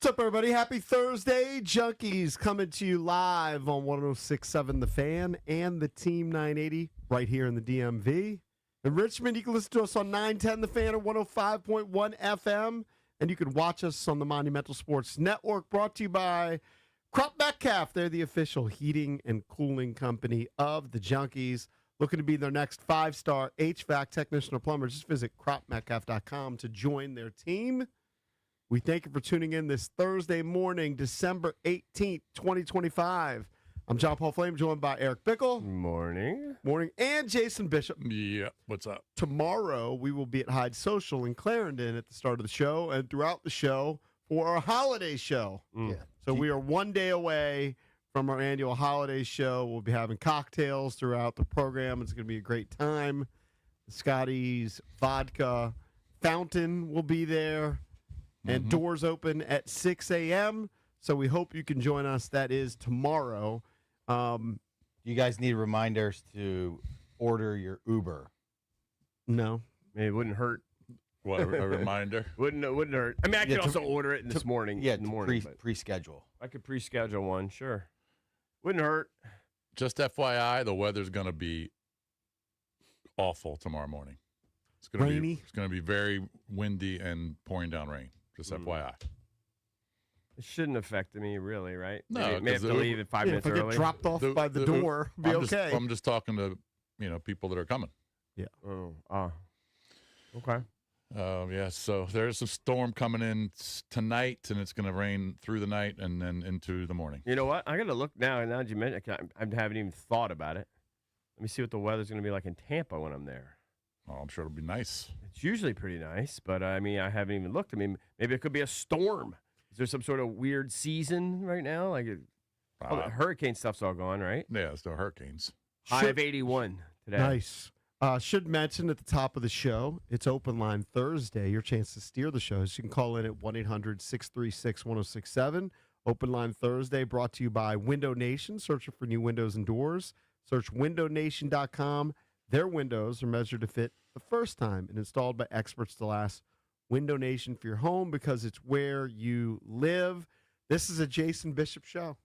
What's up, everybody? Happy Thursday. Junkies coming to you live on 106.7 The Fan and the Team 980 right here in the DMV. In Richmond, you can listen to us on 910 The Fan and 105.1 FM. And you can watch us on the Monumental Sports Network, brought to you by Crop Metcalf. They're the official heating and cooling company of the Junkies. Looking to be their next 5-star HVAC technician or plumber. Just visit cropmetcalf.com to join their team. We thank you for tuning in this Thursday morning, December 18th, 2025. I'm John Paul Flame, joined by Eric Bickle. Morning. Morning. And Jason Bishop. Yeah, what's up? Tomorrow, we will be at Hyde Social in Clarendon at the start of the show and throughout the show for our holiday show. Yeah. So we are one day away from our annual holiday show. We'll be having cocktails throughout the program. It's going to be a great time. Scotty's Vodka Fountain will be there. And doors open at 6 a.m., so we hope you can join us. That is tomorrow. You guys need reminders to order your Uber. No. It wouldn't hurt. What, a reminder? Wouldn't hurt. I mean, I could also order it this morning. Yeah, in the morning. pre-schedule. I could pre-schedule one, sure. Wouldn't hurt. Just FYI, the weather's going to be awful tomorrow morning. It's going to Rainy. It's going to be very windy and pouring down rain. Just FYI. It shouldn't affect me, really, right? No, may have to leave at 5 minutes if I get early. dropped off by the door, be okay. I'm just talking to people that are coming. Yeah. Okay. Yeah, so there's a storm coming in tonight, and it's going to rain through the night and then into the morning. You know what? I got to look now. Now that you mention it, I haven't even thought about it. Let me see what the weather's going to be like in Tampa when I'm there. Oh, I'm sure it'll be nice. It's usually pretty nice, but I mean, I haven't even looked. I mean, maybe it could be a storm. Is there some sort of weird season right now? Like, the hurricane stuff's all gone, right? Yeah, there's no hurricanes. High of 81 today. Nice. Should mention at the top of the show, it's Open Line Thursday. Your chance to steer the shows. You can call in at 1-800-636-1067. Open Line Thursday brought to you by Window Nation. Searching for new windows and doors. Search windownation.com. Their windows are measured to fit the first time and installed by experts to last. Window Nation for your home because it's where you live. This is a Jason Bishop show.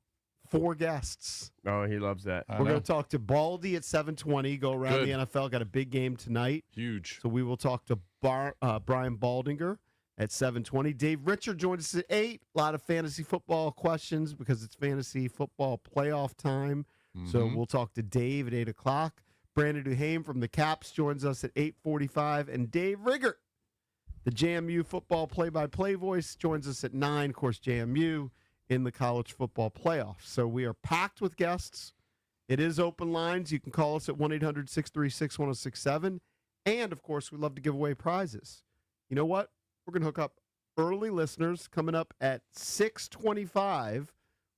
4 guests. Oh, he loves that. We're going to talk to Baldy at 7:20. Go around the NFL. Got a big game tonight. Huge. So we will talk to Brian Baldinger at 7:20. Dave Richard joins us at 8. A lot of fantasy football questions because it's fantasy football playoff time. So we'll talk to Dave at 8 o'clock. Brandon Duhame from the Caps joins us at 8:45. And Dave Riggert, the JMU football play-by-play voice, joins us at 9. Of course, JMU in the college football playoffs. So we are packed with guests. It is open lines. You can call us at 1-800-636-1067. And, of course, we love to give away prizes. You know what? We're going to hook up early listeners. Coming up at 6:25,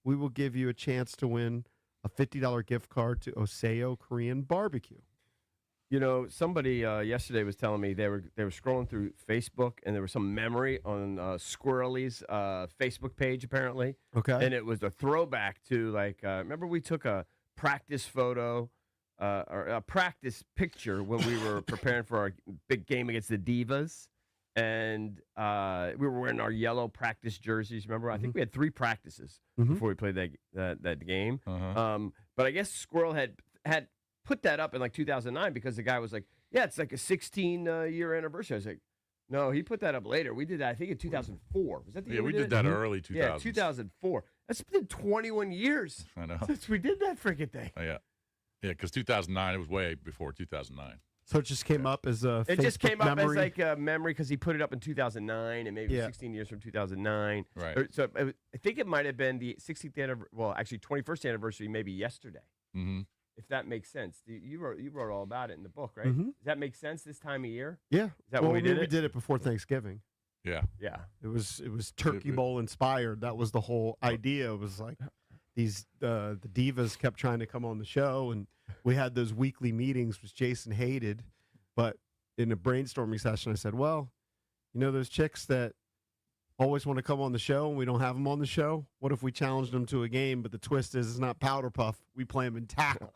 we will give you a chance to win a $50 gift card to Oseo Korean Barbecue. You know, somebody yesterday was telling me they were scrolling through Facebook and there was some memory on Squirrely's Facebook page apparently. Okay. And it was a throwback to remember we took a practice photo or a practice picture when we were preparing for our big game against the Divas, and we were wearing our yellow practice jerseys. Remember, I think we had 3 practices before we played that game. But I guess Squirrel had put that up in 2009 because the guy was like, yeah, it's like a 16-year anniversary. I was like, no, he put that up later. We did that, I think, in 2004. Was that the year we did that early 2000s. Yeah, 2004. That's been 21 years I know. since we did that freaking thing. Oh, yeah. Yeah, because 2009, it was way before 2009. So it just came up as a It Facebook just came up memory. as a memory because he put it up in 2009 and maybe 16 years from 2009. Right. So I think it might have been the 16th anniversary, well, actually 21st anniversary maybe yesterday. Mm-hmm. If that makes sense. You wrote all about it in the book, right? Does that make sense this time of year? Yeah. Is that when we did it? We did it before Thanksgiving. Yeah. Yeah. It was Turkey Bowl inspired. That was the whole idea. It was like these the Divas kept trying to come on the show, and we had those weekly meetings, which Jason hated. But in a brainstorming session, I said, well, those chicks that always want to come on the show and we don't have them on the show, what if we challenged them to a game, but the twist is it's not powder puff, we play them in tackle.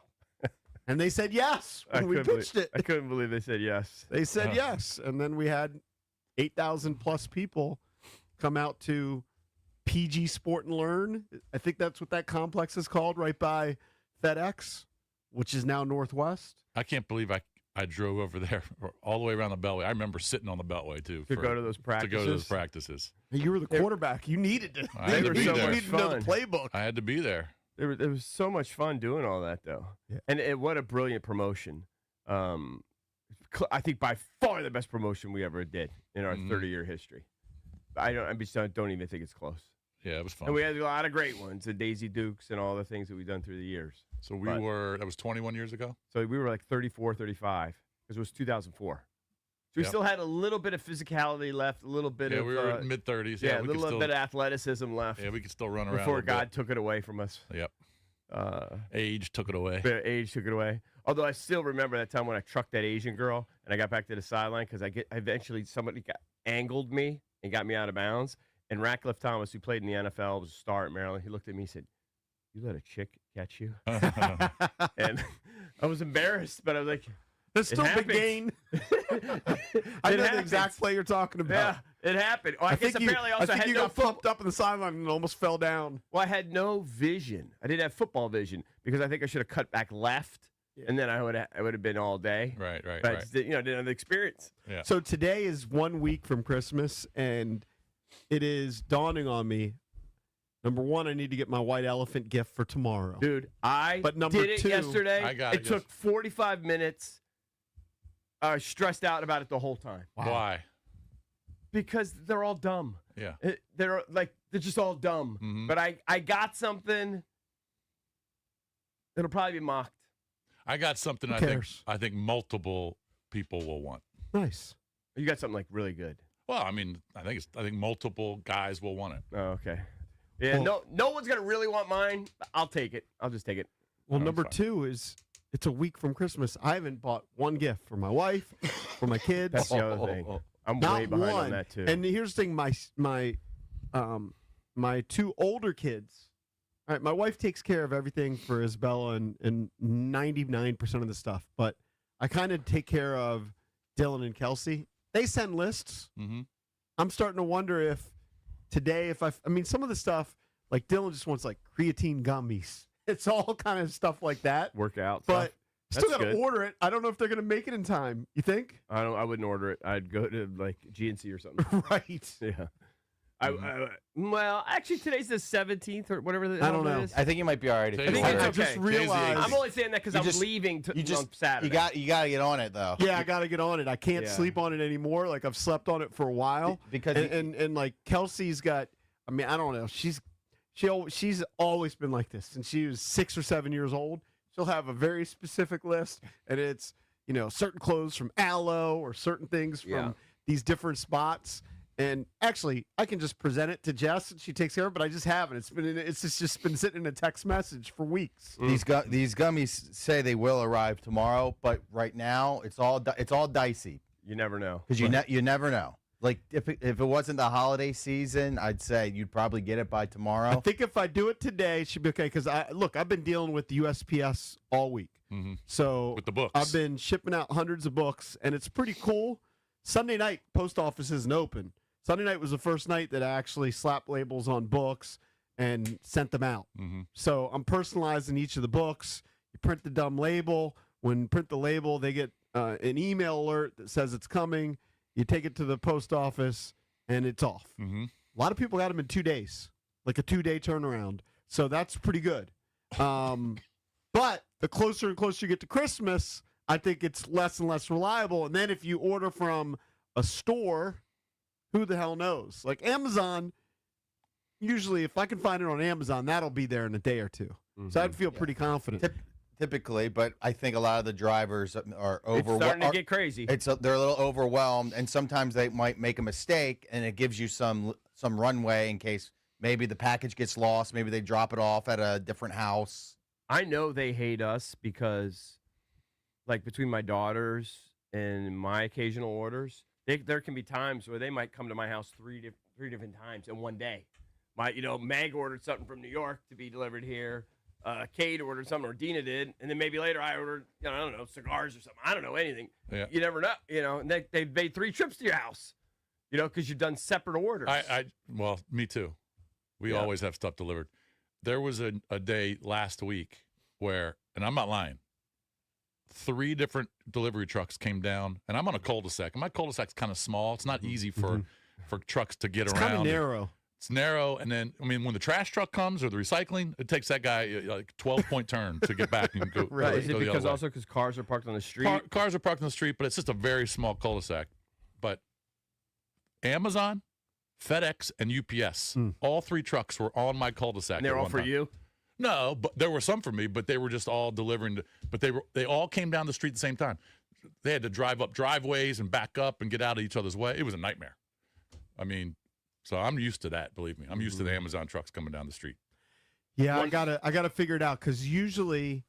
And they said yes when we pitched it. I couldn't believe they said yes. They said yes. And then we had 8,000 plus people come out to PG Sport and Learn. I think that's what that complex is called, right by FedEx, which is now Northwest. I can't believe I drove over there all the way around the Beltway. I remember sitting on the Beltway too To go to those practices. You were the quarterback. You needed to. I had to be there. You needed to know the playbook. I had to be there. It was so much fun doing all that, though. Yeah. And what a brilliant promotion. I think by far the best promotion we ever did in our 30-year history. I don't even think it's close. Yeah, it was fun. And we had a lot of great ones, the Daisy Dukes and all the things that we've done through the years. So that was 21 years ago? So we were like 34, 35, because it was 2004. So we still had a little bit of physicality left, a little bit of... we were in mid-30s. Yeah, a little bit of athleticism left. Yeah, we could still run around before God took it away from us. Yep. Age took it away. Age took it away. Although I still remember that time when I trucked that Asian girl and I got back to the sideline because eventually somebody angled me and got me out of bounds. And Ratcliffe Thomas, who played in the NFL, was a star at Maryland. He looked at me and said, "You let a chick catch you?" And I was embarrassed, but I was like, That's still big gain. I know the exact play you're talking about. Yeah, it happened. Oh, I guess apparently I also think had you no got pumped up in the sideline and almost fell down. Well, I had no vision. I didn't have football vision because I think I should have cut back left, and then I would have been all day. Right. But I just didn't have the experience. Yeah. So today is 1 week from Christmas, and it is dawning on me. Number one, I need to get my white elephant gift for tomorrow. Dude, But number did it two, yesterday. I got it took 45 minutes. I was stressed out about it the whole time. Wow. Why? Because they're all dumb. Yeah. They're just all dumb. Mhm. But I got something that'll probably be mocked. I got something Who I cares? think multiple people will want. Nice. You got something like really good. Well, I mean, I think multiple guys will want it. Oh, okay. Yeah, Well- no one's gonna really want mine. I'll take it. I'll just take it. Well, No, number it's fine. two is it's a week from Christmas. I haven't bought one gift for my wife, for my kids. That's the other thing. I'm Not way behind one. on that too. And here's the thing: my two older kids. All right, my wife takes care of everything for Isabella and 99% of the stuff, but I kind of take care of Dylan and Kelsey. They send lists. Mm-hmm. I'm starting to wonder if today, I mean, some of the stuff like Dylan just wants like creatine gummies. It's all kind of stuff like that. Workout, But still That's got to good. order it. I don't know if they're going to make it in time. You think? I wouldn't order it. I'd go to like GNC or something. Right. Yeah. Well, actually, today's the 17th or whatever the I hell don't it know. is. I think you might be all right. If I you think order it's it. I just okay. realized. I'm only saying that because You I'm just- leaving on Saturday. You got to get on it though. Yeah, I got to get on it. I can't Yeah. sleep on it anymore. Like I've slept on it for a while. Because And like Kelsey's got. I mean, I don't know. She's always been like this since she was 6 or 7 years old. She'll have a very specific list, and it's certain clothes from Aloe or certain things from Yeah. these different spots. And actually, I can just present it to Jess, and she takes care of it. But I just haven't. It's just been sitting in a text message for weeks. these gummies say they will arrive tomorrow, but right now it's all dicey You never know. because you never know. Like if it wasn't the holiday season, I'd say you'd probably get it by I tomorrow. think if I do it today, it should be okay. Because I've been dealing with the USPS all week. Mm-hmm. So With the books. I've been shipping out hundreds of books, and it's pretty cool. Sunday night, post office isn't open. Sunday night was the first night that I actually slapped labels on books and sent them out. Mm-hmm. So I'm personalizing each of the books. You print the dumb label. When you print the label, they get an email alert that says it's coming. You take it to the post office, and it's off. Mm-hmm. A lot of people got them in 2 days, like a 2-day turnaround. So that's pretty good. But the closer and closer you get to Christmas, I think it's less and less reliable. And then if you order from a store, who the hell knows? Like Amazon, usually if I can find it on Amazon, that'll be there in a day or two. So I'd feel pretty confident. Typically, but I think a lot of the drivers are It's starting to overwhelmed. get crazy. They're a little overwhelmed, and sometimes they might make a mistake, and it gives you some runway in case maybe the package gets lost, maybe they drop it off at a different house. I know they hate us because, like, between my daughters and my occasional orders, there can be times where they might come to my house three different times in one day. Meg ordered something from New York to be delivered here. Kate ordered something, or Dina did, and then maybe later I ordered, I don't know, cigars or something. I don't know anything. Yeah. You never know, and they've made 3 trips to your house, because you've done separate orders. Well, me too. We always have stuff delivered. There was a day last week where, and I'm not lying, 3 different delivery trucks came down, and I'm on a cul-de-sac. And my cul-de-sac's kind of small. It's not easy for trucks to get It's around. kind of narrow. It's narrow, and then, I mean, when the trash truck comes or the recycling, it takes that guy like 12-point turn to get back and go. Right. Is it go the because other way. also because cars are parked on the street? Cars are parked on the street, but it's just a very small cul-de-sac. But Amazon, FedEx, and UPS, all 3 trucks were on my cul-de-sac. And they're at all one for time. you? No, but there were some for me, but they were just all delivering. But they all came down the street at the same time. They had to drive up driveways and back up and get out of each other's way. It was a nightmare. I mean, so I'm used to that. Believe me, I'm used to the Amazon trucks coming down the street. Yeah, I gotta figure it out because usually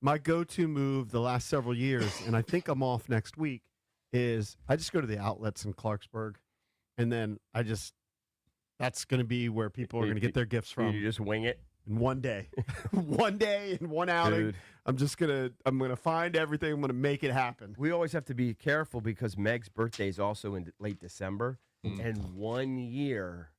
my go-to move the last several years, and I think I'm off next week, is I just go to the outlets in Clarksburg, and then that's going to be where people are going to get their gifts from You just wing it? in one day, one day and one outing. Dude. I'm gonna find everything. I'm gonna make it happen. We always have to be careful because Meg's birthday is also in late December. And one year,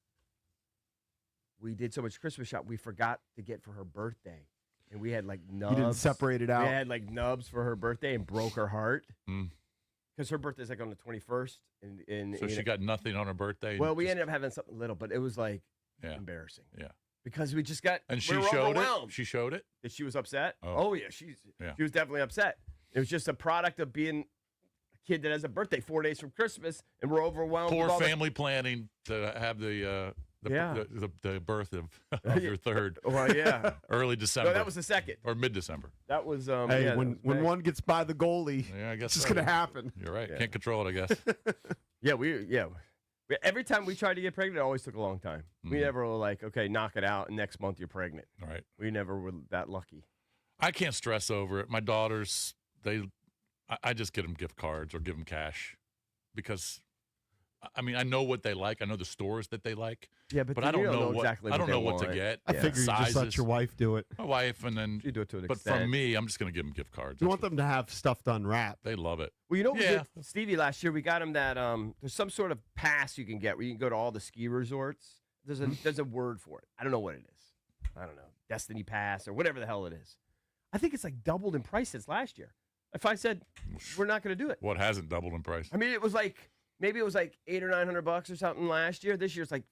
we did so much Christmas shop, we forgot to get for her birthday. And we had like nubs. You didn't separate it out. We had like nubs for her birthday and broke her heart. Because her birthday's like on the 21st. So she got nothing on her birthday. Well, we ended up having something little, but it was like embarrassing. Yeah. Because we just got And we she were showed overwhelmed. it. She showed it. That she was upset? Oh. Oh, yeah. She was definitely upset. It was just a product of being a kid that has a birthday 4 days from Christmas, and we're overwhelmed. Poor with all family planning to have the birth of your third. Well, yeah. Early December. No, that was the second. Or mid-December. That was Hey, yeah, when one gets by the goalie, Yeah, I guess it's just so. gonna happen. You're right. Yeah. Can't control it, I guess. Every time we tried to get pregnant, it always took a long time. We never were like, okay, knock it out, and next month you're pregnant. All right. We never were that lucky. I can't stress over it. My daughters, I just get them gift cards or give them cash because, I mean, I know what they like. I know the stores that they like. Yeah, but I don't know what exactly. I don't know they what to want. get. I figure you just let your wife do it. My wife, and then You do it to an but extent. from me, I'm just going to give them gift cards. You want them to have stuff to unwrap. They love it. Well, you know what we Yeah. did for Stevie last year? We got him that there's some sort of pass you can get where you can go to all the ski resorts. There's a word for it. I don't know what it is. I don't know. Destiny Pass or whatever the hell it is. I think it's like doubled in price since last year. If I said we're not going to do it. What hasn't doubled in price? I mean, it was like maybe it was like $800 or $900 or something last year. This year's like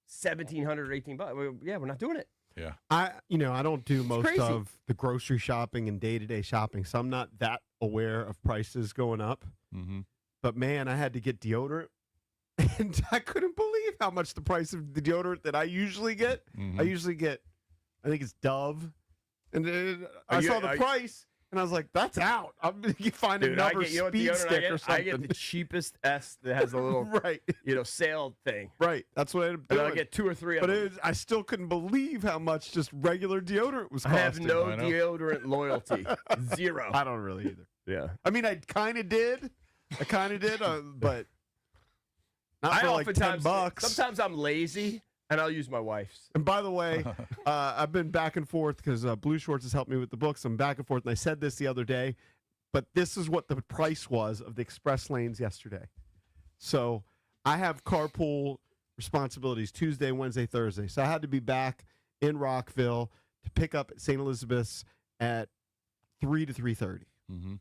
$1,700 or $18. Well, yeah, we're not doing it. Yeah. I don't do most crazy. of the grocery shopping and day-to-day shopping, so I'm not that aware of prices going up. Mm-hmm. But man, I had to get deodorant, and I couldn't believe how much the price of the deodorant that I usually get. Mm-hmm. I usually get, I think it's Dove, and I saw the price, and I was like, "That's out." I'm gonna find Dude, another you know what speed deodorant stick or I something. get the cheapest S that has a little right, sale thing. right. That's what I ended up And doing. I get 2 or 3 of But them. I still couldn't believe how much just regular deodorant was I costing. have no I know. deodorant loyalty. Zero. I don't really either. Yeah. I mean, I kind of did. But not for like $10. Sometimes I'm lazy and I'll use my wife's. And by the way, I've been back and forth because Blue Shorts has helped me with the books. I'm back and forth, and I said this the other day, but this is what the price was of the express lanes yesterday. So I have carpool responsibilities Tuesday, Wednesday, Thursday. So I had to be back in Rockville to pick up at St. Elizabeth's at 3 to 3:30. Mm-hmm.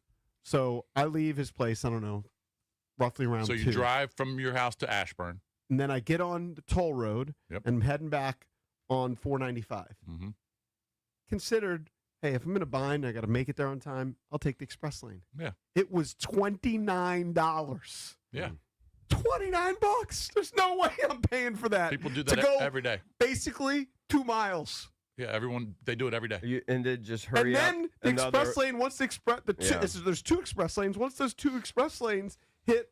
So I leave his place, I don't know, roughly around 2. So you drive from your house to Ashburn. And then I get on the toll road Yep. and I'm heading back on 495. Mm-hmm. Considered, hey, if I'm in a bind, I got to make it there on time, I'll take the express lane. Yeah. It was $29. Yeah. $29. There's no way I'm paying for that. People do to that go every day. basically 2 miles. Yeah, everyone, they do it every day. And then just And hurry up. then the express lane, once the express, Yeah. there's 2 express lanes. Once those 2 express lanes hit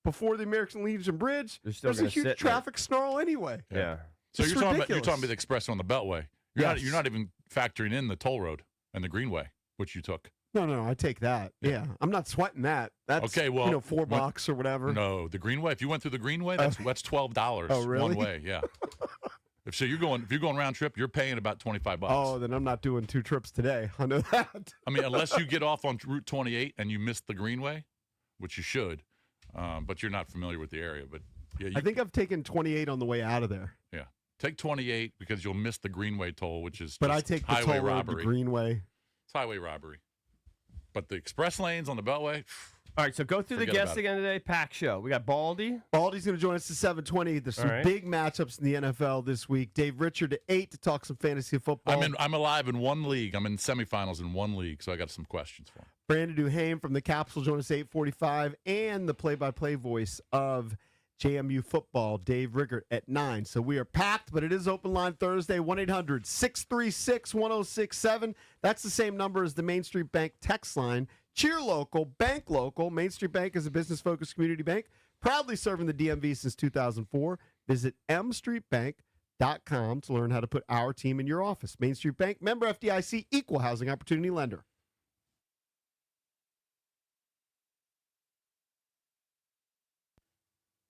before the American Legion Bridge, They're still there's a gonna huge sit there. traffic snarl anyway. Yeah. So It's you're talking ridiculous. about the express on the Beltway. Yes. You're not even factoring in the toll road and the Greenway, which you took. No, I take that. Yeah, I'm not sweating that. That's Okay, well, $4 or whatever. No, the Greenway. If you went through the Greenway, that's $12 Oh, really? one way. Yeah. If you're going round trip, you're paying about $25. Oh, then I'm not doing 2 trips today. I know that. I mean, unless you get off on Route 28 and you miss the Greenway, which you should, but you're not familiar with the area. But yeah, I think I've taken 28 on the way out of there. Yeah. Take 28 because you'll miss the Greenway toll, which is But just I take the highway toll road robbery. to Greenway. It's highway robbery. But the express lanes on the Beltway, All right, so go through the Forget guests about it. again today. Pack show. We got Baldy. Baldy's going to join us at 7:20. There's some All right. big matchups in the NFL this week. Dave Richard at 8 to talk some fantasy football. I'm alive in one league. I'm in semifinals in one league, so I got some questions for him. Brandon Duhame from the Caps will join us at 8:45, and the play-by-play voice of JMU football, Dave Riggert, at 9. So we are packed, but it is Open Line Thursday, 1-800-636-1067. That's the same number as the Main Street Bank text line. Cheer local, bank local. Main Street Bank is a business-focused community bank, proudly serving the DMV since 2004. Visit mstreetbank.com to learn how to put our team in your office. Main Street Bank, member FDIC, equal housing opportunity lender.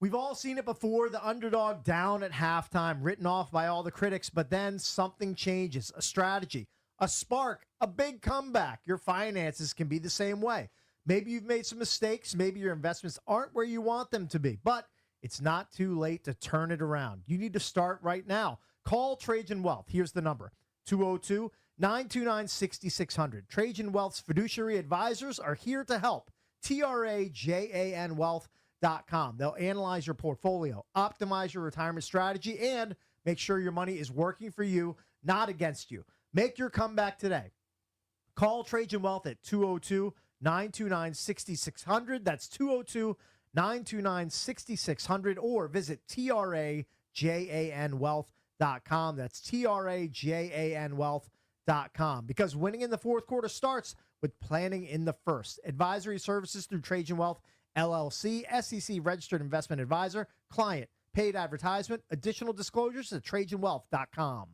We've all seen it before, the underdog down at halftime, written off by all the critics, but then something changes, a strategy, a spark, a big comeback. Your finances can be the same way. Maybe you've made some mistakes, maybe your investments aren't where you want them to be, but it's not too late to turn it around. You need to start right now. Call Trajan Wealth. Here's the number, 202-929-6600. Trajan Wealth's fiduciary advisors are here to help. TRAJAN Wealth.com. They'll analyze your portfolio, optimize your retirement strategy, and make sure your money is working for you, not against you. Make your comeback today. Call Trajan Wealth at 202-929-6600. That's 202-929-6600, or visit TRAJANWealth.com. That's TRAJANWealth.com. Because winning in the fourth quarter starts with planning in the first. Advisory services through Trajan Wealth LLC, SEC registered investment advisor, client, paid advertisement. Additional disclosures at TrajanWealth.com.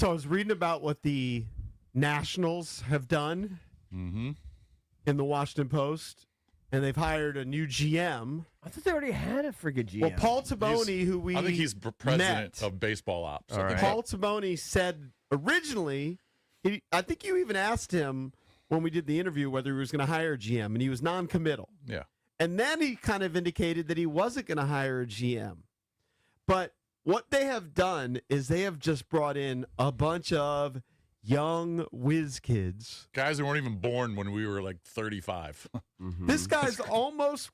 So I was reading about what the Nationals have done Mm-hmm. in the Washington Post, and they've hired a new GM. I thought they already had a friggin' GM. Well, Paul Taboni, who we I think he's president met, of baseball ops. All right. Paul Taboni said originally, I think you even asked him when we did the interview whether he was going to hire a GM, and he was non-committal. Yeah. And then he kind of indicated that he wasn't going to hire a GM. But what they have done is they have just brought in a bunch of young whiz kids. Guys that weren't even born when we were like 35. Mhm. This guy's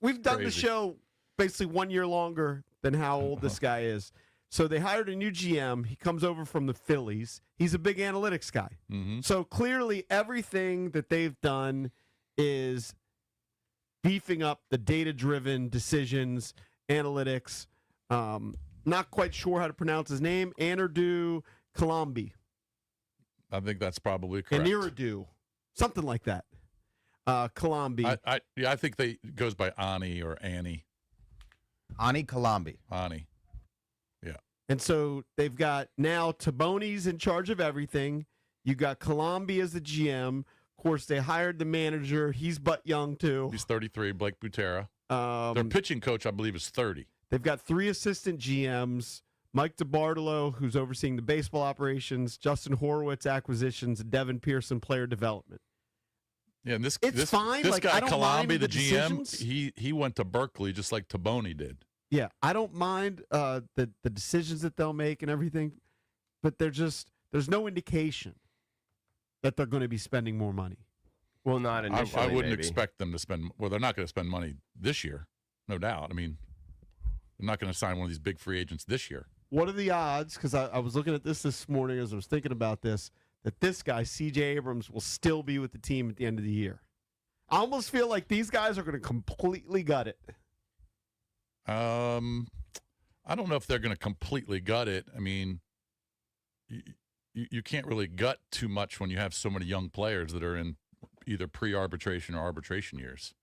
we've done the Crazy. show basically 1 year longer than how old this guy is. So they hired a new GM. He comes over from the Phillies. He's a big analytics guy. Mm-hmm. So clearly everything that they've done is beefing up the data-driven decisions, analytics. Not quite sure how to pronounce his name. Anardu Kalambi. I think that's probably correct. Aniradu. Something like that. Kalambi. I think it goes by Ani or Annie. Ani Kalambi. Ani. And so they've got now Taboni's in charge of everything. You got Kalambi as the GM. Of course, they hired the manager. He's butt young, too. He's 33, Blake Butera. Their pitching coach, I believe, is 30. They've got 3 assistant GMs. Mike DeBartolo, who's overseeing the baseball operations, Justin Horowitz acquisitions, and Devin Pearson player development. Yeah, and this fine. This Like, guy I don't mind Kalambi, the the GM, decisions. he went to Berkeley just like Taboni did. Yeah, I don't mind the decisions that they'll make and everything, but there's no indication that they're going to be spending more money. Well, not initially. I wouldn't maybe. expect them to spend. Well, they're not going to spend money this year, no doubt. I mean, they're not going to sign one of these big free agents this year. What are the odds, because I was looking at this morning as I was thinking about this, that this guy, C.J. Abrams, will still be with the team at the end of the year? I almost feel like these guys are going to completely gut it. I don't know if they're going to completely gut it. I mean, you can't really gut too much when you have so many young players that are in either pre-arbitration or arbitration years.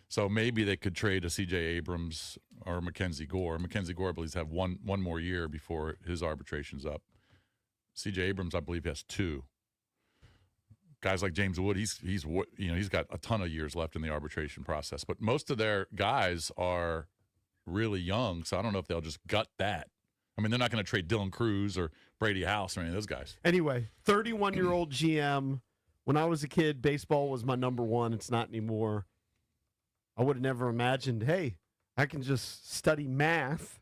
So maybe they could trade a C.J. Abrams or Mackenzie Gore. Mackenzie Gore, I believe, have one more year before his arbitration's up. C.J. Abrams, I believe, has 2. Guys like James Wood, he's got a ton of years left in the arbitration process. But most of their guys are really young, so I don't know if they'll just gut that. I mean, they're not going to trade Dylan Cruz or Brady House or any of those guys. Anyway, 31-year-old GM. When I was a kid, baseball was my number one. It's not anymore. I would have never imagined, hey, I can just study math,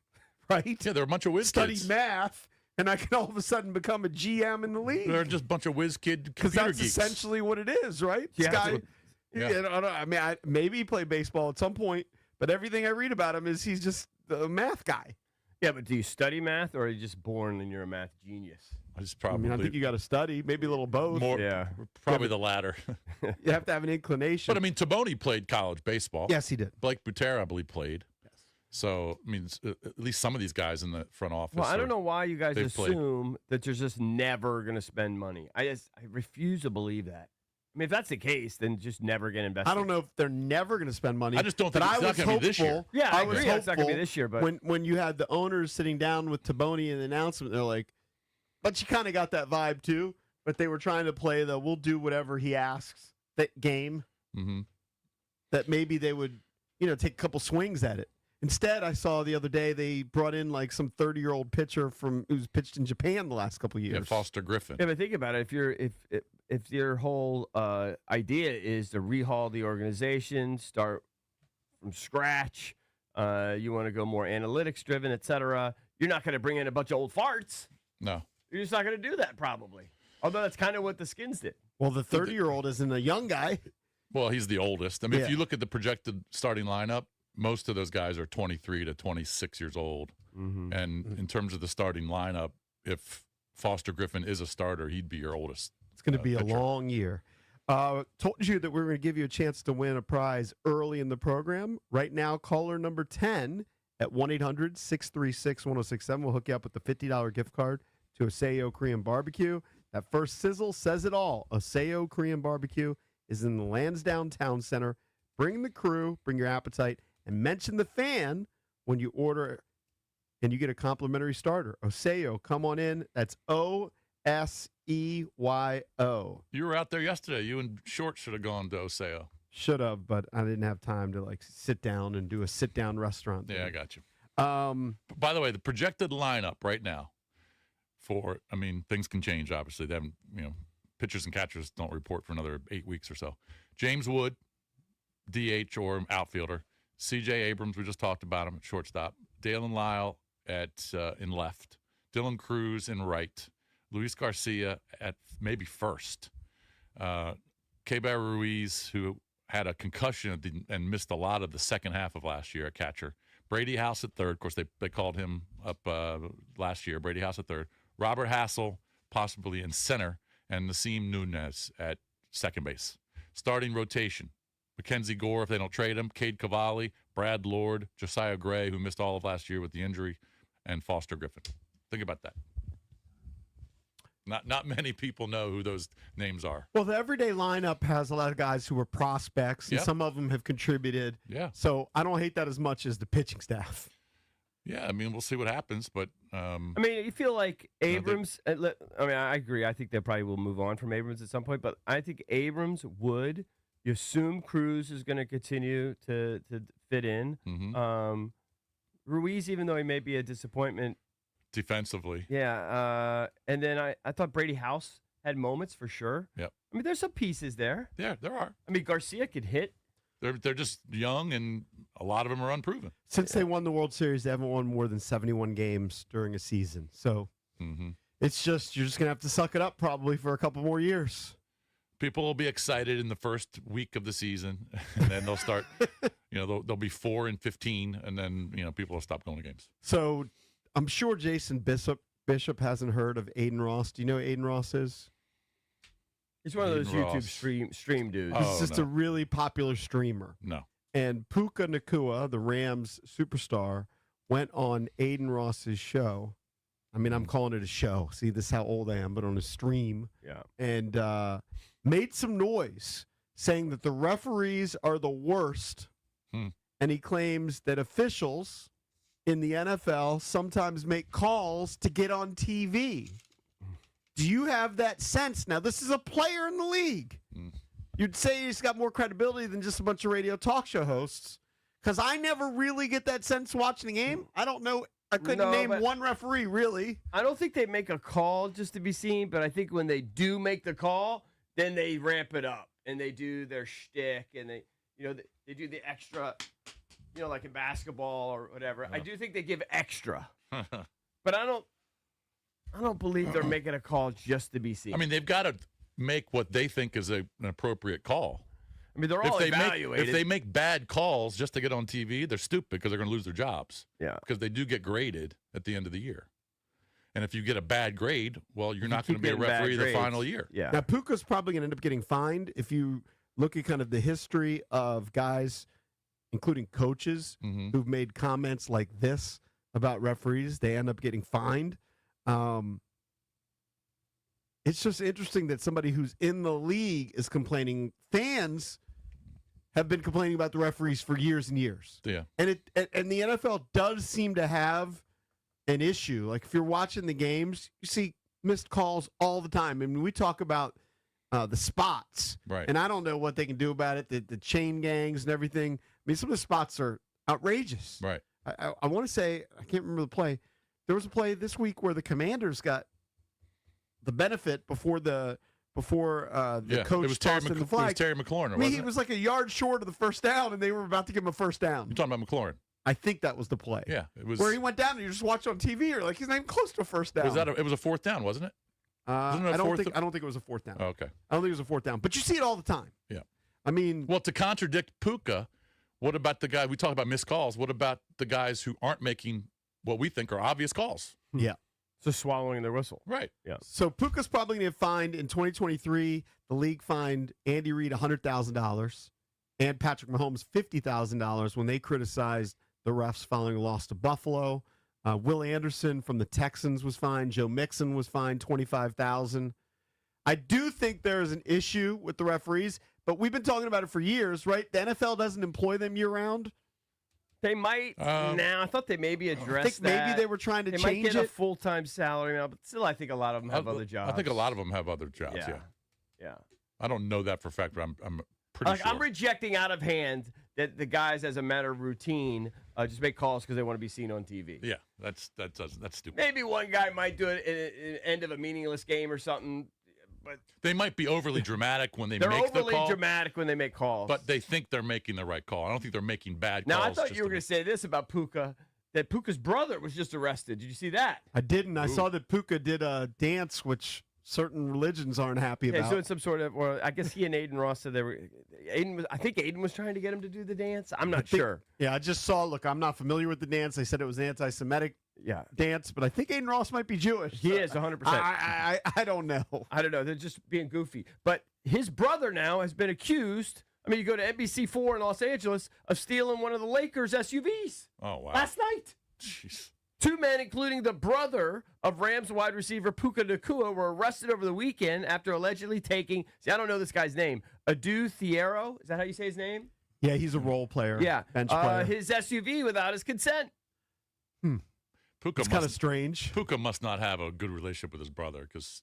right? Yeah, they're a bunch of whiz Study kids. math, and I can all of a sudden become a GM in the league. They're just a bunch of whiz kid Because computer that's geeks. essentially what it is, right? This Yeah, guy, yeah. you know, I mean, maybe he played baseball at some point, but everything I read about him is he's just a math guy. Yeah, but do you study math, or are you just born and you're a math genius? I just I probably mean, I think you got to study, maybe a little both. more, Yeah. probably the latter. You have to have an inclination. But I mean, Taboni played college baseball. Yes, he did. Blake Butera, I believe, played. Yes. So I mean, at least some of these guys in the front office. Well, I don't know why you guys they've played. assume that you're just never going to spend money. I refuse to believe that. I mean, if that's the case, then just never get invested. I don't know if they're never going to spend money. I just don't but think it's I not was gonna be this year. hopeful- Yeah, I was agree. It's not gonna be hopeful this year, but when you had the owners sitting down with Taboni in the announcement, they're like, but you kind of got that vibe too. But they were trying to play the we'll do whatever he asks that game. Mm-hmm. That maybe they would, take a couple swings at it. Instead, I saw the other day they brought in like some 30-year-old pitcher who's pitched in Japan the last couple years. Yeah, Foster Griffin. yeah, but think about it. If your whole idea is to rehaul the organization, start from scratch, you want to go more analytics driven, et cetera, you're not going to bring in a bunch of old farts. No. You're just not going to do that probably. Although that's kind of what the Skins did. Well, the 30-year-old isn't a young guy. Well, he's the oldest. I mean, Yeah. if you look at the projected starting lineup, most of those guys are 23 to 26 years old. Mm-hmm. And in terms of the starting lineup, if Foster Griffin is a starter, he'd be your oldest. It's going to be a pitcher. long year. Told you that we were going to give you a chance to win a prize early in the program. Right now, caller number 10 at 1-800-636-1067 will hook you up with the $50 gift card to Aseo Korean Barbecue. That first sizzle says it all. Aseo Korean Barbecue is in the Lansdowne Town Center. Bring the crew, bring your appetite, and mention the fan when you order, and you get a complimentary starter. Oseo, come on in. That's SEYO. You were out there yesterday. You and Short should have gone to Oseo. Should have, but I didn't have time to like sit down and do a sit down restaurant thing. Yeah, I got you. By the way, the projected lineup right now things can change, obviously. They haven't, pitchers and catchers don't report for another 8 weeks or so. James Wood, DH or outfielder. C.J. Abrams, we just talked about him at shortstop. Dalen Lyle in left. Dylan Cruz in right. Luis Garcia at maybe first. Keber Ruiz, who had a concussion and missed a lot of the second half of last year at catcher. Brady House at third. Of course, they called him up last year. Brady House at third. Robert Hassel possibly in center. And Nasim Nunez at second base. Starting rotation. Mackenzie Gore, if they don't trade him. Cade Cavalli, Brad Lord, Josiah Gray, who missed all of last year with the injury, and Foster Griffin. Think about that. Not many people know who those names are. Well, the everyday lineup has a lot of guys who are prospects, and some of them have contributed. Yeah. So I don't hate that as much as the pitching staff. Yeah, we'll see what happens, but you feel like Abrams. I agree. I think they probably will move on from Abrams at some point, but I think Abrams would. You assume Cruz is going to continue to fit in. Mm-hmm. Ruiz, even though he may be a disappointment defensively. Yeah. And then I thought Brady House had moments for sure. Yep. There's some pieces there. Yeah, there are. Garcia could hit. They're just young, and a lot of them are unproven. Since they won the World Series, they haven't won more than 71 games during a season. So it's just you're just going to have to suck it up probably for a couple more years. People will be excited in the first week of the season, and then they'll start, they'll be 4-15, and then, people will stop going to games. So I'm sure Jason Bishop hasn't heard of Aiden Ross. Do you know who Aiden Ross is? He's one of those Aiden Ross. YouTube stream dudes. He's just a really popular streamer. No. And Puka Nacua, the Rams superstar, went on Aiden Ross's show. I'm calling it a show. See, this is how old I am, but on a stream. Yeah. And made some noise saying that the referees are the worst. And he claims that officials in the NFL sometimes make calls to get on TV. Do you have that sense? Now, this is a player in the league. You'd say he's got more credibility than just a bunch of radio talk show hosts. Because I never really get that sense watching the game. I don't know. I couldn't name one referee, really. I don't think they make a call just to be seen, but I think when they do make the call, then they ramp it up and they do their shtick and they do the extra, like in basketball or whatever. I do think they give extra, but I don't believe they're making a call just to be seen. They've got to make what they think is an appropriate call. They're all evaluated. If they make bad calls just to get on TV, they're stupid because they're going to lose their jobs. Yeah. Because they do get graded at the end of the year. And if you get a bad grade, well, you're not going to be a referee the final year. Yeah. Now, Puka's probably going to end up getting fined. If you look at kind of the history of guys, including coaches, who've made comments like this about referees, they end up getting fined. It's just interesting that somebody who's in the league is complaining. Fans have been complaining about the referees for years and years. Yeah. And the NFL does seem to have an issue. Like if you're watching the games, you see missed calls all the time. We talk about the spots. Right. And I don't know what they can do about it, the chain gangs and everything. Some of the spots are outrageous. Right. I want to say, I can't remember the play. There was a play this week where the Commanders got the benefit before the coach tossed in the flag. It was Terry McLaurin, wasn't He was like a yard short of the first down, and they were about to give him a first down. You're talking about McLaurin. I think that was the play. Yeah, it was where he went down and you just watch on TV. You're like, he's not even close to a first down. It was a fourth down, wasn't it? I don't think it was a fourth down. Oh, okay. I don't think it was a fourth down, but you see it all the time. Yeah. Well, to contradict Puka, what about the guy we talk about missed calls? What about the guys who aren't making what we think are obvious calls? Yeah. So swallowing their whistle. Right. Yeah. So Puka's probably going to get fined in 2023. The league fined Andy Reid $100,000 and Patrick Mahomes $50,000 when they criticized the refs following a loss to Buffalo. Will Anderson from the Texans was fined. Joe Mixon was fined $25,000. I do think there is an issue with the referees, but we've been talking about it for years, right? The NFL doesn't employ them year-round. They might now. I thought they maybe I addressed think maybe that. they were trying to They might change get a it. full-time salary now, but still, I think a lot of them have other jobs. I think a lot of them have other jobs. Yeah. Yeah. I don't know that for a fact, but I'm pretty Like, sure. I'm rejecting out of hand that the guys, as a matter of routine, just make calls because they want to be seen on TV. Yeah, that's stupid. Maybe one guy might do it at the end of a meaningless game or something, but They might be overly dramatic when they they're make the overly call, dramatic when they make calls. but they think they're making the right call. I don't think they're making bad now, calls. I thought just you were to going to say this about Puka, that Puka's brother was just arrested. Did you see that? I didn't. I saw that Puka did a dance, which certain religions aren't happy Yeah, he's about. doing some sort of, or I guess he and Aiden Ross said they were. I think Aiden was trying to get him to do the dance. I'm not sure. Yeah, I just saw. Look, I'm not familiar with the dance. They said it was an anti-Semitic Yeah, dance, but I think Aiden Ross might be Jewish. he is 100%. I don't know. I don't know. They're just being goofy. But his brother now has been accused. I mean, you go to NBC4 in Los Angeles of stealing one of the Lakers' SUVs Oh wow. last night. Jeez. 2 men, including the brother of Rams wide receiver Puka Nacua, were arrested over the weekend after allegedly taking. See, I don't know this guy's name. Adu Thiero. Is that how you say his name? Yeah, he's a role player. Yeah. bench player. His SUV without his consent. Puka It's kind of strange. Puka must not have a good relationship with his brother because,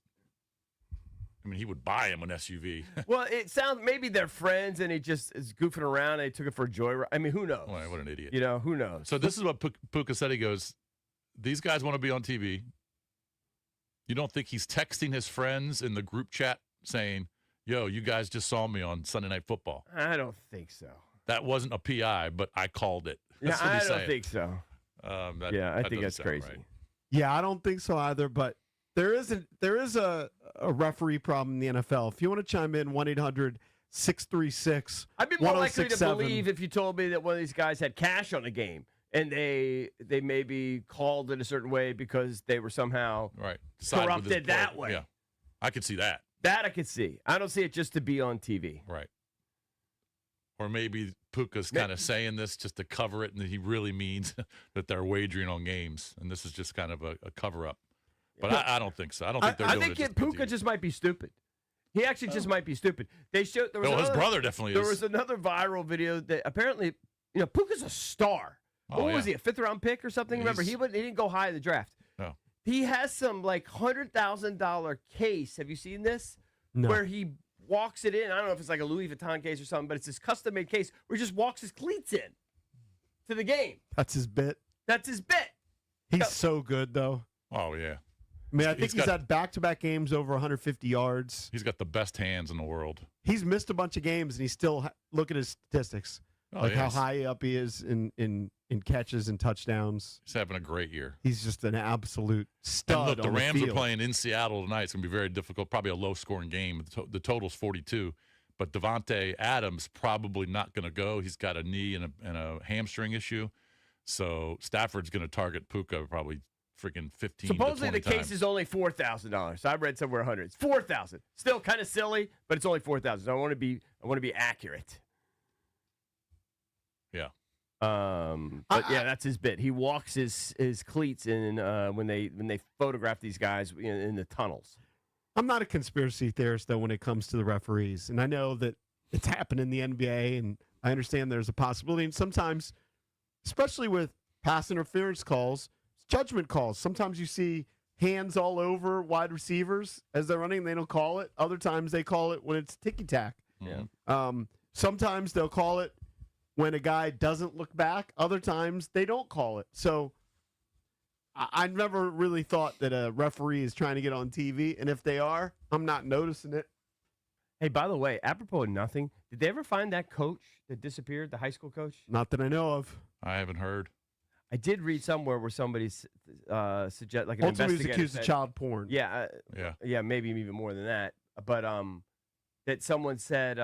I mean, he would buy him an SUV. Well, it sounds maybe they're friends and he just is goofing around and he took it for a joyride. I mean, who knows? Boy, what an idiot. You know, who knows? So this is what Puka said. He goes, these guys want to be on TV. You don't think he's texting his friends in the group chat saying, yo, you guys just saw me on Sunday Night Football. I don't think so. That wasn't a PI, but I called it. Yeah, That's what I he's don't saying. think so. I I think that's crazy. Right. Yeah, I don't think so either. But there is a referee problem in the NFL. If you want to chime in, 1-800-636. I'd be more likely to 1067. believe if you told me that one of these guys had cash on the game and they maybe called it a certain way because they were somehow Right. Side with his corrupted that blood. way. Yeah. I could see that. That I could see. I don't see it just to be on TV. Right. Or maybe Puka's kind of saying this just to cover it, and he really means that they're wagering on games, and this is just kind of a cover-up. But I don't think so. I don't think they're I doing think it just to be Puka on TV. just might be stupid. He actually just might be stupid. They showed there was Well, his another- brother definitely There is. was another viral video that apparently, Puka's a star. Oh, What was yeah. he, a 5th-round pick or something? Remember, he didn't go high in the draft. No. He has some like $100,000 case. Have you seen this? No. Where he walks it in. I don't know if it's like a Louis Vuitton case or something, but it's this custom-made case where he just walks his cleats in to the game. That's his bit. That's his bit. He's so good, though. Oh, yeah. I mean, I think He's he's got- had back-to-back games over 150 yards. He's got the best hands in the world. He's missed a bunch of games, and he's still look at his statistics, Oh, like yeah, how high up he is in catches and touchdowns. He's having a great year. He's just an absolute stud. And look, the on Rams field. are playing in Seattle tonight. It's going to be very difficult, probably a low-scoring game. The total's 42. But Devontae Adams probably not going to go. He's got a knee and a hamstring issue. So Stafford's going to target Puka probably freaking 15 Supposedly to the 20 case times. is only $4,000. So I read somewhere 100. It's $4,000. Still kind of silly, but it's only $4,000. So I want to be accurate. Yeah. But yeah, that's his bit. He walks his cleats in when they photograph these guys in the tunnels. I'm not a conspiracy theorist, though, when it comes to the referees. And I know that it's happened in the NBA, and I understand there's a possibility. And sometimes, especially with pass interference calls, judgment calls, sometimes you see hands all over wide receivers as they're running. They don't call it. Other times they call it when it's ticky-tack. Yeah. Sometimes they'll call it when a guy doesn't look back. Other times they don't call it. So I never really thought that a referee is trying to get on TV. And if they are, I'm not noticing it. Hey, by the way, apropos of nothing, did they ever find that coach that disappeared, the high school coach? Not that I know of. I haven't heard. I did read somewhere where somebody suggest like an Ultimately, he's investigator accused of said- child porn. Yeah, Yeah. maybe even more than that. But that someone said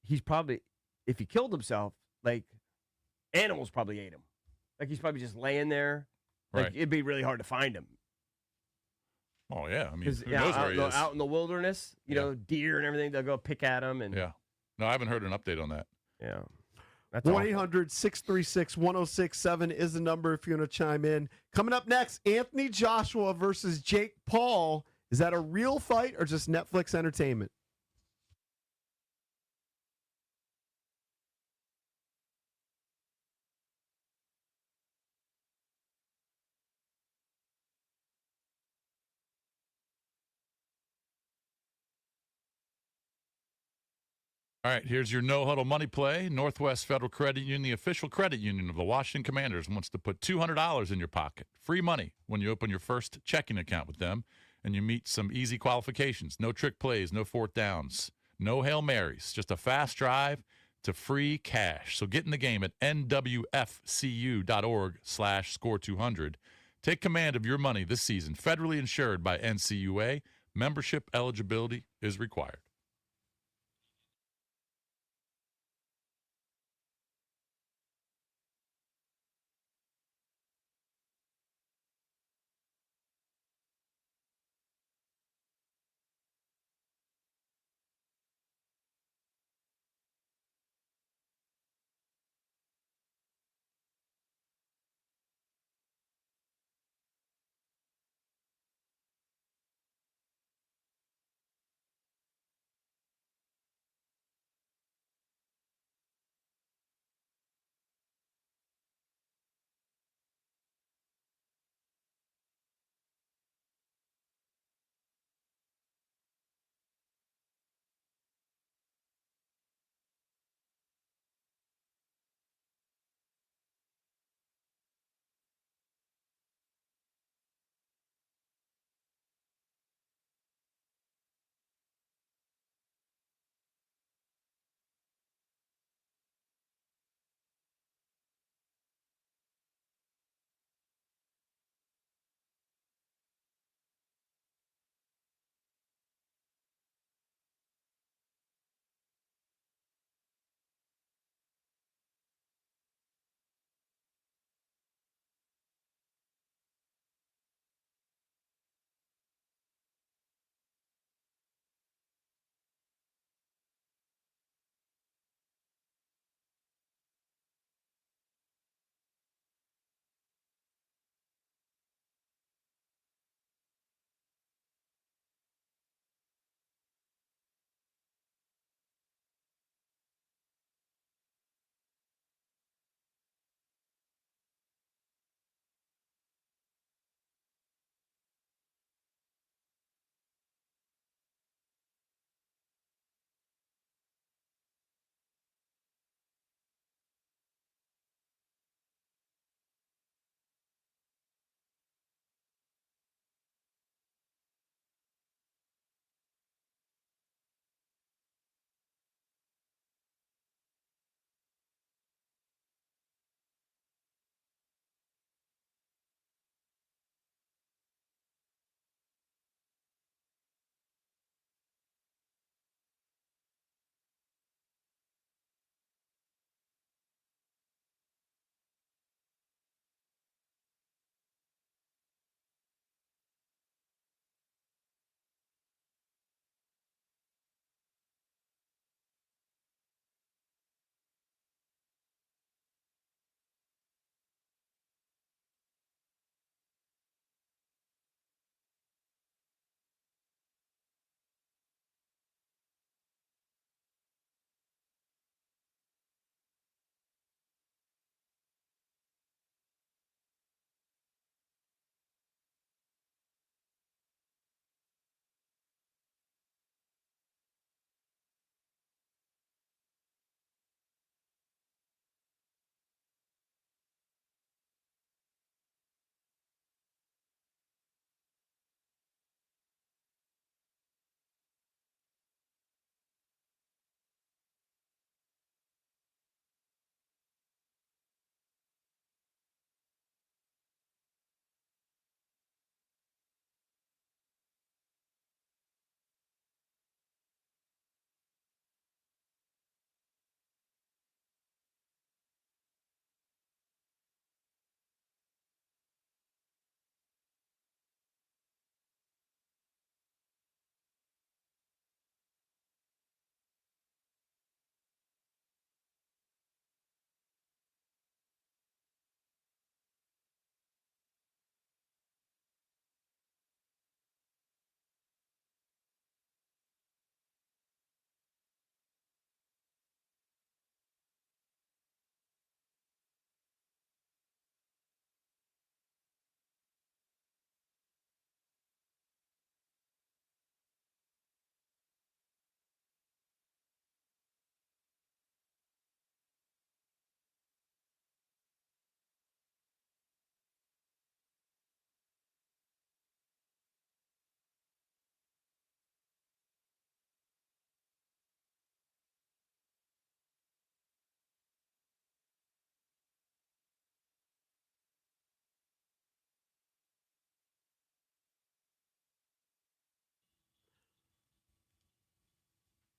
he's probably, if he killed himself, like animals probably ate him. Like he's probably just laying there. Like Right. it'd be really hard to find him. Oh, yeah. I mean, Because who knows where he is? out in the wilderness, you Yeah. know, deer and everything, they'll go pick at him. And Yeah. No, I haven't heard an update on that. yeah. That's awful. 1-800-636-1067 is the number if you want to chime in. Coming up next, Anthony Joshua versus Jake Paul. Is that a real fight or just Netflix entertainment? All right, here's your no huddle money play. Northwest Federal Credit Union, the official credit union of the Washington Commanders, wants to put $200 in your pocket. Free money when you open your first checking account with them and you meet some easy qualifications. No trick plays, no fourth downs, no Hail Marys, just a fast drive to free cash. So get in the game at nwfcu.org/score200. Take command of your money this season. Federally insured by NCUA. Membership eligibility is required.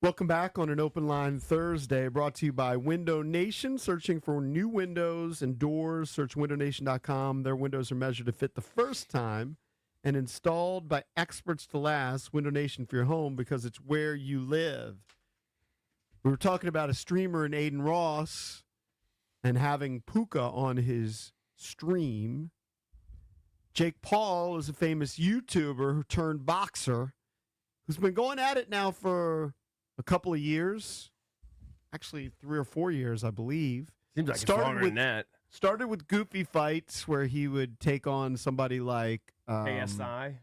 Welcome back on an Open Line Thursday, brought to you by Window Nation. Searching for new windows and doors, search windownation.com. Their windows are measured to fit the first time and installed by experts to last. Window Nation for your home because it's where you live. We were talking about a streamer in Aiden Ross and having Puka on his stream. Jake Paul is a famous YouTuber who turned boxer who's been going at it now for a couple of years, actually 3 or 4 years, I believe. Seems like it's longer than that. Started with goofy fights where he would take on somebody like ASI.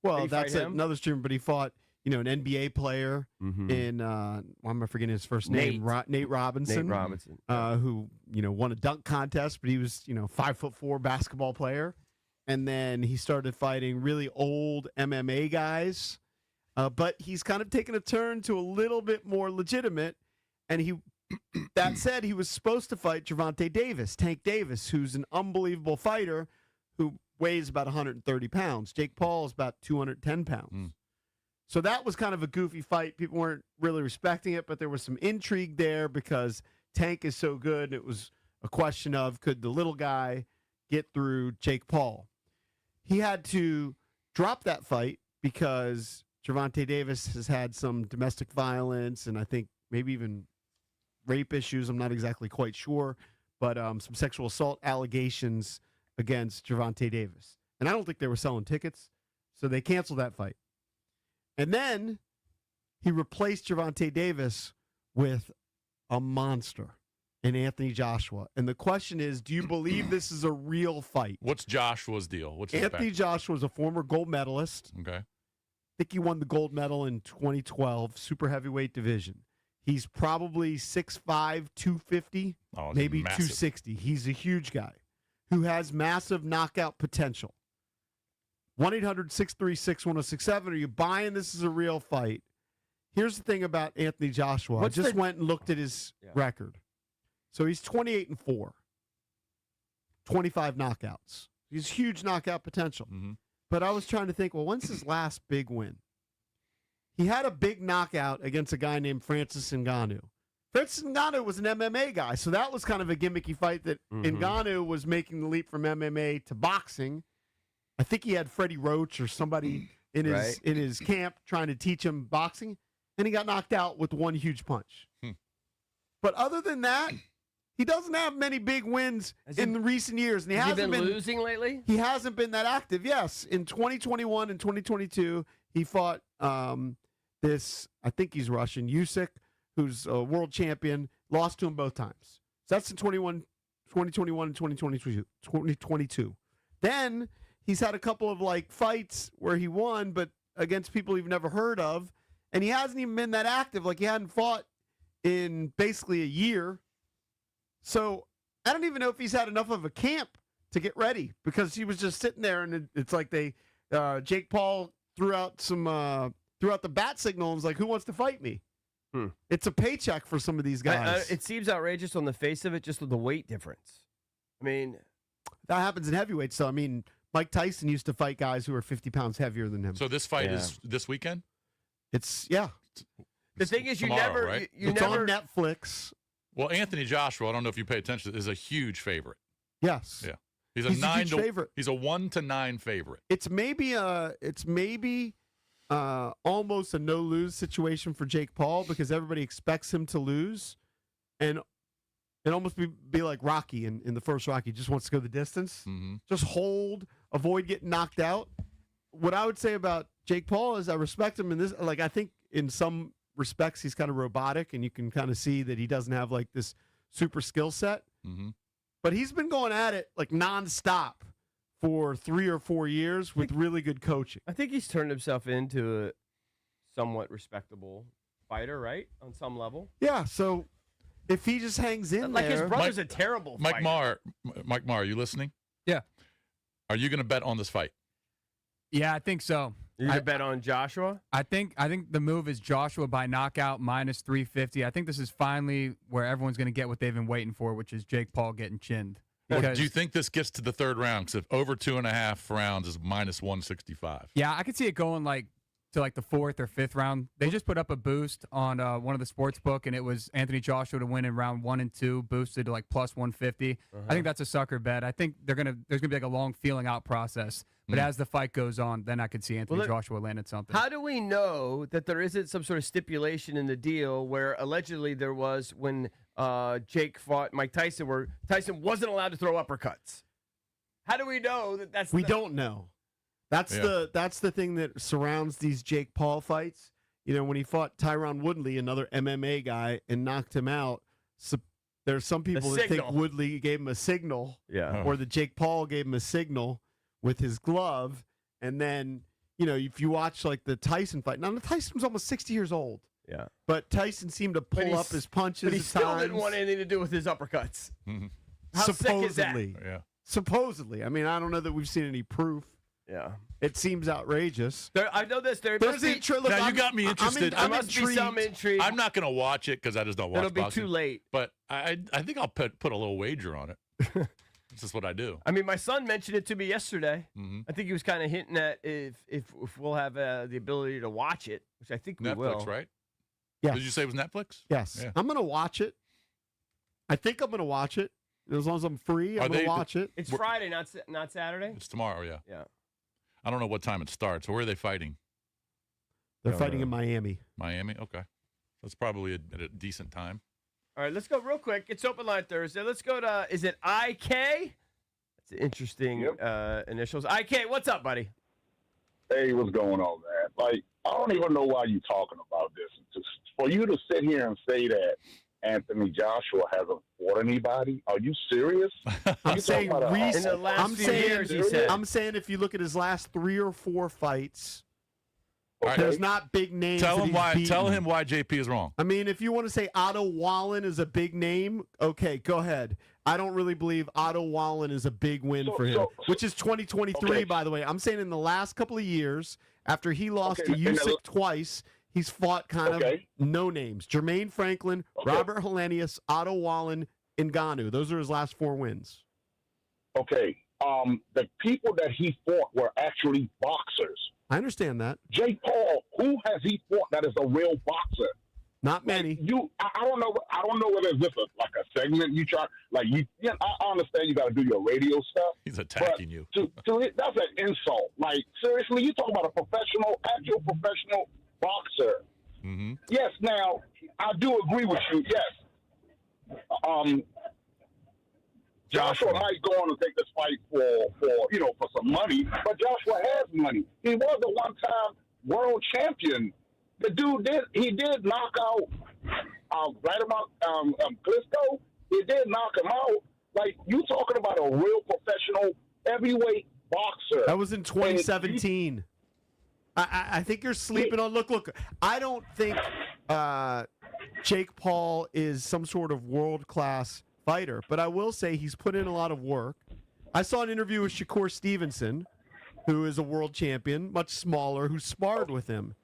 Well, Did he that's fight him? another streamer, but he fought an NBA player in why am I forgetting his first name? Nate Robinson. Nate Robinson. Who won a dunk contest, but he was 5'4" basketball player, and then he started fighting really old MMA guys. But he's kind of taken a turn to a little bit more legitimate. And that said, he was supposed to fight Gervonta Davis, Tank Davis, who's an unbelievable fighter who weighs about 130 pounds. Jake Paul is about 210 pounds. So that was kind of a goofy fight. People weren't really respecting it, but there was some intrigue there because Tank is so good. It was a question of, could the little guy get through Jake Paul? He had to drop that fight because Gervonta Davis has had some domestic violence and I think maybe even rape issues. I'm not exactly quite sure, but some sexual assault allegations against Gervonta Davis. And I don't think they were selling tickets, so they canceled that fight. And then he replaced Gervonta Davis with a monster in Anthony Joshua. And the question is, do you believe this is a real fight? What's Joshua's deal? What's his Anthony Joshua is a former gold medalist. Okay. I think he won the gold medal in 2012, super heavyweight division. He's probably 6'5", 250, maybe massive. 260. He's a huge guy who has massive knockout potential. 1-800-636-1067. Are you buying this as a real fight? Here's the thing about Anthony Joshua. I just went and looked at his record. So he's 28-4, 25 knockouts. He's huge knockout potential. Mm-hmm. But I was trying to think, well, when's his last big win? He had a big knockout against a guy named Francis Ngannou. Francis Ngannou was an MMA guy, so that was kind of a gimmicky fight that Ngannou was making the leap from MMA to boxing. I think he had Freddie Roach or somebody in his camp trying to teach him boxing, and he got knocked out with one huge punch. But other than that, he doesn't have many big wins in the recent years. And he has hasn't been losing lately? He hasn't been that active. Yes, in 2021 and 2022, he fought this, I think he's Russian, Usyk, who's a world champion, lost to him both times. So that's in 2021 and 2022. Then he's had a couple of fights where he won, but against people you've never heard of. And he hasn't even been that active. He hadn't fought in basically a year. So I don't even know if he's had enough of a camp to get ready because he was just sitting there and it's like Jake Paul threw out the bat signal and was like, who wants to fight me? It's a paycheck for some of these guys. It seems outrageous on the face of it, just with the weight difference. I mean, that happens in heavyweights. So, I mean, Mike Tyson used to fight guys who are 50 pounds heavier than him. So this fight is this weekend? The thing is, tomorrow, right? It's on Netflix. Well, Anthony Joshua, I don't know if you pay attention, is a huge favorite. Yes. Yeah. He's a huge favorite. He's a 1-9 favorite. It's maybe almost a no-lose situation for Jake Paul because everybody expects him to lose, and it almost be like Rocky in the first Rocky. Just wants to go the distance, just hold, avoid getting knocked out. What I would say about Jake Paul is I respect him in this. I think in some respects he's kind of robotic, and you can kind of see that he doesn't have this super skill set. But he's been going at it nonstop for 3 or 4 years with really good coaching. I think he's turned himself into a somewhat respectable fighter, right? On some level. Yeah, so if he just hangs in there. His brother's a terrible fighter. Mike Marr, are you listening? Yeah. Are you going to bet on this fight? Yeah, I think so. You're going to bet on Joshua? I think the move is Joshua by knockout minus 350. I think this is finally where everyone's going to get what they've been waiting for, which is Jake Paul getting chinned. Well, do you think this gets to the third round? Because if over 2.5 rounds is minus 165. Yeah, I could see it going to like the 4th or 5th round. They just put up a boost on one of the sports book, and it was Anthony Joshua to win in round 1 and 2, boosted to like plus 150. I think that's a sucker bet. I think there's gonna be like a long feeling out process. But as the fight goes on, then I could see Anthony Joshua landing something. How do we know that there isn't some sort of stipulation in the deal where allegedly there was when Jake fought Mike Tyson, where Tyson wasn't allowed to throw uppercuts? How do we know that that's? We don't know. That's the thing that surrounds these Jake Paul fights. You know, when he fought Tyron Woodley, another MMA guy, and knocked him out. So there's some people that think Woodley gave him a signal, or that Jake Paul gave him a signal with his glove. And then, you know, if you watch like the Tyson fight, now the Tyson was almost 60 years old. Yeah, but Tyson seemed to pull up his punches. But he still didn't want anything to do with his uppercuts. How sick is that? Yeah. Supposedly. I mean, I don't know that we've seen any proof. Yeah. It seems outrageous. I know this. There's now you got me interested. There must be some intrigue. I'm not going to watch it because I just don't watch boxing. It'll be too late. But I think I'll put a little wager on it. This is what I do. I mean, my son mentioned it to me yesterday. I think he was kind of hinting at if we'll have the ability to watch it, which I think we will. Netflix, right? Yeah. Did you say it was Netflix? Yes. Yeah. I'm going to watch it. I think I'm going to watch it. As long as I'm free, I'm going to watch it. It's Friday, not Saturday? It's tomorrow, yeah. Yeah. I don't know what time it starts. Where are they fighting? They're fighting in Miami. Miami? Okay. That's probably at a decent time. All right, let's go real quick. It's Open Line Thursday. Let's go to, is it IK? That's interesting initials. IK, what's up, buddy? Hey, what's going on, man? Like, I don't even know why you're talking about this. Just for you to sit here and say that Anthony Joshua hasn't fought anybody, are you serious? I'm saying in the last few years, he said. I'm saying if you look at his last 3 or 4 fights, Okay. there's not big names. Tell that him he's why. beaten. Tell him why JP is wrong. I mean, if you want to say Otto Wallen is a big name, okay, go ahead. I don't really believe Otto Wallen is a big win for him, which is 2023, okay. by the way. I'm saying in the last couple of years, after he lost to Usyk twice, he's fought kind of no names. Jermaine Franklin, Robert Helenius, Otto Wallen, Ngannou. Those are his last 4 wins. Okay. The people that he fought were actually boxers. I understand that. Jake Paul, who has he fought that is a real boxer? Not many. I don't know. I don't know whether it's just like a segment you try. Like I understand you got to do your radio stuff. He's attacking you. That's an insult. Like seriously, you talk about a actual professional boxer. Mm-hmm. Yes. Now I do agree with you. Yes. Joshua might go on and take this fight for some money, but Joshua has money. He was a one-time world champion. The dude did knock out right about Klitschko. He did knock him out. Like you talking about a real professional heavyweight boxer. That was in 2017. I think you're sleeping on. Look. I don't think Jake Paul is some sort of world-class fighter, but I will say he's put in a lot of work. I saw an interview with Shakur Stevenson, who is a world champion, much smaller, who sparred with him.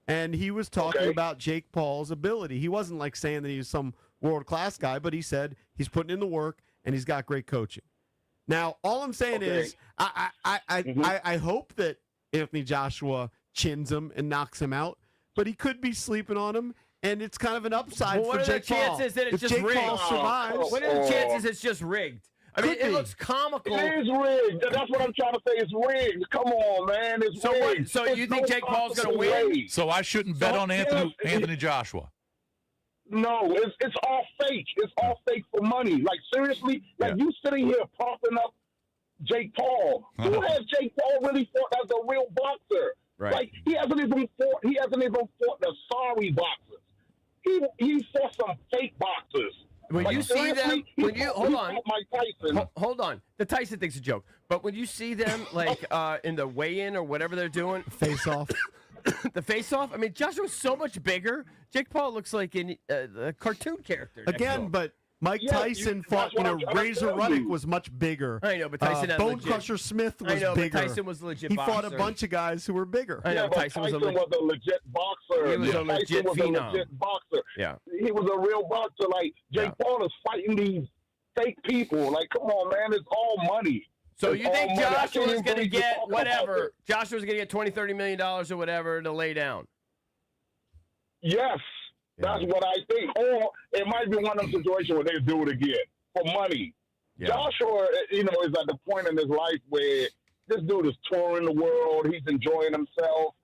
And he was talking about Jake Paul's ability. He wasn't like saying that he was some world-class guy, but he said he's putting in the work and he's got great coaching. Now, all I'm saying is I hope that Anthony Joshua chins him and knocks him out, but he could be sleeping on him. And it's kind of an upside for Jake Paul. What are the chances that it's if just Jake rigged? Paul survives, What are the chances it's just rigged? I mean, it looks comical. It is rigged. That's what I'm trying to say. It's rigged. Come on, man. It's rigged. So you think Jake Paul's going to win? So I shouldn't bet on Anthony Joshua. No, it's all fake. It's all fake for money. Like seriously, you sitting here propping up Jake Paul. Who has Jake Paul really fought as a real boxer? Right. Like he hasn't even fought the sorry boxers. He fought some fake boxers. When you see them, hold on. Mike Tyson. Hold on. The Tyson thing's a joke, but when you see them like in the weigh-in or whatever they're doing, face off. The face-off. I mean, Joshua's so much bigger. Jake Paul looks like a cartoon character. Again, but Mike Tyson fought. Razor Ruddock was much bigger. I know, but Tyson had Bone legit. Crusher Smith was I know, bigger. but Tyson was a legit. He boxer. fought a bunch of guys who were bigger. I know, but Tyson was a legit boxer. He was a legit Tyson was phenom. a legit boxer. Yeah. He was a real boxer. Like Jake Paul is fighting these fake people. Like, come on, man, it's all money. So It's you think all money. I can't Joshua's even going to believe you're get talking about whatever? this. Joshua's going to get $20-30 million or whatever to lay down. Yes, that's what I think. Or it might be one of them situations where they do it again for money. Yeah. Joshua, is at the point in his life where this dude is touring the world. He's enjoying himself.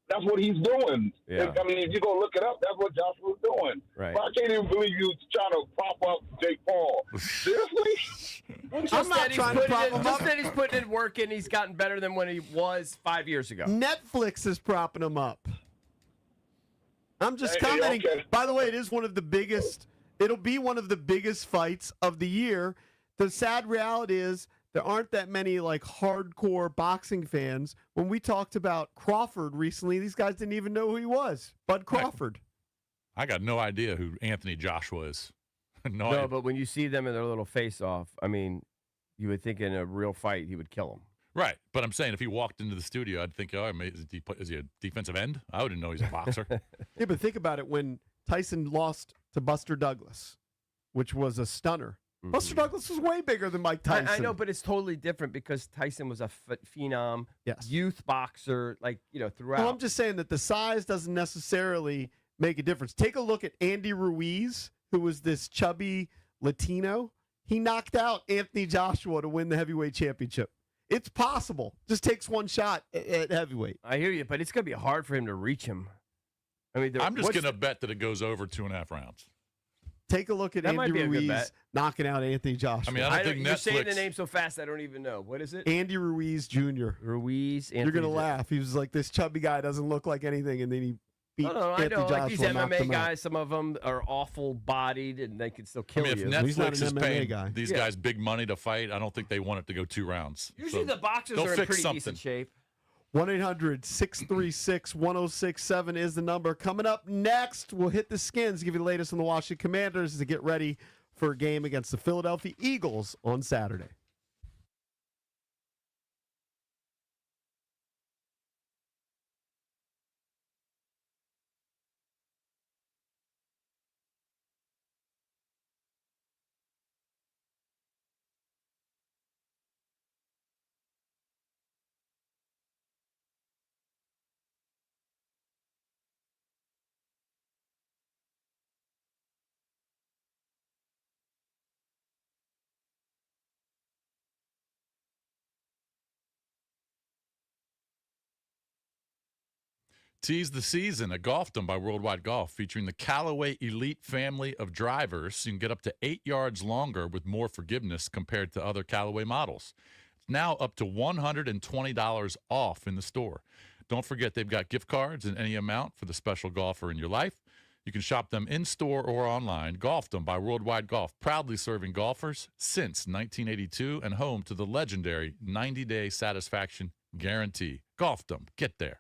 That's what he's doing. Yeah. I mean, if you go look it up, that's what Joshua's doing. Right. But I can't even believe you trying to prop up Jake Paul. Seriously? Just not that he's trying to putting prop in, him just up. that he's putting in work and he's gotten better than when he was 5 years ago. Netflix is propping him up. I'm just Hey, commenting. okay. By the way, it is one of the biggest. It'll be one of the biggest fights of the year. The sad reality is there aren't that many like hardcore boxing fans. When we talked about Crawford recently, these guys didn't even know who he was. Bud Crawford. I got no idea who Anthony Joshua is. No, idea. but when you see them in their little face-off, I mean, you would think in a real fight he would kill him. Right, but I'm saying if he walked into the studio, I'd think, is he a defensive end? I wouldn't know he's a boxer. Yeah, but think about it. When Tyson lost to Buster Douglas, which was a stunner, Buster Douglas was way bigger than Mike Tyson. I know, but it's totally different because Tyson was a phenom, youth boxer, throughout. Well, I'm just saying that the size doesn't necessarily make a difference. Take a look at Andy Ruiz, who was this chubby Latino. He knocked out Anthony Joshua to win the heavyweight championship. It's possible. Just takes one shot at heavyweight. I hear you, but it's going to be hard for him to reach him. I mean, I'm just going to bet that it goes over 2.5 rounds. Take a look at That might Andy be a good Ruiz bet. knocking out Anthony Joshua. I mean, I don't think You're saying the Netflix. name so fast, I don't even know. What is it? Andy Ruiz Jr. Ruiz. You're going to laugh. He was like, this chubby guy doesn't look like anything, and then he beat No, I Anthony know. Joshua. Like these knocked MMA him out. guys, some of them are awful bodied and they can still I kill mean, if you. He's not Netflix an is MMA paying guy. these guys big money to fight, I don't think they want it to go 2 rounds. Usually So the boxers they'll are in fix pretty something. decent shape. 1-800-636-1067 is the number. Coming up next, we'll hit the skins, give you the latest on the Washington Commanders to get ready for a game against the Philadelphia Eagles on Saturday. Tease the season at Golfdom by Worldwide Golf, featuring the Callaway Elite family of drivers. You can get up to 8 yards longer with more forgiveness compared to other Callaway models. It's now up to $120 off in the store. Don't forget they've got gift cards in any amount for the special golfer in your life. You can shop them in-store or online. Golfdom by Worldwide Golf, proudly serving golfers since 1982 and home to the legendary 90-day satisfaction guarantee. Golfdom, get there.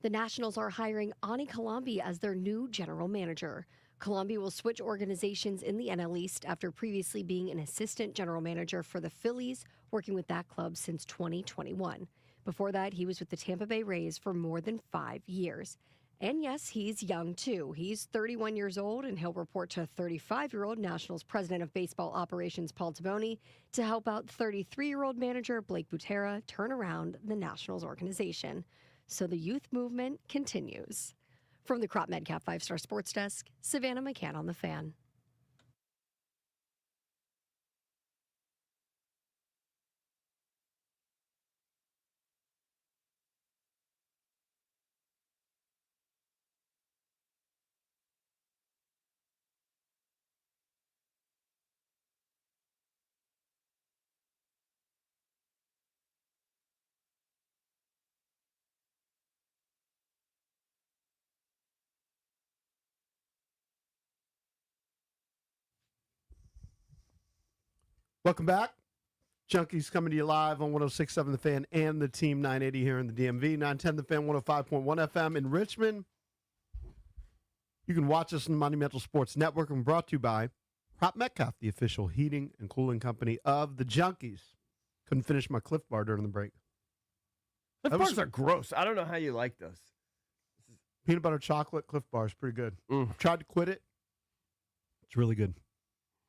The Nationals are hiring Ani Colombi as their new general manager. Colombi will switch organizations in the NL East after previously being an assistant general manager for the Phillies, working with that club since 2021. Before that, he was with the Tampa Bay Rays for more than 5 years. And yes, he's young too. He's 31 years old, and he'll report to 35-year-old Nationals president of baseball operations Paul Taboni to help out 33-year-old manager Blake Butera turn around the Nationals organization. So the youth movement continues. From the Crop Medcap 5-Star Sports Desk, Savannah McCann on The Fan. Welcome back. Junkies coming to you live on 106.7 The Fan and the Team 980 here in the DMV. 910 The Fan, 105.1 FM in Richmond. You can watch us on the Monumental Sports Network, and brought to you by Crop Metcalf, the official heating and cooling company of the Junkies. Couldn't finish my Cliff Bar during the break. Cliff Bars are gross. I don't know how you like those. Peanut butter chocolate Cliff Bar is pretty good. Mm. Tried to quit it. It's really good.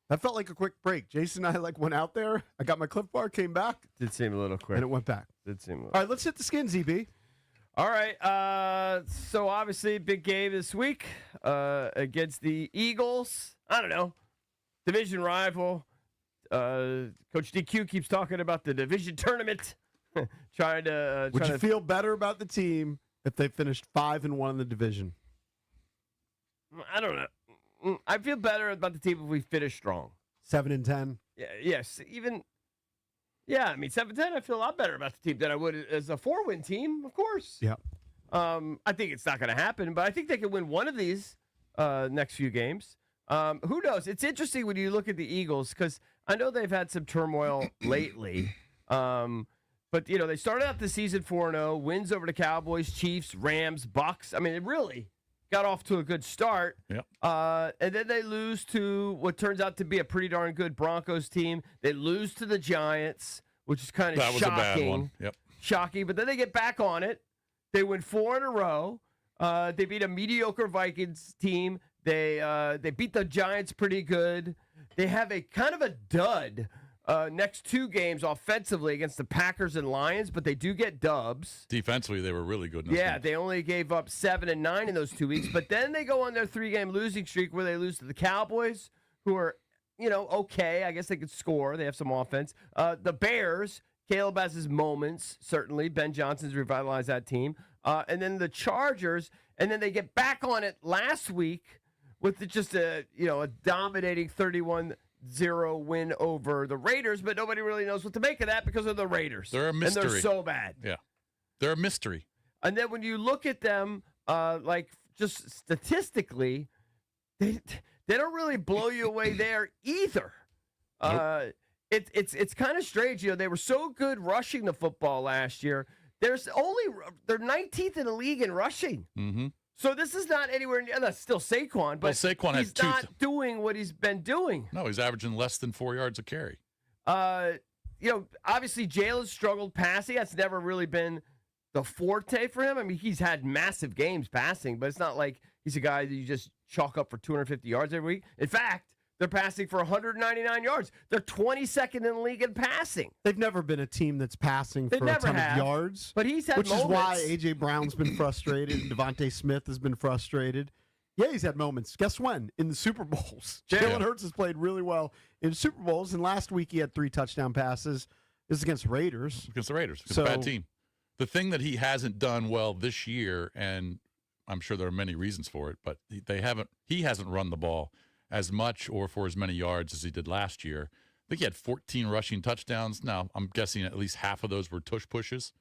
That felt like a quick break. Jason and I went out there. I got my Cliff Bar, came back, Did seem a little quick. and it went back. Did seem a little. All right, let's hit the skins, EB. All right. So obviously, big game this week against the Eagles. I don't know. Division rival. Coach DQ keeps talking about the division tournament. trying to. Would you feel better about the team if they finished 5-1 in the division? I don't know. I feel better about the team if we finish strong. 7-10. Yeah. Yes. Even. Yeah. I mean, 7-10. I feel a lot better about the team than I would as a 4-win team. Of course. Yeah. I think it's not going to happen, but I think they could win one of these next few games. Who knows? It's interesting when you look at the Eagles because I know they've had some turmoil lately. But, you know, they started out the season 4-0, wins over the Cowboys, Chiefs, Rams, Bucks. I mean, it really got off to a good start. Yep. And then they lose to what turns out to be a pretty darn good Broncos team. They lose to the Giants, which is kind of That was shocking. a bad one. Yep. Shocking. But then they get back on it. They win 4 in a row. They beat a mediocre Vikings team. They beat the Giants pretty good. They have a kind of a dud next 2 games offensively against the Packers and Lions, but they do get dubs. Defensively, they were really good. In those Yeah, games. they only gave up 7 and 9 in those 2 weeks, but then they go on their 3-game losing streak where they lose to the Cowboys, who are, you know, okay. I guess they could score. They have some offense. The Bears, Caleb has his moments, certainly. Ben Johnson's revitalized that team. And then the Chargers, and then they get back on it last week with just a dominating 31-0 win over the Raiders, but nobody really knows what to make of that because of the Raiders. They're a mystery. And they're so bad. Yeah. They're a mystery. And then when you look at them, like just statistically, they don't really blow you away there either. Nope. It's kind of strange. You know, they were so good rushing the football last year. They're 19th in the league in rushing. Mm-hmm. So this is not anywhere near. That's still Saquon, but Saquon he's had 2 not doing what he's been doing. No, he's averaging less than 4 yards a carry. Obviously Jalen struggled passing. That's never really been the forte for him. I mean, he's had massive games passing, but it's not like he's a guy that you just chalk up for 250 yards every week. In fact, they're passing for 199 yards. They're 22nd in the league in passing. They've never been a team that's passing They for a never ton have, of yards. But he's had which moments. is why A.J. Brown's been frustrated and Devontae Smith has been frustrated. Yeah, he's had moments. Guess when? In the Super Bowls. Yeah. Jalen Hurts has played really well in Super Bowls, and last week he had 3 touchdown passes. This is against Raiders. Against the Raiders. It's So- a bad team. The thing that he hasn't done well this year, and I'm sure there are many reasons for it, but he hasn't run the ball as much or for as many yards as he did last year. I think he had 14 rushing touchdowns. Now, I'm guessing at least half of those were tush pushes,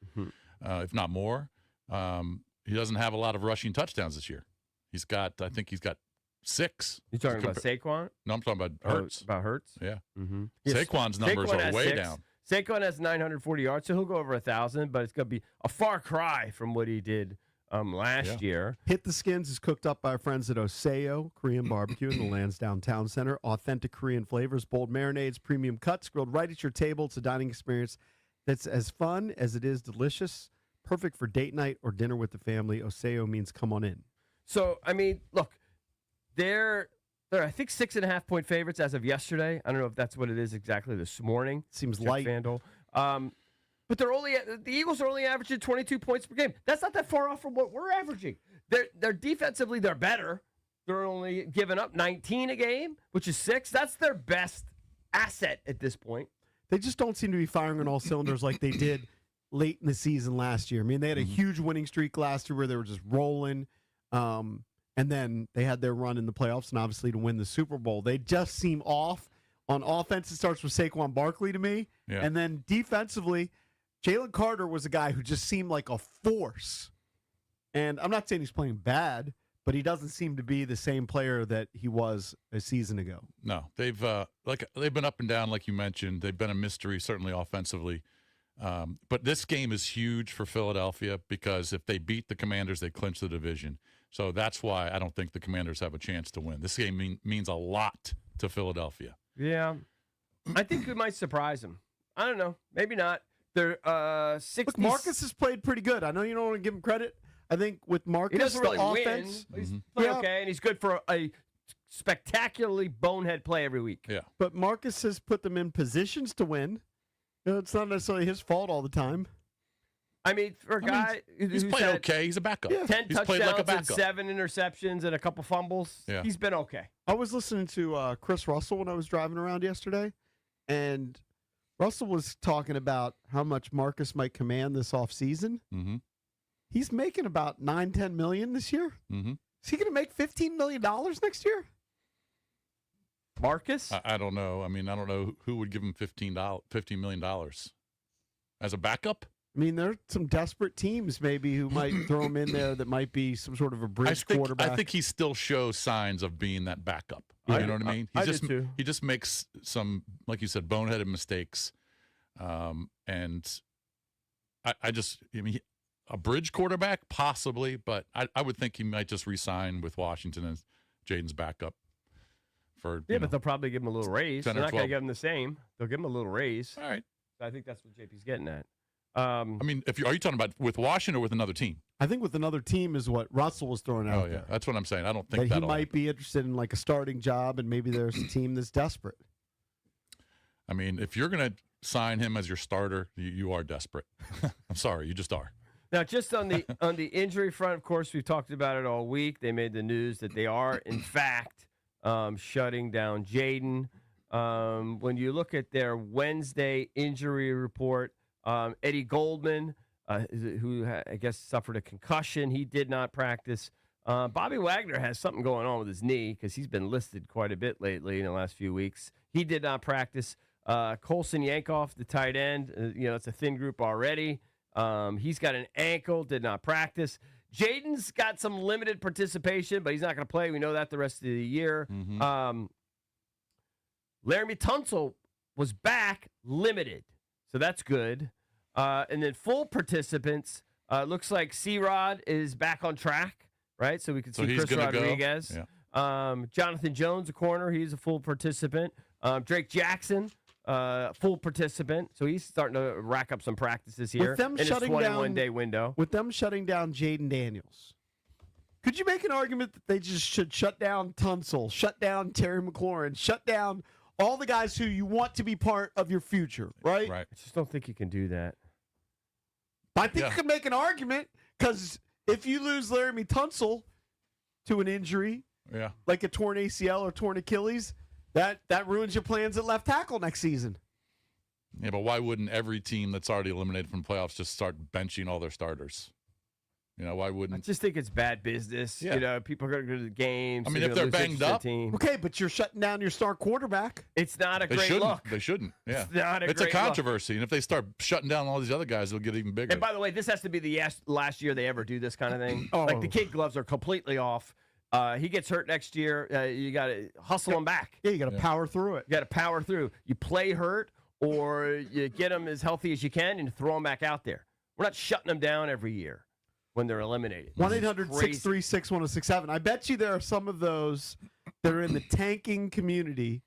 if not more. He doesn't have a lot of rushing touchdowns this year. I think he's got 6. You talking about Saquon? No, I'm talking about Hurts. About Hurts? Yeah. Mm-hmm. Saquon's numbers are way down. Saquon has 940 yards, so he'll go over 1,000, but it's going to be a far cry from what he did last year. Hit the Skins is cooked up by our friends at Oseo Korean Barbecue in the Lansdowne Town Center. Authentic Korean flavors, bold marinades, premium cuts, grilled right at your table. It's a dining experience that's as fun as it is delicious. Perfect for date night or dinner with the family. Oseo means come on in. So, I mean, look, they're I think 6.5-point favorites as of yesterday. I don't know if that's what it is exactly this morning. Seems Check light. FanDuel. But the Eagles are only averaging 22 points per game. That's not that far off from what we're averaging. They're defensively, they're better. They're only giving up 19 a game, which is 6. That's their best asset at this point. They just don't seem to be firing on all cylinders like they did late in the season last year. I mean, they had a huge winning streak last year where they were just rolling. And then they had their run in the playoffs and obviously to win the Super Bowl. They just seem off. On offense, it starts with Saquon Barkley to me. Yeah. And then defensively, Jalen Carter was a guy who just seemed like a force. And I'm not saying he's playing bad, but he doesn't seem to be the same player that he was a season ago. No, they've been up and down, like you mentioned. They've been a mystery, certainly offensively. But this game is huge for Philadelphia because if they beat the Commanders, they clinch the division. So that's why I don't think the Commanders have a chance to win. This game means a lot to Philadelphia. Yeah. I think we might surprise them. I don't know. Maybe not. They're 60. Look, Marcus has played pretty good. I know you don't want to give him credit. I think with Marcus, He doesn't really the win. offense, He's playing okay, and he's good for a spectacularly bonehead play every week. Yeah. but Marcus has put them in positions to win. You know, it's not necessarily his fault all the time. I mean, for a guy He's who's played had okay. He's a backup. 10 He's played touchdowns like a and backup. 7 interceptions and a couple fumbles, Yeah. he's been okay. I was listening to Chris Russell when I was driving around yesterday, and Russell was talking about how much Marcus might command this offseason. Mm-hmm. He's making about $9-10 million this year. Mm-hmm. Is he going to make $15 million next year? Marcus? I don't know. I mean, I don't know who would give him $15 million as a backup. I mean, there are some desperate teams maybe who might throw him in there that might be some sort of a bridge quarterback. I think he still shows signs of being that backup. Yeah. You know what I mean? I do too. He just makes some, like you said, boneheaded mistakes. And I mean, a bridge quarterback possibly, but I would think he might just re-sign with Washington as Jaden's backup. But they'll probably give him a little raise. They're 10 or not going to 12. give him the same. They'll give him a little raise. All right. I think that's what JP's getting at. I mean, are you talking about with Washington or with another team? I think with another team is what Russell was throwing out Oh, yeah. there. That's what I'm saying. I don't think That he that'll might be interested in like a starting job, and maybe there's a team that's desperate. I mean, if you're going to sign him as your starter, you are desperate. I'm sorry. You just are. Now, just on the injury front, of course, we've talked about it all week. They made the news that they are, in fact, shutting down Jaden. When you look at their Wednesday injury report, Eddie Goldman, who I guess suffered a concussion, he did not practice. Bobby Wagner has something going on with his knee because he's been listed quite a bit lately in the last few weeks. He did not practice. Colson Yankoff, the tight end, it's a thin group already. He's got an ankle, did not practice. Jaden's got some limited participation, but he's not going to play. We know that the rest of the year. Mm-hmm. Laramie Tunsil was back limited, so that's good. And then full participants, looks like C-Rod is back on track, right? So we can see he's Chris gonna Rodriguez. go. Jonathan Jones, a corner, he's a full participant. Drake Jackson, full participant. So he's starting to rack up some practices here With them in his shutting 21-day window. With them shutting down Jaden Daniels, could you make an argument that they just should shut down Tunsil, shut down Terry McLaurin, shut down all the guys who you want to be part of your future, right? Right. I just don't think you can do that. I think you can make an argument because if you lose Laramie Tunsil to an injury, Yeah. like a torn ACL or torn Achilles, that ruins your plans at left tackle next season. Yeah, but why wouldn't every team that's already eliminated from playoffs just start benching all their starters? Why I wouldn't? just think it's bad business. Yeah. People are going to go to the games. I mean, if they're banged up, team. Okay, but you're shutting down your star quarterback. It's not a they great shouldn't. look. They shouldn't. Yeah. It's not a It's a great look. controversy, and if they start shutting down all these other guys, it'll get even bigger. And by the way, this has to be the last year they ever do this kind of thing. Like the kid gloves are completely off. He gets hurt next year. You got to hustle him back. Yeah, you got to power through it. You got to power through. You play hurt, or you get him as healthy as you can and throw him back out there. We're not shutting him down every year. when they're eliminated. 1-800-636-1067. I bet you there are some of those that are in the tanking community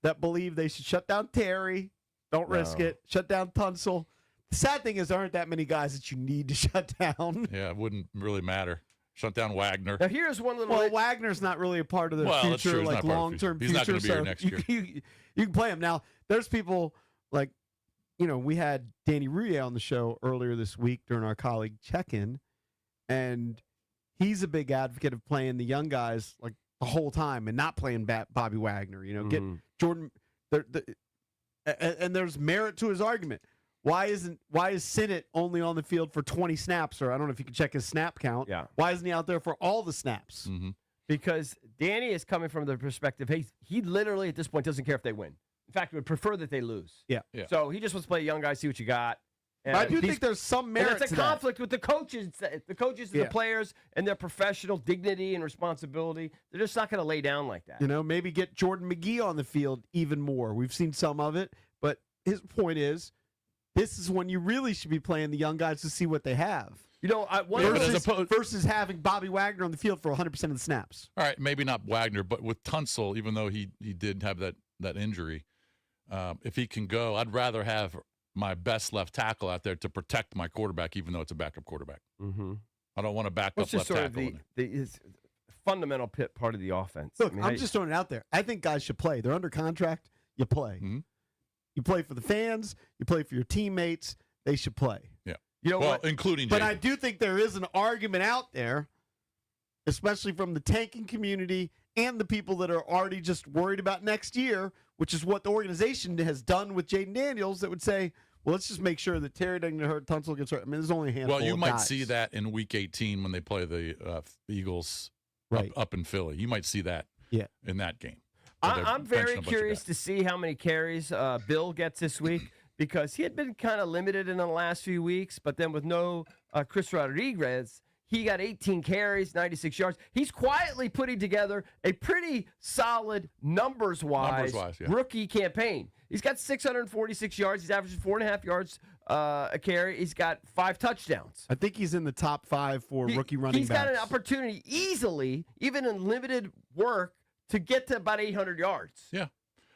that believe they should shut down Terry. Don't risk it. Shut down Tunsil. The sad thing is there aren't that many guys that you need to shut down. Yeah, it wouldn't really matter. Shut down Wagner. Now here's one little. Well, Wagner's not really a part of the Well, that's future, true. He's like not part of the long-term future. He's future. not gonna be here next year. You can play him. Now, there's people like, we had Danny Rouillet on the show earlier this week during our colleague check-in, and he's a big advocate of playing the young guys like the whole time and not playing Bobby Wagner. Get Jordan. And there's merit to his argument. Why is Sinnott only on the field for 20 snaps? Or I don't know if you can check his snap count. Yeah. Why isn't he out there for all the snaps? Mm-hmm. Because Danny is coming from the perspective, hey, he literally at this point doesn't care if they win. In fact, would prefer that they lose. Yeah. So he just wants to play young guys, see what you got. And I do think there's some merit and it's a to conflict with the coaches. The coaches and Yeah. the players and their professional dignity and responsibility. They're just not going to lay down like that. Maybe get Jordan McGee on the field even more. We've seen some of it, but his point is, this is when you really should be playing the young guys to see what they have. Versus having Bobby Wagner on the field for 100% of the snaps. All right, maybe not Wagner, but with Tunsil, even though he did have that injury, if he can go, I'd rather have my best left tackle out there to protect my quarterback, even though it's a backup quarterback. Mm-hmm. I don't want to back What's up just left sort tackle. of the fundamental part of the offense. Look, I'm just throwing it out there. I think guys should play. They're under contract. You play. Mm-hmm. You play for the fans. You play for your teammates. They should play. Yeah. What? Including But Jaden. I do think there is an argument out there, especially from the tanking community and the people that are already just worried about next year, which is what the organization has done with Jaden Daniels, that would say, well, let's just make sure that Terry doesn't get hurt, Tunsil gets hurt. I mean, there's only a handful of you might guys. see that in Week 18 when they play the Eagles Right. up in Philly. You might see that in that game. I'm very curious to see how many carries Bill gets this week, because he had been kind of limited in the last few weeks, but then with no Chris Rodriguez, he got 18 carries, 96 yards. He's quietly putting together a pretty solid numbers-wise rookie campaign. He's got 646 yards. He's averaging 4.5 yards a carry. He's got 5 touchdowns. I think he's in the top 5 for rookie running backs. He's got an opportunity easily, even in limited work, to get to about 800 yards. Yeah.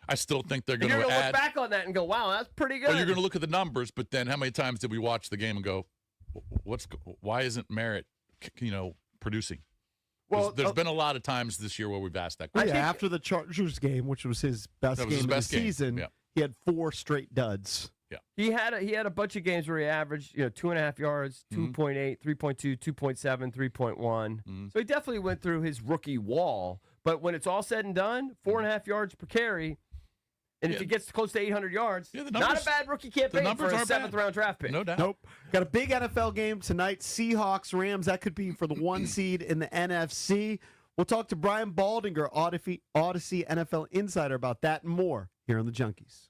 I still think they're going to look add. back on that and go, wow, that's pretty good. Well, you're going to look at the numbers, but then how many times did we watch the game and go, why isn't Merritt, producing? Well, there's been a lot of times this year where we've asked that question. After the Chargers game, which was his best game of the season, he had 4 straight duds. Yeah. He had a bunch of games where he averaged, 2.5 yards, 2.8, 3.2, 2.7, 3.1. So he definitely went through his rookie wall. But when it's all said and done, 4.5 yards per carry, and if he gets close to 800 yards, not a bad rookie campaign for a 7th-round draft pick. No doubt. Nope. Got a big NFL game tonight. Seahawks, Rams. That could be for the 1 seed in the NFC. We'll talk to Brian Baldinger, Odyssey NFL Insider, about that and more here on the Junkies.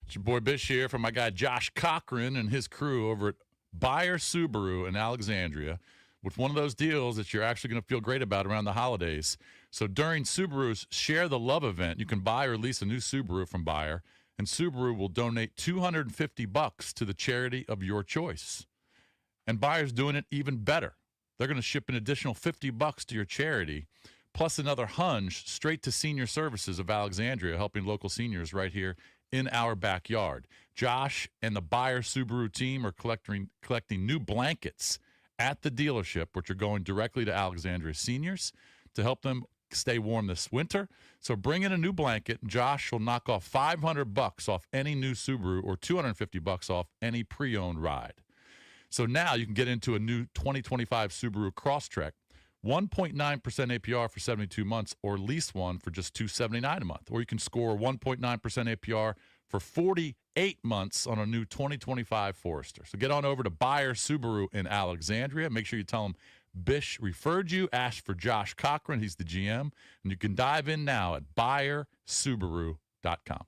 It's your boy Bish here from my guy Josh Cochran and his crew over at Buyer Subaru in Alexandria, with one of those deals that you're actually going to feel great about around the holidays. So during Subaru's Share the Love event, you can buy or lease a new Subaru from Buyer, and Subaru will donate $250 to the charity of your choice. And Buyer's doing it even better. They're going to ship an additional $50 to your charity, plus another $100 straight to Senior Services of Alexandria, helping local seniors right here in our backyard. Josh and the Buyer Subaru team are collecting new blankets at the dealership, which are going directly to Alexandria seniors to help them stay warm this winter. So bring in a new blanket. Josh will knock off $500 off any new Subaru or $250 off any pre-owned ride. So now you can get into a new 2025 Subaru Crosstrek, 1.9% APR for 72 months, or lease one for just $279 a month. Or you can score 1.9% APR for 48 months on a new 2025 Forester. So get on over to Buyer Subaru in Alexandria. Make sure you tell them Bish referred you. Ask for Josh Cochran. He's the GM. And you can dive in now at buyersubaru.com.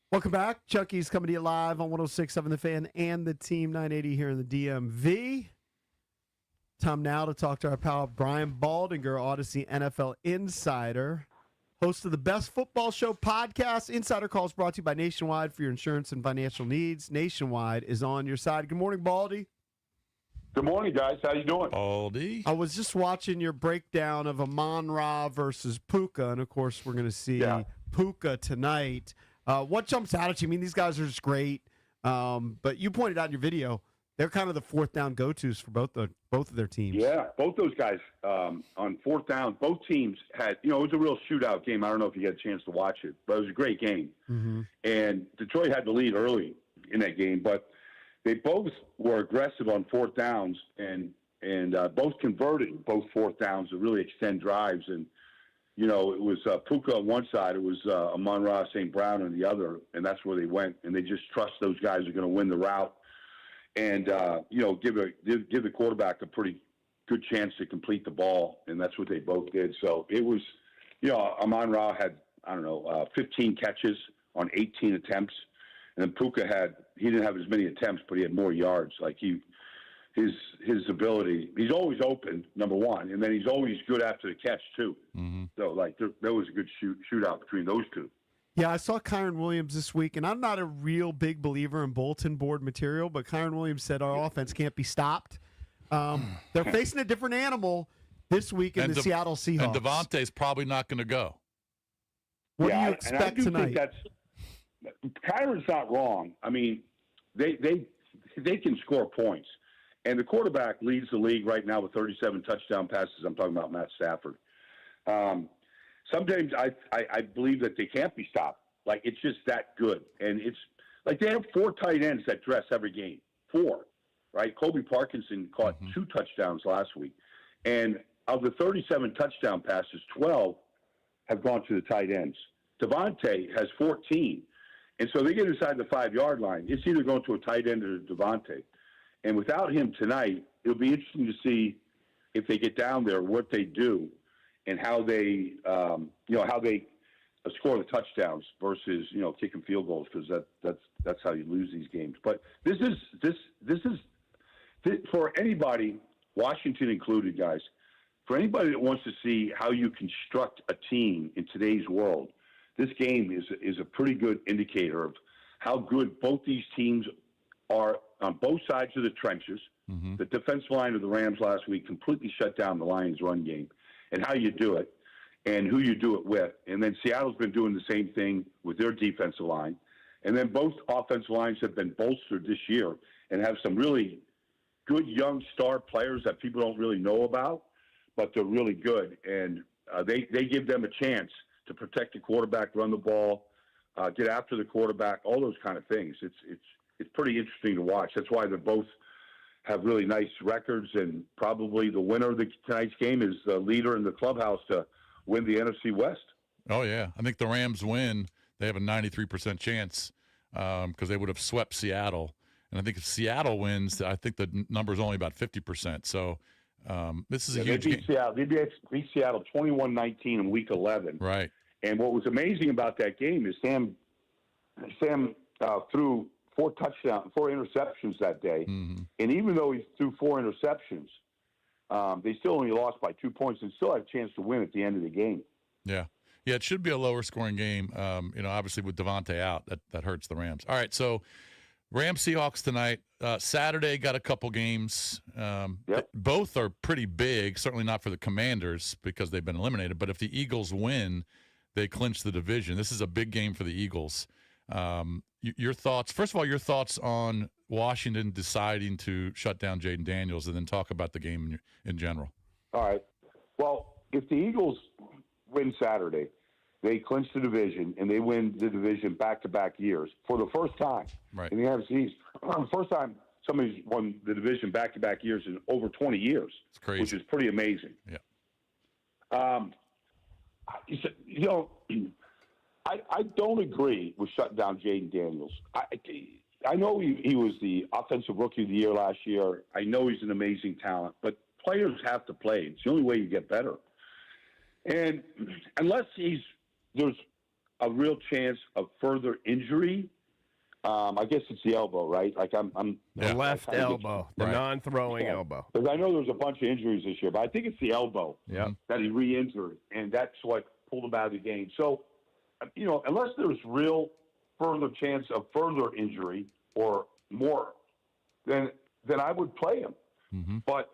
Welcome back. Chucky's coming to you live on 106.7 The Fan and the Team 980 here in the DMV. Time now to talk to our pal Brian Baldinger, Odyssey NFL Insider, host of the Best Football Show podcast. Insider Calls brought to you by Nationwide for your insurance and financial needs. Nationwide is on your side. Good morning, Baldy. Good morning, guys. How you doing? Baldy. I was just watching your breakdown of Amon-Ra versus Puka, and of course we're going to see Puka tonight. What jumps out at you? I mean, these guys are just great, but you pointed out in your video they're kind of the fourth down go-tos for both of their teams. Yeah, both those guys on fourth down. Both teams had, it was a real shootout game. I don't know if you had a chance to watch it, but it was a great game. Mm-hmm. And Detroit had the lead early in that game, but they both were aggressive on fourth downs and both converted both fourth downs to really extend drives. And it was Puka on one side, it was Amon-Ra St. Brown on the other, and that's where they went. And they just trust those guys are going to win the route. And give the quarterback a pretty good chance to complete the ball, and that's what they both did. So it was, Amon-Ra had 15 catches on 18 attempts, and then Puka he didn't have as many attempts, but he had more yards. Like his ability, he's always open, number one, and then he's always good after the catch too. Mm-hmm. So there was a good shootout between those two. Yeah, I saw Kyron Williams this week, and I'm not a real big believer in bulletin board material, but Kyron Williams said our offense can't be stopped. They're facing a different animal this week in the Seattle Seahawks. And Devontae's probably not going to go. What do you expect tonight? Kyron's not wrong. I mean, they can score points. And the quarterback leads the league right now with 37 touchdown passes. I'm talking about Matt Stafford. Sometimes I believe that they can't be stopped. Like, it's just that good. And it's like they have 4 tight ends that dress every game. 4, right? Kobe Parkinson caught 2 touchdowns last week. And of the 37 touchdown passes, 12 have gone to the tight ends. Devontae has 14. And so they get inside the 5-yard line. It's either going to a tight end or Devontae. And without him tonight, it'll be interesting to see if they get down there, what they do. And how they, score the touchdowns versus kicking field goals, because that's how you lose these games. But this is for anybody, Washington included, guys. For anybody that wants to see how you construct a team in today's world, this game is a pretty good indicator of how good both these teams are on both sides of the trenches. Mm-hmm. The defensive line of the Rams last week completely shut down the Lions' run game. And how you do it and who you do it with. And then Seattle's been doing the same thing with their defensive line. And then both offensive lines have been bolstered this year and have some really good young star players that people don't really know about, but they're really good. And they give them a chance to protect the quarterback, run the ball, get after the quarterback, all those kind of things. It's pretty interesting to watch. That's why they're both have really nice records, and probably the winner of tonight's game is the leader in the clubhouse to win the NFC West. Oh, yeah. I think the Rams win. They have a 93% chance because they would have swept Seattle. And I think if Seattle wins, I think the number is only about 50%. So this is a huge game. They beat Seattle 21-19 in Week 11. Right. And what was amazing about that game is Sam threw 4 interceptions that day. Mm-hmm. And even though he threw 4 interceptions, they still only lost by 2 points and still had a chance to win at the end of the game. Yeah. Yeah, it should be a lower scoring game. Obviously with Devontae out, that hurts the Rams. All right, so Rams Seahawks tonight. Saturday got a couple games. Yep. Both are pretty big, certainly not for the Commanders because they've been eliminated. But if the Eagles win, they clinch the division. This is a big game for the Eagles. Your thoughts, first of all, your thoughts on Washington deciding to shut down Jaden Daniels, and then talk about the game in general. All right. Well, if the Eagles win Saturday, they clinch the division, and they win the division back-to-back years for the first time in the NFC East. First time somebody's won the division back-to-back years in over 20 years. It's crazy. Which is pretty amazing. Yeah. I don't agree with shutting down Jaden Daniels. I know he was the offensive rookie of the year last year. I know he's an amazing talent, but players have to play. It's the only way you get better. And unless there's a real chance of further injury, I guess it's the elbow, right? Like The left elbow, the Right. non-throwing elbow. Because I know there's a bunch of injuries this year, but I think it's the elbow that he re-injured, and that's what pulled him out of the game. So, unless there's real further chance of further injury or more, then I would play him. Mm-hmm. But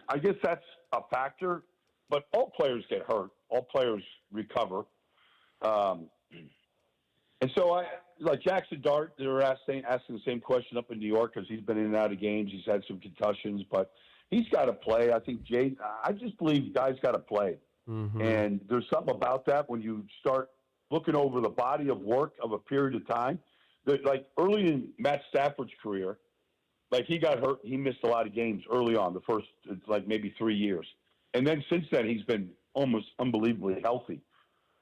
I guess that's a factor. But all players get hurt. All players recover. And so like Jackson Dart, they were asking the same question up in New York because he's been in and out of games. He's had some concussions, but he's got to play. I think I just believe guys got to play. Mm-hmm. And there's something about that when you start looking over the body of work of a period of time. Like early in Matt Stafford's career, like he got hurt. He missed a lot of games early on, the first like maybe 3 years. And then since then, he's been almost unbelievably healthy.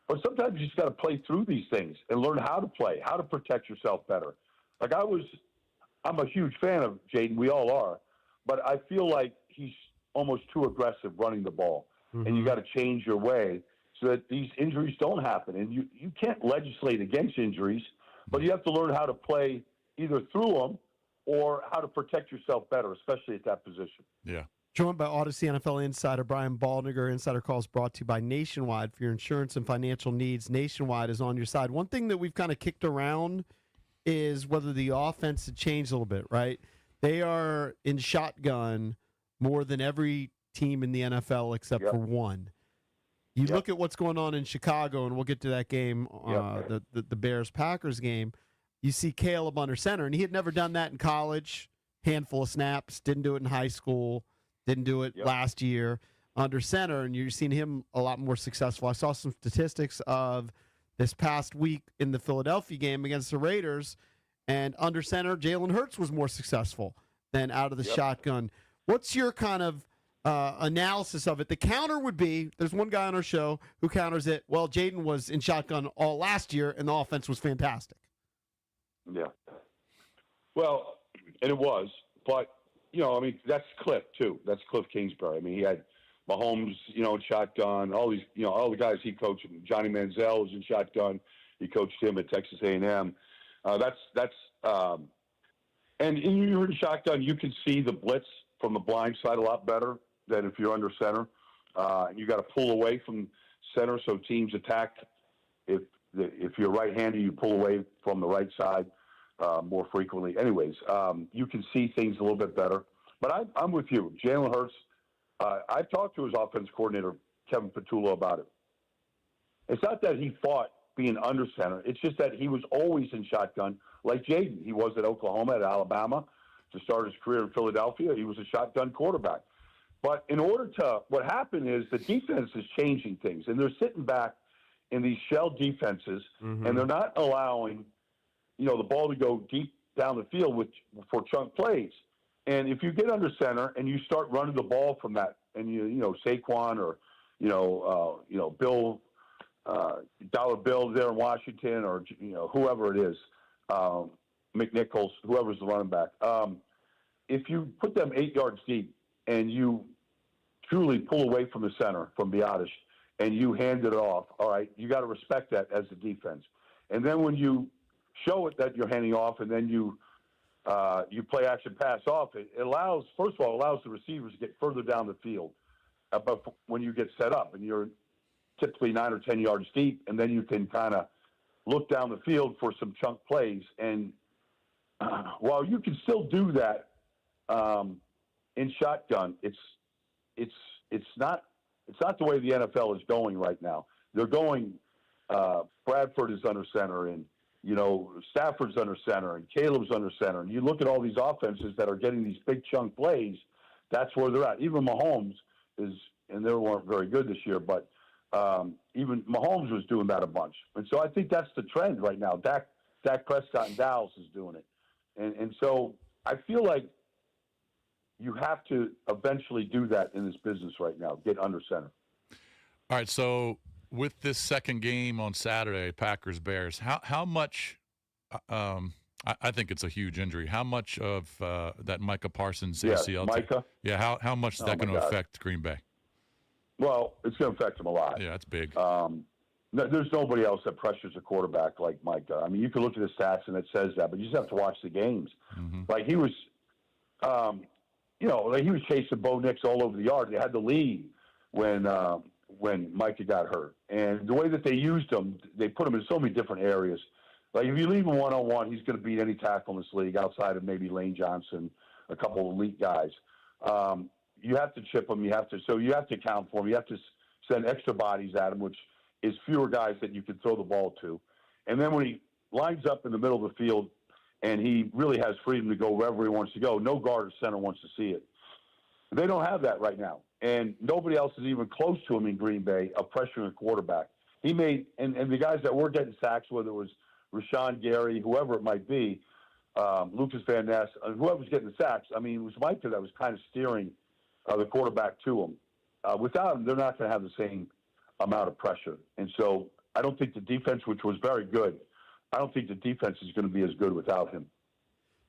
But sometimes you just got to play through these things and learn how to play, how to protect yourself better. Like I'm a huge fan of Jaden. We all are. But I feel like he's almost too aggressive running the ball. Mm-hmm. And you got to change your way so that these injuries don't happen. And you can't legislate against injuries, but you have to learn how to play either through them or how to protect yourself better, especially at that position. Yeah. Joined by Odyssey NFL insider Brian Baldniger. Insider Calls brought to you by Nationwide for your insurance and financial needs. Nationwide is on your side. One thing that we've kind of kicked around is whether the offense had changed a little bit, right? They are in shotgun more than every team in the NFL except for one. You look at what's going on in Chicago, and we'll get to that game, the Bears-Packers game. You see Caleb under center, and he had never done that in college. Handful of snaps, didn't do it in high school. Didn't do it last year under center, and you've seen him a lot more successful. I saw some statistics of this past week in the Philadelphia game against the Raiders, and under center, Jalen Hurts was more successful than out of the shotgun. What's your kind of analysis of it? The counter would be, there's one guy on our show who counters it, well, Jaden was in shotgun all last year, and the offense was fantastic. Yeah. Well, and it was, but that's Cliff too. That's Cliff Kingsbury. I mean, he had Mahomes, in shotgun. All these, all the guys he coached. Johnny Manziel was in shotgun. He coached him at Texas A&M. And you're in shotgun. You can see the blitz from the blind side a lot better than if you're under center. You got to pull away from center so teams attack. If you're right-handed, you pull away from the right side. More frequently. Anyways, you can see things a little bit better. But I'm with you. Jalen Hurts, I've talked to his offense coordinator, Kevin Petullo, about it. It's not that he fought being under center. It's just that he was always in shotgun, like Jaden. He was at Oklahoma, at Alabama, to start his career in Philadelphia. He was a shotgun quarterback. But what happened is the defense is changing things, and they're sitting back in these shell defenses, and they're not allowing the ball to go deep down the field for chunk plays. And if you get under center and you start running the ball from that, and Saquon or Bill Dollar Bill there in Washington, or whoever it is, McNichols, whoever's the running back, if you put them 8 yards deep and you truly pull away from the center, from Biotish, and you hand it off, all right, you got to respect that as the defense. And then when you show it that you're handing off, and then you play action pass off, it allows the receivers to get further down the field. But when you get set up and you're typically 9 or 10 yards deep, and then you can kind of look down the field for some chunk plays. And while you can still do that in shotgun, it's not the way the NFL is going right now. They're going. Bradford is under center, and Stafford's under center, and Caleb's under center. And you look at all these offenses that are getting these big chunk plays, that's where they're at. Even Mahomes and they weren't very good this year, but even Mahomes was doing that a bunch. And so I think that's the trend right now. Dak Prescott in Dallas is doing it. And so I feel like you have to eventually do that in this business right now, get under center. All right, so with this second game on Saturday, Packers-Bears, how much I think it's a huge injury. How much of that Micah Parsons ACL? Micah? How much is that going to affect Green Bay? Well, it's going to affect them a lot. Yeah, it's big. there's nobody else that pressures a quarterback like Mike does. I mean, you can look at the stats and it says that, but you just have to watch the games. Like he was, like he was chasing Bo Nix all over the yard. They had the lead when Micah got hurt, and the way that they used him, they put him in so many different areas. Like if you leave him one-on-one, he's going to beat any tackle in this league outside of maybe Lane Johnson, a couple of elite guys. You have to chip him. You have to account for him. You have to send extra bodies at him, which is fewer guys that you can throw the ball to. And then when he lines up in the middle of the field and he really has freedom to go wherever he wants to go, no guard or center wants to see it. They don't have that right now. And nobody else is even close to him in Green Bay of pressuring a quarterback. He made, and the guys that were getting sacks, whether it was Rashawn Gary, whoever it might be, Lucas Van Ness, whoever's getting the sacks, I mean, it was Micah that was kind of steering the quarterback to him. Without him, they're not going to have the same amount of pressure. And so I don't think the defense, which was very good, I don't think the defense is going to be as good without him.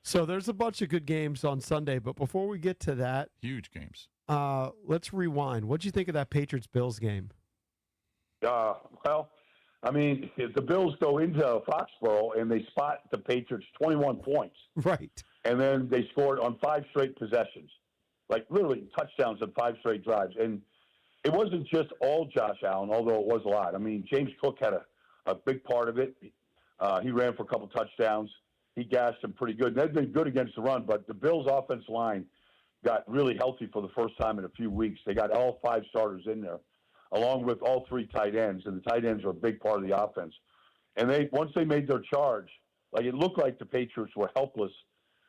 So there's a bunch of good games on Sunday, but before we get to that, Huge games. let's rewind. What'd you think of that Patriots-Bills game? Well, I mean, if the Bills go into Foxborough and they spot the Patriots 21 points, Right. and then they scored on 5 straight possessions, like literally touchdowns on 5 straight drives. And it wasn't just all Josh Allen, although it was a lot. I mean, James Cook had a big part of it. He ran for a couple touchdowns. He gassed him pretty good. They've been good against the run, but the Bills' offensive line got really healthy for the first time in a few weeks. They got all 5 starters in there, along with all 3 tight ends, and the tight ends are a big part of the offense. And once they made their charge, like it looked like the Patriots were helpless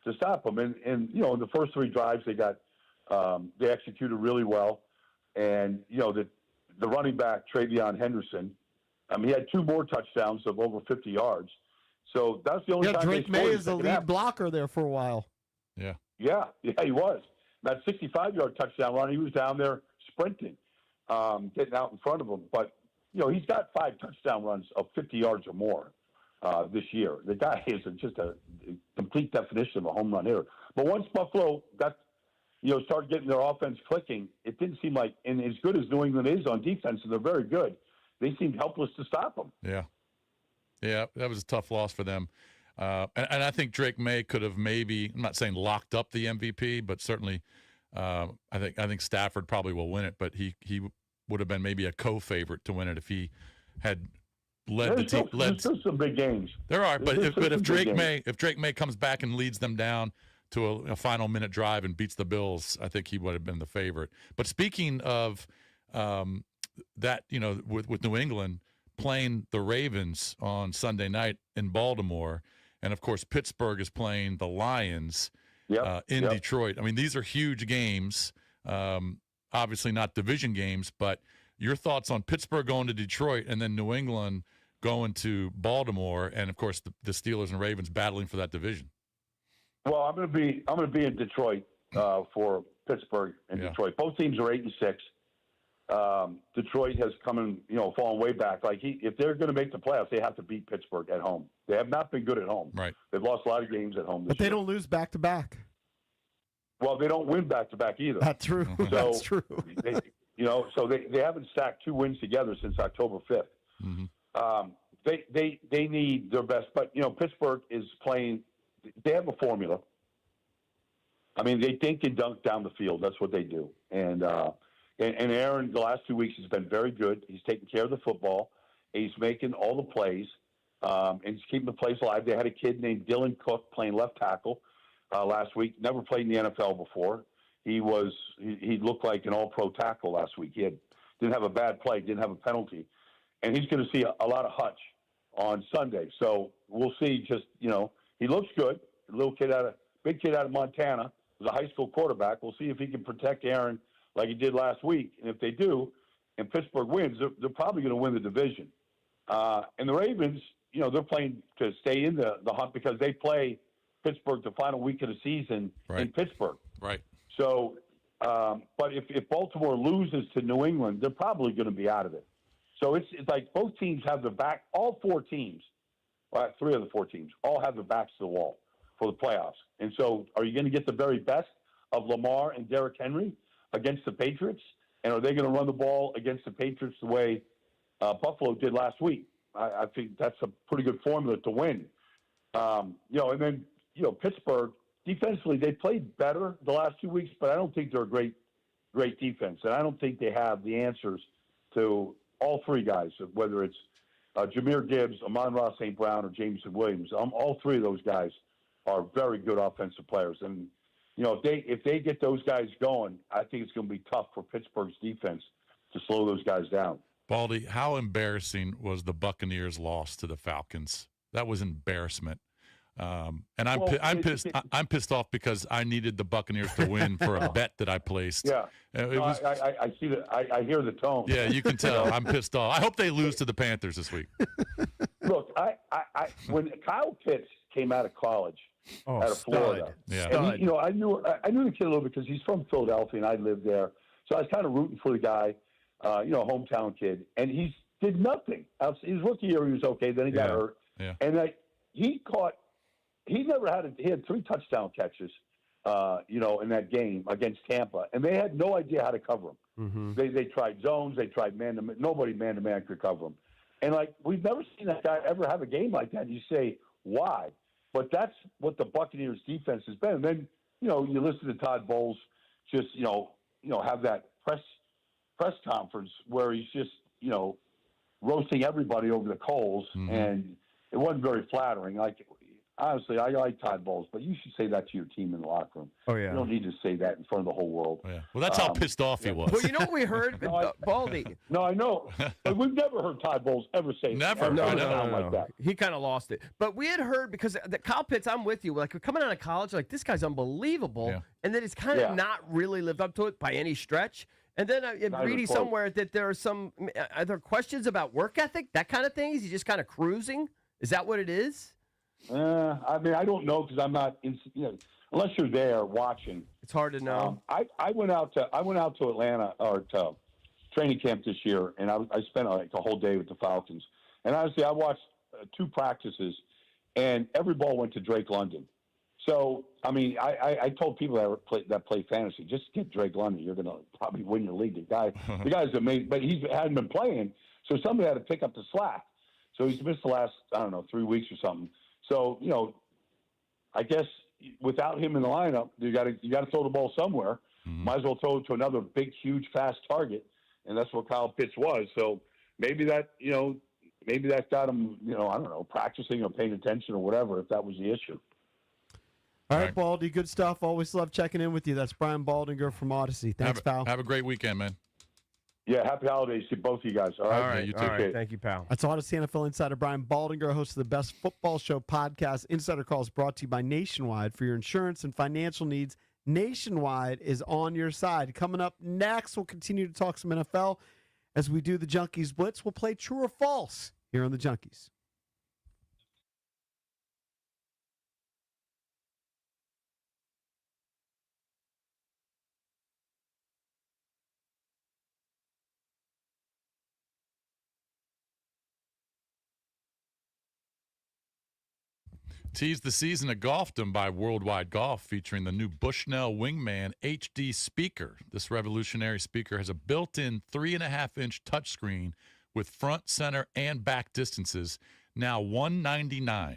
to stop them. And in the first 3 drives, they executed really well. And the running back Travion Henderson, he had 2 more touchdowns of over 50 yards. So that's the only time Drake they May scored is the in the lead second half. blocker there for a while. Yeah. Yeah, he was. That 65-yard touchdown run, he was down there sprinting, getting out in front of him. But, he's got 5 touchdown runs of 50 yards or more this year. The guy is just a complete definition of a home run hitter. But once Buffalo started getting their offense clicking, it didn't seem like, and as good as New England is on defense, and they're very good, they seemed helpless to stop them. Yeah. Yeah, that was a tough loss for them. And I think Drake May could have maybe, I'm not saying locked up the MVP, but certainly I think Stafford probably will win it, but he would have been maybe a co-favorite to win it if he had led the team. There's still some big games. There are, but if Drake games. May comes back and leads them down to a final minute drive and beats the Bills, I think he would have been the favorite. But speaking of that, with New England playing the Ravens on Sunday night in Baltimore, and of course Pittsburgh is playing the Lions in Detroit. I mean, these are huge games. Obviously not division games, but your thoughts on Pittsburgh going to Detroit and then New England going to Baltimore, and of course the Steelers and Ravens battling for that division. Well, I'm going to be in Detroit for Pittsburgh and Detroit. Both teams are 8-6. Detroit has fallen way back. Like if they're going to make the playoffs, they have to beat Pittsburgh at home. They have not been good at home. Right. They've lost a lot of games at home. But they don't lose back to back. Well, they don't win back to back either. That's true. So That's true. they haven't stacked 2 wins together since October 5th. Mm-hmm. They need their best, but Pittsburgh is playing. They have a formula. I mean, they dink and dunk down the field. That's what they do. And Aaron, the last 2 weeks, has been very good. He's taking care of the football. He's making all the plays, and he's keeping the plays alive. They had a kid named Dylan Cook playing left tackle last week. Never played in the NFL before. He looked like an all-pro tackle last week. Didn't have a bad play, didn't have a penalty, and he's going to see a lot of hutch on Sunday. So we'll see. He looks good. Big kid out of Montana. Was a high school quarterback. We'll see if he can protect Aaron like he did last week. And if they do, and Pittsburgh wins, they're probably going to win the division. And the Ravens, they're playing to stay in the hunt because they play Pittsburgh the final week of the season in Pittsburgh. Right. So, but if Baltimore loses to New England, they're probably going to be out of it. So it's like both teams have their back. All 4 teams, 3 of the 4 teams, all have their backs to the wall for the playoffs. And so are you going to get the very best of Lamar and Derrick Henry against the Patriots? And are they going to run the ball against the Patriots the way Buffalo did last week. I think that's a pretty good formula to win. And then Pittsburgh defensively they played better the last 2 weeks, but I don't think they're a great defense, and I don't think they have the answers to all three guys, whether it's Jahmyr Gibbs, Amon-Ra St. Brown, or Jameson Williams. All three of those guys are very good offensive players, and if they get those guys going, I think it's going to be tough for Pittsburgh's defense to slow those guys down. Baldy, how embarrassing was the Buccaneers' loss to the Falcons? That was embarrassment. And I'm pissed. I'm pissed off because I needed the Buccaneers to win for a bet that I placed. Yeah, I see that. I hear the tone. Yeah, you can tell. I'm pissed off. I hope they lose to the Panthers this week. Look, when Kyle Pitts came out of college out of Florida, and he, I knew the kid a little bit because he's from Philadelphia and I lived there, so I was kind of rooting for the guy. Hometown kid, and he did nothing. His rookie year, he was okay. Then he got hurt, and he had 3 touchdown catches, in that game against Tampa, and they had no idea how to cover him. Mm-hmm. They tried zones, they tried man-to-man. Nobody man-to-man could cover him, and we've never seen that guy ever have a game like that. And you say why? But that's what the Buccaneers defense has been. And then you listen to Todd Bowles just have that press conference where he's just, roasting everybody over the coals, and it wasn't very flattering. Honestly, I like Todd Bowles, but you should say that to your team in the locker room. Oh, yeah. You don't need to say that in front of the whole world. Oh, yeah. Well, that's how pissed off he was. Well, you know what we heard, Baldy? No, I know. But we've never heard Todd Bowles ever say Never. No. Like that. He kind of lost it. But we had heard, because Kyle Pitts, I'm with you, coming out of college, this guy's unbelievable. Yeah. And then he's kind of not really lived up to it by any stretch. And then I'm reading somewhere that there are there questions about work ethic, that kind of thing? Is he just kind of cruising? Is that what it is? I don't know because I'm not, unless you're there watching. It's hard to know. I went out to Atlanta or to training camp this year, and I spent a whole day with the Falcons. And honestly, I watched 2 practices, and every ball went to Drake London. So, I told people that play fantasy, just get Drake London. You're going to probably win your league. The guy's amazing, but he hadn't been playing, so somebody had to pick up the slack. So he's missed the last, 3 weeks or something. So, I guess without him in the lineup, you got to throw the ball somewhere. Mm-hmm. Might as well throw it to another big, huge, fast target, and that's what Kyle Pitts was. So maybe that got him, practicing or paying attention or whatever, if that was the issue. All right, Baldy, good stuff. Always love checking in with you. That's Brian Baldinger from Odyssey. Thanks, pal. Have a great weekend, man. Yeah, happy holidays to both of you guys. All right, you too. All right, thank you, pal. That's Odyssey NFL Insider Brian Baldinger, host of the Best Football Show podcast. Insider Calls brought to you by Nationwide. For your insurance and financial needs, Nationwide is on your side. Coming up next, we'll continue to talk some NFL. As we do the Junkies Blitz, we'll play True or False here on the Junkies. Tease the season of Golfdom by Worldwide Golf, featuring the new Bushnell Wingman HD speaker. This revolutionary speaker has a built-in 3.5-inch touchscreen with front, center, and back distances. Now $199.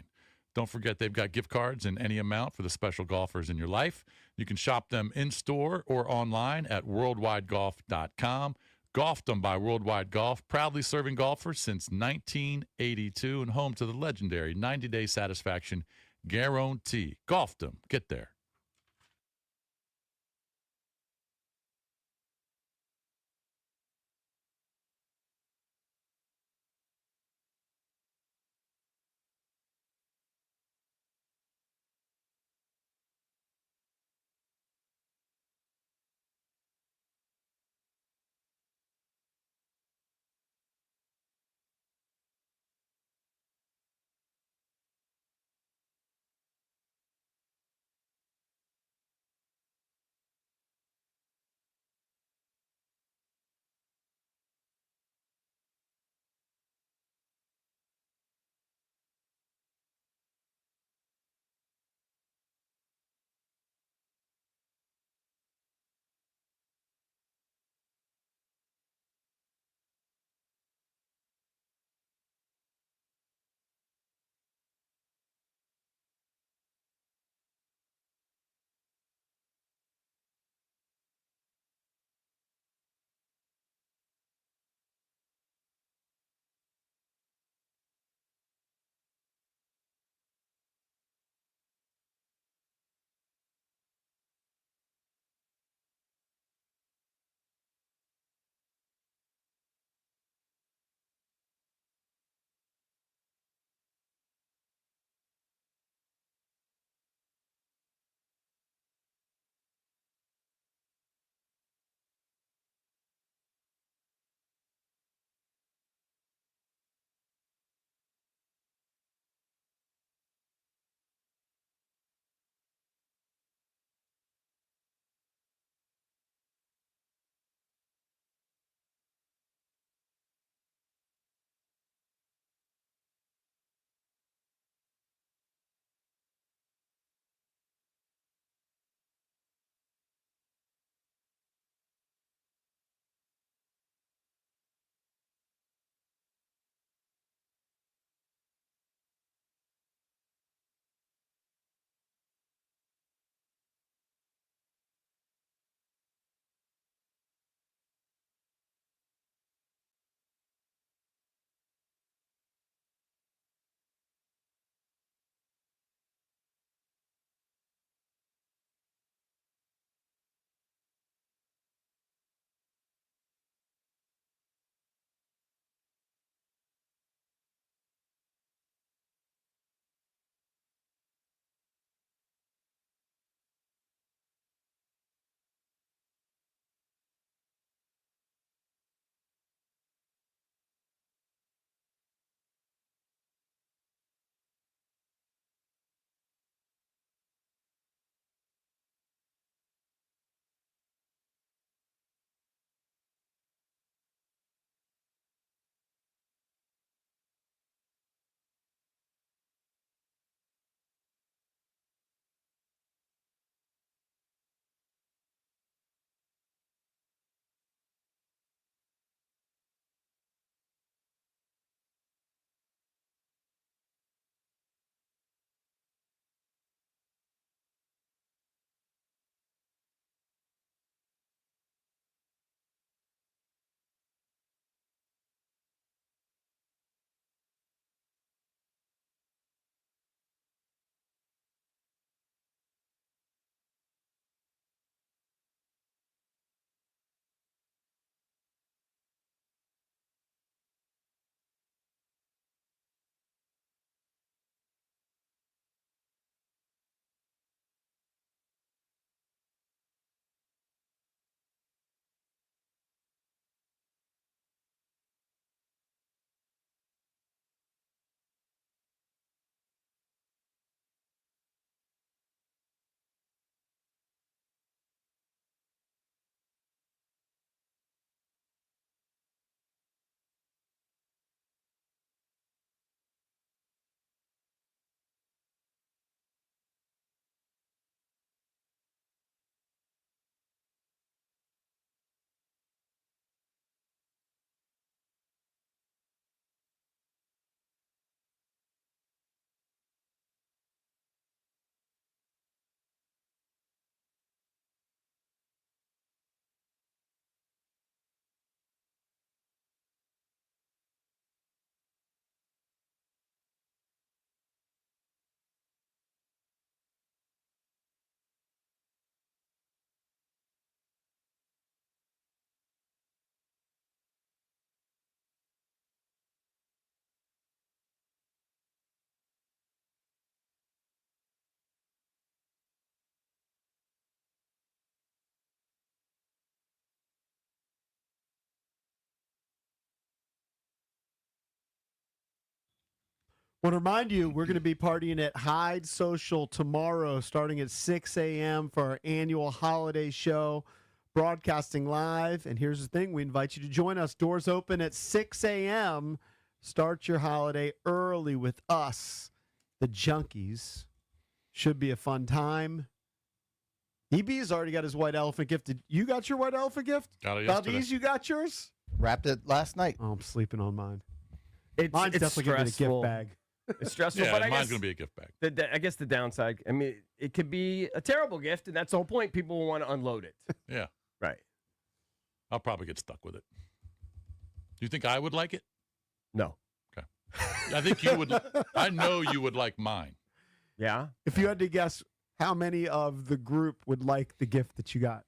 Don't forget they've got gift cards in any amount for the special golfers in your life. You can shop them in-store or online at worldwidegolf.com. Golfdom by Worldwide Golf, proudly serving golfers since 1982 and home to the legendary 90-day satisfaction guarantee. Golfdom, get there. Want to remind you, we're going to be partying at Hyde Social tomorrow, starting at 6 a.m. for our annual holiday show, broadcasting live. And here's the thing. We invite you to join us. Doors open at 6 a.m. Start your holiday early with us, the Junkies. Should be a fun time. EB's already got his white elephant gift. Did you got your white elephant gift? Got it yesterday. Valdez, you got yours? Wrapped it last night. Oh, I'm sleeping on mine. It's Mine's definitely going to be a stressful. gift bag. It's stressful, Yeah, but I mine's guess going to be a gift bag. I guess the downside, I mean, it could be a terrible gift, and that's the whole point. People will want to unload it. Yeah. Right. I'll probably get stuck with it. Do you think I would like it? No. Okay. I think you would. I know you would like mine. Yeah. If you had to guess how many of the group would like the gift that you got?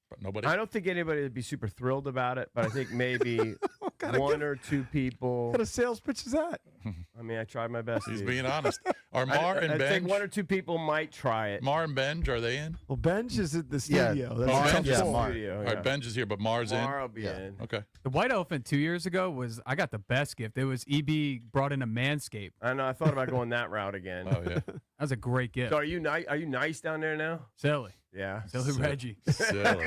But nobody. I don't think anybody would be super thrilled about it, but I think maybe What kind of one gift- or two people. What kind of sales pitch is that? I mean, I tried my best. He's dude. being honest. Are Mar and I think Benj? one or two people might try it. Mar and Benj, are they in? Well, Benj is at the Yeah. studio. Oh, That's a tough Benj is call. Mar. Studio, All right, Benj is here, but Mar's Mar will be Yeah. in. in. Okay. The white elephant 2 years ago was I got the best gift. It was EB brought in a Manscaped. I know. I thought about going that route again. Oh yeah. That was a great gift. So are you nice? Are you nice down there now? Silly. Yeah. Silly Silly. Reggie. Silly.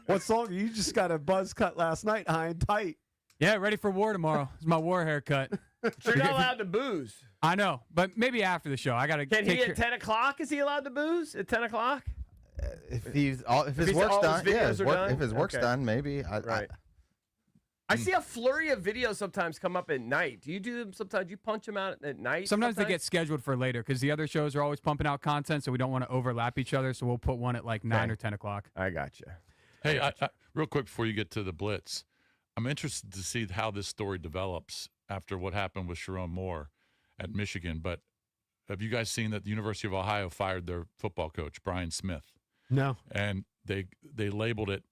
What song? You just got a buzz cut last night, high and tight. Yeah, ready for war tomorrow. It's my war haircut. You're not allowed to booze. I know, but maybe after the show. I got to Can take he care. at 10 o'clock? Is he allowed to booze at 10 o'clock? If his work's all done, his yeah. videos are done? If his work's Okay. done, maybe. Right. I see a flurry of videos sometimes come up at night. Do you do them sometimes? Do you punch them out at night? Sometimes they get scheduled for later because the other shows are always pumping out content, so we don't want to overlap each other. So we'll put one at like 9 Okay. or 10 o'clock. I gotcha. Hey, real quick before you get to the Blitz, I'm interested to see how this story develops after what happened with Sharon Moore at Michigan. But have you guys seen that the University of Ohio fired their football coach, Brian Smith? No. And they labeled it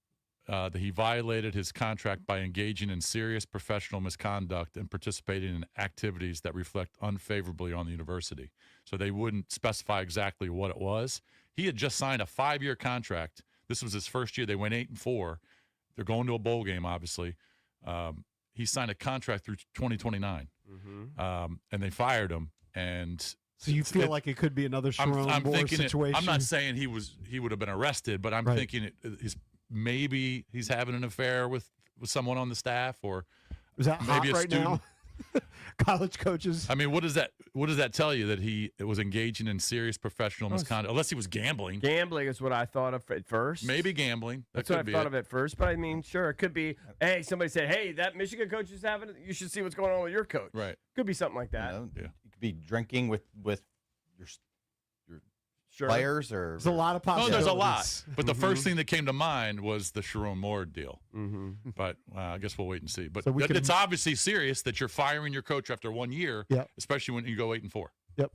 that he violated his contract by engaging in serious professional misconduct and participating in activities that reflect unfavorably on the university. So they wouldn't specify exactly what it was. He had just signed a 5-year contract. This was his first year. They went 8-4. They're going to a bowl game, obviously. He signed a contract through 2029, and they fired him. And So you feel like it could be another Sharon I'm Moore thinking situation? I'm not saying he would have been arrested, but I'm Right. thinking maybe he's having an affair with someone on the staff, or Is that hot maybe a right student. now? College coaches. I mean, what does that tell you, that he was engaging in serious professional misconduct? Unless he was gambling. Gambling is what I thought of at first. Maybe gambling. That That's what I could be thought it. of at first. But I mean, sure, it could be. Hey, somebody said, "Hey, that Michigan coach is having it. You should see what's going on with your coach." Right. Could be something like that. You know, Yeah. you could be drinking with your Sure. players, or There's a lot of No, possibilities. there's a lot. But the first thing that came to mind was the Sharon Moore deal. Mm-hmm. But I guess we'll wait and see. But So we it's can- obviously serious that you're firing your coach after 1 year, Yep. especially when you go 8-4. Yep.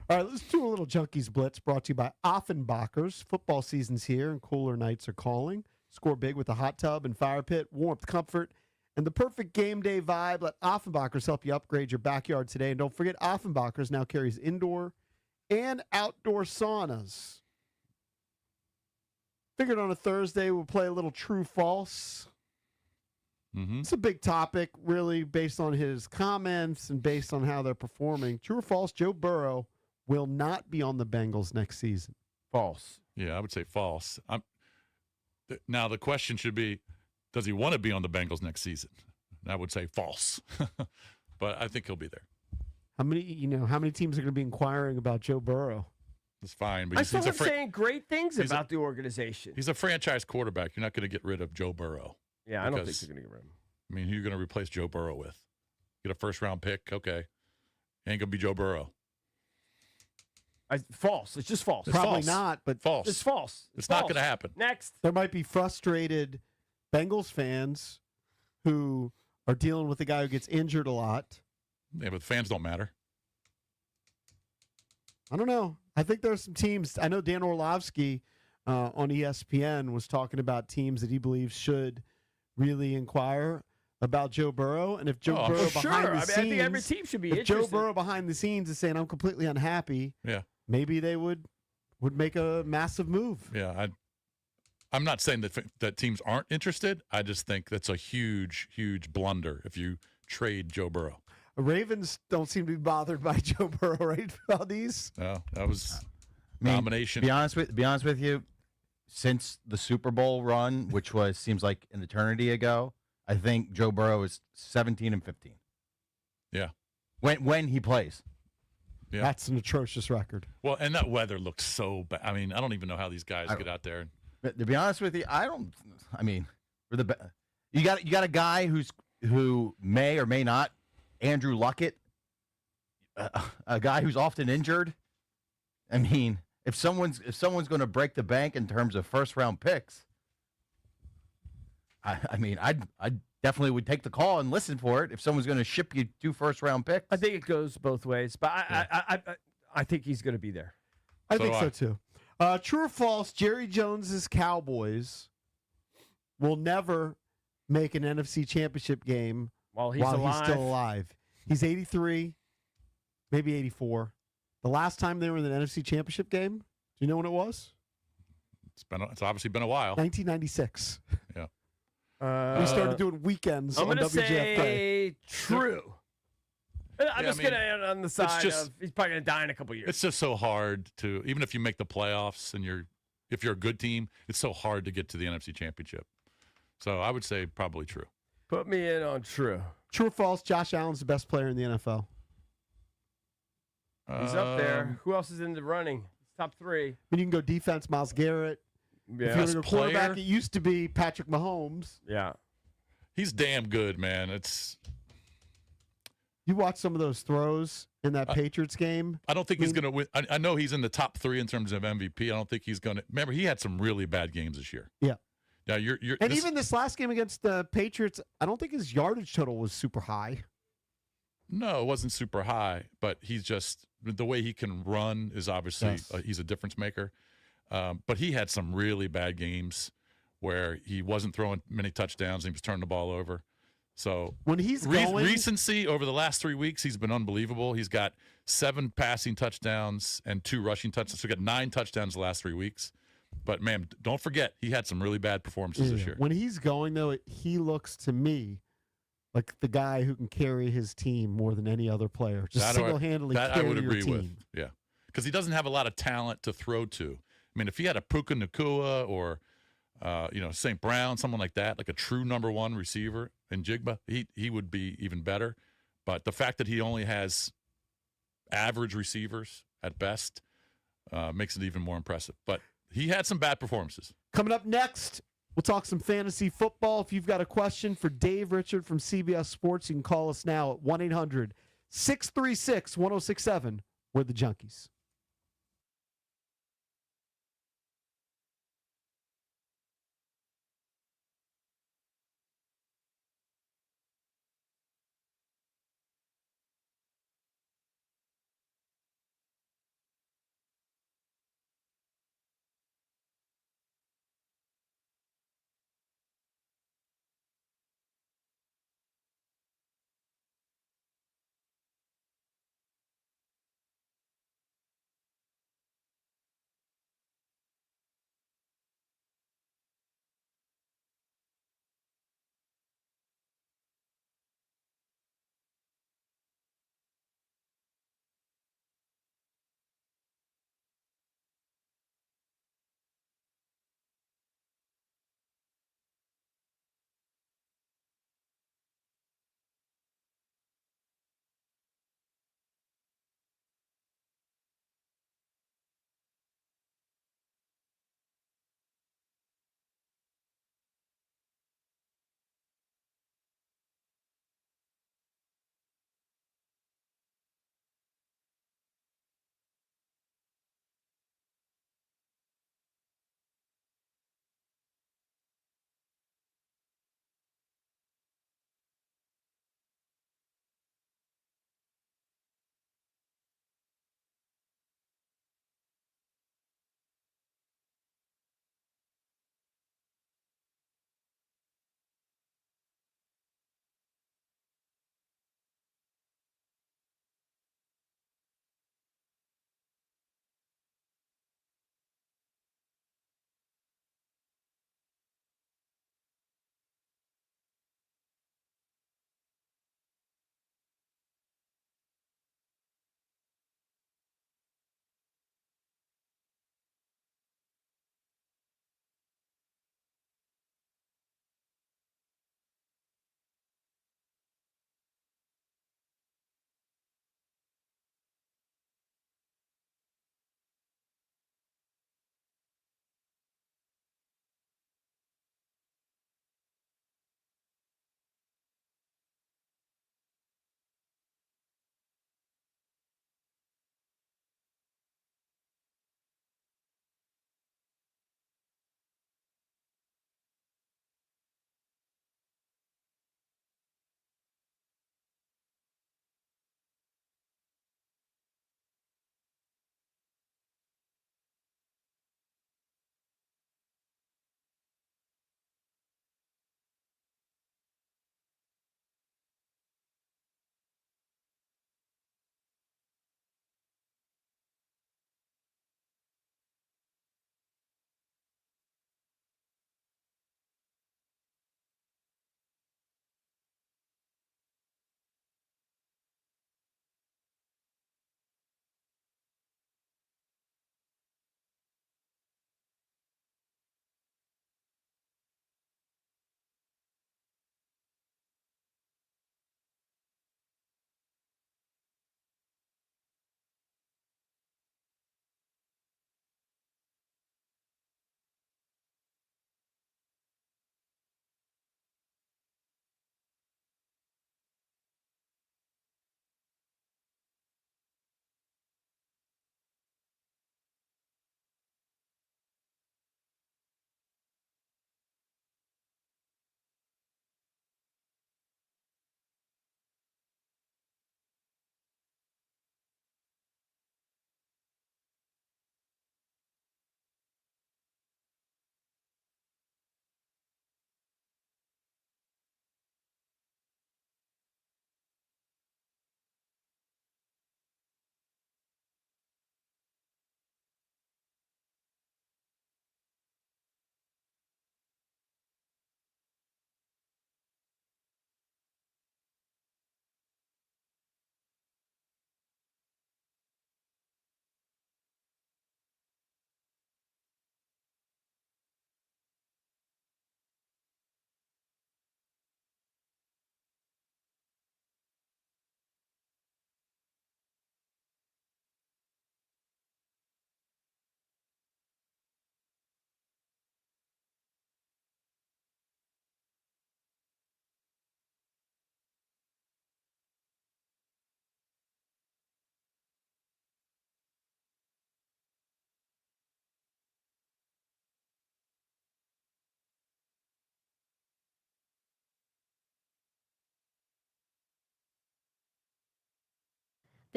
All right, let's do a little Junkies Blitz brought to you by Offenbachers. Football season's here and cooler nights are calling. Score big with a hot tub and fire pit, warmth, comfort, and the perfect game day vibe. Let Offenbachers help you upgrade your backyard today. And don't forget, Offenbachers now carries indoor and outdoor saunas. Figured on a Thursday we'll play a little true false. Mm-hmm. It's a big topic, really, based on his comments and based on how they're performing. True or false, Joe Burrow will not be on the Bengals next season. False. Yeah, I would say false. Now the question should be, does he want to be on the Bengals next season? And I would say false, but I think he'll be there. How many teams are going to be inquiring about Joe Burrow? It's fine, but I he's saw a him saying great things he's a- about the organization. he's a franchise quarterback. You're not going to get rid of Joe Burrow. Yeah, I don't think because- they're going to get rid of him. I mean, who are you going to replace Joe Burrow with? Get a first-round pick? Okay. Ain't going to be Joe Burrow. False. It's just false. It's Probably false. not, but False. It's false. It's not false. going to happen. Next. there might be frustrated Bengals fans who are dealing with a guy who gets injured a lot. Yeah, but fans don't matter. I don't know. I think there's some teams. I know Dan Orlovsky on ESPN was talking about teams that he believes should really inquire about Joe Burrow. And if Joe Oh, Burrow Sure. behind I the mean, I think every scenes, team should be if interested. Joe Burrow behind the scenes is saying I'm completely unhappy, Yeah. maybe they would make a massive move. Yeah, I'm not saying that teams aren't interested. I just think that's a huge, huge blunder if you trade Joe Burrow. The Ravens don't seem to be bothered by Joe Burrow, right, Valdez? No, that was I mean, domination. Be honest with you, since the Super Bowl run, which seems like an eternity ago, I think Joe Burrow is 17-15. Yeah. When he plays. Yeah. That's an atrocious record. Well, and that weather looks so bad. I mean, I don't even know how these guys get out there. But to be honest with you, we're you got a guy who may or may not, Andrew Luckett, a guy who's often injured. I mean, if someone's going to break the bank in terms of first round picks, I definitely would take the call and listen for it if someone's going to ship you 2 first round picks. I think it goes both ways, but I think he's going to be there. I think so too. True or false? Jerry Jones's Cowboys will never make an NFC Championship game While he's still alive. He's 83, maybe 84. The last time they were in the NFC Championship game, do you know when it was? It's obviously been a while. 1996. Yeah. We started doing weekends I'm on going to WJFK. say true. I'm just going to end on the side just- of he's probably going to die in a couple years. It's just so hard to, even if you make the playoffs and if you're a good team, it's so hard to get to the NFC Championship. So I would say probably true. Put me in on true. True or false? Josh Allen's the best player in the NFL. He's up there. Who else is in the running? Top 3. I mean, you can go defense, Myles Garrett. If Yeah. you want to go Best player? quarterback, it used to be Patrick Mahomes. Yeah. He's damn good, man. You watch some of those throws in that Patriots game. I don't think he's going to win. I know he's in the top 3 in terms of MVP. I don't think he's going to. Remember, he had some really bad games this year. Yeah. Now you're And even this last game against the Patriots, I don't think his yardage total was super high. No, it wasn't super high, but he's just the way he can run is obviously Yes. He's a difference maker. But he had some really bad games where he wasn't throwing many touchdowns and he was turning the ball over. So When he's going, recency over the last 3 weeks, he's been unbelievable. He's got 7 passing touchdowns and 2 rushing touchdowns. So he got 9 touchdowns the last 3 weeks. But man, don't forget he had some really bad performances this year. when he's going though, he looks to me like the guy who can carry his team more than any other player. Just single-handedly that carry I would your agree team. with. Yeah, because he doesn't have a lot of talent to throw to. I mean, if he had a Puka Nakua or St. Brown, someone like that, like a true number 1 receiver in Jigba, he would be even better. But the fact that he only has average receivers at best makes it even more impressive. But he had some bad performances. Coming up next, we'll talk some fantasy football. If you've got a question for Dave Richard from CBS Sports, you can call us now at 1-800-636-1067. We're the Junkies.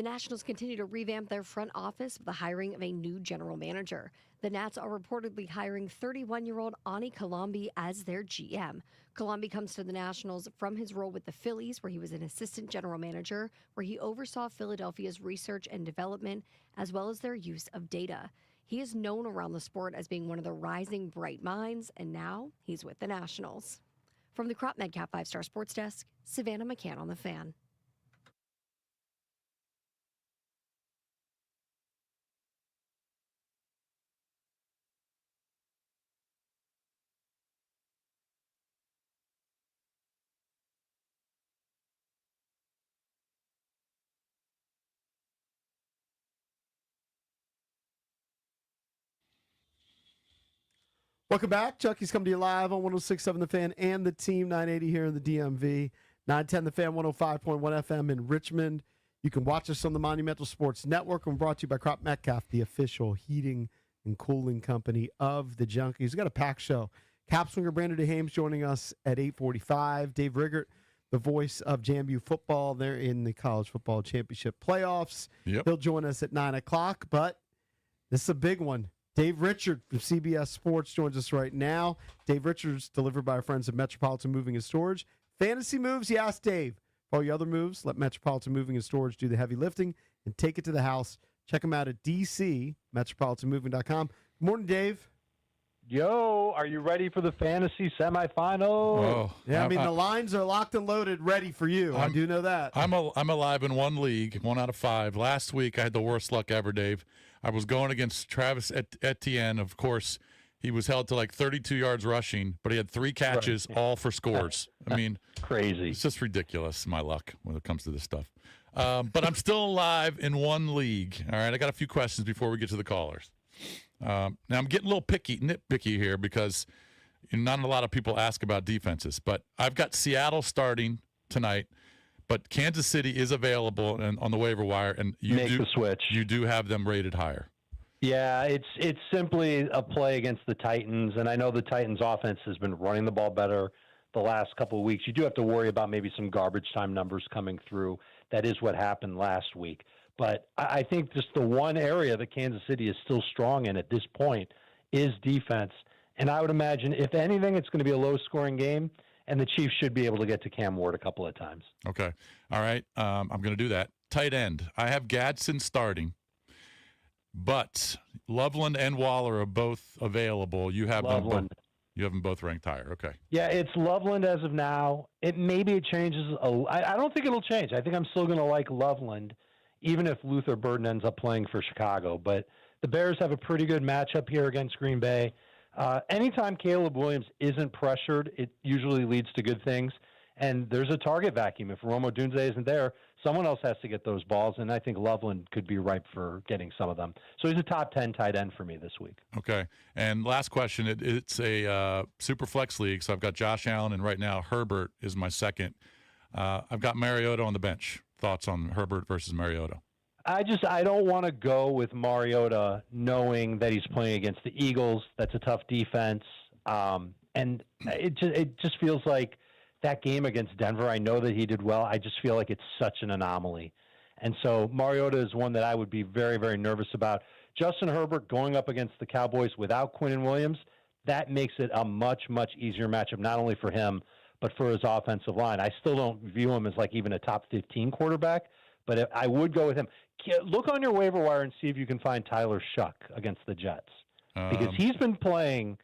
The Nationals continue to revamp their front office with the hiring of a new general manager. The Nats are reportedly hiring 31-year-old Ani Kalambi as their GM. Kalambi comes to the Nationals from his role with the Phillies, where he was an assistant general manager, where he oversaw Philadelphia's research and development, as well as their use of data. He is known around the sport as being one of the rising bright minds, and now he's with the Nationals. From the Crop Medcap 5-Star Sports Desk, Savannah McCann on The Fan. Welcome back. Chucky's coming to you live on 106.7 The Fan and the Team 980 here in the DMV. 910 The Fan, 105.1 FM in Richmond. You can watch us on the Monumental Sports Network. And brought to you by Crop Metcalf, the official heating and cooling company of the Junkies. We've got a packed show. Cap Swinger Brandon DeHames joining us at 8:45. Dave Riggert, the voice of JMU football. They're in the College Football Championship playoffs. Yep. He'll join us at 9 o'clock, but this is a big one. Dave Richard from CBS Sports joins us right now. Dave Richard's delivered by our friends at Metropolitan Moving and Storage. Fantasy moves, you ask Dave. For all your other moves, let Metropolitan Moving and Storage do the heavy lifting and take it to the house. Check them out at dcmetropolitanmoving.com. Good morning, Dave. Yo, are you ready for the fantasy semifinal? Oh, Yeah, I mean, the lines are locked and loaded, ready for you. I do know that. I'm alive in one league, 1 out of 5. Last week, I had the worst luck ever, Dave. I was going against Travis Etienne. Of course, he was held to like 32 yards rushing, but he had 3 catches, all for scores. I mean, crazy. It's just ridiculous, my luck, when it comes to this stuff. But I'm still alive in one league. All right, I got a few questions before we get to the callers. Now, I'm getting a little nitpicky here because not a lot of people ask about defenses. But I've got Seattle starting tonight, but Kansas City is available and on the waiver wire, and Make the switch. You do have them rated higher. Yeah, it's simply a play against the Titans, and I know the Titans' offense has been running the ball better the last couple of weeks. You do have to worry about maybe some garbage time numbers coming through. That is what happened last week. But I think just the one area that Kansas City is still strong in at this point is defense. And I would imagine, if anything, it's going to be a low-scoring game, and the Chiefs should be able to get to Cam Ward a couple of times. Okay. All right. I'm going to do that. Tight end. I have Gadsden starting, but Loveland and Waller are both available. You have them both ranked higher. Okay. Yeah, it's Loveland as of now. Maybe it changes. I don't think it'll change. I think I'm still going to like Loveland, even if Luther Burden ends up playing for Chicago. But the Bears have a pretty good matchup here against Green Bay. Anytime Caleb Williams isn't pressured, it usually leads to good things. And there's a target vacuum. If Rome Odunze isn't there, someone else has to get those balls, and I think Loveland could be ripe for getting some of them. So he's a top 10 tight end for me this week. Okay. And last question, it's a super flex league, so I've got Josh Allen, and right now Herbert is my second. I've got Mariota on the bench. Thoughts on Herbert versus Mariota? I don't want to go with Mariota knowing that he's playing against the Eagles. That's a tough defense. And it just feels like that game against Denver, I know that he did well. I just feel like it's such an anomaly. And so Mariota is one that I would be very, very nervous about. Justin Herbert going up against the Cowboys without Quinnen Williams, that makes it a much, much easier matchup, not only for him, but for his offensive line. I still don't view him as like even a top 15 quarterback, but I would go with him. Look on your waiver wire and see if you can find Tyler Shuck against the Jets, because he's been playing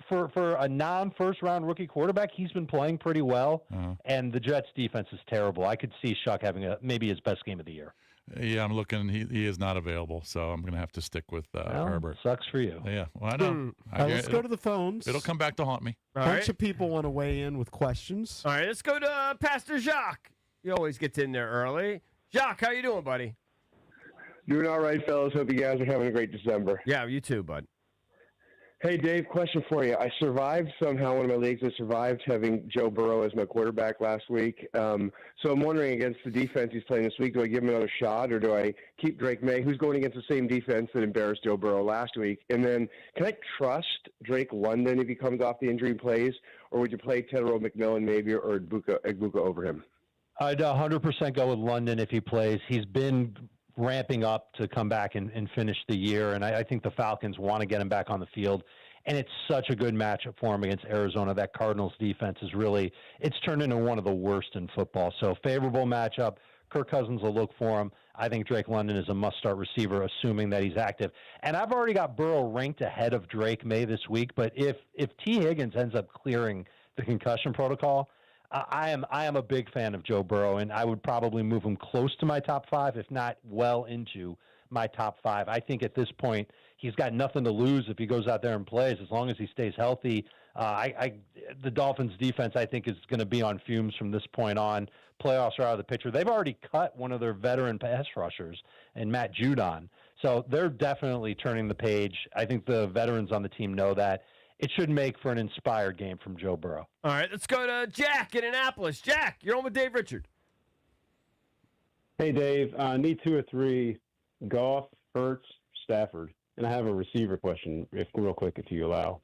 for a non-first-round rookie quarterback. He's been playing pretty well, and the Jets' defense is terrible. I could see Shuck having maybe his best game of the year. Yeah, I'm looking. He is not available, so I'm going to have to stick with Herbert. Sucks for you. Yeah, well, I know. Let's go to the phones. It'll come back to haunt me. A bunch of people want to weigh in with questions. All right, let's go to Pastor Jacques. He always gets in there early. Jacques, how you doing, buddy? Doing all right, fellas. Hope you guys are having a great December. Yeah, you too, bud. Hey, Dave, question for you. I survived somehow one of my leagues. I survived having Joe Burrow as my quarterback last week. So I'm wondering, against the defense he's playing this week, do I give him another shot, or do I keep Drake May, who's going against the same defense that embarrassed Joe Burrow last week? And then can I trust Drake London if he comes off the injury and plays, or would you play Tedrow McMillan maybe, or Egbuka over him? I'd 100% go with London if he plays. He's been ramping up to come back and finish the year, and I think the Falcons want to get him back on the field. And it's such a good matchup for him against Arizona. That Cardinals defense is really, it's turned into one of the worst in football. So favorable matchup. Kirk Cousins will look for him. I think Drake London is a must-start receiver, assuming that he's active. And I've already got Burrow ranked ahead of Drake May this week. But if T. Higgins ends up clearing the concussion protocol, I am a big fan of Joe Burrow, and I would probably move him close to my top 5, if not well into my top 5. I think at this point he's got nothing to lose if he goes out there and plays, as long as he stays healthy. The Dolphins' defense, I think, is going to be on fumes from this point on. Playoffs are out of the picture. They've already cut one of their veteran pass rushers, and Matt Judon. So they're definitely turning the page. I think the veterans on the team know that. It should make for an inspired game from Joe Burrow. All right, let's go to Jack in Annapolis. Jack, you're on with Dave Richard. Hey, Dave. Need 2 or 3, Goff, Hurts, Stafford. And I have a receiver question, real quick, if you allow.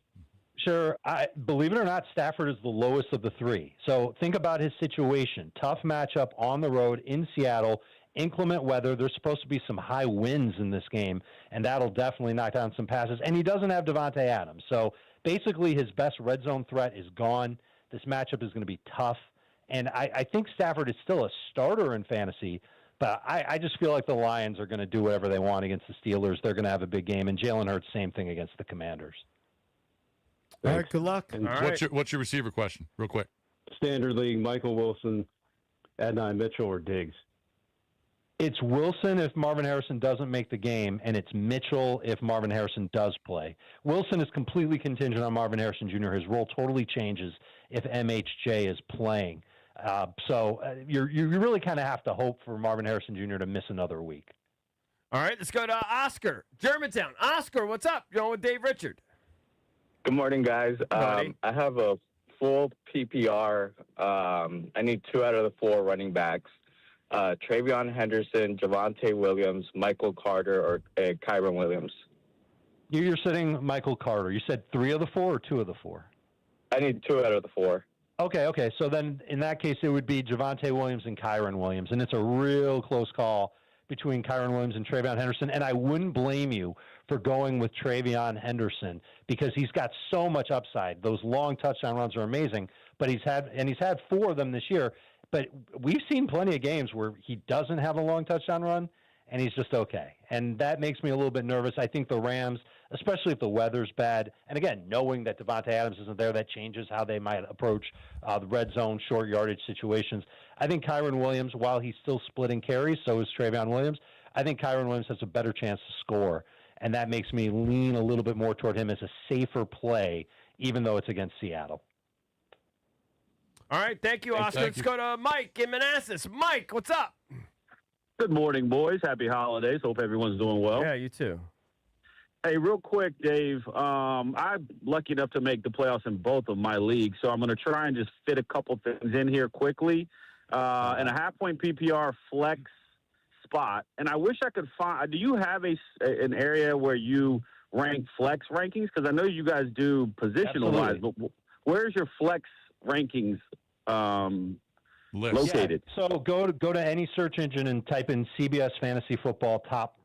Sure. Believe it or not, Stafford is the lowest of the 3. So think about his situation. Tough matchup on the road in Seattle, inclement weather. There's supposed to be some high winds in this game, and that'll definitely knock down some passes. And he doesn't have Devontae Adams. So basically his best red zone threat is gone. This matchup is going to be tough. And I think Stafford is still a starter in fantasy, but I just feel like the Lions are going to do whatever they want against the Steelers. They're going to have a big game. And Jalen Hurts, same thing against the Commanders. All right, good luck. And What's your receiver question, real quick? Standard League, Michael Wilson, Adonai Mitchell, or Diggs? It's Wilson if Marvin Harrison doesn't make the game, and it's Mitchell if Marvin Harrison does play. Wilson is completely contingent on Marvin Harrison Jr. His role totally changes if MHJ is playing. So you really kind of have to hope for Marvin Harrison Jr. to miss another week. All right, let's go to Oscar, Germantown. Oscar, what's up? You're on with Dave Richard. Good morning, guys. Morning. I have a full PPR. I need 2 out of the 4 running backs. Travion Henderson, Javonte Williams, Michael Carter, or Kyron Williams. You're sitting Michael Carter. You said 3 of the 4 or 2 of the 4? I need 2 out of the 4. Okay. So then in that case, it would be Javonte Williams and Kyron Williams. And it's a real close call between Kyron Williams and Travion Henderson. And I wouldn't blame you for going with Travion Henderson because he's got so much upside. Those long touchdown runs are amazing, but he's had 4 of them this year. But we've seen plenty of games where he doesn't have a long touchdown run, and he's just okay. And that makes me a little bit nervous. I think the Rams, especially if the weather's bad, and again, knowing that Devontae Adams isn't there, that changes how they might approach the red zone, short yardage situations. I think Kyron Williams, while he's still splitting carries, so is Travion Williams, I think Kyron Williams has a better chance to score. And that makes me lean a little bit more toward him as a safer play, even though it's against Seattle. All right, thank you, Oscar. Let's go to Mike in Manassas. Mike, what's up? Good morning, boys. Happy holidays. Hope everyone's doing well. Yeah, you too. Hey, real quick, Dave. I'm lucky enough to make the playoffs in both of my leagues, so I'm going to try and just fit a couple things in here quickly. In a half-point PPR flex spot, and I wish I could find. Do you have an area where you rank flex rankings? Because I know you guys do positional-wise, but where's your flex rankings located? Yeah, so go to any search engine and type in CBS Fantasy Football Top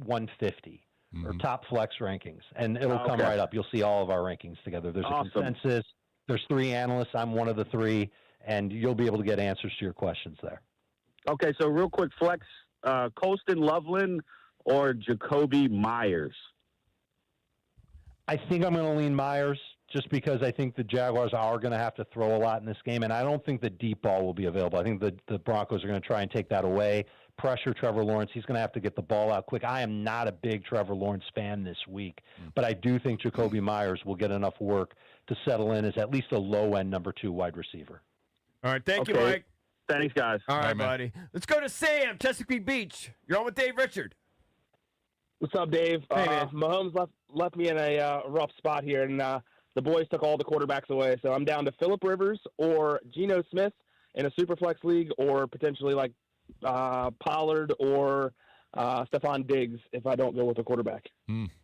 150 or Top Flex Rankings, and it'll come right up. You'll see all of our rankings together. There's a consensus. There's 3 analysts. I'm one of the 3, and you'll be able to get answers to your questions there. Okay, so real quick, flex, Colston Loveland or Jacoby Myers? I think I'm going to lean Myers just because I think the Jaguars are going to have to throw a lot in this game, and I don't think the deep ball will be available. I think the Broncos are going to try and take that away, pressure Trevor Lawrence. He's going to have to get the ball out quick. I am not a big Trevor Lawrence fan this week, but I do think Jacoby Myers will get enough work to settle in as at least a low-end number 2 wide receiver. All right, thank you, Mike. Thanks, guys. All right, buddy. Let's go to Sam, Chesapeake Beach. You're on with Dave Richard. What's up, Dave? Hey, man. Mahomes left me in a rough spot here, and the boys took all the quarterbacks away. So I'm down to Phillip Rivers or Geno Smith in a Superflex league, or potentially like Pollard or Stephon Diggs if I don't go with a quarterback.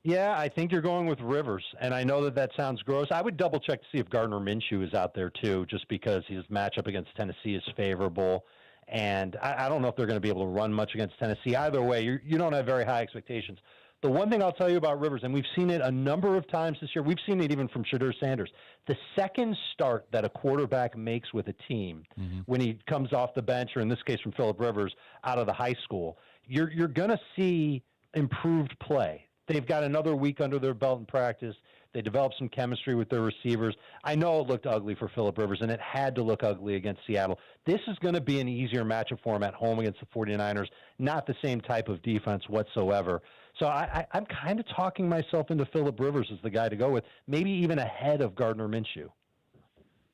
Yeah, I think you're going with Rivers, and I know that sounds gross. I would double-check to see if Gardner Minshew is out there too, just because his matchup against Tennessee is favorable. And I don't know if they're going to be able to run much against Tennessee. Either way, you don't have very high expectations. The one thing I'll tell you about Rivers, and we've seen it a number of times this year, we've seen it even from Shadur Sanders, the second start that a quarterback makes with a team when he comes off the bench, or in this case from Phillip Rivers, out of the high school, you're going to see improved play. They've got another week under their belt in practice. They developed some chemistry with their receivers. I know it looked ugly for Phillip Rivers, and it had to look ugly against Seattle. This is going to be an easier matchup for him at home against the 49ers, not the same type of defense whatsoever. So I'm kind of talking myself into Phillip Rivers as the guy to go with, maybe even ahead of Gardner Minshew.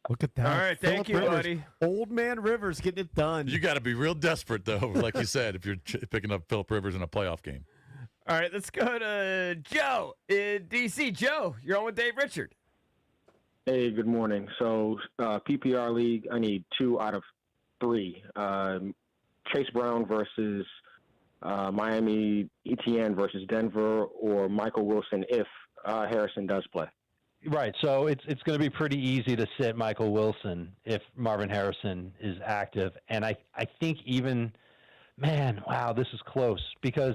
Look at that. All right, thank you, Rivers. buddy. Old man Rivers getting it done. You got to be real desperate, though, like you said, if you're picking up Phillip Rivers in a playoff game. All right, let's go to Joe in D.C. Joe, you're on with Dave Richard. Hey, good morning. So, PPR league, I need 2 out of 3. Chase Brown versus Miami, Etienne versus Denver, or Michael Wilson if Harrison does play. Right, so it's going to be pretty easy to sit Michael Wilson if Marvin Harrison is active. And I think even... Man, wow, this is close, because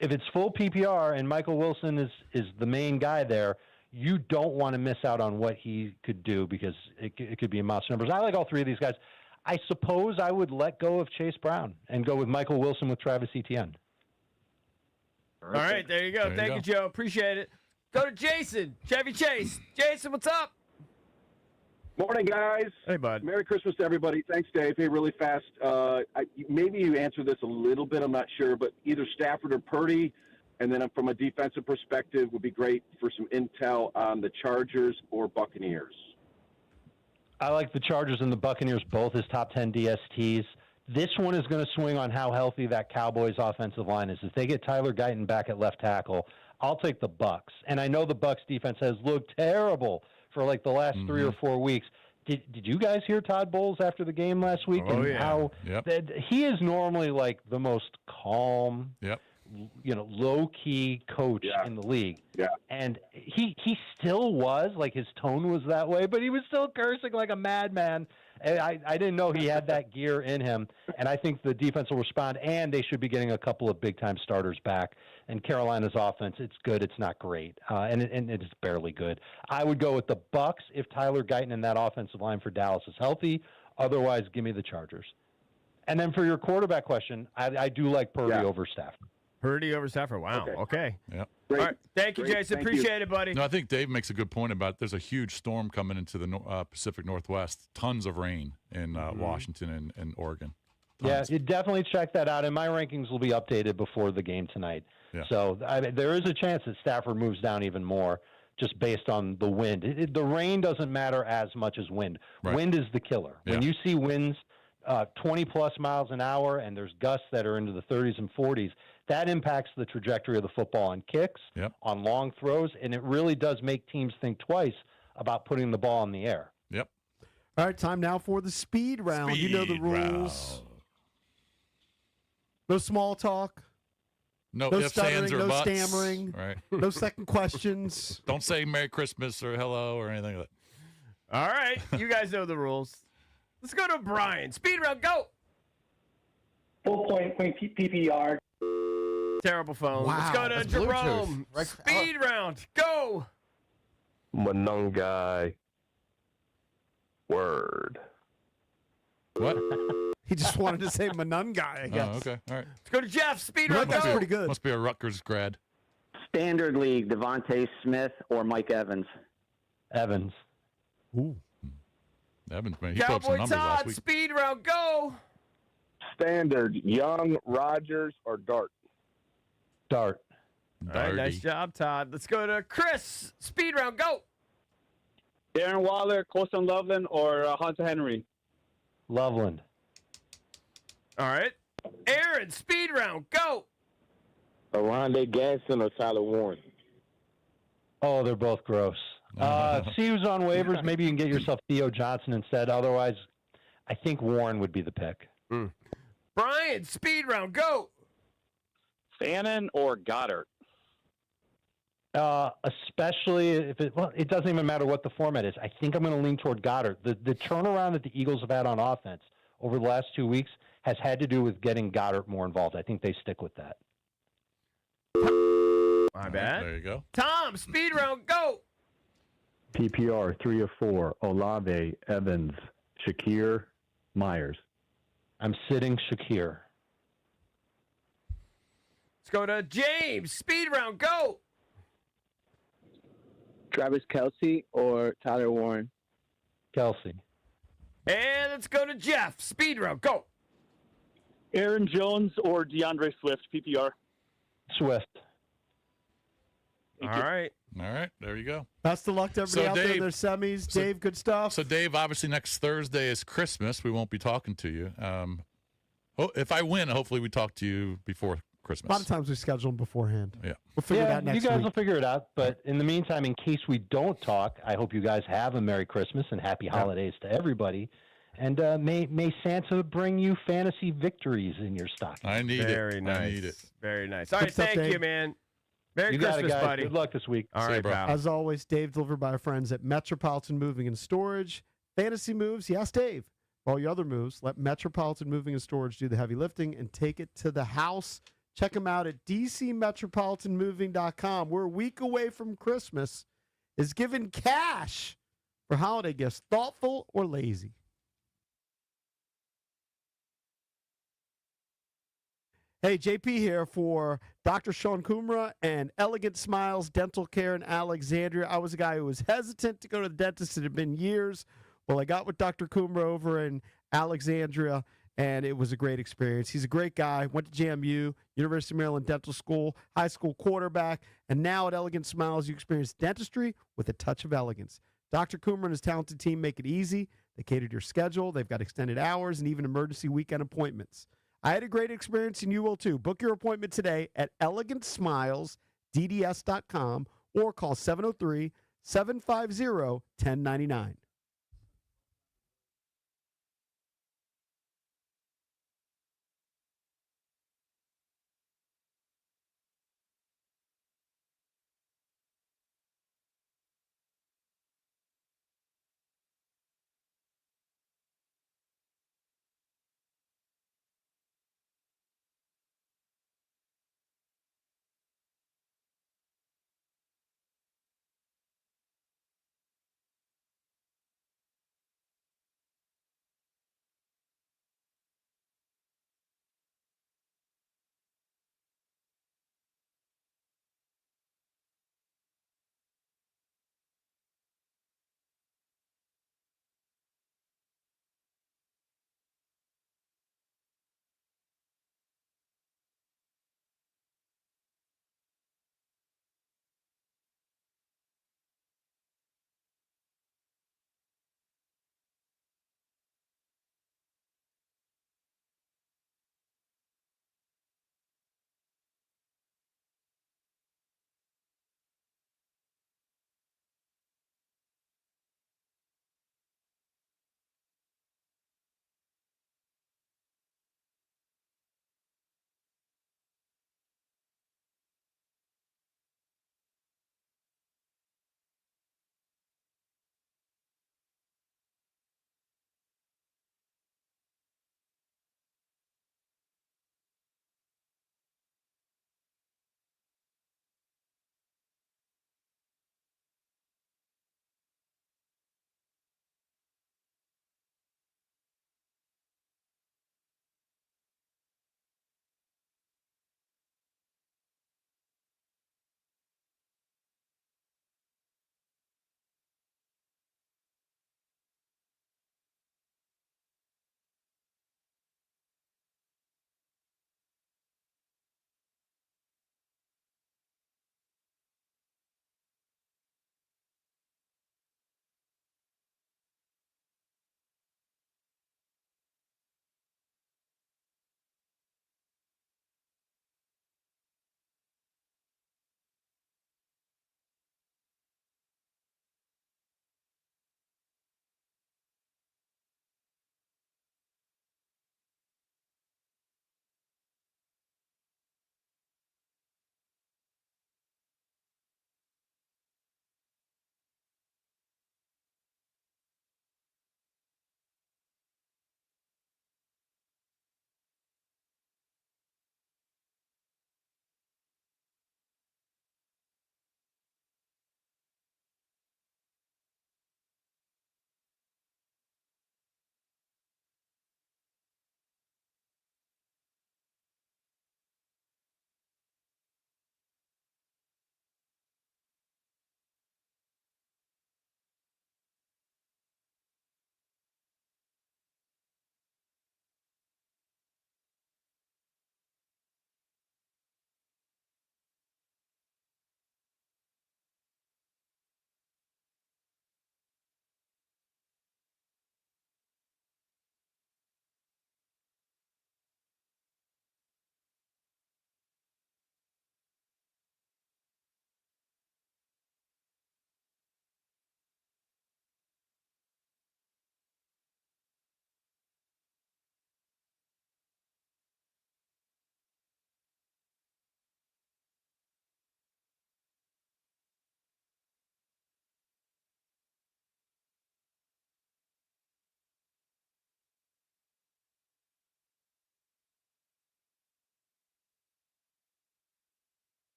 if it's full PPR and Michael Wilson is the main guy there, you don't want to miss out on what he could do, because it could be in monster numbers. I like all 3 of these guys. I suppose I would let go of Chase Brown and go with Michael Wilson with Travis Etienne. All right, there you go. Thank you, Joe. Appreciate it. Go to Jason, Chevy Chase. Jason, what's up? Morning, guys. Hey, bud. Merry Christmas to everybody. Thanks, Dave. Hey, really fast. Maybe you answered this a little bit. I'm not sure, but either Stafford or Purdy, and then from a defensive perspective, would be great for some intel on the Chargers or Buccaneers. I like the Chargers and the Buccaneers both as top 10 DSTs. This one is going to swing on how healthy that Cowboys offensive line is. If they get Tyler Guyton back at left tackle, I'll take the Bucs. And I know the Bucs defense has looked terrible for like the last 3 or 4 weeks. Did you guys hear Todd Bowles after the game last week? Oh, and yeah. how he is normally like the most calm, low-key coach in the league. Yeah. And he still was, like his tone was that way, but he was still cursing like a madman. And I didn't know he had that gear in him. And I think the defense will respond, and they should be getting a couple of big-time starters back. And Carolina's offense, it's good. It's not great. And it's barely good. I would go with the Bucs if Tyler Guyton and that offensive line for Dallas is healthy. Otherwise, give me the Chargers. And then for your quarterback question, I do like Purdy over Stafford. Purdy over Stafford. Wow. Okay. Yep. All right. Thank you, Jason. Appreciate it, buddy. No, I think Dave makes a good point about there's a huge storm coming into the Pacific Northwest. Tons of rain in Washington and Oregon. Yeah, you definitely check that out. And my rankings will be updated before the game tonight. Yeah. So there is a chance that Stafford moves down even more just based on the wind. The rain doesn't matter as much as wind. Right. Wind is the killer. Yeah. When you see winds 20-plus miles an hour and there's gusts that are into the 30s and 40s, that impacts the trajectory of the football on kicks, on long throws, and it really does make teams think twice about putting the ball in the air. Yep. All right, time now for the speed round. You know the rules. No small talk. No ifs, stuttering, ands, or no buts. stammering. Right. No second questions. Don't say Merry Christmas or hello or anything like that. All right. You guys know the rules. Let's go to Brian. Speed round, go. Full point PPR. Terrible phone. Wow, Let's go to that's Jerome. Bluetooth. Speed round, go. Monongai. Word. What? He just wanted to say Monongai, I guess. Oh, okay. All right. Let's go to Jeff. Speed round, go. Pretty good. Must be a Rutgers grad. Standard League, Devontae Smith or Mike Evans? Evans. Ooh. Evans, man. He put up some Cowboy numbers last Todd. week. Speed round, go. Standard, Young, Rogers, or Dart? Dart. All right, nice job, Todd. Let's go to Chris. Speed round, go. Darren Waller, Colson Loveland, or Hunter Henry? Loveland. All right. Aaron, speed round, go. Arondé Gadsden or Tyler Warren? Oh, they're both gross. See who's on waivers. Maybe you can get yourself Theo Johnson instead. Otherwise, I think Warren would be the pick. Brian, speed round, go. Fannin or Goddard? Especially if it doesn't even matter what the format is. I think I'm going to lean toward Goddard. The turnaround that the Eagles have had on offense over the last 2 weeks has had to do with getting Goddard more involved. I think they stick with that. My bad. There you go. Tom, speed round, go. PPR 3 of 4. Olave, Evans, Shakir, Myers. I'm sitting Shakir. Let's go to James. Speed round, go. Travis Kelsey or Tyler Warren? Kelsey. And let's go to Jeff. Speed round, go. Aaron Jones or DeAndre Swift, PPR? Swift. All right. All right. There you go. Best of luck to everybody So, out there in Dave- their semis. Dave, good stuff. So, Dave, obviously next Thursday is Christmas. We won't be talking to you. If I win, hopefully we talk to you before Christmas. A lot of times we schedule them beforehand. Yeah. We'll figure it Yeah, out next you guys week. will figure it out. But in the meantime, in case we don't talk, I hope you guys have a Merry Christmas and Happy Holidays to everybody. And may Santa bring you fantasy victories in your stocking. I need Very it. nice. I need it. Very nice. All Good right, stuff, thank Dave. you, man. Merry You got Christmas, it, guys. buddy. Good luck this week. All See you, right, bro. pal. As always, Dave delivered by our friends at Metropolitan Moving and Storage. Fantasy moves, yes, Dave. For all your other moves, let Metropolitan Moving and Storage do the heavy lifting and take it to the house. Check them out at dcmetropolitanmoving.com. We're a week away from Christmas. Is giving cash for holiday gifts thoughtful or lazy? Hey, JP here for Dr. Sean Kumra and Elegant Smiles Dental Care in Alexandria. I was a guy who was hesitant to go to the dentist. It had been years. Well, I got with Dr. Kumra over in Alexandria, and it was a great experience. He's a great guy. Went to JMU, University of Maryland Dental School, high school quarterback, and now at Elegant Smiles, you experience dentistry with a touch of elegance. Dr. Kumra and his talented team make it easy. They cater to your schedule. They've got extended hours and even emergency weekend appointments. I had a great experience, and you will too. Book your appointment today at elegantsmilesdds.com or call 703-750-1099.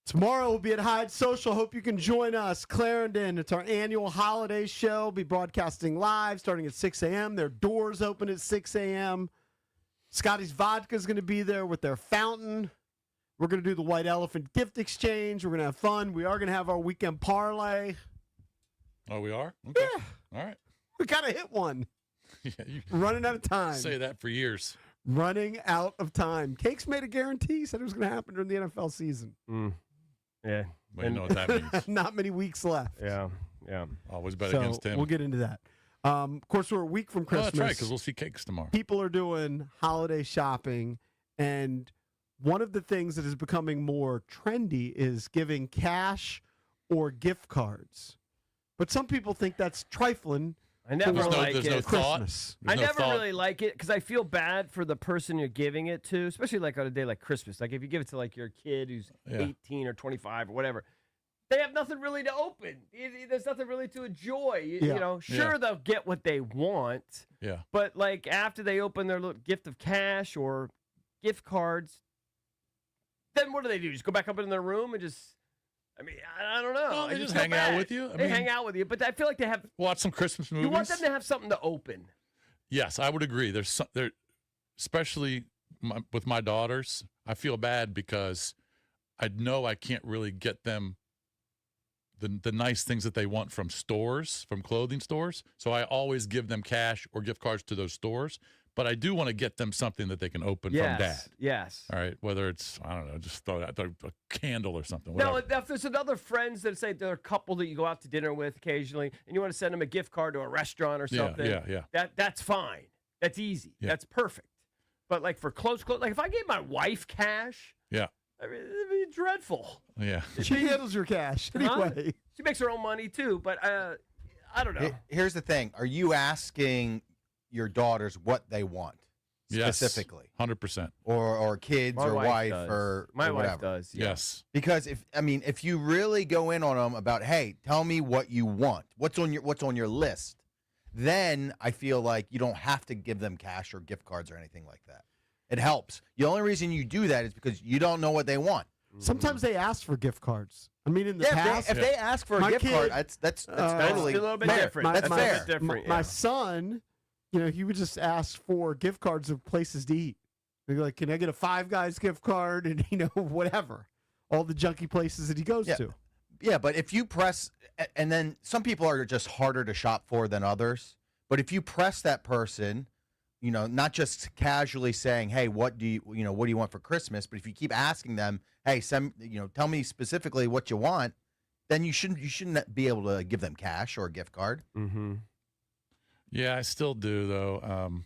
Tomorrow we'll be at Hyde Social. Hope you can join us. Clarendon, it's our annual holiday show. We'll be broadcasting live starting at 6 a.m. Their doors open at 6 a.m. Scotty's Vodka is going to be there with their fountain. We're going to do the White Elephant gift exchange. We're going to have fun. We are going to have our weekend parlay. Oh, we are? Okay. Yeah. All right. We got to hit one. Yeah, you Running out of time. say that for years. Running out of time. Cakes made a guarantee. Said it was going to happen during the NFL season. Yeah. Well, you know what that means. Not many weeks left. Yeah. Always bet So against him. we'll get into that. Of course, we're a week from Oh, Christmas. that's right, because we'll see Cakes tomorrow. People are doing holiday shopping, and one of the things that is becoming more trendy is giving cash or gift cards. But some people think that's trifling. I never like there's it. no thought. Christmas. I There's no never thought. really like it because I feel bad for the person you're giving it to, especially like on a day like Christmas. Like if you give it to like your kid who's Yeah. 18 or 25 or whatever, they have nothing really to open. There's nothing really to enjoy. Yeah. You know, sure Yeah. they'll get what they want, Yeah. but like after they open their little gift of cash or gift cards, then what do? Just go back up in their room and just. I mean, I don't know. Well, I they just feel hang out bad. with you. I They mean- hang out with you, but I feel like they have. Watch some Christmas movies. You want them to have something to open. Yes, I would agree. There, especially with my daughters, I feel bad because I know I can't really get them the nice things that they want from stores, from clothing stores. So I always give them cash or gift cards to those stores. But I do want to get them something that they can open from dad. Yes. All right, whether it's I don't know, just throw out a candle or something. No, Whatever. if there's another friends that say they're a couple that you go out to dinner with occasionally, and you want to send them a gift card to a restaurant or Yeah, something, yeah. that's fine. That's easy. Yeah. That's perfect. But like for close, like if I gave my wife cash, Yeah, I mean, it'd be dreadful. yeah. She handles your cash anyway. She makes her own money too, but I don't know. Here's the thing: are you asking your daughters what they want Yes, specifically, 100%. or kids My or wife wife does. or My or wife whatever? does. Yeah. Yes. Because if you really go in on them about, hey, tell me what you want, what's on your list, then I feel like you don't have to give them cash or gift cards or anything like that. It helps. The only reason you do that is because you don't know what they want. Sometimes they ask for gift cards. I mean, in the Yeah, past, if they ask for a my gift kid- card, that's totally a little bit fair. different. That's My- fair. different, my yeah. son, he would just ask for gift cards of places to eat. They'd be like, "Can I get a Five Guys gift card?" And whatever, all the junky places that he goes to. Yeah, but if you press, and then some people are just harder to shop for than others. But if you press that person, not just casually saying, "Hey, what do you want for Christmas?" But if you keep asking them, "Hey, tell me specifically what you want," then you shouldn't be able to give them cash or a gift card. Mm-hmm. Yeah, I still do though.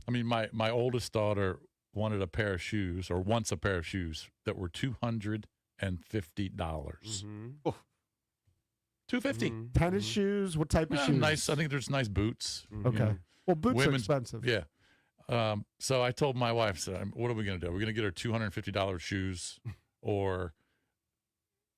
I mean, my oldest daughter wanted a pair of shoes, or wants a pair of shoes that were $250. Mm-hmm. $250. Tennis shoes. What type of Yeah, shoes? nice. I think there's nice boots. Okay. Well, boots are Women's- expensive. Yeah. So I told my wife, said, what are we going to do? We're going to get her $250 shoes, or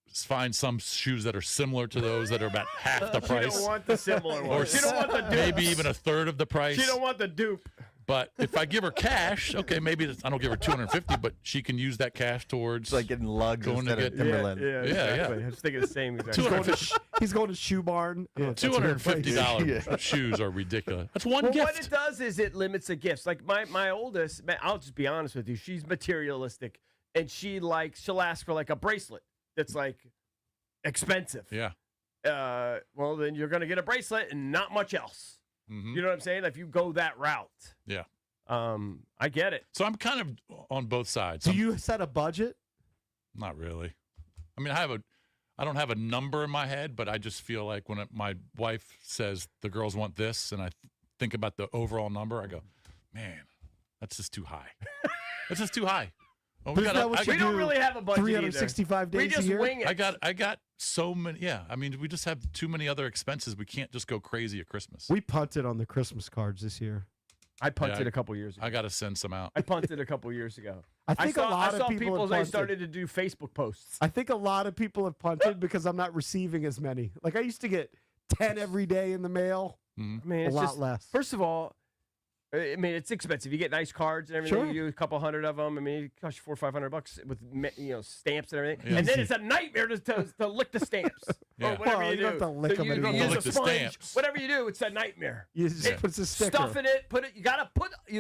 find some shoes that are similar to those that are about half the She price. don't want the similar Or ones. She don't want the dupes. maybe even a third of the price. She don't want the dupe. But if I give her cash, okay, maybe I don't give her $250, but she can use that cash towards It's like getting lugs going to instead of get Timberland. Yeah, exactly. I was thinking the same exact He's going, thing. he's going to Shoe Barn. Oh, that's a good place. $250 shoes are ridiculous. That's one Well, gift. what it does is it limits the gifts. Like my oldest, I'll just be honest with you, she's materialistic, and she'll ask for like a bracelet that's like expensive. Yeah. Well, then you're gonna get a bracelet and not much else. Mhm. You know what I'm saying? If you go that route. Yeah. I get it. So I'm kind of on both sides. Do you set a budget? Not really. I mean, I don't have a number in my head, but I just feel like when my wife says the girls want this, and I think about the overall number, I go, man, that's just too high. That's just too high. Well, But isn't that what you We don't do really have a budget 365 either. days We just a year? wing it. I got so many. Yeah, I mean, we just have too many other expenses. We can't just go crazy at Christmas. We punted on the Christmas cards this year. I punted Yeah, a couple years ago. I got to send some out. I punted a couple years ago. I think a lot of I saw people have they punted. started to do Facebook posts. I think a lot of people have punted because I'm not receiving as many. Like I used to get 10 every day in the mail. Mhm. I mean, A it's lot just, less. First of all, I mean, it's expensive. You get nice cards and everything. Sure. You do a couple hundred of them. I mean, it costs you $400 or $500 with stamps and everything. Yeah. And then it's a nightmare to lick the stamps. Yeah. Or whatever Well, you you don't do. have to lick So them you anymore. use Lick a the sponge. stamps. Whatever you do, it's a nightmare. You just put the sticker. Stuff in it. Put it. You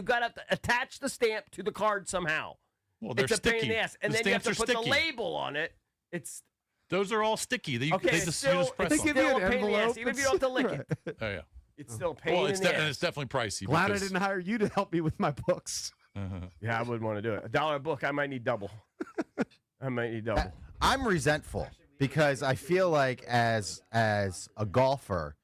gotta attach the stamp to the card somehow. Well, they're It's a pain in sticky. the ass, and The then you have to stamps put are the sticky. label on it. It's Those are all sticky. They okay. just, It's you still, just press it's them. give you still an a pain in the ass, envelope. even if you don't have to lick it. Oh, yeah. It's still a pain Well, in it's the and ass. it's definitely pricey. Glad I because- didn't hire you to help me with my books. Yeah, I wouldn't want to do it. $1 a book, I might need double. I might need double. I'm resentful because I feel like as a golfer,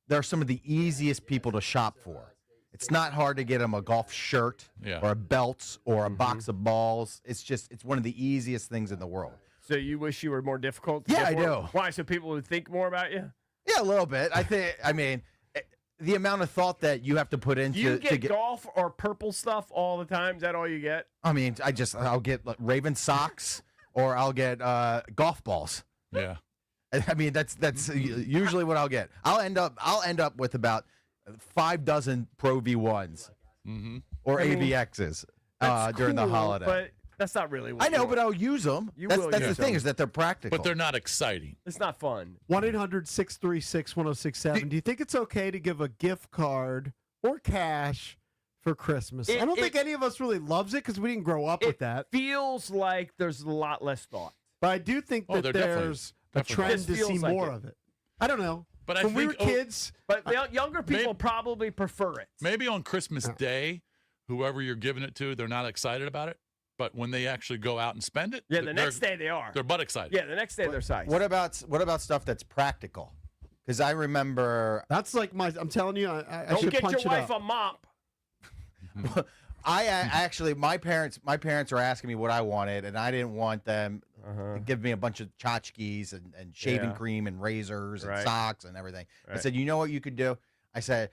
they're some of the easiest people to shop for. It's not hard to get them a golf shirt Yeah. or a belt or a box of balls. It's one of the easiest things in the world. So you wish you were more difficult? to Yeah, get I for? do. Why? So people would think more about you? Yeah, a little bit. I mean, the amount of thought that you have to put into Do you to get golf or purple stuff all the time? Is that all you get? I mean, I'll get like, Raven socks or I'll get golf balls. Yeah. I mean, that's usually what I'll get. I'll end up with about 6 Pro V1s or AVXs That's during the cool, holiday. But that's not really what I know, you but I'll use them. You That's will the use thing them. is that they're practical. But they're not exciting. It's not fun. 1-800-636-1067. Do you think it's okay to give a gift card or cash for Christmas? I don't think any of us really loves it because we didn't grow up with that. Feels like there's a lot less thought. But I do think that there definitely- there's a definitely trend This to see feels like more it. of it. I don't know. But I when we were think- kids, But the younger people probably prefer it. Maybe on Christmas Day, whoever you're giving it to, they're not excited about it. But when they actually go out and spend it, Yeah, the next day they are. they're butt excited. Yeah, the next day they're psyched. What about stuff that's practical? Because I remember that's like I'm telling you, I Don't should get punch your it wife up. a mop. I actually my parents are asking me what I wanted, and I didn't want them to give me a bunch of tchotchkes and shaving Yeah. cream and razors and Right. socks and everything. I Right. said, you know what you could do? I said,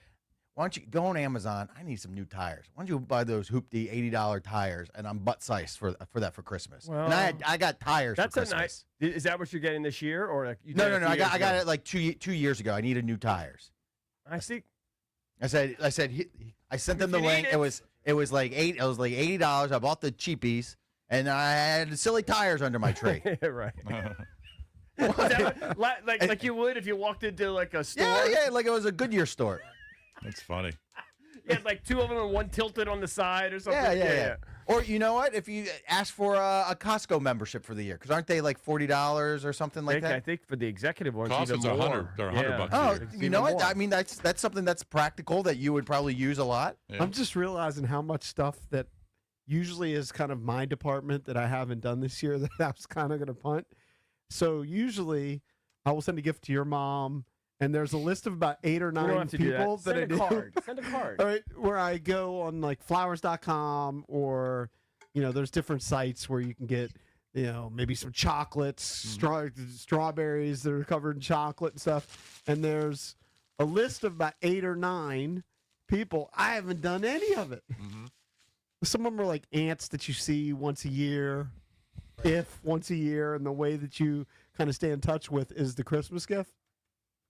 why don't you go on Amazon? I need some new tires. Why don't you buy those hoopty $80 tires? And I'm butt sized for that for Christmas. Well, and I got tires. That's for a Christmas. nice. Is that what you're getting this year, or like you No, did no, a no. few I years got ago? it like 2 years ago. I needed new tires. I see. I said I sent them If the you link. need It was like $80. I bought the cheapies, and I had silly tires under my tree. Right. Is that what- like you would if you walked into like a store. Yeah, like it was a Goodyear store. That's funny. You had like two of them and one tilted on the side or something. Yeah. Or you know what? If you ask for a Costco membership for the year, because aren't they like $40 or something like I that? think for the executive ones, Costco's even more. 100 or 100 bucks. Oh, It's you know even what? more. I mean, that's something that's practical that you would probably use a lot. Yeah. I'm just realizing how much stuff that usually is kind of my department that I haven't done this year that I was kind of going to punt. So usually I will send a gift to your mom, and there's a list of about 8 or 9 don't have to do that. people that I Send a do. card. Send a card. All right, where I go on like flowers.com or, there's different sites where you can get, maybe some chocolates, strawberries that are covered in chocolate and stuff. And there's a list of about 8 or 9 people. I haven't done any of it. Some of them are like ants that you see once a year, once a year, and the way that you kind of stay in touch with is the Christmas gift.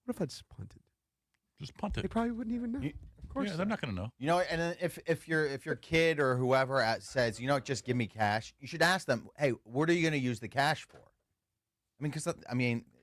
What if I just punted? Just punt They it. probably wouldn't even know. Of course Yeah, they're not going to know. You know, and then if your kid or whoever says, just give me cash, you should ask them, hey, what are you going to use the cash for? I mean, because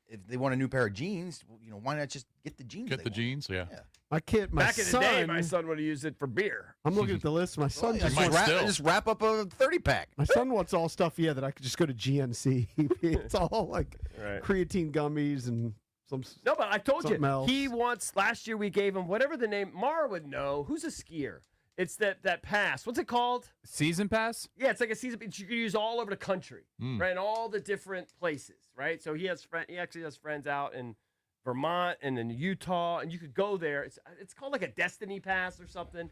if they want a new pair of jeans, why not just get the jeans? Get they the want? jeans, yeah. My Back in the son. day, my son would have used it for beer. I'm looking at the list. My son Just just wrap up a 30-pack. My son wants all stuff, that I could just go to GNC. It's all like Right. creatine gummies and some. No, but I told you, something else. he wants, last year we gave him whatever the name, Mara would know. Who's a skier? It's that pass. What's it called? Season pass? Yeah, it's like a season pass you can use all over the country, right? In all the different places, right? So he actually has friends out in Vermont and in Utah, and you could go there. It's called like a Destiny Pass or something.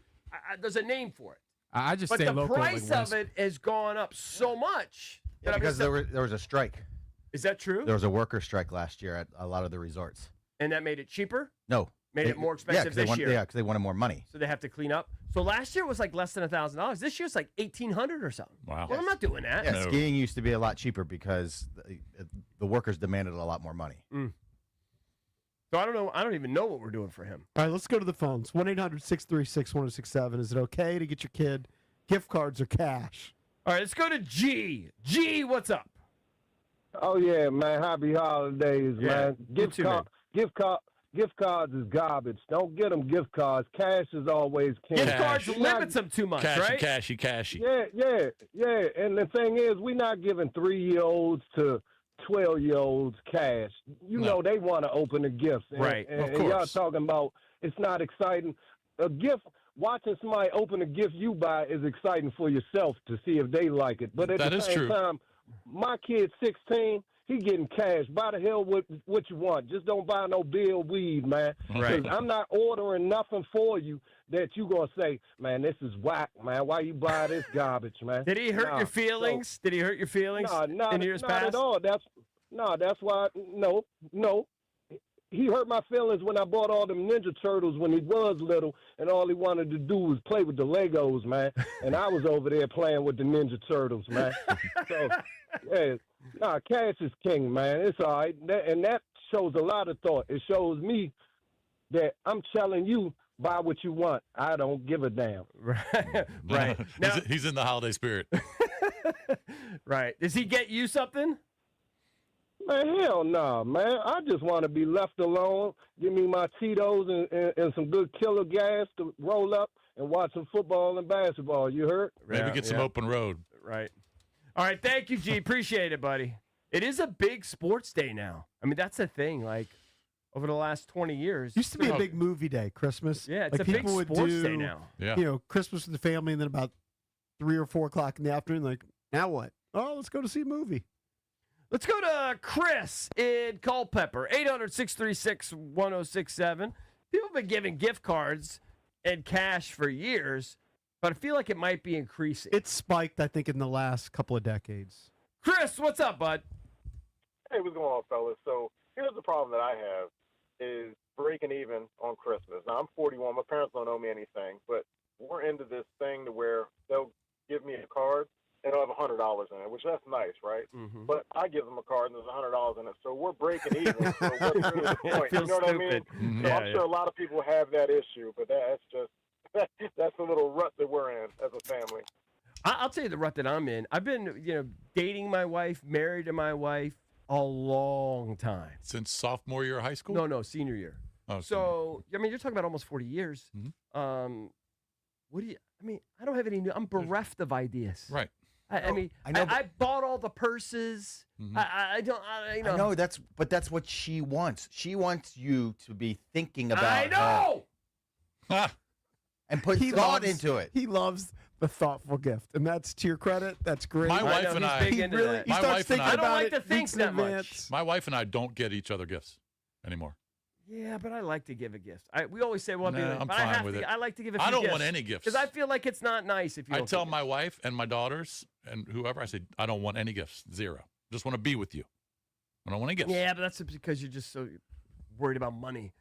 There's a name for it. I just But stay the local. price of it has gone up so much. Yeah, that I mean, because there was a strike. is that true? There was a worker strike last year at a lot of the resorts. And that made it cheaper? No. Made it more expensive this year. Yeah, because they wanted more money. So they have to clean up. So last year was like less than $1,000. This year's like $1,800 or something. Wow. Well, I'm not doing that. Yeah, skiing used to be a lot cheaper because the workers demanded a lot more money. So I don't know. I don't even know what we're doing for him. All right, let's go to the phones. 1-800-636-1067. Is it okay to get your kid gift cards or cash? All right, let's go to G. G, what's up? Oh yeah, man! Happy holidays, man. you too, man. Gift cards is garbage. Don't get them gift cards. Cash is always king. Gift cards limits them too much, right? Cashy. Yeah. And the thing is, we're not giving 3-year-olds to 12-year-olds cash. You know they want to open the gifts, Right, And, of and y'all course. talking about it's not exciting. A gift. Watching somebody open a gift you buy is exciting for yourself to see if they like it. But at That the is same true. time, my kid's 16. He getting cash. Buy the hell what you want. Just don't buy no bill weed, man. Right. 'Cause I'm not ordering nothing for you that you gonna say, man, this is whack, man. Why you buy this garbage, man? Did he hurt your feelings? Did he hurt your feelings in years not past? at all. That's why no. He hurt my feelings when I bought all them Ninja Turtles when he was little, and all he wanted to do was play with the Legos, man. And I was over there playing with the Ninja Turtles, man. So, yeah, cash is king, man. It's all right, and that shows a lot of thought. It shows me that I'm telling you, buy what you want. I don't give a damn. Right. Now, He's in the holiday spirit. right. Does he get you something? Man, hell no, man. I just want to be left alone. Give me my Tito's and some good killer gas to roll up and watch some football and basketball. You heard? Maybe get some open road. Right. All right. Thank you, G. Appreciate it, buddy. It is a big sports day now. I mean, that's the thing. Like, over the last 20 years. Used to be a big movie day, Christmas. Yeah, it's like a big people would sports do, day now. Yeah. You know, Christmas with the family, and then about 3 or 4 o'clock in the afternoon, like, now what? Oh, let's go to see a movie. Let's go to Chris in Culpeper, 800-636-1067. People have been giving gift cards and cash for years, but I feel like it might be increasing. It spiked, I think, in the last couple of decades. Chris, what's up, bud? Hey, what's going on, fellas? So here's the problem that I have is breaking even on Christmas. Now, I'm 41. My parents don't owe me anything, but we're into this thing to where they'll give me a card and they'll have $100 in it, which that's nice, right? Mm-hmm. But I give them a card and there's $100 in it, so we're breaking even. So what's really the point? You Feels know what I mean? stupid. So Yeah, I'm sure a lot of people have that issue, but that's just that's the little rut that we're in as a family. I'll tell you the rut that I'm in. I've been, dating my wife, married to my wife a long time. Since sophomore year of high school? No, senior year. Oh, so, I mean, you're talking about almost 40 years. Mm-hmm. I don't have any new. I'm bereft of ideas. Right. I mean, I know, I bought all the purses. Mm-hmm. I don't, you know. I know that's what she wants. She wants you to be thinking about I know. Ah, and put thought into it. He loves the thoughtful gift, and that's to your credit. That's great. My wife and I, big into that. He starts thinking I don't about like it to think weeks in that much. advance. my wife and I don't get each other gifts anymore. Yeah, but I like to give a gift. We always say, well, Nah, I'm but fine I have with to. it. I like to give a few I don't gifts want any gifts. because I feel like it's not nice if you. I don't tell give my wife and my daughters and whoever, I say, I don't want any gifts. Zero. Just want to be with you. I don't want any gifts. Yeah, but that's because you're just so worried about money.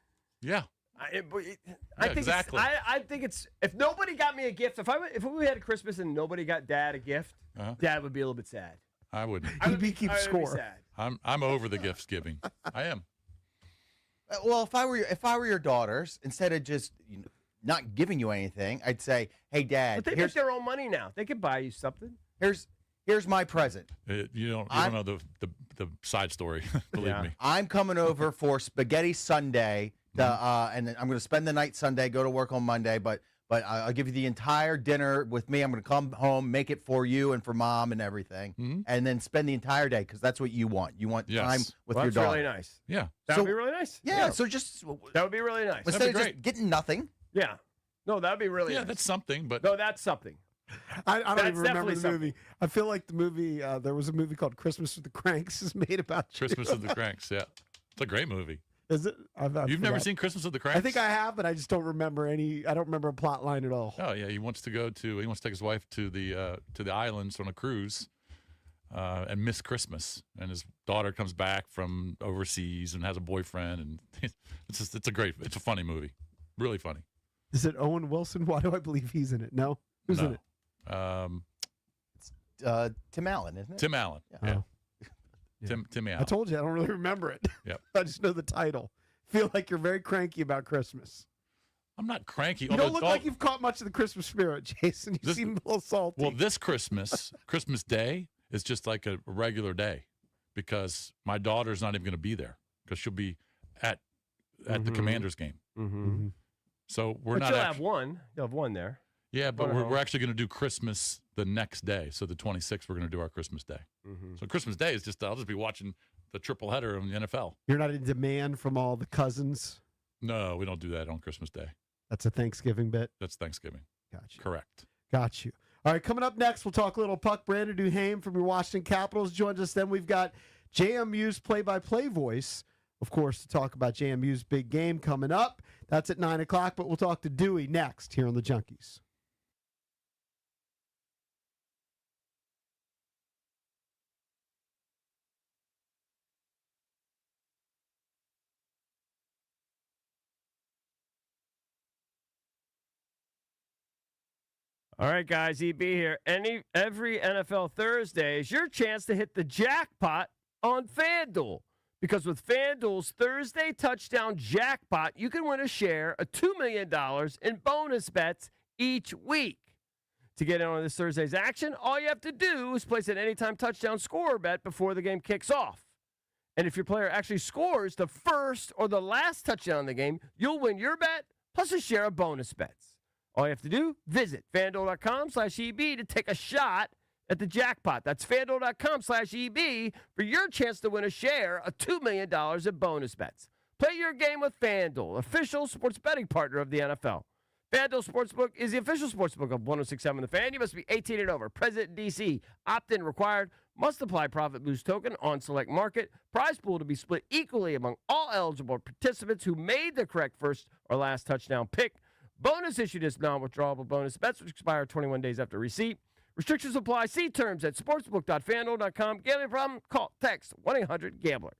Yeah. I think exactly. I think it's if nobody got me a gift. If we had a Christmas and nobody got Dad a gift, Dad would be a little bit sad. I would. He'd be keep I would be score. sad. I'm over the gifts giving. I am. Well, if I were your daughters, instead of just not giving you anything, I'd say, "Hey, Dad, But they make their own money now. They could buy you something. here's my present. You don't know the side story. Believe me. I'm coming over for spaghetti Sunday, and then I'm going to spend the night Sunday, go to work on Monday, but I'll give you the entire dinner with me. I'm going to come home, make it for you and for Mom and everything, and then spend the entire day because that's what you want. You want time with your that's daughter. really nice. Yeah. That would be really nice. Yeah, so just that would be really nice. instead of just getting nothing. Yeah. No, that would be really Yeah, nice. that's something, but No, that's something. I don't That's even remember definitely the movie. I feel like the movie. There was a movie called Christmas with the Cranks is made about you. Christmas of the Cranks, yeah. It's a great movie. Is it? I've You've never forgot. seen Christmas of the Cranks? I think I have, but I just don't remember any. I don't remember a plot line at all. Oh yeah, he wants to take his wife to the islands on a cruise, and miss Christmas. And his daughter comes back from overseas and has a boyfriend, and it's a funny movie, really funny. Is it Owen Wilson? Why do I believe he's in it? No, who's in it? Tim Allen, isn't it? Tim Allen. Yeah. Yeah. Tim I Allen. told you I don't really remember it. Yep. I just know the title. feel like you're very cranky about Christmas. I'm not cranky. You don't look like you've caught much of the Christmas spirit, Jason. You seem a little salty. Well, this Christmas Day is just like a regular day because my daughter's not even going to be there because she'll be at the Commanders game. Mm-hmm. So but you'll have one. You'll have one there. Yeah, but we're actually going to do Christmas the next day. So the 26th, we're going to do our Christmas Day. Mm-hmm. So Christmas Day is I'll just be watching the triple header in the NFL. You're not in demand from all the cousins? No, we don't do that on Christmas Day. That's a Thanksgiving bit? That's Thanksgiving. Gotcha. Correct. Got you. All right, coming up next, we'll talk a little puck. Brandon Duhame from your Washington Capitals joins us. Then we've got JMU's play-by-play voice, of course, to talk about JMU's big game coming up. That's at 9 o'clock, but we'll talk to Dewey next here on the Junkies. All right, guys, EB here. Every NFL Thursday is your chance to hit the jackpot on FanDuel. Because with FanDuel's Thursday touchdown jackpot, you can win a share of $2 million in bonus bets each week. To get in on this Thursday's action, all you have to do is place an anytime touchdown scorer bet before the game kicks off. And if your player actually scores the first or the last touchdown in the game, you'll win your bet plus a share of bonus bets. All you have to do, visit FanDuel.com/EB to take a shot at the jackpot. That's FanDuel.com/EB for your chance to win a share of $2 million in bonus bets. Play your game with FanDuel, official sports betting partner of the NFL. FanDuel Sportsbook is the official sportsbook of 106.7 The Fan. You must be 18 and over. Present in D.C. Opt-in required. Must apply profit boost token on select market. Prize pool to be split equally among all eligible participants who made the correct first or last touchdown pick. Bonus issued as non-withdrawable bonus bets which expire 21 days after receipt. Restrictions apply. See terms at sportsbook.fanduel.com. Gambling problem? Call, text 1-800-GAMBLER.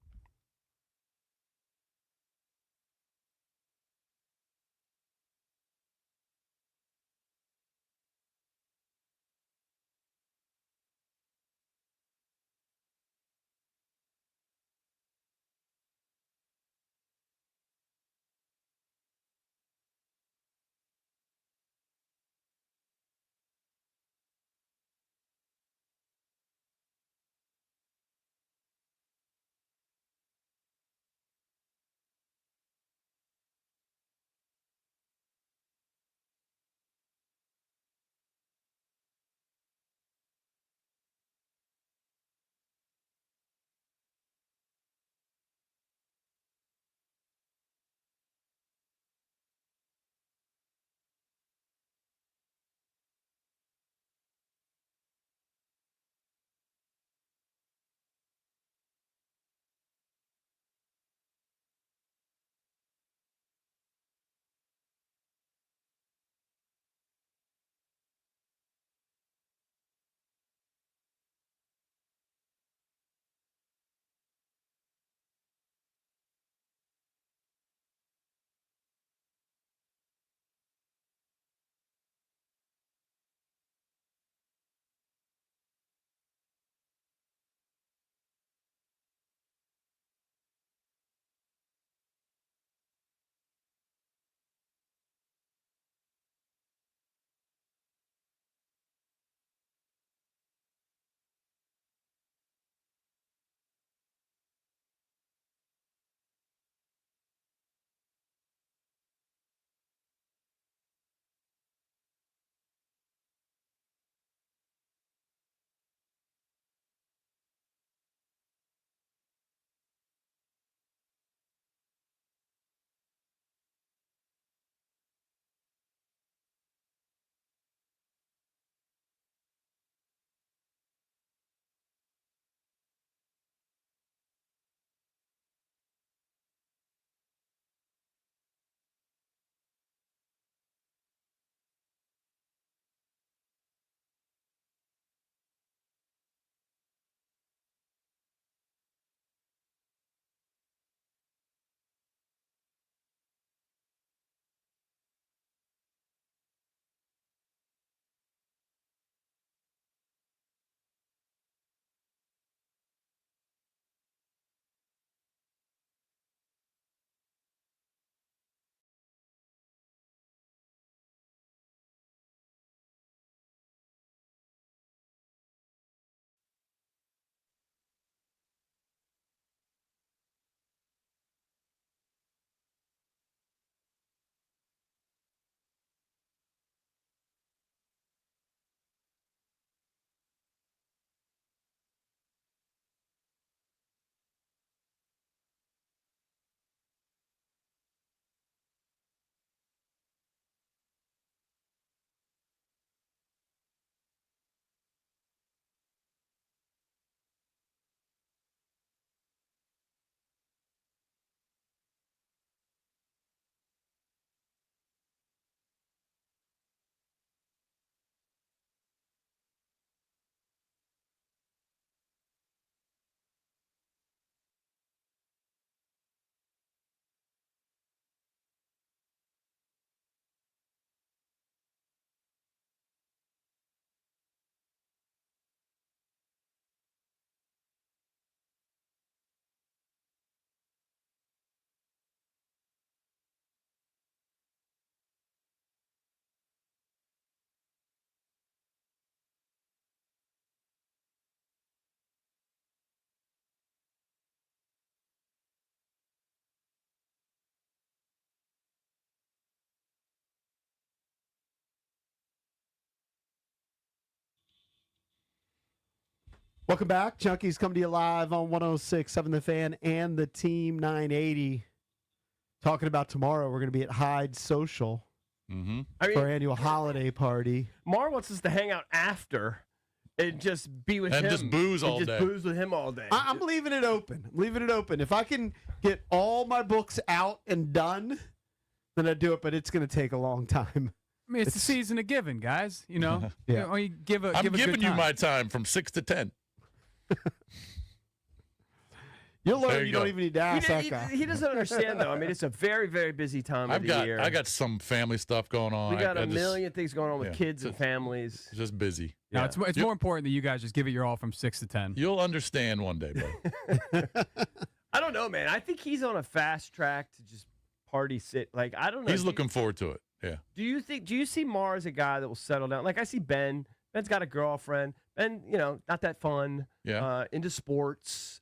Welcome back. Junkies come to you live on 106.7 The Fan and the Team 980. Talking about tomorrow, we're going to be at Hyde Social I for mean, our annual holiday party. Mar wants us to hang out after and just be with him. And just booze all day. Just booze with him all day. I'm leaving it open. I'm leaving it open. If I can get all my books out and done, then I do it, but it's going to take a long time. I mean, it's the season of giving, guys. You know, you give a I'm give a giving good you time. my time from 6 to 10. You'll There learn you you go. don't even need to ask that guy. He doesn't understand, though. I mean, it's a very, very busy time of the year. I got some family stuff going on. We got I a just- million things going on with yeah, kids and families. Just busy. No, it's more important that you guys just give it your all from 6 to 10. You'll understand one day, bro. I don't know, man. I think he's on a fast track to just party sit. Like, I don't know. He's looking forward to it. Yeah. Do you see Mar as a guy that will settle down? Like, I see Ben. Ben's got a girlfriend. Ben, not that fun. Yeah. Into sports.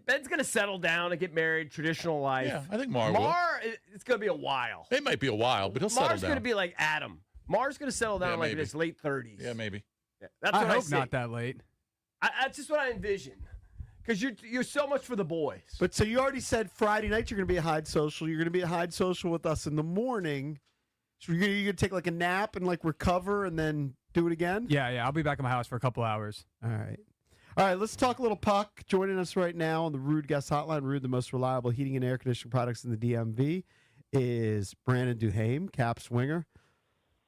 Ben's going to settle down and get married, traditional life. Yeah, I think Mar will. It's going to be a while. It might be a while, but he'll settle Mar's down. going to be like Adam. Mar's going to settle down like in maybe. his late 30s. Yeah, maybe. Yeah, that's I what I hope see. not that late. That's just what I envision. Because you're so much for the boys. But so you already said Friday night you're going to be at Hyde Social. You're going to be at Hyde Social with us in the morning. So you're going to take like a nap and like recover and then do it again? Yeah. I'll be back at my house for a couple hours. All right, let's talk a little puck. Joining us right now on the Rude Guest Hotline, Rude, the most reliable heating and air conditioning products in the DMV, is Brandon Duhame, cap swinger.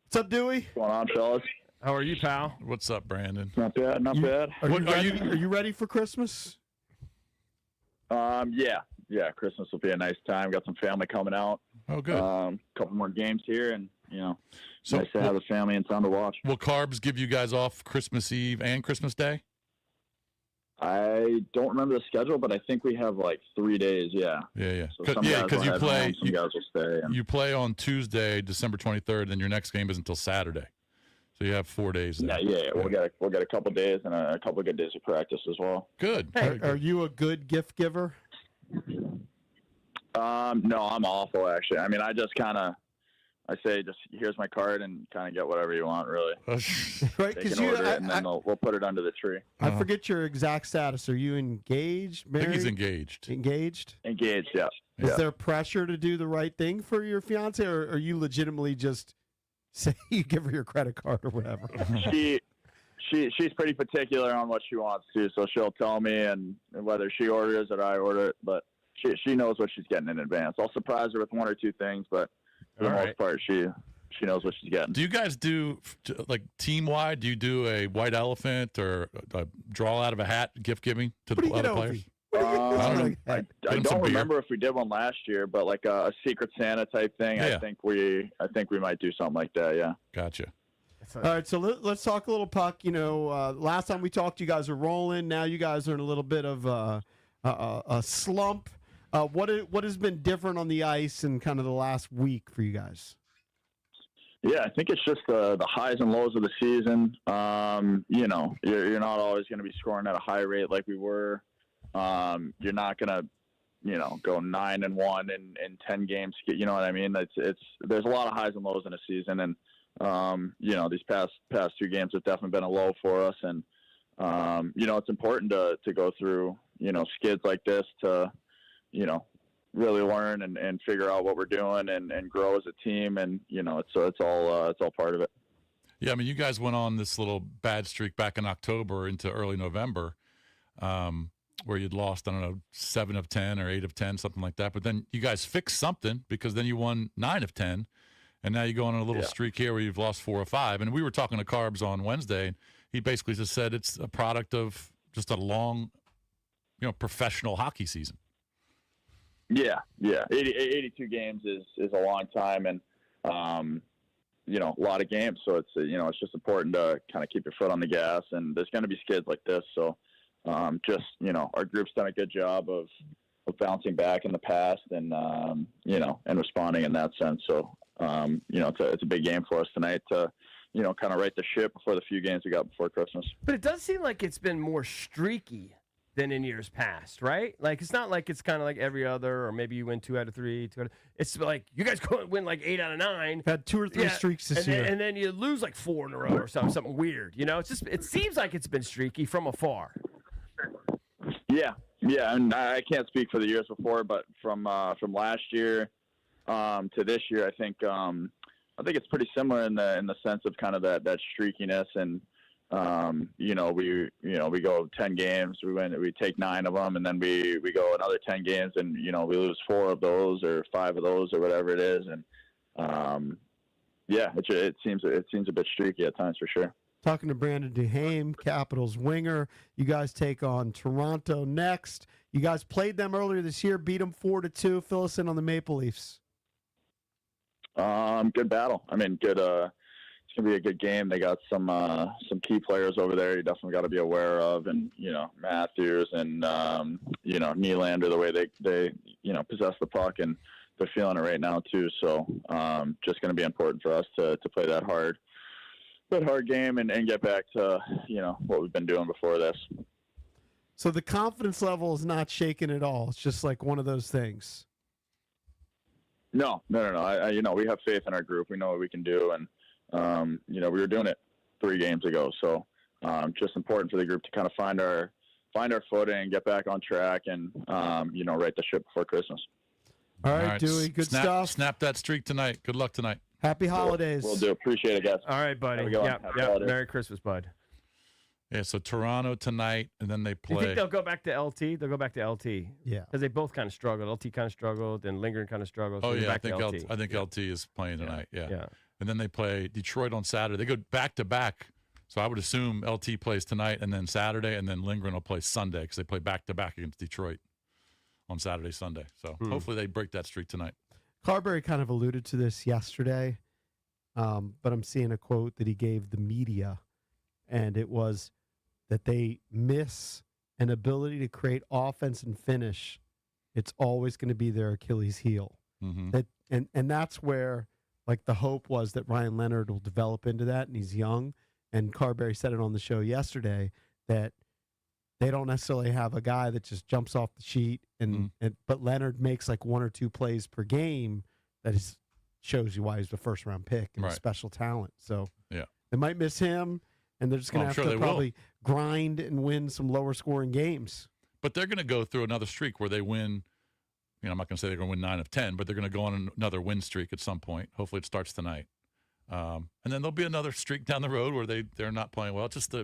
What's up, Dewey? What's going on, fellas? How are you, pal? What's up, Brandon? Not bad, not bad. Are you ready for Christmas? Yeah. Christmas will be a nice time. Got some family coming out. Oh, good. Couple more games here, and So nice to have the family in town to watch. Will Carbs give you guys off Christmas Eve and Christmas Day? I don't remember the schedule, but I think we have like 3 days. Yeah. Yeah. So some guys will you head play. home, some guys will stay. And You play on Tuesday, December 23rd, and your next game isn't until Saturday. So you have 4 days. There. Yeah. We'll get a couple days and a couple of good days of practice as well. Good. Are you a good gift giver? No, I'm awful actually. I mean, I just I say, just here's my card and kind of get whatever you want, really. Right? They can order it, and then we'll put it under the tree. I forget your exact status. Are you engaged, I married? think he's engaged. Engaged? Engaged, yeah. Is there pressure to do the right thing for your fiance, or are you legitimately just say you give her your credit card or whatever? She's pretty particular on what she wants to, so she'll tell me, and whether she orders it or I order it, but she knows what she's getting in advance. I'll surprise her with one or two things, but for the most part, she knows what she's getting. Do you guys do, like, team-wide, do you do a white elephant or a draw out of a hat gift giving to the other players? I don't remember if we did one last year, but like a Secret Santa type thing. Yeah. I think we might do something like that. Yeah. Gotcha. All right, so let's talk a little puck. Last time we talked, you guys are rolling. Now you guys are in a little bit of a slump. What has been different on the ice in kind of the last week for you guys? Yeah, I think it's just the highs and lows of the season. You're not always going to be scoring at a high rate like we were. You're not going to, go 9-1 in 10 games. You know what I mean? There's a lot of highs and lows in a season, and these past two games have definitely been a low for us. And it's important to go through skids like this to really learn and figure out what we're doing and grow as a team. And it's all part of it. Yeah, I mean, you guys went on this little bad streak back in October into early November, where you'd lost, I don't know, 7 of 10 or 8 of 10, something like that. But then you guys fixed something, because then you won 9 of 10, and now you go on a little streak here where you've lost 4 or 5. And we were talking to Carbs on Wednesday, and he basically just said it's a product of just a long, professional hockey season. Yeah. 82 games is a long time, and a lot of games. So it's just important to kind of keep your foot on the gas, and there's going to be skids like this. So our group's done a good job of bouncing back in the past and and responding in that sense. So it's a big game for us tonight to kind of right the ship before the few games we got before Christmas. But it does seem like it's been more streaky than in years past, right? Like, it's not like it's kind of like every other, or maybe you win 2 out of 3. It's like you guys go and win like 8 out of 9. Had 2 or 3 streaks this year, and then you lose like 4 in a row or something weird. It seems like it's been streaky from afar. Yeah, and I can't speak for the years before, but from last year to this year, I think it's pretty similar in the sense of kind of that streakiness, and we go 10 games, we take 9 of them, and then we go another 10 games, and we lose 4 of those or 5 of those or whatever it is, and it seems a bit streaky at times for sure. Talking to Brandon Duhame, Capitals winger. You guys take on Toronto next. You guys played them earlier this year, beat them 4-2. Fill us in on the Maple Leafs. Good battle. I mean, good. It's gonna be a good game. They got some key players over there. You definitely got to be aware of, and Matthews and Nylander, the way they possess the puck, and they're feeling it right now too. So just gonna be important for us to play that hard game and get back to what we've been doing before this. So the confidence level is not shaken at all. It's just like one of those things. No. We have faith in our group. We know what we can do, and we were doing it 3 games ago. So just important for the group to kind of find our footing, get back on track, and right the ship before Christmas. All right, Dewey, good stuff. Snap that streak tonight. Good luck tonight. Happy holidays. We'll do. Appreciate it, guys. All right, buddy. Have a good one. Happy holidays. Merry Christmas, bud. Yeah, so Toronto tonight, and then they You play. think they'll go back to LT? They'll go back to LT. Yeah. Because they both kind of struggled. LT kind of struggled, and Lindgren kind of struggled. So Oh, they're yeah, I back to think LT. LT is playing tonight. Yeah. Yeah. And then they play Detroit on Saturday. They go back-to-back. So I would assume LT plays tonight and then Saturday, and then Lindgren will play Sunday because they play back-to-back against Detroit on Saturday, Sunday. So hopefully they break that streak tonight. Carberry kind of alluded to this yesterday, but I'm seeing a quote that he gave the media, and it was that they miss an ability to create offense and finish. It's always going to be their Achilles heel. Mm-hmm. And that's where like the hope was that Ryan Leonard will develop into that, and he's young. And Carberry said it on the show yesterday that they don't necessarily have a guy that just jumps off the sheet, but Leonard makes like 1 or 2 plays per game that shows you why he's the first round pick and a special talent. So yeah, they might miss him, and they're just going to have to probably grind and win some lower scoring games. But they're going to go through another streak where they win. I'm not going to say they're going to win 9 of 10, but they're going to go on another win streak at some point. Hopefully, it starts tonight, and then there'll be another streak down the road where they're not playing well. It's just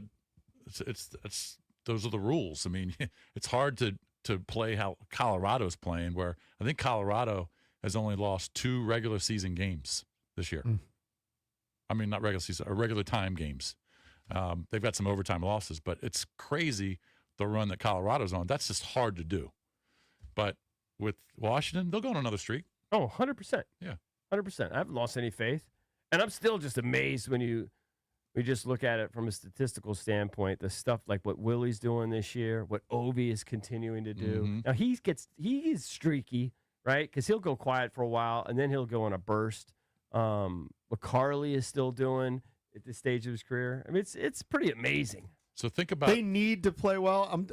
those are the rules. I mean, it's hard to play how Colorado's playing, where I think Colorado has only lost 2 regular season games this year. I mean, not regular season, or regular time games. They've got some overtime losses, but it's crazy the run that Colorado's on. That's just hard to do. But with Washington, they'll go on another streak. Oh, 100%. Yeah. 100%. I haven't lost any faith. And I'm still just amazed when we just look at it from a statistical standpoint, the stuff like what Willie's doing this year, what Ovi is continuing to do. Mm-hmm. Now, he is streaky, right? Because he'll go quiet for a while, and then he'll go on a burst. What Carly is still doing at this stage of his career. I mean, it's pretty amazing. So think about They need to play well.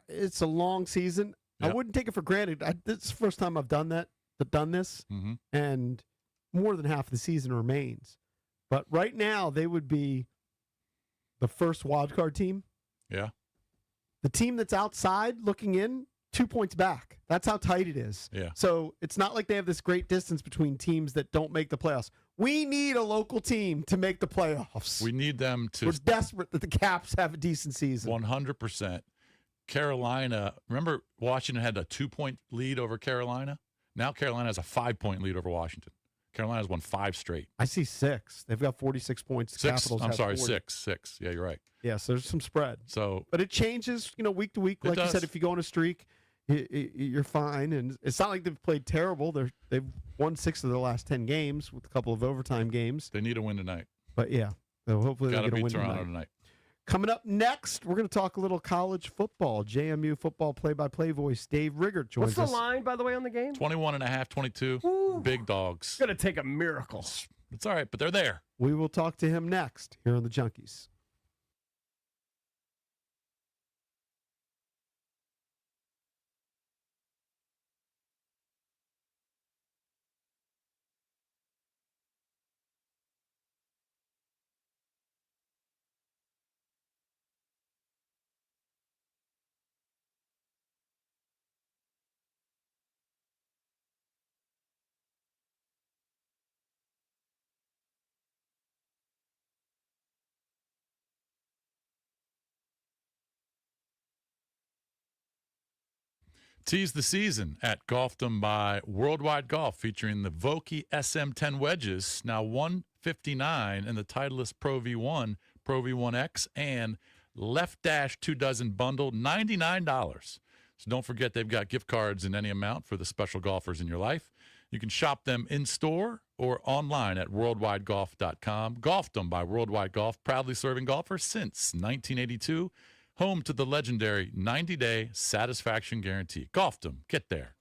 It's a long season. Yep. I wouldn't take it for granted. This is the first time I've done this, and more than half of the season remains. But right now, they would be the first wild card team. Yeah. The team that's outside looking in, 2 points back. That's how tight it is. Yeah. So it's not like they have this great distance between teams that don't make the playoffs. We need a local team to make the playoffs. We need them to. We're desperate that the Caps have a decent season. 100%. Carolina, remember Washington had a 2-point lead over Carolina? Now Carolina has a 5-point lead over Washington. Carolina's won 5 straight. I see 6. They've got 46 points. The 6. Capitals I'm have sorry, 40. 6. Yeah, you're right. Yeah, so there's some spread. So, but it changes, week to week. It Like you does. said, if you go on a streak, you're fine. And it's not like they've played terrible. They've won 6 of their last 10 games with a couple of overtime games. They need a win tonight. But yeah, so hopefully Got they to get a beat win Toronto tonight. Coming up next, we're going to talk a little college football. JMU football play-by-play voice Dave Riggert joins What's the us. line, by the way, on the game? 21.5, 22. Big dogs. It's going to take a miracle. It's all right, but they're there. We will talk to him next here on the Junkies. Tease the season at Golfdom by Worldwide Golf, featuring the Vokey SM10 wedges, now $159, and the Titleist Pro V1, Pro V1X, and Left Dash 2 dozen bundle, $99. So don't forget they've got gift cards in any amount for the special golfers in your life. You can shop them in-store or online at worldwidegolf.com. Golfdom by Worldwide Golf, proudly serving golfers since 1982. Home to the legendary 90-day satisfaction guarantee. Golfdom, get there.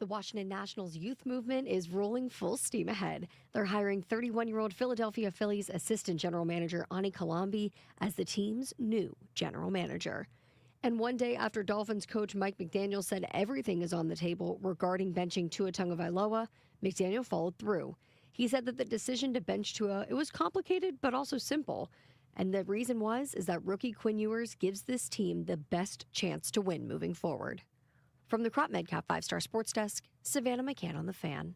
The Washington Nationals youth movement is rolling full steam ahead. They're hiring 31-year-old Philadelphia Phillies assistant general manager Ani Kalambi as the team's new general manager. And one day after Dolphins coach Mike McDaniel said everything is on the table regarding benching Tua Tagovailoa, McDaniel followed through. He said that the decision to bench Tua, it was complicated but also simple. And the reason is that rookie Quinn Ewers gives this team the best chance to win moving forward. From the Crop Medcap 5-Star Sports Desk, Savannah McCann on the Fan.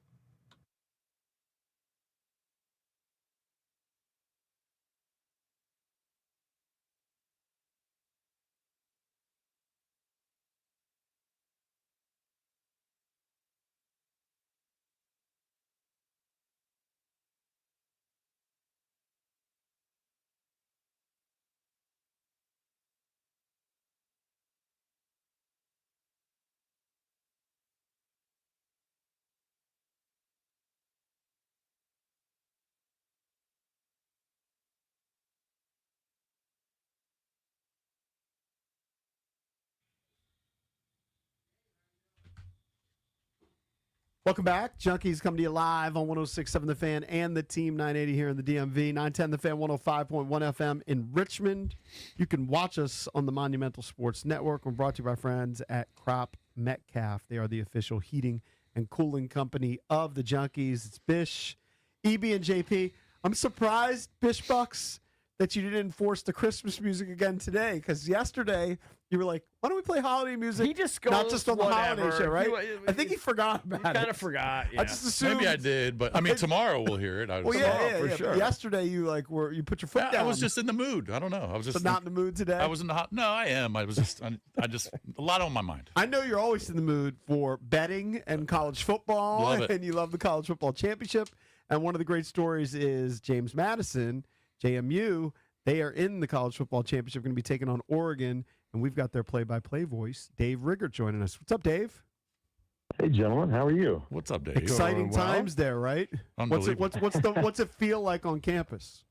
Welcome back. Junkies come to you live on 106.7 The Fan and the Team 980 here in the DMV. 910 The Fan, 105.1 FM in Richmond. You can watch us on the Monumental Sports Network. We're brought to you by friends at Crop Metcalf. They are the official heating and cooling company of the Junkies. It's Bish, EB, and JP. I'm surprised, Bish Bucks, that you didn't enforce the Christmas music again today, because yesterday you were like, why don't we play holiday music? He just goes, not just on the holiday whatever. show, right? He I think he forgot about it. He kind of forgot. Yeah. I just assumed. Maybe I did, but I mean, tomorrow we'll hear it. Well, yeah, for sure. But yesterday you you put your foot down. I was just in the mood. I don't know. I was just not in the mood today. I was in the hot. No, I am. I was just. I just a lot on my mind. I know you're always in the mood for betting and college football, Love it. and you love the college football championship. And one of the great stories is James Madison, JMU. They are in the college football championship, going to be taking on Oregon, and we've got their play-by-play voice, Dave Riggert, joining us. What's up, Dave? Hey, gentlemen, how are you? What's up, Dave? Exciting times there, right? Unbelievable. What's it feel like on campus?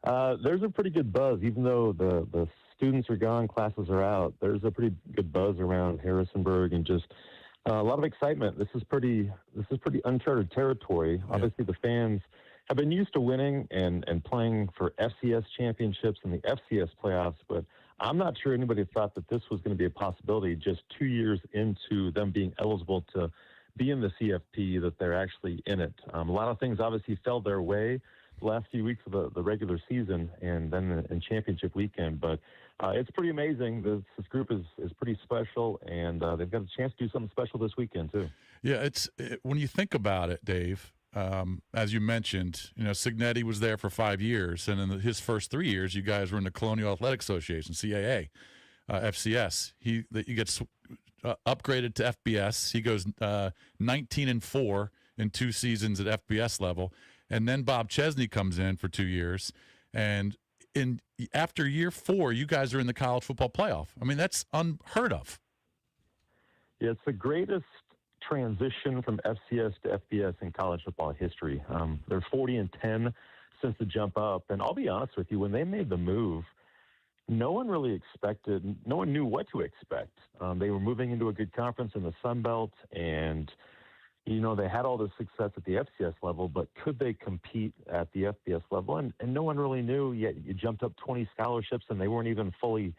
There's a pretty good buzz, even though the students are gone, classes are out. There's a pretty good buzz around Harrisonburg, and just a lot of excitement. This is pretty uncharted territory. Yeah. Obviously, the fans have been used to winning and playing for FCS championships and the FCS playoffs, but I'm not sure anybody thought that this was going to be a possibility just 2 years into them being eligible to be in the CFP, that they're actually in it. A lot of things obviously fell their way the last few weeks of the regular season and then in championship weekend, but it's pretty amazing. This group is pretty special, and they've got a chance to do something special this weekend too. Yeah, when you think about it, Dave, as you mentioned, Signetti was there for 5 years, and in his first 3 years, you guys were in the Colonial Athletic Association, CAA, FCS. He gets upgraded to FBS. He goes 19-4 in 2 seasons at FBS level, and then Bob Chesney comes in for 2 years, and after year 4, you guys are in the college football playoff. I mean, that's unheard of. Yeah, it's the greatest transition from FCS to FBS in college football history. They're 40-10 since the jump up, and I'll be honest with you, when they made the move, no one knew what to expect. They were moving into a good conference in the Sun Belt, and they had all this success at the FCS level, but could they compete at the FBS level? And no one really knew. Yet you jumped up 20 scholarships, and they weren't even fully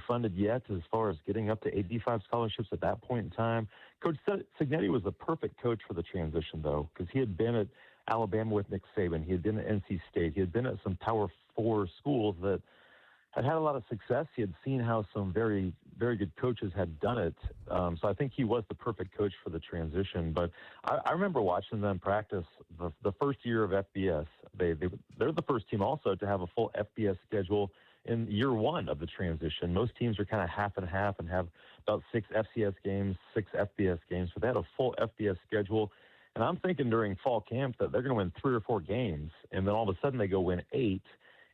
funded yet as far as getting up to 85 scholarships at that point in time. Coach Signetti was the perfect coach for the transition, though, because he had been at Alabama with Nick Saban. He had been at NC State. He had been at some Power 4 schools that had a lot of success. He had seen how some very, very good coaches had done it. So I think he was the perfect coach for the transition. But I remember watching them practice the first year of FBS. They're the first team also to have a full FBS schedule in year 1 of the transition. Most teams are kind of half and half and have about 6 FCS games, 6 FBS games. So they had a full FBS schedule. And I'm thinking during fall camp that they're going to win 3 or 4 games. And then all of a sudden they go win 8.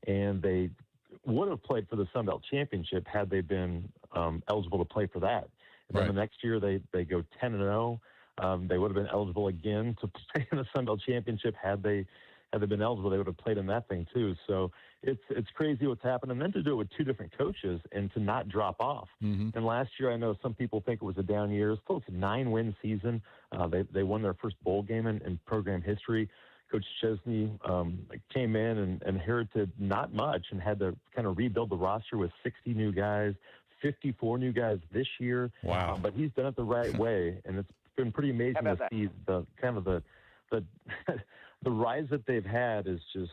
And they would have played for the Sun Belt Championship had they been eligible to play for that. And then the next year they go 10-0. They would have been eligible again to play in the Sun Belt Championship had they been eligible. They would have played in that thing too. So it's crazy what's happened. And then to do it with 2 different coaches and to not drop off. Mm-hmm. And last year, I know some people think it was a down year. Still, it's a 9-win season. They won their first bowl game in program history. Coach Chesney came in and inherited not much and had to kind of rebuild the roster with 60 new guys, 54 new guys this year. Wow. But he's done it the right way, and it's been pretty amazing to see the the the rise that they've had is just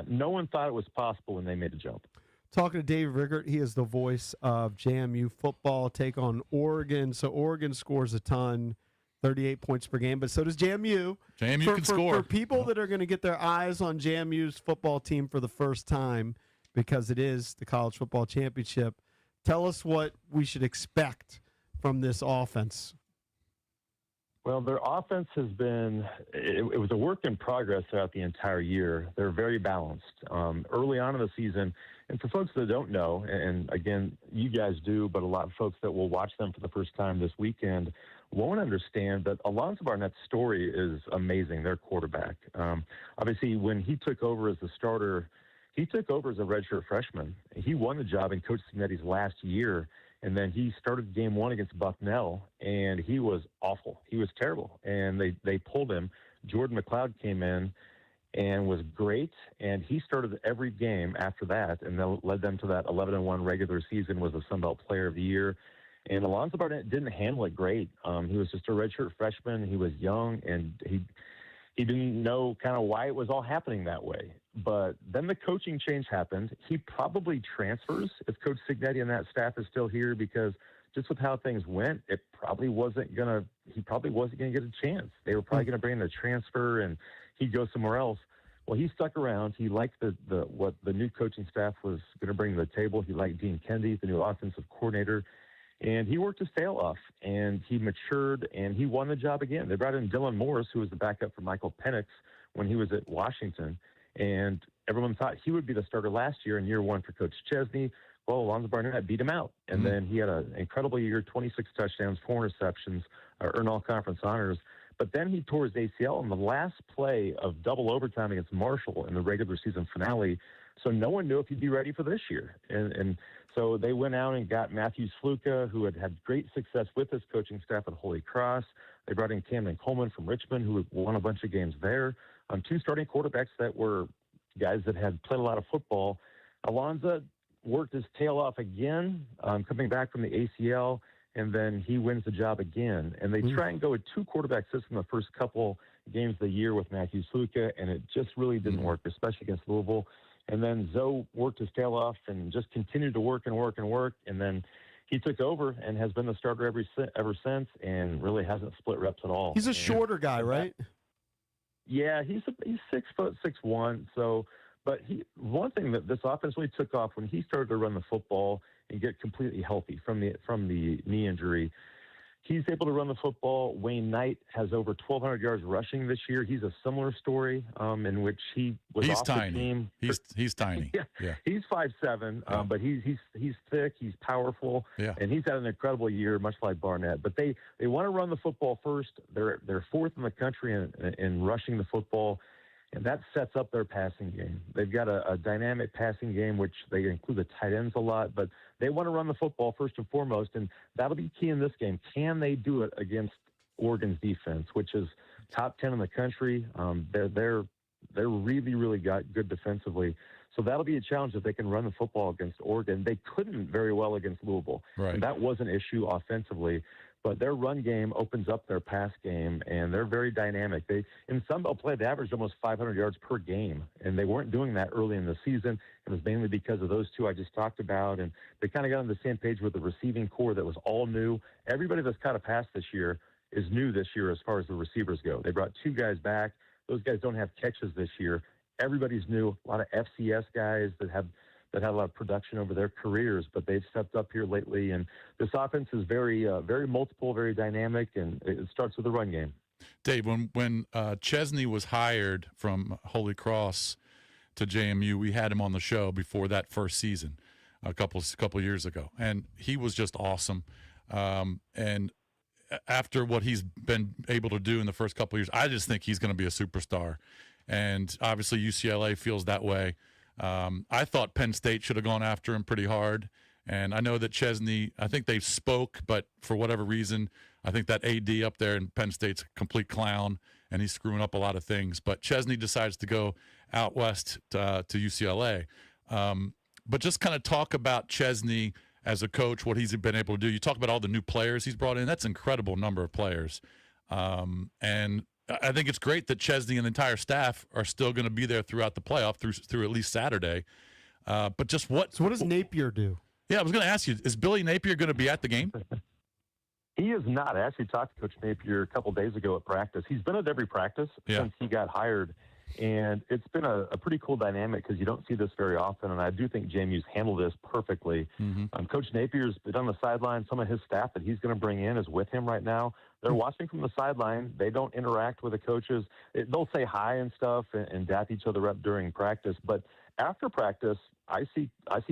no one thought it was possible when they made the jump. Talking to Dave Riggert, he is the voice of JMU football take on Oregon. So Oregon scores a ton, 38 points per game, but so does JMU. JMU can score. For people that are going to get their eyes on JMU's football team for the first time, because it is the college football championship, tell us what we should expect from this offense. Well, their offense has been, it was a work in progress throughout the entire year. They're very balanced. Early on in the season, and for folks that don't know, and again, you guys do, but a lot of folks that will watch them for the first time this weekend won't understand that Alonzo Barnett's story is amazing, their quarterback. Obviously, when he took over as the starter, he took over as a redshirt freshman. He won the job in Coach Signetti's last year, and then he started game one against Bucknell, and he was awful. He was terrible, and they pulled him. Jordan McLeod came in and was great, and he started every game after that, and that led them to that 11-1 regular season, was the Sun Belt Player of the Year. And Alonzo Barnett didn't handle it great. He was just a redshirt freshman. He was young, and he didn't know kind of why it was all happening that way. But then the coaching change happened. He probably transfers if Coach Signetti and that staff is still here, because just with how things went, he probably wasn't gonna get a chance. They were probably gonna bring in a transfer and he'd go somewhere else. Well, he stuck around. He liked what the new coaching staff was going to bring to the table. He liked Dean Kendi, the new offensive coordinator, and he worked his tail off, and he matured, and he won the job again. They brought in Dylan Morris, who was the backup for Michael Penix when he was at Washington, and everyone thought he would be the starter last year in year one for Coach Chesney. Well, Alonzo Barnett beat him out, and then he had an incredible year, 26 touchdowns, 4 interceptions, earned all conference honors. But then he tore his ACL in the last play of double overtime against Marshall in the regular season finale. So no one knew if he'd be ready for this year. And so they went out and got Matthew Sluka, who had had great success with his coaching staff at Holy Cross. They brought in Camden Coleman from Richmond, who won a bunch of games there. 2 starting quarterbacks that were guys that had played a lot of football. Alonzo worked his tail off again, coming back from the ACL, and then he wins the job again. And they try and go a 2-quarterback system the first couple games of the year with Matthew Sluka, and it just really didn't work, especially against Louisville. And then Zoe worked his tail off and just continued to work and work and work. And then he took over and has been the starter ever since, and really hasn't split reps at all. He's a shorter guy, right? Yeah, he's 6'1". So, but one thing that this offense really took off when he started to run the football and get completely healthy from the knee injury. He's able to run the football. Wayne Knight has over 1,200 yards rushing this year. He's a similar story in which he was off tiny. the team. He's tiny. Yeah. He's 5'7", but he's thick. He's powerful, and he's had an incredible year, much like Barnett. But they want to run the football first. They're 4th in the country in rushing the football, and that sets up their passing game. They've got a dynamic passing game, which they include the tight ends a lot, but they want to run the football first and foremost, and that'll be key in this game. Can they do it against Oregon's defense, which is top 10 in the country? They're really, really good defensively. So that'll be a challenge if they can run the football against Oregon. They couldn't very well against Louisville. Right. And that was an issue offensively. But their run game opens up their pass game, and they're very dynamic. In Sun Belt play, they averaged almost 500 yards per game, and they weren't doing that early in the season. It was mainly because of those 2 I just talked about, and they kind of got on the same page with the receiving core that was all new. Everybody that's caught a pass this year is new this year as far as the receivers go. They brought 2 guys back. Those guys don't have catches this year. Everybody's new. A lot of FCS guys that had a lot of production over their careers, but they've stepped up here lately. And this offense is very, very multiple, very dynamic, and it starts with the run game. Dave, when Chesney was hired from Holy Cross to JMU, we had him on the show before that first season, a couple years ago, and he was just awesome. And after what he's been able to do in the first couple of years, I just think he's going to be a superstar. And obviously UCLA feels that way. I thought Penn State should have gone after him pretty hard. And I know that Chesney, I think they spoke, but for whatever reason, I think that AD up there in Penn State's a complete clown, and he's screwing up a lot of things. But Chesney decides to go out west to UCLA. But just kind of talk about Chesney as a coach, what he's been able to do. You talk about all the new players he's brought in. That's an incredible number of players. And I think it's great that Chesney and the entire staff are still going to be there throughout the playoff through at least Saturday. But just what? So what does Napier do? Yeah, I was going to ask you: is Billy Napier going to be at the game? He is not. I actually talked to Coach Napier a couple days ago at practice. He's been at every practice since he got hired, and it's been a pretty cool dynamic because you don't see this very often, and I do think JMU's handled this perfectly. Coach Napier's been on the sideline. Some of his staff that he's going to bring in is with him right now. They're watching from the sideline. They don't interact with the coaches. They'll say hi and stuff and dap each other up during practice, but after practice, I see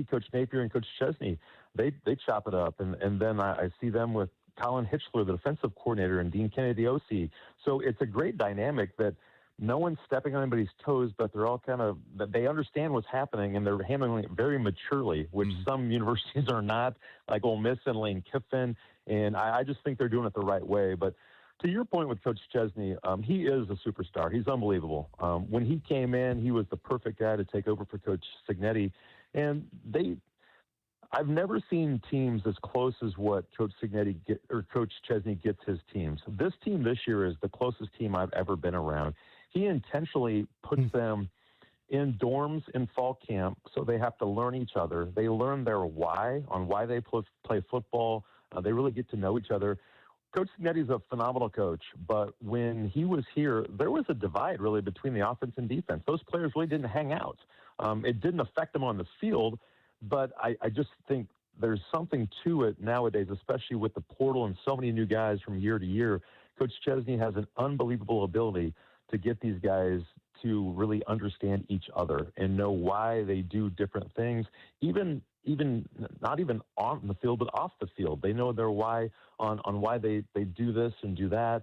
Coach Napier and Coach Chesney. They chop it up, and then I see them with Colin Hitchler, the defensive coordinator, and Dean Kennedy, the OC. So it's a great dynamic that no one's stepping on anybody's toes, but they're all they understand what's happening, and they're handling it very maturely, which some universities are not, like Ole Miss and Lane Kiffin. And I just think they're doing it the right way. But to your point with Coach Chesney, he is a superstar. He's unbelievable. When he came in, he was the perfect guy to take over for Coach Signetti. And I've never seen teams as close as what Coach Chesney gets his teams. This team this year is the closest team I've ever been around. He intentionally puts them in dorms in fall camp, so they have to learn each other. They learn their why they play football. They really get to know each other. Coach Signetti's a phenomenal coach, but when he was here, there was a divide really between the offense and defense. Those players really didn't hang out. It didn't affect them on the field, but I just think there's something to it nowadays, especially with the portal and so many new guys from year to year. Coach Chesney has an unbelievable ability to get these guys to really understand each other and know why they do different things, even not even on the field, but off the field. They know their why on why they do this and do that.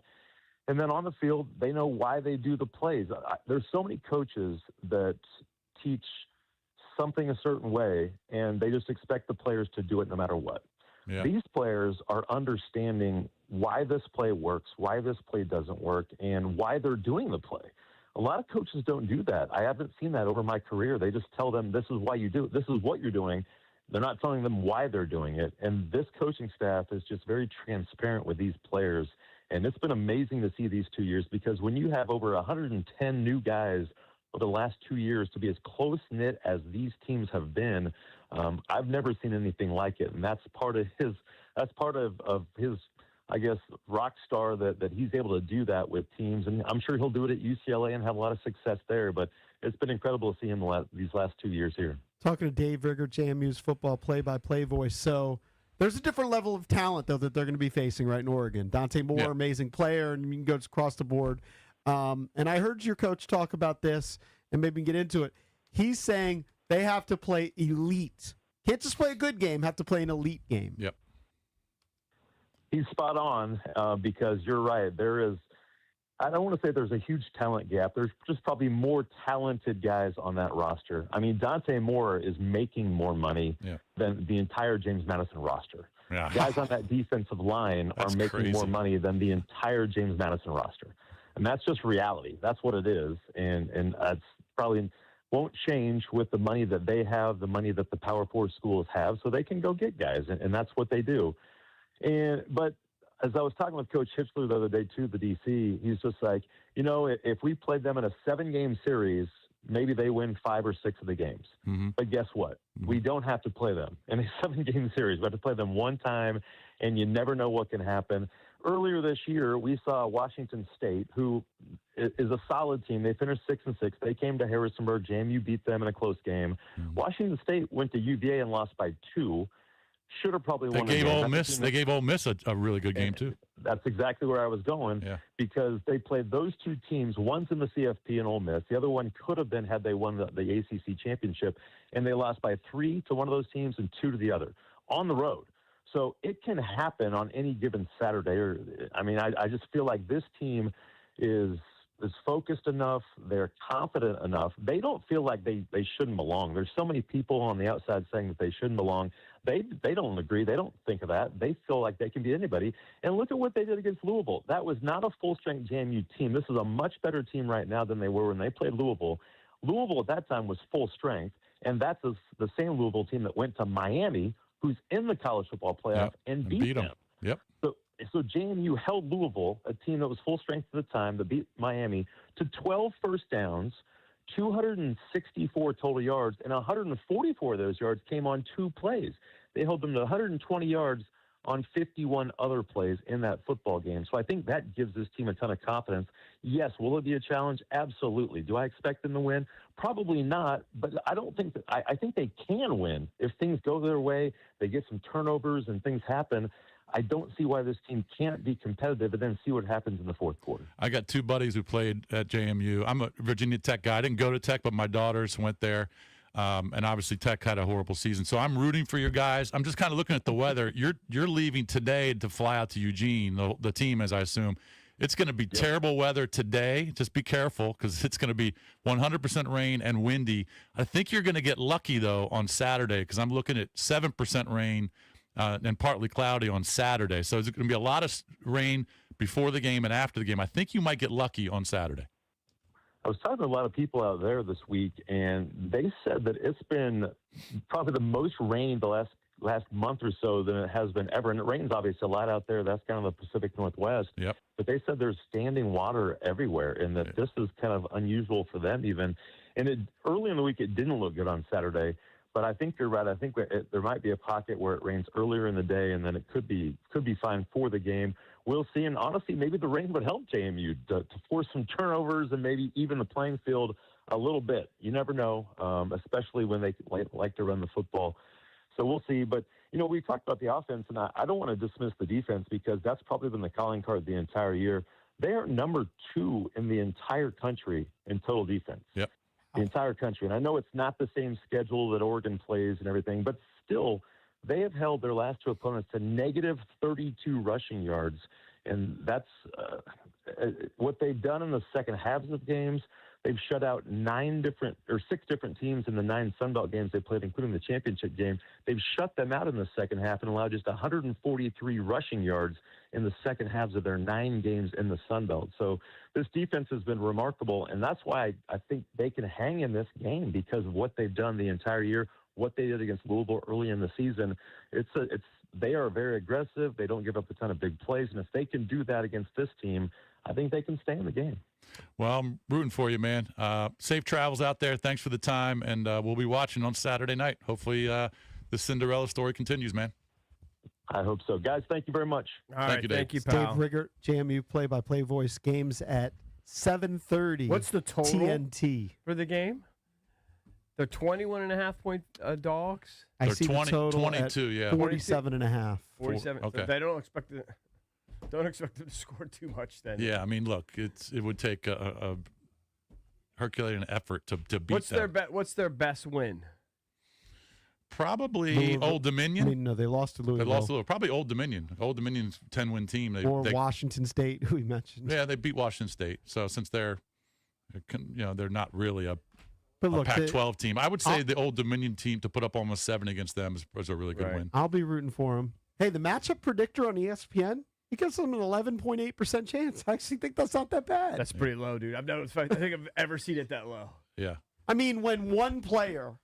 And then on the field, they know why they do the plays. There's so many coaches that teach something a certain way, and they just expect the players to do it no matter what. Yeah. These players are understanding why this play works, why this play doesn't work, and why they're doing the play. A lot of coaches don't do that. I haven't seen that over my career. They just tell them, this is why you do it. This is what you're doing. They're not telling them why they're doing it. And this coaching staff is just very transparent with these players. And it's been amazing to see these 2 years, because when you have over 110 new guys over the last 2 years to be as close-knit as these teams have been, I've never seen anything like it. And that's part of his, I guess, rock star that he's able to do that with teams. And I'm sure he'll do it at UCLA and have a lot of success there. But it's been incredible to see him these last 2 years here. Talking to Dave Rigger, JMU's football play-by-play voice. So there's a different level of talent, though, that they're going to be facing right in Oregon. Dante Moore, amazing player, and you can go across the board. And I heard your coach talk about this, and maybe get into it. He's saying they have to play elite. Can't just play a good game, have to play an elite game. Yep. He's spot on, because you're right. There is, I don't want to say there's a huge talent gap. There's just probably more talented guys on that roster. I mean, Dante Moore is making more money than the entire James Madison roster. Yeah. Guys on that defensive line are making more money than the entire James Madison roster. And that's just reality. That's what it is. And that's probably won't change with the money that they have, the money that the Power Four schools have, so they can go get guys, and that's what they do. But as I was talking with Coach Hitchler the other day, too, the DC, he's just like, if we played them in a 7-game series, maybe they win 5 or 6 of the games. But guess what? We don't have to play them in a 7-game series. We have to play them one time, and you never know what can happen. Earlier this year, we saw Washington State, who is a solid team. They finished 6-6. They came to Harrisonburg. JMU beat them in a close game. Washington State went to UVA and lost by 2. Should have probably won. They gave Ole Miss a really good game too. That's exactly where I was going, because they played those two teams. One's in the CFP and Ole Miss. The other one could have been had they won the ACC championship, and they lost by 3 to one of those teams and 2 to the other on the road. So it can happen on any given Saturday. I just feel like this team is focused enough. They're confident enough. They don't feel like they shouldn't belong. There's so many people on the outside saying that they shouldn't belong. They don't agree. They don't think of that. They feel like they can beat anybody. And look at what they did against Louisville. That was not a full-strength JMU team. This is a much better team right now than they were when they played Louisville. Louisville at that time was full strength, and that's the same Louisville team that went to Miami, who's in the college football playoff, and beat them. Yep. So So JMU held Louisville, a team that was full strength at the time, that beat Miami, to 12 first downs, 264 total yards, and 144 of those yards came on 2 plays. They held them to 120 yards on 51 other plays in that football game. So I think that gives this team a ton of confidence. Yes, will it be a challenge? Absolutely. Do I expect them to win? Probably not, but I don't think that I think they can win if things go their way, they get some turnovers and things happen. I don't see why this team can't be competitive and then see what happens in the fourth quarter. I got 2 buddies who played at JMU. I'm a Virginia Tech guy. I didn't go to Tech, but my daughters went there. And obviously Tech had a horrible season. So I'm rooting for your guys. I'm just kind of looking at the weather. You're leaving today to fly out to Eugene, the team, as I assume. It's going to be terrible weather today. Just be careful because it's going to be 100% rain and windy. I think you're going to get lucky, though, on Saturday because I'm looking at 7% rain and partly cloudy on Saturday. So it's going to be a lot of rain before the game and after the game. I think you might get lucky on Saturday. I was talking to a lot of people out there this week, and they said that it's been probably the most rain the last month or so than it has been ever. And it rains obviously a lot out there. That's kind of the Pacific Northwest. Yep. But they said there's standing water everywhere, and that this is kind of unusual for them even. And early in the week, it didn't look good on Saturday. But I think you're right. I think there might be a pocket where it rains earlier in the day, and then it could be fine for the game. We'll see. And honestly, maybe the rain would help JMU to force some turnovers and maybe even the playing field a little bit. You never know, especially when they like to run the football. So we'll see. But, we talked about the offense, and I don't want to dismiss the defense because that's probably been the calling card the entire year. They are number 2 in the entire country in total defense. Yep. The entire country. And I know it's not the same schedule that Oregon plays and everything, but still, they have held their last 2 opponents to negative 32 rushing yards. And that's what they've done in the second halves of games. They've shut out 6 different teams in the 9 Sun Belt games they played, including the championship game. They've shut them out in the second half and allowed just 143 rushing yards in the second halves of their 9 games in the Sun Belt. So this defense has been remarkable, and that's why I think they can hang in this game because of what they've done the entire year, what they did against Louisville early in the season. They are very aggressive. They don't give up a ton of big plays, and if they can do that against this team, I think they can stay in the game. Well, I'm rooting for you, man. Safe travels out there. Thanks for the time, and we'll be watching on Saturday night. Hopefully the Cinderella story continues, man. I hope so. Guys, thank you very much. All right, thank you, Dave pal. Riggert, JMU play-by-play voice. Games at 7:30. What's the total TNT for the game? They're 21.5 point dogs. I They're see 20, the total 22, yeah. 47.5. 47. Okay. They don't expect them to score too much then. Yeah, I mean, look, it would take a Herculean effort to beat What's them. what's their best win? Probably Louisville. Old Dominion. I mean, no, they lost to Louisville. They lost a little. Probably Old Dominion. Old Dominion's 10-win team. They Washington State, who we mentioned. Yeah, they beat Washington State. So since they're not really a look, Pac-12 team, I would say the Old Dominion team to put up almost 7 against them was a really good win. I'll be rooting for them. Hey, the matchup predictor on ESPN, he gives them an 11.8% chance. I actually think that's not that bad. That's pretty low, dude. I don't think I've ever seen it that low. Yeah. I mean, when one player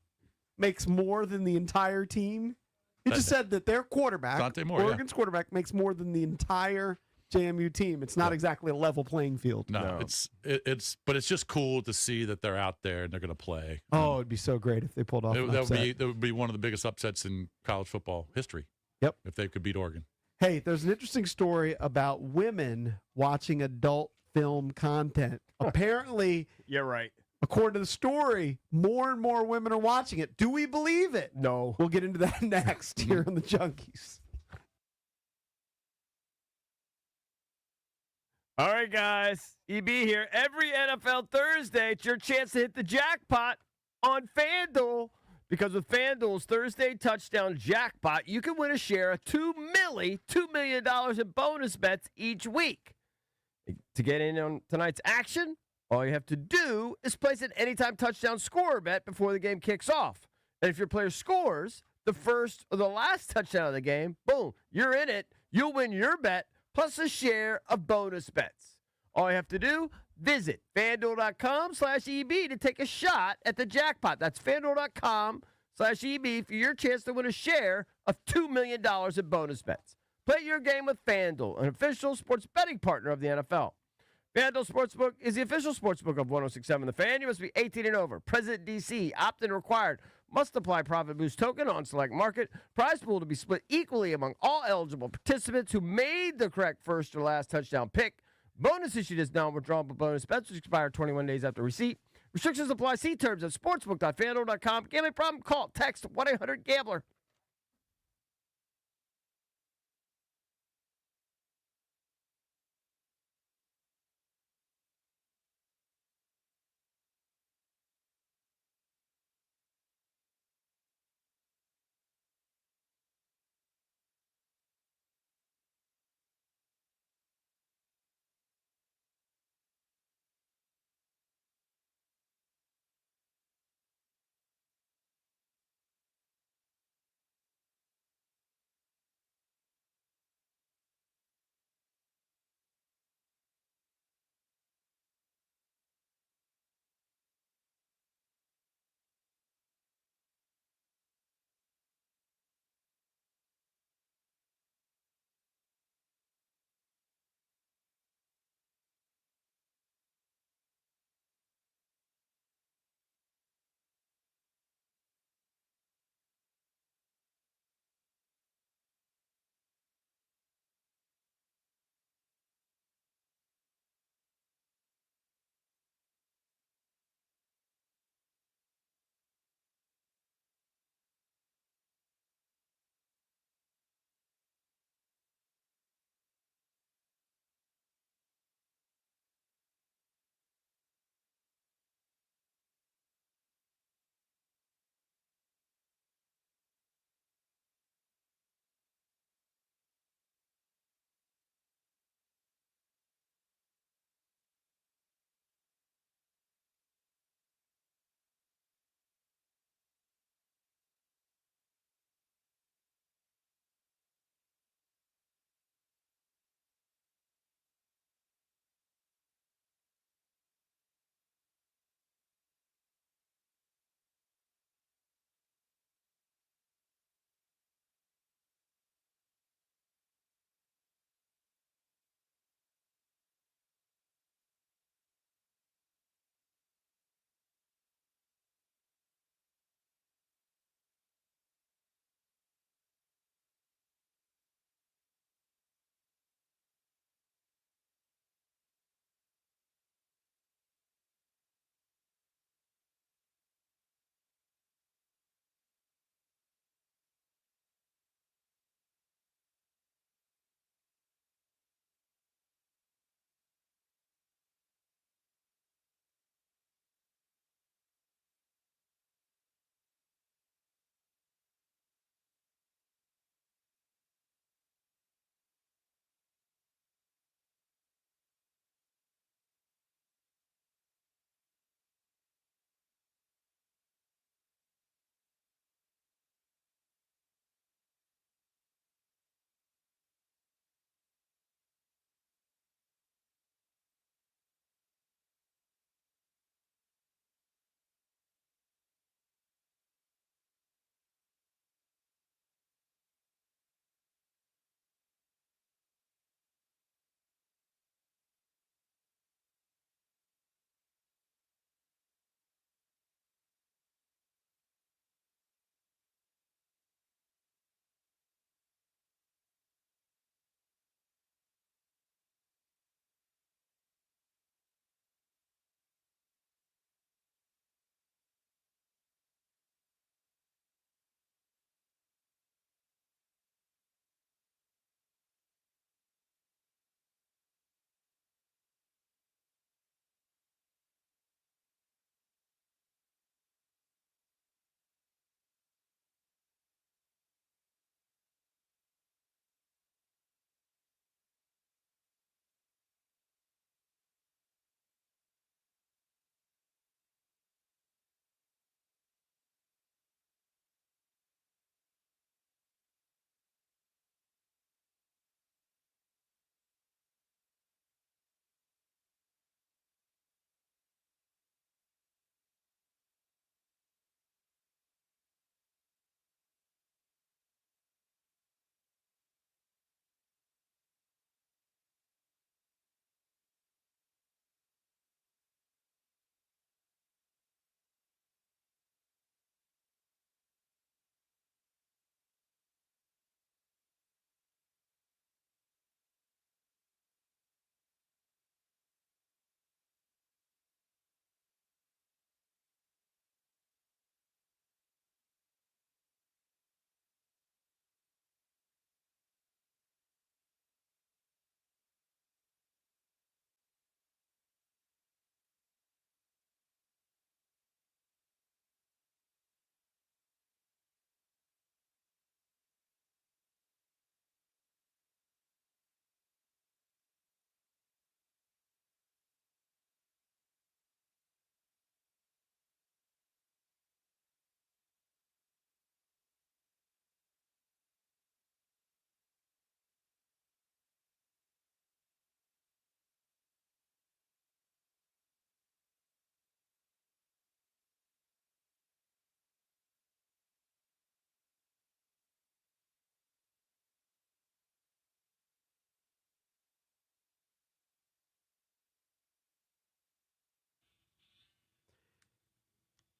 makes more than the entire team, he just said that their quarterback, Dante Moore, Oregon's quarterback, makes more than the entire JMU team. It's not exactly a level playing field. No. But it's just cool to see that they're out there and they're going to play. Oh, it'd be so great if they pulled off an upset. That would be one of the biggest upsets in college football history. Yep. If they could beat Oregon. Hey, there's an interesting story about women watching adult film content. Apparently, you're right. According to the story, more and more women are watching it. Do we believe it? No. We'll get into that next here on the Junkies. All right, guys. EB here. Every NFL Thursday, it's your chance to hit the jackpot on FanDuel. Because with FanDuel's Thursday touchdown jackpot, you can win a share of $2 million in bonus bets each week. To get in on tonight's action, all you have to do is place an anytime touchdown scorer bet before the game kicks off. And if your player scores the first or the last touchdown of the game, boom, you're in it. You'll win your bet plus a share of bonus bets. All you have to do, visit FanDuel.com/EB to take a shot at the jackpot. That's FanDuel.com/EB for your chance to win a share of $2 million in bonus bets. Play your game with FanDuel, an official sports betting partner of the NFL. FanDuel Sportsbook is the official sportsbook of 1067 The Fan. You must be 18 and over. President DC, opt-in required. Must apply profit boost token on select market. Prize pool to be split equally among all eligible participants who made the correct first or last touchdown pick. Bonus issued as non-withdrawable bonus bets, which expire 21 days after receipt. Restrictions apply. See terms at sportsbook.fanduel.com. Gambling problem? Call, text 1-800-GAMBLER.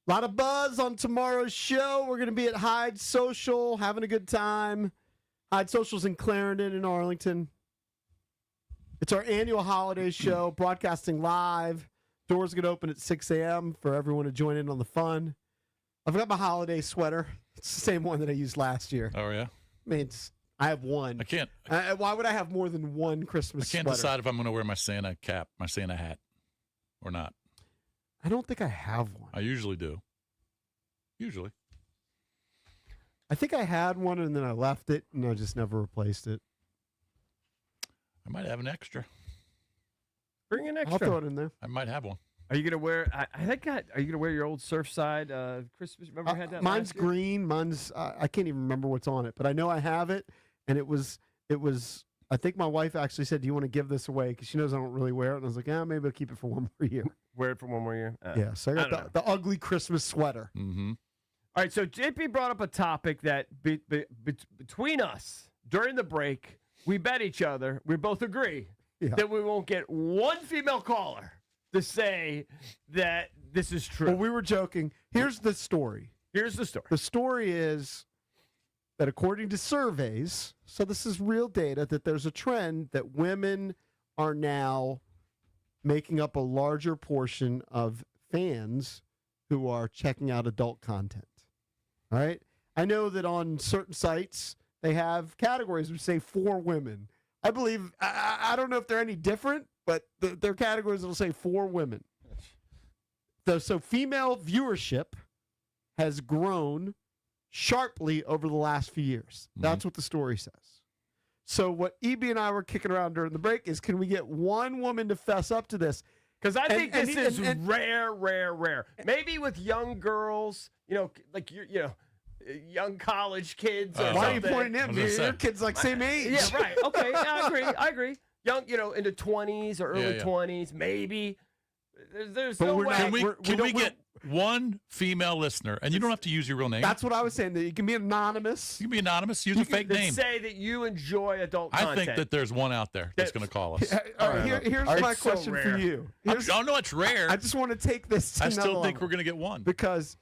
A lot of buzz on tomorrow's show. We're going to be at Hyde Social, having a good time. Hyde Social's in Clarendon in Arlington. It's our annual holiday show, broadcasting live. Doors going to open at 6 a.m. for everyone to join in on the fun. I've got my holiday sweater. It's the same one that I used last year. Oh, yeah? I mean, I have one. I can't. Why would I have more than one Christmas I can't sweater? decide if I'm going to wear my Santa cap, my Santa hat, or not. I don't think I have one. I usually do. Usually. I think I had one and then I left it and I just never replaced it. I might have an extra. Bring an extra. I'll throw it in there. I might have one. Are you gonna wear? Are you gonna wear your old Surfside Christmas? Remember you had that? Mine's last year? green. Mine's I can't even remember what's on it, but I know I have it, and it was. I think my wife actually said, "Do you want to give this away?" Because she knows I don't really wear it, and I was like, "Yeah, maybe I'll keep it for one more year." Wear it for one more year. Yeah, so I got the ugly Christmas sweater. Mm-hmm. All right, so JP brought up a topic that between us during the break, we bet each other. We both agree that we won't get one female caller to say that this is true. Well, we were joking. Here's the story. Here's the story. The story is that according to surveys, so this is real data, that there's a trend that women are now making up a larger portion of fans who are checking out adult content. All right? I know that on certain sites, they have categories which say for women. I believe, I don't know if they're any different, but there are categories that will say for women. So female viewership has grown sharply over the last few years. That's what the story says. So what EB and I were kicking around during the break is, can we get one woman to fess up to this? Because I think this is rare. Maybe with young girls, like young college kids. Or why are you something. pointing at me? Your kid's like same age. Yeah, right. Okay, I agree. Young, into 20s or early 20s, maybe. There's no way. Can we get one female listener, and you don't have to use your real name. That's what I was saying. That you can be anonymous. You can be anonymous. Use a fake name. Say that you enjoy adult content. I think that there's one out there that's going to call us. All right, here's my question for you. I know it's rare. I just want to take this to I another still think level. we're going to get one. Because,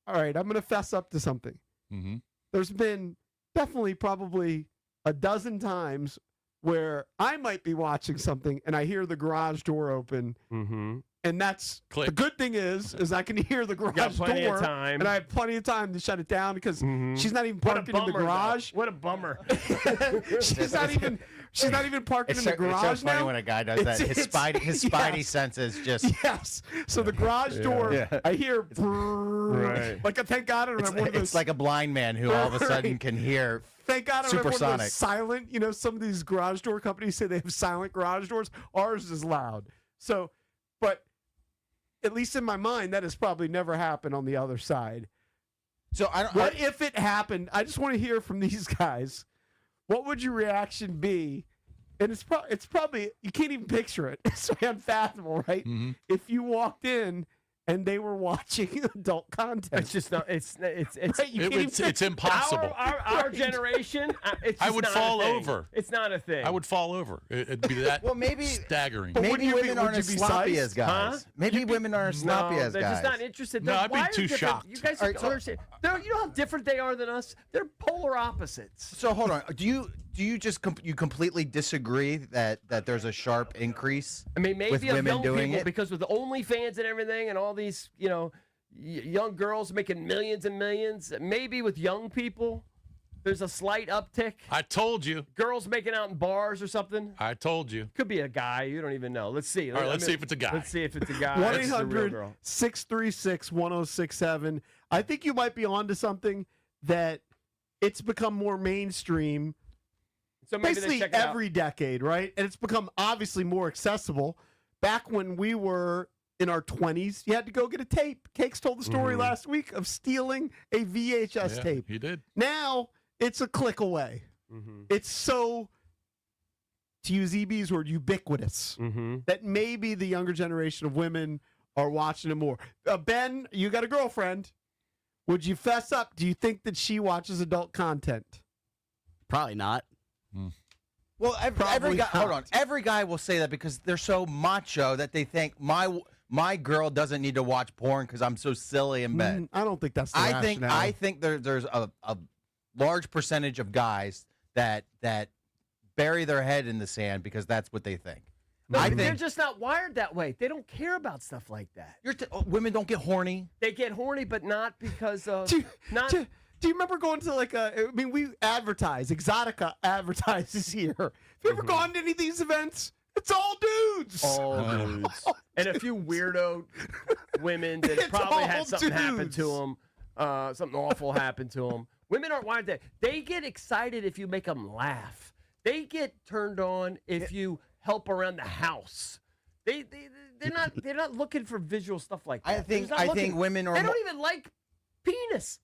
all right, I'm going to fess up to something. Mm-hmm. There's been definitely probably a dozen times where I might be watching something and I hear the garage door open. Mm-hmm. And that's the good thing is I can hear the garage plenty door, of time. and I have plenty of time to shut it down because she's not even parking in the garage. What a bummer! she's not even parking in the garage It's so funny now. when a guy does that. His spidey senses just So the garage door, I hear like thank God I don't have one of those. It's like a blind man who all of a sudden can hear. Thank God I don't have one of supersonic. those silent. Some of these garage door companies say they have silent garage doors. Ours is loud. So, but at least in my mind, that has probably never happened on the other side. So What if it happened? I just want to hear from these guys. What would your reaction be? And it's probably you can't even picture it. It's unfathomable, right? Mm-hmm. If you walked in and they were watching adult content, it's just not. It's it's impossible. Our generation. I would not fall a thing. over. It's not a thing. I would fall over. It'd be that. Well, maybe staggering. Maybe women aren't as sloppy as guys. Huh? Maybe women aren't as sloppy as they're guys. just not interested. No, They're I'd be wired too different. shocked. You guys All right, don't understand. You know how different they are than us. They're polar opposites. So hold on. Do you just you completely disagree that there's a sharp increase? I mean, maybe with of women young doing people it? because with the OnlyFans and everything, and all these young girls making millions and millions. Maybe with young people, there's a slight uptick. I told you. Girls making out in bars or something. I told you. Could be a guy. You don't even know. Let's see. All right, let's see if it's a guy. Let's see if it's a guy. 1-800-636-1067. I think you might be onto something that it's become more mainstream. So maybe basically every decade, right? And it's become obviously more accessible. Back when we were in our 20s, you had to go get a tape. Cakes told the story last week of stealing a VHS tape. He did. Now it's a click away. It's so, to use EB's word, ubiquitous that maybe the younger generation of women are watching it more. Ben, you got a girlfriend. Would you fess up? Do you think that she watches adult content? Probably not. Well, every guy, hold on. Every guy will say that because they're so macho that they think my my girl doesn't need to watch porn because I'm so silly in bed. I don't think that's the I rationale. think there's a large percentage of guys that bury their head in the sand because that's what they think. No, I but they're think just not wired that way. They don't care about stuff like that. women don't get horny. They get horny, but not because of not. Do you remember going to we advertise, Exotica advertises here. Have you ever gone to any of these events? It's all dudes. All dudes. And a few weirdo women that It's probably all had something happen dudes. to them. Something awful happened to them. Women aren't wired that. They get excited if you make them laugh. They get turned on if you help around the house. They're not looking for visual stuff like that. I think women are They don't even like penis.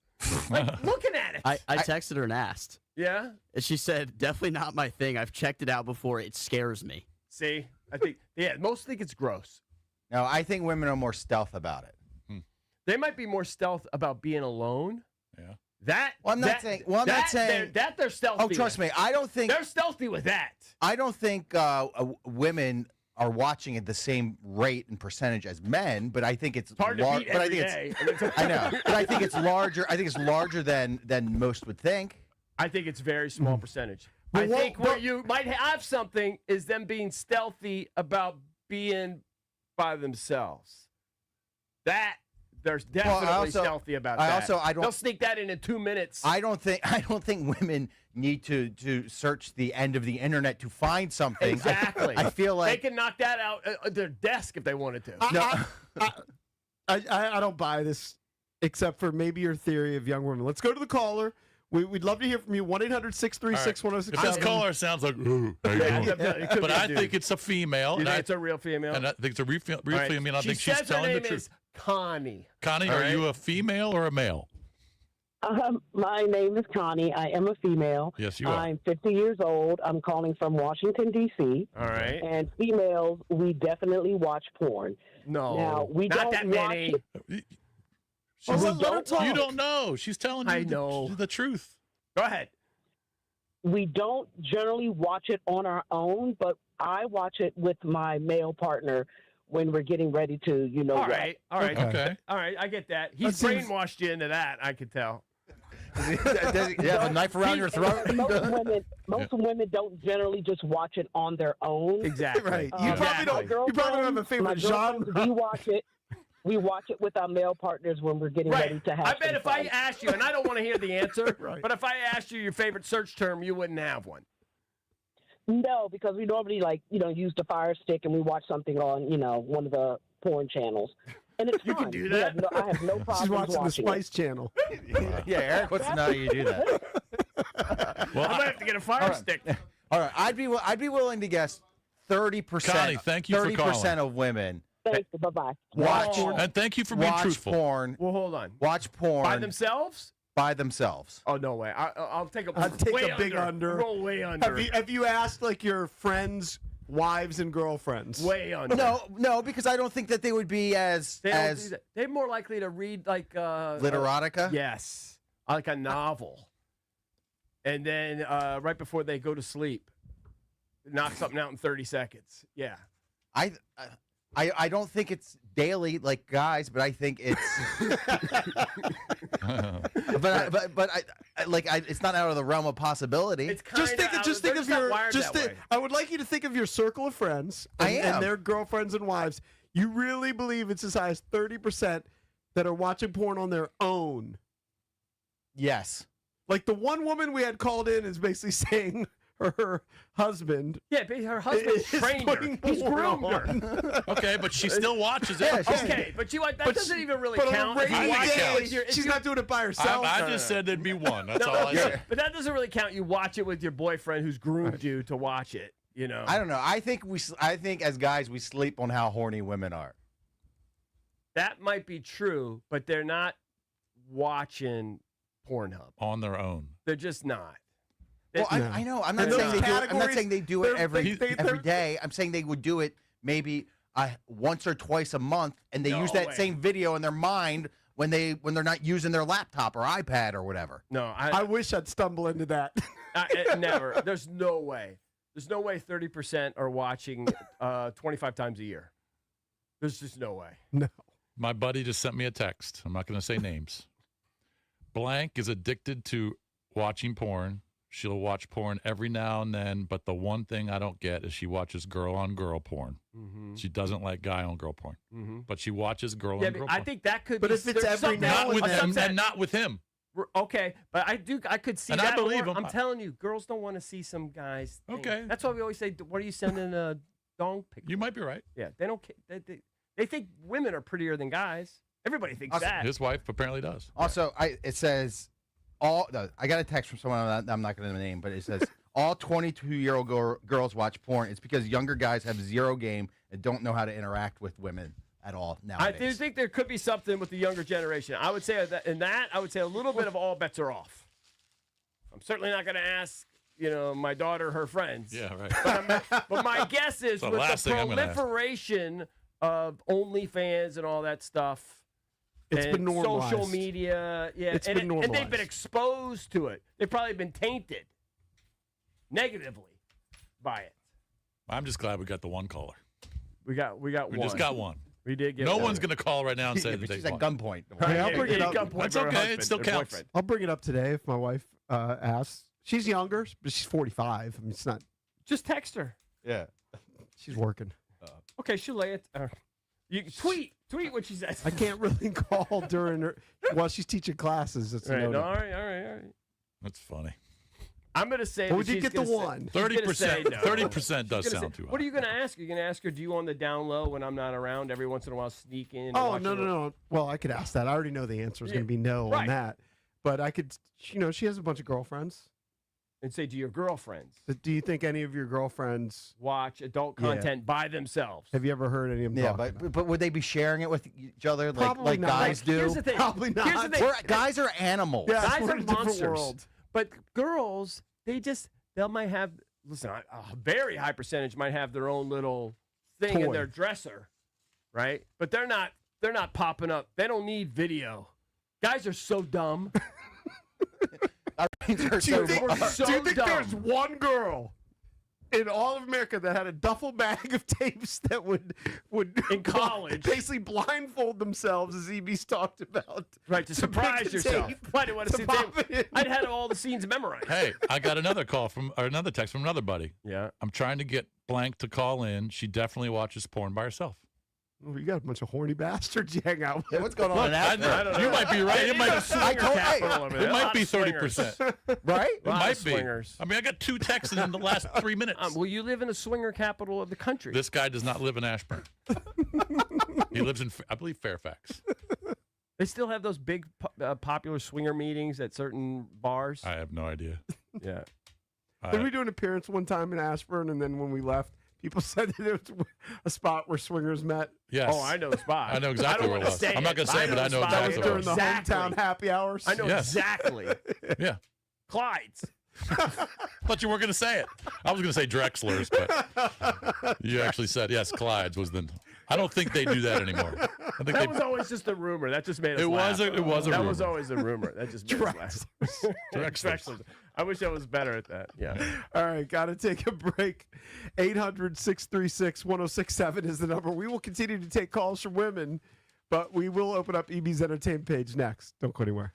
Like looking at it. I texted her and asked. Yeah? And she said, definitely not my thing. I've checked it out before. It scares me. See? I think most think it's gross. No, I think women are more stealth about it. They might be more stealth about being alone. Yeah. I'm not saying they're stealthy. Oh, trust me, I don't think they're stealthy with that. I don't think women are watching at the same rate and percentage as men, but I think it's hard to beat every day. I know, but I think it's larger. I think it's larger than most would think. I think it's very small percentage. I think where you might have something is them being stealthy about being by themselves. That they're definitely stealthy about that. They'll sneak that in 2 minutes. I don't think women need to search the end of the internet to find something. Exactly. I feel like they can knock that out at their desk if they wanted to. I don't buy this, except for maybe your theory of young women. Let's go to the caller. We'd love to hear from you. 1-800-636-1067. If this caller sounds like, but I think it's a female. You think it's a real female? And I think it's a real female. I think she's says telling her the name truth. is Connie. Connie, are you a female or a male? My name is Connie. I am a female. Yes, you are. I'm 50 years old. I'm calling from Washington, D.C. All right. And females, we definitely watch porn. No, now, we not don't that watch many. it- You don't know. She's telling you the truth. Go ahead. We don't generally watch it on our own, but I watch it with my male partner when we're getting ready to, All what. right. All right. Okay. All right. I get that. He's That seems- brainwashed you into that. I could tell. Does he have a knife around your throat? Most women don't generally just watch it on their own. Exactly. Right. You probably don't. You probably don't have a favorite genre. We watch it. We watch it with our male partners when we're getting ready to have. I bet some if I fun. asked you, and I don't want to hear the answer, but if I asked you your favorite search term, you wouldn't have one. No, because we normally use the Fire Stick and we watch something on one of the porn channels, and it's You fun. can do We that? have I have no problem She's watching the watching Spice Channel. Yeah, Eric wants to know how you do that. Well, I might have to get a Fire Stick. All right, I'd be willing to guess 30%. Connie, thank you for 30% calling. of women Thanks. Bye bye. watch And thank you for being watch truthful. porn. Well, hold on. Watch porn By themselves? by themselves. Oh, no way. I'll take a, I'd take way a big under. Roll way under. Have you asked like your friends' wives and girlfriends? Way under. No, because I don't think that they would be as They don't do that. They're more likely to read like literotica. Yes, like a novel, and then right before they go to sleep, knock something out in 30 seconons. Yeah, I don't think it's daily like guys, but I think it's. It's not out of the realm of possibility. it's Just think of your. I would like you to think of your circle of friends and their girlfriends and wives. You really believe it's as high as 30% that are watching porn on their own? Yes. Like the one woman we had called in is basically saying her husband. Yeah, but her husband trained her. He's groomed her. Okay, but she still watches it. Okay, but that doesn't even really count. But If you watch it with she's not doing it by herself. I just said there'd be one. That's all I said. But that doesn't really count. You watch it with your boyfriend who's groomed you to watch it. You know. I don't know. I think as guys we sleep on how horny women are. That might be true, but they're not watching Pornhub on their own. They're just not. Well, I know. I'm not saying they do it every day. I'm saying they would do it maybe once or twice a month, and they use that same video in their mind when they're not using their laptop or iPad or whatever. No, I wish I'd stumble into that. Never. There's no way. There's no way 30% are watching 25 times a year. There's just no way. No. My buddy just sent me a text. I'm not going to say names. Blank is addicted to watching porn. She'll watch porn every now and then, but the one thing I don't get is she watches girl-on-girl porn. Mm-hmm. She doesn't like guy-on-girl porn, Mm-hmm. but she watches girl-on-girl Yeah, porn. but I think that could But be. if it's there's every something- now not with and him, then. and not with him. Okay, but I could see And I that. believe more. him. I'm telling you, girls don't want to see some guys. thing. Okay. That's why we always say, "What are you sending a dong picture?" You might be right. Yeah, they don't. They think women are prettier than guys. Everybody thinks that. His wife apparently does. Also, it says all. No, I got a text from someone I'm not going to name, but it says all 22-year-old girls watch porn. It's because younger guys have zero game and don't know how to interact with women at all I nowadays. do think there could be something with the younger generation. I would say that I would say a little bit of all bets are off. I'm certainly not going to ask, my daughter her friends. Yeah, right. But my guess is The with last the thing I'm gonna ask. proliferation of OnlyFans and all that stuff, It's and been normalized. social media, It's and been and they've been normalized. exposed to it. They've probably been tainted negatively by it. I'm just glad we got the one caller. We got We one. just got one. We did get No one. one's going to call right now and say Yeah, that but they she's at won. gunpoint. Hey, I'll Yeah, bring it yeah, up. gunpoint That's for her okay. husband, It still her counts. boyfriend. I'll bring it up today if my wife asks. She's younger, but she's 45. I mean, it's not. Just text her. Yeah. She's working. Okay, she'll lay it. You tweet what she says. I can't really call during her while she's teaching classes. It's All right, no. all right. That's funny. I'm going to say Well, that we did she's get the gonna say- one. she's gonna say 30%. no. 30% does She's gonna sound say- too high. What are you going to ask her? You're going to ask her, do you on the down low when I'm not around every once in a while sneak in? and Oh watch no, a no, little- no. Well, I could ask that. I already know the answer is Yeah, going to be no right. on that. But I could. She has a bunch of girlfriends. And say to your girlfriends, Do you think any of your girlfriends watch adult Yeah. content by themselves. have you ever heard any of them? Yeah, talk about it? but would they be sharing it with each other Probably like not. guys do? Here's the thing. Probably not. Here's the thing. Guys are animals. Yeah, Guys we're are in a different monsters. world. But girls, they might have, listen, a very high percentage might have their own little thing in Toy. their dresser, right? But they're not popping up. They don't need video. Guys are so dumb. Our brains are Do you so think, so do you think dumb. there's one girl in all of America that had a duffel bag of tapes that would In college. basically blindfold themselves, as EB's talked about, Right, to surprise pick a yourself. tape, Why do you want to see pop tape? it in? I'd had all the scenes memorized. Hey, I got another text from another buddy. Yeah. I'm trying to get blank to call in. She definitely watches porn by herself. Oh, you got a bunch of horny bastards you hang out with. Yeah, what's going on Look, in that? I don't know. You might be right. It might, it might be 30%. Right? It might be. Swingers. I mean, I got 2 texts in the last 3 minutes. Well, you live in the swinger capital of the country. This guy does not live in Ashburn. He lives in, I believe, Fairfax. They still have those big popular swinger meetings at certain bars. I have no idea. Yeah. Did we do an appearance one time in Ashburn, and then when we left, people said that it was a spot where swingers met? Yes. Oh, I know the spot. I know exactly where it was. I'm not going to say it, but I know That was exactly where it during was. the hometown happy hours. I know Yes. exactly. Yeah. Clyde's. Thought you weren't going to say it. I was going to say Drexler's, but you actually said, yes, Clyde's was the. I don't think they do that anymore. I think That was always just a rumor. That just made us laugh. it was a That rumor. was always a rumor. That just made us laugh. Drexler's. I wish I was better at that. Yeah. All right, got to take a break. 800-636-1067 is the number. We will continue to take calls from women, but we will open up EB's entertainment page next. Don't go anywhere.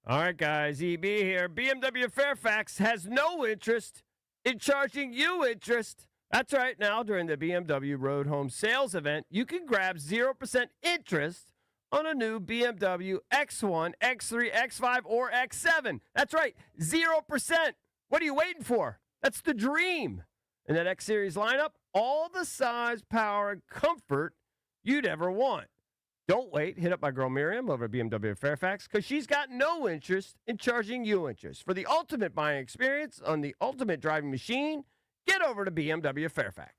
All right, guys. EB here. BMW Fairfax has no interest in charging you interest. That's right. Now, during the BMW Road Home Sales event, you can grab 0% interest on a new BMW X1, X3, X5, or X7. That's right. 0%. What are you waiting for? That's the dream. In that X Series lineup, all the size, power, and comfort you'd ever want. Don't wait. Hit up my girl Miriam over at BMW Fairfax because she's got no interest in charging you interest. For the ultimate buying experience on the ultimate driving machine, get over to BMW Fairfax.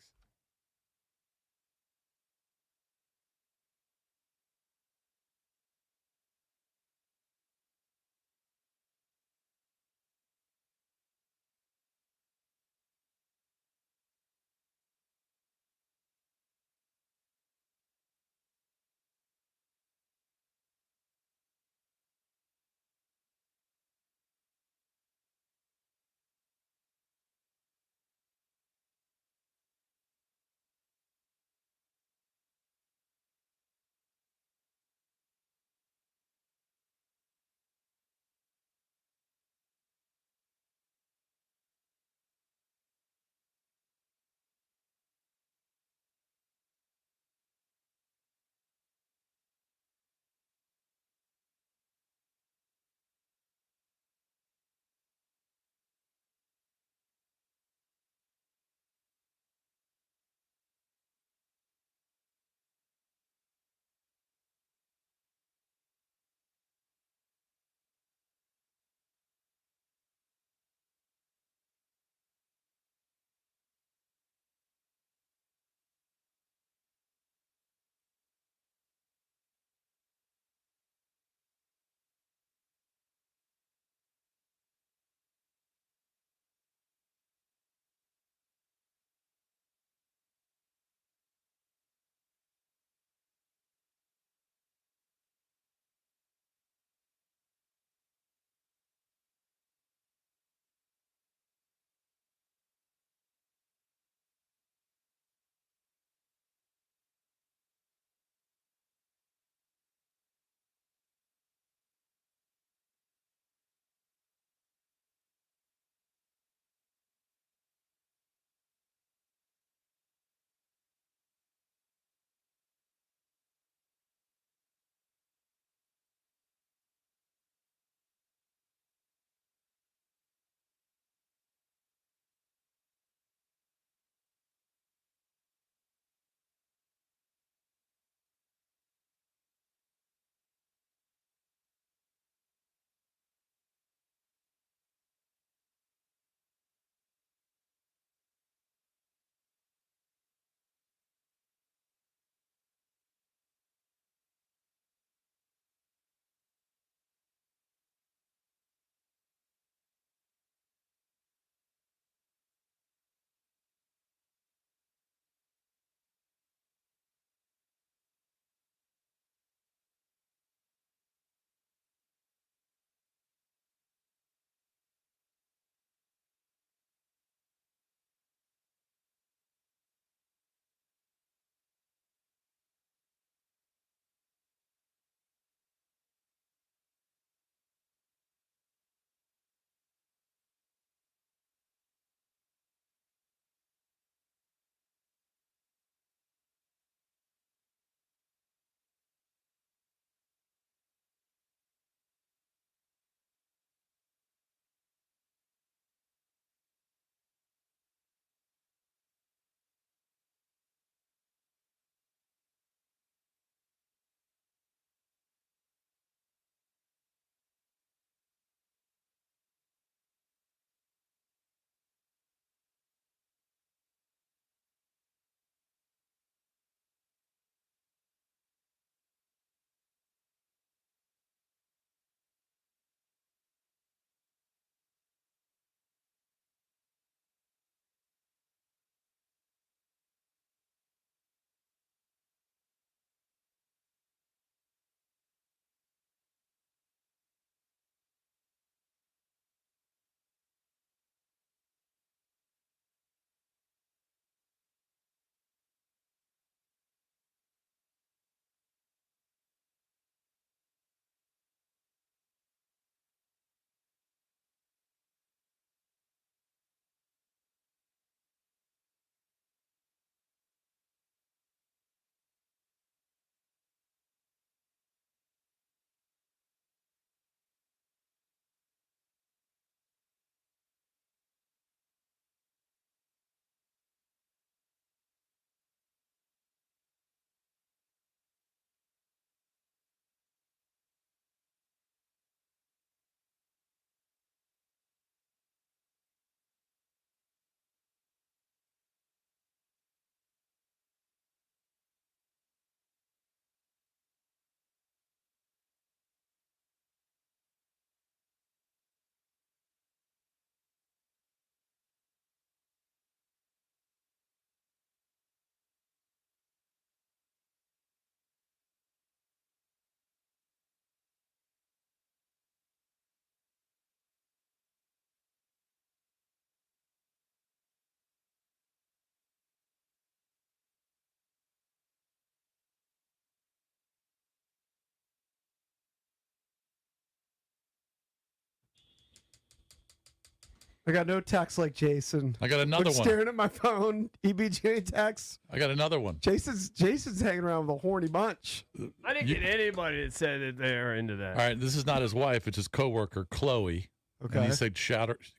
I got no text like Jason. I got another one. Staring at my phone. EBG text. I got another one. Jason's hanging around with a horny bunch. I didn't get anybody that said that they're into that. All right, this is not his wife. It's his coworker, Chloe. Okay. And he said,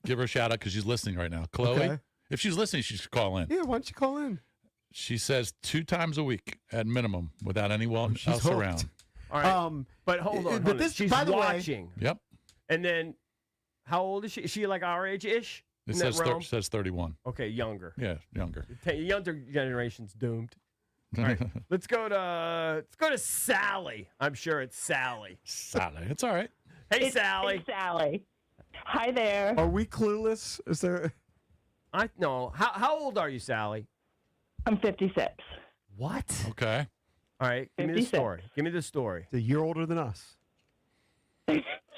give her a shout out because she's listening right now. Chloe, Okay. if she's listening, she should call in. Yeah, why don't you call in? She says 2 times a week at minimum without anyone else hooked. around. All right. But hold on. but this- She's by the way- watching. Yep. And then, how old is she? Is she like our age-ish? It in that says, realm? says 31. Okay, younger. Yeah, younger. Younger generation's doomed. All right, let's go to Sally. I'm sure it's Sally. Sally, it's all right. Hey, Sally. It's Sally. Hi there. Are we clueless? Is there? I no. How old are you, Sally? I'm 56. What? Okay. All right. Give me the 56. story. Give me the story. It's a year older than us.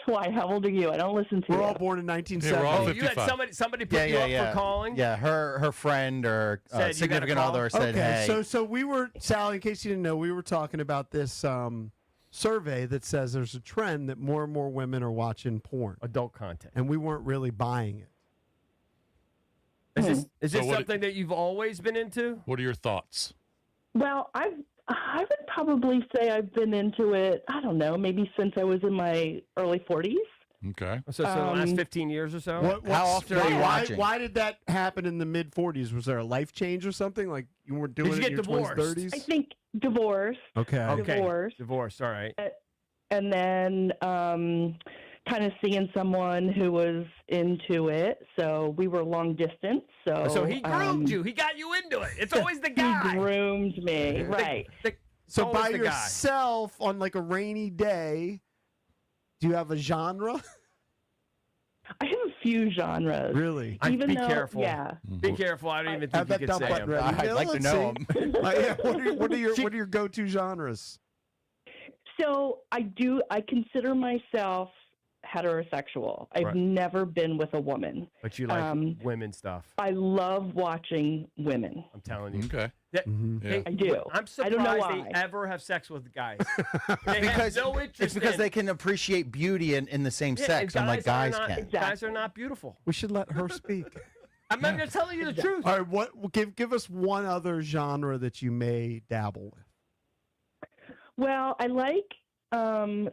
Why? How old are you? I don't listen to We're you. all born in 1970. Yeah, we're all Oh, you had 55. somebody put you up for calling? Yeah, her friend or Said you gotta significant call? other said, Okay, hey. so we were, Sally, in case you didn't know, we were talking about this survey that says there's a trend that more and more women are watching porn. Adult content. And we weren't really buying it. Is this So what- something that you've always been into? What are your thoughts? Well, I would probably say I've been into it, I don't know, maybe since I was in my early 40s. Okay. So the last 15 years or so? How often are you watching? Why did that happen in the mid 40s? Was there a life change or something? Like you weren't doing Did you it in get your 20s, divorced? 30s? I think divorce. Okay. Okay. Divorce. Divorce. All right. And then kind of seeing someone who was into it. So we were long distance. So he groomed you. He got you into it. It's always the guy. He groomed me, right. So always by the guy. yourself on like a rainy day, do you have a genre? I have a few genres. Really? Even be though, careful. yeah. Be careful. I don't even Have think that you dump could say button them. ready. I'd like to let's know see. 'em. Yeah, what are your go to genres? So I consider myself heterosexual. I've Right. never been with a woman. But you like women stuff. I love watching women. I'm telling you. Okay. That- Yeah. I do. I'm I don't know surprised why. they ever have sex with guys. They Because have no interest it's because in, they can appreciate beauty in the same Yeah, sex, and unlike guys are not, can. Guys are not beautiful. We should let her speak. I'm not going to tell you the truth. All right, what give us one other genre that you may dabble with. Well, I like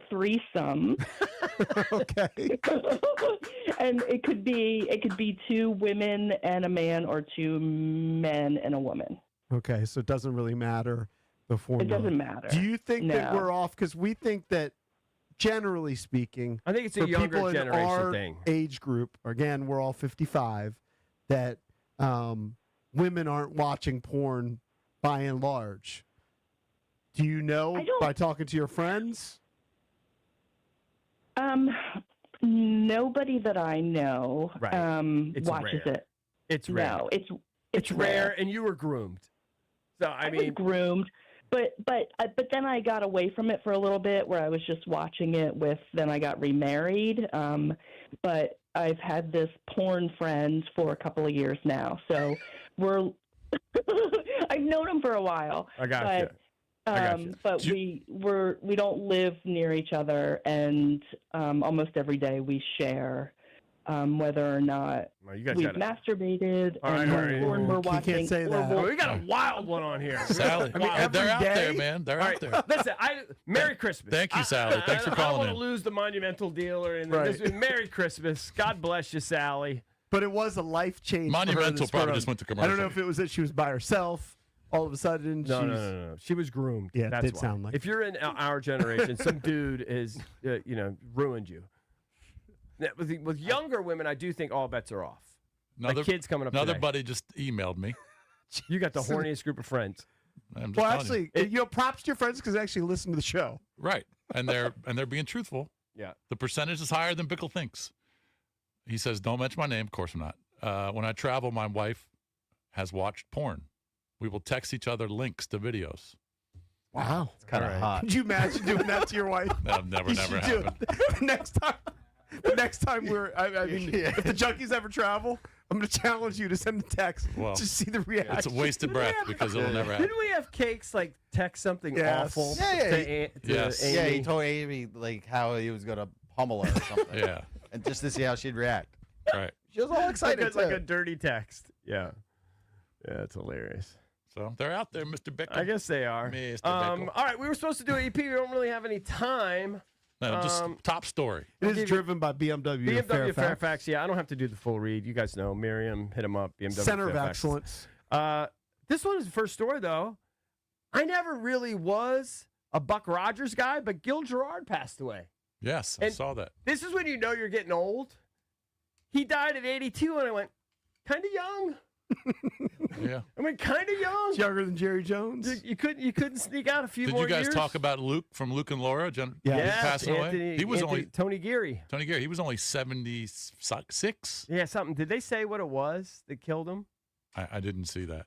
threesome. Okay. And it could be 2 women and a man or 2 men and a woman. Okay, so it doesn't really matter the formula. It doesn't matter. Do you think that No. we're off? Because we think that, generally speaking, I think it's a for younger people in generation our thing. age group, again, we're all 55, that women aren't watching porn by and large. Do you know by talking to your friends? Nobody that I know Right. It's watches rare. it. It's rare. No, It's rare, and you were groomed. So I was mean, groomed, but then I got away from it for a little bit, where I was just watching it with. Then I got remarried, but I've had this porn friend for a couple of years now, so we're. I've known him for a while. I got you. But we don't live near each other, and almost every day we share whether or not Well, you guys we've gotta- masturbated All right, and all what right. porn we're You watching. can't say or that. we'll- we got a wild one on here. Sally, they're out there, man. They're All out right, there. listen, Merry Christmas. Thank you, Sally. Thanks for I calling don't in. want to lose the monumental deal or anything. Right. This- Merry Christmas. God bless you, Sally. But it was a life change. for her Monumental this probably for, just went to I don't know commercial. if it was that she was by herself. All of a sudden, No. She was groomed. Yeah, it That's did why. sound like If you're in our generation, some dude is, ruined you. Now, with younger women, I do think all bets are off. Another kids coming up Another today. buddy just emailed me. You got the horniest group of friends. I'm just Well, telling you. actually, props to your friends because they actually listen to the show. Right, and they're being truthful. Yeah. The percentage is higher than Bickle thinks. He says, "Don't mention my name." Of course, I'm not. When I travel, my wife has watched porn. We will text each other links to videos. Wow, It's kind of hot. Could you imagine doing that to your wife? That never You should do happened. it. The next time I mean, if the junkies ever travel, I'm going to challenge you to send a text Well, to see the reaction. It's a wasted breath because it'll never happen. Didn't we have Cakes text something Yes. awful Yeah. to Yes. Amy? Yeah, he told Amy like how he was gonna pummel her or something. Yeah. And just to see how she'd react. Right. She was all excited. Like a dirty text. Yeah. Yeah, it's hilarious. So they're out there, Mr. Bickle. I guess they are. Mr. Bickle. All right, we were supposed to do EP. We don't really have any time. No, just top story. It is driven by BMW. BMW Fairfax. Yeah, I don't have to do the full read. You guys know. Miriam, hit him up. BMW Center Fairfax. of Excellence. This one is the first story, though. I never really was a Buck Rogers guy, but Gil Gerard passed away. Yes, I saw that. This is when you know you're getting old. He died at 82, and I went, kind of young. Yeah. I mean, kind of young. It's younger than Jerry Jones. You couldn't sneak out a few Did more you guys years? talk about Luke from Luke and Laura? Yes, passing Anthony, away. He was only Tony Geary. Tony Geary. He was only 76. Yeah, something. Did they say what it was that killed him? I didn't see that.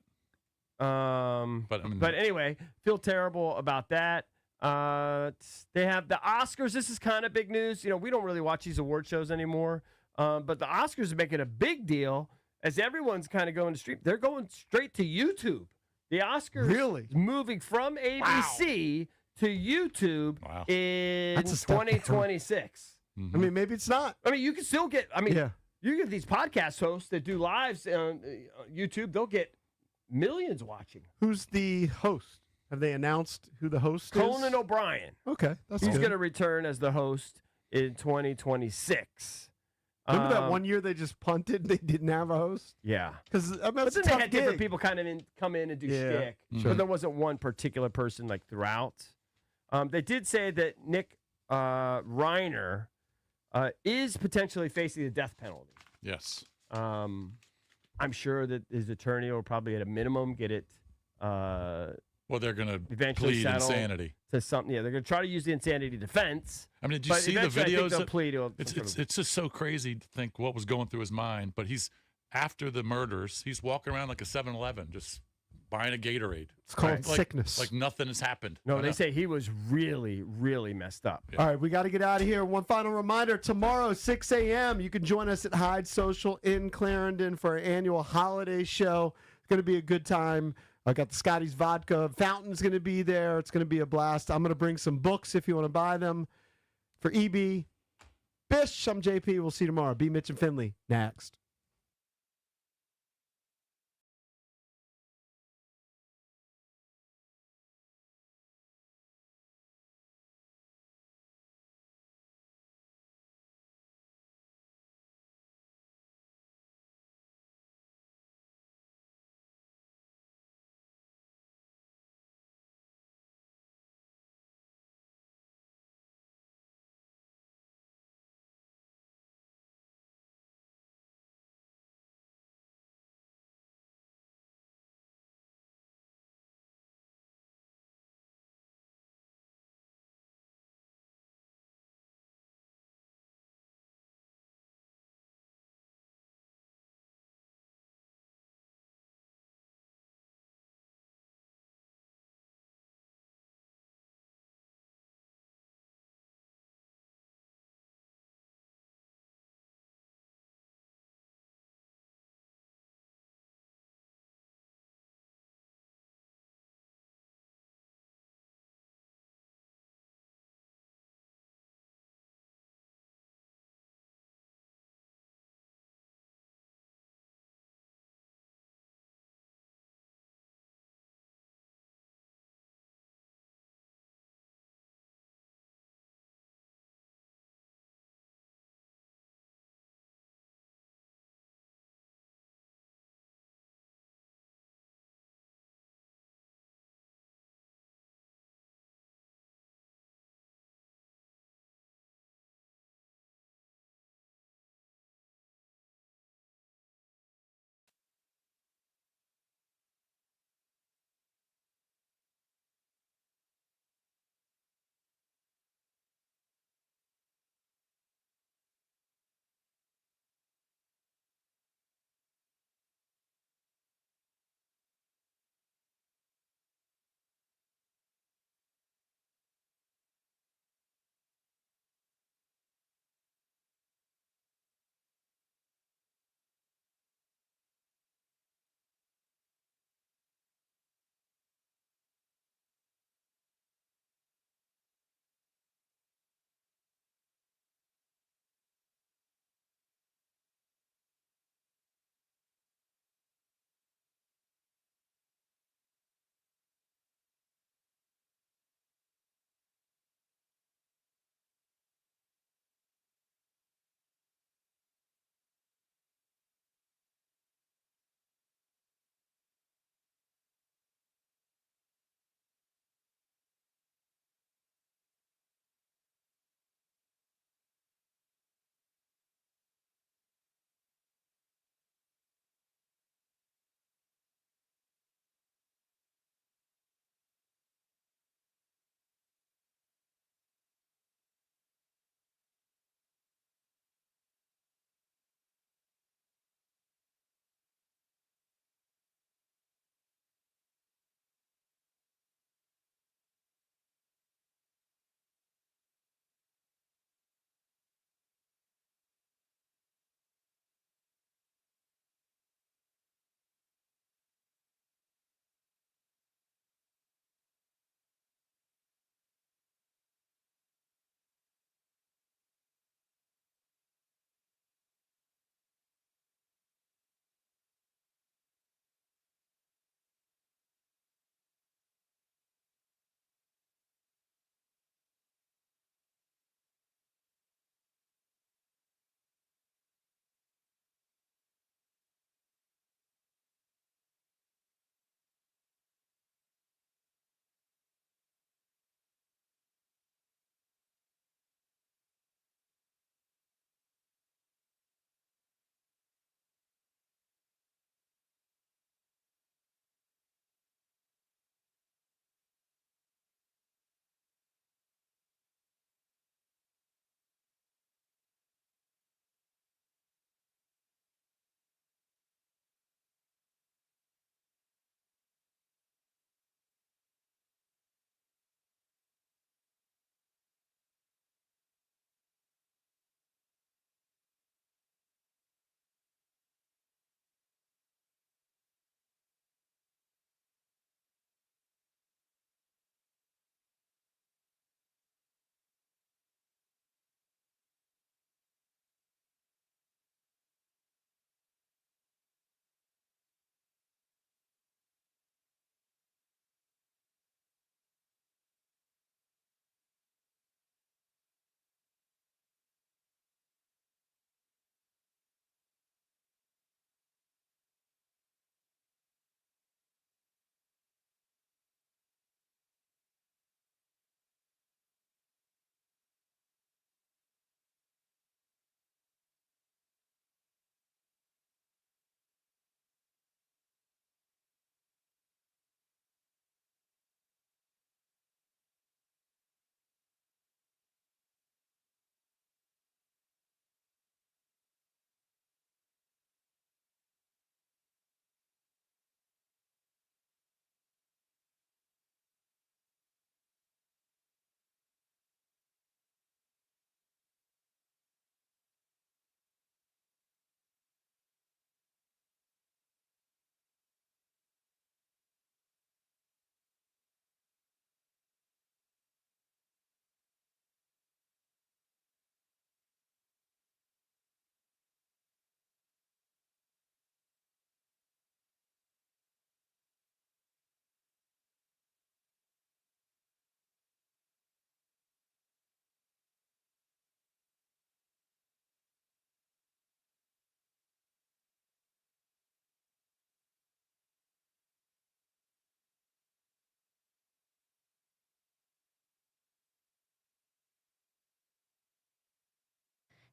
But anyway, feel terrible about that. They have the Oscars. This is kind of big news. You know, we don't really watch these award shows anymore. But the Oscars are making a big deal as everyone's kind of going to stream. They're going straight to YouTube. The Oscars really is moving from ABC to YouTube in That's a step 2026. Mm-hmm. I mean, maybe it's not. I mean, you can still get. I mean, you get these podcast hosts that do lives on YouTube. They'll get millions watching. Who's the host? Have they announced who the host is? Conan O'Brien. Okay, that's He's good. going to return as the host in 2026. Remember that one year they just punted? They didn't have a host? Yeah. Because I mean, But it's a then they tough had different gig. people kind of come in and do shtick. Sure. But there wasn't one particular person like throughout. They did say that Nick Reiner is potentially facing the death penalty. Yes. I'm sure that his attorney will probably at a minimum get it. Well, they're going to Eventually plead settle insanity. To something. Yeah, they're going to try to use the insanity defense. I mean, did you but see the eventually I think videos? they'll plead to It's just so crazy to think what was going through his mind. But he's after the murders, he's walking around like a 7-Eleven, just buying a Gatorade. It's called sickness. Like nothing has happened. No, they say he was really, really messed up. All right, we got to get out of here. One final reminder, tomorrow, 6 a.m., you can join us at Hyde Social in Clarendon for our annual holiday show. It's going to be a good time. I got the Scotty's Vodka. Fountain's going to be there. It's going to be a blast. I'm going to bring some books if you want to buy them. For EB, Bish, I'm JP. We'll see you tomorrow. BMitch and Finlay next.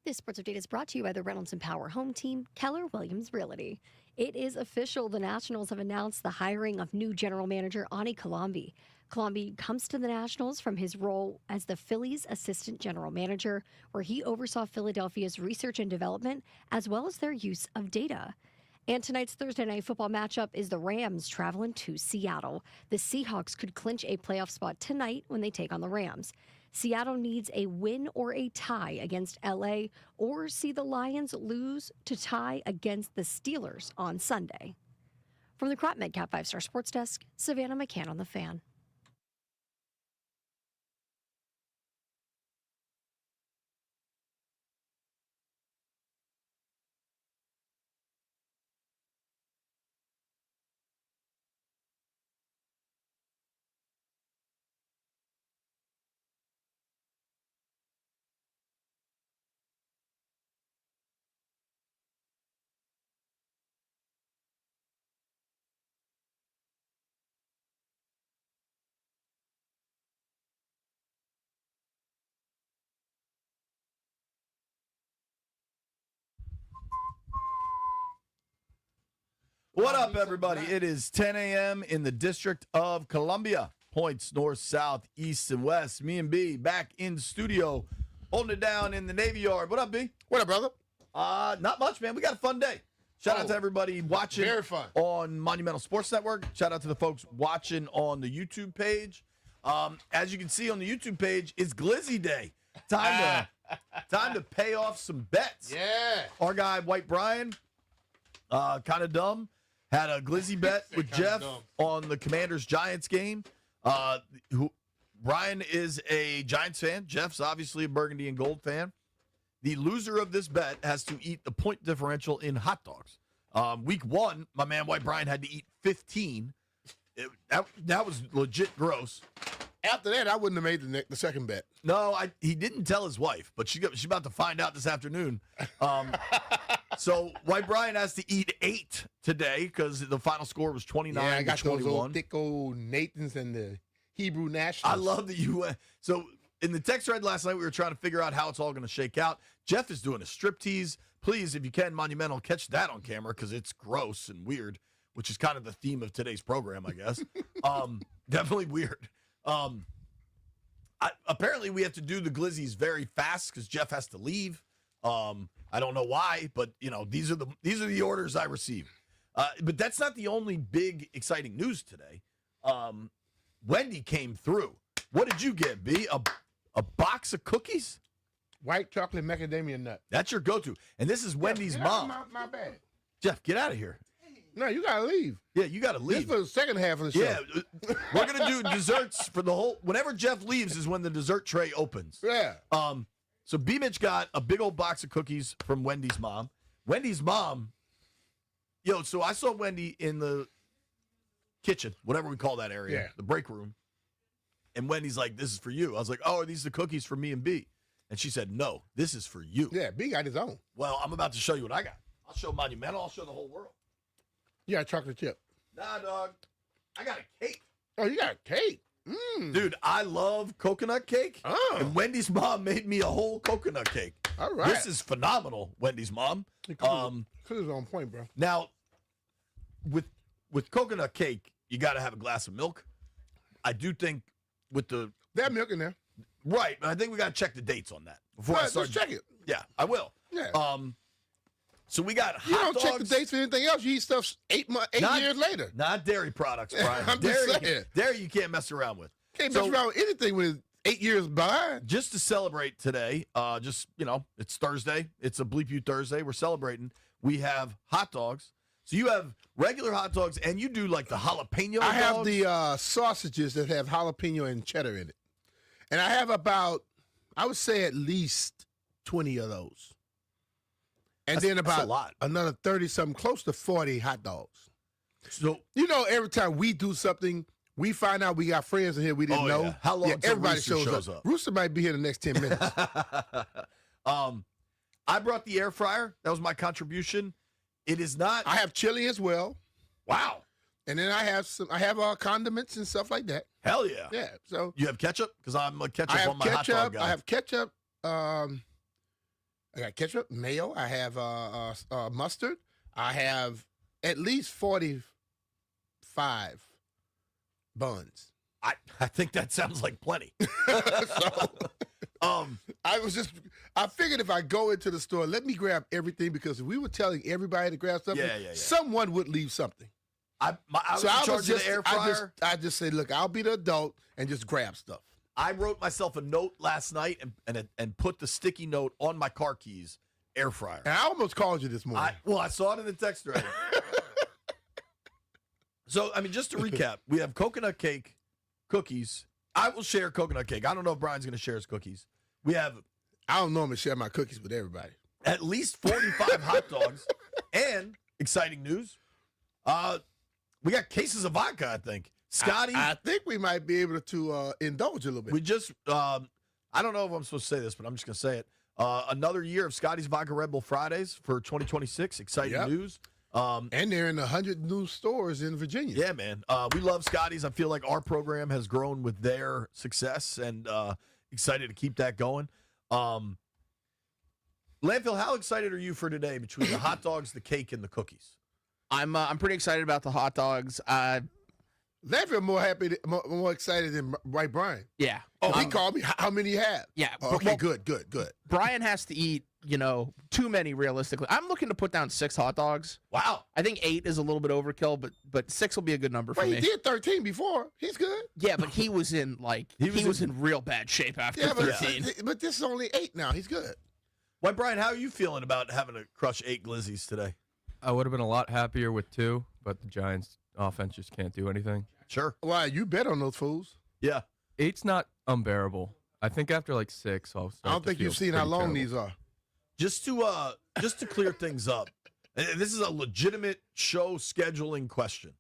This sports update is brought to you by the Reynolds and Power Home Team, Keller Williams Realty. It is official. The Nationals have announced the hiring of new general manager Ani Colombi. Colombi comes to the Nationals from his role as the Phillies' assistant general manager, where he oversaw Philadelphia's research and development, as well as their use of data. And tonight's Thursday night football matchup is the Rams traveling to Seattle. The Seahawks could clinch a playoff spot tonight when they take on the Rams. Seattle needs a win or a tie against LA, or see the Lions lose to tie against the Steelers on Sunday. From the Crop Medcap 5-Star Sports Desk, Savannah McCann on the Fan. What up, everybody? It is 10 a.m. in the District of Columbia. Points north, south, east, and west. Me and B back in studio, holding it down in the Navy Yard. What up, B? What up, brother? Not much, man. We got a fun day. Shout out to everybody watching very fun. On Monumental Sports Network. Shout out to the folks watching on the YouTube page. As you can see on the YouTube page, it's Glizzy Day. Time to pay off some bets. Yeah. Our guy, White Brian, kind of dumb, had a Glizzy bet with Jeff on the Commanders-Giants game. Brian is a Giants fan. Jeff's obviously a Burgundy and Gold fan. The loser of this bet has to eat the point differential in hot dogs. Week 1, my man White Brian had to eat 15. That was legit gross. After that, I wouldn't have made the second bet. No, he didn't tell his wife, but she's about to find out this afternoon. So White Brian has to eat 8 today because the final score was 29 I got to 21. those old thick old Nathans and the Hebrew Nationals. I love the U.S. So in the text thread last night, we were trying to figure out how it's all going to shake out. Jeff is doing a striptease. Please, if you can, Monumental, catch that on camera because it's gross and weird, which is kind of the theme of today's program, I guess. Definitely weird. Apparently, we have to do the glizzies very fast because Jeff has to leave. I don't know why, but these are the orders I receive. But that's not the only big exciting news today. Wendy came through. What did you get, B? A box of cookies? White chocolate macadamia nut. That's your go-to. And this is Wendy's mom. My bad. Jeff, get out of here. No, you got to leave. Yeah, you got to leave. This for the second half of the show. Yeah, we're going to do desserts for the whole. Whenever Jeff leaves is when the dessert tray opens. Yeah. So BMitch got a big old box of cookies from Wendy's mom. Wendy's mom, so I saw Wendy in the kitchen, whatever we call that area, the break room. And Wendy's like, "This is for you." I was like, "Oh, are these the cookies for me and B?" And she said, "No, this is for you." Yeah, B got his own. Well, I'm about to show you what I got. I'll show Monumental. I'll show the whole world. You got a chocolate chip. Nah, dog. I got a cake. Oh, you got a cake. Dude, I love coconut cake. Oh. And Wendy's mom made me a whole coconut cake. All right. This is phenomenal, Wendy's mom. Cookies on point, bro. Now, with coconut cake, you got to have a glass of milk. I do think with the... That milk in there. Right. But I think we got to check the dates on that. Before I start. Just check it. Yeah, I will. Yeah. So we got hot You don't dogs. check the dates for anything else. You eat stuff 8 years later. Not dairy products, Brian. I'm just saying. Dairy you can't mess around with. Can't mess around with anything with 8 years behind. Just to celebrate today, it's Thursday. It's a Bleep You Thursday. We're celebrating. We have hot dogs. So you have regular hot dogs, and you do like the jalapeno I have dogs? the sausages that have jalapeno and cheddar in it. And I have about, I would say at least 20 of those. And then that's a about lot. another 30-something, close to 40 hot dogs. So every time we do something, we find out we got friends in here we didn't know. Yeah. How long till everybody Rooster shows up? Rooster might be here in the next 10 minutes. I brought the air fryer. That was my contribution. It is not. I have chili as well. Wow. And then I have condiments and stuff like that. Hell yeah. Yeah. So you have ketchup? Because I'm a ketchup I have on my ketchup. hot dog guy. I have ketchup. I got ketchup, mayo. I have mustard. I have at least 45 buns. I think that sounds like plenty. I figured if I go into the store, let me grab everything, because if we were telling everybody to grab something, someone would leave something. I was in charge of the air fryer. I just say, look, I'll be the adult and just grab stuff. I wrote myself a note last night and put the sticky note on my car keys, air fryer. And I almost called you this morning. I saw it in the text thread. So, I mean, just to recap, we have coconut cake, cookies. I will share coconut cake. I don't know if Brian's going to share his cookies. We have... I don't normally share my cookies with everybody. At least 45 hot dogs. And, exciting news, we got cases of vodka, I think. Scotty? I think we might be able to indulge a little bit. We just, I don't know if I'm supposed to say this, but I'm just going to say it. Another year of Scotty's Vodka Red Bull Fridays for 2026. Exciting news. And they're in 100 new stores in Virginia. Yeah, man. We love Scotty's. I feel like our program has grown with their success, and excited to keep that going. Landfill, how excited are you for today between the hot dogs, the cake, and the cookies? I'm pretty excited about the hot dogs. Landfill more excited than White Brian. Yeah. Oh, he called me. How many you have? Yeah. Oh, okay, good. Brian has to eat, too many realistically. I'm looking to put down 6 hot dogs. Wow. I think 8 is a little bit overkill, but 6 will be a good number for me. He did 13 before. He's good. Yeah, but he was in he was in real bad shape after 13. But this is only 8 now. He's good. White Brian, how are you feeling about having to crush 8 glizzies today? I would have been a lot happier with 2, but the Giants' offense just can't do anything. Sure. Why? You bet on those fools. Yeah. 8's not unbearable. I think after like 6, I'll start I don't think you've seen how long these are. Just to clear things up, and this is a legitimate show scheduling question.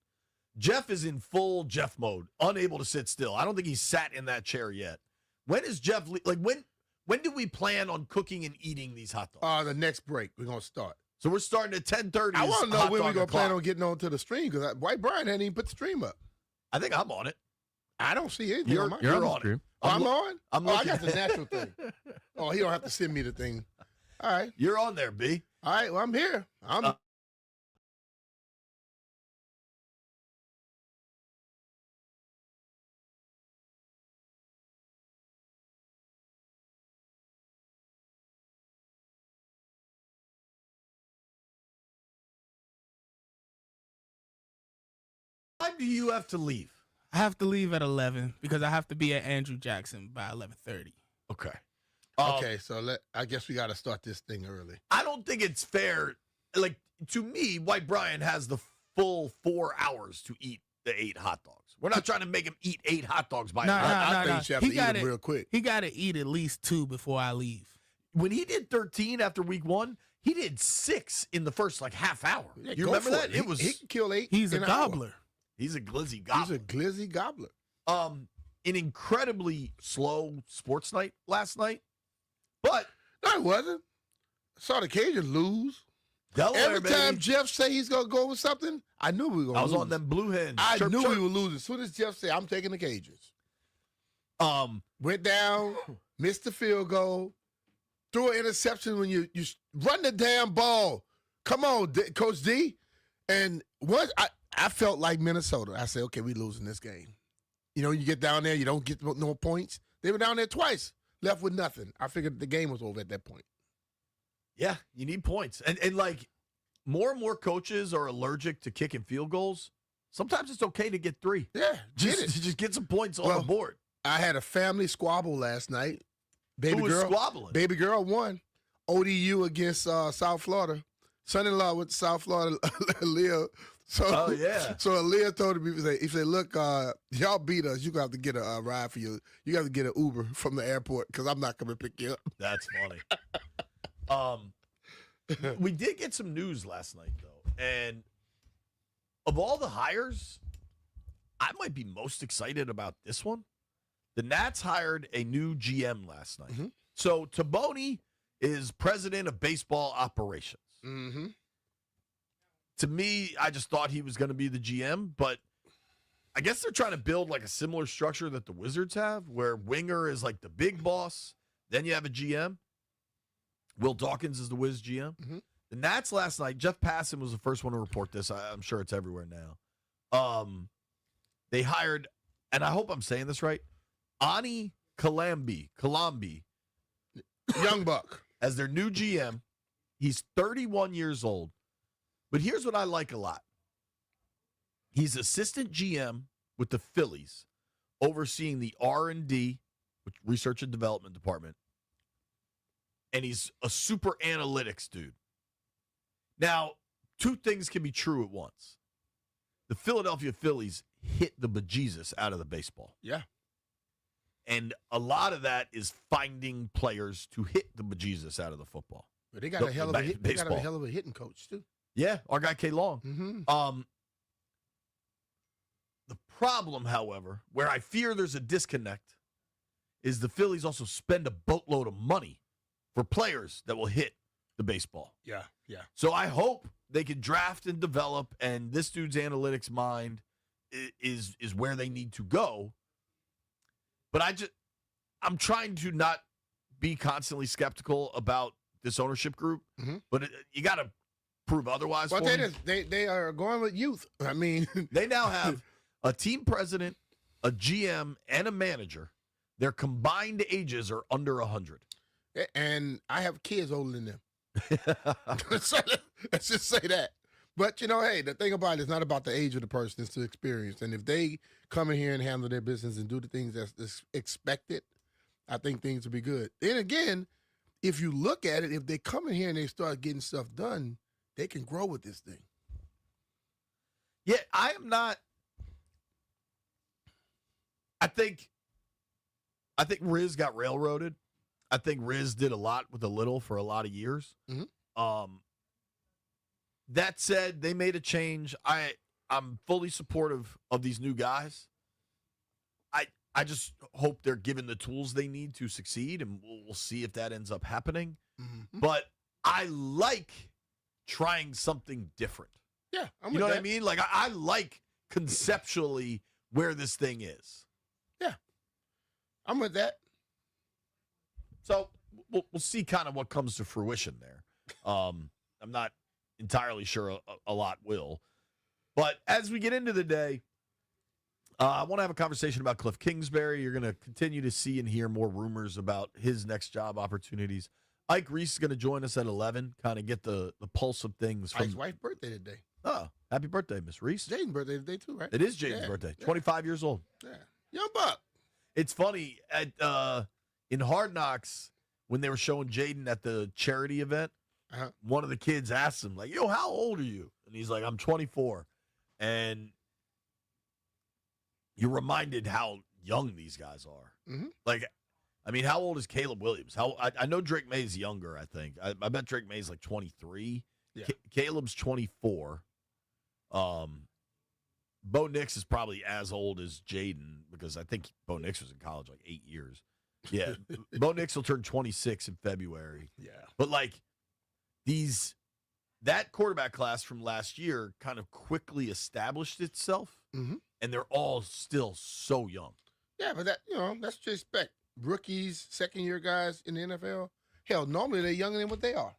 Jeff is in full Jeff mode, unable to sit still. I don't think he's sat in that chair yet. When is Jeff when do we plan on cooking and eating these hot dogs? The next break. We're going to start. So we're starting at 10:30. I want to know when we're going to plan on getting on to the stream, because White Brian hadn't even put the stream up. I think I'm on it. I don't see anything You're on my on the stream. Oh, I'm on? I got the looking. natural thing. Oh, he don't have to send me the thing. All right. You're on there, B. All right, well, I'm here. What time do you have to leave? I have to leave at 11 because I have to be at Andrew Jackson by 11:30. Okay. Okay, so I guess we got to start this thing early. I don't think it's fair. Like, to me, White Brian has the full 4 hours to eat the 8 hot dogs. We're not trying to make him eat 8 hot dogs by I think you should have to eat them real quick. He got to eat at least 2 before I leave. When he did 13 after week 1, he did 6 in the first half hour. Yeah, you go remember for that? He can kill 8. He's a in an gobbler. hour. He's a glizzy gobbler. He's a glizzy gobbler. An incredibly slow sports night last night, but no, it wasn't. I saw the Cajuns lose. Delaware, Every time baby. Jeff say he's gonna go with something, I knew we were gonna I was lose. on them blue hens. I Chirp, knew chirp. we were losing. As soon as Jeff said, I'm taking the Cajuns. Went down, missed the field goal, threw an interception when you run the damn ball. Come on, Coach D. And once I felt like Minnesota. I said, okay, we losing this game. You get down there, you don't get no points. They were down there twice, left with nothing. I figured the game was over at that point. Yeah, you need points. And like, more and more coaches are allergic to kicking field goals. Sometimes it's okay to get 3. Yeah, just get some points on the board. I had a family squabble last night. Baby Who was girl, squabbling? Baby girl won. ODU against South Florida. Son-in-law went to South Florida, Aaliyah. So, oh, yeah. So Aaliyah told me, he said, look, y'all beat us. You're going to have to get a ride for you. You got to get an Uber from the airport because I'm not coming to pick you up. That's funny. We did get some news last night, though. And of all the hires, I might be most excited about this one. The Nats hired a new GM last night. Mm-hmm. So Taboni is president of baseball operations. Mm-hmm. To me, I just thought he was going to be the GM, but I guess they're trying to build like a similar structure that the Wizards have, where Winger is like the big boss, then you have a GM. Will Dawkins is the Wiz GM. Mhm. The Nats last night, Jeff Passan was the first one to report this. I'm sure it's everywhere now. They hired, and I hope I'm saying this right, Ani Kalambi, Young buck, as their new GM. He's 31 years old. But here's what I like a lot. He's assistant GM with the Phillies, overseeing the R&D, which research and development department. And he's a super analytics dude. Now, two things can be true at once. The Philadelphia Phillies hit the bejesus out of the baseball. Yeah. And a lot of that is finding players to hit the bejesus out of the football. But they got a hell of a hitting coach too. Yeah, our guy K. Long. Mm-hmm. The problem, however, where I fear there's a disconnect, is the Phillies also spend a boatload of money for players that will hit the baseball. Yeah. So I hope they can draft and develop, and this dude's analytics mind is where they need to go. But I'm trying to not be constantly skeptical about this ownership group, but you got to prove otherwise. Well, they are going with youth. I mean, they now have a team president, a GM, and a manager. Their combined ages are under 100. And I have kids older than them. Let's just say that. But, hey, the thing about it is not about the age of the person, it's the experience. And if they come in here and handle their business and do the things that's expected, I think things will be good. Then again, if you look at it, if they come in here and they start getting stuff done, they can grow with this thing. Yeah, I am not. I think Riz got railroaded. I think Riz did a lot with a little for a lot of years. That said, they made a change. I'm fully supportive of these new guys. I just hope they're given the tools they need to succeed, and we'll see if that ends up happening. But I like trying something different. Yeah, you know what I mean? Like, I like conceptually where this thing is. Yeah, I'm with that. So we'll see kind of what comes to fruition there. I'm not entirely sure a lot will. But as we get into the day, I want to have a conversation about Cliff Kingsbury. You're going to continue to see and hear more rumors about his next job opportunities. Ike Reese is going to join us at 11, kind of get the pulse of things. Ike's wife's birthday today. Oh, happy birthday, Miss Reese. Jaden's birthday today too, right? It is Jaden's birthday, 25 years old. Yeah, young buck. It's funny, in Hard Knocks, when they were showing Jaden at the charity event, one of the kids asked him, like, yo, how old are you? And he's like, I'm 24. And you're reminded how young these guys are. Like, I mean, how old is Caleb Williams? I know Drake May's younger, I think. I bet Drake May's like 23. Yeah. Caleb's 24. Bo Nix is probably as old as Jaden, because I think Bo Nix was in college like 8 years. Yeah. Bo Nix will turn 26 in February. Yeah. But like that quarterback class from last year kind of quickly established itself, and they're all still so young. Yeah, but that's just expect. Rookies, second-year guys in the NFL, hell, normally they're younger than what they are,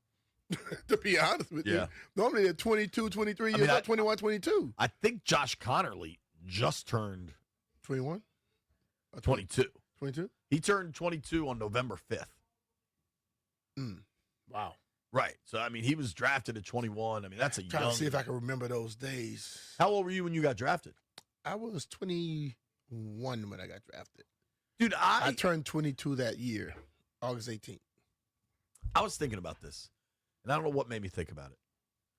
to be honest with you. Normally they're 22, 23 years old, 21, 22. I think Josh Connerly just turned 21? 22. 22? He turned 22 on November 5th. Wow. Right. So, I mean, he was drafted at 21. I mean, that's a young... Trying to see if I can remember those days. How old were you when you got drafted? I was 21 when I got drafted. Dude, I turned 22 that year, August 18th. I was thinking about this, and I don't know what made me think about it.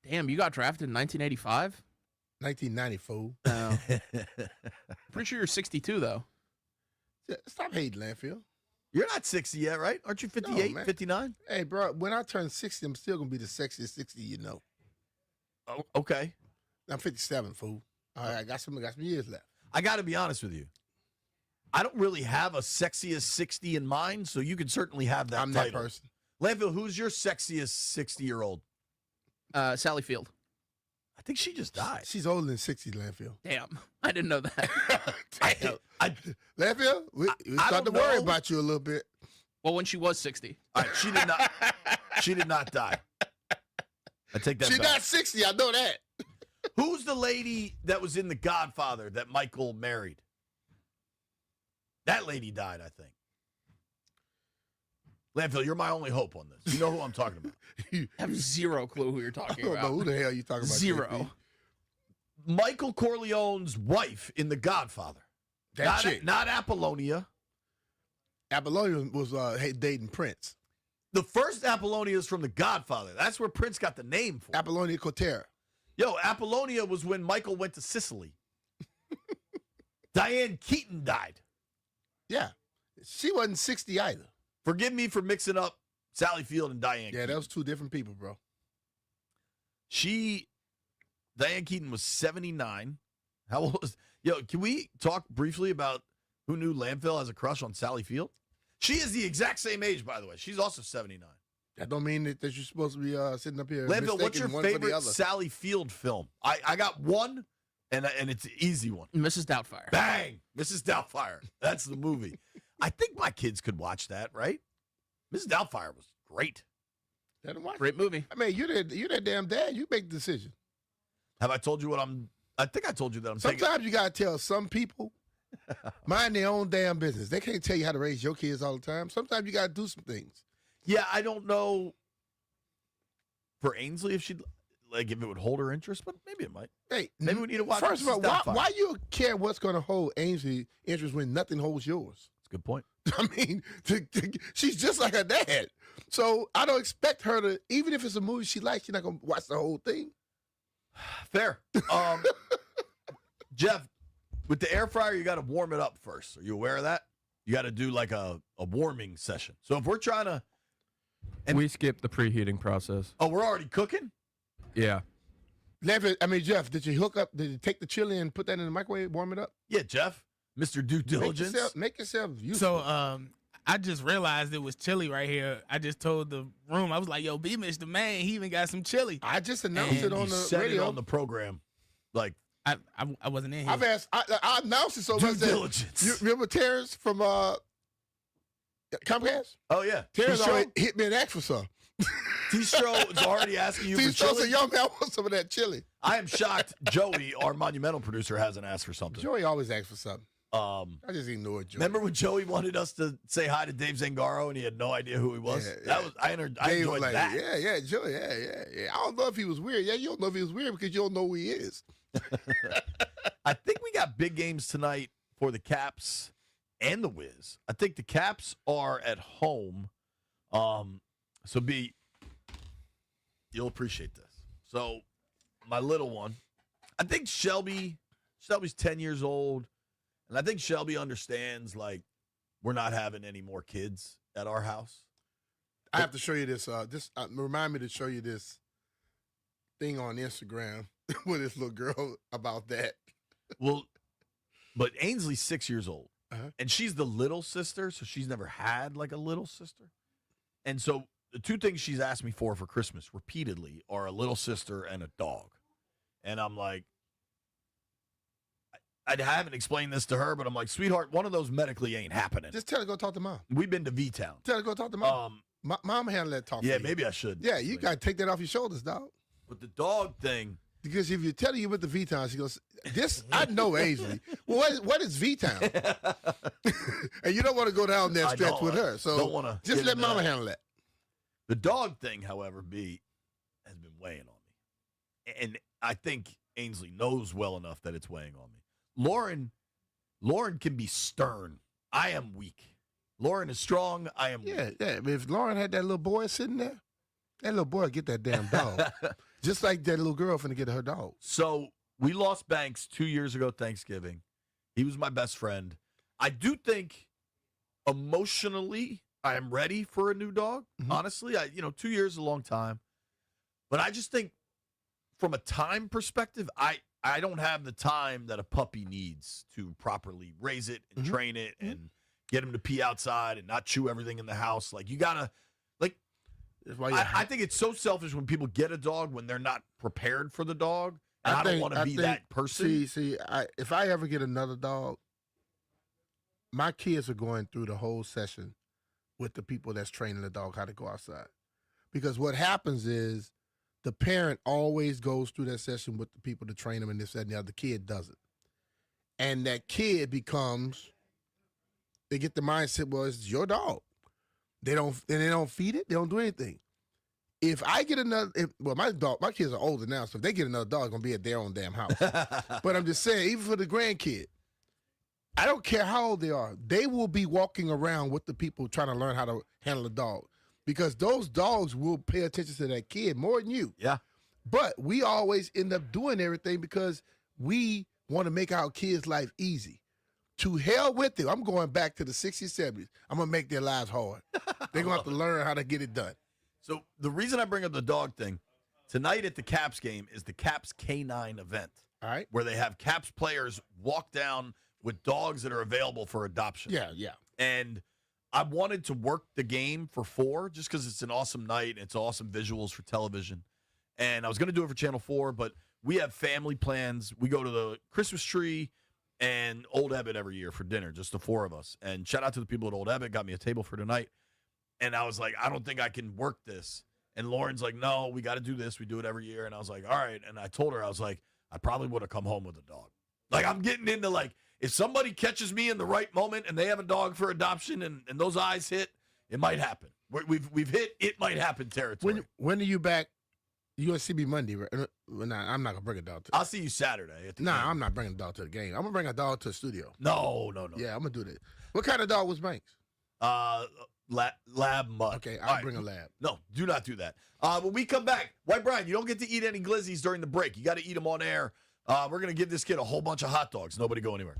Damn, you got drafted in 1985? 1990, fool. Pretty sure you're 62, though. Stop hating, Landfill. You're not 60 yet, right? Aren't you 58, 59? Hey, bro, when I turn 60, I'm still going to be the sexiest 60 you know. Oh, okay. I'm 57, fool. All right, I got some years left. I got to be honest with you. I don't really have a sexiest 60 in mind, so you can certainly have that I'm title. that person. Landfill, who's your sexiest 60-year-old? Sally Field. I think she just died. She's older than 60, Landfill. Damn, I didn't know that. Landfill, we start to worry about you a little bit. Well, when she was 60. All right, she did not. She did not die. I take that She's back. not 60. I know that. Who's the lady that was in The Godfather that Michael married? That lady died, I think. Landfill, you're my only hope on this. You know who I'm talking about. I have zero clue who you're talking I don't about. know who the hell you talking about. Zero. JP. Michael Corleone's wife in The Godfather. That chick. Not Apollonia. Apollonia was dating Prince. The first Apollonia is from The Godfather. That's where Prince got the name for. Apollonia Cotera. Yo, Apollonia was when Michael went to Sicily. Diane Keaton died. Yeah. She wasn't 60 either. Forgive me for mixing up Sally Field and Diane Keaton. Yeah, that was two different people, bro. Diane Keaton was 79. How old was... Yo, can we talk briefly about who knew Landfill has a crush on Sally Field? She is the exact same age, by the way. She's also 79. That don't mean that you're supposed to be sitting up here. Landfill, what's your mistaking one for the favorite other. Sally Field film? I got one, and it's an easy one. Mrs. Doubtfire. Bang! Mrs. Doubtfire. That's the movie. I think my kids could watch that, right? Mrs. Doubtfire was great. Let them watch Great movie. I mean, you're that damn dad. You make the decision. Have I told you what I think I told you that I'm taking. Sometimes you got to tell some people, mind their own damn business. They can't tell you how to raise your kids all the time. Sometimes you got to do some things. Yeah, I don't know for Ainsley if if it would hold her interest, but maybe it might. Hey, maybe we need to watch. First of all, Mrs. Doubtfire. why you care what's going to hold Ainsley's interest when nothing holds yours? That's a good point. I mean, she's just like her dad. So I don't expect her to, even if it's a movie she likes, she's not going to watch the whole thing. Fair. Jeff, with the air fryer, you got to warm it up first. Are you aware of that? You got to do like a warming session. So if we're trying to... we skip the preheating process. Oh, we're already cooking? Yeah. Jeff, did you did you take the chili and put that in the microwave, warm it up? Yeah, Jeff. Mr. Due Diligence. Make yourself useful. So, I just realized it was chili right here. I just told the room, I was like, yo, BMitch the man, he even got some chili. I just announced it on the said radio. it on the program. Like, I wasn't in here. I've asked, I announced it so Due much that- diligence. You remember Terrence from Comcast? Oh, yeah. Terrence T-Stro? already hit me and asked for some. T-Stro is already asking you for T-Stro chili. said, yo, man, I want some of that chili. I am shocked Joey, our monumental producer, hasn't asked for something. Joey always asks for something. I just ignored Joey. Remember when Joey wanted us to say hi to Dave Zangaro and he had no idea who he was? Yeah, I Dave enjoyed was like, that. Yeah, Joey, yeah. I don't know if he was weird. Yeah, you don't know if he was weird because you don't know who he is. I think we got big games tonight for the Caps and the Wiz. I think the Caps are at home. So you'll appreciate this. So my little one, I think Shelby's 10 years old. And I think Shelby understands, like, we're not having any more kids at our house. I have to show you this. Remind me to show you this thing on Instagram with this little girl about that. Well, but Ainsley's 6 years old, Uh-huh. and she's the little sister, so she's never had, like, a little sister. And so the two things she's asked me for Christmas repeatedly are a little sister and a dog. And I'm like, I haven't explained this to her, but I'm like, sweetheart, one of those medically ain't happening. Just tell her to go talk to mom. We've been to V-Town. Tell her to go talk to mom. Mom handle that talk. Yeah, for you. maybe I should. Yeah, you got to take that off your shoulders, dog. But the dog thing. Because if you tell her you went to V-Town, she goes, this, I know Ainsley. Well, what is V-Town? And you don't want to go down that stretch with her. So don't wanna just get let into mama that. handle that. The dog thing, however, has been weighing on me. And I think Ainsley knows well enough that it's weighing on me. Lauren can be stern. I am weak. Lauren is strong. I am weak. Yeah. If Lauren had that little boy sitting there, that little boy would get that damn dog. Just like that little girl finna get her dog. So we lost Banks 2 years ago Thanksgiving. He was my best friend. I do think emotionally I am ready for a new dog. Mm-hmm. Honestly, 2 years is a long time. But I just think from a time perspective, I don't have the time that a puppy needs to properly raise it and Mm-hmm. train it and get him to pee outside and not chew everything in the house. Like, you gotta, like, I think it's so selfish when people get a dog when they're not prepared for the dog. And I don't want to be that person. See, if I ever get another dog, my kids are going through the whole session with the people that's training the dog how to go outside. Because what happens is the parent always goes through that session with the people to train them and this, that, and the other. Kid doesn't. And that kid becomes, they get the mindset, well, it's your dog. They don't feed it. They don't do anything. If I get another, my kids are older now, so if they get another dog, it's going to be at their own damn house. But I'm just saying, even for the grandkid, I don't care how old they are, they will be walking around with the people trying to learn how to handle a dog. Because those dogs will pay attention to that kid more than you. Yeah. But we always end up doing everything because we want to make our kids' life easy. To hell with it. I'm going back to the 60s, 70s. I'm going to make their lives hard. They're going to have to learn how to get it done. So the reason I bring up the dog thing, tonight at the Caps game is the Caps K9 event. All right. Where they have Caps players walk down with dogs that are available for adoption. Yeah, yeah. And I wanted to work the game for 4 just because it's an awesome night. And it's awesome visuals for television. And I was going to do it for Channel 4, but we have family plans. We go to the Christmas tree and Old Ebbitt every year for dinner, just the 4 of us. And shout out to the people at Old Ebbitt, got me a table for tonight. And I was like, I don't think I can work this. And Lauren's like, no, we got to do this. We do it every year. And I was like, all right. And I told her, I was like, I probably would have come home with a dog. Like, I'm getting into, like, if somebody catches me in the right moment and they have a dog for adoption and those eyes hit, it might happen. We've hit it might happen territory. When are you back? You're going to see me Monday, right? Nah, I'm not going to bring a dog to I'll see you Saturday. Nah, I'm not bringing a dog to the game. I'm going to bring a dog to the studio. No. Yeah, I'm going to do that. What kind of dog was Banks? Lab mutt. Okay, I'll bring a lab. No, do not do that. When we come back, White Brian, you don't get to eat any glizzies during the break. You got to eat them on air. We're going to give this kid a whole bunch of hot dogs. Nobody go anywhere.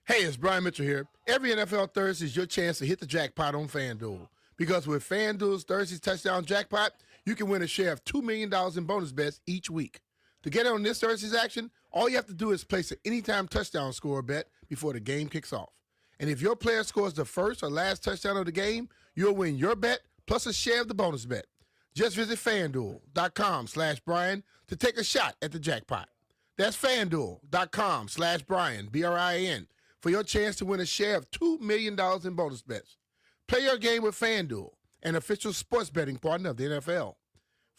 Hey, it's Brian Mitchell here. Every NFL Thursday is your chance to hit the jackpot on FanDuel. Because with FanDuel's Thursday's Touchdown Jackpot, you can win a share of $2 million in bonus bets each week. To get in on this Thursday's action, all you have to do is place an anytime touchdown score bet before the game kicks off. And if your player scores the first or last touchdown of the game, you'll win your bet plus a share of the bonus bet. Just visit FanDuel.com/Brian to take a shot at the jackpot. That's FanDuel.com/Brian, BRIN, for your chance to win a share of $2 million in bonus bets. Play your game with FanDuel, an official sports betting partner of the NFL.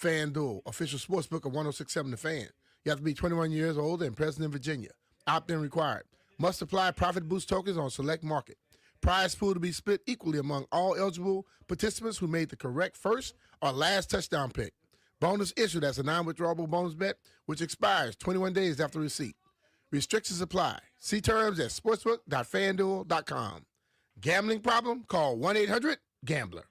FanDuel, official sportsbook of 106.7 The Fan. You have to be 21 years old and present in Virginia. Opt-in required. Must apply profit boost tokens on select market. Prize pool to be split equally among all eligible participants who made the correct first or last touchdown pick. Bonus issued as a non-withdrawable bonus bet, which expires 21 days after receipt. Restrictions apply. See terms at sportsbook.fanduel.com. Gambling problem? Call 1-800-GAMBLER.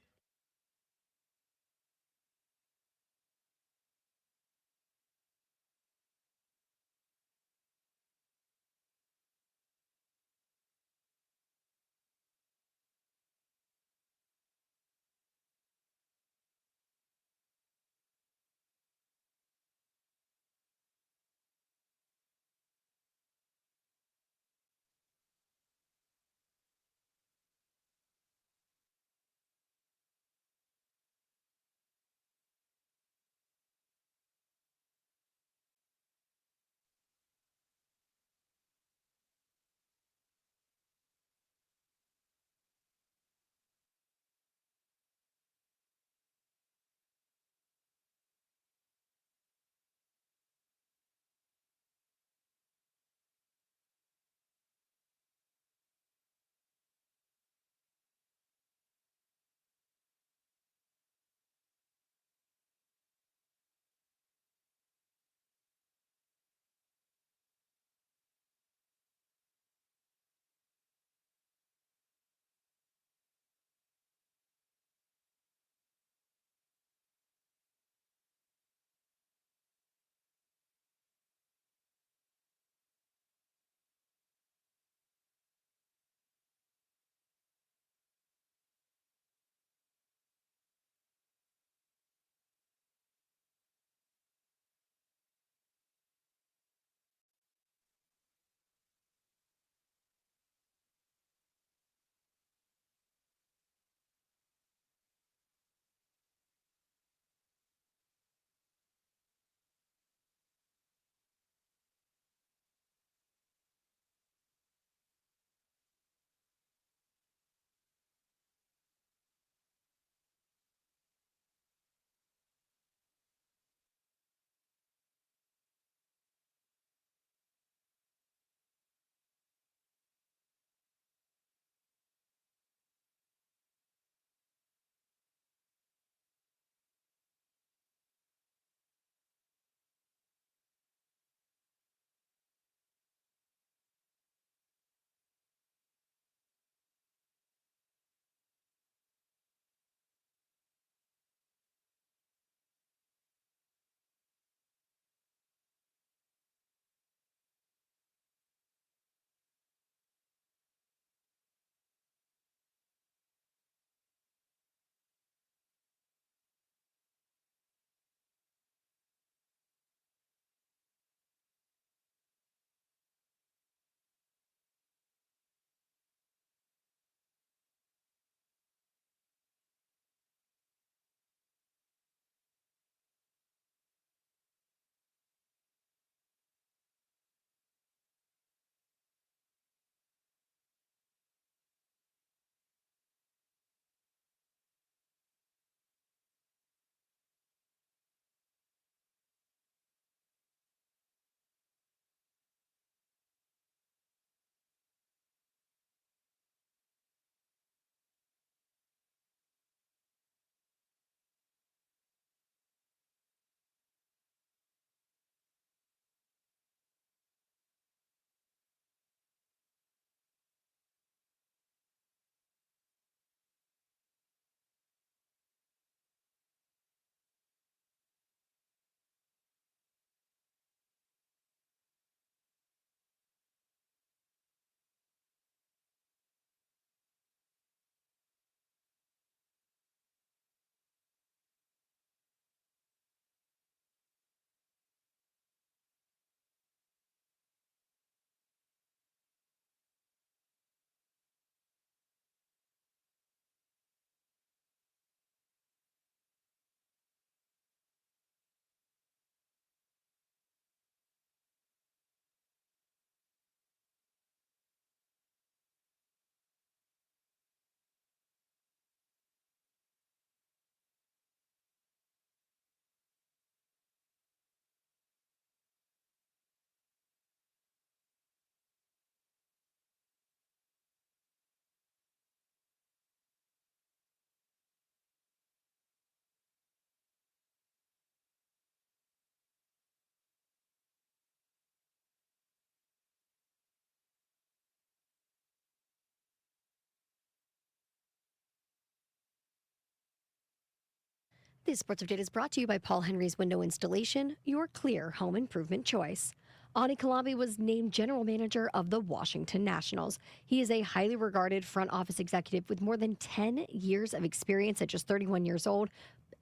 This sports update is brought to you by Paul Henry's Window Installation, your clear home improvement choice. Ani Kalambi was named general manager of the Washington Nationals. He is a highly regarded front office executive with more than 10 years of experience at just 31 years old,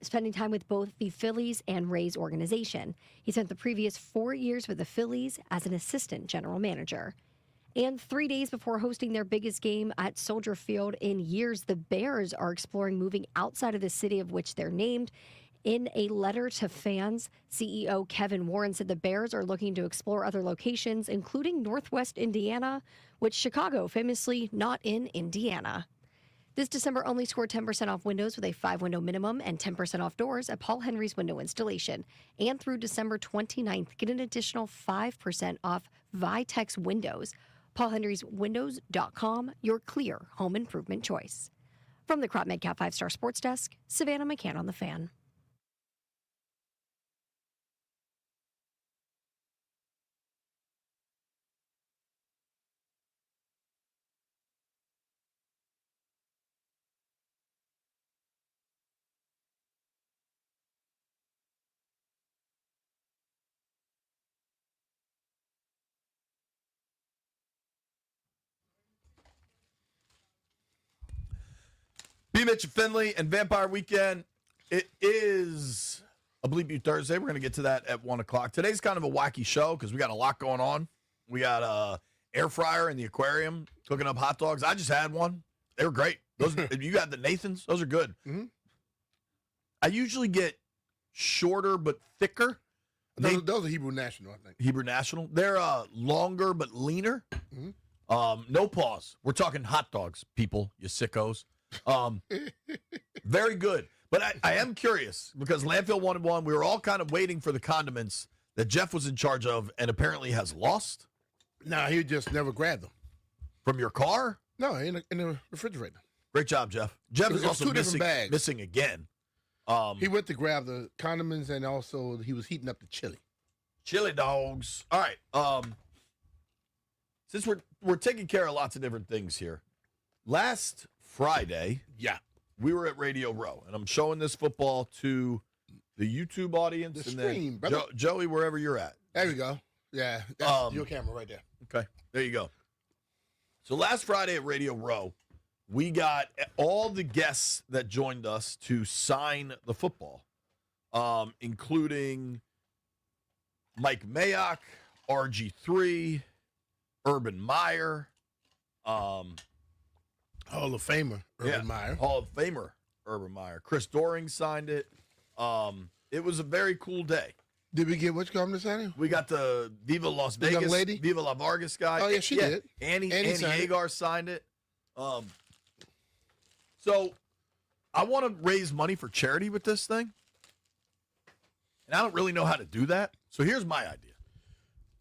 spending time with both the Phillies and Rays organization. He spent the previous 4 years with the Phillies as an assistant general manager. And 3 days before hosting their biggest game at Soldier Field in years, the Bears are exploring moving outside of the city of which they're named. In a letter to fans, CEO Kevin Warren said the Bears are looking to explore other locations, including Northwest Indiana, which Chicago famously not in Indiana. This December, only score 10% off windows with a 5-window minimum and 10% off doors at Paul Henry's Window Installation. And through December 29th, get an additional 5% off Vitex windows. PaulHenry'sWindows.com, your clear home improvement choice. From the Crop Medcap 5-Star Sports Desk, Savannah McCann on the Fan. BMitch Finlay and Vampire Weekend. It is a Bleep You Thursday. We're going to get to that at 1 o'clock. Today's kind of a wacky show because we got a lot going on. We got a air fryer in the aquarium cooking up hot dogs. I just had one. They were great. Those you got the Nathans. Those are good. Mm-hmm. I usually get shorter but thicker. Those are Hebrew National, I think. Hebrew National. They're longer but leaner. Mm-hmm. No pause. We're talking hot dogs, people, you sickos. Very good. But I am curious because Landfill 1-1, we were all kind of waiting for the condiments that Jeff was in charge of and apparently has lost. No, he just never grabbed them. From your car? No, in the refrigerator. Great job, Jeff. Jeff It is was also two different bags. missing again. He went to grab the condiments and also he was heating up the chili. Chili dogs. All right. Since we're taking care of lots of different things here. Last Friday, we were at Radio Row, and I'm showing this football to the YouTube audience. The and screen, then brother. Joey, wherever you're at. There we go. Yeah, that's your camera right there. Okay, there you go. So last Friday at Radio Row, we got all the guests that joined us to sign the football, including Mike Mayock, RG3, Urban Meyer, Hall of Famer, Urban Meyer. Hall of Famer, Urban Meyer. Chris Doring signed it. It was a very cool day. Did we get which company signing? We got the Viva Las The young Vegas, lady? Viva La Vargas guy. Oh, yeah, she did. Annie Annie signed it. Hagar signed it. So I want to raise money for charity with this thing. And I don't really know how to do that. So here's my idea.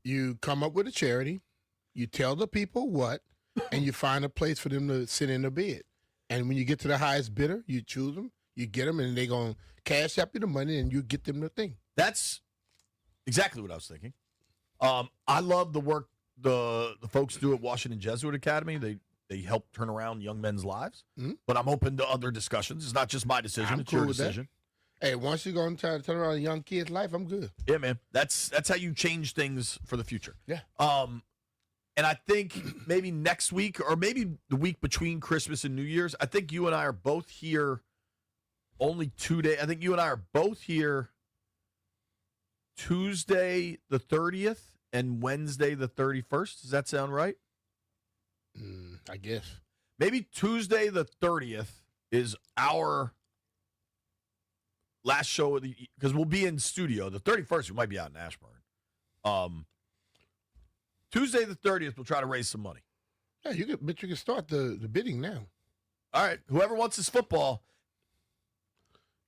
You come up with a charity, you tell the people what, and you find a place for them to sit in a bid. And when you get to the highest bidder, you choose them, you get them, and they're going to cash up you the money, and you get them the thing. That's exactly what I was thinking. I love the work the folks do at Washington Jesuit Academy. They help turn around young men's lives. Mhm. But I'm open to other discussions. It's not just my decision. I'm It's cool your with that. decision. Hey, once you're going to try to turn around a young kid's life, I'm good. Yeah, man. That's how you change things for the future. Yeah. And I think maybe next week or maybe the week between Christmas and New Year's, I think you and I are both here only 2 days. I think you and I are both here Tuesday the 30th and Wednesday the 31st. Does that sound right? I guess. Maybe Tuesday the 30th is our last show of the because we'll be in studio. The 31st, we might be out in Ashburn. Tuesday the 30th, we'll try to raise some money. Yeah, but you can start the bidding now. All right. Whoever wants this football,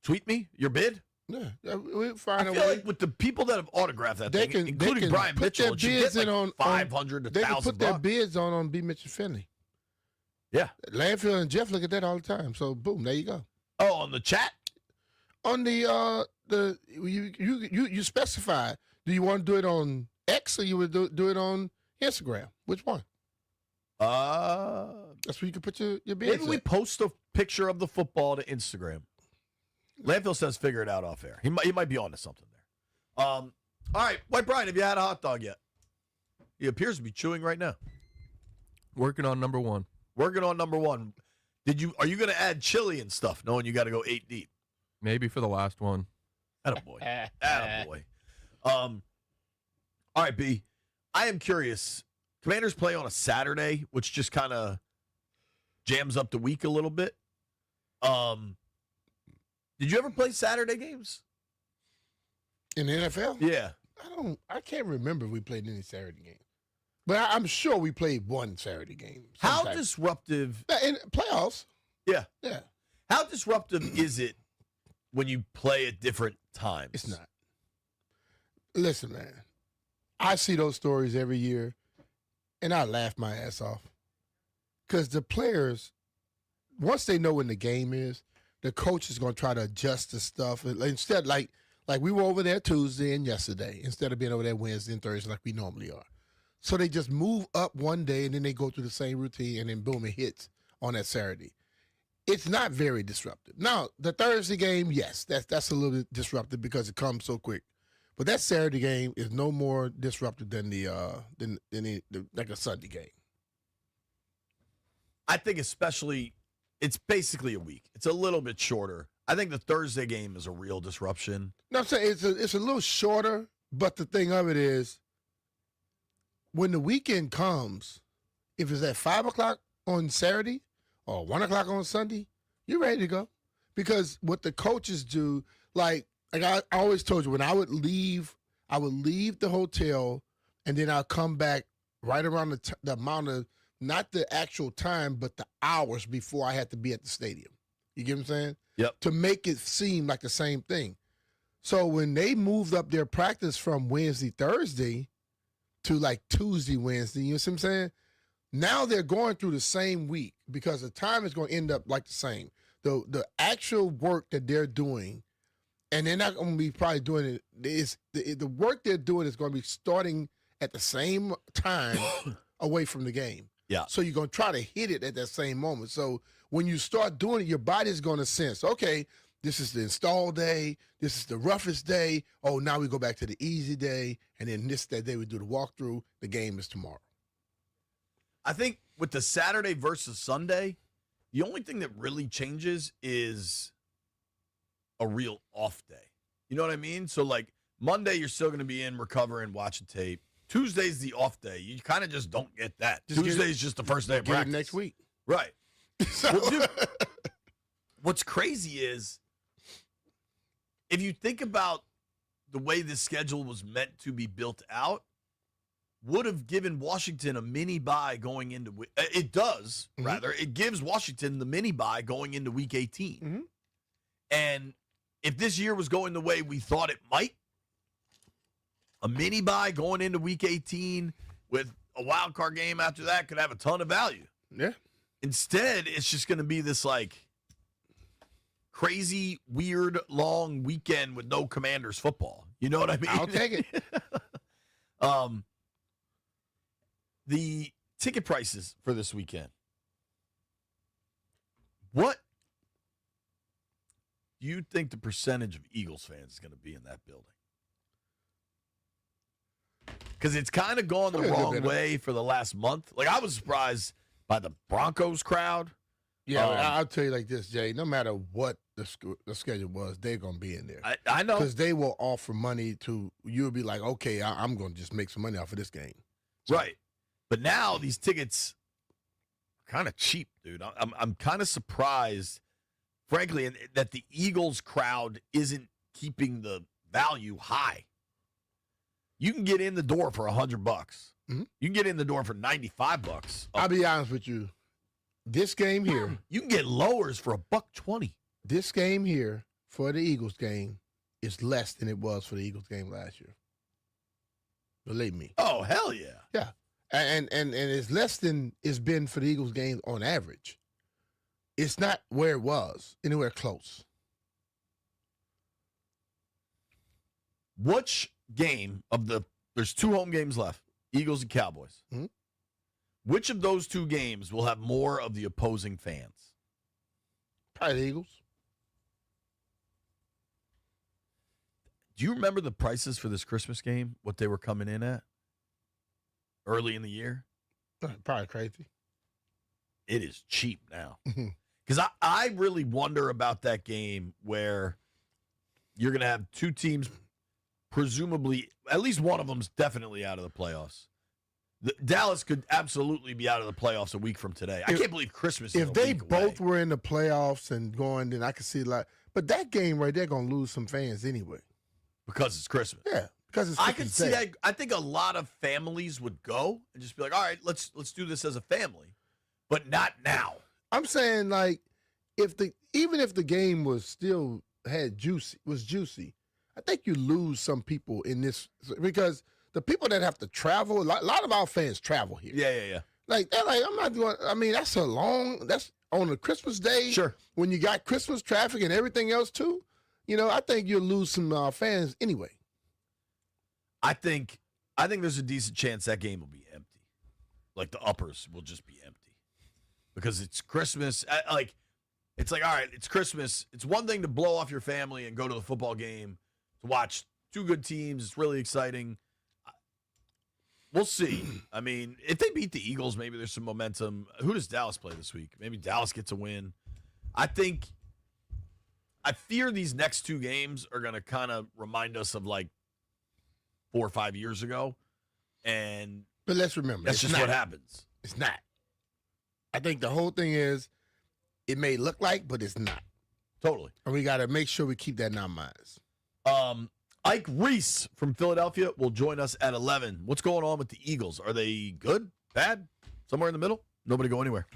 tweet me your bid. Yeah, we'll find I a feel way. like with the people that have autographed that They thing, can, including they can Brian put Mitchell, their it should bids get in like on 500 to They can 1,000 put their bucks. bids on BMitch Finlay. Yeah. Landfill and Jeff look at that all the time. So boom, there you go. Oh, on the chat? On the you specify. Do you want to do it on X or you would do it on Instagram? Which one? That's where you can put your bids. Maybe we post a picture of the football to Instagram. Landfill says figure it out off air. He might be on to something there. All right, White Brian, have you had a hot dog yet? He appears to be chewing right now. Working on number one. Working on number one. Are you going to add chili and stuff, knowing you got to go 8 deep? Maybe for the last one. Attaboy. Attaboy. All right, B. I am curious. Commanders play on a Saturday, which just kind of jams up the week a little bit. Did you ever play Saturday games? In the NFL? Yeah. I can't remember if we played any Saturday game. But I'm sure we played one Saturday game. How sometime. disruptive? In playoffs. Yeah. Yeah. How disruptive is it when you play at different times? It's not. Listen, man. I see those stories every year, and I laugh my ass off. Because the players, once they know when the game is, the coach is going to try to adjust the stuff. Instead, like we were over there Tuesday and yesterday, instead of being over there Wednesday and Thursday like we normally are. So they just move up one day, and then they go through the same routine, and then boom, it hits on that Saturday. It's not very disruptive. Now, the Thursday game, yes, that's a little bit disruptive because it comes so quick. But that Saturday game is no more disruptive than like a Sunday game. I think especially, it's basically a week. It's a little bit shorter. I think the Thursday game is a real disruption. No, I'm saying it's a little shorter, but the thing of it is, when the weekend comes, if it's at 5 o'clock on Saturday or 1 o'clock on Sunday, you're ready to go. Because what the coaches do, like I always told you, when I would leave the hotel, and then I'll come back right around the amount of, not the actual time, but the hours before I had to be at the stadium. You get what I'm saying? Yep. To make it seem like the same thing. So when they moved up their practice from Wednesday, Thursday to like Tuesday, Wednesday, you know what I'm saying? Now they're going through the same week because the time is going to end up like the same. The actual work that they're doing, and they're not going to be probably doing it, is the work they're doing is going to be starting at the same time away from the game. Yeah. So you're going to try to hit it at that same moment. So when you start doing it, your body's going to sense, okay, this is the install day. This is the roughest day. Oh, now we go back to the easy day. And then that day we do the walkthrough. The game is tomorrow. I think with the Saturday versus Sunday, the only thing that really changes is a real off day. You know what I mean? So, like, Monday, you're still going to be in, recovering, watching tape. Tuesday's the off day. You kind of just don't get that. Tuesday's just the first day of practice. Next week. Right. Well, dude, what's crazy is, if you think about the way this schedule was meant to be built out, would have given Washington a mini bye going into it does, rather. It gives Washington the mini bye going into week 18. Mm-hmm. And if this year was going the way we thought it might, a mini bye going into week 18 with a wild card game after that could have a ton of value. Yeah. Instead, it's just going to be this like crazy, weird, long weekend with no Commanders football. You know what I mean? I'll take it. The ticket prices for this weekend. What do you think the percentage of Eagles fans is going to be in that building? Because it's kind of gone the wrong way for the last month. Like, I was surprised by the Broncos crowd. Yeah, I'll tell you like this, Jay. No matter what the schedule was, they're going to be in there. I know. Because they will offer money to, you'll be like, okay, I'm going to just make some money off of this game. So, right. But now these tickets are kind of cheap, dude. I'm kind of surprised, frankly, that the Eagles crowd isn't keeping the value high. You can get in the door for $100. Mm-hmm. You can get in the door for $95. I'll be honest with you. This game here, you can get lowers for $120. This game here for the Eagles game is less than it was for the Eagles game last year. Believe me. Oh, hell yeah. Yeah. And it's less than it's been for the Eagles game on average. It's not where it was, anywhere close. Which game of there's 2 home games left, Eagles and Cowboys. Mm-hmm. Which of those 2 games will have more of the opposing fans? Probably the Eagles. Do you remember the prices for this Christmas game? What they were coming in at early in the year? Probably crazy. It is cheap now. Because I really wonder about that game where you're going to have two teams, presumably, at least one of them's definitely out of the playoffs. Dallas could absolutely be out of the playoffs a week from today. I can't believe Christmas is If a they week both away. were in the playoffs and going, then I could see but that game right there going to lose some fans anyway. Because it's Christmas. Yeah, because it's I Christmas could see Day. that. I think a lot of families would go and just be like, all right, let's do this as a family, but not now. I'm saying even if the game was juicy, I think you lose some people in this because the people that have to travel, a lot of our fans travel here. Yeah. Like they're like, I'm not doing. I mean, that's on a Christmas day. Sure. When you got Christmas traffic and everything else too, I think you'll lose some fans anyway. I think there's a decent chance that game will be empty. Like the uppers will just be empty because it's Christmas. It's like, all right, it's Christmas. It's one thing to blow off your family and go to the football game to watch two good teams. It's really exciting. We'll see. I mean, if they beat the Eagles, maybe there's some momentum. Who does Dallas play this week? Maybe Dallas gets a win. I fear these next two games are going to kind of remind us of like 4 or 5 years ago. But let's remember, that's just what happens. It's not. I think the whole thing is it may look like, but it's not. Totally. And we got to make sure we keep that in our minds. Ike Reese from Philadelphia will join us at 11. What's going on with the Eagles? Are they good? Bad? Somewhere in the middle? Nobody go anywhere.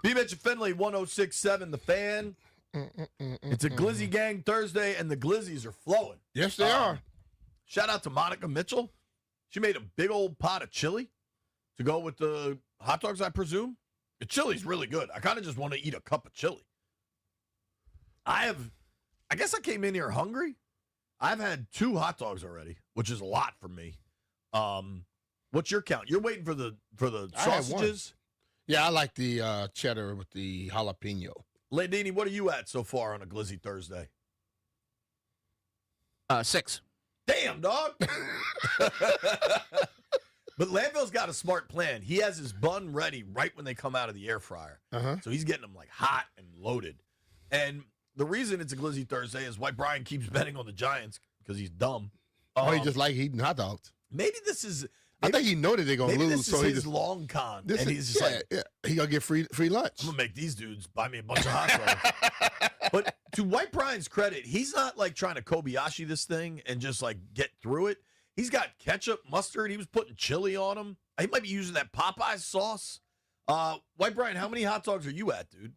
BMitch Finlay, 106.7 The Fan. It's a Glizzy Gang Thursday, and the Glizzies are flowing. Yes, they are. Shout out to Monica Mitchell. She made a big old pot of chili to go with the hot dogs, I presume. The chili's really good. I kind of just want to eat a cup of chili. I guess I came in here hungry. I've had 2 hot dogs already, which is a lot for me. What's your count? You're waiting for the I had one. sausages? Yeah, I like the cheddar with the jalapeno. Landini, what are you at so far on a Glizzy Thursday? 6. Damn, dog. But Landville's got a smart plan. He has his bun ready right when they come out of the air fryer. So he's getting them like hot and loaded. And the reason it's a Glizzy Thursday is why Brian keeps betting on the Giants because he's dumb. He just like eating hot dogs. Maybe this is. I think he know that they're gonna maybe lose, this so is he his just long con. This And is, he's just like, he gonna get free lunch. I'm gonna make these dudes buy me a bunch of hot dogs. But to White Brian's credit, he's not like trying to Kobayashi this thing and just like get through it. He's got ketchup, mustard. He was putting chili on them. He might be using that Popeye sauce. White Brian, how many hot dogs are you at, dude?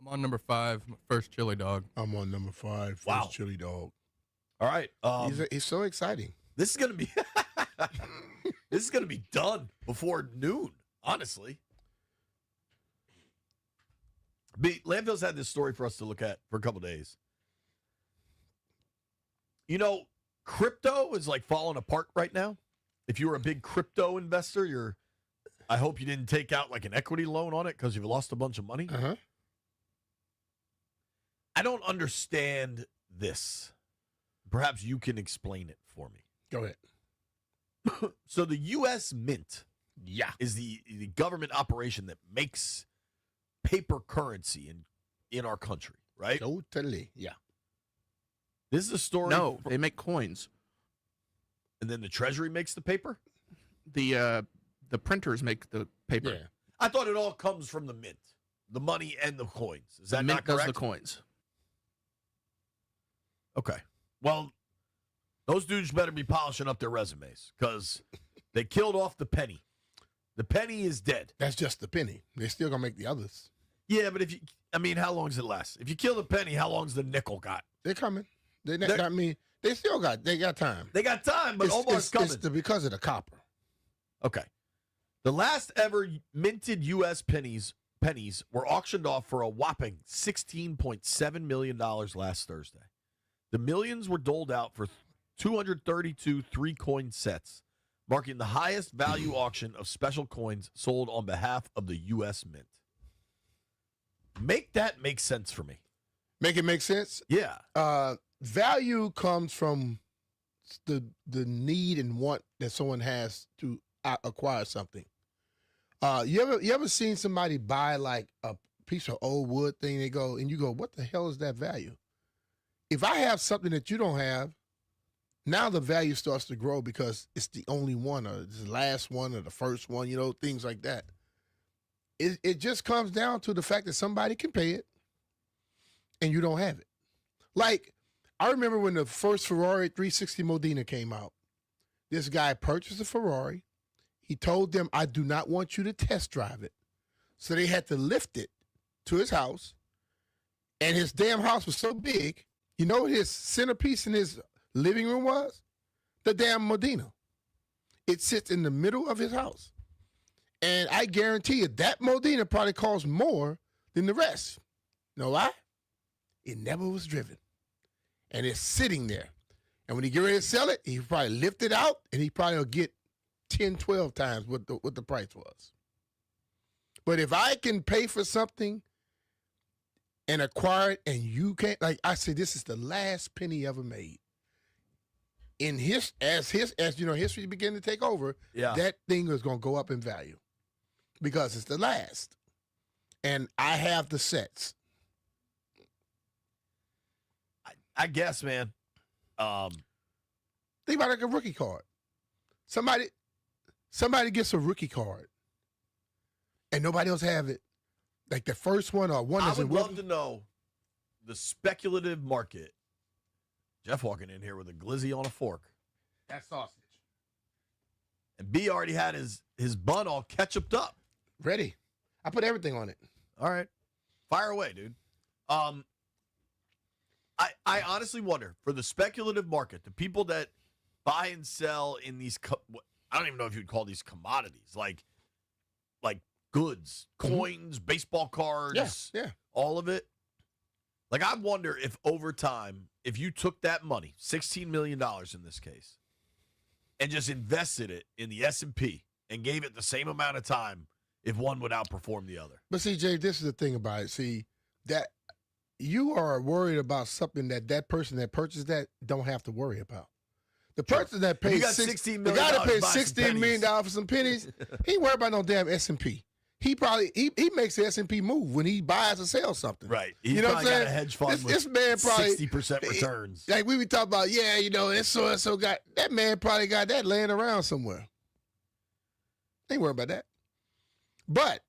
I'm on number 5, my first chili dog. I'm on number 5. Wow. First chili dog. All right. He's so exciting. This is gonna be this is gonna be done before noon, honestly. Landville's had this story for us to look at for a couple days. You know, crypto is like falling apart right now. If you were a big crypto investor, I hope you didn't take out like an equity loan on it because you've lost a bunch of money. I don't understand this. Perhaps you can explain it for me. Go ahead. So the U.S. Mint is the government operation that makes paper currency in our country, right? Totally, yeah. This is a story. No, they make coins. And then the Treasury makes the paper? The printers make the paper. Yeah. I thought it all comes from the Mint, the money and the coins. Is that The not Mint does correct? the coins. Okay. Well, those dudes better be polishing up their resumes because they killed off the penny. The penny is dead. That's just the penny. They're still gonna make the others. Yeah, but how long does it last? If you kill the penny, how long's the nickel got? They're coming. They still got. They got time. They got time, but Omar's coming. It's because of the copper. Okay. The last ever minted U.S. pennies were auctioned off for a whopping $16.7 million last Thursday. The millions were doled out for 232 3-coin sets, marking the highest value auction of special coins sold on behalf of the U.S. Mint. Make that make sense for me. Make it make sense? Yeah. Value comes from the need and want that someone has to acquire something. You ever seen somebody buy like a piece of old wood thing? They go and you go, what the hell is that value? If I have something that you don't have, now the value starts to grow because it's the only one, or it's the last one, or the first one. Things like that. It just comes down to the fact that somebody can pay it, and you don't have it. Like I remember when the first Ferrari 360 Modena came out. This guy purchased a Ferrari. He told them, I do not want you to test drive it. So they had to lift it to his house. And his damn house was so big, you know what his centerpiece in his living room was? The damn Modena. It sits in the middle of his house. And I guarantee you that Modena probably costs more than the rest. You know why? It never was driven. And it's sitting there. And when he get ready to sell it, he probably lift it out, and he probably will get 10, 12 times what the price was. But if I can pay for something and acquire it, and you can't, like I said, this is the last penny ever made. As history began to take over, that thing is going to go up in value because it's the last. And I have the sets. I guess, man. Think about it like a rookie card. Somebody gets a rookie card, and nobody else have it. Like the first one or one. I would love to know the speculative market. Jeff walking in here with a glizzy on a fork. That sausage. And B already had his bun all ketchuped up. Ready. I put everything on it. All right. Fire away, dude. I honestly wonder, for the speculative market, the people that buy and sell in these, I don't even know if you'd call these commodities, like goods, coins, baseball cards, all of it. Like, I wonder if over time, if you took that money, $16 million in this case, and just invested it in the S&P and gave it the same amount of time, if one would outperform the other. But see, Jay, this is the thing about it. See, that you are worried about something that person that purchased that don't have to worry about. The person that pays $16 million, the guy that pays $16 million for some pennies, he ain't worried about no damn S&P. He probably he makes the S&P move when he buys or sells something. Right. He's You know what probably I'm got a saying? hedge fund This with man probably 60% returns. Like we talking about, that so and so got that man probably got that laying around somewhere. Ain't worried about that. But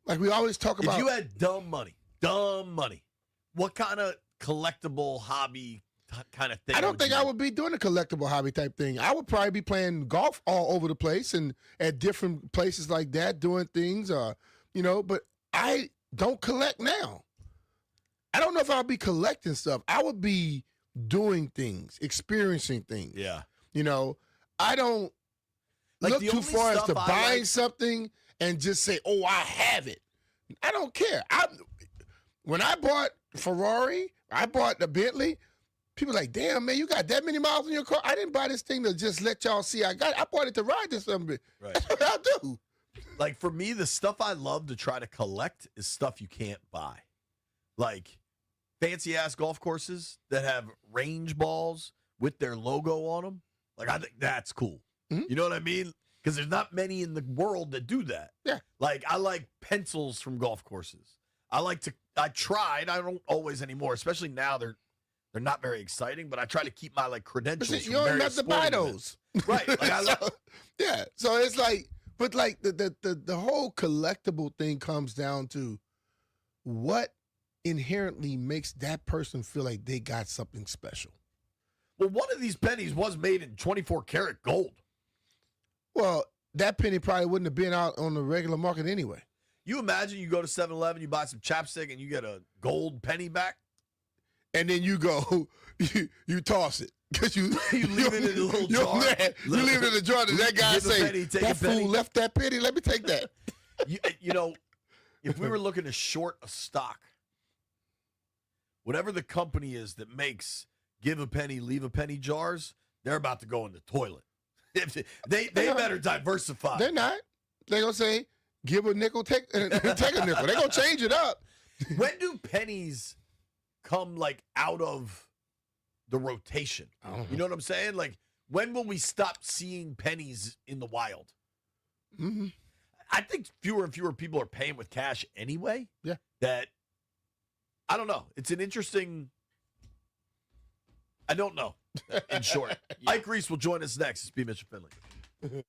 like we always talk about, if you had dumb money, what kind of collectible hobby kind of thing? I don't think I would be doing a collectible hobby type thing. I would probably be playing golf all over the place and at different places like that, doing things, but I don't collect now. I don't know if I'll be collecting stuff. I would be doing things, experiencing things. Yeah. I don't look too far as to buying something and just say, oh, I have it. I don't care. When I bought Ferrari, I bought the Bentley, people like, damn, man, you got that many miles in your car? I didn't buy this thing to just let y'all see I bought it to ride this something. Right. That's what I do. Like, for me, the stuff I love to try to collect is stuff you can't buy. Like fancy-ass golf courses that have range balls with their logo on them. Like, I think that's cool. Mm-hmm. You know what I mean? Because there's not many in the world that do that. Yeah. Like, I like pencils from golf courses. I tried. I don't always anymore, especially now they're not very exciting, but I try to keep my credentials. But see, from you don't have various to buy sporting those. events. Right. Like, Yeah. So it's like, but like the whole collectible thing comes down to what inherently makes that person feel like they got something special. Well, one of these pennies was made in 24 karat gold. Well, that penny probably wouldn't have been out on the regular market anyway. You imagine you go to 7-Eleven, you buy some chapstick, and you get a gold penny back? And then you go, you toss it. Because you leave it in a little jar. You leave it in the jar. And that guy say, that fool left that penny. Let me take that. If we were looking to short a stock, whatever the company is that makes give a penny, leave a penny jars, they're about to go in the toilet. They better diversify. They're not. They're going to say, give a nickel, take a nickel. They're going to change it up. When do pennies come out of the rotation? You know what I'm saying? Like, when will we stop seeing pennies in the wild? Mm-hmm. I think fewer and fewer people are paying with cash anyway. Yeah. That, I don't know. It's an interesting, I don't know, in short. Ike Reese will join us next. It's BMitch Finlay.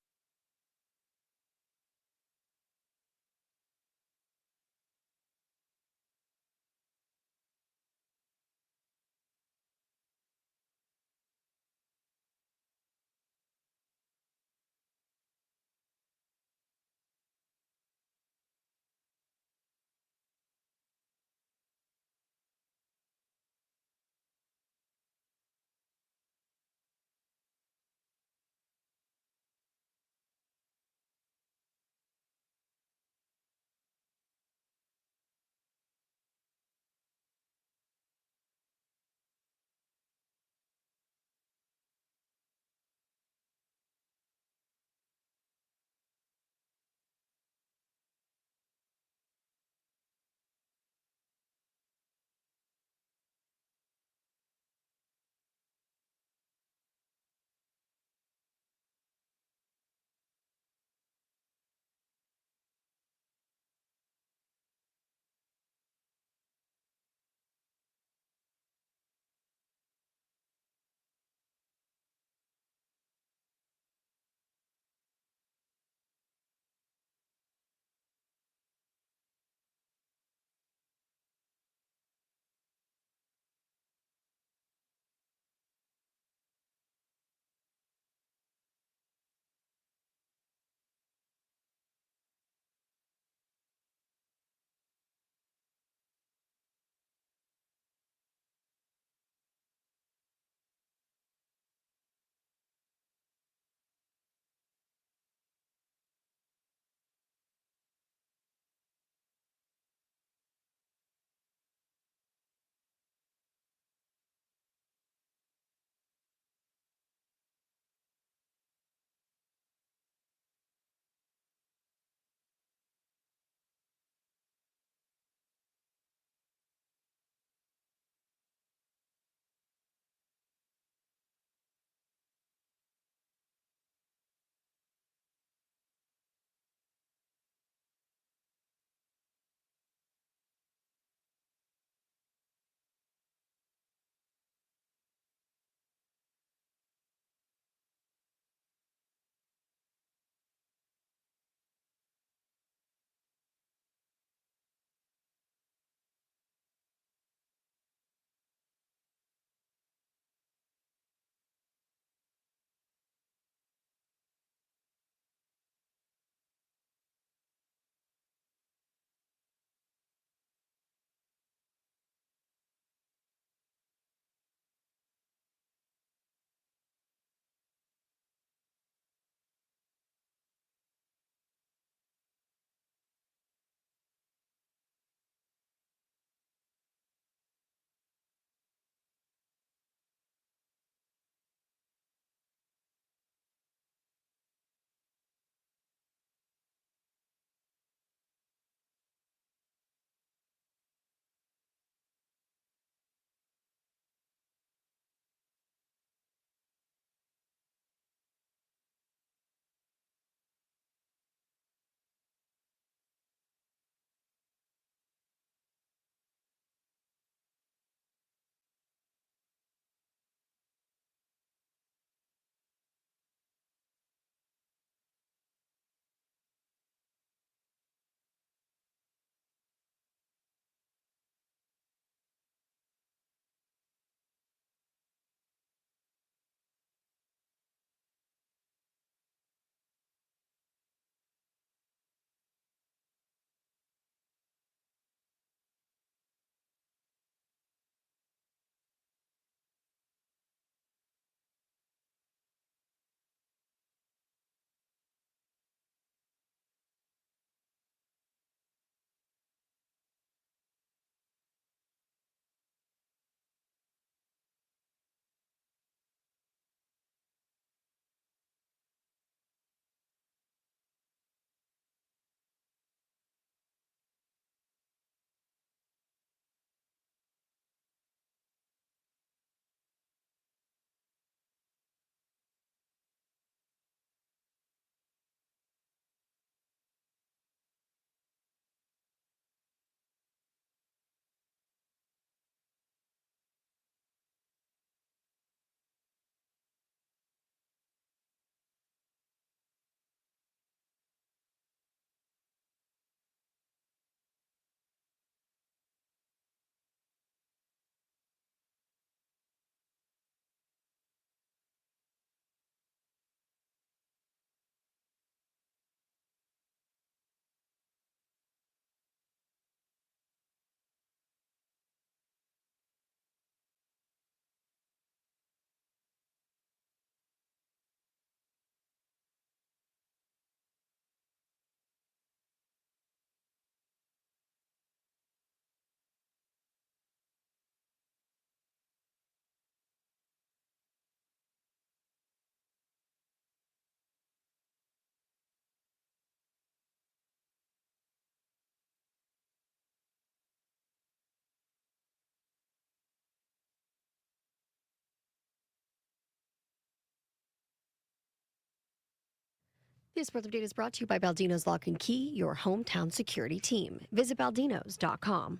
This sports update is brought to you by Baldino's Lock and Key, your hometown security team. Visit baldinos.com.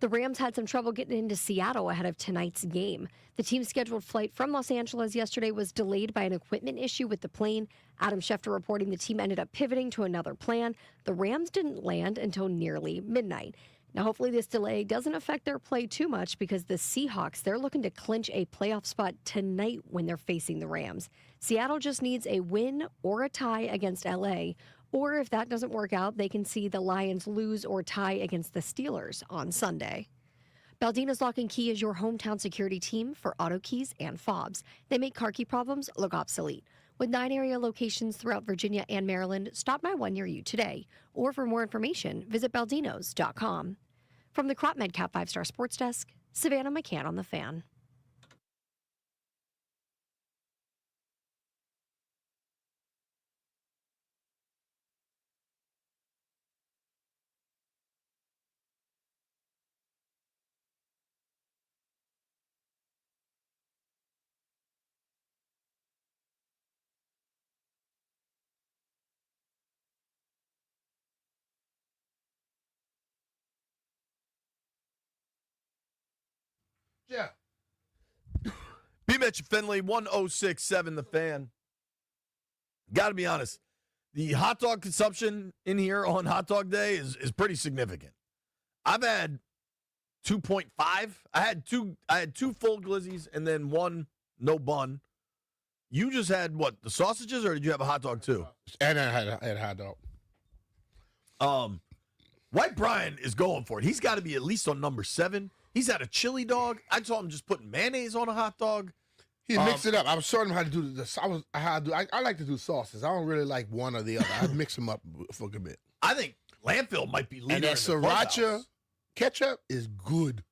The Rams had some trouble getting into Seattle ahead of tonight's game. The team's scheduled flight from Los Angeles yesterday was delayed by an equipment issue with the plane. Adam Schefter reporting the team ended up pivoting to another plan. The Rams didn't land until nearly midnight. Now, hopefully this delay doesn't affect their play too much because the Seahawks, they're looking to clinch a playoff spot tonight when they're facing the Rams. Seattle just needs a win or a tie against LA, or if that doesn't work out, they can see the Lions lose or tie against the Steelers on Sunday. Baldino's Lock and Key is your hometown security team for auto keys and fobs. They make car key problems look obsolete. With 9 area locations throughout Virginia and Maryland, stop by one near you today. Or for more information, visit baldinos.com. From the Crop MedCap 5-Star Sports Desk, Savannah McCann on the Fan. Yeah. BMitch Finlay, 1067 The Fan. Got to be honest, the hot dog consumption in here on Hot Dog Day is pretty significant. I've had 2.5. I had two full glizzies and then one no bun. You just had what, the sausages, or did you have a hot dog too? And I had a hot dog. White Brian is going for it. He's got to be at least on number 7. He's had a chili dog. I saw him just putting mayonnaise on a hot dog. He mixed it up. I was showing him how to do this. I like to do sauces. I don't really like one or the other. I mix them up for a good bit. I think Landfill might be leader. And that in the sriracha clubhouse. ketchup is good.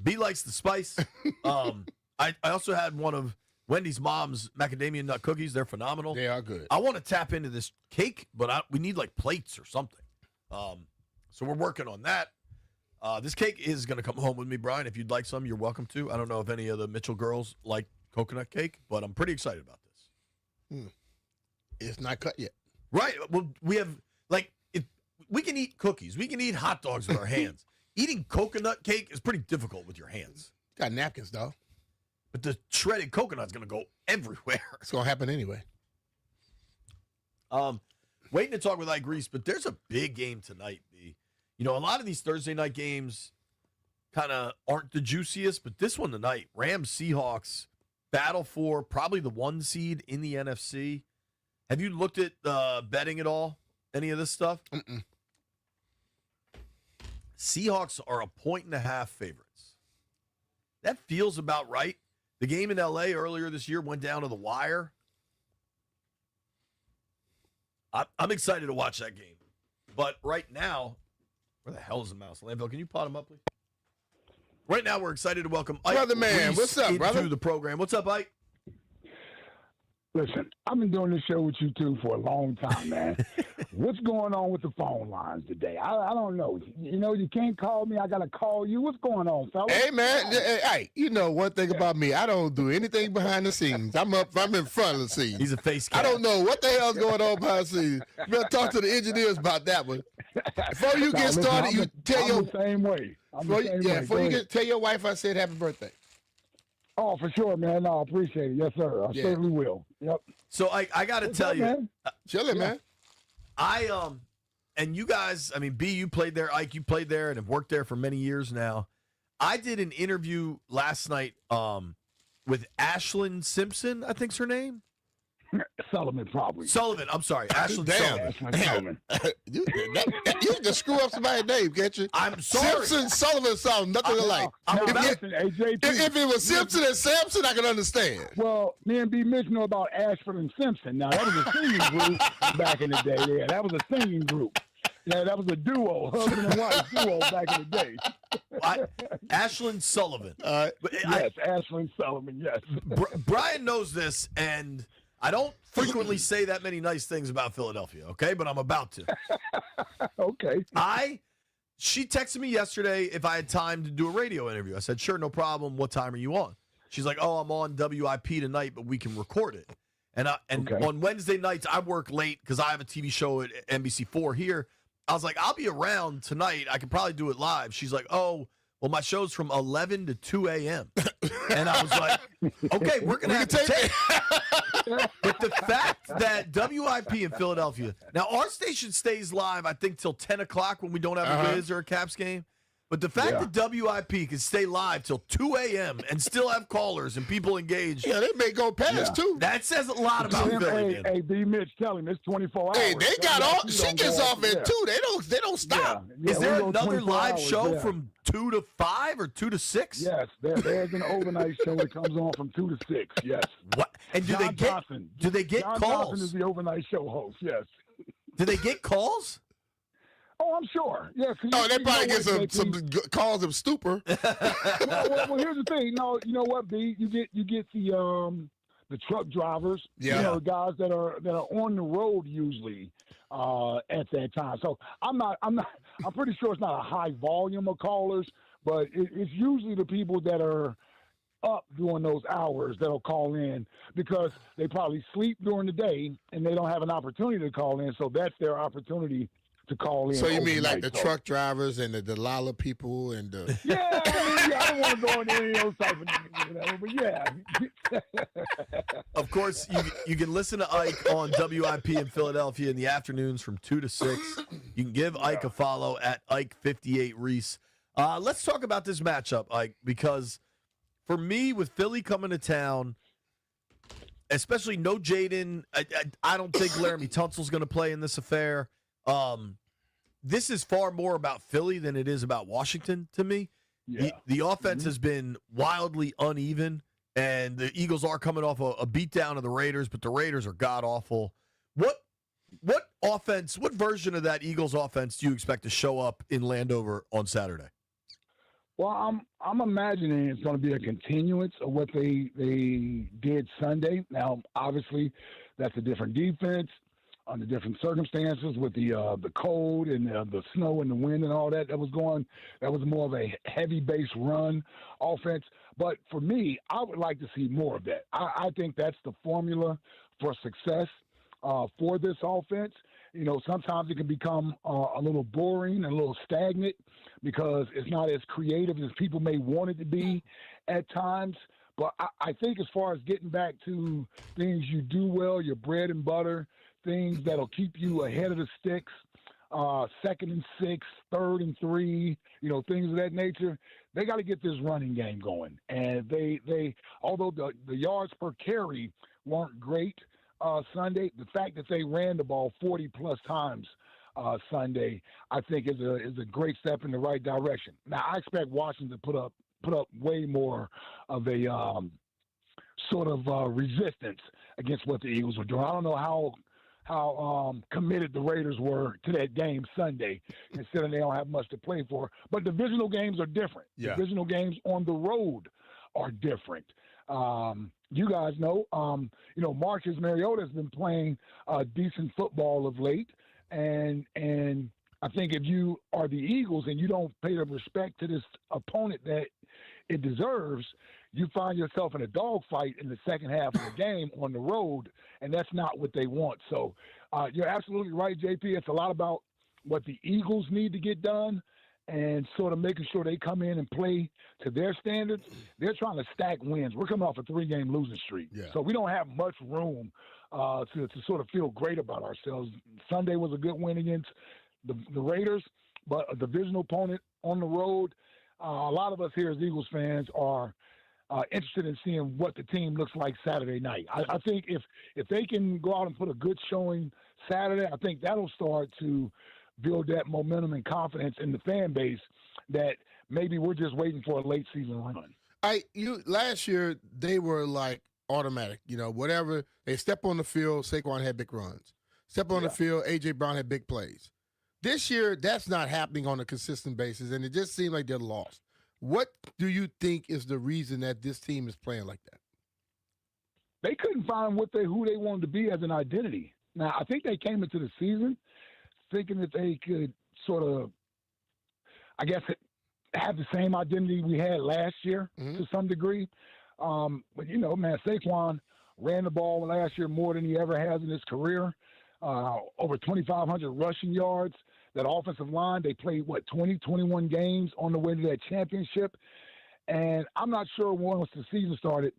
B likes the spice. I also had one of Wendy's mom's macadamia nut cookies. They're phenomenal. They are good. I want to tap into this cake, but we need like plates or something. So we're working on that. This cake is going to come home with me, Brian. If you'd like some, you're welcome to. I don't know if any of the Mitchell girls like coconut cake, but I'm pretty excited about this. It's not cut yet. Right. Well, we have, we can eat cookies. We can eat hot dogs with our hands. Eating coconut cake is pretty difficult with your hands. Got napkins, though. But the shredded coconut's going to go everywhere. It's going to happen anyway. Waiting to talk with Ike Reese, but there's a big game tonight, B. You know, a lot of these Thursday night games kind of aren't the juiciest, but this one tonight, Rams Seahawks battle for probably the 1 seed in the NFC. Have you looked at betting at all? Any of this stuff? Mm-mm. Seahawks are 1.5 favorites. That feels about right. The game in LA earlier this year went down to the wire. I'm excited to watch that game. But right now, where the hell is the mouse? Landville, can you pot him up, please? Right now, we're excited to welcome Ike Brother man, Reese what's up, into brother? the program. What's up, Ike? Listen, I've been doing this show with you two for a long time, man. What's going on with the phone lines today? I don't know. You know, you can't call me. I got to call you. What's going on, fella? Hey, man. Hey, you know one thing about me. I don't do anything behind the scenes. I'm in front of the scenes. He's a face cat. I don't know what the hell's going on behind the scenes. You better talk to the engineers about that one. Before you get started, you tell your... I'm the same way. Before you tell your wife I said happy birthday. Oh, for sure, man. No, I appreciate it. Yes, sir. I certainly will. Yep. So I got to tell you, man? Chilling, man. And you guys, I mean, B, you played there, Ike, you played there, and have worked there for many years now. I did an interview last night with Ashlyn Simpson, I think's her name. Sullivan, probably. Sullivan, I'm sorry, Ashlyn Sullivan. You can screw up somebody's name, can't you? I'm sorry. Simpson, Sullivan sound nothing alike. If it was Simpson and Sampson, I can understand. Well, me and BMitch know about Ashford and Simpson. Now, that was a singing group back in the day. Yeah, that was a singing group. Yeah, that was a duo, husband and wife duo back in the day. Ashlyn Sullivan. Yes, Ashlyn Sullivan, yes. Brian knows this, and I don't frequently say that many nice things about Philadelphia, okay? But I'm about to. Okay. She texted me yesterday if I had time to do a radio interview. I said, sure, no problem. What time are you on? She's like, oh, I'm on WIP tonight, but we can record it. And on Wednesday nights, I work late because I have a TV show at NBC4 here. I was like, I'll be around tonight. I could probably do it live. She's like, oh, well, my show's from 11 to 2 a.m. And I was like, okay, we're going to have to take it. But the fact that WIP in Philadelphia, now our station stays live, I think, till 10 o'clock when we don't have a Wiz or a Caps game. But the fact that WIP can stay live till 2 a.m. and still have callers and people engaged. Yeah, they may go past too. That says a lot about Philly. Hey, BMitch, tell him it's 24 hours. Hey, they got all. She gets off at 2. They don't stop. Is there another live show from 2 to 5 or 2 to 6? Yes, there's an overnight show that comes on from 2 to 6. Yes. What? And do they get John calls? Johnson is the overnight show host. Yes. Do they get calls? Oh, I'm sure. Yeah. Oh, they probably get some calls of stupor. well, here's the thing. No, you know what, B? You get the truck drivers. Yeah. You know, guys that are on the road usually at that time. So I'm pretty sure it's not a high volume of callers, but it's usually the people that are up during those hours that'll call in because they probably sleep during the day and they don't have an opportunity to call in. So that's their opportunity to call in. So you mean like overnight. the truck drivers and the Delilah people and the Yeah, I don't want to go into any of those type of things, but yeah. Of course, you can listen to Ike on WIP in Philadelphia in the afternoons from 2 to 6. You can give Ike a follow at Ike58Reese. Let's talk about this matchup, Ike, because for me, with Philly coming to town, especially no Jaden, I don't think Laramie Tunsil's going to play in this affair. This is far more about Philly than it is about Washington to me. Yeah. The offense has been wildly uneven, and the Eagles are coming off a beatdown of the Raiders, but the Raiders are god-awful. What offense, what version of that Eagles offense do you expect to show up in Landover on Saturday? Well, I'm imagining it's going to be a continuance of what they did Sunday. Now, obviously, that's a different defense under different circumstances with the cold and the snow and the wind and all that was going. That was more of a heavy base run offense. But for me, I would like to see more of that. I think that's the formula for success for this offense. You know, sometimes it can become a little boring and a little stagnant because it's not as creative as people may want it to be at times. But I think as far as getting back to things you do well, your bread and butter, things that'll keep you ahead of the sticks, 2nd and 6, 3rd and 3, you know, things of that nature. They got to get this running game going. And they although the yards per carry weren't great Sunday, the fact that they ran the ball 40-plus times Sunday, I think is a great step in the right direction. Now, I expect Washington to put up way more of a sort of resistance against what the Eagles were doing. I don't know how committed the Raiders were to that game Sunday, considering they don't have much to play for. But divisional games are different. Yeah. Divisional games on the road are different. You guys know, Marcus Mariota has been playing decent football of late, and I think if you are the Eagles and you don't pay the respect to this opponent that it deserves, you find yourself in a dogfight in the second half of the game on the road, and that's not what they want. So you're absolutely right, JP. It's a lot about what the Eagles need to get done and sort of making sure they come in and play to their standards. They're trying to stack wins. We're coming off a 3-game losing streak. Yeah. So we don't have much room to sort of feel great about ourselves. Sunday was a good win against the Raiders, but a divisional opponent on the road. A lot of us here as Eagles fans are interested in seeing what the team looks like Saturday night. I think if they can go out and put a good showing Saturday, I think that'll start to build that momentum and confidence in the fan base that maybe we're just waiting for a late season run. Last year they were like automatic, whatever they step on the field, Saquon had big runs. Step on the field, AJ Brown had big plays. This year that's not happening on a consistent basis, and it just seems like they're lost. What do you think is the reason that this team is playing like that? They couldn't find who they wanted to be as an identity. Now, I think they came into the season thinking that they could sort of, I guess, have the same identity we had last year to some degree. But, man, Saquon ran the ball last year more than he ever has in his career. Over 2,500 rushing yards. That offensive line, they played, 21 games on the way to that championship. And I'm not sure once the season started,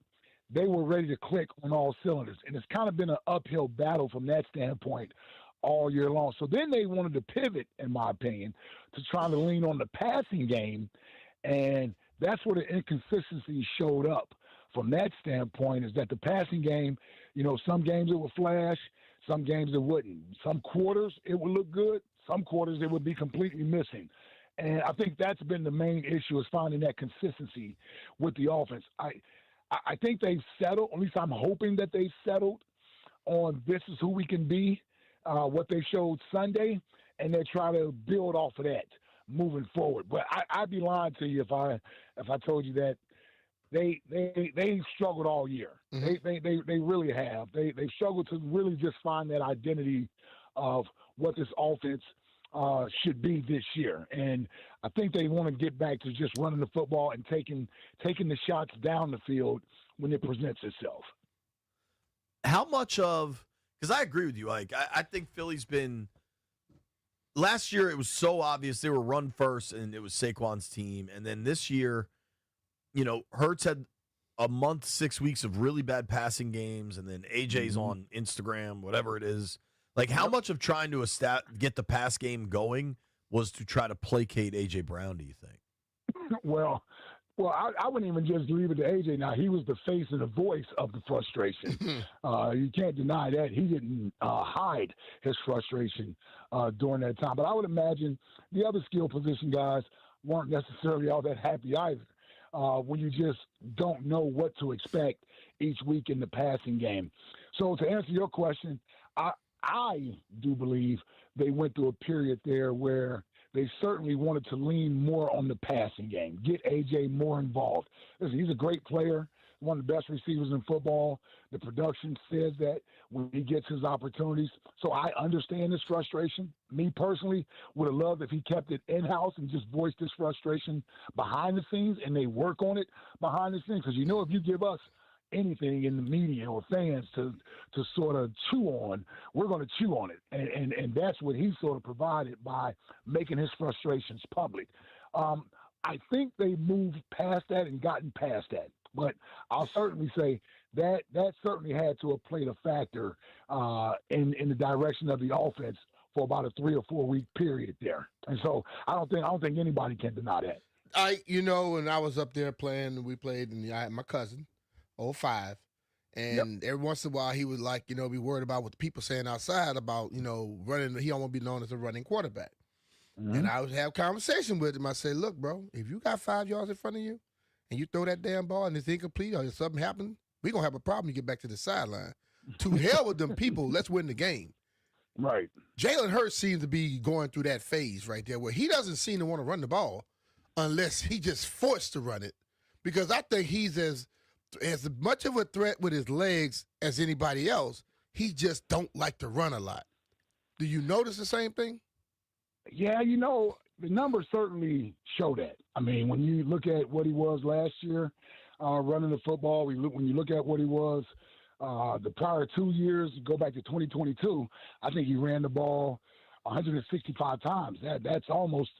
they were ready to click on all cylinders. And it's kind of been an uphill battle from that standpoint all year long. So then they wanted to pivot, in my opinion, to try to lean on the passing game. And that's where the inconsistency showed up from that standpoint, is that the passing game, some games it would flash, some games it wouldn't. Some quarters it would look good, some quarters it would be completely missing. And I think that's been the main issue, is finding that consistency with the offense. I think they've settled, at least I'm hoping that they've settled on this is who we can be, what they showed Sunday, and they try to build off of that moving forward. But I'd be lying to you if I told you that they struggled all year. Mm-hmm. They really have. They've struggled to really just find that identity of what this offense should be this year. And I think they want to get back to just running the football and taking the shots down the field when it presents itself. How much of – because I agree with you. Like, I think Philly's been – last year it was so obvious they were run first and it was Saquon's team. And then this year, Hurts had a month, 6 weeks of really bad passing games, and then AJ's on Instagram, whatever it is. Like, how much of trying to get the pass game going was to try to placate A.J. Brown, do you think? Well, I wouldn't even just leave it to A.J. Now, he was the face and the voice of the frustration. You can't deny that. He didn't hide his frustration during that time. But I would imagine the other skill position guys weren't necessarily all that happy either when you just don't know what to expect each week in the passing game. So to answer your question, I do believe they went through a period there where they certainly wanted to lean more on the passing game, get A.J. more involved. Listen, he's a great player, one of the best receivers in football. The production says that when he gets his opportunities. So I understand his frustration. Me personally would have loved if he kept it in-house and just voiced his frustration behind the scenes, and they work on it behind the scenes. Because if you give us anything in the media or fans to sort of chew on, we're going to chew on it. And that's what he sort of provided by making his frustrations public. I think they moved past that and gotten past that. But I'll certainly say that certainly had to have played a factor in the direction of the offense for about a 3 or 4 week period there. And so I don't think anybody can deny that. When I was up there playing, we played, and I had my cousin, 05, and every once in a while he would be worried about what the people saying outside about, running. He don't want to be known as a running quarterback. Mm-hmm. And I would have conversation with him. I say, look, bro, if you got 5 yards in front of you and you throw that damn ball and it's incomplete or if something happened, we're going to have a problem. You get back to the sideline. To hell with them people. Let's win the game. Right. Jalen Hurts seems to be going through that phase right there where he doesn't seem to want to run the ball unless he just forced to run it, because I think he's as much of a threat with his legs as anybody else. He just don't like to run a lot. Do you notice the same thing? Yeah, the numbers certainly show that. I mean, when you look at what he was last year running the football, when you look at what he was the prior 2 years, go back to 2022, I think he ran the ball 165 times. That's almost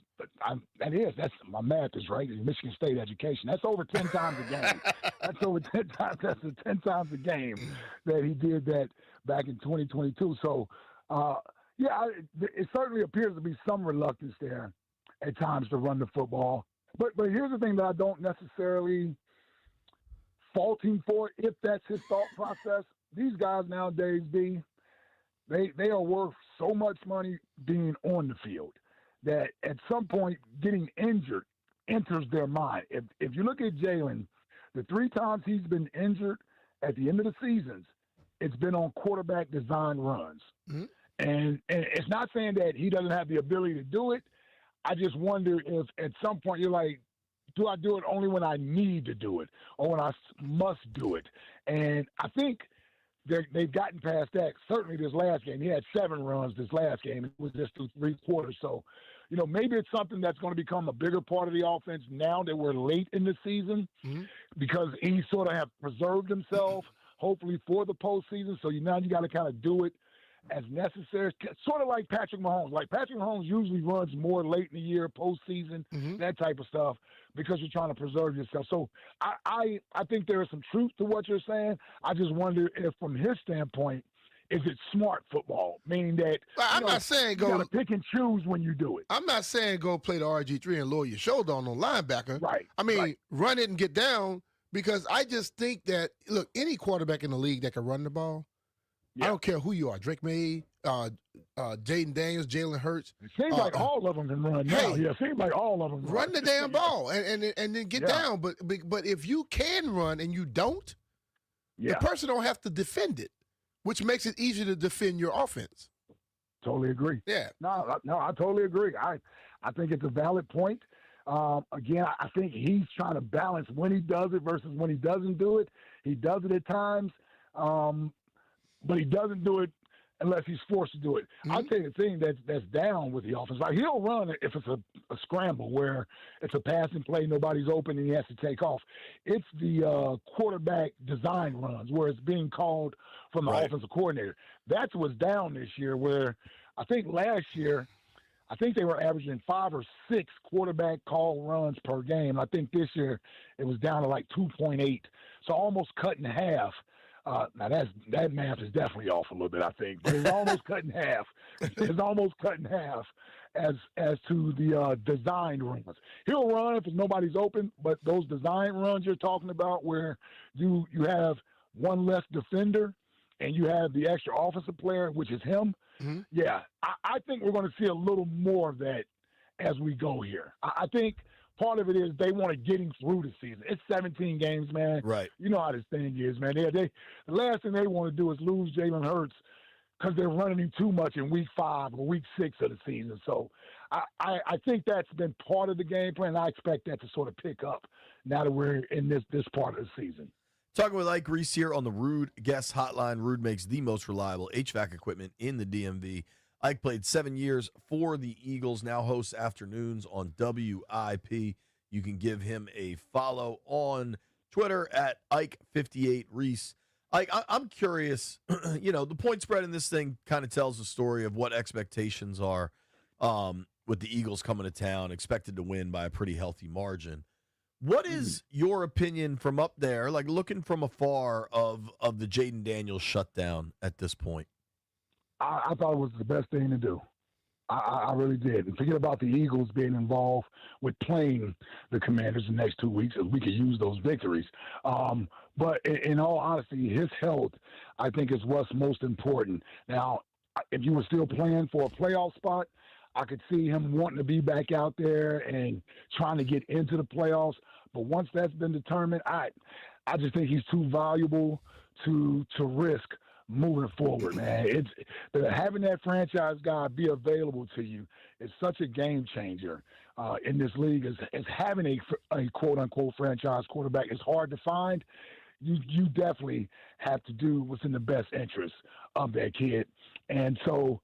that's my math is right. In Michigan State education, that's over 10 times a game. That's over 10 times. That's 10 times a game that he did that back in 2022. So, it certainly appears to be some reluctance there at times to run the football. But here's the thing that I don't necessarily fault him for, if that's his thought process. These guys nowadays, they are worth so much money being on the field that at some point getting injured enters their mind. If you look at Jalen, the 3 times he's been injured at the end of the seasons, it's been on quarterback design runs. Mm-hmm. And it's not saying that he doesn't have the ability to do it. I just wonder if at some point you're like, do I do it only when I need to do it or when I must do it? And I think they've gotten past that. Certainly this last game, he had 7 runs this last game. It was just through 3 quarters. So, maybe it's something that's going to become a bigger part of the offense now that we're late in the season, because he sort of have preserved himself hopefully for the postseason. So now you got to kind of do it as necessary, sort of like Patrick Mahomes. Like Patrick Mahomes usually runs more late in the year, postseason, that type of stuff, because you're trying to preserve yourself. So I think there is some truth to what you're saying. I just wonder if, from his standpoint, is it smart football? Meaning that I'm not saying go you gotta pick and choose when you do it. I'm not saying go play the RG3 and lower your shoulder on the linebacker. Right. I mean, run it and get down, because I just think that, look, any quarterback in the league that can run the ball, I don't care who you are, Drake May, Jaden Daniels, Jalen Hurts. It seems like all of them can run now. Hey, Yeah, it seems like all of them run the damn ball and then get down. But if you can run and you don't, the person don't have to defend it, which makes it easier to defend your offense. Totally agree. Yeah. No, I totally agree. I think it's a valid point. Again, I think he's trying to balance when he does it versus when he doesn't do it. He does it at times, but he doesn't do it unless he's forced to do it. I'll tell you the thing that's down with the offense. Like, he'll run if it's a scramble where it's a passing play, nobody's open, and he has to take off. It's the quarterback design runs where it's being called from the offensive coordinator. That's what's down this year, where I think last year, I think they were averaging 5 or 6 quarterback call runs per game. I think this year it was down to like 2.8, so almost cut in half. Now that math is definitely off a little bit, I think, but it's almost cut in half. It's almost cut in half as to the designed runs. He'll run if nobody's open, but those design runs you're talking about, where you have one less defender and you have the extra offensive player, which is him. Yeah, I think we're going to see a little more of that as we go here. I think part of it is they want to get him through the season. It's 17 games, man. Right. You know how this thing is, man. The last thing they want to do is lose Jalen Hurts because they're running him too much in week 5 or week 6 of the season. So I think that's been part of the game plan. I expect that to sort of pick up now that we're in this part of the season. Talking with Ike Reese here on the Rude Guest Hotline. Rude makes the most reliable HVAC equipment in the DMV. Ike played 7 years for the Eagles, now hosts afternoons on WIP. You can give him a follow on Twitter at Ike58Reese. Ike, I'm curious, the point spread in this thing kind of tells the story of what expectations are with the Eagles coming to town, expected to win by a pretty healthy margin. What is your opinion from up there, like looking from afar, of the Jaden Daniels shutdown at this point? I thought it was the best thing to do. I really did. And forget about the Eagles being involved with playing the Commanders the next 2 weeks, as we could use those victories. But in all honesty, his health, I think, is what's most important. Now, if you were still playing for a playoff spot, I could see him wanting to be back out there and trying to get into the playoffs. But once that's been determined, I just think he's too valuable to risk moving forward, man. It's having that franchise guy be available to you is such a game changer in this league. As having a quote unquote franchise quarterback is hard to find. You definitely have to do what's in the best interest of that kid. And so,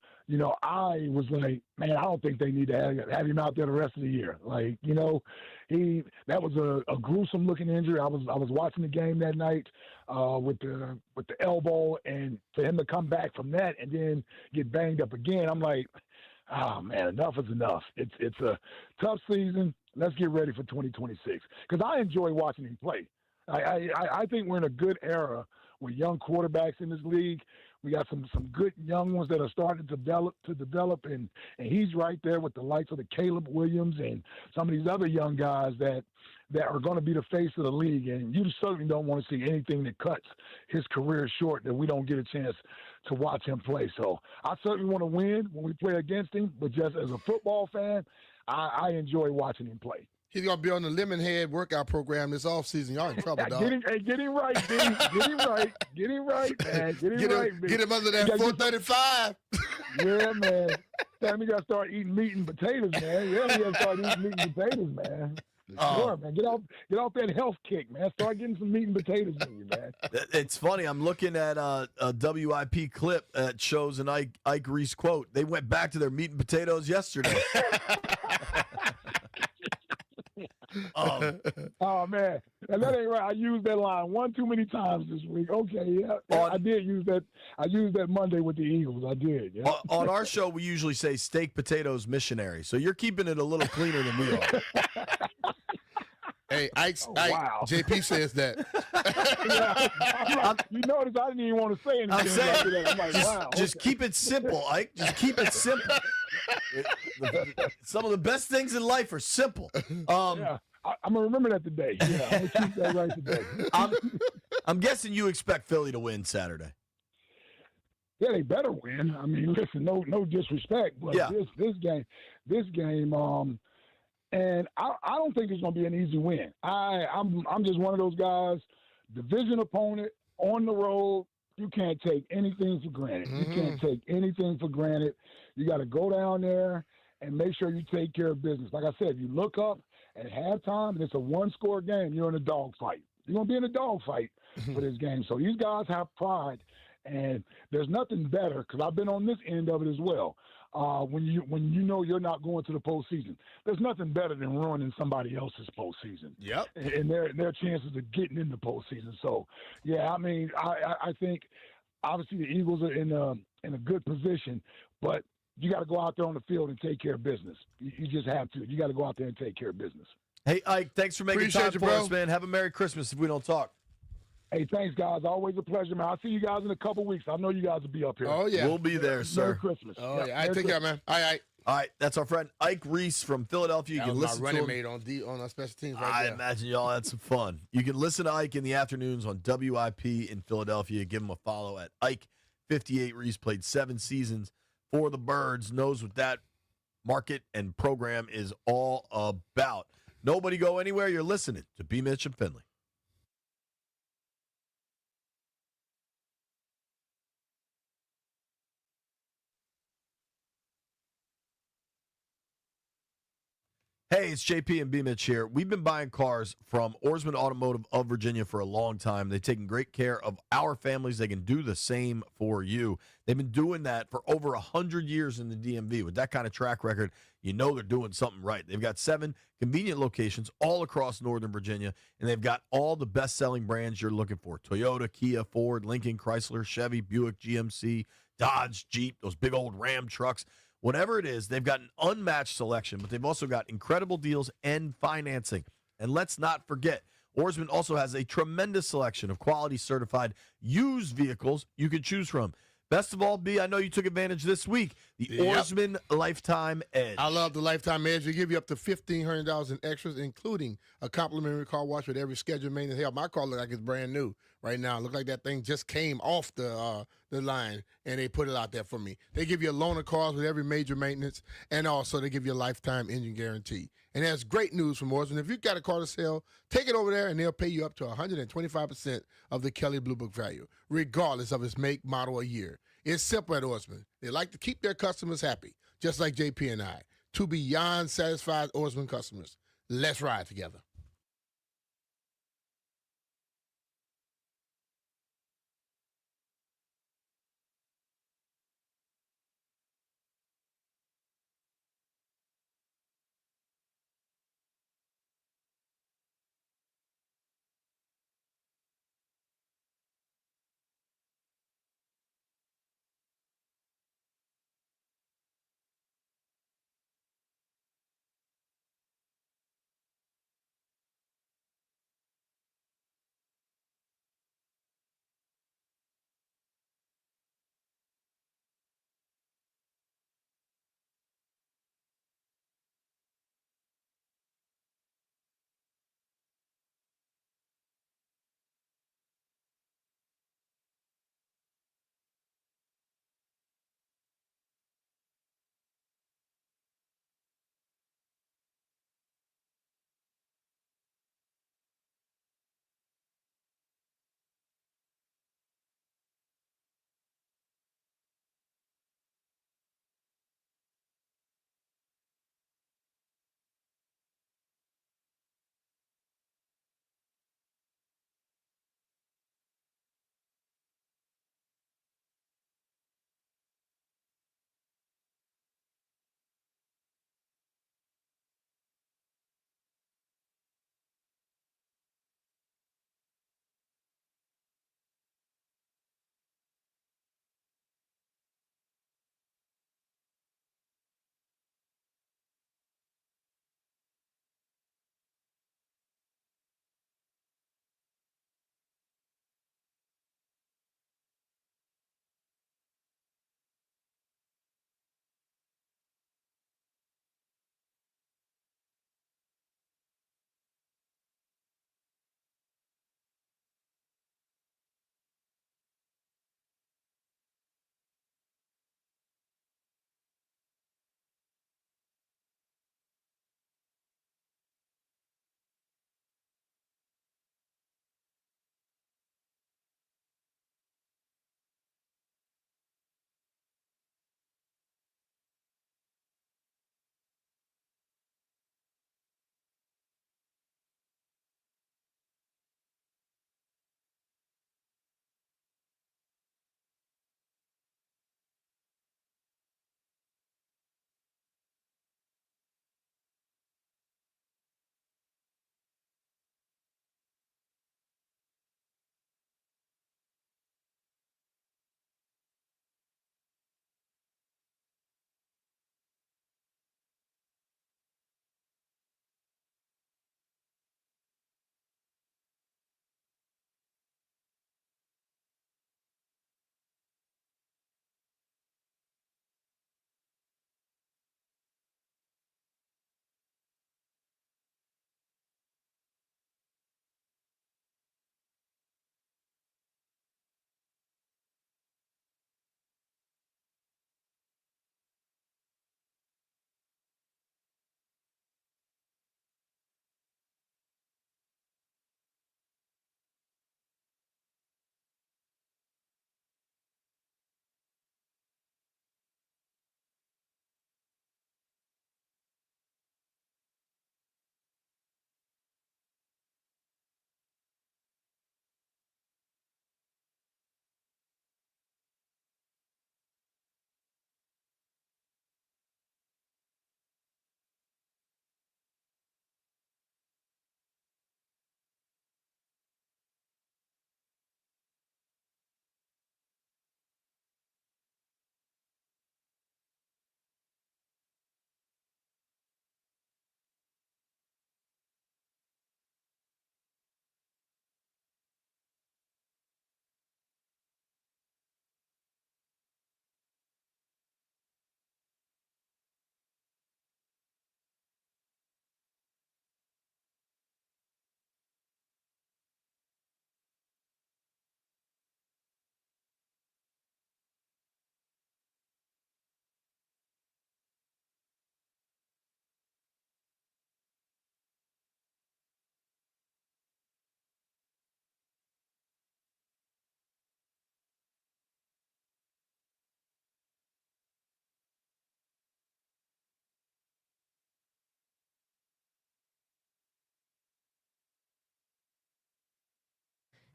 I was like, man, I don't think they need to have him out there the rest of the year. Like, that was a gruesome looking injury. I was watching the game that night with the elbow, and for him to come back from that and then get banged up again, I'm like, oh man, enough is enough. It's a tough season. Let's get ready for 2026, because I enjoy watching him play. I think we're in a good era with young quarterbacks in this league. We got some good young ones that are starting to develop, and he's right there with the likes of the Caleb Williams and some of these other young guys that are going to be the face of the league. And you certainly don't want to see anything that cuts his career short, that we don't get a chance to watch him play. So I certainly want to win when we play against him, but just as a football fan, I enjoy watching him play. He's going to be on the Lemonhead workout program this offseason. Y'all in trouble, dog. Get him right, D. Get him right. Get him right, man. Get him under that 435. Yeah, man. Time you got to start eating meat and potatoes, man. Yeah, you got to start eating meat and potatoes, man. Sure, man. Get off that health kick, man. Start getting some meat and potatoes in you, man. It's funny. I'm looking at a WIP clip that shows an Ike Reese quote. They went back to their meat and potatoes yesterday. Oh man, And that ain't right. I used that line one too many times this week. Okay, yeah, I did use that. I used that Monday with the Eagles. I did. Yeah. On our show, we usually say steak, potatoes, missionary. So you're keeping it a little cleaner than we are. Hey, Ike, wow. JP says that. You notice I didn't even want to say anything. I'm saying, after that. I'm like, wow. just okay. keep it simple, Ike. Just keep it simple. Some of the best things in life are simple. Yeah, I'm gonna remember that today. Yeah, I'm gonna keep that right today. I'm guessing you expect Philly to win Saturday. Yeah, they better win. I mean, listen, no disrespect, but Yeah. this game, and I don't think it's gonna be an easy win. I'm just one of those guys, division opponent on the road. You can't take anything for granted. You can't take anything for granted. You got to go down there and make sure you take care of business. Like I said, you look up at halftime and it's a one-score game. You're in a dogfight. You're gonna be in a dogfight for this game. So these guys have pride, and there's nothing better because I've been on this end of it as well. When you know you're not going to the postseason, there's nothing better than ruining somebody else's postseason. Yep. And their chances of getting in the postseason. So, yeah, I mean, I think obviously the Eagles are in a good position, but you got to go out there on the field and take care of business. You just have to. You got to go out there and take care of business. Hey, Ike, thanks for making Appreciate time you, for bro. us, man. Have a Merry Christmas if we don't talk. Hey, thanks, guys. Always a pleasure, man. I'll see you guys in a couple weeks. I know you guys will be up here. Oh, yeah. We'll be there, Merry sir. Christmas. Oh, Yep, yeah. All right, Merry take care, Christmas. man. All right. All right, that's our friend Ike Reese from Philadelphia. You That can was listen my to running him. mate on our special teams right I there. imagine y'all had some fun. You can listen to Ike in the afternoons on WIP in Philadelphia. Give him a follow at Ike58 Reese. Played 7 seasons for the Birds. Knows what that market and program is all about. Nobody go anywhere. You're listening to BMitch and Finlay. Hey, it's JP and BMitch here. We've been buying cars from Oarsman Automotive of Virginia for a long time. They've taken great care of our families. They can do the same for you. They've been doing that for over 100 years in the DMV. With that kind of track record, you know they're doing something right. They've got 7 convenient locations all across Northern Virginia, and they've got all the best-selling brands you're looking for. Toyota, Kia, Ford, Lincoln, Chrysler, Chevy, Buick, GMC, Dodge, Jeep, those big old Ram trucks. Whatever it is, they've got an unmatched selection, but they've also got incredible deals and financing. And let's not forget, Oarsman also has a tremendous selection of quality certified used vehicles you can choose from. Best of all, B, I know you took advantage this week, the Oarsman Lifetime Edge. I love the Lifetime Edge. They give you up to $1,500 in extras, including a complimentary car wash with every scheduled maintenance. Hell, my car looks like it's brand new right now. Look like that thing just came off the line, and they put it out there for me. They give you a loan of cars with every major maintenance, and also they give you a lifetime engine guarantee. And that's great news from Oarsman. If you've got a car to sell, take it over there, and they'll pay you up to 125% of the Kelly Blue Book value, regardless of its make, model, or year. It's simple at Oarsman. They like to keep their customers happy, just like JP and I. 2 beyond satisfied Oarsman customers. Let's ride together.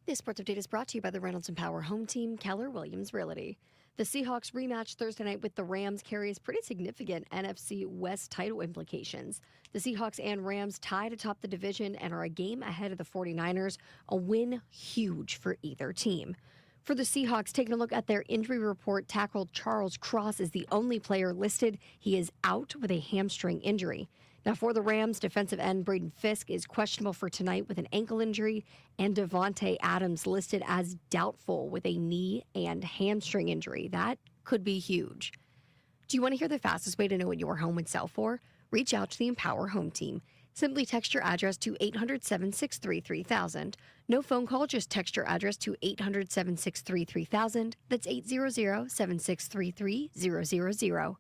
This sports update is brought to you by the Reynolds and Power Home Team, Keller Williams Realty. The Seahawks rematch Thursday night with the Rams carries pretty significant NFC West title implications. The Seahawks and Rams tied atop the division and are a game ahead of the 49ers, a win huge for either team. For the Seahawks, taking a look at their injury report, tackle Charles Cross is the only player listed. He is out with a hamstring injury. Now, for the Rams, defensive end Braden Fisk is questionable for tonight with an ankle injury, and Devontae Adams listed as doubtful with a knee and hamstring injury. That could be huge. Do you want to hear the fastest way to know what your home would sell for? Reach out to the Empower Home Team. Simply text your address to 800-763-3000. No phone call, just text your address to 800-763-3000. That's 800-763-3000.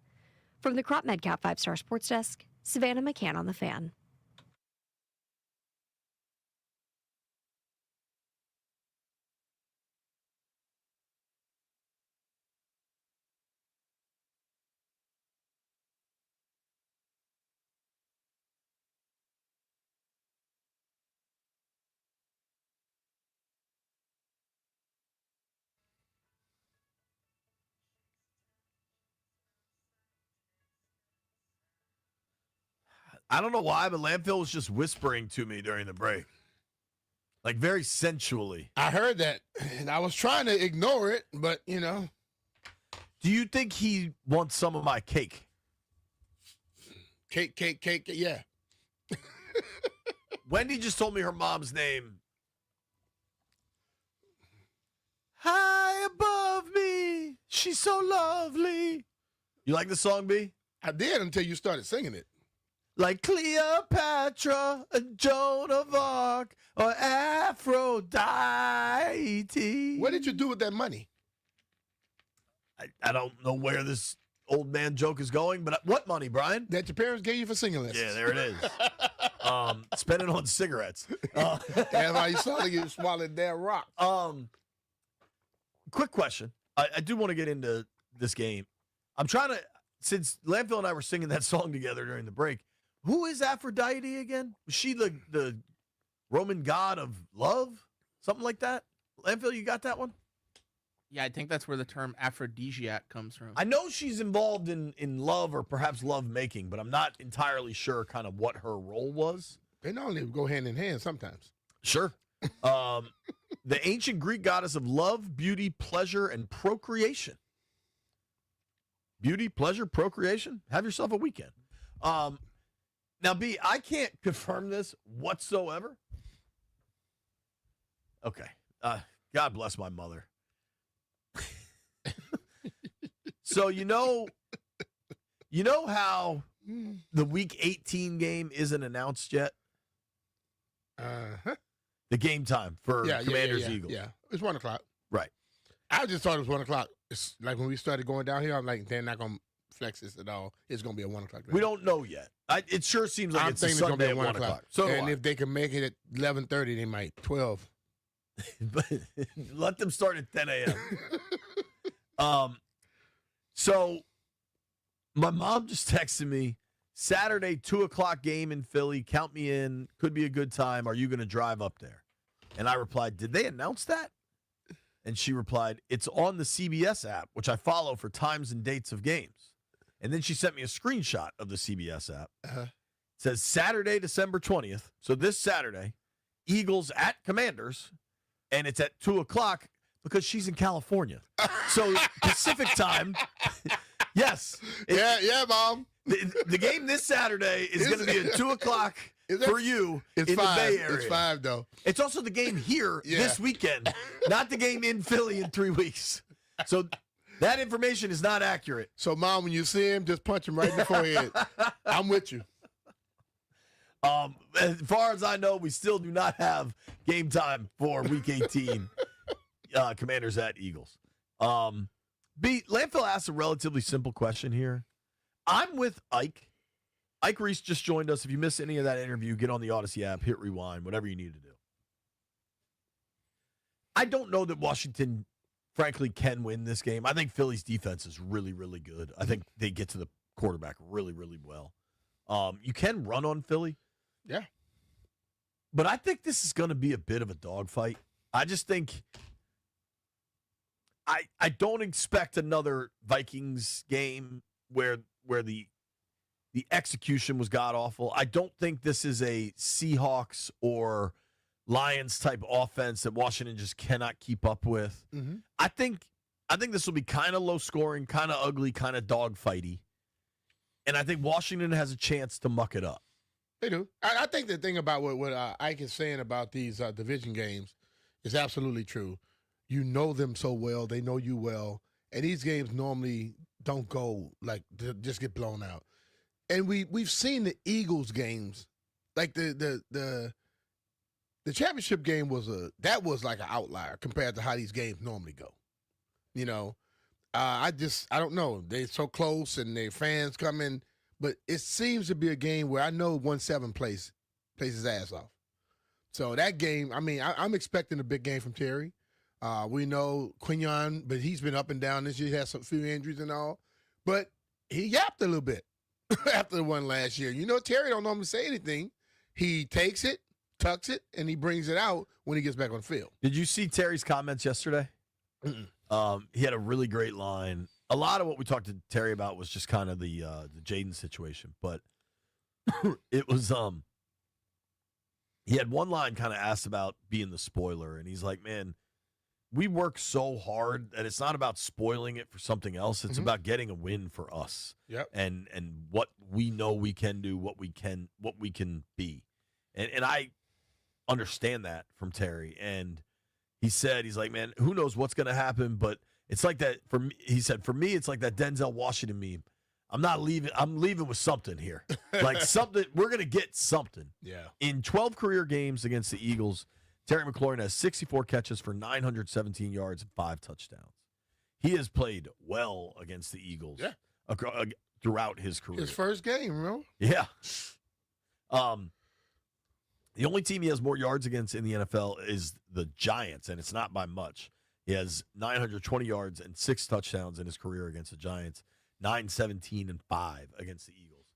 From the Crop Medcap 5-Star Sports Desk, Savannah McCann on the Fan. I don't know why, but Landfill was just whispering to me during the break. Like very sensually. I heard that, and I was trying to ignore it, but, you know. Do you think he wants some of my cake? Cake, yeah. Wendy just told me her mom's name. High above me, she's so lovely. You like the song, B? I did until you started singing it. Like Cleopatra, Joan of Arc, or Aphrodite. What did you do with that money? I don't know where this old man joke is going, but what money, Brian? That your parents gave you for singing lessons. Yeah, there it is. Spend it on cigarettes. That's why you saw you swallowed that rock. Quick question. I do want to get into this game. I'm trying to, since Landfill and I were singing that song together during the break, who is Aphrodite again? Was she the Roman god of love? Something like that? Landfill, you got that one? Yeah, I think that's where the term aphrodisiac comes from. I know she's involved in love or perhaps love making, but I'm not entirely sure kind of what her role was. They normally go hand in hand sometimes. Sure. The ancient Greek goddess of love, beauty, pleasure, and procreation. Beauty, pleasure, procreation. Have yourself a weekend. Now, B, I can't confirm this whatsoever. Okay. God bless my mother. So, you know how the Week 18 game isn't announced yet? Uh-huh. The game time for Commanders Eagles. Yeah, it's 1 o'clock. Right. I just thought it was 1 o'clock. It's like when we started going down here, I'm like, they're not going to flex this at all. It's going to be a 1 o'clock. We don't know yet. It sure seems like it's a Sunday at 1 o'clock. So and if they can make it at 11:30, they might. 12. But let them start at 10 a.m. So my mom just texted me, Saturday, 2 o'clock game in Philly. Count me in. Could be a good time. Are you going to drive up there? And I replied, did they announce that? And she replied, it's on the CBS app, which I follow for times and dates of games. And then she sent me a screenshot of the CBS app. It says Saturday, December 20th. So this Saturday, Eagles at Commanders. And it's at 2 o'clock because she's in California. So Pacific time. Yes. Yeah, Mom. The game this Saturday is going to be at 2 o'clock for you in the Bay Area. It's 5, though. It's also the game here this weekend, not the game in Philly in 3 weeks. So that information is not accurate. So, Mom, when you see him, just punch him right in the forehead. I'm with you. As far as I know, we still do not have game time for Week 18. Commanders at Eagles. B, Landfill asked a relatively simple question here. I'm with Ike. Ike Reese just joined us. If you missed any of that interview, get on the Odyssey app, hit rewind, whatever you need to do. I don't know that Washington, frankly, can win this game. I think Philly's defense is really, really good. I think they get to the quarterback really, really well. You can run on Philly. Yeah. But I think this is going to be a bit of a dogfight. I just think I don't expect another Vikings game where the execution was god awful. I don't think this is a Seahawks or Lions type offense that Washington just cannot keep up with. Mm-hmm. I think this will be kind of low scoring, kind of ugly, kind of dogfighty. And I think Washington has a chance to muck it up. They do. I think the thing about what Ike is saying about these division games is absolutely true. You know them so well. They know you well. And these games normally don't go like just get blown out. And we've seen the Eagles games, like the championship game was like an outlier compared to how these games normally go. You know, I don't know. They're so close and their fans come in, but it seems to be a game where I know 1-7 plays his ass off. So that game, I mean, I'm expecting a big game from Terry. We know Quignon, but he's been up and down this year. He has some few injuries and all, but he yapped a little bit after the one last year. You know, Terry don't normally say anything. He takes it, tucks it, and he brings it out when he gets back on the field. Did you see Terry's comments yesterday? He had a really great line. A lot of what we talked to Terry about was just kind of the Jaden situation, but it was he had one line kind of asked about being the spoiler, and he's like, man, we work so hard that it's not about spoiling it for something else. It's about getting a win for us. Yep. And what we know we can do, what we can be. And I understand that from Terry. And he said, he's like, man, who knows what's going to happen, but it's like that for me. He said, for me, it's like that Denzel Washington meme. I'm not leaving. I'm leaving with something here. Like something, we're going to get something. Yeah. In 12 career games against the Eagles, Terry McLaurin has 64 catches for 917 yards and 5 touchdowns. He has played well against the Eagles throughout his career. His first game, bro. Yeah. The only team he has more yards against in the NFL is the Giants, and it's not by much. He has 920 yards and 6 touchdowns in his career against the Giants, 917 and 5 against the Eagles.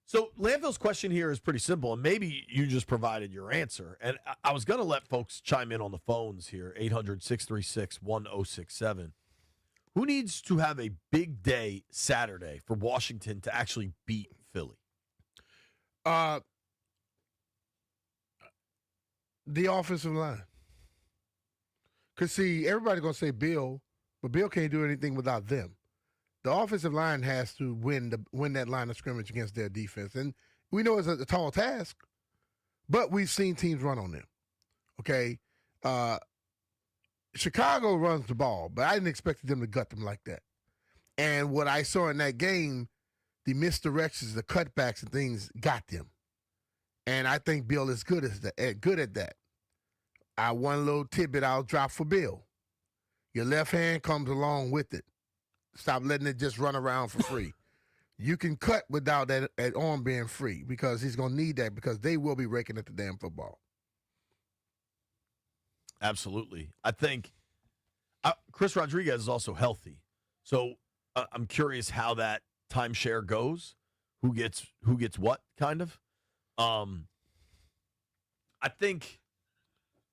So Landville's question here is pretty simple, and maybe you just provided your answer. And I was going to let folks chime in on the phones here, 800-636-1067. Who needs to have a big day Saturday for Washington to actually beat Philly? The offensive line. Because, see, everybody's going to say Bill, but Bill can't do anything without them. The offensive line has to win that line of scrimmage against their defense. And we know it's a tall task, but we've seen teams run on them. Okay? Chicago runs the ball, but I didn't expect them to gut them like that. And what I saw in that game, the misdirections, the cutbacks and things got them. And I think Bill is good at that. One little tidbit I'll drop for Bill. Your left hand comes along with it. Stop letting it just run around for free. You can cut without that arm being free because he's going to need that because they will be raking at the damn football. Absolutely. I think Chris Rodriguez is also healthy. So I'm curious how that timeshare goes. Who gets what, kind of. I think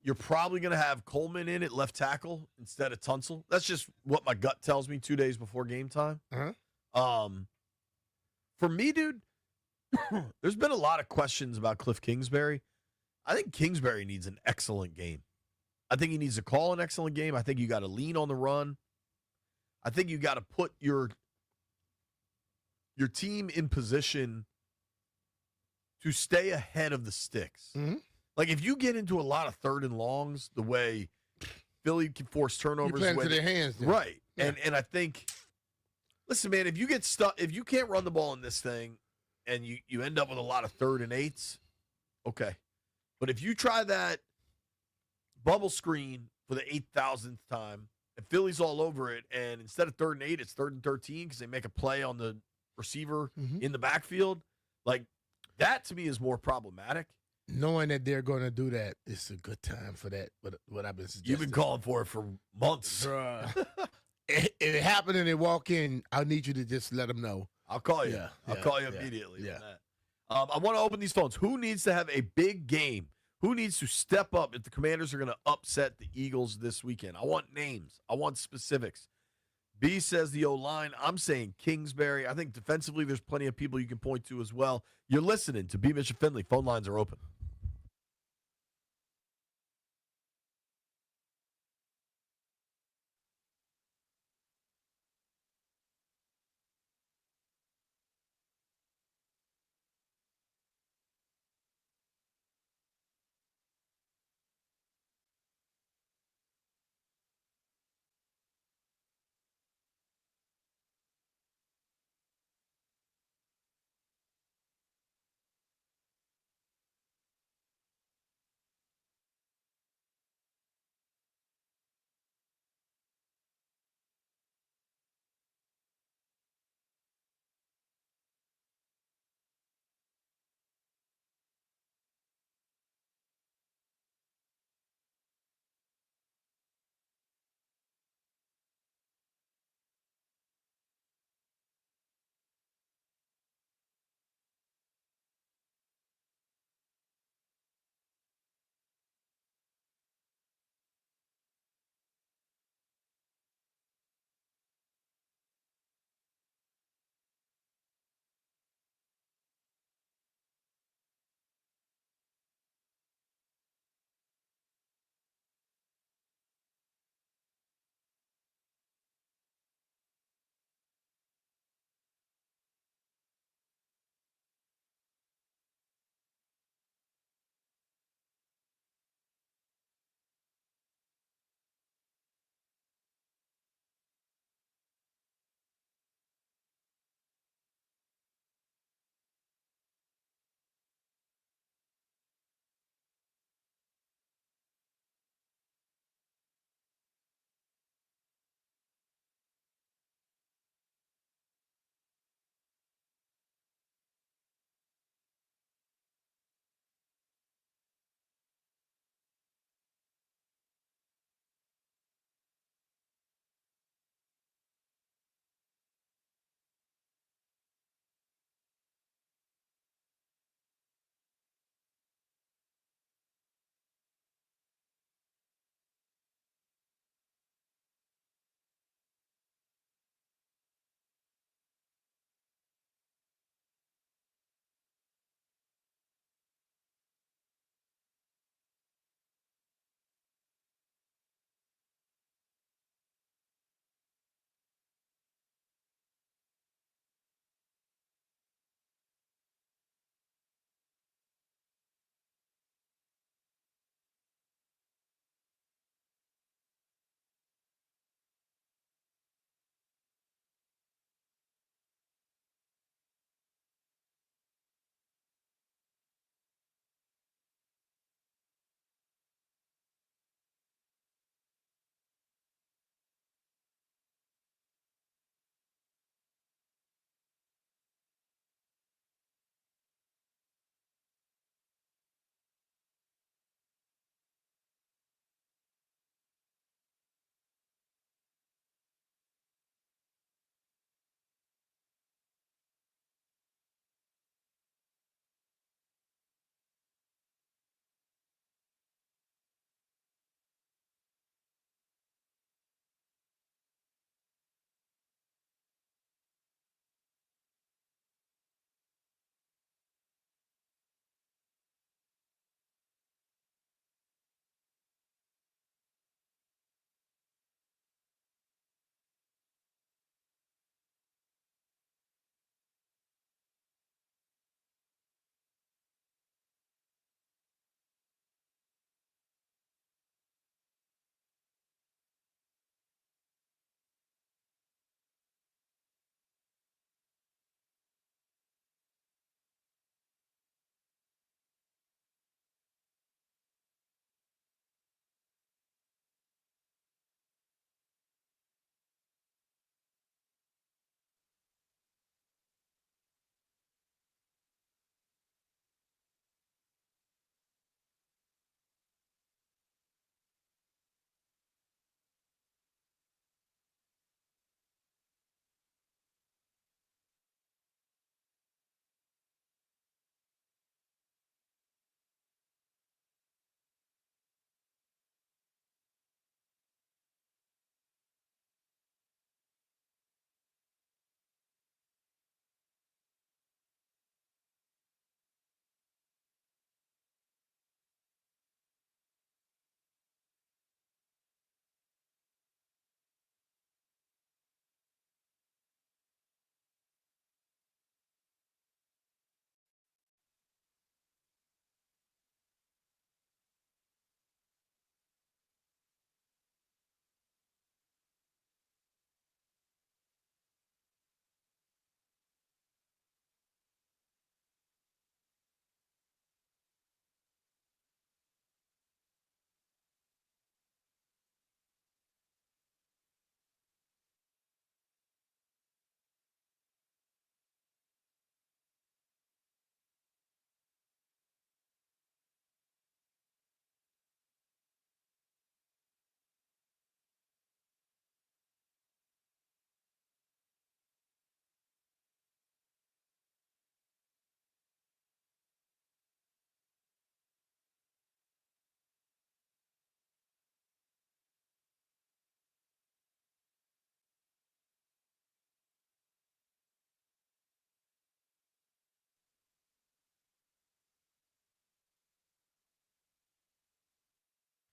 you're probably going to have Coleman in at left tackle instead of Tunsil. That's just what my gut tells me 2 days before game time. For me, dude, there's been a lot of questions about Cliff Kingsbury. I think Kingsbury needs an excellent game. I think he needs to call an excellent game. I think you got to lean on the run. I think you got to put your team in position to stay ahead of the sticks. Like, if you get into a lot of 3rd and longs, the way Philly can force turnovers. You play into their hands. Then. Right. Yeah. And I think, listen, man, if you get stuck, if you can't run the ball in this thing and you end up with a lot of 3rd and 8s, okay. But if you try that bubble screen for the 8,000th time and Philly's all over it, and instead of 3rd and 8, it's 3rd and 13 because they make a play on the receiver in the backfield, like, that to me is more problematic. Knowing that they're going to do that, it's a good time for that. What I've been suggesting. You've been calling for it for months. If it happened and they walk in, I need you to just let them know. I'll call you. I'll call you immediately. Yeah. I want to open these phones. Who needs to have a big game Who needs to step up if the Commanders are going to upset the Eagles this weekend? I want names. I want specifics. B says the O-line. I'm saying Kingsbury. I think defensively there's plenty of people you can point to as well. You're listening to BMitch Finlay. Phone lines are open.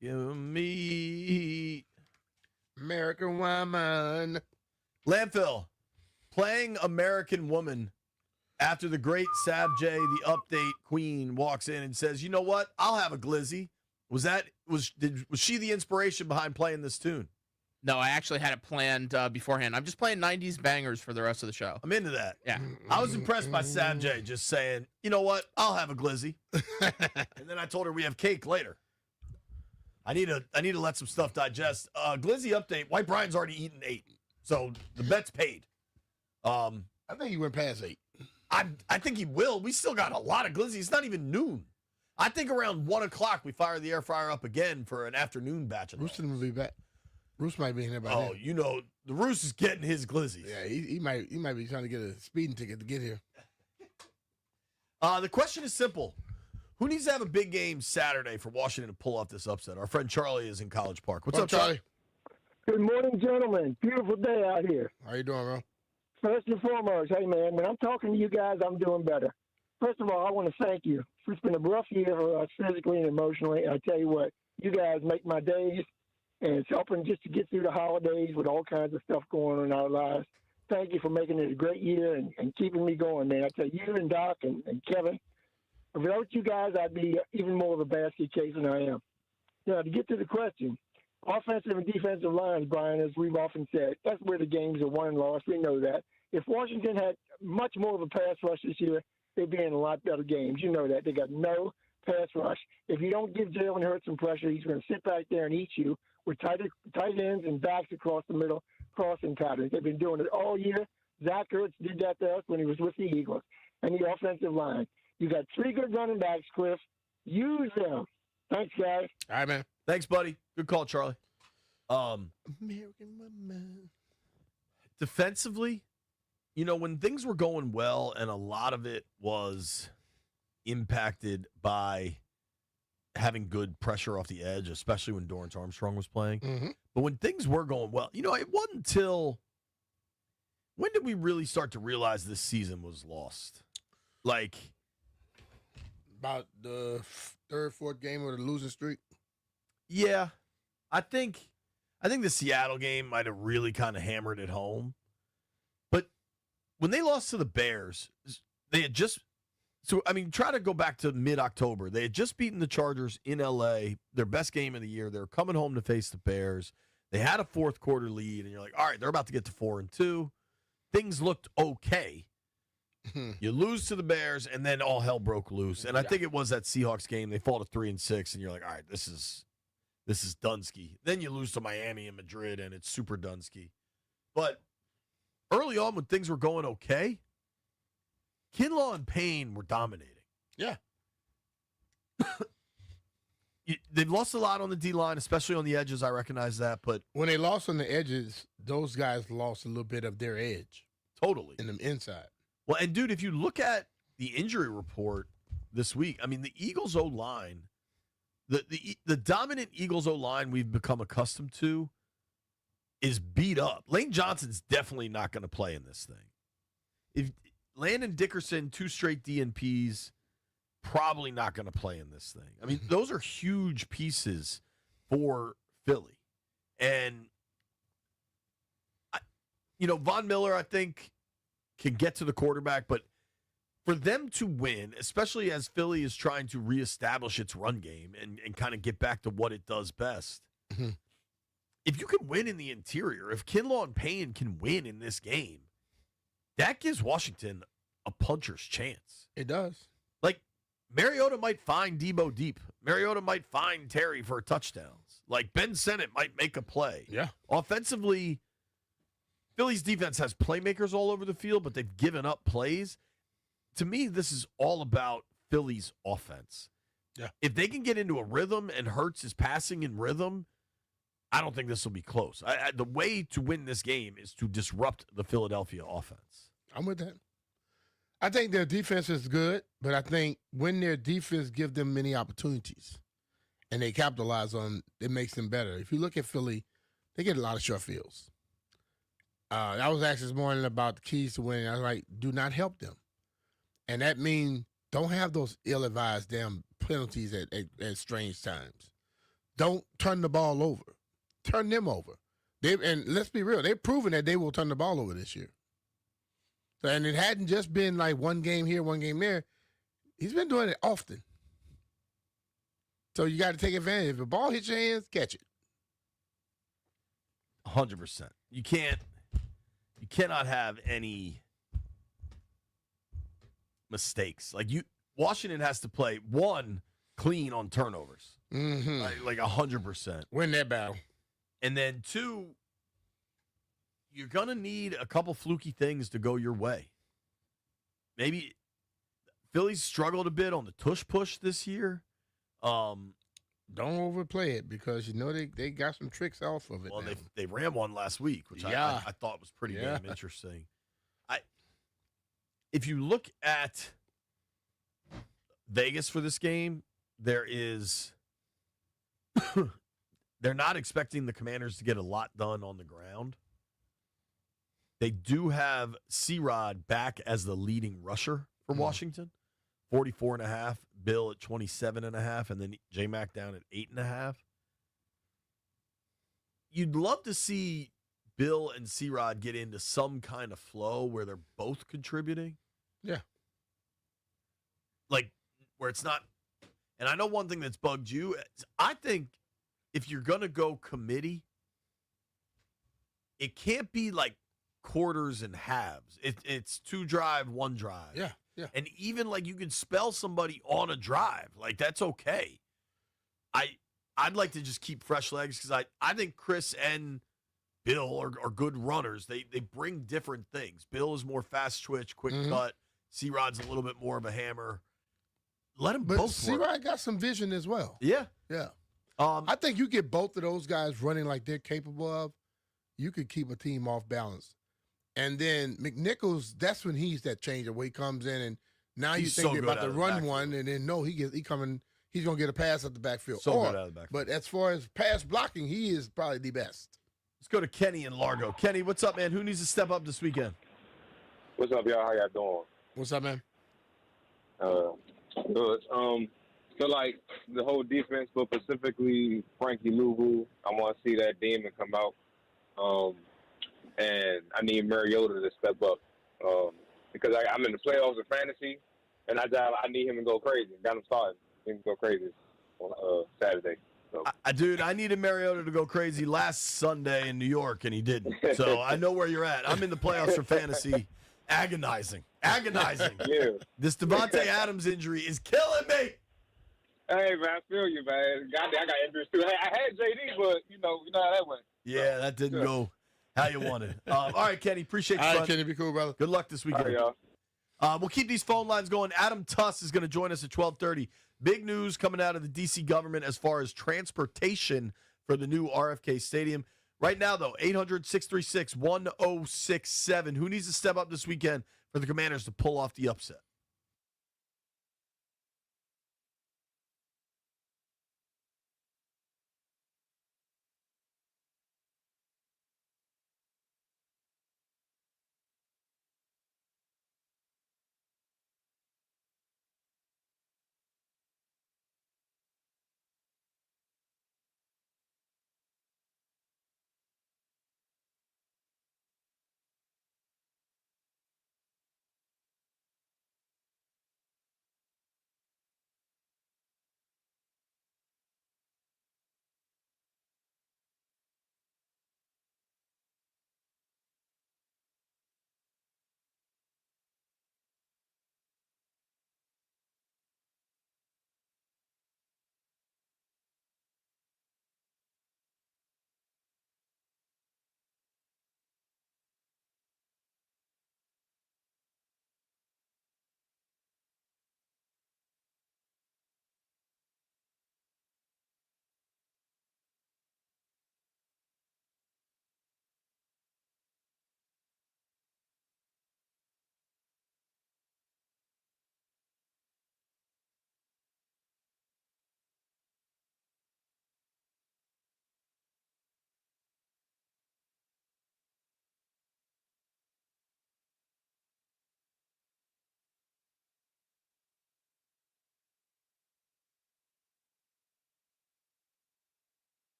Give me American Woman. Landfill. Playing American Woman after the great Sav J, the update queen, walks in and says, "You know what? I'll have a glizzy." Was she the inspiration behind playing this tune? No, I actually had it planned beforehand. I'm just playing 90s bangers for the rest of the show. I'm into that. Yeah. I was impressed by Sav J just saying, "You know what? I'll have a glizzy." And then I told her we have cake later. I need to let some stuff digest. Glizzy update. White Brian's already eaten 8. So the bet's paid. I think he went past 8. I think he will. We still got a lot of glizzy. It's not even noon. I think around 1 o'clock we fire the air fryer up again for an afternoon batch of Rooster will be back. Roos might be in there by then. you know, the Roos is getting his glizzies. Yeah, he might be trying to get a speeding ticket to get here. The question is simple. Who needs to have a big game Saturday for Washington to pull off this upset? Our friend Charlie is in College Park. What's up, Charlie? Good morning, gentlemen. Beautiful day out here. How you doing, bro? First and foremost, hey, man, when I'm talking to you guys, I'm doing better. First of all, I want to thank you. It's been a rough year for us physically and emotionally. I tell you what, you guys make my days, and it's helping just to get through the holidays with all kinds of stuff going on in our lives. Thank you for making it a great year and keeping me going, man. I tell you and Doc and Kevin, without you guys, I'd be even more of a basket case than I am. Now, to get to the question, offensive and defensive lines, Brian, as we've often said, that's where the games are won and lost. We know that. If Washington had much more of a pass rush this year, they'd be in a lot better games. You know that. They got no pass rush. If you don't give Jalen Hurts some pressure, he's going to sit back there and eat you with tight ends and backs across the middle, crossing patterns. They've been doing it all year. Zach Ertz did that to us when he was with the Eagles. And the offensive line. You got 3 good running backs, Cliff. Use them. Thanks, guys. All right, man. Thanks, buddy. Good call, Charlie. American Woman. Defensively, you know, when things were going well and a lot of it was impacted by having good pressure off the edge, especially when Dorrance Armstrong was playing. Mm-hmm. But when things were going well, you know, it wasn't until when did we really start to realize this season was lost? Like about the third, fourth game of the losing streak. Yeah, I think the Seattle game might have really kind of hammered it home. But when they lost to the Bears, they had just try to go back to mid-October. They had just beaten the Chargers in L.A., their best game of the year. They were coming home to face the Bears. They had a fourth quarter lead, and you're like, all right, they're about to get to 4-2. Things looked okay. You lose to the Bears, and then all hell broke loose. And I think it was that Seahawks game. They fall to 3-6, and you're like, all right, this is Dunsky. Then you lose to Miami and Madrid, and it's super Dunsky. But early on, when things were going okay, Kinlaw and Payne were dominating. Yeah. They've lost a lot on the D-line, especially on the edges. I recognize that. But when they lost on the edges, those guys lost a little bit of their edge. Totally. In the inside. Well, and, dude, if you look at the injury report this week, I mean, the Eagles' O-line, the dominant Eagles O-line we've become accustomed to is beat up. Lane Johnson's definitely not going to play in this thing. If Landon Dickerson, 2 straight DNPs, probably not going to play in this thing. I mean, those are huge pieces for Philly. And, Von Miller, I think, can get to the quarterback, but for them to win, especially as Philly is trying to reestablish its run game and kind of get back to what it does best, if you can win in the interior, if Kinlaw and Payne can win in this game, that gives Washington a puncher's chance. It does. Like, Mariota might find Debo deep. Mariota might find Terry for touchdowns. Like, Ben Sennett might make a play. Yeah. Offensively, Philly's defense has playmakers all over the field, but they've given up plays. To me, this is all about Philly's offense. Yeah. If they can get into a rhythm and Hurts is passing in rhythm, I don't think this will be close. The way to win this game is to disrupt the Philadelphia offense. I'm with that. I think their defense is good, but I think when their defense gives them many opportunities and they capitalize on it makes them better. If you look at Philly, they get a lot of short fields. I was asked this morning about the keys to winning. I was like, do not help them. And that means don't have those ill-advised damn penalties at strange times. don't turn the ball over. Turn them over. And let's be real, they've proven that they will turn the ball over this year. So, and it hadn't just been like one game here, one game there. He's been doing it often. So you got to take advantage. If the ball hits your hands, catch it. 100%. You cannot have any mistakes. Washington has to play one clean on turnovers, like 100%. Win that battle, and then two, you're gonna need a couple fluky things to go your way. Maybe Phillies struggled a bit on the tush push this year. Don't overplay it because they got some tricks off of it. Well, now. they ran one last week, which I thought was pretty damn interesting. If you look at Vegas for this game, they're not expecting the Commanders to get a lot done on the ground. They do have C-Rod back as the leading rusher for Washington, 44.5, Bill at 27.5, and then J-Mac down at 8.5. You'd love to see Bill and C-Rod get into some kind of flow where they're both contributing. Yeah. Like, where it's not, and I know one thing that's bugged you, I think if you're going to go committee, it can't be like quarters and halves. It's 2 drive, 1 drive. Yeah, yeah. And even like you can spell somebody on a drive. Like, that's okay. I'd like to just keep fresh legs because I think Chris and Bill are good runners. They bring different things. Bill is more fast twitch, quick cut. C-Rod's a little bit more of a hammer. Let them both work. C-Rod got some vision as well. Yeah. Yeah. I think you get both of those guys running like they're capable of, you could keep a team off balance. And then McNichols, that's when he's that changer where he comes in and now you think they're about to run one and then no, he's going to get a pass at the backfield. Good out of the backfield. But as far as pass blocking, he is probably the best. Let's go to Kenny in Largo. Kenny, what's up, man? Who needs to step up this weekend? What's up, y'all? How y'all doing? What's up, man? Good. So, like, the whole defense, but specifically Frankie Louvu, I want to see that demon come out. And I need Mariota to step up because I'm in the playoffs of fantasy, and I need him to go crazy. Got him starting. He can go crazy on Saturday. So. Dude, I needed Mariota to go crazy last Sunday in New York, and he didn't. So I know where you're at. I'm in the playoffs for fantasy. Agonizing. Yeah. This Devontae Adams injury is killing me. Hey, man, I feel you, man. I got injuries, too. Hey, I had JD, but, you know how that went. Yeah, that didn't go how you wanted. All right, Kenny, appreciate you. All right, Kenny, be cool, brother. Good luck this weekend. All right, y'all. We'll keep these phone lines going. Adam Tuss is going to join us at 12:30. Big news coming out of the D.C. government as far as transportation for the new RFK Stadium. Right now, though, 800-636-1067. Who needs to step up this weekend for the Commanders to pull off the upset?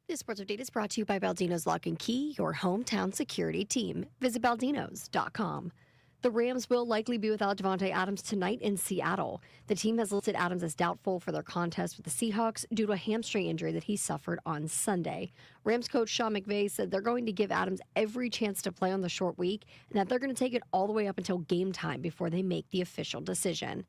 This sports update is brought to you by Baldino's Lock and Key, your hometown security team. Visit baldinos.com. The Rams will likely be without Devontae Adams tonight in Seattle. The team has listed Adams as doubtful for their contest with the Seahawks due to a hamstring injury that he suffered on Sunday. Rams coach Sean McVay said they're going to give Adams every chance to play on the short week and that they're going to take it all the way up until game time before they make the official decision.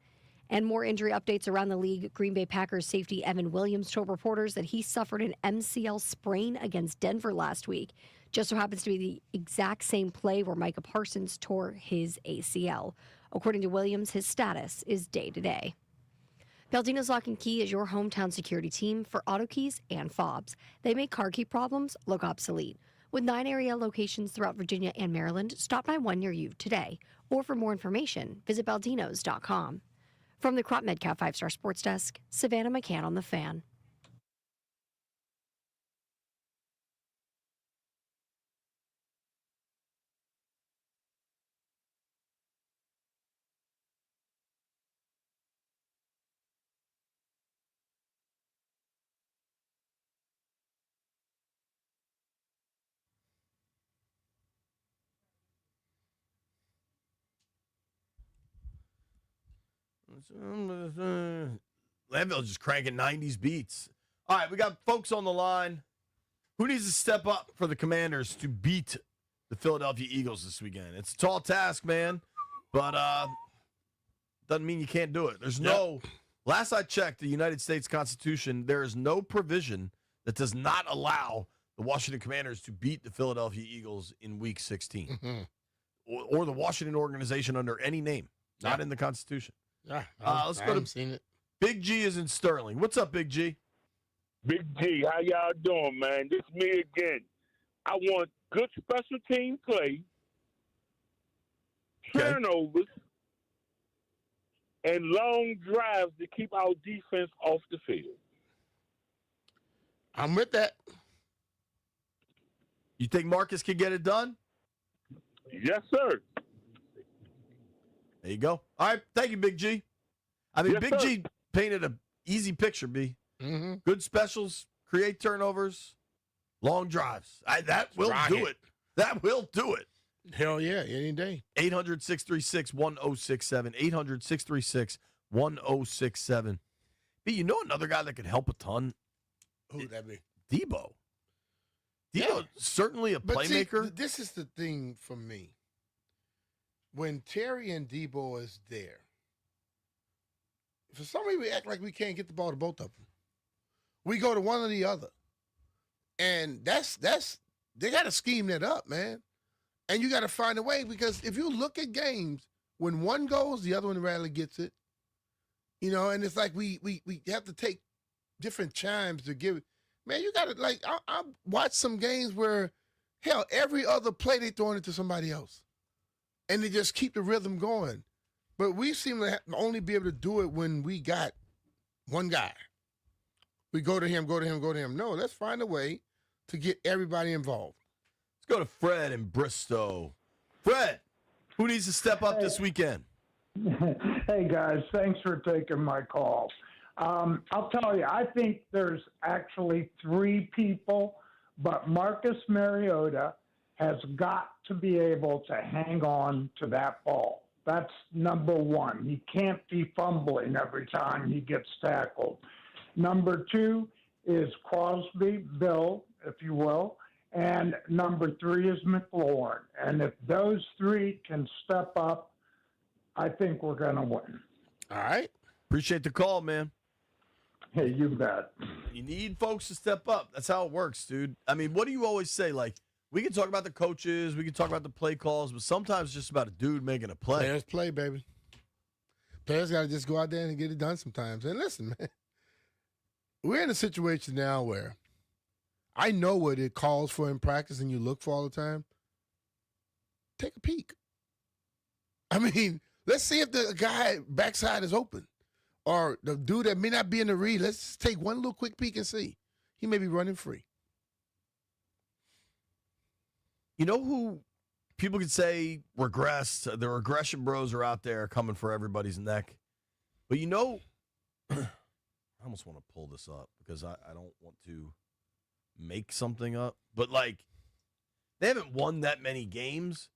And more injury updates around the league. Green Bay Packers safety Evan Williams told reporters that he suffered an MCL sprain against Denver last week. Just so happens to be the exact same play where Micah Parsons tore his ACL. According to Williams, his status is day-to-day. Baldino's Lock and Key is your hometown security team for auto keys and fobs. They make car key problems look obsolete. With 9 area locations throughout Virginia and Maryland, stop by one near you today. Or for more information, visit baldinos.com. From the Crop Medcap 5-Star Sports Desk, Savannah McCann on The Fan. Landville just cranking 90s beats. All right, we got folks on the line. Who needs to step up for the Commanders to beat the Philadelphia Eagles this weekend? It's a tall task, man, but doesn't mean you can't do it. There's no, last I checked, the United States Constitution, there is no provision that does not allow the Washington Commanders to beat the Philadelphia Eagles in Week 16 or the Washington organization under any name, not in the Constitution. Yeah, let's go to seen it. Big G is in Sterling. What's up, Big G? Big G, how y'all doing, man? This me again. I want good special team play, turnovers, and long drives to keep our defense off the field. I'm with that. You think Marcus can get it done? Yes, sir. There you go. All right. Thank you, Big G. I mean, Yes, Big sir. G painted an easy picture, B. Mm-hmm. Good specials, create turnovers, long drives. That will Rock do it. it. That will do it. Hell yeah, any day. 800-636-1067. 800-636-1067. B, you know another guy that could help a ton? Who'd that be? Debo. Debo, certainly a But see, playmaker. this is the thing for me. When Terry and Debo is there, for some reason we act like we can't get the ball to both of them. We go to one or the other. And that's they got to scheme that up, man. And you got to find a way, because if you look at games, when one goes, the other one rarely gets it. You know, and it's like we have to take different chimes to give it. Man, you got to, like, I watched some games where, hell, every other play they throwing it to somebody else. And they just keep the rhythm going. But we seem to only be able to do it when we got one guy. We go to him, go to him, go to him. No, let's find a way to get everybody involved. Let's go to Fred in Bristow. Fred, who needs to step up this weekend? Hey, guys. Thanks for taking my call. I'll tell you, I think there's actually 3 people, but Marcus Mariota has got to be able to hang on to that ball. That's number 1. He can't be fumbling every time he gets tackled. Number 2 is Crosby, Bill, if you will. And number 3 is McLaurin. And if those 3 can step up, I think we're going to win. All right. Appreciate the call, man. Hey, you bet. You need folks to step up. That's how it works, dude. I mean, what do you always say? Like, we can talk about the coaches, we can talk about the play calls, but sometimes it's just about a dude making a play. Players play, baby. Players got to just go out there and get it done sometimes. And listen, man, we're in a situation now where I know what it calls for in practice and you look for all the time. Take a peek. I mean, let's see if the guy backside is open. Or the dude that may not be in the read, let's just take one little quick peek and see. He may be running free. You know who people could say regressed? The regression bros are out there coming for everybody's neck. But you know, I almost want to pull this up because I don't want to make something up. But, like, they haven't won that many games.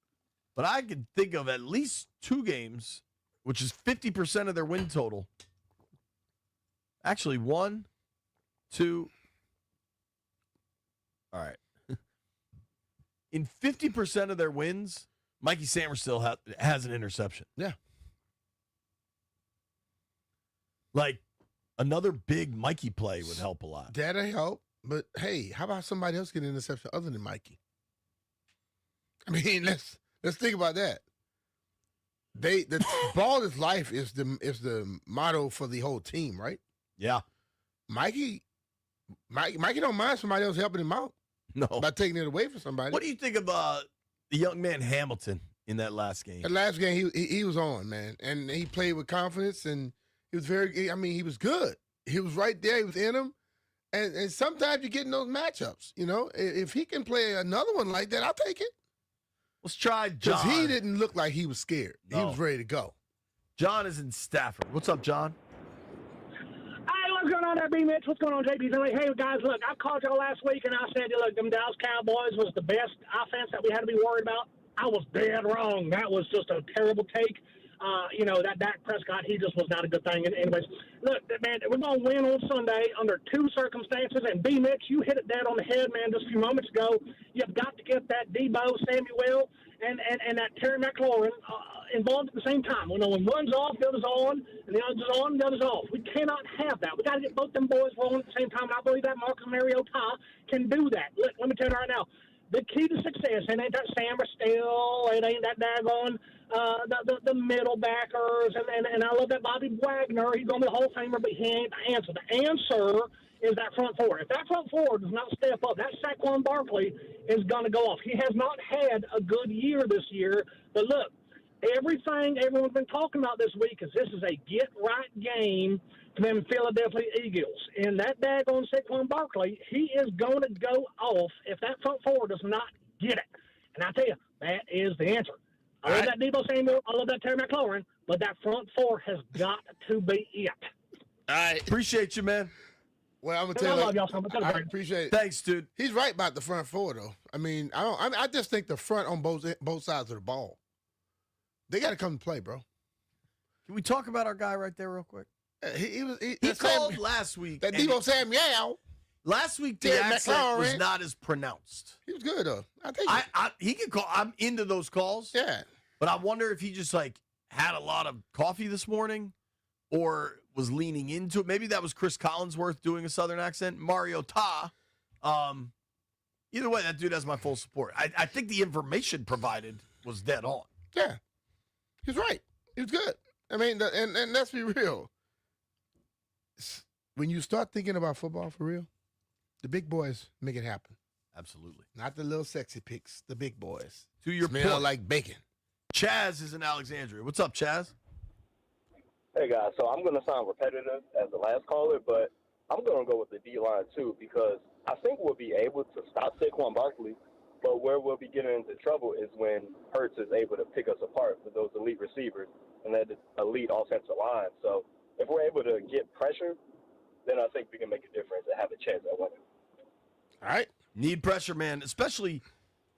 But I could think of at least 2 games, which is 50% of their win total. Actually, 1, 2. All right. In 50% of their wins, Mikey Sanders still has an interception. Yeah. Like, another big Mikey play would help a lot. That'll help. But, hey, how about somebody else getting an interception other than Mikey? I mean, let's think about that. The ball is life is the motto for the whole team, right? Yeah. Mikey don't mind somebody else helping him out. No. By taking it away from somebody. What do you think of the young man Hamilton in that last game? That last game, he was on, man. And he played with confidence, and he was he was good. He was right there. He was in him. And sometimes you get in those matchups, you know. If he can play another one like that, I'll take it. Let's try John. Because he didn't look like he was scared. No. He was ready to go. John is in Stafford. What's up, John? Hey, what's going on there, BMitch? What's going on, JP Finlay? Hey, guys, look, I called y'all last week, and I said, look, them Dallas Cowboys was the best offense that we had to be worried about. I was dead wrong. That was just a terrible take. That Dak Prescott, he just was not a good thing. Anyways, look, man, we're going to win on Sunday under 2 circumstances. And BMitch, you hit it dead on the head, man, just a few moments ago. You've got to get that Debo Samuel and that Terry McLaurin involved at the same time. When one's off, the other's on, and the other's on, the other's off. We cannot have that. We got to get both them boys rolling at the same time. And I believe that Marcus Mariota can do that. Let me tell you right now. The key to success, it ain't that Sam Still, it ain't that daggone the middle backers, and I love that Bobby Wagner. He's going to be a Hall of Famer, but he ain't the answer. The answer is that front four. If that front four does not step up, that Saquon Barkley is going to go off. He has not had a good year this year, but look, everything everyone's been talking about this week is this is a get-right game for them Philadelphia Eagles. And that daggone Saquon Barkley, he is going to go off if that front four does not get it. And I tell you, that is the answer. I love that Debo Samuel. I love that Terry McLaurin. But that front four has got to be it. All right. Appreciate you, man. Well, I'm going to tell you. I love y'all so much. I appreciate it. Thanks, dude. He's right about the front four, though. I mean, I just think the front on both sides of the ball, they got to come to play, bro. Can we talk about our guy right there real quick? He called last week. That Debo Samuel. Last week, the accent was not as pronounced. He was good, though. I think he can call. I'm into those calls. Yeah. But I wonder if he just, had a lot of coffee this morning or was leaning into it. Maybe that was Chris Collinsworth doing a Southern accent. Mariota. Either way, that dude has my full support. I think the information provided was dead on. Yeah. He's right. He was good. I mean, and let's be real. When you start thinking about football for real, the big boys make it happen. Absolutely. Not the little sexy pics, the big boys. To your Smell point. like bacon. Chaz is in Alexandria. What's up, Chaz? Hey, guys. So I'm going to sound repetitive as the last caller, but I'm going to go with the D-line, too, because I think we'll be able to stop Saquon Barkley, but where we'll be getting into trouble is when Hurts is able to pick us apart with those elite receivers and that elite offensive line. So if we're able to get pressure, then I think we can make a difference and have a chance at winning. All right. Need pressure, man. Especially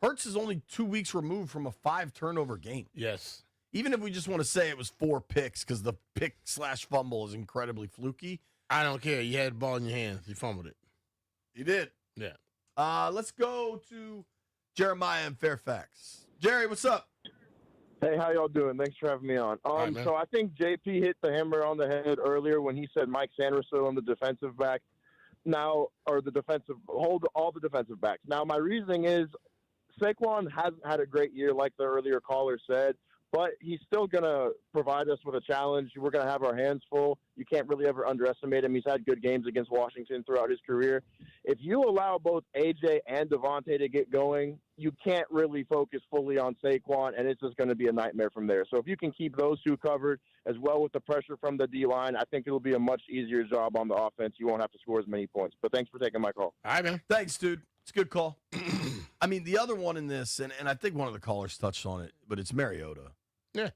Hurts is only 2 weeks removed from a 5-turnover game. Yes. Even if we just want to say it was 4 picks because the pick/fumble is incredibly fluky. I don't care. You had the ball in your hands. You fumbled it. You did. Yeah. Let's go to Jeremiah in Fairfax. Jerry, what's up? Hey, how y'all doing? Thanks for having me on. Right, so I think JP hit the hammer on the head earlier when he said Mike Sanderson on the defensive back now, or hold all the defensive backs. Now, my reasoning is Saquon hasn't had a great year like the earlier caller said, but he's still going to provide us with a challenge. We're going to have our hands full. You can't really ever underestimate him. He's had good games against Washington throughout his career. If you allow both AJ and Devontae to get going, you can't really focus fully on Saquon, and it's just going to be a nightmare from there. So if you can keep those two covered, as well with the pressure from the D-line, I think it'll be a much easier job on the offense. You won't have to score as many points. But thanks for taking my call. All right, man. Thanks, dude. It's a good call. I mean, the other one in this, and I think one of the callers touched on it, but it's Mariota. Yeah.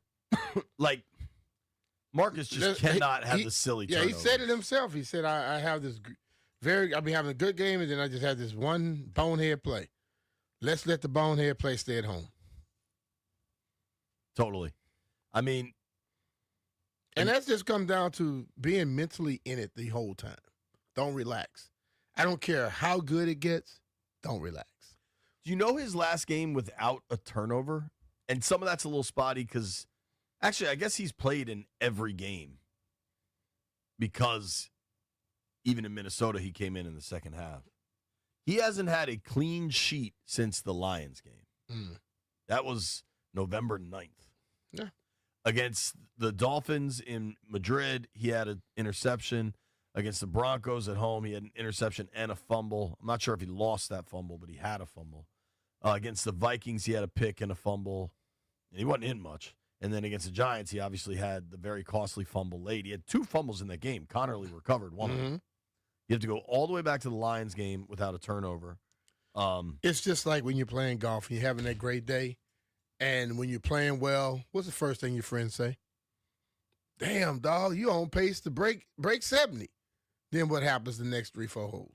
Marcus just cannot have the silly turnover. Yeah, he said it himself. He said, I have this I'll be having a good game, and then I just have this one bonehead play. Let's let the bonehead play stay at home. Totally. I mean, and that's just come down to being mentally in it the whole time. Don't relax. I don't care how good it gets. Don't relax. Do you know his last game without a turnover? And some of that's a little spotty because, actually, I guess he's played in every game because even in Minnesota, he came in the second half. He hasn't had a clean sheet since the Lions game. That was November 9th. Yeah. Against the Dolphins in Madrid, he had an interception. Against the Broncos at home, he had an interception and a fumble. I'm not sure if he lost that fumble, but he had a fumble. Against the Vikings, he had a pick and a fumble. And he wasn't in much. And then against the Giants, he obviously had the very costly fumble late. He had 2 fumbles in that game. Connerly recovered one of them. You have to go all the way back to the Lions game without a turnover. It's just like when you're playing golf and you're having that great day. And when you're playing well, what's the first thing your friends say? Damn, dog, you on pace to break 70. Then what happens the next 3-4 holes?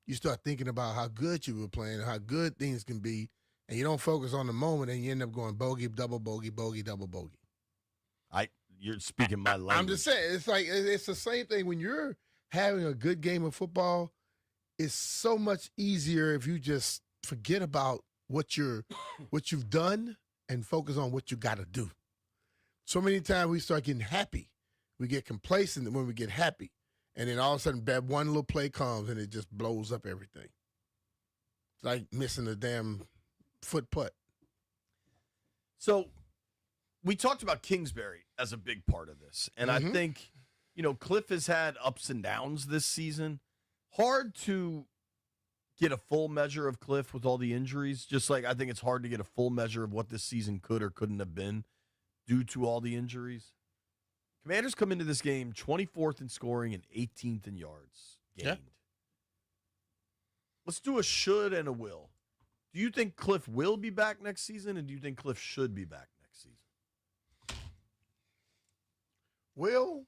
You start thinking about how good you were playing and how good things can be, and you don't focus on the moment, and you end up going bogey, double bogey, bogey, double bogey. You're speaking my language. I'm just saying, it's like it's the same thing when you're having a good game of football. It's so much easier if you just forget about what you've done and focus on what you got to do. So many times we start getting happy. We get complacent when we get happy. And then all of a sudden, that one little play comes and it just blows up everything. It's like missing a damn foot putt. So we talked about Kingsbury as a big part of this. And I think, Cliff has had ups and downs this season. Hard to get a full measure of Cliff with all the injuries. Just like I think it's hard to get a full measure of what this season could or couldn't have been due to all the injuries. Commanders come into this game 24th in scoring and 18th in yards gained. Yeah. Let's do a should and a will. Do you think Cliff will be back next season, and do you think Cliff should be back next season? Will?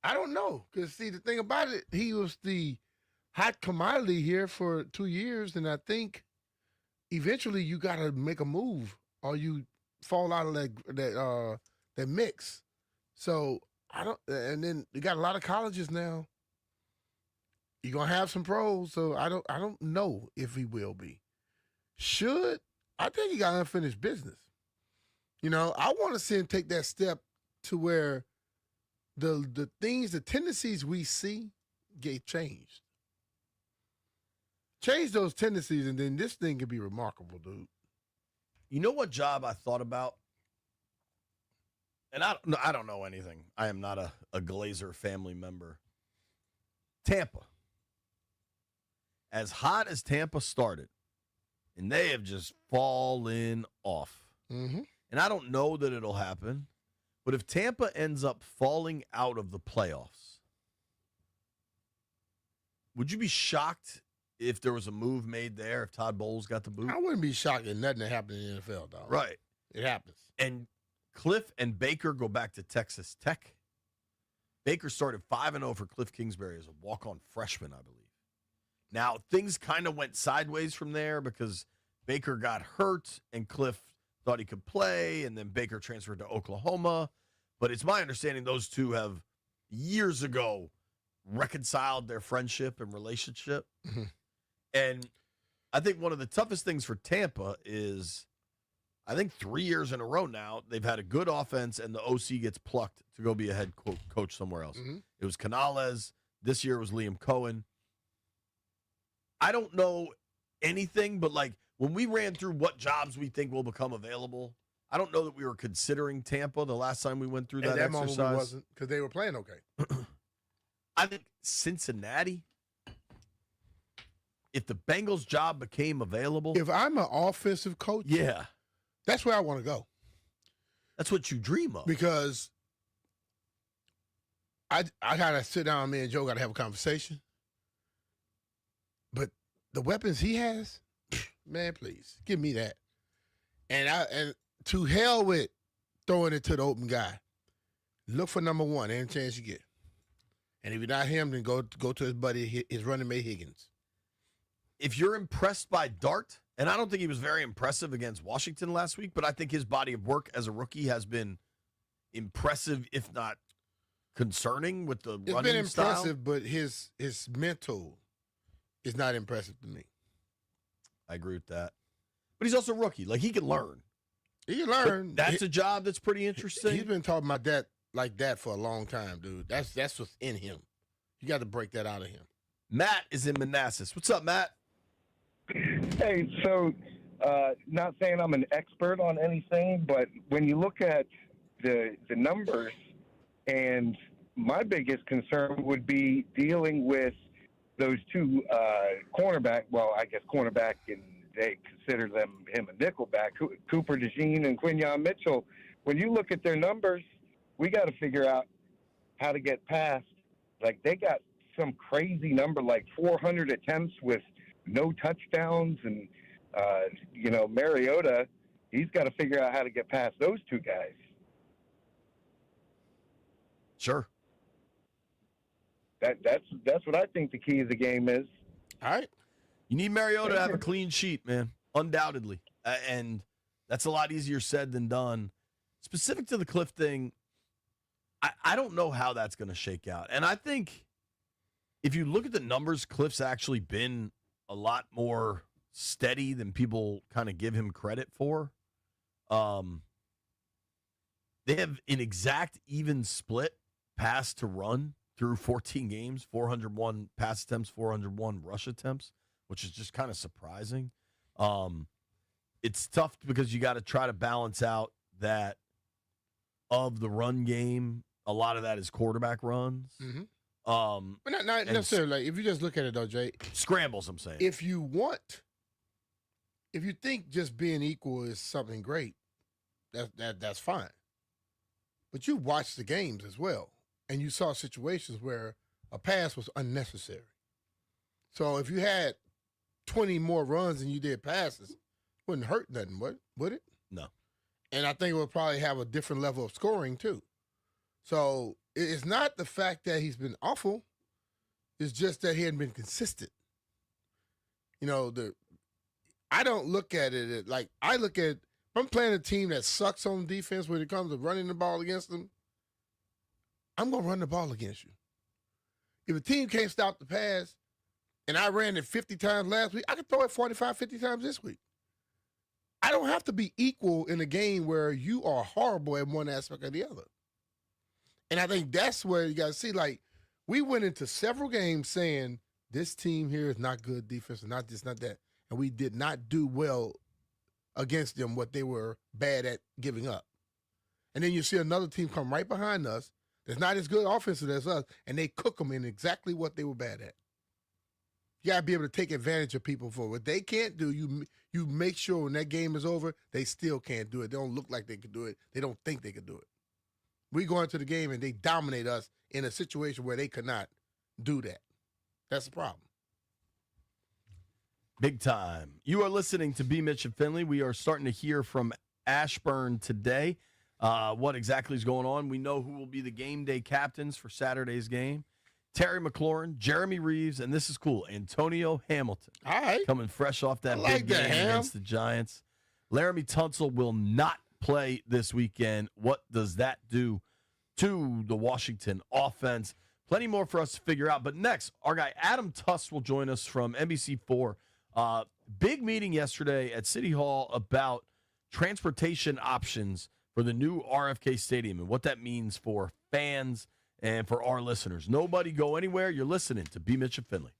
I don't know. Because, see, the thing about it, he was the hot commodity here for 2 years, and I think eventually you got to make a move or you fall out of that mix. So I don't, and then you got a lot of colleges now. You're gonna have some pros, so I don't know if he will be. Should I think he got unfinished business. I want to see him take that step to where the tendencies we see get changed. Change those tendencies, and then this thing could be remarkable, dude. You know what job I thought about? And I don't know anything. I am not a Glazer family member. Tampa. As hot as Tampa started, and they have just fallen off. Mm-hmm. And I don't know that it'll happen, but if Tampa ends up falling out of the playoffs, would you be shocked if there was a move made there, if Todd Bowles got the boot? I wouldn't be shocked if nothing happened in the NFL, dog. Right. It happens. And Cliff and Baker go back to Texas Tech. Baker started 5-0 for Cliff Kingsbury as a walk-on freshman, I believe. Now, things kind of went sideways from there because Baker got hurt and Cliff thought he could play, and then Baker transferred to Oklahoma. But it's my understanding those two have years ago reconciled their friendship and relationship. Mm-hmm. And I think one of the toughest things for Tampa is, I think 3 years in a row now, they've had a good offense and the OC gets plucked to go be a head coach somewhere else. Mm-hmm. It was Canales. This year it was Liam Cohen. I don't know anything, but like when we ran through what jobs we think will become available, I don't know that we were considering Tampa the last time we went through that exercise. Moment we wasn't, because they were playing okay. I think Cincinnati, if the Bengals job became available. If I'm an offensive coach, yeah, that's where I want to go. That's what you dream of. Because I got to sit down, me and Joe got to have a conversation. But the weapons he has, man, please, give me that. And to hell with throwing it to the open guy. look for number one any chance you get. And if you're not him, then go to his buddy, his running mate Higgins. If you're impressed by Dart, and I don't think he was very impressive against Washington last week, but I think his body of work as a rookie has been impressive, if not concerning, with the It's running been style. impressive, but his mental is not impressive to me. I agree with that. But he's also a rookie. Like, he can learn. He can learn. But that's a job that's pretty interesting. He's been talking about that like that for a long time, dude. That's what's in him. You got to break that out of him. Matt is in Manassas. What's up, Matt? Hey, so not saying I'm an expert on anything, but when you look at the numbers, and my biggest concern would be dealing with those two cornerback. Well, I guess cornerback, and they consider him a nickelback. Cooper DeJean and Quinyon Mitchell. When you look at their numbers, we got to figure out how to get past. Like, they got some crazy number, like 400 attempts with no touchdowns, and Mariota, he's got to figure out how to get past those two guys. Sure. That's what I think the key of the game is. All right. You need Mariota to have a clean sheet, man, undoubtedly. And that's a lot easier said than done. Specific to the Cliff thing, I don't know how that's going to shake out. And I think if you look at the numbers, Cliff's actually been a lot more steady than people kind of give him credit for. They have an exact even split pass to run through 14 games, 401 pass attempts, 401 rush attempts, which is just kind of surprising. It's tough because you got to try to balance out that of the run game. A lot of that is quarterback runs. Mm-hmm. But not necessarily. Like, if you just look at it, though, Jay. Scrambles, I'm saying. If you think just being equal is something great, that's fine. But you watched the games as well, and you saw situations where a pass was unnecessary. So if you had 20 more runs than you did passes, it wouldn't hurt nothing, would it? No. And I think it would probably have a different level of scoring, too. So it's not the fact that he's been awful. It's just that he hadn't been consistent. I don't look at it like I look at, if I'm playing a team that sucks on defense when it comes to running the ball against them, I'm going to run the ball against you. If a team can't stop the pass and I ran it 50 times last week, I can throw it 45, 50 times this week. I don't have to be equal in a game where you are horrible at one aspect or the other. And I think that's where you got to see, like, we went into several games saying this team here is not good defense, not this, not that. And we did not do well against them what they were bad at giving up. And then you see another team come right behind us that's not as good offensive as us, and they cook them in exactly what they were bad at. You got to be able to take advantage of people for what they can't do. You make sure when that game is over, they still can't do it. They don't look like they can do it. They don't think they can do it. We go into the game and they dominate us in a situation where they could not do that. That's the problem. Big time. You are listening to BMitch Finlay. We are starting to hear from Ashburn today. What exactly is going on? We know who will be the game day captains for Saturday's game. Terry McLaurin, Jeremy Reeves, and this is cool, Antonio Hamilton. All right. Coming fresh off that like big game that, against the Giants. Laramie Tunsil will not play this weekend. What does that do to the Washington offense? Plenty more for us to figure out. But next, our guy Adam Tuss will join us from NBC4. Big meeting yesterday at City Hall about transportation options for the new RFK Stadium and what that means for fans and for our listeners. Nobody go anywhere. You're listening to BMitch Finlay.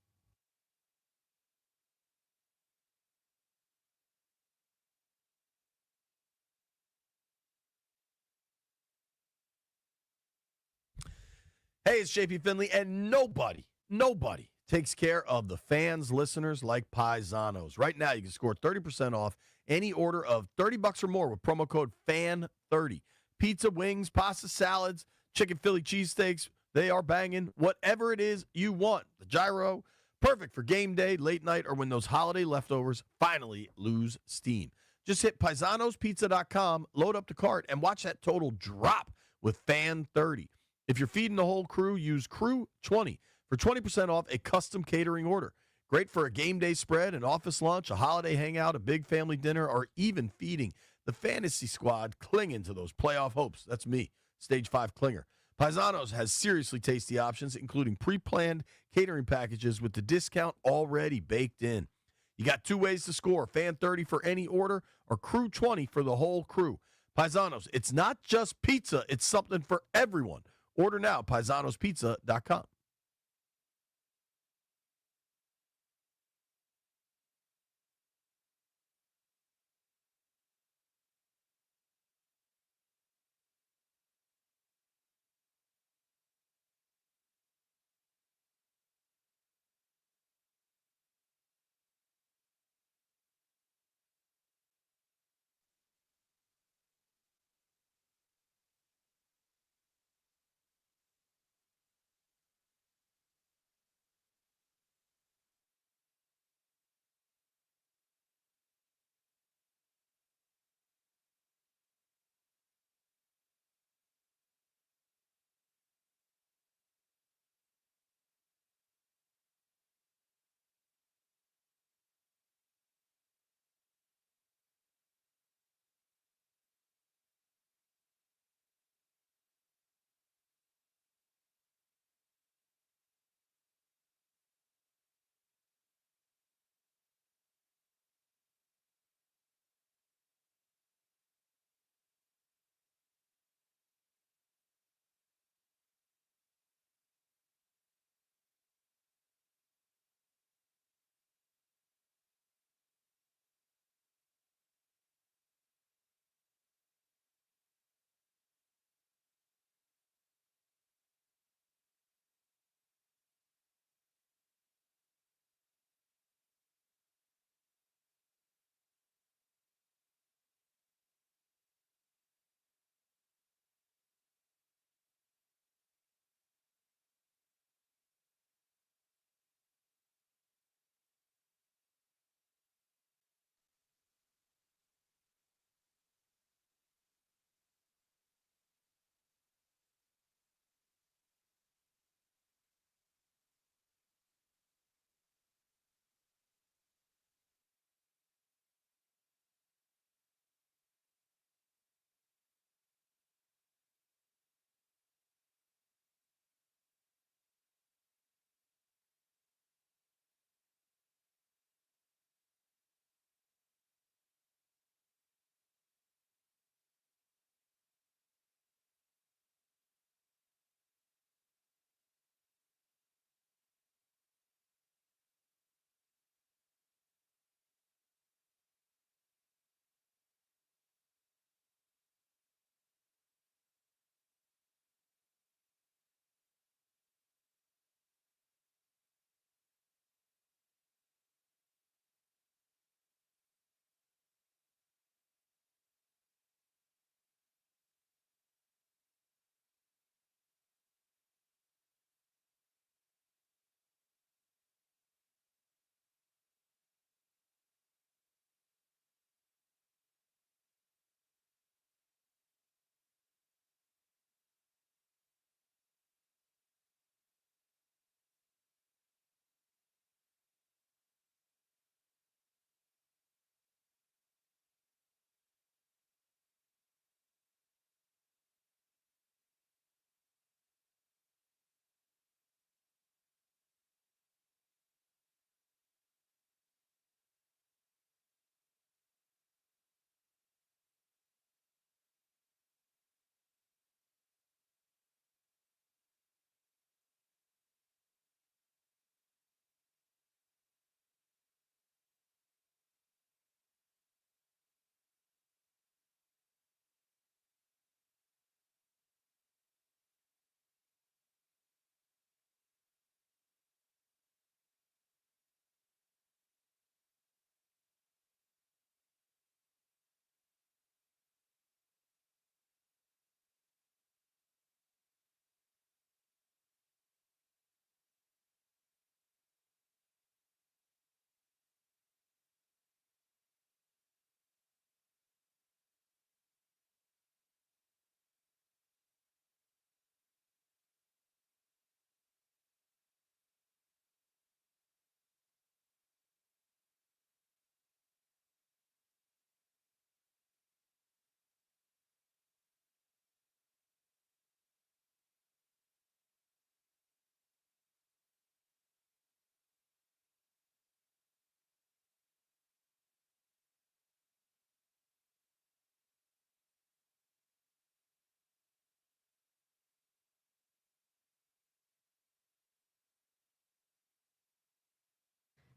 Hey, it's JP Finlay, and nobody takes care of the fans, listeners like Paisanos. Right now, you can score 30% off any order of $30 or more with promo code FAN30. Pizza, wings, pasta, salads, chicken Philly cheesesteaks, they are banging. Whatever it is you want. The gyro, perfect for game day, late night, or when those holiday leftovers finally lose steam. Just hit paisanospizza.com, load up the cart, and watch that total drop with Fan 30. If you're feeding the whole crew, use Crew 20 for 20% off a custom catering order. Great for a game day spread, an office lunch, a holiday hangout, a big family dinner, or even feeding the fantasy squad clinging to those playoff hopes. That's me, Stage 5 clinger. Paisanos has seriously tasty options, including pre-planned catering packages with the discount already baked in. You got 2 ways to score, Fan 30 for any order or Crew 20 for the whole crew. Paisanos, it's not just pizza, it's something for everyone. Order now, paisanospizza.com.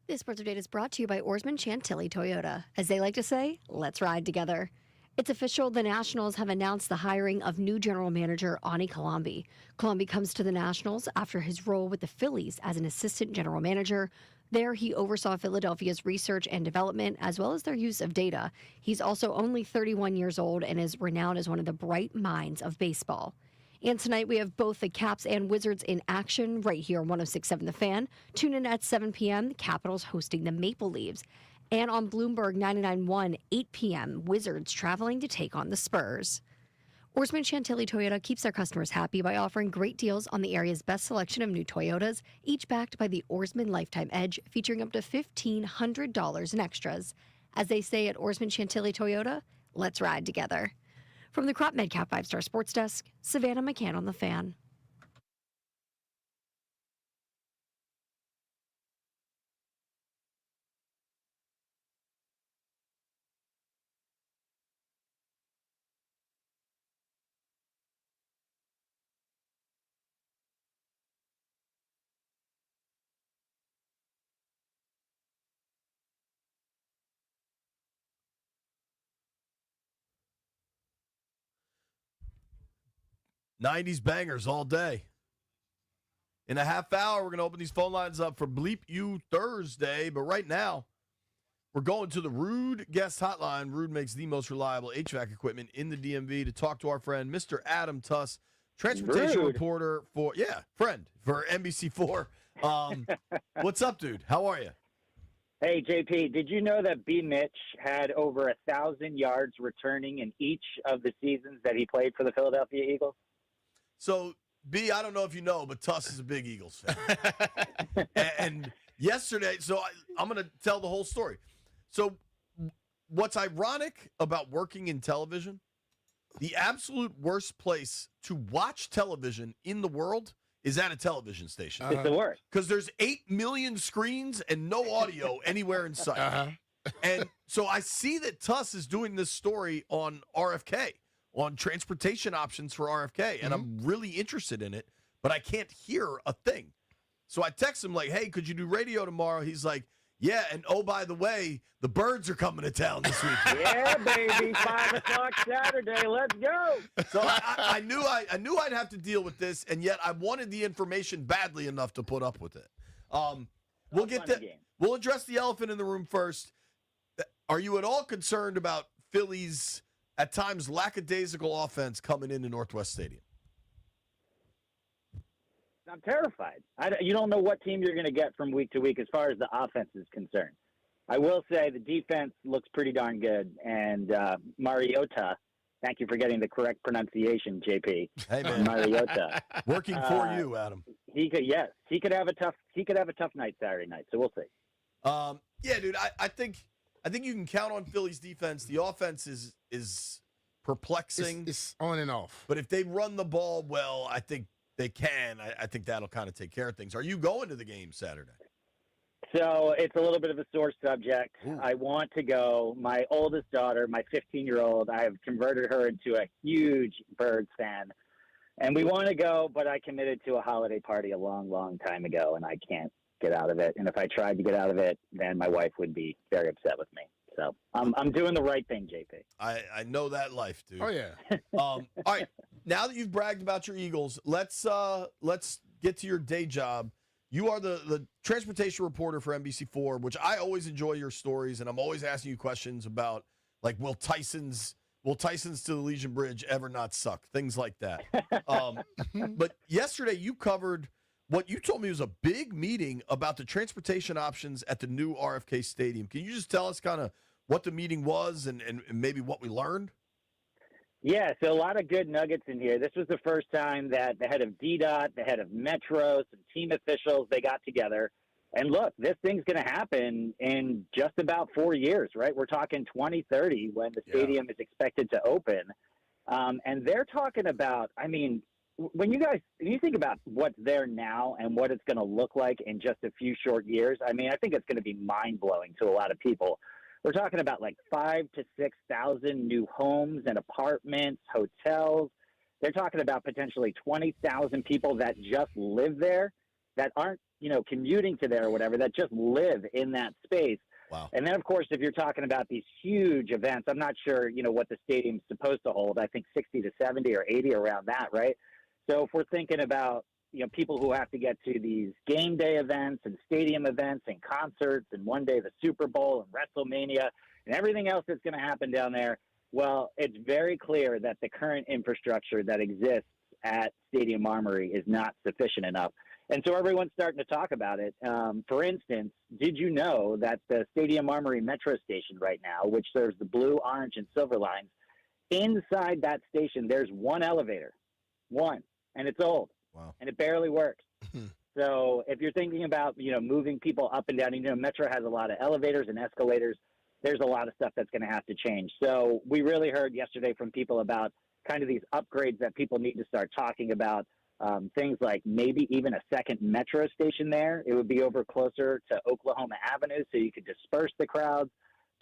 This Sports Update is brought to you by Oarsman Chantilly Toyota. As they like to say, let's ride together. It's official, the Nationals have announced the hiring of new general manager Ani Kalambi. Kalambi comes to the Nationals after his role with the Phillies as an assistant general manager. There, he oversaw Philadelphia's research and development, as well as their use of data. He's also only 31 years old and is renowned as one of the bright minds of baseball. And tonight we have both the Caps and Wizards in action right here on 106.7 The Fan. Tune in at 7 p.m. The Capitals hosting the Maple Leafs. And on Bloomberg 99.1, 8 p.m., Wizards traveling to take on the Spurs. Oarsman Chantilly Toyota keeps their customers happy by offering great deals on the area's best selection of new Toyotas, each backed by the Oarsman Lifetime Edge, featuring up to $1,500 in extras. As they say at Oarsman Chantilly Toyota, let's ride together. From the Crop Medcap 5-Star Sports Desk, Savannah McCann on The Fan. '90s bangers all day. In a half hour, we're going to open these phone lines up for Bleep You Thursday. But right now, we're going to the Rude Guest Hotline. Rude makes the most reliable HVAC equipment in the DMV to talk to our friend, Mr. Adam Tuss, transportation Rude. reporter for NBC4. What's up, dude? How are you? Hey, JP, did you know that BMitch had over 1,000 yards returning in each of the seasons that he played for the Philadelphia Eagles? So, B, I don't know if you know, but Tuss is a big Eagles fan. and yesterday, I'm going to tell the whole story. So, what's ironic about working in television, the absolute worst place to watch television in the world is at a television station. It's the worst. Because there's 8 million screens and no audio anywhere in sight. And so I see that Tuss is doing this story on RFK, on transportation options for RFK, and I'm really interested in it, but I can't hear a thing. So I text him like, hey, could you do radio tomorrow? He's like, yeah, and oh, by the way, the Birds are coming to town this week. Yeah, baby, 5 o'clock Saturday. Let's go. So I knew I'd have to deal with this, and yet I wanted the information badly enough to put up with it. We'll get to we'll address the elephant in the room first. Are you at all concerned about Philly's at times lackadaisical offense coming into Northwest Stadium? I'm terrified. You don't know what team you're going to get from week to week as far as the offense is concerned. I will say the defense looks pretty darn good, and Mariota, thank you for getting the correct pronunciation, JP. Hey man, Mariota, working for you, Adam. He could have a tough night Saturday night. So we'll see. Yeah, dude, I think you can count on Philly's defense. The offense is perplexing. It's on and off. But if they run the ball well, I think they can. I think that'll kind of take care of things. Are you going to the game Saturday? So it's a little bit of a sore subject. Ooh. I want to go. My oldest daughter, my 15-year-old, I have converted her into a huge Birds fan. And we want to go, but I committed to a holiday party a long, long time ago, and I can't get out of it. And if I tried to get out of it, then my wife would be very upset with me. So I'm doing the right thing, JP. I know that life, dude. Oh, yeah. All right. Now that you've bragged about your Eagles, let's get to your day job. You are the transportation reporter for NBC4, which I always enjoy your stories, and I'm always asking you questions about, like, will Tyson's to the Legion Bridge ever not suck? Things like that. But yesterday you covered what you told me was a big meeting about the transportation options at the new RFK Stadium. Can you just tell us kind of what the meeting was and maybe what we learned? Yeah, so a lot of good nuggets in here. This was the first time that the head of DDOT, the head of Metro, some team officials, they got together. And look, this thing's going to happen in just about 4 years, right? We're talking 2030 when the stadium is expected to open. And they're talking about, I mean, when you think about what's there now and what it's going to look like in just a few short years, I mean, I think it's going to be mind-blowing to a lot of people. We're talking about like 5,000 to 6,000 new homes and apartments, hotels. They're talking about potentially 20,000 people that just live there. that aren't, commuting to there or whatever, that just live in that space. Wow. And then, of course, if you're talking about these huge events, I'm not sure, what the stadium's supposed to hold. I think 60 to 70 or 80 around that, right? So if we're thinking about, people who have to get to these game day events and stadium events and concerts and one day the Super Bowl and WrestleMania and everything else that's going to happen down there, well, it's very clear that the current infrastructure that exists at Stadium Armory is not sufficient enough. And so everyone's starting to talk about it. For instance, did you know that the Stadium Armory Metro station right now, which serves the blue, orange, and silver lines, inside that station, there's one elevator, and it's old. Wow. And it barely works. So if you're thinking about, moving people up and down, Metro has a lot of elevators and escalators. There's a lot of stuff that's going to have to change. So we really heard yesterday from people about kind of these upgrades that people need to start talking about. Things like maybe even a second Metro station there. It would be over closer to Oklahoma Avenue so you could disperse the crowds.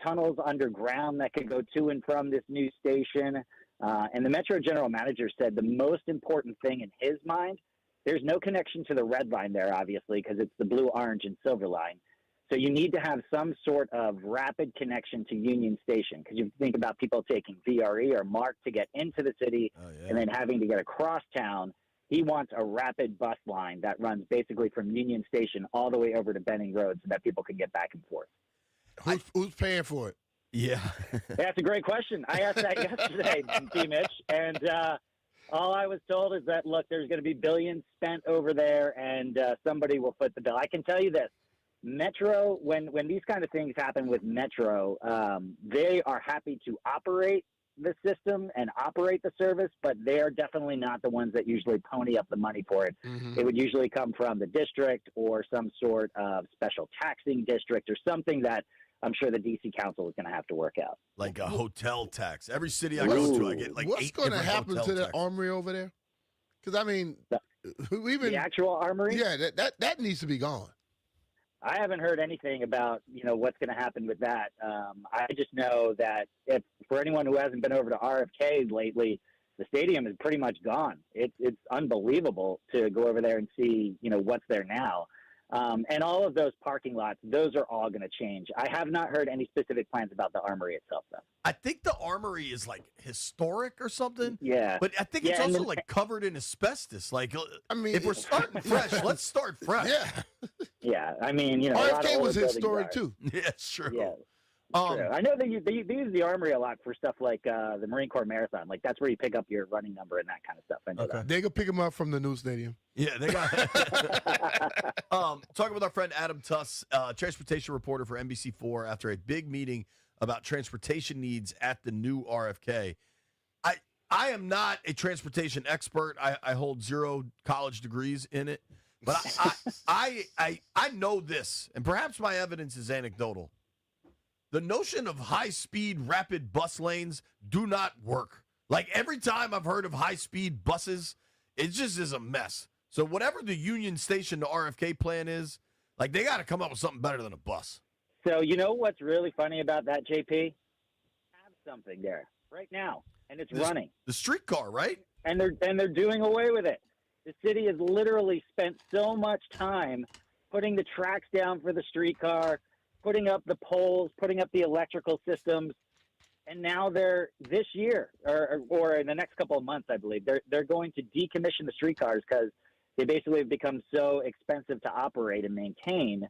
Tunnels underground that could go to and from this new station. And the Metro general manager said the most important thing in his mind, there's no connection to the red line there, obviously, because it's the blue, orange, and silver line. So you need to have some sort of rapid connection to Union Station, because you think about people taking VRE or MARC to get into the city and then having to get across town. He wants a rapid bus line that runs basically from Union Station all the way over to Benning Road so that people can get back and forth. Who's paying for it? Yeah. That's a great question. I asked that yesterday, BMitch, and all I was told is that, look, there's going to be billions spent over there, and somebody will foot the bill. I can tell you this. Metro, when these kind of things happen with Metro, they are happy to operate the system and operate the service, but they are definitely not the ones that usually pony up the money for it. It would usually come from the district or some sort of special taxing district or something that I'm sure the D.C. Council is going to have to work out. Like a hotel tax. Every city I go to, I get like what's 8 going to different happen hotel to the taxes. armory over there? Because I mean, The actual armory? Yeah, that needs to be gone. I haven't heard anything about, what's going to happen with that. I just know that if for anyone who hasn't been over to RFK lately, the stadium is pretty much gone. It's unbelievable to go over there and see, what's there now. And all of those parking lots, those are all going to change. I have not heard any specific plans about the armory itself, though. I think the armory is like historic or something. Yeah. But I think it's also like covered in asbestos. Like, I mean, if we're starting fresh, let's start fresh. Yeah. Yeah. I mean, a lot of RFK old was buildings historic are. too. Yeah, it's true. Yeah. True. I know they use the armory a lot for stuff like the Marine Corps Marathon. Like, that's where you pick up your running number and that kind of stuff. I know that. They could pick him up from the new stadium. Yeah, they got talking with our friend Adam Tuss, transportation reporter for NBC4, after a big meeting about transportation needs at the new RFK. I am not a transportation expert. I hold 0 college degrees in it. But I know this, and perhaps my evidence is anecdotal. The notion of high-speed, rapid bus lanes do not work. Like, every time I've heard of high-speed buses, it just is a mess. So whatever the Union Station to RFK plan is, like, they got to come up with something better than a bus. So you know what's really funny about that, JP? Have something there right now, and it's running. The streetcar, right? And they're doing away with it. The city has literally spent so much time putting the tracks down for the streetcar, putting up the poles, putting up the electrical systems, and now they're this year or in the next couple of months, I believe, they're going to decommission the streetcars because they basically have become so expensive to operate and maintain.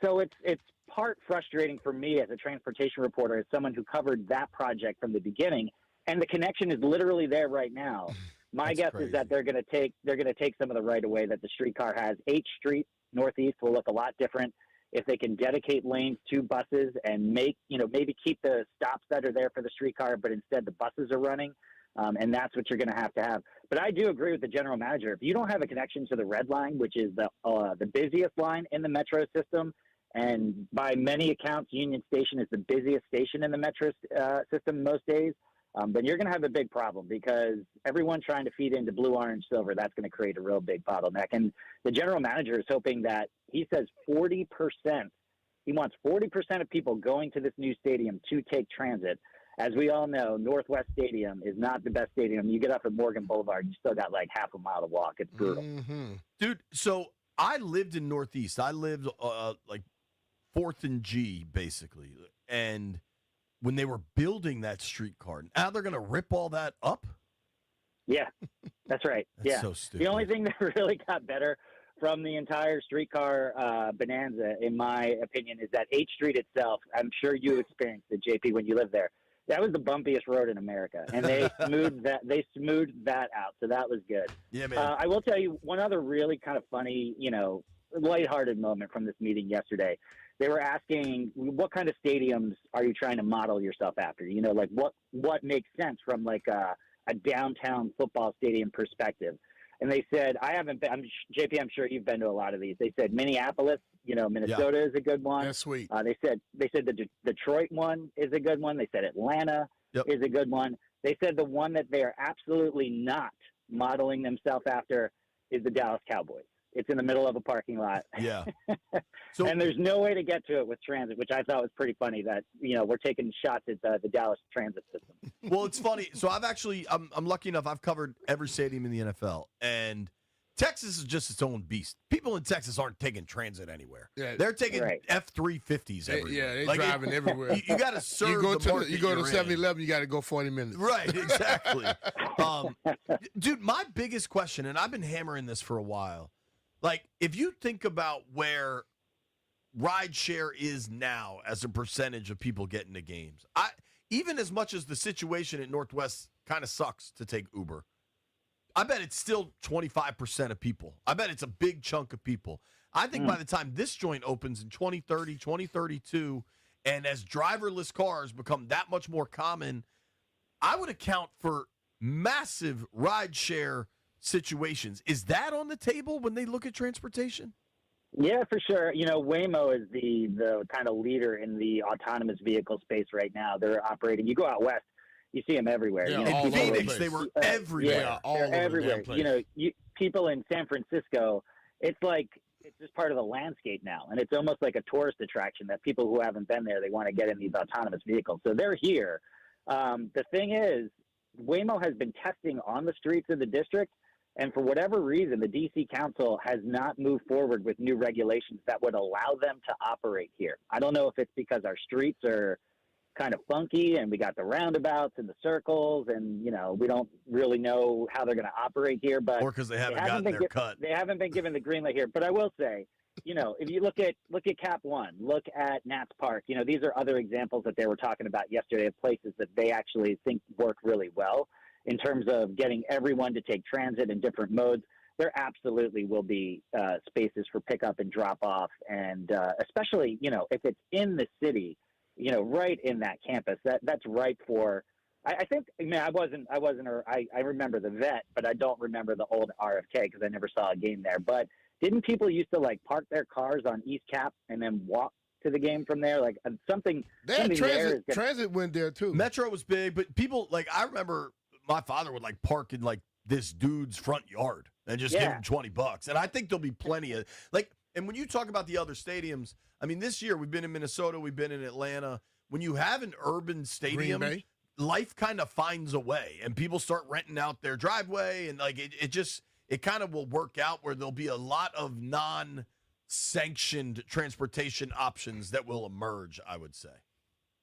So it's part frustrating for me as a transportation reporter, as someone who covered that project from the beginning, and the connection is literally there right now. My guess is that they're going to take some of the right of way that the streetcar has. H Street Northeast will look a lot different if they can dedicate lanes to buses and make, maybe keep the stops that are there for the streetcar, but instead the buses are running. And that's what you're going to have. But I do agree with the general manager. If you don't have a connection to the red line, which is the busiest line in the metro system, and by many accounts, Union Station is the busiest station in the metro system most days, then you're going to have a big problem, because everyone trying to feed into blue, orange, silver, that's going to create a real big bottleneck. And the general manager is hoping that, he says 40%, he wants 40% of people going to this new stadium to take transit. As we all know, Northwest Stadium is not the best stadium. You get up at Morgan Boulevard, you still got like half a mile to walk. It's brutal. Dude, so I lived in Northeast. I lived like 4th and G, basically. And when they were building that streetcar, now they're going to rip all that up? Yeah, that's right. That's so stupid. The only thing that really got better from the entire streetcar bonanza, in my opinion, is that H Street itself. I'm sure you experienced it, JP, when you lived there. That was the bumpiest road in America, and they smoothed that. They smoothed that out, so that was good. Yeah, man. I will tell you one other really kind of funny, lighthearted moment from this meeting yesterday. They were asking, what kind of stadiums are you trying to model yourself after? Like what makes sense from like a downtown football stadium perspective. And they said, JP, I'm sure you've been to a lot of these. They said Minneapolis, Minnesota is a good one. That's sweet. They said the Detroit one is a good one. They said Atlanta is a good one. They said the one that they are absolutely not modeling themselves after is the Dallas Cowboys. It's in the middle of a parking lot. Yeah. And there's no way to get to it with transit, which I thought was pretty funny that, we're taking shots at the Dallas transit system. Well, it's funny. So I'm lucky enough. I've covered every stadium in the NFL, and Texas is just its own beast. People in Texas aren't taking transit anywhere. Yeah. They're taking F-350s everywhere. Yeah, they're driving everywhere. You got to serve you go the market You go to you're in. 7-Eleven, you got to go 40 minutes. Right, exactly. Dude, my biggest question, and I've been hammering this for a while, like if you think about where rideshare is now as a percentage of people getting to games, even as much as the situation at Northwest kind of sucks to take Uber, I bet it's still 25% of people. I bet it's a big chunk of people. I think by the time this joint opens in 2030, 2032, and as driverless cars become that much more common, I would account for massive rideshare situations. Is that on the table when they look at transportation? Yeah, for sure. Waymo is the kind of leader in the autonomous vehicle space right now. They're operating. You go out west, you see them everywhere. Yeah, in Phoenix, they were everywhere. Yeah, all over everywhere. the damn place. People in San Francisco, it's just part of the landscape now, and it's almost like a tourist attraction that people who haven't been there, they want to get in these autonomous vehicles. So they're here. The thing is, Waymo has been testing on the streets of the district, and for whatever reason, the D.C. Council has not moved forward with new regulations that would allow them to operate here. I don't know if it's because our streets are kind of funky and we got the roundabouts and the circles, and we don't really know how they're going to operate here. But Or because they haven't gotten their cut. They haven't been given the green light here. But I will say, if you look at Cap One, look at Nats Park. These are other examples that they were talking about yesterday of places that they actually think work really well in terms of getting everyone to take transit in different modes. There absolutely will be spaces for pickup and drop off, and especially if it's in the city, right in that campus. That's ripe for. I think. I wasn't. I remember the Vet, but I don't remember the old RFK because I never saw a game there. But didn't people used to park their cars on East Cap and then walk to the game from there? Something. Transit went there too. Metro was big, but people I remember my father would park in this dude's front yard and just give him $20. And I think there'll be plenty of and when you talk about the other stadiums, I mean, this year we've been in Minnesota, we've been in Atlanta. When you have an urban stadium, life kind of finds a way, and people start renting out their driveway, and it kind of will work out where there'll be a lot of non-sanctioned transportation options that will emerge, I would say.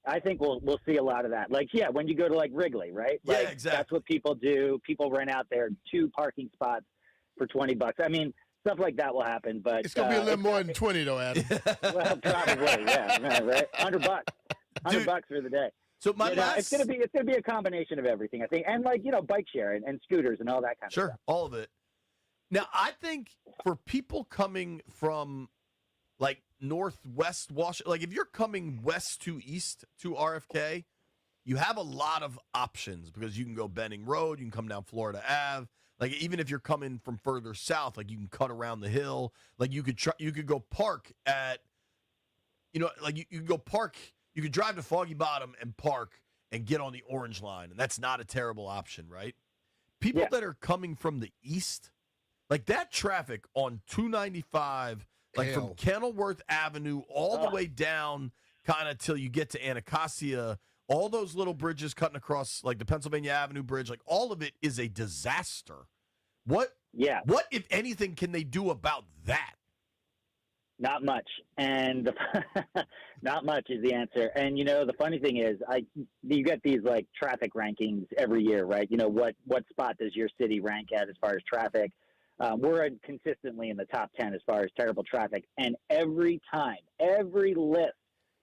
I think we'll see a lot of that. When you go to Wrigley, right? Yeah, exactly. That's what people do. People rent out their 2 parking spots for $20. I mean, stuff like that will happen, but it's gonna be a little more than 20 though, Adam. Well, probably, yeah, right. $100, $100 for the day. So it's gonna be a combination of everything, I think, and bike share and scooters and all that kind of stuff. Sure, all of it. Now, I think for people coming from Northwest Washington, if you're coming west to east to RFK, you have a lot of options because you can go Benning Road, you can come down Florida Ave. Even if you're coming from further south, you can cut around the hill. You could go park at, you could go park. You could drive to Foggy Bottom and park and get on the Orange Line, and that's not a terrible option, right? People that are coming from the east, that traffic on 295, from Kenilworth Avenue all the way down kind of till you get to Anacostia, all those little bridges cutting across the Pennsylvania Avenue Bridge, all of it is a disaster. What, if anything, can they do about that? Not much, and not much is the answer. And the funny thing is, you get these like traffic rankings every year, right? What spot does your city rank at as far as traffic? We're consistently in the top 10 as far as terrible traffic, and every time, every list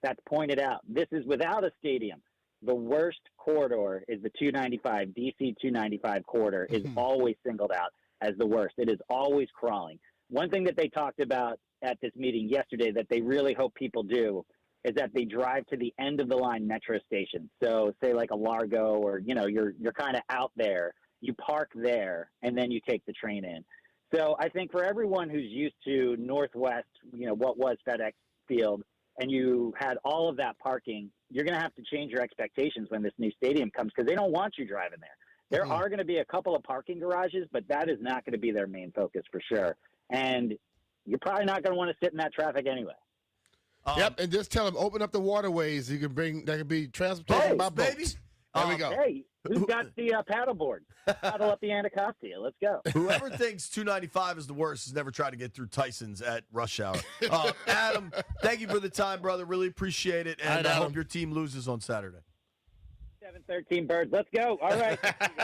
that's pointed out, this is without a stadium. The worst corridor is the 295, DC 295 corridor is always singled out as the worst. It is always crawling. One thing that they talked about at this meeting yesterday that they really hope people do is that they drive to the end of the line metro station. So say like a Largo or, you're kind of out there, you park there and then you take the train in. So I think for everyone who's used to Northwest, what was FedEx Field, and you had all of that parking, you're going to have to change your expectations when this new stadium comes because they don't want you driving there. There are going to be a couple of parking garages, but that is not going to be their main focus for sure. And you're probably not going to want to sit in that traffic anyway. Yep, and just tell them open up the waterways. You can bring that could be transportation by boat. Baby. There we go. Hey, who's got the paddleboard? Paddle up the Anacostia. Let's go. Whoever thinks 295 is the worst has never tried to get through Tyson's at rush hour. Adam, thank you for the time, brother. Really appreciate it, and I hope your team loses on Saturday. 7-13 Birds. Let's go. All right.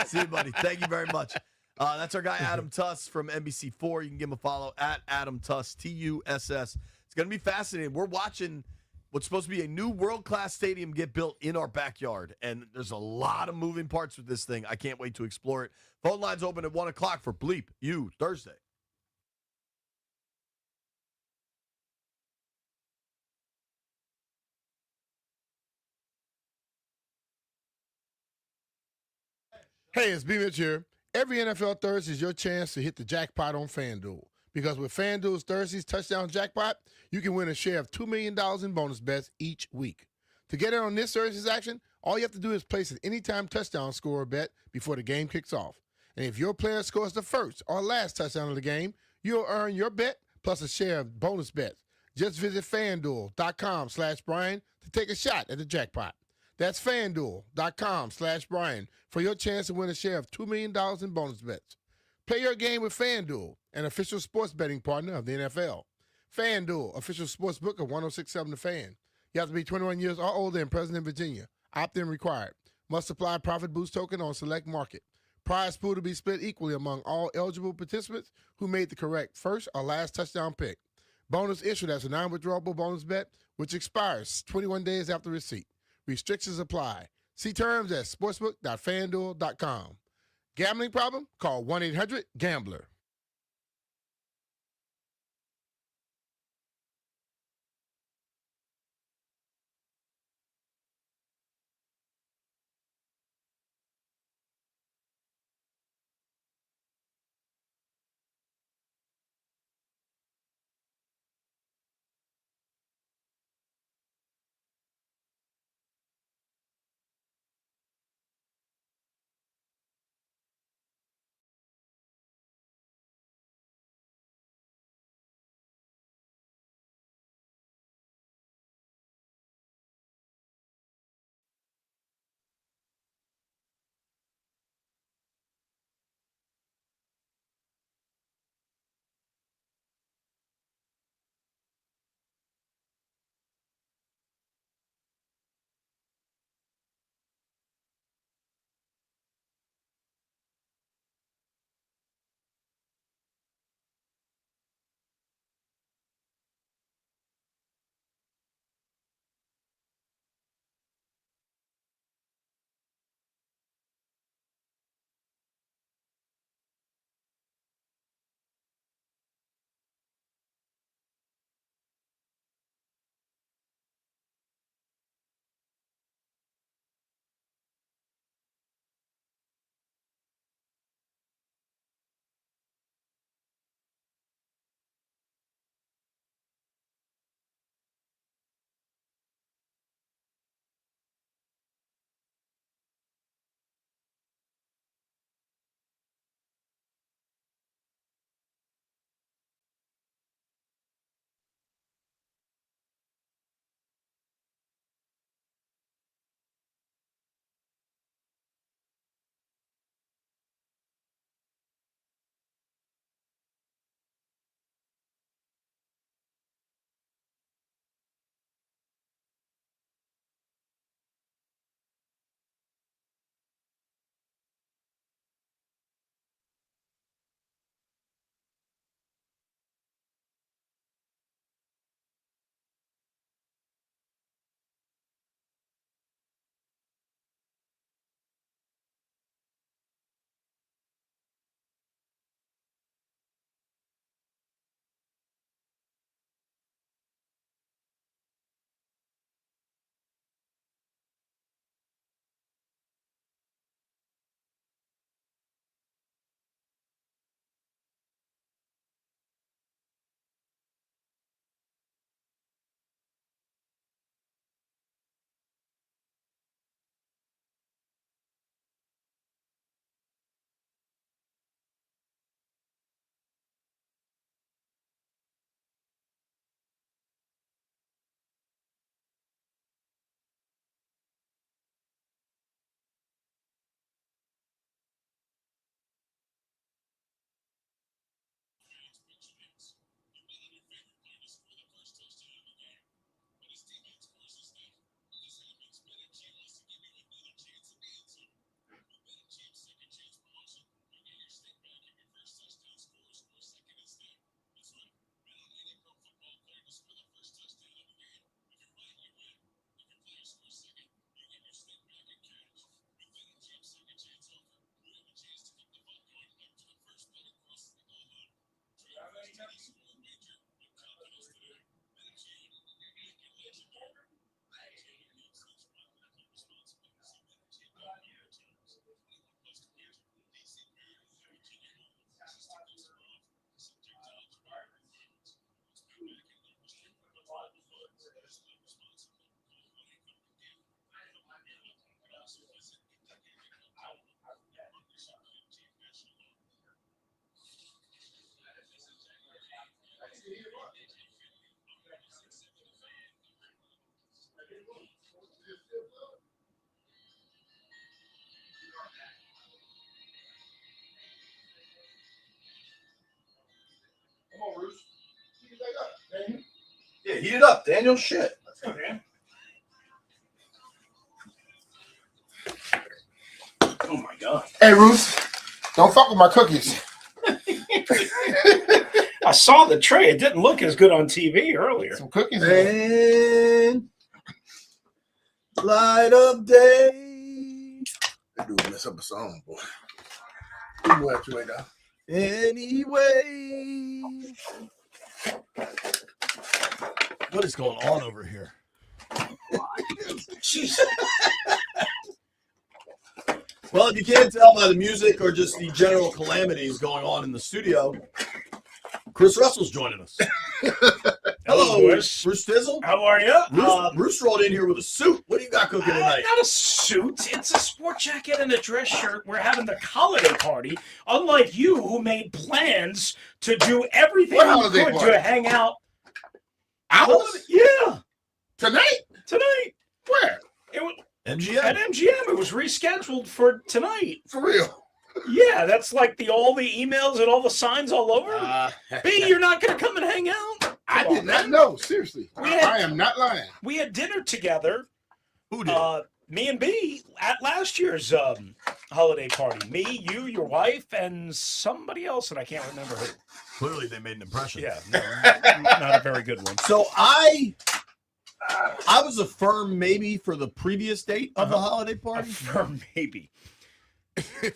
See you, buddy. Thank you very much. That's our guy, Adam Tuss from NBC4. You can give him a follow at Adam Tuss, Tuss. It's going to be fascinating. We're watching what's supposed to be a new world-class stadium get built in our backyard, and there's a lot of moving parts with this thing. I can't wait to explore it. Phone lines open at 1 o'clock for Bleep You Thursday. Hey, it's BMitch here. Every NFL Thursday is your chance to hit the jackpot on FanDuel. Because with FanDuel's Thursday's touchdown jackpot, you can win a share of $2 million in bonus bets each week. To get in on this Thursday's action, all you have to do is place an anytime touchdown score bet before the game kicks off. And if your player scores the first or last touchdown of the game, you'll earn your bet plus a share of bonus bets. Just visit FanDuel.com/Brian to take a shot at the jackpot. That's FanDuel.com/Brian for your chance to win a share of $2 million in bonus bets. Play your game with FanDuel, an official sports betting partner of the NFL. FanDuel, official sports book of 106.7 The Fan. You have to be 21 years or older and present in Virginia. Opt-in required. Must apply profit boost token on select market. Prize pool to be split equally among all eligible participants who made the correct first or last touchdown pick. Bonus issued as a non-withdrawable bonus bet, which expires 21 days after receipt. Restrictions apply. See terms at sportsbook.fanduel.com. Gambling problem? Call 1-800-GAMBLER. Come on, Bruce. Heat it back up, Daniel. Yeah, heat it up, Daniel. Shit. Let's go, Dan. Oh my God. Hey, Ruth, don't fuck with my cookies. I saw the tray. It didn't look as good on TV earlier. Some cookies. And light of day. That dude mess up a song, boy. You what you ain't got. Anyway. What is going on over here? Jeez. Well, if you can't tell by the music or just the general calamities going on in the studio, Chris Russell's joining us. Hello, Bruce. Bruce Tizzle. How are you? Bruce rolled in here with a suit. What do you got cooking tonight? Not a suit. It's a sport jacket and a dress shirt. We're having the holiday party. Unlike you, who made plans to do everything What you holiday could party? to hang out. Ours? Yeah. Tonight? Tonight. Where? It was MGM. at MGM. It was rescheduled for tonight. For real? Yeah, that's like all the emails and all the signs all over. B, you're not going to come and hang out? I Come did on, not man. know. Seriously. We had- I am not lying. We had dinner together. Who did? Me and B at last year's holiday party. Me, you, your wife, and somebody else that I can't remember who. Clearly, they made an impression. Yeah, no, not a very good one. So I was a firm maybe for the previous date of the holiday A party. firm maybe.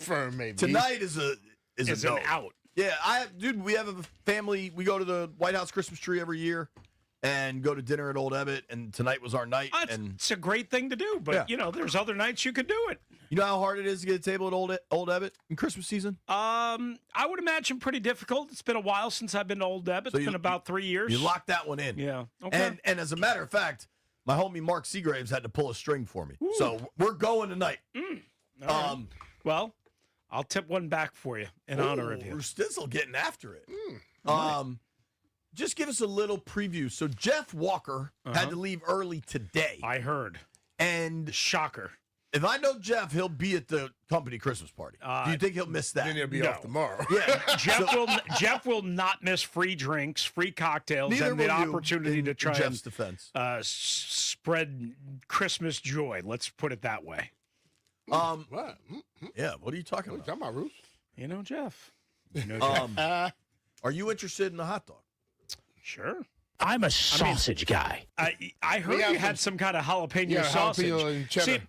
Firm maybe. Tonight is a Is no. an out. Yeah, dude, we have a family. We go to the White House Christmas tree every year and go to dinner at Old Ebbitt. And tonight was our night. And It's a great thing to do, but Yeah. there's other nights you could do it. you know how hard it is to get a table at Old Ebbitt in Christmas season? I would imagine pretty difficult. It's been a while since I've been to Old Deb. It's been about 3 years. You locked that one in. Yeah. Okay. And as a matter of fact, my homie Mark Seagraves had to pull a string for me. So we're going tonight. All right. Well, I'll tip one back for you in honor of you. We're still getting after it. Right. Just give us a little preview. So Jeff Walker had to leave early today. I heard. And shocker. If I know Jeff, he'll be at the company Christmas party. Do you think he'll miss that? Then he'll be off tomorrow. Yeah. Jeff will not miss free drinks, free cocktails, Neither and the will you, opportunity to in try Jeff's and defense. spread Christmas joy. Let's put it that way. What? Yeah. What are you talking What about? you talking about, Ruth? You know Jeff. You know Jeff. Are you interested in a hot dog? Sure. I'm a sausage guy. I heard We have you had some kind of jalapeno sausage. jalapeno and cheddar.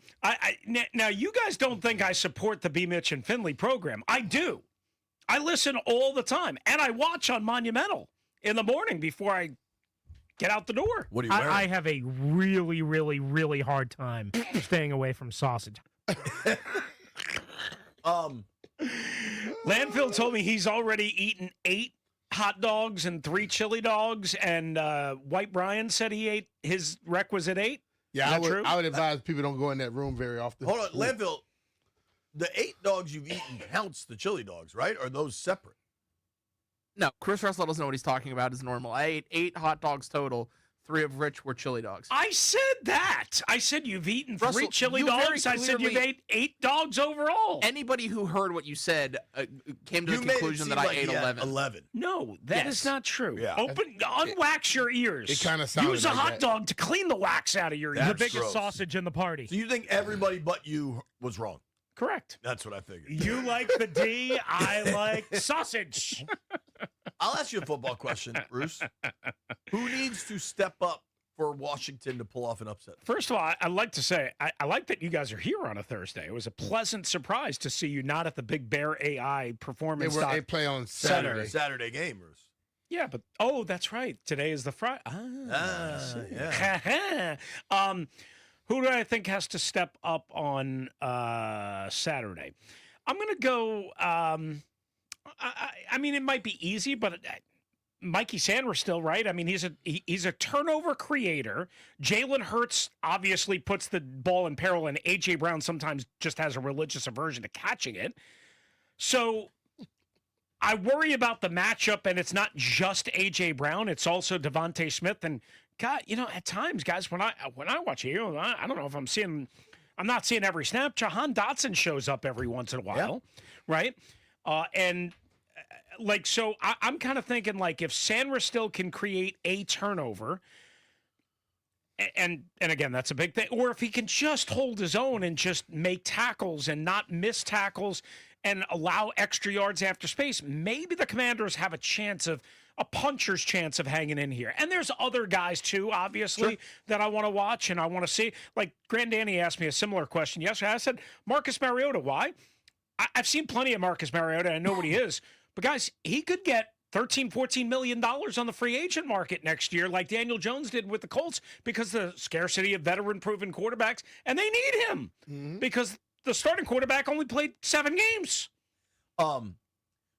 See, now you guys don't think I support the BMitch and Finlay program. I do. I listen all the time, and I watch on Monumental in the morning before I get out the door. What are you wearing? I have a really, really, really hard time staying away from sausage. Landfill told me he's already eaten 8 hot dogs and 3 chili dogs, and White Brian said he ate his requisite 8. Yeah, Is that true? I would advise people don't go in that room very often. Hold on, Landfill. The 8 dogs you've eaten counts the chili dogs, right? Or are those separate? No, Chris Russell doesn't know what he's talking about. Is normal. I ate 8 hot dogs total, 3 of which were chili dogs. I said that. I said you've eaten 3 Russell, chili you very dogs. I said you've clearly- ate 8 dogs overall. Anybody who heard what you said came to You the made it conclusion seem that I like ate he had 11. 11. No, that is Yes. not true. Yeah. Unwax your ears. It kinda sounded Use a like hot that. dog to clean the wax out of your ears. The biggest gross. sausage in the party. So you think everybody but you was wrong? Correct. That's what I figured. You like the D, I like sausage. I'll ask you a football question, Bruce. Who needs to step up for Washington to pull off an upset? First of all, I'd like to say I like that you guys are here on a Thursday. It was a pleasant surprise to see you not at the Big Bear AI performance. They play on Saturday. Saturday game, Bruce. Yeah, but that's right. Today is the Friday. Yeah. Who do I think has to step up on Saturday? I'm going to go. I mean, it might be easy, but Mikey Sanders still, right? I mean, he's a turnover creator. Jalen Hurts obviously puts the ball in peril, and A.J. Brown sometimes just has a religious aversion to catching it. So I worry about the matchup, and it's not just A.J. Brown. It's also Devontae Smith and God, at times, guys, when I watch you, I don't know if I'm not seeing every snap. Jahan Dotson shows up every once in a while, right? So I'm kind of thinking like if Sandra still can create a turnover, and again, that's a big thing, or if he can just hold his own and just make tackles and not miss tackles and allow extra yards after space, maybe the Commanders have a puncher's chance of hanging in here. And there's other guys too, obviously, that I want to watch and I want to see. Like Grand Danny asked me a similar question yesterday. I said, Marcus Mariota, why? I've seen plenty of Marcus Mariota. I know what he is. But guys, he could get $13-14 million on the free agent market next year, like Daniel Jones did with the Colts, because the scarcity of veteran-proven quarterbacks, and they need him because the starting quarterback only played 7 games.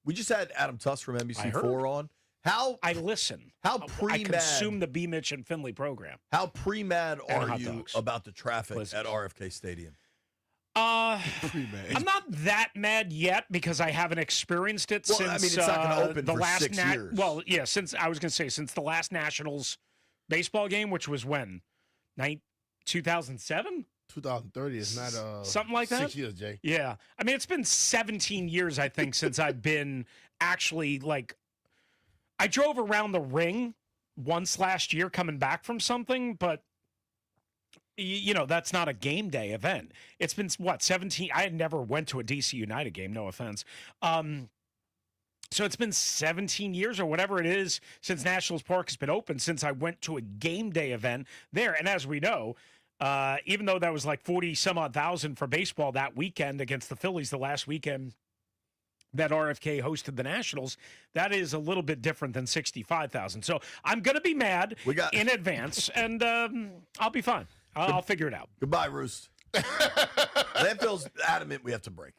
We just had Adam Tuss from NBC4 on. I listen. How I consume the BMitch and Finlay program. How pre-mad are you dogs. about the traffic at RFK Stadium? I'm not that mad yet because I haven't experienced it since. I mean, it's not going to open for 6 years. Well, yeah, since the last Nationals baseball game, which was when, 2007. 2030 is not something like that. 6 years, Jay. Yeah, I mean, it's been 17 years, I think, since I've been actually like. I drove around the ring once last year coming back from something, but. That's not a game day event. It's been, 17? I had never went to a DC United game, no offense. So it's been 17 years or whatever it is since Nationals Park has been open, since I went to a game day event there. And as we know, even though that was like 40-some-odd thousand for baseball that weekend against the Phillies, the last weekend that RFK hosted the Nationals, that is a little bit different than 65,000. So I'm going to be mad in advance, and I'll be fine. I'll figure it out. Goodbye, Roost. Landfill's adamant we have to break.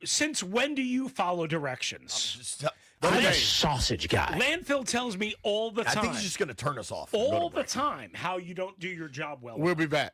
Since when do you follow directions? I'm a sausage guy. Landfill tells me all the time. I think he's just going to turn us off. All the time how you don't do your job well. We'll be back.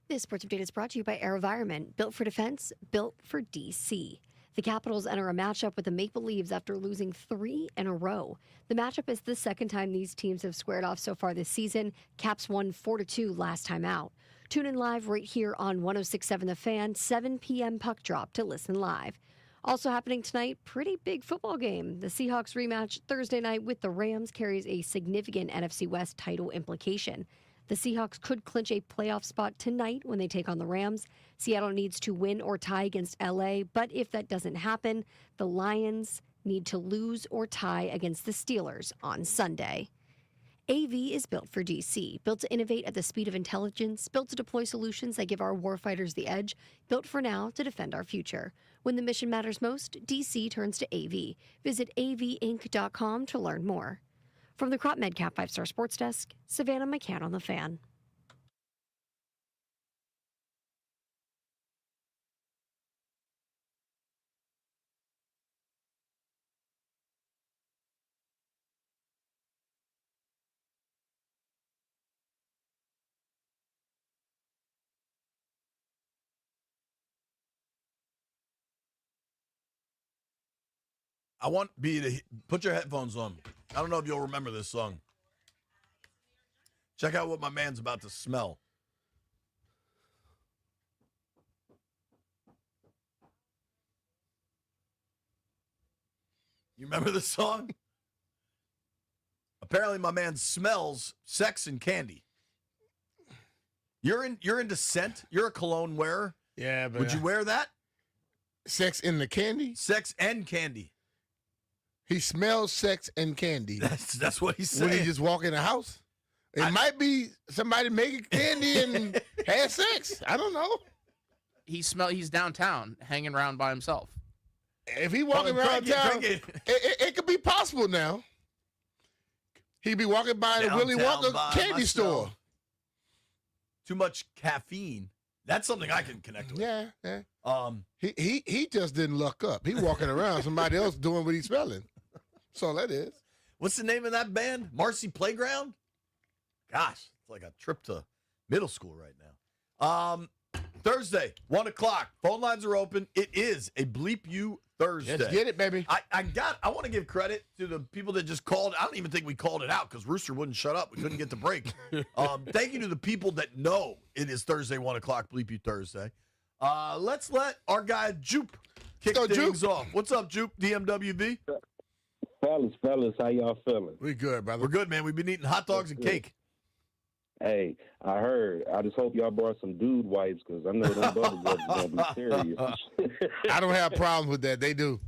This sports update is brought to you by AeroVironment, built for defense, built for DC. The Capitals enter a matchup with the Maple Leafs after losing 3 in a row. The matchup is the second time these teams have squared off so far this season. Caps won 4-2 last time out. Tune in live right here on 106.7 The Fan, 7 p.m. puck drop to listen live. Also happening tonight, pretty big football game. The Seahawks rematch Thursday night with the Rams carries a significant NFC West title implication. The Seahawks could clinch a playoff spot tonight when they take on the Rams. Seattle needs to win or tie against LA, but if that doesn't happen, the Lions need to lose or tie against the Steelers on Sunday. AV is built for DC, built to innovate at the speed of intelligence, built to deploy solutions that give our warfighters the edge, built for now to defend our future. When the mission matters most, DC turns to AV. Visit avinc.com to learn more. From the Crop MedCap 5-Star Sports Desk, Savannah McCann on The Fan. I want B to put your headphones on. I don't know if you'll remember this song. Check out what my man's about to smell. You remember this song? Apparently my man smells sex and candy. You're into scent? You're a cologne wearer? Yeah, but would you wear that? Sex in the candy? Sex and candy. He smells sex and candy. That's what he's saying. When he just walk in the house? It might be somebody making candy and had sex. I don't know. He's downtown hanging around by himself. If he walking around town, it could be possible now. He'd be walking by the Willy Wonka candy store. Too much caffeine. That's something I can connect with. Yeah. He just didn't luck up. He walking around, somebody else doing what he's smelling. That's all that is. What's the name of that band? Marcy Playground? Gosh, it's like a trip to middle school right now. Thursday, 1 o'clock. Phone lines are open. It is a Bleep You Thursday. Let's get it, baby. I want to give credit to the people that just called. I don't even think we called it out because Rooster wouldn't shut up. We couldn't get the break. Thank you to the people that know it is Thursday, 1 o'clock, Bleep You Thursday. Let's let our guy Jupe kick things off. What's up, Jupe? DMWB? Fellas, how y'all feeling? We good, brother. We're good, man. We've been eating hot dogs and cake. Hey, I heard. I just hope y'all brought some dude wipes because I know them bubble guts are gonna be serious. I don't have problems with that. They do.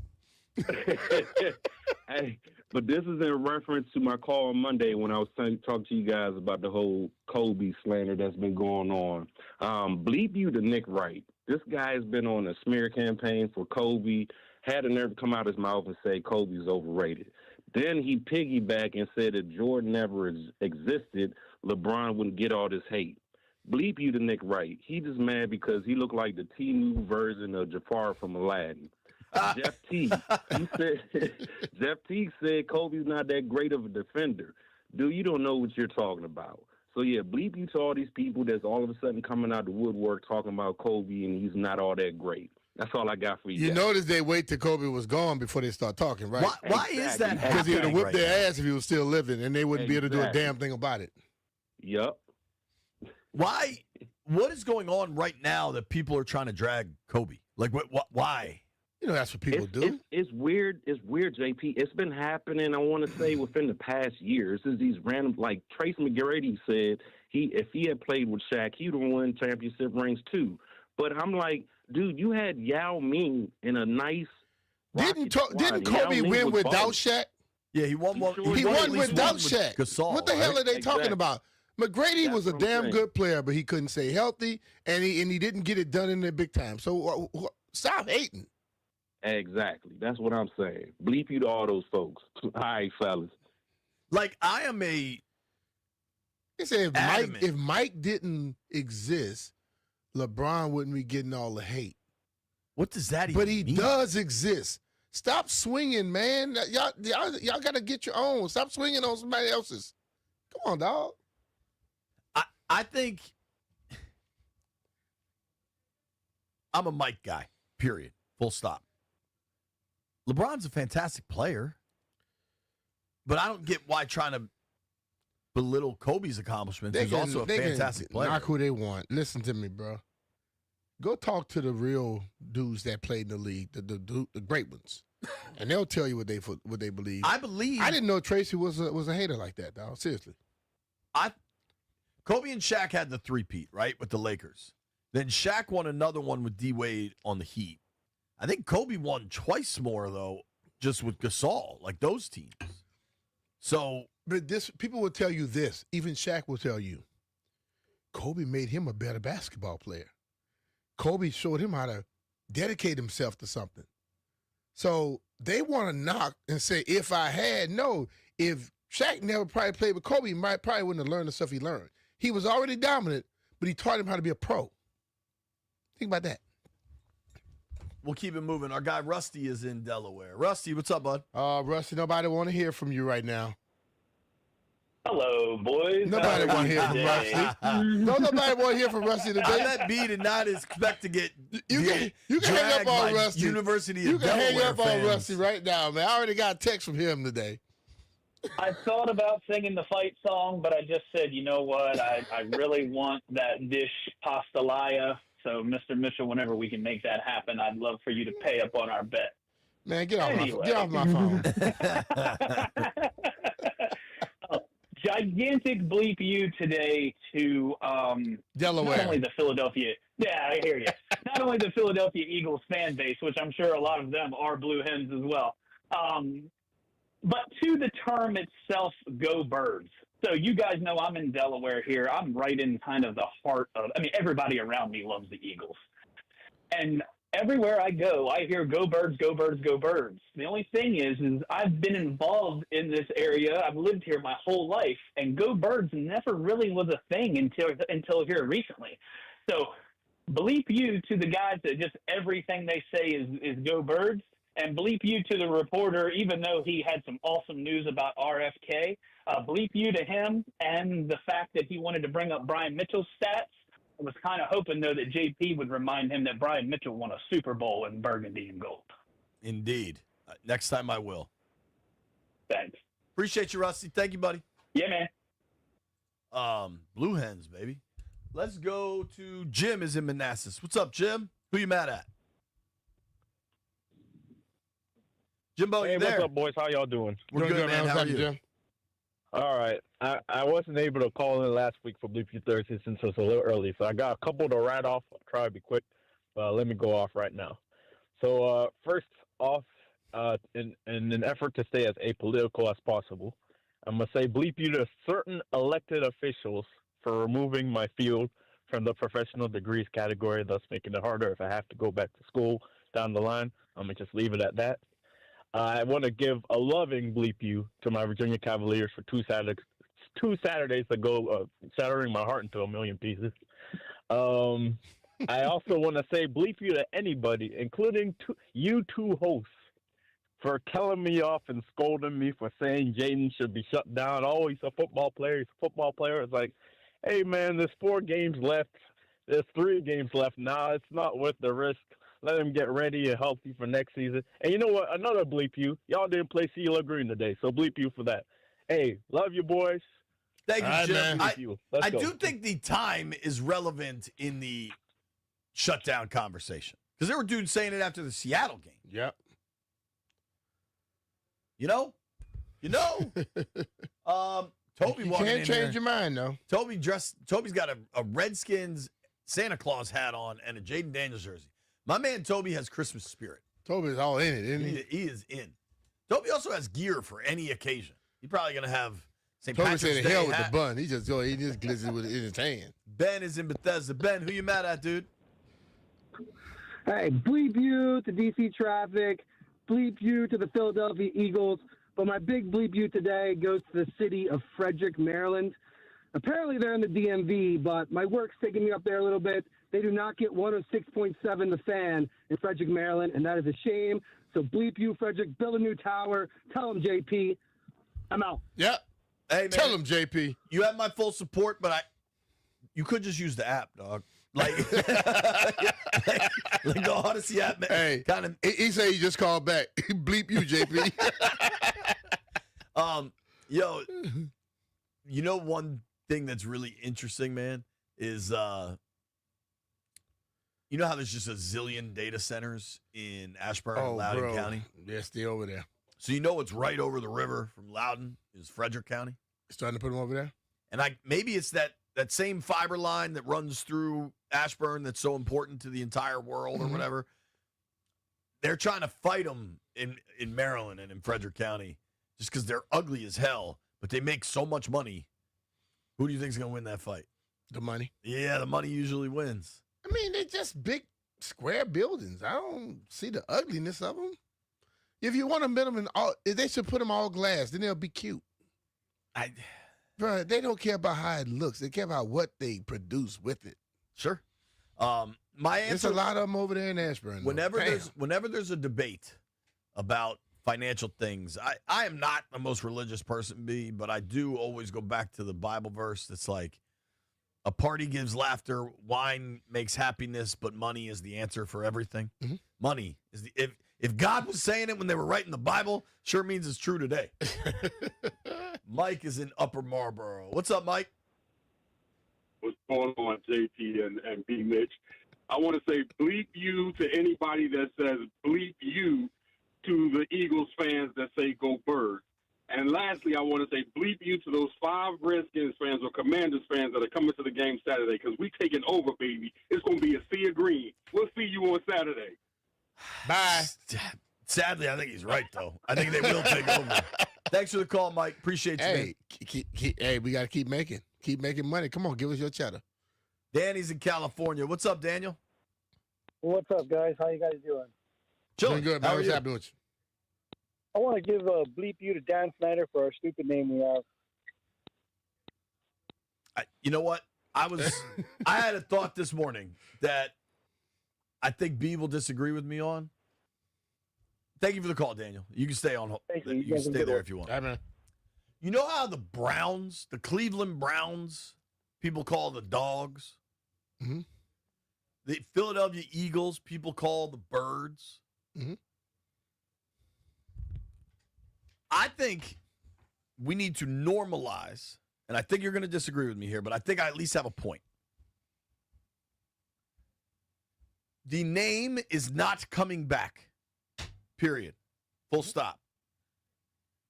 Hey, but this is in reference to my call on Monday when I was talking to you guys about the whole Kobe slander that's been going on. Bleep you to Nick Wright. This guy has been on a smear campaign for Kobe, had the nerve to come out his mouth and say Kobe's overrated. Then he piggybacked and said if Jordan never existed, LeBron wouldn't get all this hate. Bleep you to Nick Wright. He just mad because he looked like the T-Move version of Jafar from Aladdin. Jeff T. Jeff T said Kobe's not that great of a defender. Dude, you don't know what you're talking about. So yeah, bleep you to all these people that's all of a sudden coming out the woodwork talking about Kobe and he's not all that great. That's all I got for you. You notice they wait till Kobe was gone before they start talking, right? Why is that? Because he would have whipped right their now? ass if he was still living, and they wouldn't be able to do a Exactly. damn thing about it. Yep. Why? What is going on right now that people are trying to drag Kobe? Like, why? You know, that's what people do. It's weird. It's weird, JP. It's been happening, I want to say, within the past years. It's these random, like Trace McGrady said, if he had played with Shaq, he would have won championship rings too. But I'm like, dude, you had Yao Ming in a nice. Didn't Kobe win without Shaq? Yeah, he won one. He won without Shaq. Gasol, What the hell right? are they talking about? McGrady That's was a what I'm damn saying. good player, but he couldn't stay healthy, and he didn't get it done in the big time. So stop hating. Exactly. That's what I'm saying. Bleep you to all those folks. All right, fellas. Like, I am a. They say Adamant. if Mike didn't exist, LeBron wouldn't be getting all the hate. What does that even But he mean? does exist. Stop swinging, man. Y'all got to get your own. Stop swinging on somebody else's. Come on, dog. I think I'm a Mike guy, period. Full stop. LeBron's a fantastic player, but I don't get why trying to belittle Kobe's accomplishments. He's also a fantastic player. Knock who they want. Listen to me, bro. Go talk to the real dudes that played in the league, the great ones, and they'll tell you what they believe. I believe. I didn't know Tracy was a hater like that, dog. Seriously. Kobe and Shaq had the three-peat, right, with the Lakers. Then Shaq won another one with D-Wade on the Heat. I think Kobe won twice more, though, just with Gasol, like those teams. So, but people will tell you this. Even Shaq will tell you, Kobe made him a better basketball player. Kobe showed him how to dedicate himself to something. So they want to knock and say, if Shaq never probably played with Kobe, he probably wouldn't have learned the stuff he learned. He was already dominant, but he taught him how to be a pro. Think about that. We'll keep it moving. Our guy Rusty is in Delaware. Rusty, what's up, bud? Rusty, nobody want to hear from you right now. Hello, boys. Nobody want to hear from Rusty. Nobody want to hear from Rusty today. I bet B did not expect to get you can hang up on Rusty. University of Delaware Delaware hang up fans. on Rusty right now, man. I already got a text from him today. I thought about singing the fight song, but I just said, you know what? I really want that dish pastelaya. So, Mr. Mitchell, whenever we can make that happen, I'd love for you to pay up on our bet. Man, get off my phone. Gigantic bleep you today to Delaware. Not only the Philadelphia. Yeah, I hear you. Not only the Philadelphia Eagles fan base, which I'm sure a lot of them are Blue Hens as well. But to the term itself, go Birds. So you guys know I'm in Delaware here. I'm right in kind of the heart of, everybody around me loves the Eagles. And everywhere I go, I hear go Birds, go Birds, go Birds. The only thing is I've been involved in this area. I've lived here my whole life, and go Birds never really was a thing until here recently. So bleep you to the guys that just everything they say is go Birds. And bleep you to the reporter, even though he had some awesome news about RFK. Bleep you to him and the fact that he wanted to bring up Brian Mitchell's stats. I was kind of hoping, though, that JP would remind him that Brian Mitchell won a Super Bowl in burgundy and gold. Indeed. Next time I will. Thanks. Appreciate you, Rusty. Thank you, buddy. Yeah, man. Blue Hens, baby. Let's go to Jim is in Manassas. What's up, Jim? Who you mad at? Jimbo, hey, you there? What's up, boys? How y'all doing? We're good, man. How are you? Jim? All right. I wasn't able to call in last week for Bleep You Thursday since it's a little early, so I got a couple to write off. I'll try to be quick, but let me go off right now. So first off, in an effort to stay as apolitical as possible, I'm going to say bleep you to certain elected officials for removing my field from the professional degrees category, thus making it harder if I have to go back to school down the line. I'm going to just leave it at that. I want to give a loving bleep you to my Virginia Cavaliers for two Saturdays ago, shattering my heart into a million pieces. I also want to say bleep you to anybody, including you two hosts, for telling me off and scolding me for saying Jaden should be shut down. Oh, he's a football player. He's a football player. It's like, hey, man, there's 4 games left. There's 3 games left. Nah, it's not worth the risk. Let him get ready and healthy for next season. And you know what? Another bleep you. Y'all didn't play CeeLo Green today, so bleep you for that. Hey, love you, boys. Thank you, Jim. I go. do think the time is relevant in the shutdown conversation because there were dudes saying it after the Seattle game. Yep. You know. Toby you walking can't in change there. your mind, though. Toby's got a Redskins Santa Claus hat on and a Jaden Daniels jersey. My man Toby has Christmas spirit. Toby's all in it, isn't he? He is in. Toby also has gear for any occasion. He's probably going to have St. Toby Patrick's said Day hell with hat. the bun. He just glitzes with it in his hand. Ben is in Bethesda. Ben, who you mad at, dude? Hey, bleep you to DC traffic. Bleep you to the Philadelphia Eagles. But my big bleep you today goes to the city of Frederick, Maryland. Apparently they're in the DMV, but my work's taking me up there a little bit. They do not get 106.7 The Fan in Frederick, Maryland, and that is a shame. So bleep you, Frederick. Build a new tower. Tell them, JP. I'm out. Yep. Hey, man, tell him, JP. You have my full support, but you could just use the app, dog. Like the Odyssey app. Hey, kind of. He said he just called back. Bleep you, JP. Yo, you know one thing that's really interesting, man, is you know how there's just a zillion data centers in Ashburn and Loudoun County? Yeah, stay over there. So you know what's right over the river from Loudoun is Frederick County? Starting to put them over there? And maybe it's that same fiber line that runs through Ashburn that's so important to the entire world or whatever. They're trying to fight them in Maryland and in Frederick County just because they're ugly as hell, but they make so much money. Who do you think is going to win that fight? The money. Yeah, the money usually wins. I mean, they're just big square buildings. I don't see the ugliness of them. If you want to put them in all, they should put them all glass. Then they'll be cute. Bro, they don't care about how it looks. They care about what they produce with it. Sure. My answer. There's a lot of them over there in Ashburn. Whenever there's a debate about financial things, I am not the most religious person, but I do always go back to the Bible verse that's like, a party gives laughter, wine makes happiness, but money is the answer for everything. Mm-hmm. Money is the if God was saying it when they were writing the Bible, sure means it's true today. Mike is in Upper Marlboro. What's up, Mike? What's going on, JP and BMitch? I want to say bleep you to anybody that says bleep you to the Eagles fans that say go Birds. And lastly, I want to say bleep you to those 5 Redskins fans or Commanders fans that are coming to the game Saturday because we taking over, baby. It's going to be a sea of green. We'll see you on Saturday. Bye. Sadly, I think he's right, though. I think they will take over. Thanks for the call, Mike. Appreciate you, man. Hey, we got to keep making money. Come on, give us your cheddar. Danny's in California. What's up, Daniel? What's up, guys? How you guys doing? Doing good, man. What's happening with you? I want to give a bleep you to Dan Snyder for our stupid name we have. You know what? I had a thought this morning that I think B will disagree with me on. Thank you for the call, Daniel. You can stay on. You can stay there if you want. You know how the Browns, the Cleveland Browns, people call the Dogs? Mm-hmm. The Philadelphia Eagles, people call the Birds. Mm-hmm. I think we need to normalize, and I think you're going to disagree with me here, but I think I at least have a point. The name is not coming back, period. Full stop.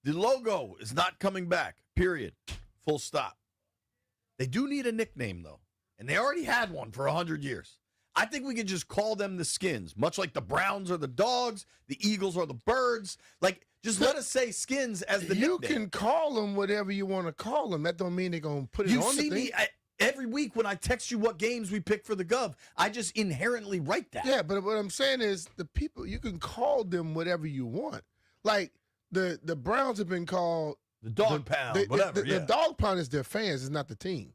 The logo is not coming back, period. Full stop. They do need a nickname, though, and they already had one for 100 years. I think we can just call them the Skins, much like the Browns are the Dogs, the Eagles are the Birds. Like, just let us say Skins as the You nickname. can call them whatever you want to call them. That don't mean they're going to put it You on see the thing. me every week when I text you what games we pick for the Gov. I just inherently write that. Yeah, but what I'm saying is the people, you can call them whatever you want. Like the Browns have been called the Dog Pound, whatever. The Dog Pound is their fans, it's not the team.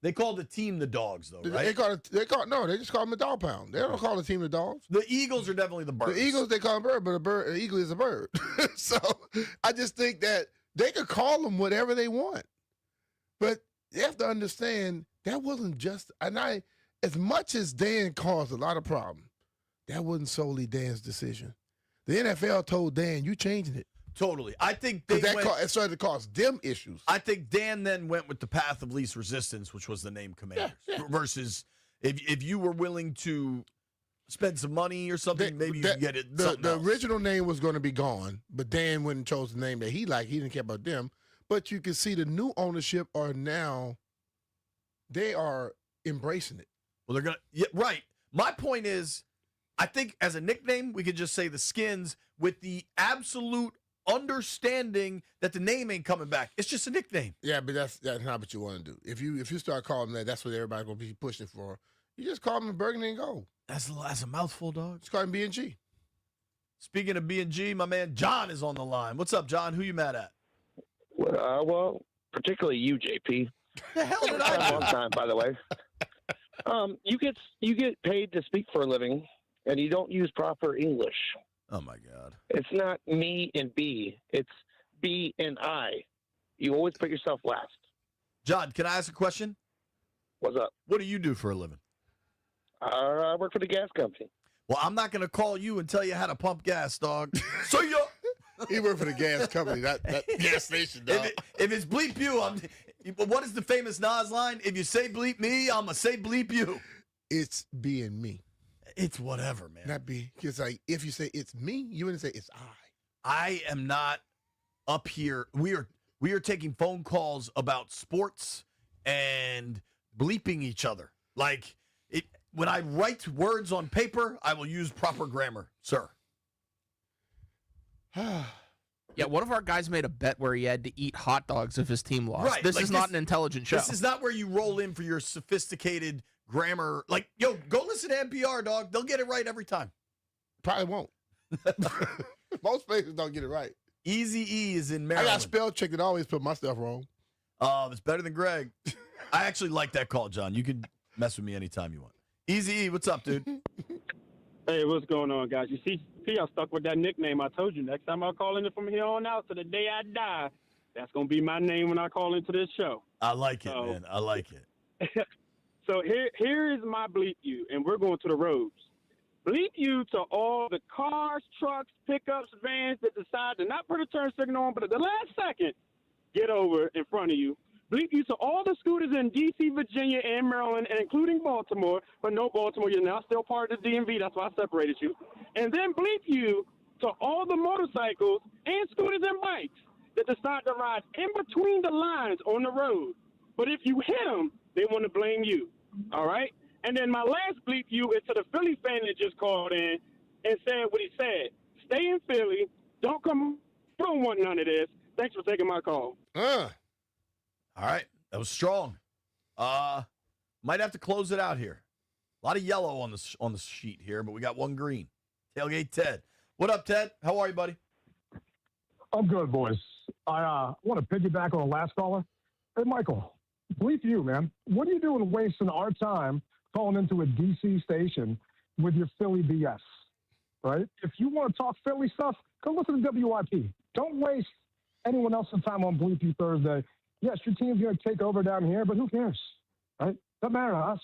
They call the team the Dogs, though, right? They just call them the Dog Pound. They don't call the team the Dogs. The Eagles are definitely the Birds. The Eagles, they call them bird, but an eagle is a bird. So I just think that they could call them whatever they want. But you have to understand that wasn't just, as much as Dan caused a lot of problems, that wasn't solely Dan's decision. The NFL told Dan, you changing it. Totally. I think it started to cause them issues. I think Dan then went with the path of least resistance, which was the name Commanders. Yeah. Versus if you were willing to spend some money or something, maybe you could get it. The original name was going to be gone, but Dan went and chose the name that he liked. He didn't care about them. But you can see the new ownership they are embracing it. Well, they're going to, yeah, right. My point is, I think as a nickname, we could just say the Skins with the absolute understanding that the name ain't coming back. It's just a nickname. Yeah, but that's not what you want to do. If you start calling them that's what everybody's going to be pushing for. You just call them Burgundy and Gold. That's a mouthful, dog. Just call him B&G. Speaking of B&G, my man John is on the line. What's up, John? Who you mad at? Well, particularly you, JP. The hell did I do? Long time, by the way. You get paid to speak for a living, and you don't use proper English. Oh my God! It's not me and B. It's B and I. You always put yourself last. John, can I ask a question? What's up? What do you do for a living? I work for the gas company. Well, I'm not going to call you and tell you how to pump gas, dog. So you. He worked for the gas company, that gas station, dog. If it's bleep you, what is the famous Nas line? If you say bleep me, I'm going to say bleep you. It's being me. It's whatever, man. Not be. Because like, if you say it's me, you wouldn't say it's I. I am not up here. We are taking phone calls about sports and bleeping each other. Like, when I write words on paper, I will use proper grammar, sir. Yeah, one of our guys made a bet where he had to eat hot dogs if his team lost. Right. This is not an intelligent show. This is not where you roll in for your sophisticated grammar. Like, yo, go listen to NPR, dog. They'll get it right every time. Probably won't. Most places don't get it right. Easy E is in Maryland. I got spell check that always put my stuff wrong. It's better than Greg. I actually like that call, John. You can mess with me anytime you want. Easy E, what's up, dude? Hey, what's going on, guys? You see, I'm stuck with that nickname. I told you, next time I call in from here on out to the day I die, that's going to be my name when I call into this show. I like it, man. I like it. So here is my bleep you, and we're going to the roads. Bleep you to all the cars, trucks, pickups, vans that decide to not put a turn signal on, but at the last second, get over in front of you. Bleep you to all the scooters in D.C., Virginia, and Maryland, and including Baltimore. But no, Baltimore, you're now still part of the DMV. That's why I separated you. And then bleep you to all the motorcycles and scooters and bikes that decide to ride in between the lines on the road. But if you hit them, they want to blame you. All right? And then my last bleep you is to the Philly fan that just called in and said what he said. Stay in Philly. Don't come. Don't want none of this. Thanks for taking my call. All right. That was strong. Might have to close it out here. A lot of yellow on the sheet here, but we got one green. Tailgate Ted. What up, Ted? How are you, buddy? I'm good, boys. I want to piggyback on the last caller. Hey, Michael, bleep you, man. What are you doing wasting our time calling into a D.C. station with your Philly BS, right? If you want to talk Philly stuff, go listen to WIP. Don't waste anyone else's time on Bleep You Thursday. Yes, your team's going to take over down here, but who cares, right? Doesn't matter to us.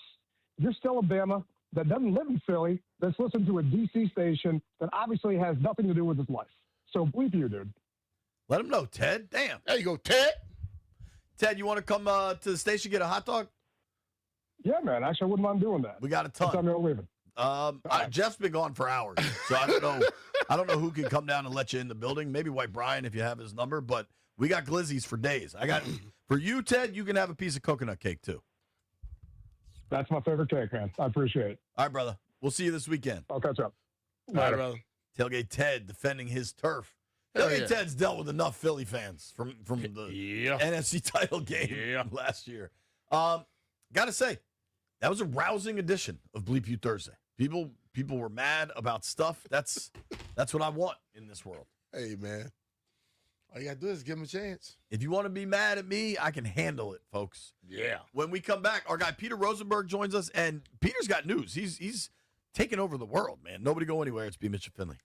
If you're still a Bama that doesn't live in Philly, that's listening to a D.C. station that obviously has nothing to do with his life. So bleep you, dude. Let him know, Ted. Damn. There you go, Ted. Ted, you want to come to the station get a hot dog? Yeah, man. Actually, I wouldn't mind doing that. We got a ton. What time you're leaving? Jeff's been gone for hours, so I don't know. I don't know who can come down and let you in the building. Maybe White Brian if you have his number, but we got glizzies for days. I got for you, Ted. You can have a piece of coconut cake too. That's my favorite cake, man. I appreciate it. All right, brother. We'll see you this weekend. I'll catch up. All right, brother. Tailgate Ted defending his turf. Hell Tailgate yeah. Ted's dealt with enough Philly fans from the NFC title game last year. Gotta say, that was a rousing edition of Bleep You Thursday. People were mad about stuff. That's what I want in this world. Hey, man. All you got to do is give him a chance. If you want to be mad at me, I can handle it, folks. Yeah. When we come back, our guy Peter Rosenberg joins us, and Peter's got news. He's taking over the world, man. Nobody go anywhere. It's BMitch Finlay.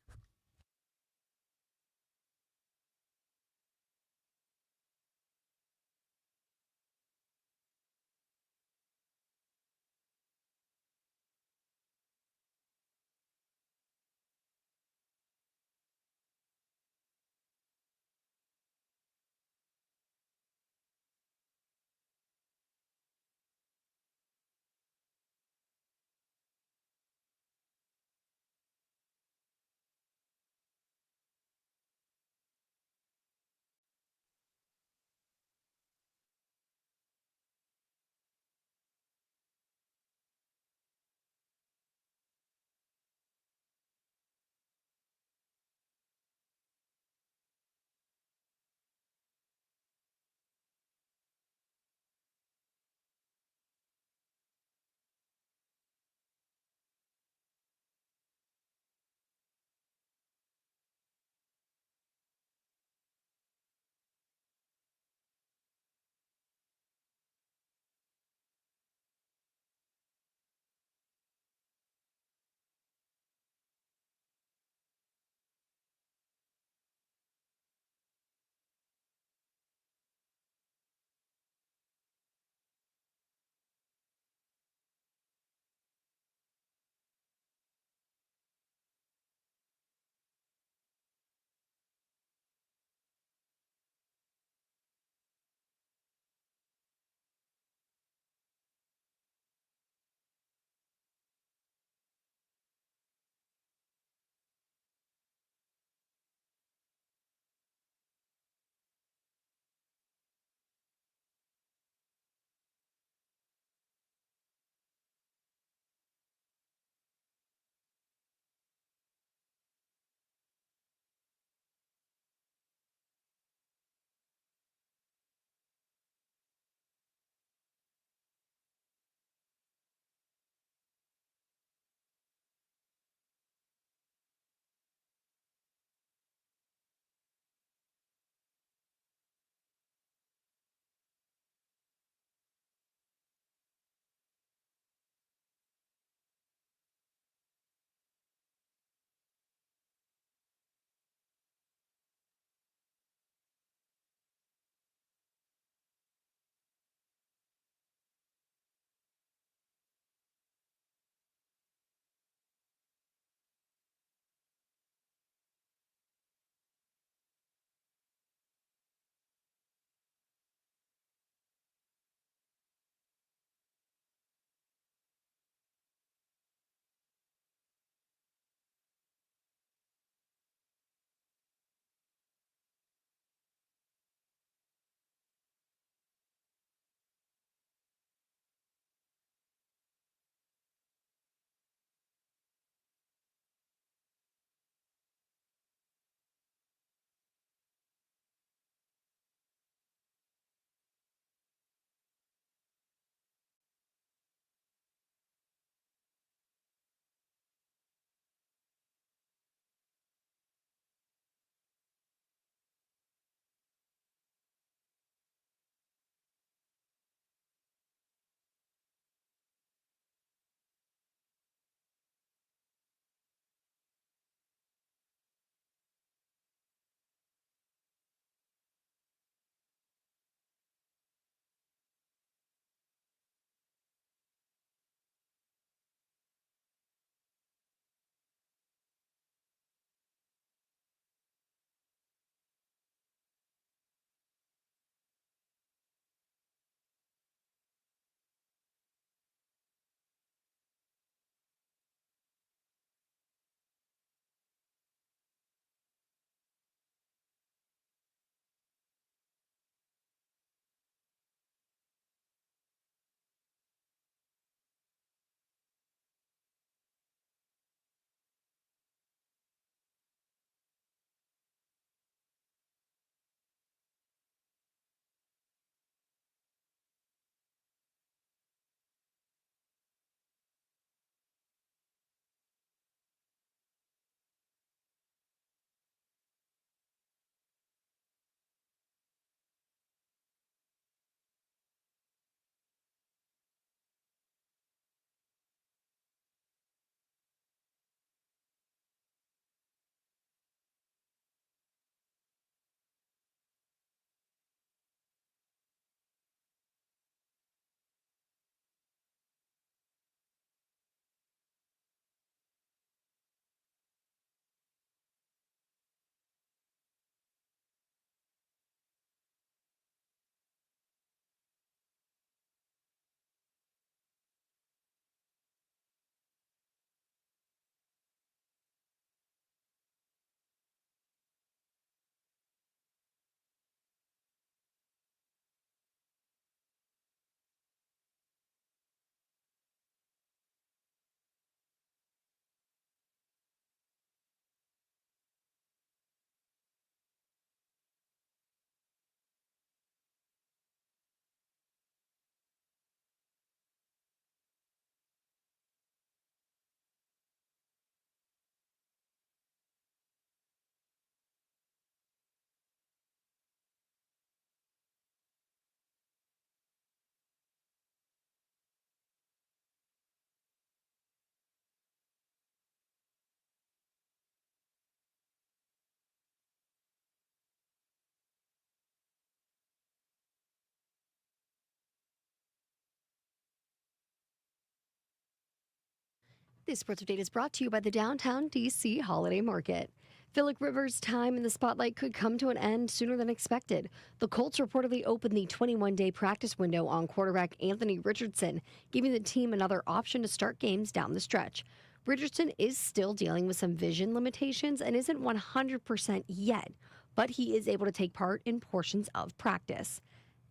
This sports update is brought to you by the Downtown DC Holiday Market. Phillip Rivers' time in the spotlight could come to an end sooner than expected. The Colts reportedly opened the 21-day practice window on quarterback Anthony Richardson, giving the team another option to start games down the stretch. Richardson is still dealing with some vision limitations and isn't 100% yet, but he is able to take part in portions of practice.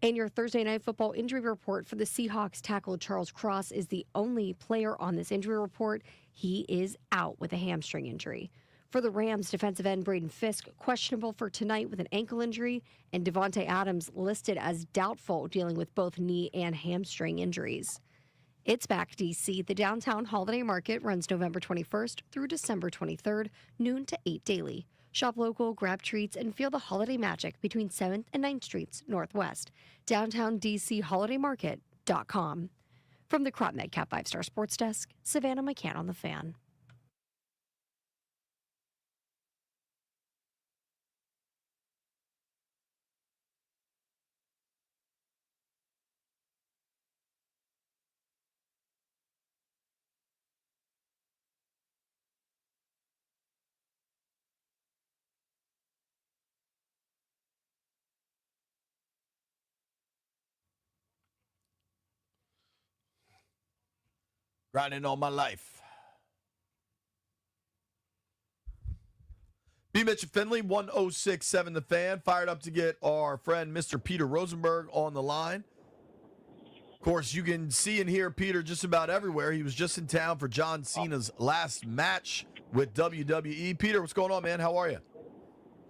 And your Thursday Night Football injury report for the Seahawks tackle Charles Cross is the only player on this injury report. He is out with a hamstring injury. For the Rams, defensive end Braden Fisk questionable for tonight with an ankle injury, and Devontae Adams listed as doubtful, dealing with both knee and hamstring injuries. It's back, DC. The Downtown Holiday Market runs November 21st through December 23rd, noon to 8 daily. Shop local, grab treats, and feel the holiday magic between 7th and 9th Streets Northwest. DowntownDCHolidayMarket.com. From the Crop Medcap 5-Star Sports Desk, Savannah McCann on the Fan. Grinding all my life. BMitch Finlay, 1067 The Fan. Fired up to get our friend Mr. Peter Rosenberg on the line. Of course, you can see and hear Peter just about everywhere. He was just in town for John Cena's last match with WWE. Peter, what's going on, man? How are you?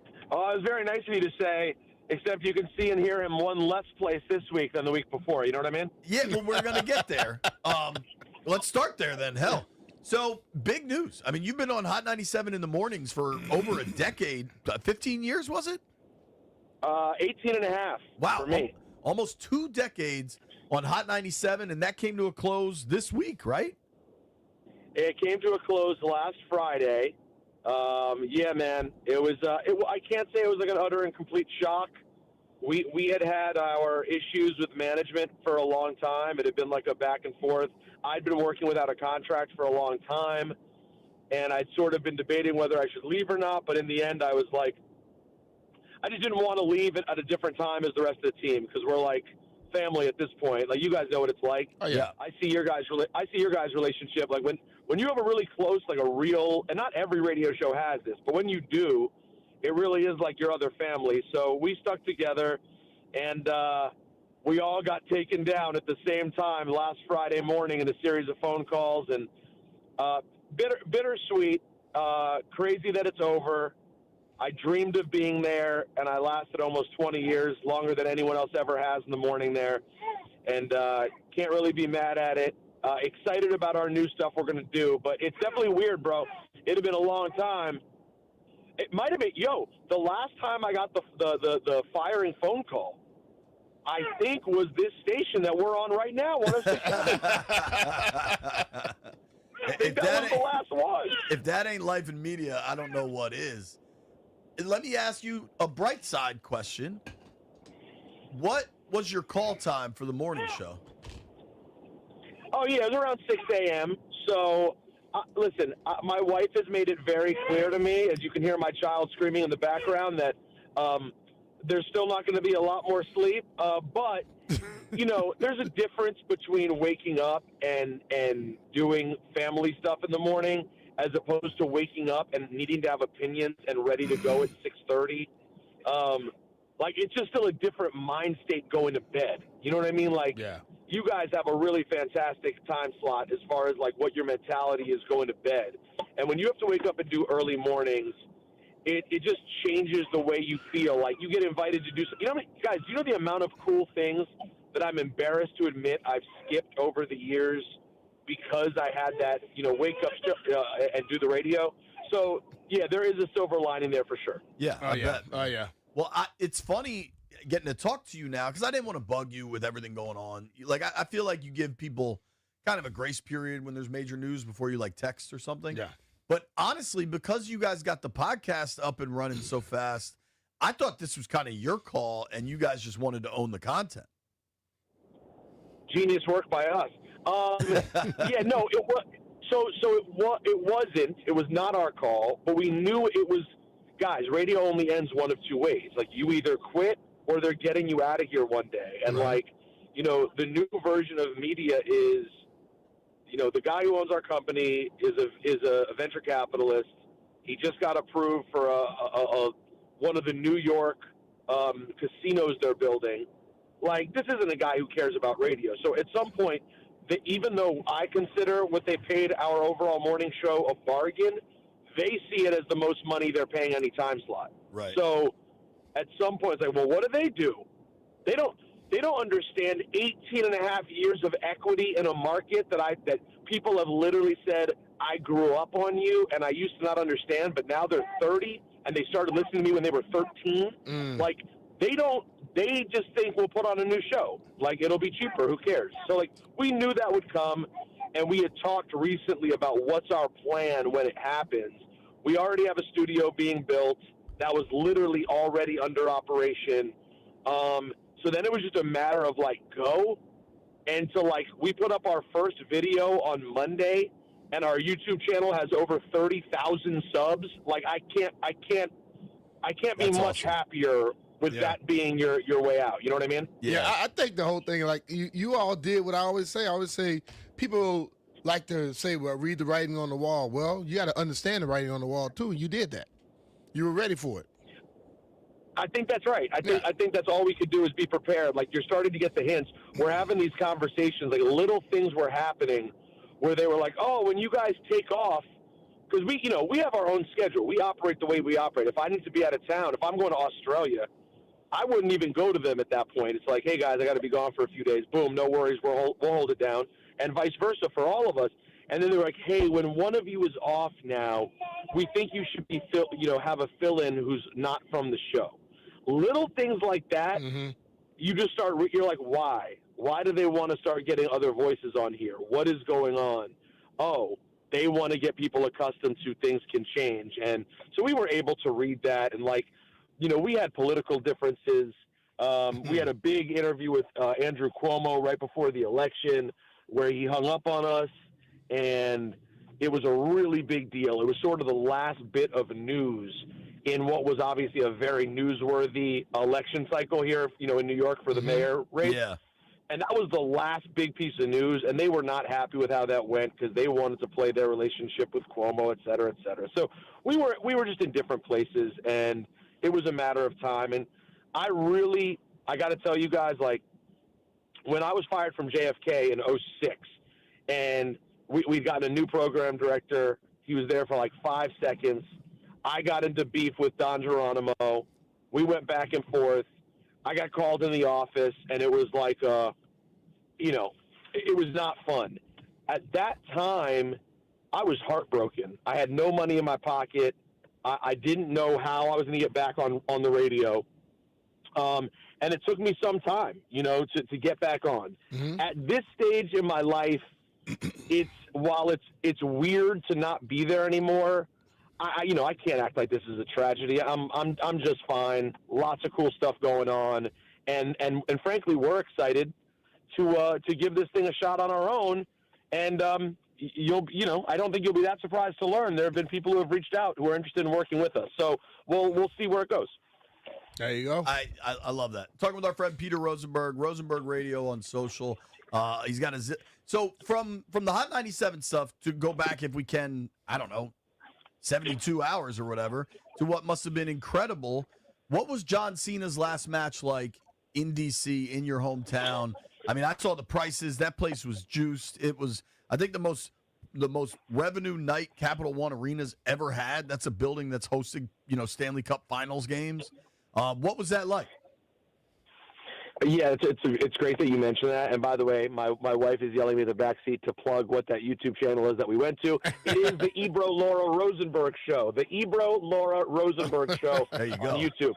It was very nice of you to say, except you can see and hear him one less place this week than the week before. You know what I mean? Yeah, well, we're going to get there. Let's start there then. Hell. So, big news. I mean, you've been on Hot 97 in the mornings for over a decade. 15 years, was it? 18 and a half. Wow. For me. Almost 2 decades on Hot 97, and that came to a close this week, right? It came to a close last Friday. Yeah, man. It was. I can't say it was like an utter and complete shock. We had our issues with management for a long time. It had been like a back and forth. I'd been working without a contract for a long time, and I'd sort of been debating whether I should leave or not. But in the end, I was like, I just didn't want to leave it at a different time as the rest of the team, because we're like family at this point. Like, you guys know what it's like. Oh, yeah. I see your guys' relationship. Like, when you have a really close, like a real, and not every radio show has this, but when you do, it really is like your other family. So we stuck together, and we all got taken down at the same time last Friday morning in a series of phone calls, and bittersweet, crazy that it's over. I dreamed of being there, and I lasted almost 20 years, longer than anyone else ever has in the morning there, and can't really be mad at it. Excited about our new stuff we're going to do, but it's definitely weird, bro. It had been a long time. It might have been, the last time I got the firing phone call, I think was this station that we're on right now, 106.7. I think that was the last one. If that ain't life in media, I don't know what is. And let me ask you a bright side question. What was your call time for the morning show? Oh, yeah, it was around 6 a.m. So, listen, my wife has made it very clear to me, as you can hear my child screaming in the background, that there's still not going to be a lot more sleep. But, there's a difference between waking up and doing family stuff in the morning as opposed to waking up and needing to have opinions and ready to go at 6:30. It's just still a different mind state going to bed. You know what I mean? You guys have a really fantastic time slot as far as, what your mentality is going to bed. And when you have to wake up and do early mornings, it just changes the way you feel. Like, you get invited to do something. Guys, do you know the amount of cool things that I'm embarrassed to admit I've skipped over the years because I had that, wake up and do the radio? So, yeah, there is a silver lining there for sure. Yeah, I bet. Oh, yeah. Well, it's funny getting to talk to you now, because I didn't want to bug you with everything going on. I feel like you give people kind of a grace period when there's major news before you, text or something. Yeah. But honestly, because you guys got the podcast up and running so fast, I thought this was kind of your call, and you guys just wanted to own the content. Genius work by us. Yeah, no, it was. So it wasn't. It was not our call, but we knew it was. Guys, radio only ends one of two ways. Like, you either quit or they're getting you out of here one day. And the new version of media is, the guy who owns our company is a venture capitalist. He just got approved for one of the New York casinos they're building. Like, this isn't a guy who cares about radio. So at some point, even though I consider what they paid our overall morning show a bargain, they see it as the most money they're paying any time slot. Right. So at some point, it's like, well, what do? They don't understand 18 and a half years of equity in a market that people have literally said, I grew up on you and I used to not understand, but now they're 30 and they started listening to me when they were 13. Like, they just think we'll put on a new show. Like, it'll be cheaper. Who cares? So, like, we knew that would come, and we had talked recently about what's our plan when it happens. We already have a studio being built that was literally already under operation. So then it was just a matter of, like, go. And so, like, we put up our first video on Monday, and our YouTube channel has over 30,000 subs. Like, I can't be much happier with that being your way out. You know what I mean? Yeah, I think the whole thing, like, you all did what I always say. I always say people like to say, well, read the writing on the wall. Well, you got to understand the writing on the wall, too. You did that. You were ready for it. I think that's right. I think that's all we could do is be prepared. Like, you're starting to get the hints. We're having these conversations. Like, little things were happening where they were like, oh, when you guys take off, because we have our own schedule. We operate the way we operate. If I need to be out of town, if I'm going to Australia, I wouldn't even go to them at that point. It's like, hey, guys, I got to be gone for a few days. Boom, no worries. We'll hold it down. And vice versa for all of us. And then they're like, hey, when one of you is off now, we think you should be have a fill-in who's not from the show. Little things like that, you just you're like, why? Why do they want to start getting other voices on here? What is going on? Oh, they want to get people accustomed to things can change. And so we were able to read that. And, like, we had political differences. We had a big interview with Andrew Cuomo right before the election where he hung up on us, and it was a really big deal. It was sort of the last bit of news in what was obviously a very newsworthy election cycle here, in New York for the mayor race. Yeah. And that was the last big piece of news, and they were not happy with how that went because they wanted to play their relationship with Cuomo, et cetera, et cetera. So we were just in different places, and it was a matter of time. And I got to tell you guys, like, when I was fired from JFK in 2006, and we'd gotten a new program director, he was there for like 5 seconds. I got into beef with Don Geronimo. We went back and forth. I got called in the office, and it was like, it was not fun. At that time, I was heartbroken. I had no money in my pocket. I didn't know how I was going to get back on the radio. And it took me some time, to get back on. At this stage in my life, while it's weird to not be there anymore, I can't act like this is a tragedy. I'm just fine. Lots of cool stuff going on, and frankly, we're excited to give this thing a shot on our own. And I don't think you'll be that surprised to learn there have been people who have reached out who are interested in working with us. So we'll see where it goes. There you go. I love that. Talking with our friend Peter Rosenberg Radio on social. He's got a so from the Hot 97 stuff to go back, if we can, I don't know, 72 hours or whatever, to what must have been incredible. What was John Cena's last match like in DC, in your hometown? I mean, I saw the prices. That place was juiced. It was, I think, the most revenue night Capital One Arena's ever had. That's a building that's hosting, Stanley Cup Finals games. What was that like? Yeah, it's great that you mentioned that. And by the way, my wife is yelling me in the back seat to plug what that YouTube channel is that we went to. It is the Ebro Laura Rosenberg Show. The Ebro Laura Rosenberg Show there you go. On YouTube.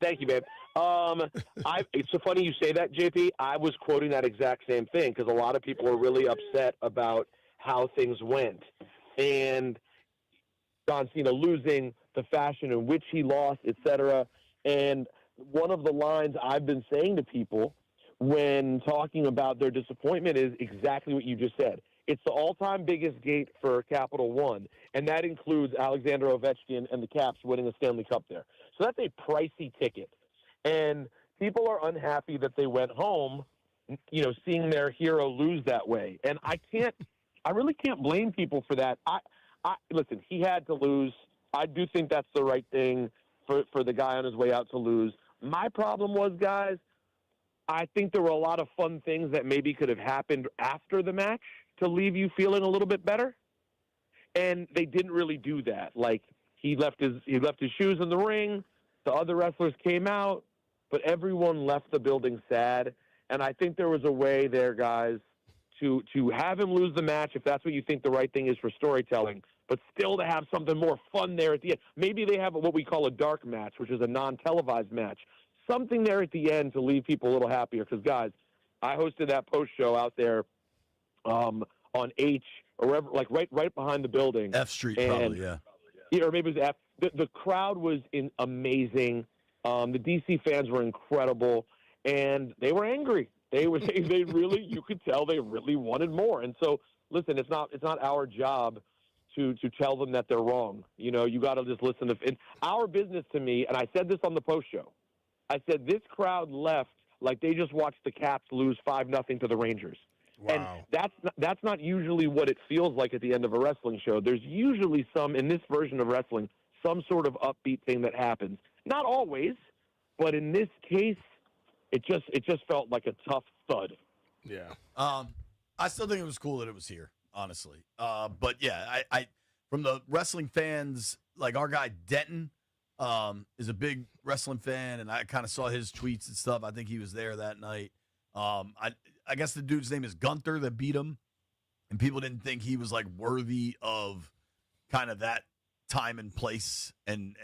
Thank you, babe. It's so funny you say that, JP. I was quoting that exact same thing because a lot of people are really upset about how things went. And John Cena losing, the fashion in which he lost, etc. And one of the lines I've been saying to people when talking about their disappointment is exactly what you just said. It's the all-time biggest gate for Capital One, and that includes Alexander Ovechkin and the Caps winning a Stanley Cup there. So that's a pricey ticket. And people are unhappy that they went home, seeing their hero lose that way. And I really can't blame people for that. Listen, he had to lose. I do think that's the right thing for the guy on his way out to lose. My problem was, guys, I think there were a lot of fun things that maybe could have happened after the match to leave you feeling a little bit better. And they didn't really do that. Like, he left his shoes in the ring. The other wrestlers came out, but everyone left the building sad. And I think there was a way there, guys, to have him lose the match if that's what you think the right thing is for storytelling, but still to have something more fun there at the end. Maybe they have what we call a dark match, which is a non-televised match. Something there at the end to leave people a little happier. Because, guys, I hosted that post show out there on H, or wherever, like right behind the building. F Street, probably, yeah. Yeah, or maybe it was F. The crowd was amazing. The DC fans were incredible, and they were angry. They really, you could tell they really wanted more. And so, listen, it's not our job to tell them that they're wrong. You got to just listen to. And our business, to me, and I said this on the post show. I said this crowd left like they just watched the Caps lose 5-0 to the Rangers. Wow. And that's not usually what it feels like at the end of a wrestling show. There's usually in this version of wrestling, some sort of upbeat thing that happens. Not always, but in this case, it just felt like a tough thud. Yeah. I still think it was cool that it was here, honestly. But yeah, I from the wrestling fans, like our guy Denton is a big wrestling fan, and I kind of saw his tweets and stuff. I think he was there that night. I guess the dude's name is Gunther that beat him, and people didn't think he was like worthy of kind of that time and place and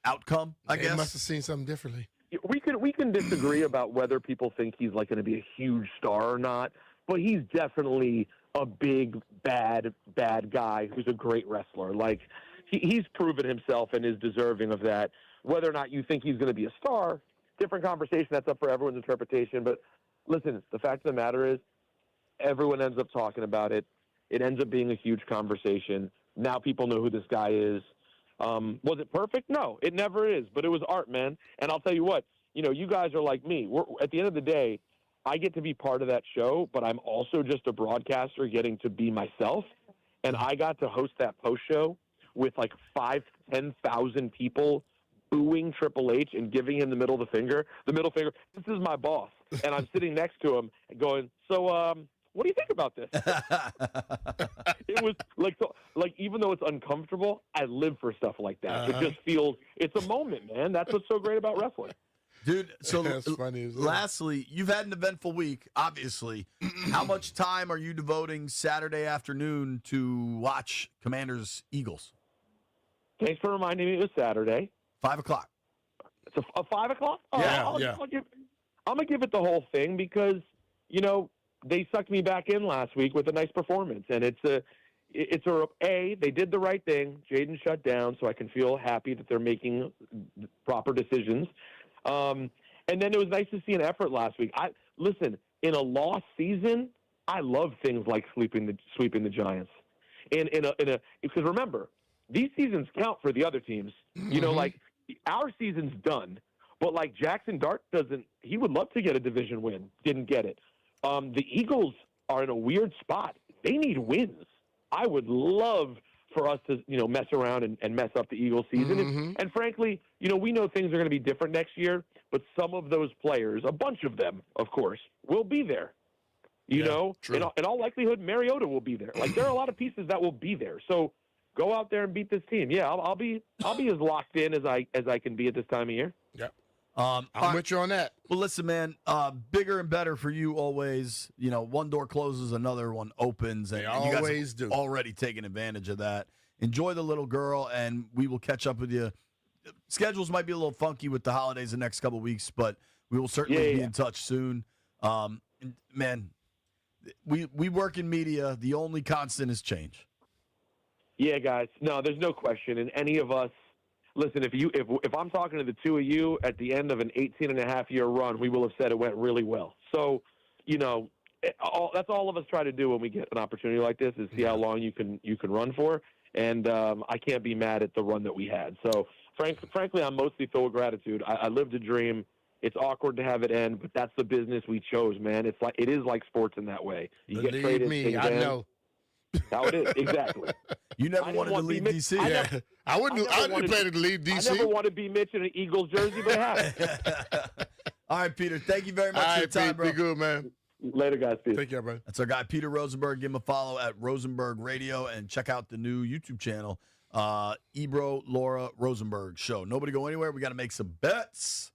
outcome. I guess must have seen something differently. We can disagree about whether people think he's like going to be a huge star or not, but he's definitely a big bad guy who's a great wrestler. Like he's proven himself and is deserving of that. Whether or not you think he's going to be a star, different conversation. That's up for everyone's interpretation. But listen, the fact of the matter is, everyone ends up talking about it. It ends up being a huge conversation. Now people know who this guy is. Was it perfect? No, it never is. But it was art, man. And I'll tell you what, you guys are like me. At the end of the day, I get to be part of that show, but I'm also just a broadcaster getting to be myself. And I got to host that post show with like 5,000-10,000 people booing Triple H and giving him the middle finger. This is my boss. And I'm sitting next to him going, so, what do you think about this? It was like even though it's uncomfortable, I live for stuff like that. It just feels, it's a moment, man. That's what's so great about wrestling. Dude, so That's funny as well. lastly, you've had an eventful week, obviously. How much time are you devoting Saturday afternoon to watch Commanders-Eagles? Thanks for reminding me it was Saturday. 5 o'clock. It's a 5 o'clock? Oh, Yeah, I'm yeah. going to give it the whole thing because, they sucked me back in last week with a nice performance. And they did the right thing. Jaden shut down, so I can feel happy that they're making proper decisions. And then it was nice to see an effort last week. Listen, in a lost season, I love things like sweeping the Giants. Because remember, these seasons count for the other teams. Like our season's done, but like Jackson Dart he would love to get a division win. Didn't get it. The Eagles are in a weird spot. They need wins. I would love for us to, mess around and mess up the Eagles season. And frankly, we know things are going to be different next year, but some of those players, a bunch of them, of course, will be there. True. In all likelihood, Mariota will be there. Like there are a lot of pieces that will be there. So go out there and beat this team. Yeah, I'll be as locked in as I can be at this time of year. Yeah. I'm with you on that. Well, listen, man, bigger and better for you always. One door closes, another one opens. And They you guys always have do. already taken advantage of that. Enjoy the little girl, and we will catch up with you. Schedules might be a little funky with the holidays the next couple of weeks, but we will certainly be in touch soon. Man, we work in media. The only constant is change. Yeah, guys. No, there's no question. And any of us, listen, if I'm talking to the two of you at the end of an 18-and-a-half-year run, we will have said it went really well. So, that's all of us try to do when we get an opportunity like this is see how long you can run for. And I can't be mad at the run that we had. So frankly, I'm mostly filled with gratitude. I lived a dream. It's awkward to have it end, but that's the business we chose, man. It is like sports in that way. You get Believe traded. me, I know. How it is, exactly. You never wanted to leave DC. I wouldn't plan to leave DC. I never wanted to be Mitch in an Eagles jersey, but it happened. All right, Peter. Thank you very much for your time, Pete, bro. be good, man. Later, guys. Peace. Take care, man. That's our guy, Peter Rosenberg. Give him a follow at Rosenberg Radio and check out the new YouTube channel, Ebro Laura Rosenberg Show. Nobody go anywhere. We got to make some bets.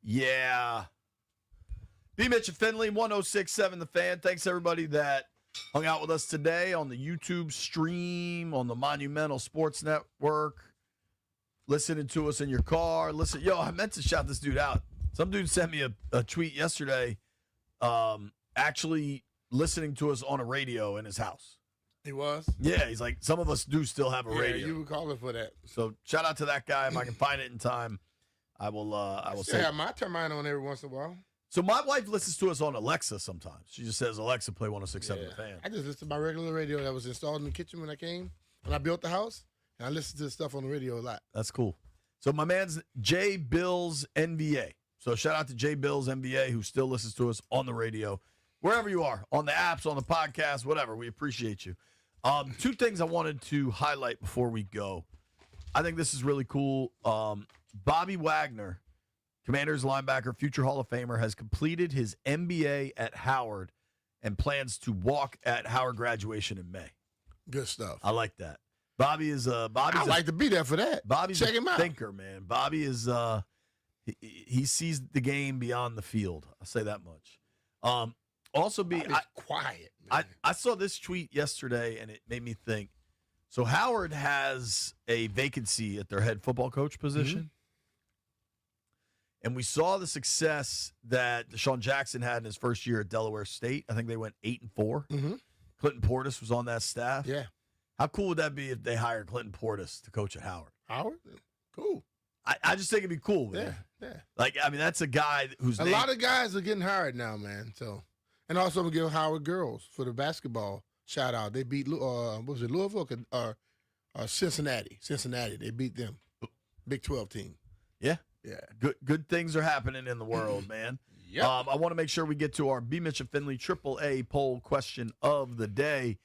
Yeah. BMitch Finlay, 106.7 The Fan. Thanks, everybody that hung out with us today on the YouTube stream, on the Monumental Sports Network, listening to us in your car. Listen, I meant to shout this dude out. Some dude sent me a tweet yesterday actually listening to us on a radio in his house. He was? Yeah, he's like, some of us do still have a radio. You were calling for that. So shout out to that guy. If I can find it in time, I will say. Yeah, I turn mine on every once in a while. So my wife listens to us on Alexa sometimes. She just says, Alexa, play 106.7 The Fan. I just listened to my regular radio that was installed in the kitchen when I built the house, and I listened to the stuff on the radio a lot. That's cool. So my man's J Bills NVA. So shout out to J Bills NBA, who still listens to us on the radio, wherever you are, on the apps, on the podcast, whatever. We appreciate you. Two things I wanted to highlight before we go. I think this is really cool. Bobby Wagner, Commanders linebacker, future Hall of Famer, has completed his MBA at Howard and plans to walk at Howard graduation in May. Good stuff. I like that. Bobby is I'd like to be there for that. Bobby's Check a him out. thinker, man. Bobby is he sees the game beyond the field. I'll say that much. Also, quiet. I saw this tweet yesterday, and it made me think. So Howard has a vacancy at their head football coach position. Mm-hmm. And we saw the success that Deshaun Jackson had in his first year at Delaware State. I think they went 8-4. Mm-hmm. Clinton Portis was on that staff. Yeah. How cool would that be if they hired Clinton Portis to coach at Howard? Howard? Cool. I just think it'd be cool, man. Yeah. Like, I mean, that's a guy who's a lot of guys are getting hired now, man. So, and also I'm gonna give Howard girls for the basketball shout out. They beat what was it, Louisville or Cincinnati? Cincinnati. They beat them. Big 12 team. Yeah. Yeah. Good things are happening in the world, man. Yep. I want to make sure we get to our BMitch Finlay AAA poll question of the day.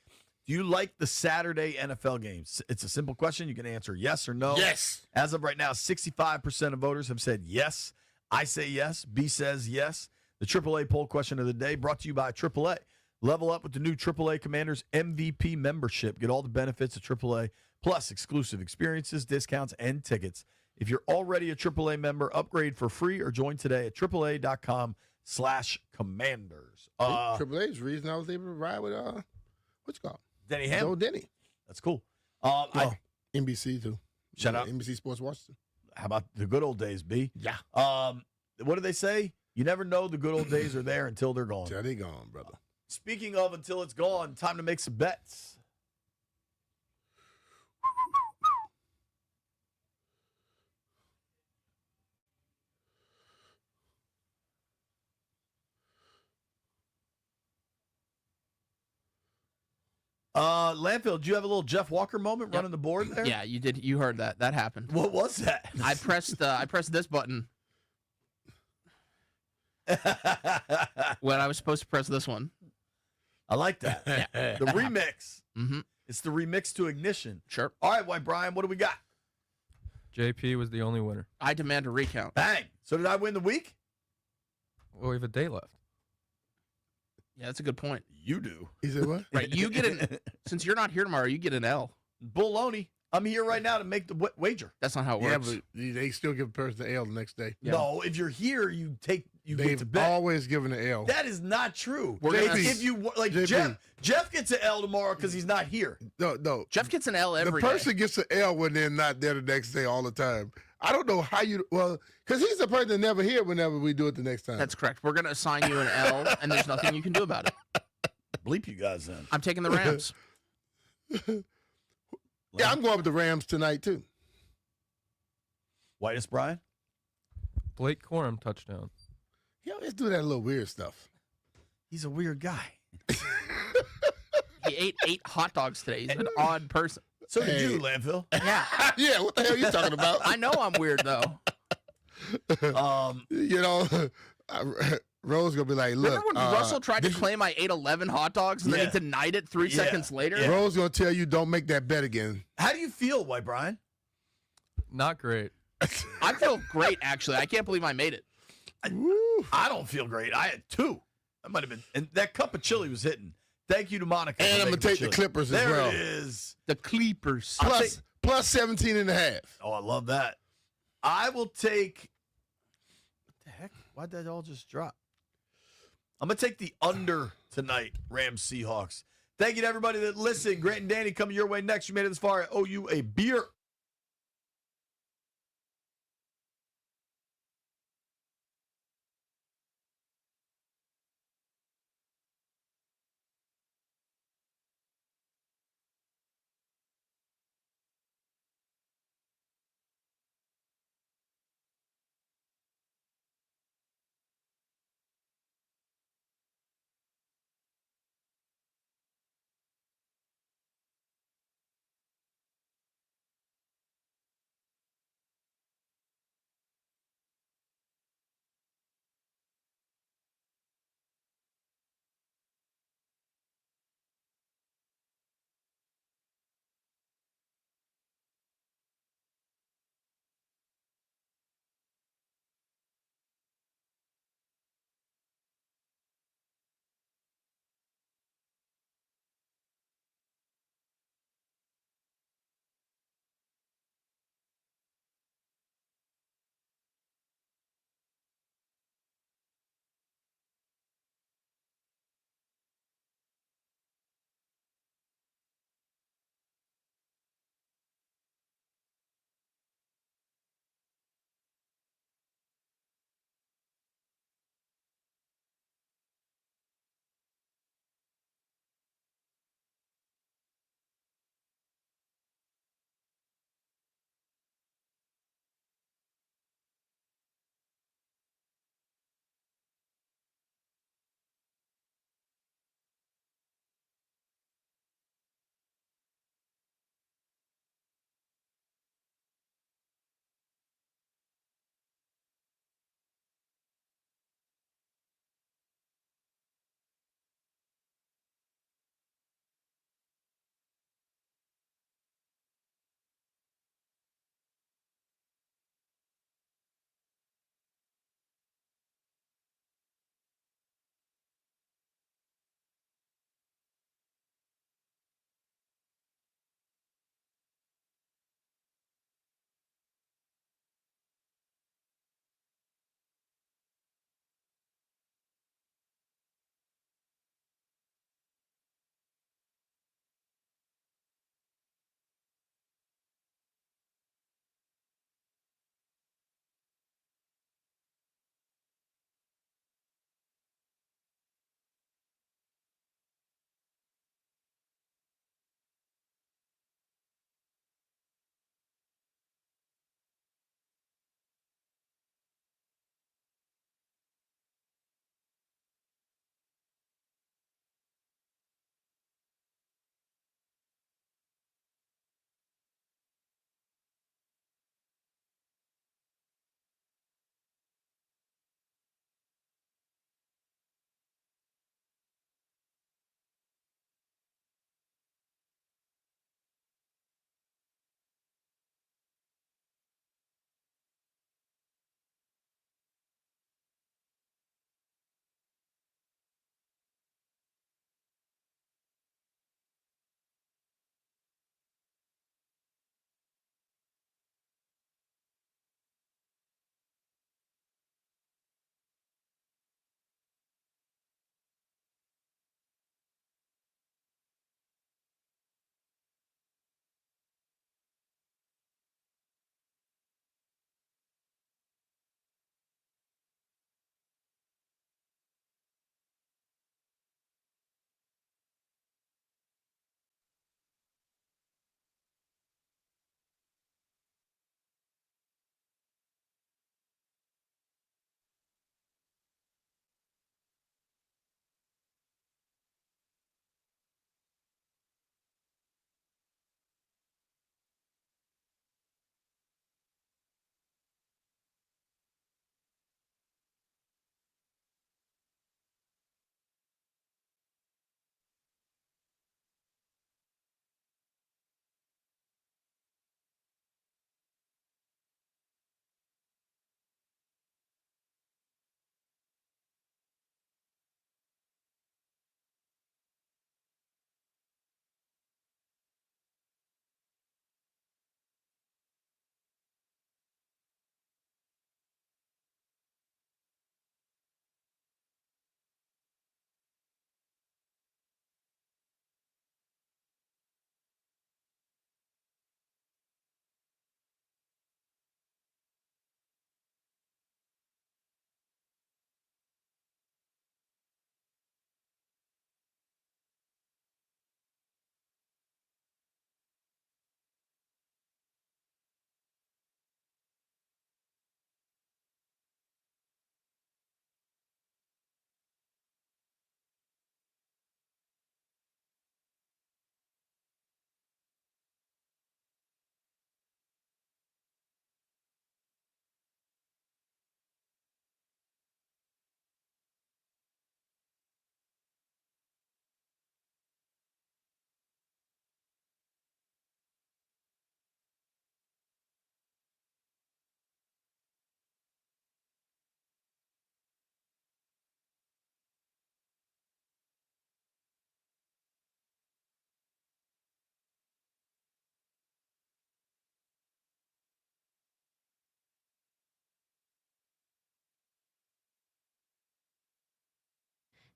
Do you like the Saturday NFL games? It's a simple question. You can answer yes or no. Yes. As of right now, 65% of voters have said yes. I say yes. B says yes. The AAA poll question of the day brought to you by AAA. Level up with the new AAA Commanders MVP membership. Get all the benefits of AAA, plus exclusive experiences, discounts, and tickets. If you're already a AAA member, upgrade for free or join today at AAA.com/commanders. AAA is the reason I was able to ride with, what's it called? Denny Ham. Joe Denny. That's cool. NBC, too. Shout out. NBC Sports Washington. How about the good old days, B? Yeah. What do they say? You never know the good old days are there until they're gone. Until they're gone, brother. Speaking of until it's gone, time to make some bets. Landfill, do you have a little Jeff Walker moment running the board there? Yeah, you did. You heard that. That happened. What was that? I pressed this button when I was supposed to press this one. I like that. Yeah. The remix. Mm-hmm. It's the remix to Ignition. Sure. All right, White Brian, what do we got? JP was the only winner. I demand a recount. Bang. So did I win the week? Well, we have a day left. Yeah, that's a good point. You do. He said what? Right. You get since you're not here tomorrow, you get an L. Baloney. I'm here right now to make the wager. That's not how it works. Yeah, but they still give a person the L the next day. Yeah. No, if you're here, you get to bet. Always given the L. That is not true. JP, Jeff gets an L tomorrow because he's not here. No. Jeff gets an L every day. The person gets an L when they're not there the next day all the time. I don't know how because he's the person that never here whenever we do it the next time. That's correct. We're going to assign you an L, and there's nothing you can do about it. Bleep you guys then. I'm taking the Rams. Yeah, I'm going with the Rams tonight, too. Whitest Brian? Blake Corum touchdown. He always do that little weird stuff. He's a weird guy. He ate 8 hot dogs today. He's an odd person. So did you, Landfill. Yeah. Yeah, what the hell are you talking about? I know I'm weird, though. Rose going to be like, look. Remember when Russell tried to claim I ate 11 hot dogs and then he denied it 3 seconds later? Yeah. Rose going to tell you don't make that bet again. How do you feel, White Brian? Not great. I feel great, actually. I can't believe I made it. I don't feel great. I had 2. That might have been. And that cup of chili was hitting. Thank you to Monica. And I'm going to take the Clippers as well. There it is. The Clippers. Plus 17.5. Oh, I love that. I will take. What the heck? Why'd that all just drop? I'm going to take the under tonight, Rams Seahawks. Thank you to everybody that listened. Grant and Danny coming your way next. You made it this far. I owe you a beer.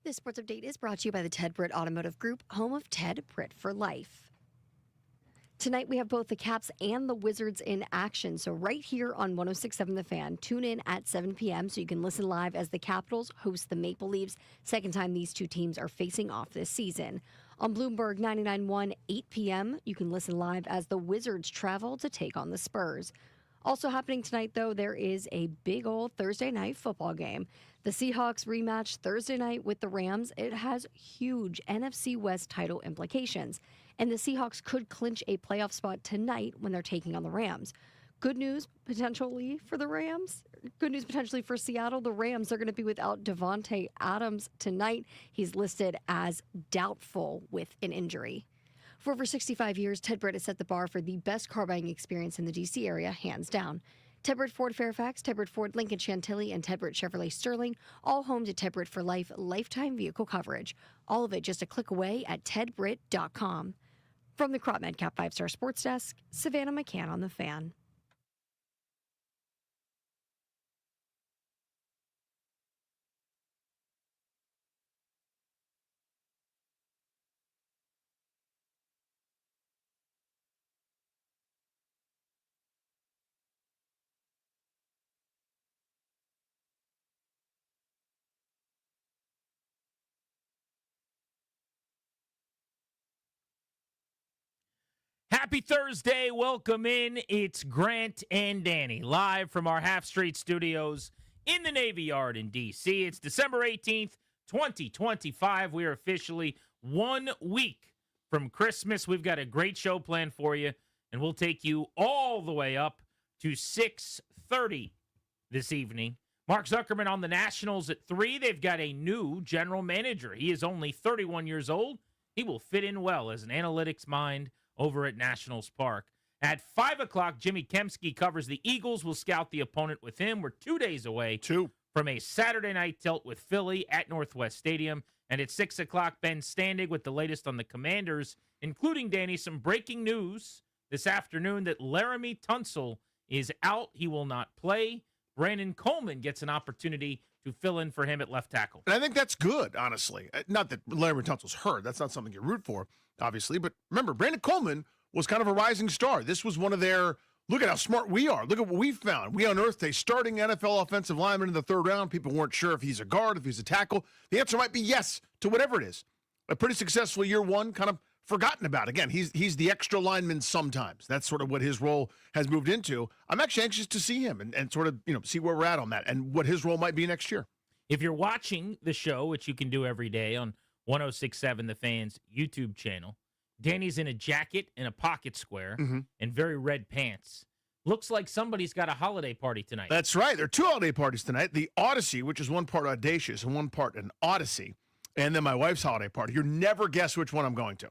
This sports update is brought to you by the Ted Britt Automotive Group, home of Ted Britt for life. Tonight, we have both the Caps and the Wizards in action. So right here on 106.7 The Fan, tune in at 7 p.m. so you can listen live as the Capitals host the Maple Leafs. Second time these two teams are facing off this season. On Bloomberg 99.1, 8 p.m., you can listen live as the Wizards travel to take on the Spurs. Also happening tonight, though, there is a big old Thursday night football game. The Seahawks rematch Thursday night with the Rams. It has huge NFC West title implications. And the Seahawks could clinch a playoff spot tonight when they're taking on the Rams. Good news potentially for the Rams. Good news potentially for Seattle. The Rams are going to be without Devontae Adams tonight. He's listed as doubtful with an injury. For over 65 years, Ted Britt has set the bar for the best car buying experience in the D.C. area, hands down. Ted Britt Ford Fairfax, Ted Britt Ford Lincoln Chantilly, and Ted Britt Chevrolet Sterling, all home to Ted Britt for Life lifetime vehicle coverage. All of it just a click away at tedbritt.com. From the Crop Medcap 5-Star Sports Desk, Savannah McCann on The Fan. Happy Thursday. Welcome in. It's Grant and Danny live from our Half Street Studios in the Navy Yard in D.C. It's December 18th, 2025. We are officially 1 week from Christmas. We've got a great show planned for you, and we'll take you all the way up to 6:30 this evening. Mark Zuckerman on the Nationals at 3. They've got a new general manager. He is only 31 years old. He will fit in well as an analytics mind over at Nationals Park. At 5 o'clock, Jimmy Kemsky covers the Eagles. We'll scout the opponent with him. We're 2 days away from a Saturday night tilt with Philly at Northwest Stadium. And at 6 o'clock, Ben Standig with the latest on the Commanders, including, Danny, some breaking news this afternoon that Laramie Tunsil is out. He will not play. Brandon Coleman gets an opportunity to fill in for him at left tackle. And I think that's good, honestly. Not that Laramie Tunsil's hurt. That's not something you root for, obviously. But remember, Brandon Coleman was kind of a rising star. This was one of their, look at how smart we are. Look at what we found. We unearthed a starting NFL offensive lineman in the third round. People weren't sure if he's a guard, if he's a tackle. The answer might be yes to whatever it is. A pretty successful year one, kind of forgotten about. Again, he's the extra lineman sometimes. That's sort of what his role has moved into. I'm actually anxious to see him and sort of, see where we're at on that and what his role might be next year. If you're watching the show, which you can do every day on 106.7 The Fan's YouTube channel, Danny's in a jacket and a pocket square and very red pants. Looks like somebody's got a holiday party tonight. That's right. There are two holiday parties tonight. The Odyssey, which is one part audacious and one part an Odyssey, and then my wife's holiday party. You'll never guess which one I'm going to.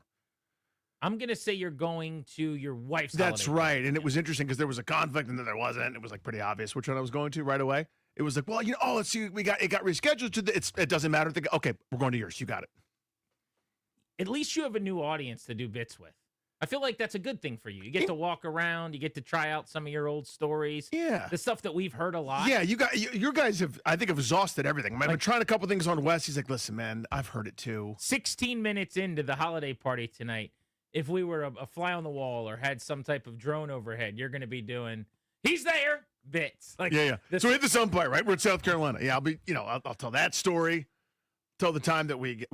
I'm going to say you're going to your wife's That's holiday right. party. And it was interesting because there was a conflict and then there wasn't. It was like pretty obvious which one I was going to right away. It was like, well, let's see, it got rescheduled to it doesn't matter. Okay, we're going to yours. You got it. At least you have a new audience to do bits with. I feel like that's a good thing for you. You get to walk around. You get to try out some of your old stories. Yeah. The stuff that we've heard a lot. Yeah, you guys have, I think, have exhausted everything. I've been trying a couple things on Wes. He's like, listen, man, I've heard it too. 16 minutes into the holiday party tonight, if we were a fly on the wall or had some type of drone overhead, you're going to be doing, he's there, bits. Like, yeah. So we hit the umpire, right? We're in South Carolina. Yeah, I'll be, I'll tell that story. Tell the time that we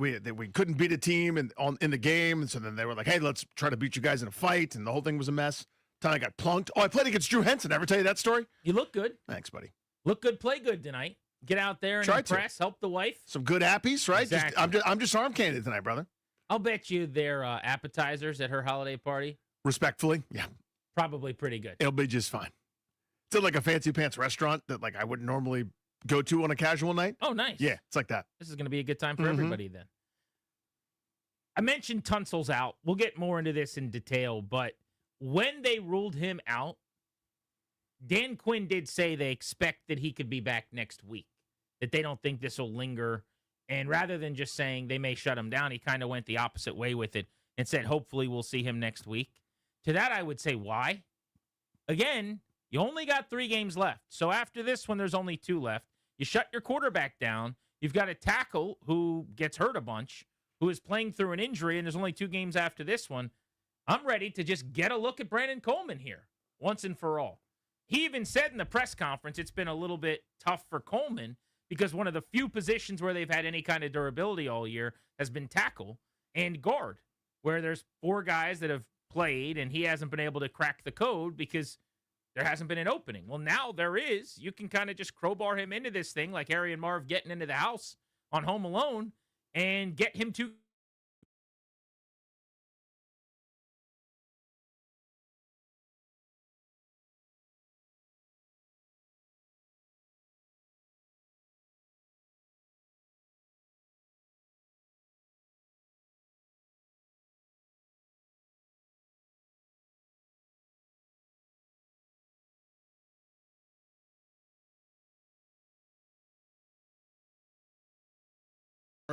couldn't beat a team in the game, and so then they were like, "Hey, let's try to beat you guys in a fight," and the whole thing was a mess. Time I got plunked. Oh, I played against Drew Henson. Ever tell you that story? You look good. Thanks, buddy. Look good, play good tonight. Get out there and impress. Help the wife. Some good appies, right? Exactly. I'm just arm candy tonight, brother. I'll bet you their appetizers at her holiday party. Respectfully, yeah, probably pretty good. It'll be just fine. It's at like a fancy pants restaurant that like I wouldn't normally go to on a casual night. Oh, nice. Yeah, it's like that. This is going to be a good time for everybody then. I mentioned Tunsil's out. We'll get more into this in detail, but when they ruled him out, Dan Quinn did say they expect that he could be back next week, that they don't think this will linger. And rather than just saying they may shut him down, he kind of went the opposite way with it and said, hopefully we'll see him next week. To that, I would say, why? Again, you only got 3 games left. So after this one, there's only 2 left. You shut your quarterback down. You've got a tackle who gets hurt a bunch, who is playing through an injury, and there's only 2 games after this one. I'm ready to just get a look at Brandon Coleman here once and for all. He even said in the press conference it's been a little bit tough for Coleman because one of the few positions where they've had any kind of durability all year has been tackle and guard, where there's 4 guys that have played, and he hasn't been able to crack the code because there hasn't been an opening. Well, now there is. You can kind of just crowbar him into this thing like Harry and Marv getting into the house on Home Alone and get him to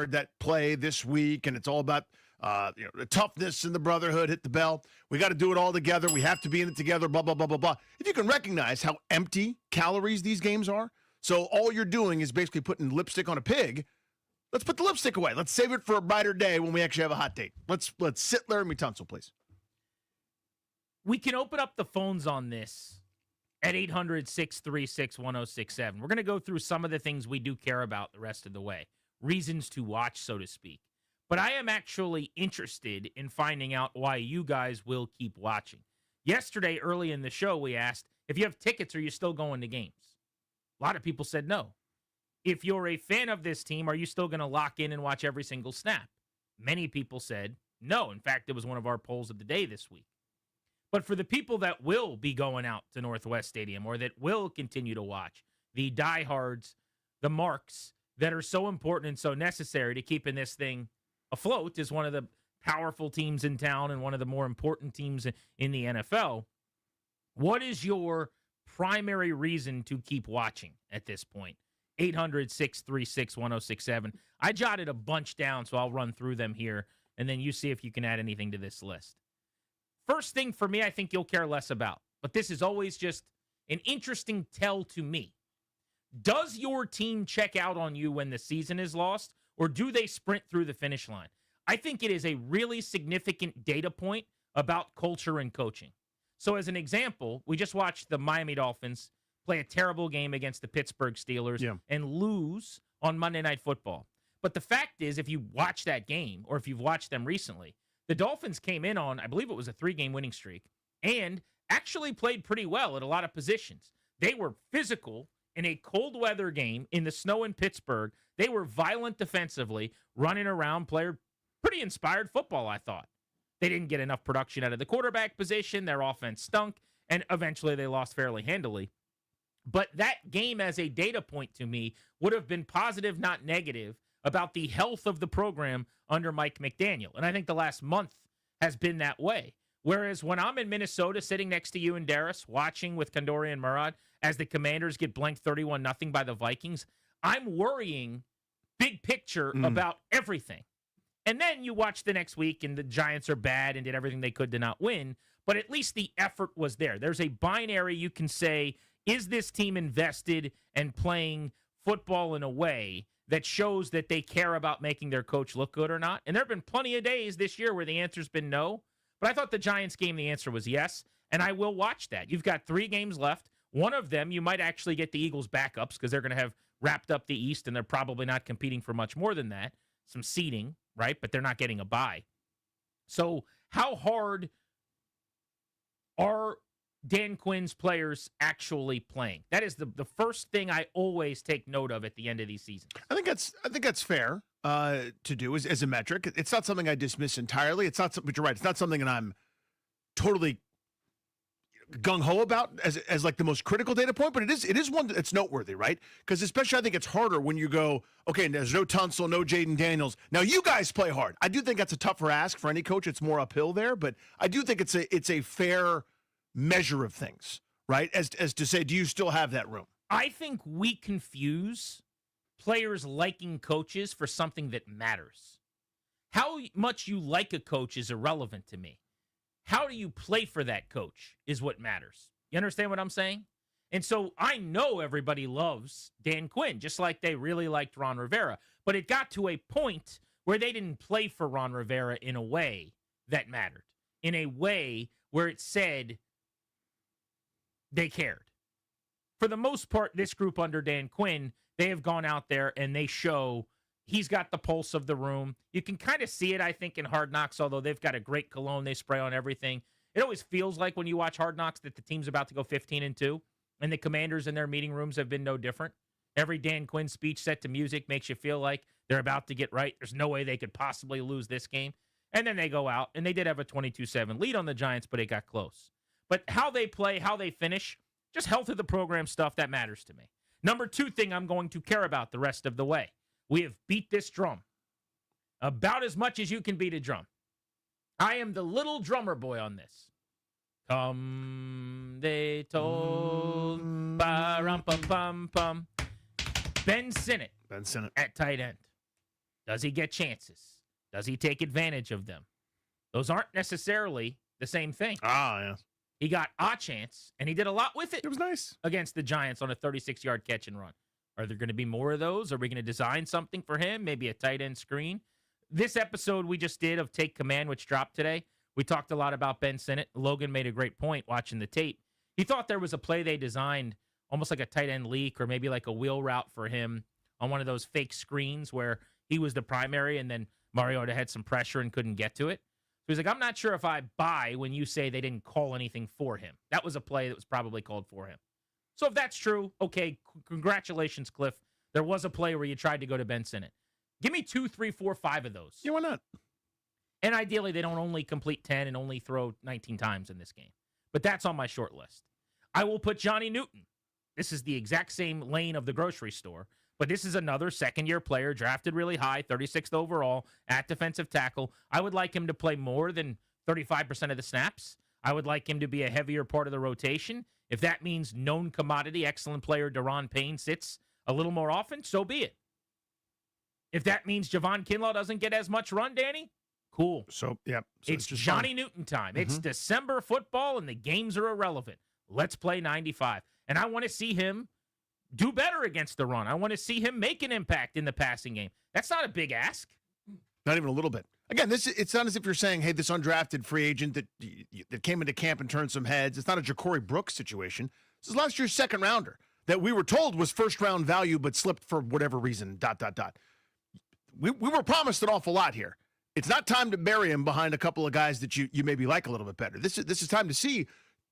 that play this week, and it's all about the toughness and the brotherhood. Hit the bell. We got to do it all together. We have to be in it together. Blah blah blah blah blah. If you can recognize how empty calories these games are, so all you're doing is basically putting lipstick on a pig. Let's put the lipstick away. Let's save it for a brighter day when we actually have a hot date. Let's sit Laramie Tunsil, please. We can open up the phones on this at 800-636-1067. We're going to go through some of the things we do care about the rest of the way. Reasons to watch, so to speak. But I am actually interested in finding out why you guys will keep watching. Yesterday, early in the show, we asked, if you have tickets, are you still going to games? A lot of people said no. If you're a fan of this team, are you still going to lock in and watch every single snap? Many people said no. In fact, it was one of our polls of the day this week. But for the people that will be going out to Northwest Stadium or that will continue to watch, the diehards, the marks that are so important and so necessary to keeping this thing afloat as one of the powerful teams in town and one of the more important teams in the NFL, what is your primary reason to keep watching at this point? 800-636-1067. I jotted a bunch down, so I'll run through them here, and then you see if you can add anything to this list. First thing for me, I think you'll care less about, but this is always just an interesting tell to me. Does your team check out on you when the season is lost, or do they sprint through the finish line? I think it is a really significant data point about culture and coaching. So as an example, we just watched the Miami Dolphins play a terrible game against the Pittsburgh Steelers and lose on Monday Night Football. But the fact is, if you watch that game, or if you've watched them recently, the Dolphins came in on, I believe it was a 3-game winning streak, and actually played pretty well at a lot of positions. They were physical in a cold weather game in the snow in Pittsburgh. They were violent defensively, running around, played pretty inspired football, I thought. They didn't get enough production out of the quarterback position. Their offense stunk, and eventually they lost fairly handily. But that game as a data point to me would have been positive, not negative, about the health of the program under Mike McDaniel. And I think the last month has been that way. Whereas when I'm in Minnesota sitting next to you and Darius, watching with Kandori and Murad as the Commanders get blanked 31-0 by the Vikings, I'm worrying big picture about everything. And then you watch the next week and the Giants are bad and did everything they could to not win, but at least the effort was there. There's a binary you can say, is this team invested and playing football in a way that shows that they care about making their coach look good or not? And there have been plenty of days this year where the answer's been no, but I thought the Giants game, the answer was yes, and I will watch that. You've got 3 games left. One of them, you might actually get the Eagles backups because they're going to have wrapped up the East, and they're probably not competing for much more than that. Some seeding, right? But they're not getting a bye. So how hard are Dan Quinn's players actually playing? That is the first thing I always take note of at the end of these seasons. I think that's fair to do as a metric. It's not something I dismiss entirely. It's not, but you're right. It's not something that I'm totally gung ho about as like the most critical data point. But it is one that's noteworthy, right? Because especially I think it's harder when you go, okay, there's no Tunsil, no Jaden Daniels. Now you guys play hard. I do think that's a tougher ask for any coach. It's more uphill there, but I do think it's a fair measure of things, right? As to say, do you still have that room? I think we confuse players liking coaches for something that matters. How much you like a coach is irrelevant to me. How do you play for that coach is what matters. You understand what I'm saying? And so I know everybody loves Dan Quinn, just like they really liked Ron Rivera. But it got to a point where they didn't play for Ron Rivera in a way that mattered, in a way where it said they cared. For the most part, this group under Dan Quinn, they have gone out there and they show he's got the pulse of the room. You can kind of see it, I think, in Hard Knocks, although they've got a great cologne they spray on everything. It always feels like when you watch Hard Knocks that the team's about to go 15-2. And the commanders in their meeting rooms have been no different. Every Dan Quinn speech set to music makes you feel like they're about to get right. There's no way they could possibly lose this game. And then they go out, and they did have a 22-7 lead on the Giants, but it got close. But how they play, how they finish, just health of the program stuff, that matters to me. Number 2 thing I'm going to care about the rest of the way. We have beat this drum about as much as you can beat a drum. I am the little drummer boy on this. Come, they told, ba-rum-pum-pum-pum. Ben Sinnott at tight end. Does he get chances? Does he take advantage of them? Those aren't necessarily the same thing. Yeah. He got a chance, and he did a lot with it. It was nice. Against the Giants on a 36-yard catch and run. Are there going to be more of those? Are we going to design something for him? Maybe a tight end screen? This episode we just did of Take Command, which dropped today, we talked a lot about Ben Sinnott. Logan made a great point watching the tape. He thought there was a play they designed, almost like a tight end leak or maybe like a wheel route for him on one of those fake screens where he was the primary and then Mariota had some pressure and couldn't get to it. So he's like, I'm not sure if I buy when you say they didn't call anything for him. That was a play that was probably called for him. So if that's true, okay, congratulations, Cliff. There was a play where you tried to go to Ben Sinnott. Give me 2, 3, 4, 5 of those. Yeah, why not? And ideally, they don't only complete 10 and only throw 19 times in this game. But that's on my short list. I will put Johnny Newton. This is the exact same lane of the grocery store, but this is another second-year player drafted really high, 36th overall at defensive tackle. I would like him to play more than 35% of the snaps. I would like him to be a heavier part of the rotation. If that means known commodity, excellent player Daron Payne sits a little more often, so be it. If that means Javon Kinlaw doesn't get as much run, Danny, cool. So, yeah. So it's just Johnny fine. Newton time. It's December football, and the games are irrelevant. Let's play 95. And I want to see him do better against the run. I want to see him make an impact in the passing game. That's not a big ask. Not even a little bit. Again, it's not as if you're saying, hey, this undrafted free agent that came into camp and turned some heads. It's not a Ja'Cory Brooks situation. This is last year's second rounder that we were told was first-round value but slipped for whatever reason, ... We were promised an awful lot here. It's not time to bury him behind a couple of guys that you maybe like a little bit better. This is time to see,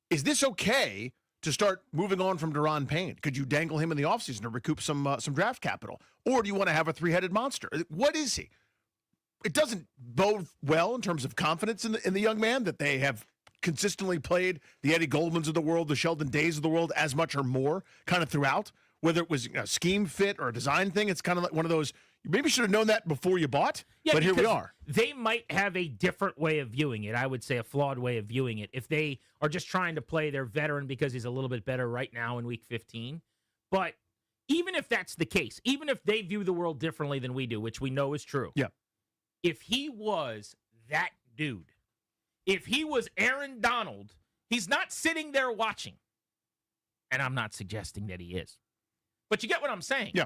is this okay to start moving on from Daron Payne? Could you dangle him in the offseason to recoup some draft capital? Or do you want to have a three-headed monster? What is he? It doesn't bode well in terms of confidence in the young man that they have consistently played the Eddie Goldmans of the world, the Sheldon Days of the world as much or more kind of throughout, whether it was a scheme fit or a design thing. It's kind of like one of those, you maybe should have known that before you bought, but here we are. They might have a different way of viewing it. I would say a flawed way of viewing it. If they are just trying to play their veteran because he's a little bit better right now in week 15. But even if that's the case, even if they view the world differently than we do, which we know is true. Yeah. If he was that dude, if he was Aaron Donald, he's not sitting there watching. And I'm not suggesting that he is. But you get what I'm saying. Yeah.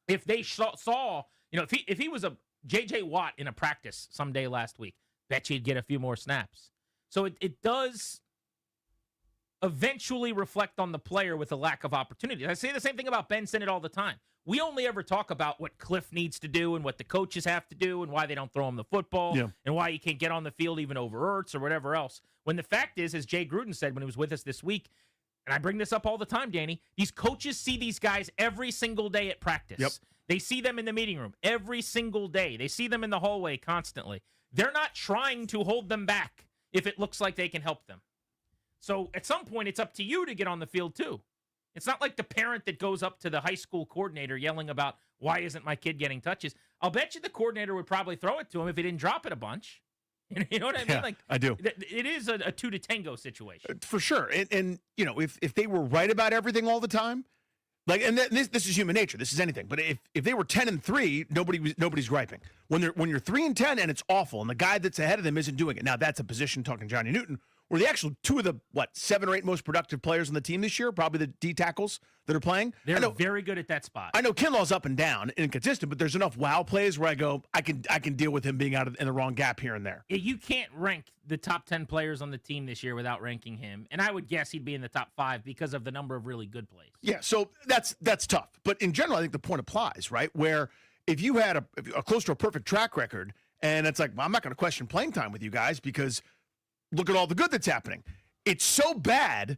If they saw, if he was a J.J. Watt in a practice someday last week, bet you'd get a few more snaps. So it does eventually reflect on the player with a lack of opportunity. I say the same thing about Ben Sinnott all the time. We only ever talk about what Cliff needs to do and what the coaches have to do and why they don't throw him the football and why he can't get on the field even over Ertz or whatever else. When the fact is, as Jay Gruden said when he was with us this week, and I bring this up all the time, Danny, these coaches see these guys every single day at practice. Yep. They see them in the meeting room every single day. They see them in the hallway constantly. They're not trying to hold them back if it looks like they can help them. So at some point, it's up to you to get on the field too. It's not like the parent that goes up to the high school coordinator yelling about, why isn't my kid getting touches? I'll bet you the coordinator would probably throw it to him if he didn't drop it a bunch. You know what I mean? Yeah, Like I do. It is a two to tango situation. For sure. And if they were right about everything all the time, this is human nature. This is anything. But if they were 10-3, nobody's griping. When you're 3-10 and it's awful, and the guy that's ahead of them isn't doing it. Now that's a position, talking Johnny Newton, were the actual two of the, 7 or 8 most productive players on the team this year, probably the D tackles that are playing. They're very good at that spot. I know Kinlaw's up and down, inconsistent, but there's enough wow plays where I go, I can deal with him being out in the wrong gap here and there. You can't rank the top 10 players on the team this year without ranking him. And I would guess he'd be in the top 5 because of the number of really good plays. Yeah, so that's tough. But in general, I think the point applies, right? Where if you had a close to a perfect track record, and it's like, well, I'm not going to question playing time with you guys because look at all the good that's happening. It's so bad,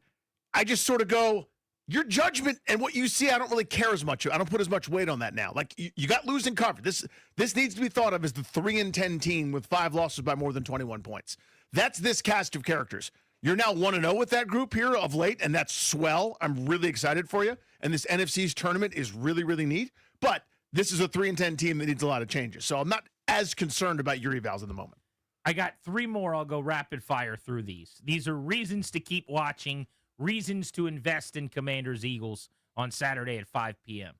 I just sort of go, your judgment and what you see, I don't really care as much. I don't put as much weight on that now. Like, you got losing coverage. This needs to be thought of as the 3-10 team with 5 losses by more than 21 points. That's this cast of characters. You're now 1-0 with that group here of late, and that's swell. I'm really excited for you. And this NFC's tournament is really, really neat. But this is a 3-10 team that needs a lot of changes. So I'm not as concerned about your evals in the moment. I got 3 more. I'll go rapid fire through these. These are reasons to keep watching, reasons to invest in Commanders Eagles on Saturday at 5 p.m.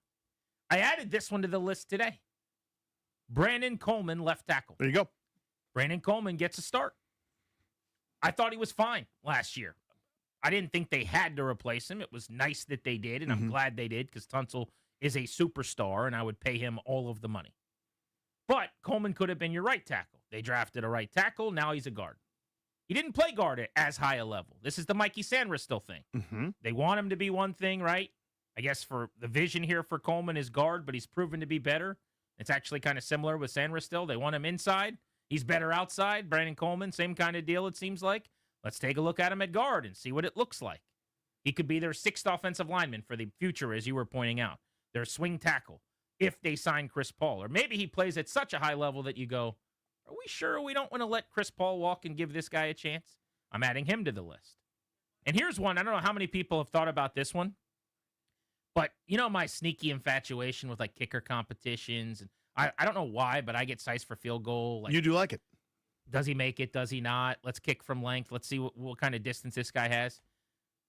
I added this one to the list today. Brandon Coleman, left tackle. There you go. Brandon Coleman gets a start. I thought he was fine last year. I didn't think they had to replace him. It was nice that they did, and I'm glad they did because Tunsil is a superstar, and I would pay him all of the money. But Coleman could have been your right tackle. They drafted a right tackle. Now he's a guard. He didn't play guard at as high a level. This is the Mikey Sandristil thing. They want him to be one thing, right? I guess for the vision here for Coleman is guard, but he's proven to be better. It's actually kind of similar with Sandristil. They want him inside. He's better outside. Brandon Coleman, same kind of deal, it seems like. Let's take a look at him at guard and see what it looks like. He could be their 6th offensive lineman for the future, as you were pointing out. Their swing tackle, if they sign Chris Paul. Or maybe he plays at such a high level that you go, are we sure we don't want to let Chris Paul walk and give this guy a chance? I'm adding him to the list. And here's one. I don't know how many people have thought about this one. But you know my sneaky infatuation with like kicker competitions. And I don't know why, but I get sized for field goal. Like, you do like it. Does he make it? Does he not? Let's kick from length. Let's see what kind of distance this guy has.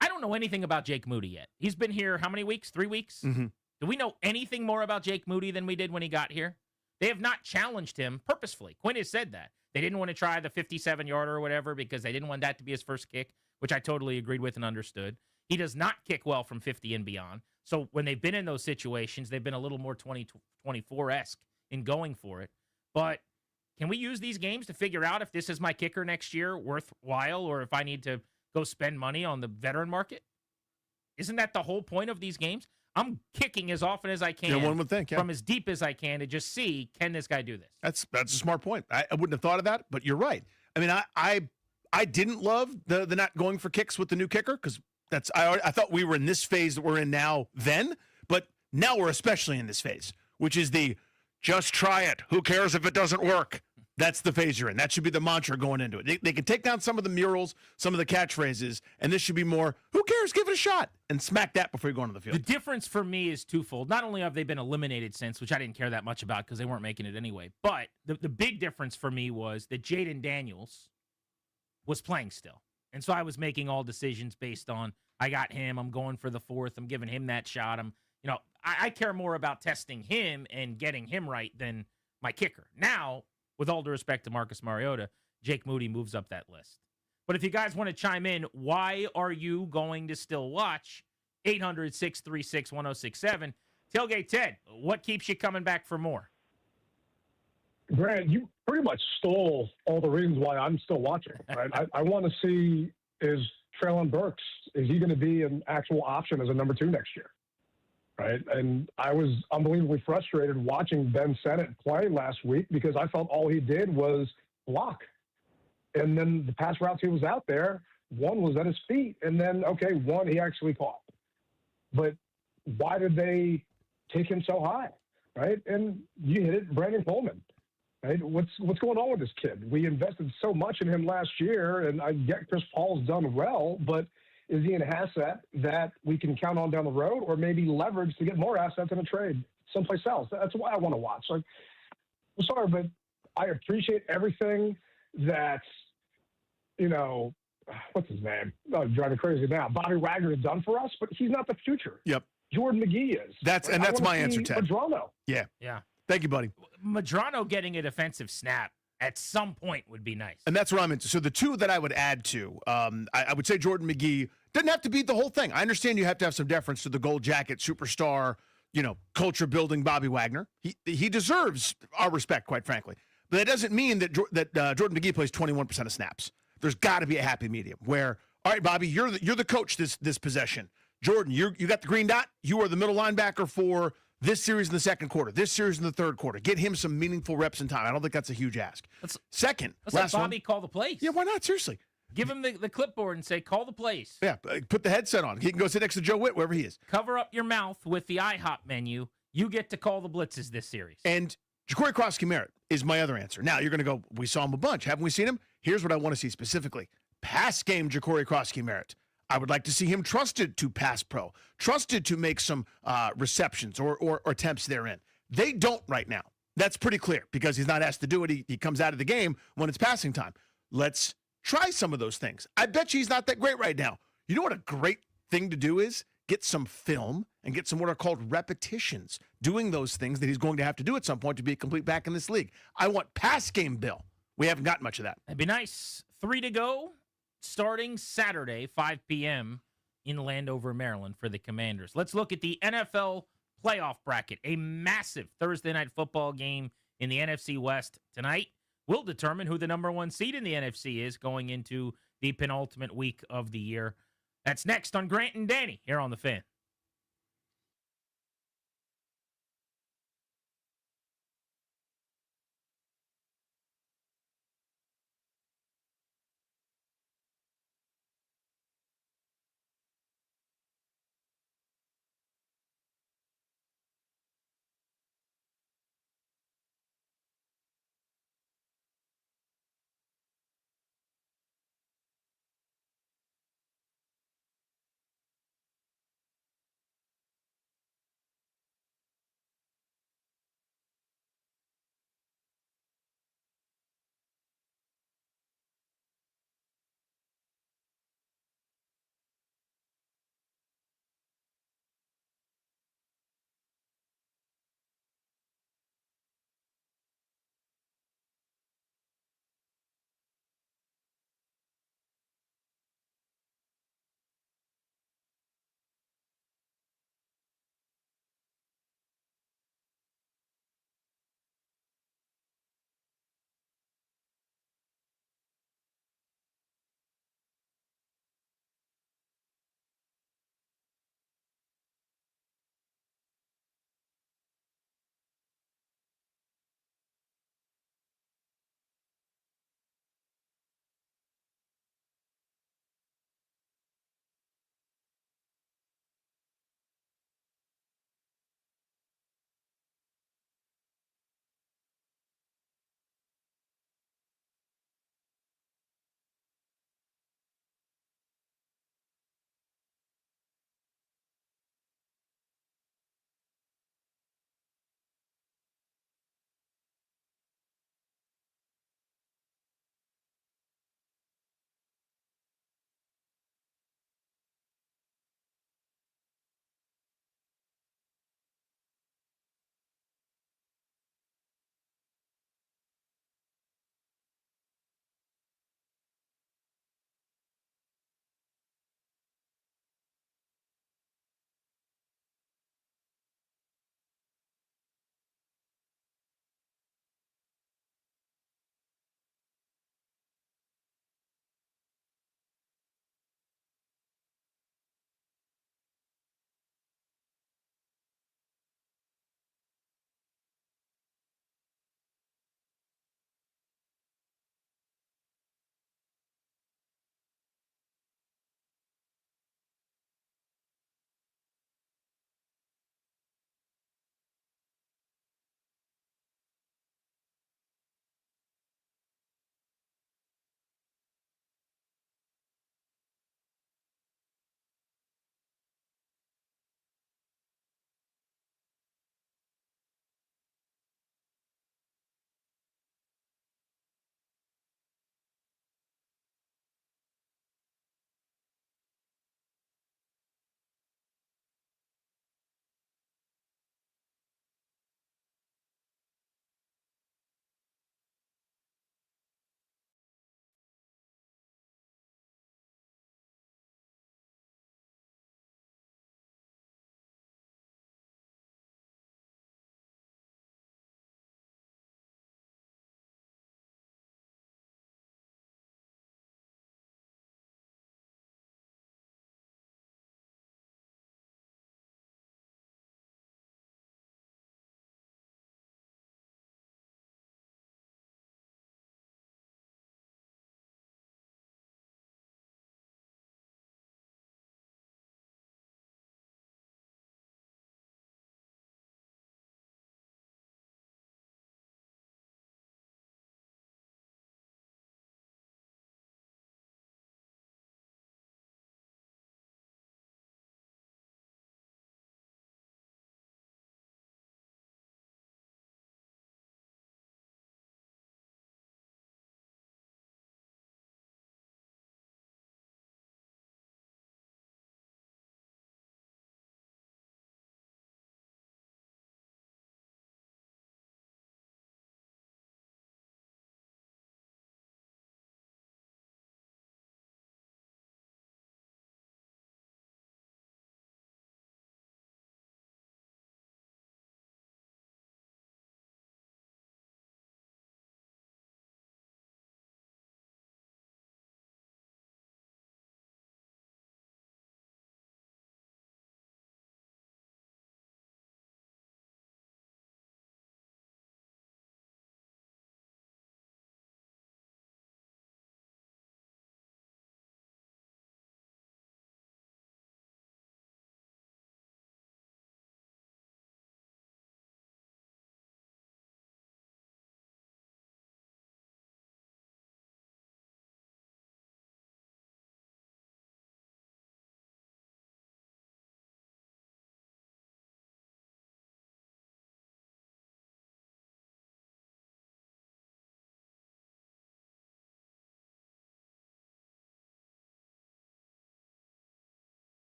I don't know anything about Jake Moody yet. He's been here how many weeks? 3 weeks? Do we know anything more about Jake Moody than we did when he got here? They have not challenged him purposefully. Quinn has said that. They didn't want to try the 57-yarder or whatever because they didn't want that to be his first kick, which I totally agreed with and understood. He does not kick well from 50 and beyond. So when they've been in those situations, they've been a little more 2024-esque in going for it. But can we use these games to figure out if this is my kicker next year worthwhile or if I need to go spend money on the veteran market? Isn't that the whole point of these games? I'm kicking as often as I can. Yeah, one would think, yeah. From as deep as I can to just see, can this guy do this? That's a smart point. I wouldn't have thought of that, but you're right. I mean, I didn't love the not going for kicks with the new kicker because I thought we were in this phase that we're in now then, but now we're especially in this phase, which is the just try it. Who cares if it doesn't work? That's the phase you're in. That should be the mantra going into it. They can take down some of the murals, some of the catchphrases, and this should be more, who cares? Give it a shot and smack that before you go onto the field. The difference for me is twofold. Not only have they been eliminated since, which I didn't care that much about because they weren't making it anyway, but the big difference for me was that Jaden Daniels was playing still. And so I was making all decisions based on, I got him, I'm going for the 4th, I'm giving him that shot. I care more about testing him and getting him right than my kicker. Now, with all due respect to Marcus Mariota, Jake Moody moves up that list. But if you guys want to chime in, why are you going to still watch 800-636-1067? Tailgate Ted, what keeps you coming back for more? Grant, you pretty much stole all the reasons why I'm still watching. Right? I want to see, is Treylon Burks, is he going to be an actual option as a number 2 next year? Right. And I was unbelievably frustrated watching Ben Sennett play last week because I felt all he did was block. And then the pass routes he was out there, one was at his feet. And then, okay, one he actually caught. But why did they take him so high? Right. And you hit it, Brandon Coleman. Right. What's going on with this kid? We invested so much in him last year, and I get Chris Paul's done well, but is he an asset that we can count on down the road or maybe leverage to get more assets in a trade someplace else? That's why I want to watch. Like, I'm sorry, but I appreciate everything that, what's his name? Oh, driving crazy now. Bobby Wagner has done for us, but he's not the future. Yep. Jordan McGee is. That's my answer, Ted. Madrano. Yeah. Yeah. Thank you, buddy. Madrano getting a defensive snap at some point would be nice. And that's what I'm into. So the two that I would add to, I would say Jordan McGee doesn't have to beat the whole thing. I understand you have to have some deference to the gold jacket superstar, culture building Bobby Wagner. He deserves our respect, quite frankly. But that doesn't mean that Jordan McGee plays 21% of snaps. There's got to be a happy medium where, all right, Bobby, you're the coach this possession. Jordan, you got the green dot. You are the middle linebacker for this series in the second quarter, this series in the third quarter. Get him some meaningful reps in time. I don't think that's a huge ask. Second, let's let Bobby call the plays. Yeah, why not? Seriously. Give him the clipboard and say, call the plays. Yeah, put the headset on. He can go sit next to Joe Witt, wherever he is. Cover up your mouth with the IHOP menu. You get to call the blitzes this series. And Ja'Cory Cross-Merritt is my other answer. Now, you're going to go, we saw him a bunch. Haven't we seen him? Here's what I want to see specifically. Pass game Ja'Cory Cross-Merritt. I would like to see him trusted to pass pro, trusted to make some receptions or attempts therein. They don't right now. That's pretty clear because he's not asked to do it. He comes out of the game when it's passing time. Let's try some of those things. I bet you he's not that great right now. You know what a great thing to do is? Get some film and get some what are called repetitions, doing those things that he's going to have to do at some point to be a complete back in this league. I want pass game Bill. We haven't got much of that. That'd be nice. 3 to go, starting Saturday, 5 p.m. in Landover, Maryland for the Commanders. Let's look at the NFL playoff bracket. A massive Thursday night football game in the NFC West tonight will determine who the number one seed in the NFC is going into the penultimate week of the year. That's next on Grant and Danny here on The Fan.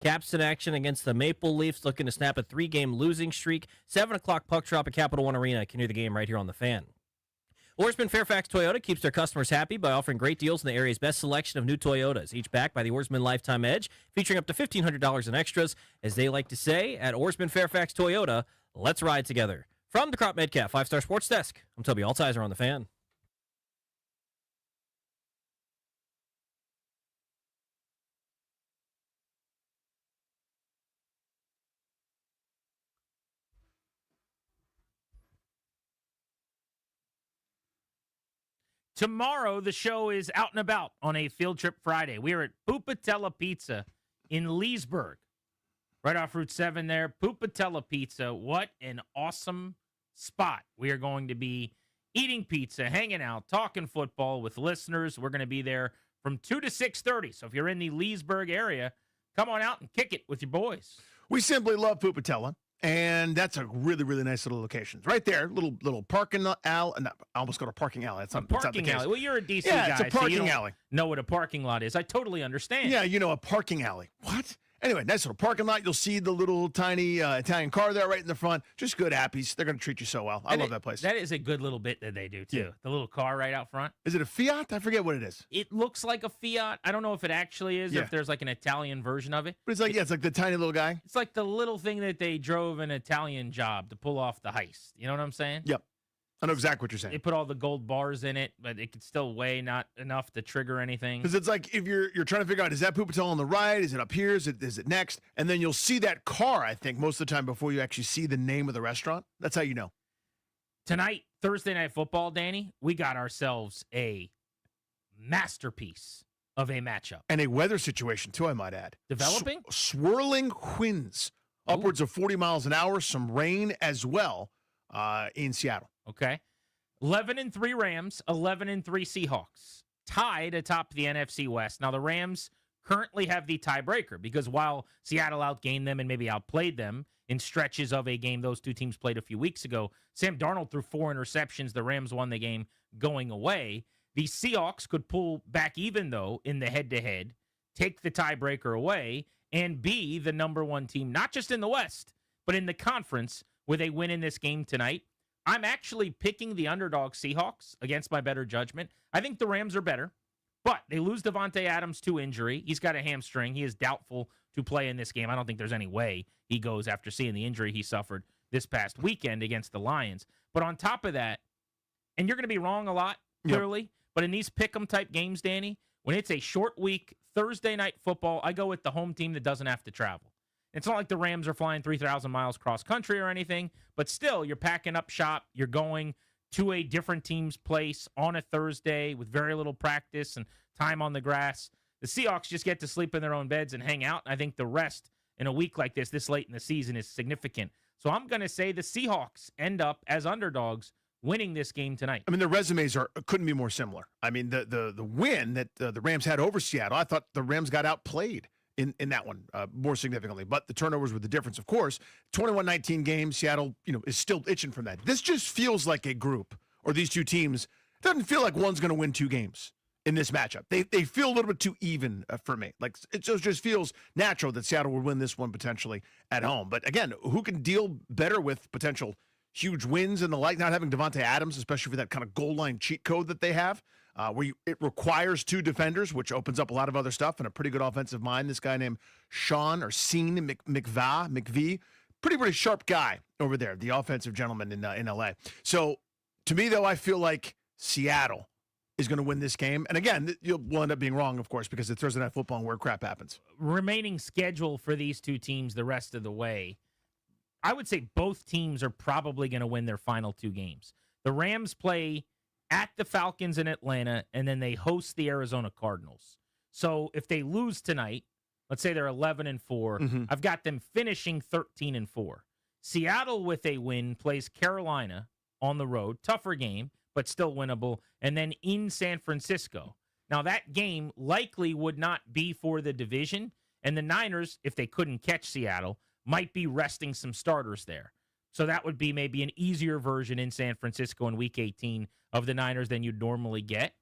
Caps in action against the Maple Leafs, looking to snap a 3-game losing streak. 7 o'clock puck drop at Capital One Arena. You can hear the game right here on the Fan. Oarsman Fairfax Toyota keeps their customers happy by offering great deals in the area's best selection of new Toyotas, each backed by the Oarsman Lifetime Edge, featuring up to $1,500 in extras. As they like to say, at Oarsman Fairfax Toyota, let's ride together. From the Crop Medcalf 5-Star Sports Desk, I'm Toby Altizer on the Fan. Tomorrow, the show is out and about on a field trip Friday. We are at Pupatella Pizza in Leesburg, right off Route 7 there. Pupatella Pizza, what an awesome spot. We are going to be eating pizza, hanging out, talking football with listeners. We're going to be there from 2 to 6:30. So if you're in the Leesburg area, come on out and kick it with your boys. We simply love Pupatella. And that's a really, really nice little location. Right there, little parking alley. No, I almost got a parking alley. It's not, parking it's not the case. alley. Well, you're a DC yeah, guy. it's a parking so you don't alley. Know what a parking lot is? I totally understand. Yeah, you know, a parking alley. What? Anyway, nice little parking lot. You'll see the little tiny Italian car there right in the front. Just good appies. They're going to treat you so well. I love that place. That is a good little bit that they do, too. Yeah. The little car right out front. Is it a Fiat? I forget what it is. It looks like a Fiat. I don't know if it actually is, or if there's like an Italian version of it. But it's like, it's like the tiny little guy. It's like the little thing that they drove an Italian job to pull off the heist. You know what I'm saying? Yep. I know exactly what you're saying. They put all the gold bars in it, but it could still weigh not enough to trigger anything. Because it's like if you're trying to figure out, is that Pupatella on the right? Is it up here? Is it next? And then you'll see that car, I think, most of the time before you actually see the name of the restaurant. That's how you know. Tonight, Thursday Night Football, Danny, we got ourselves a masterpiece of a matchup. And a weather situation, too, I might add. Developing? Swirling winds, upwards of 40 miles an hour, some rain as well in Seattle. Okay. 11-3 Rams, 11-3 Seahawks, tied atop the NFC West. Now, the Rams currently have the tiebreaker because while Seattle outgained them and maybe outplayed them in stretches of a game those two teams played a few weeks ago, Sam Darnold threw 4 interceptions. The Rams won the game going away. The Seahawks could pull back even, though, in the head-to-head, take the tiebreaker away, and be the number 1 team, not just in the West, but in the conference with a win in this game tonight. I'm actually picking the underdog Seahawks against my better judgment. I think the Rams are better, but they lose Devontae Adams to injury. He's got a hamstring. He is doubtful to play in this game. I don't think there's any way he goes after seeing the injury he suffered this past weekend against the Lions. But on top of that, and you're going to be wrong a lot, clearly, but in these pick 'em type games, Danny, when it's a short week, Thursday night football, I go with the home team that doesn't have to travel. It's not like the Rams are flying 3,000 miles cross country or anything, but still, you're packing up shop. You're going to a different team's place on a Thursday with very little practice and time on the grass. The Seahawks just get to sleep in their own beds and hang out. I think the rest in a week like this late in the season, is significant. So I'm going to say the Seahawks end up as underdogs winning this game tonight. I mean, their resumes couldn't be more similar. I mean, the win that the Rams had over Seattle, I thought the Rams got outplayed in that one more significantly. But the turnovers were the difference, of course. 21-19 game, Seattle, is still itching from that. This just feels like a group, or these two teams, it doesn't feel like one's going to win 2 games in this matchup. They feel a little bit too even for me. Like, it just feels natural that Seattle would win this one potentially at home. But again, who can deal better with potential huge wins and the like, not having Devontae Adams, especially for that kind of goal line cheat code that they have, where it requires 2 defenders, which opens up a lot of other stuff, and a pretty good offensive mind. This guy named Sean McVie, pretty sharp guy over there, the offensive gentleman in LA. So to me, though, I feel like Seattle is going to win this game. And again, we'll end up being wrong, of course, because it's Thursday Night Football and where crap happens. Remaining schedule for these two teams the rest of the way, I would say both teams are probably going to win their final 2 games. The Rams play at the Falcons in Atlanta, and then they host the Arizona Cardinals. So if they lose tonight, let's say they're 11-4, I've got them finishing 13-4. Seattle with a win plays Carolina on the road, tougher game, but still winnable, and then in San Francisco. Now that game likely would not be for the division, and the Niners, if they couldn't catch Seattle, might be resting some starters there. So that would be maybe an easier version in San Francisco in Week 18 of the Niners than you'd normally get.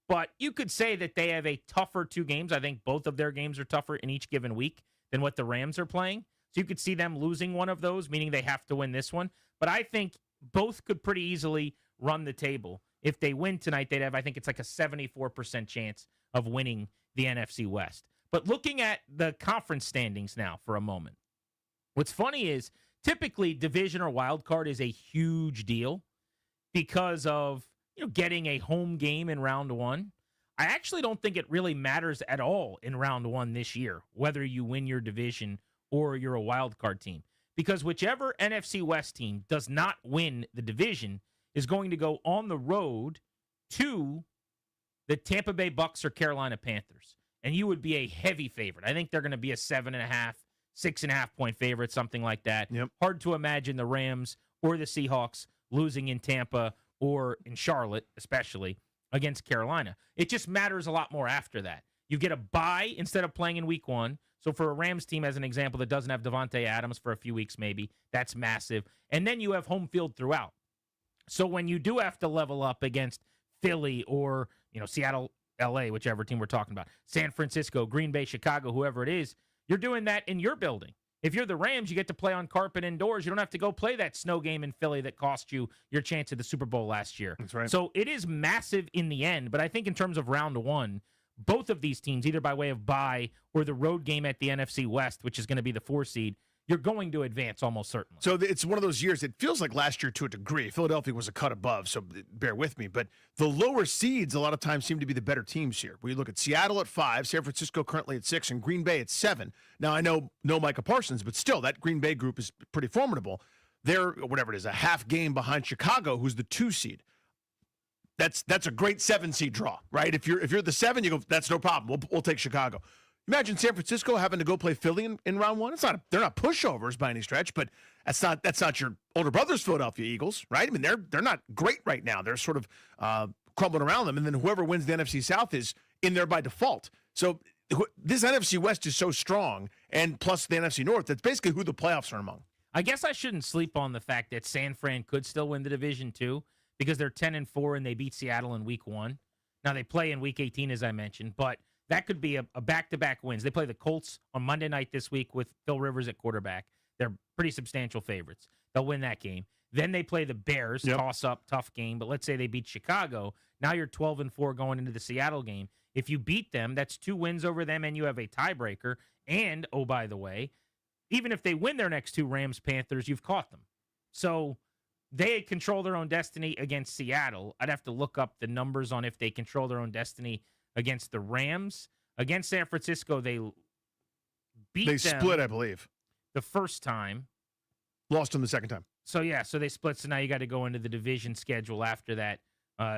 But you could say that they have a tougher 2 games. I think both of their games are tougher in each given week than what the Rams are playing. So you could see them losing one of those, meaning they have to win this one. But I think both could pretty easily run the table. If they win tonight, they'd have, I think it's like a 74% chance of winning the NFC West. But looking at the conference standings now for a moment, what's funny is typically division or wild card is a huge deal because of getting a home game in round one. I actually don't think it really matters at all in round one this year, whether you win your division or you're a wild card team. Because whichever NFC West team does not win the division is going to go on the road to the Tampa Bay Bucks or Carolina Panthers. And you would be a heavy favorite. I think they're going to be a 7.5, 6.5 point favorite, something like that. Yep. Hard to imagine the Rams or the Seahawks losing in Tampa or in Charlotte, especially against Carolina. It just matters a lot more after that. You get a bye instead of playing in week one. So for a Rams team, as an example, that doesn't have Devontae Adams for a few weeks maybe, that's massive. And then you have home field throughout. So when you do have to level up against Philly or Seattle, LA, whichever team we're talking about, San Francisco, Green Bay, Chicago, whoever it is, you're doing that in your building. If you're the Rams, you get to play on carpet indoors. You don't have to go play that snow game in Philly that cost you your chance at the Super Bowl last year. That's right. So it is massive in the end, but I think in terms of round one, both of these teams, either by way of bye or the road game at the NFC West, which is going to be the 4 seed, you're going to advance almost certainly. So it's one of those years, it feels like last year to a degree. Philadelphia was a cut above, so bear with me. But the lower seeds a lot of times seem to be the better teams here. We look at Seattle at 5, San Francisco currently at 6, and Green Bay at 7. Now, I know no Micah Parsons, but still, that Green Bay group is pretty formidable. They're, whatever it is, a half game behind Chicago, who's the 2 seed. That's a great 7 seed draw, right? If you're the 7, you go, that's no problem. We'll take Chicago. Imagine San Francisco having to go play Philly in round one. They're not pushovers by any stretch, but that's not your older brother's Philadelphia Eagles, right? I mean, they're not great right now. They're sort of crumbling around them, and then whoever wins the NFC South is in there by default. So this NFC West is so strong, and plus the NFC North, that's basically who the playoffs are among. I guess I shouldn't sleep on the fact that San Fran could still win the division too, because they're 10-4 and they beat Seattle in week 1. Now they play in week 18, as I mentioned, but that could be a back-to-back wins. They play the Colts on Monday night this week with Phil Rivers at quarterback. They're pretty substantial favorites. They'll win that game. Then they play the Bears, toss-up, tough game. But let's say they beat Chicago. Now you're 12-4 going into the Seattle game. If you beat them, that's 2 wins over them, and you have a tiebreaker. And, oh, by the way, even if they win their next 2 Rams-Panthers, you've caught them. So they control their own destiny against Seattle. I'd have to look up the numbers on if they control their own destiny against the Rams. Against San Francisco, they split, I believe. The first time. Lost them the second time. So, so they split. So now you got to go into the division schedule after that.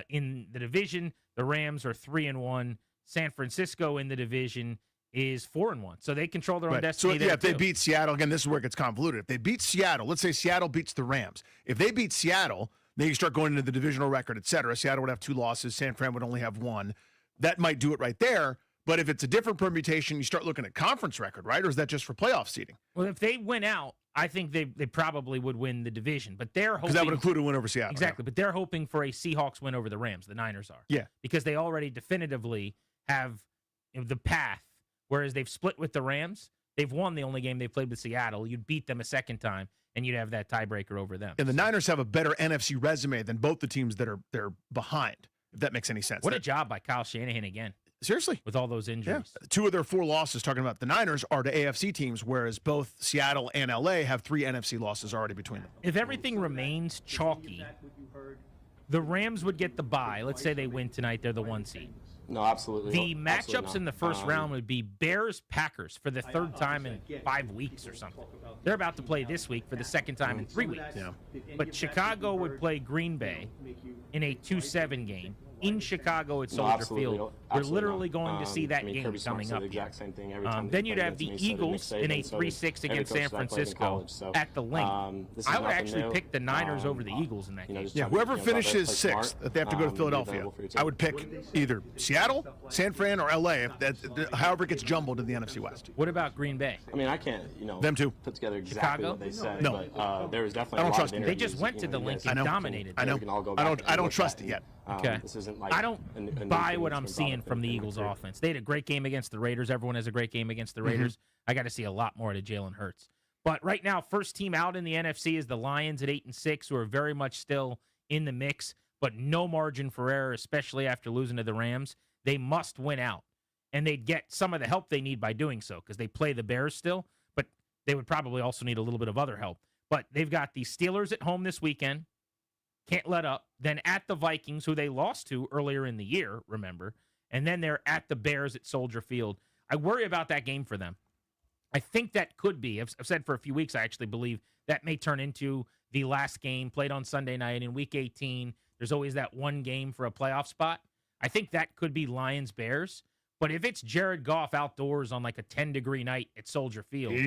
In the division, the Rams are 3-1. San Francisco in the division is 4-1. So they control their own destiny. So, if they beat Seattle, again, this is where it gets convoluted. If they beat Seattle, let's say Seattle beats the Rams. If they beat Seattle, then you start going into the divisional record, et cetera. Seattle would have 2 losses. San Fran would only have 1. That might do it right there. But if it's a different permutation, you start looking at conference record, right? Or is that just for playoff seeding? Well, if they win out, I think they probably would win the division. But they're hoping. Because that would include a win over Seattle. Exactly. But they're hoping for a Seahawks win over the Rams. The Niners are. Yeah. Because they already definitively have the path. Whereas they've split with the Rams. They've won the only game they played with Seattle. You'd beat them a second time, and you'd have that tiebreaker over them. And the Niners have a better NFC resume than both the teams that they're behind, if that makes any sense. What a job by Kyle Shanahan again. Seriously. With all those injuries. Yeah. 2 of their 4 losses, talking about the Niners, are to AFC teams, whereas both Seattle and LA have 3 NFC losses already between them. If everything remains chalky, the Rams would get the bye. Let's say they win tonight. They're the 1 seed. No, absolutely. The matchups in the first round would be Bears-Packers for the 3rd time in 5 weeks or something. They're about to play this week for the 2nd time in 3 weeks. Yeah. But Chicago would play Green Bay in a 2-7 game. In Chicago at Soldier Field. We're literally going to see that game coming up. Then you'd have the Eagles in a 3-6 against San Francisco at the Link. I would actually pick the Niners over the Eagles in that game. Yeah, whoever finishes 6th, if they have to go to Philadelphia, I would pick either Seattle, San Fran, or LA, however it gets jumbled in the NFC West. What about Green Bay? I mean, I can't, them too. Put together exactly what they said. No. But there was definitely I don't a lot trust of They just went to the Link and dominated. I know. I don't trust it yet. Okay. This is wasn't like I don't a new buy thing what that's I'm been brought seeing up from the in Eagles recruiting. offense. They had a great game against the Raiders. Everyone has a great game against the Raiders. I got to see a lot more to Jalen Hurts. But right now, first team out in the NFC is the Lions at 8-6, who are very much still in the mix, but no margin for error, especially after losing to the Rams. They must win out, and they'd get some of the help they need by doing so because they play the Bears still, but they would probably also need a little bit of other help. But they've got the Steelers at home this weekend. Can't let up. Then at the Vikings, who they lost to earlier in the year, remember. And then they're at the Bears at Soldier Field. I worry about that game for them. I think that could be. I've said for a few weeks, I actually believe that may turn into the last game played on Sunday night in Week 18. There's always that one game for a playoff spot. I think that could be Lions-Bears. But if it's Jared Goff outdoors on like a 10-degree night at Soldier Field,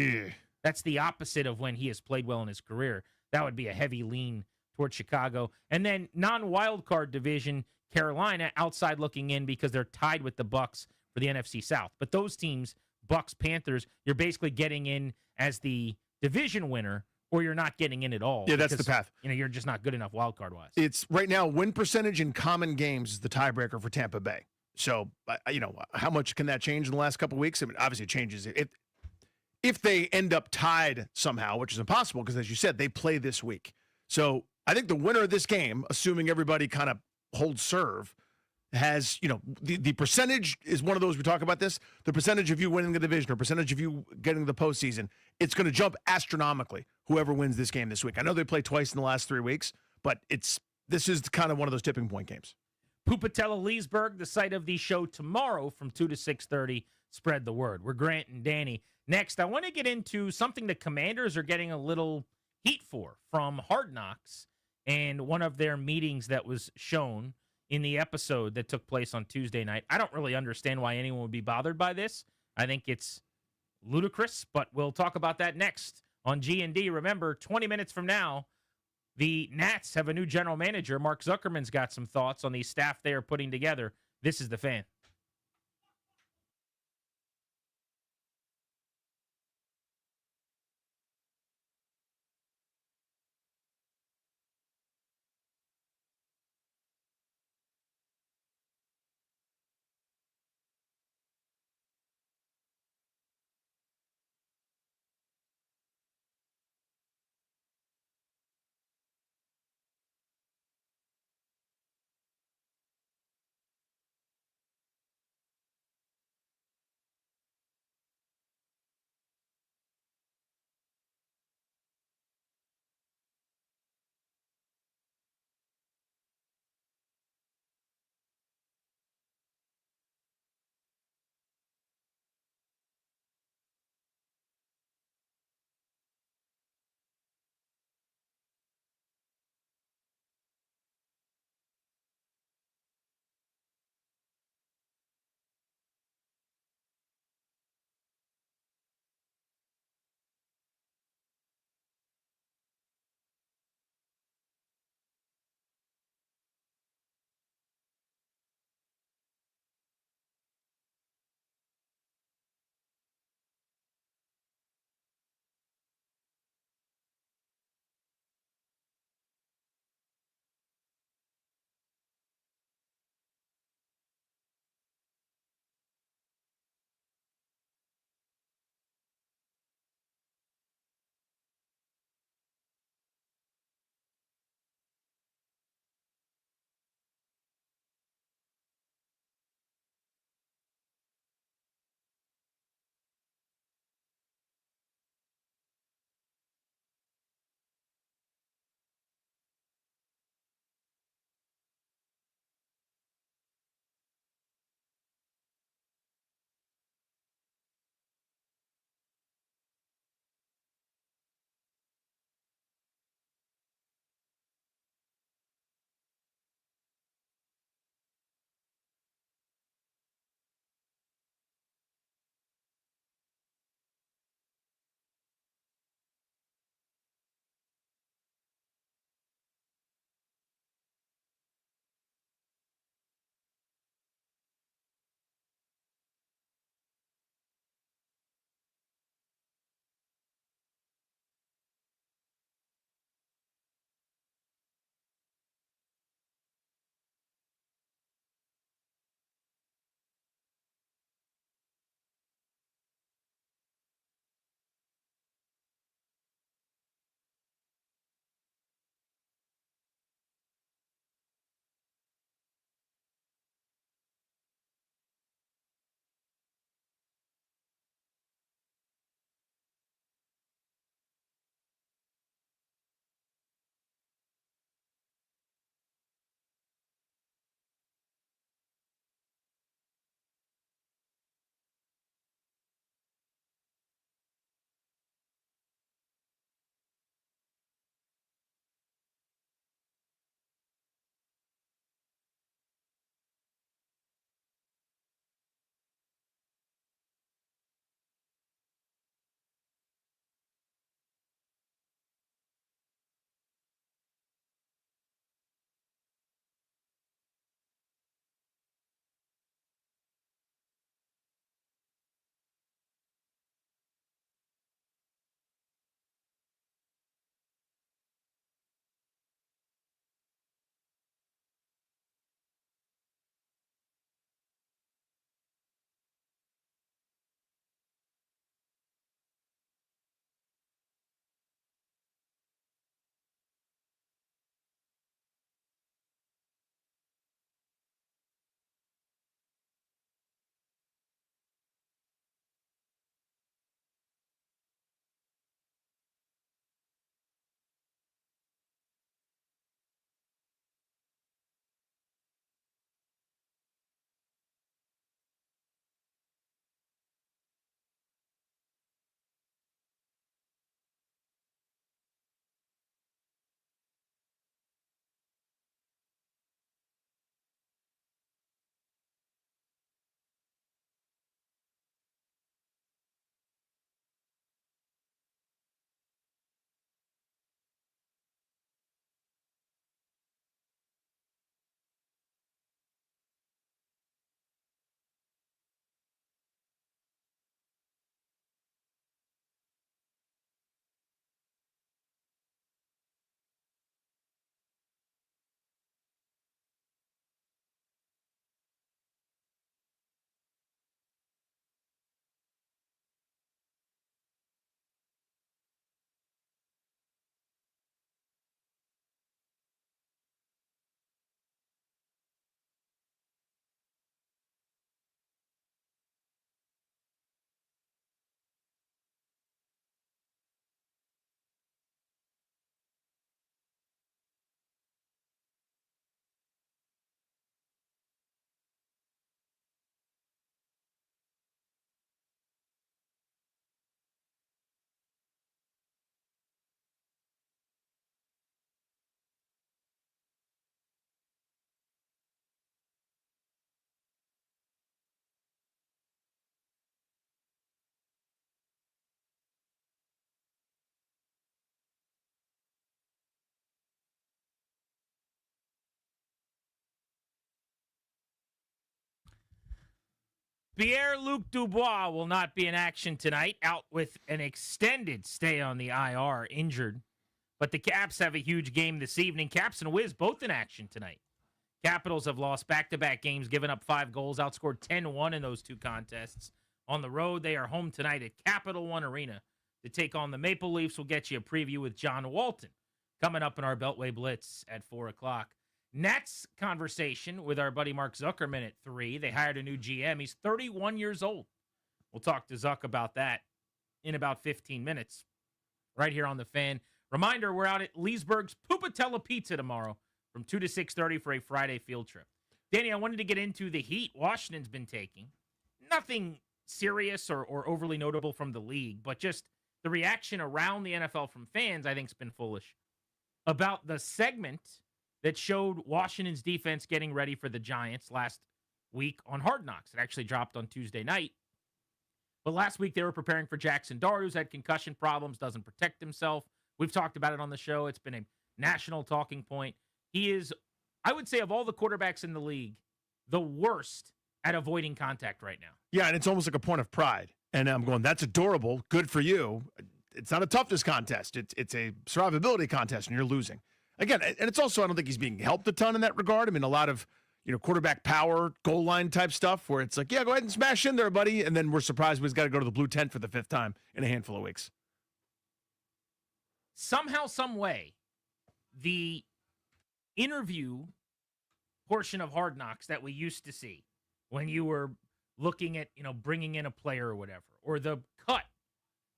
that's the opposite of when he has played well in his career. That would be a heavy lean towards Chicago. And then non-wild card division, Carolina outside looking in because they're tied with the Bucs for the NFC South. But those teams, Bucs, Panthers, you're basically getting in as the division winner, or you're not getting in at all. Yeah, that's the path. You're just not good enough wild card wise. It's right now win percentage in common games is the tiebreaker for Tampa Bay. So, how much can that change in the last couple of weeks? I mean, obviously it changes. If they end up tied somehow, which is impossible because, as you said, they play this week. So I think the winner of this game, assuming everybody kind of holds serve, has, the percentage is one of those, we talk about this, the percentage of you winning the division or percentage of you getting the postseason, it's going to jump astronomically, whoever wins this game this week. I know they played twice in the last 3 weeks, but this is kind of one of those tipping point games. Pupatella Leesburg, the site of the show tomorrow from 2 to 6:30. Spread the word. We're Grant and Danny. Next, I want to get into something the Commanders are getting a little heat for from Hard Knocks and one of their meetings that was shown in the episode that took place on Tuesday night. I don't really understand why anyone would be bothered by this. I think it's ludicrous, but we'll talk about that next on G&D. Remember, 20 minutes from now, the Nats have a new general manager. Mark Zuckerman's got some thoughts on the staff they are putting together. This is The Fan. Pierre-Luc Dubois will not be in action tonight, out with an extended stay on the IR, injured. But the Caps have a huge game this evening. Caps and Wiz both in action tonight. Capitals have lost back-to-back games, given up 5 goals, outscored 10-1 in those 2 contests. On the road, they are home tonight at Capital One Arena to take on the Maple Leafs. We'll get you a preview with John Walton coming up in our Beltway Blitz at 4 o'clock. Nets conversation with our buddy Mark Zuckerman at 3. They hired a new GM. He's 31 years old. We'll talk to Zuck about that in about 15 minutes right here on The Fan. Reminder, we're out at Leesburg's Pupatella Pizza tomorrow from 2 to 6:30 for a Friday field trip. Danny, I wanted to get into the heat Washington's been taking. Nothing serious or overly notable from the league, but just the reaction around the NFL from fans, I think, has been foolish. About the segment that showed Washington's defense getting ready for the Giants last week on Hard Knocks. It actually dropped on Tuesday night. But last week they were preparing for Jackson Dart, who's had concussion problems, doesn't protect himself. We've talked about it on the show. It's been a national talking point. He is, I would say, of all the quarterbacks in the league, the worst at avoiding contact right now. Yeah, and it's almost like a point of pride. And I'm going, that's adorable. Good for you. It's not a toughness contest. It's a survivability contest, and you're losing. Again, and it's also, I don't think he's being helped a ton in that regard. I mean, a lot of, quarterback power, goal line type stuff where it's like, yeah, go ahead and smash in there, buddy. And then we're surprised we've got to go to the blue tent for the 5th time in a handful of weeks. Somehow, some way, the interview portion of Hard Knocks that we used to see when you were looking at, bringing in a player or whatever, or the cut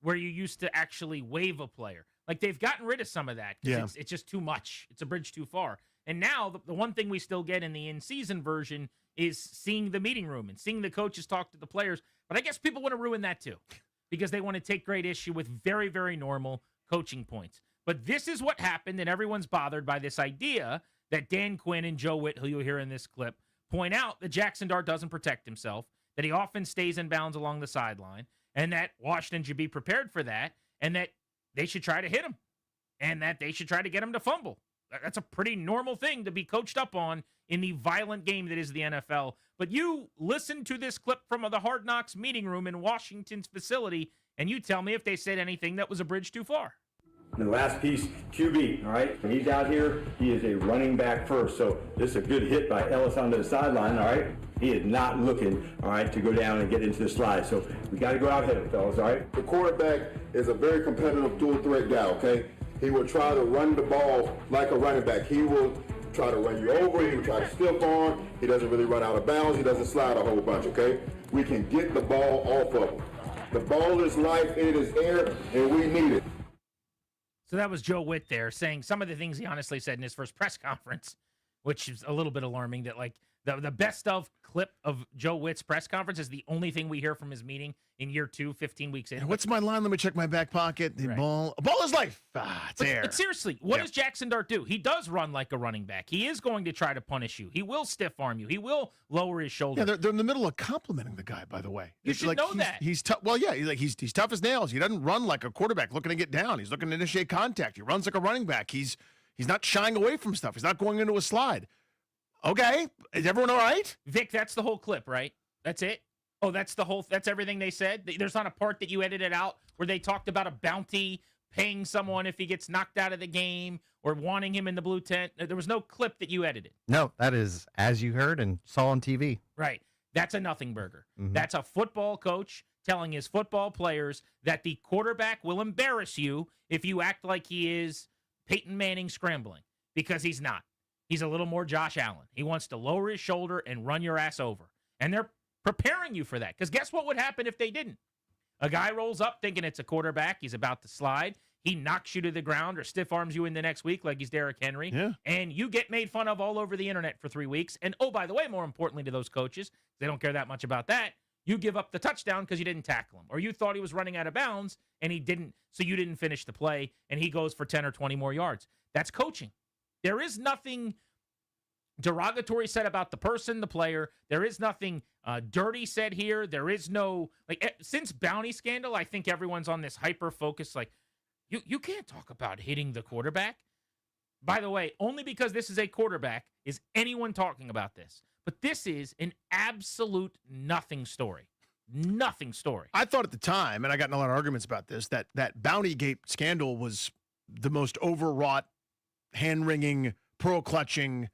where you used to actually waive a player. Like, they've gotten rid of some of that. Yeah. It's just too much. It's a bridge too far. And now the one thing we still get in the in-season version is seeing the meeting room and seeing the coaches talk to the players. But I guess people want to ruin that too because they want to take great issue with very, very normal coaching points. But this is what happened, and everyone's bothered by this idea that Dan Quinn and Joe Witt, who you'll hear in this clip, point out that Jackson Dart doesn't protect himself, that he often stays in bounds along the sideline, and that Washington should be prepared for that, and that they should try to hit him, and that they should try to get him to fumble. That's a pretty normal thing to be coached up on in the violent game that is the NFL. But you listen to this clip from the Hard Knocks meeting room in Washington's facility, and you tell me if they said anything that was a bridge too far. The last piece, QB, all right? When he's out here, he is a running back first. So this is a good hit by Ellis onto the sideline, all right? He is not looking, all right, to go down and get into the slide. So we got to go out ahead, fellas, all right? The quarterback is a very competitive dual threat guy, okay? He will try to run the ball like a running back. He will try to run you over. He will try to stiff arm. He doesn't really run out of bounds. He doesn't slide a whole bunch, okay? We can get the ball off of him. The ball is life, it is air, and we need it. So that was Joe Witt there saying some of the things he honestly said in his first press conference, which is a little bit alarming that, like, the best of clip of Joe Witt's press conference is the only thing we hear from his meeting in year 2, 15 weeks in. What's my line? Let me check my back pocket. The ball is life. It's air. But seriously, what does Jackson Dart do? He does run like a running back. He is going to try to punish you. He will stiff arm you. He will lower his shoulder. Yeah, they're in the middle of complimenting the guy, by the way. You should know that. He's tough. Well, yeah, he's tough as nails. He doesn't run like a quarterback looking to get down. He's looking to initiate contact. He runs like a running back. He's not shying away from stuff. He's not going into a slide. Okay, is everyone all right? Vic, that's the whole clip, right? That's it? Oh, that's everything they said? There's not a part that you edited out where they talked about a bounty paying someone if he gets knocked out of the game or wanting him in the blue tent? There was no clip that you edited. No, that is as you heard and saw on TV. Right. That's a nothing burger. Mhm. That's a football coach telling his football players that the quarterback will embarrass you if you act like he is Peyton Manning scrambling, because he's not. He's a little more Josh Allen. He wants to lower his shoulder and run your ass over. And they're preparing you for that. Because guess what would happen if they didn't? A guy rolls up thinking it's a quarterback. He's about to slide. He knocks you to the ground or stiff arms you in the next week like he's Derrick Henry. Yeah. And you get made fun of all over the internet for 3 weeks. And, oh, by the way, more importantly to those coaches, they don't care that much about that. You give up the touchdown because you didn't tackle him. Or you thought he was running out of bounds and he didn't, so you didn't finish the play and he goes for 10 or 20 more yards. That's coaching. There is nothing derogatory said about the person, the player. There is nothing dirty said here. There is no, since Bounty Scandal, I think everyone's on this hyper focus, you can't talk about hitting the quarterback. By the way, only because this is a quarterback is anyone talking about this. But this is an absolute nothing story. Nothing story. I thought at the time, and I got in a lot of arguments about this, that Bounty Gate scandal was the most overwrought, hand-wringing, pearl-clutching,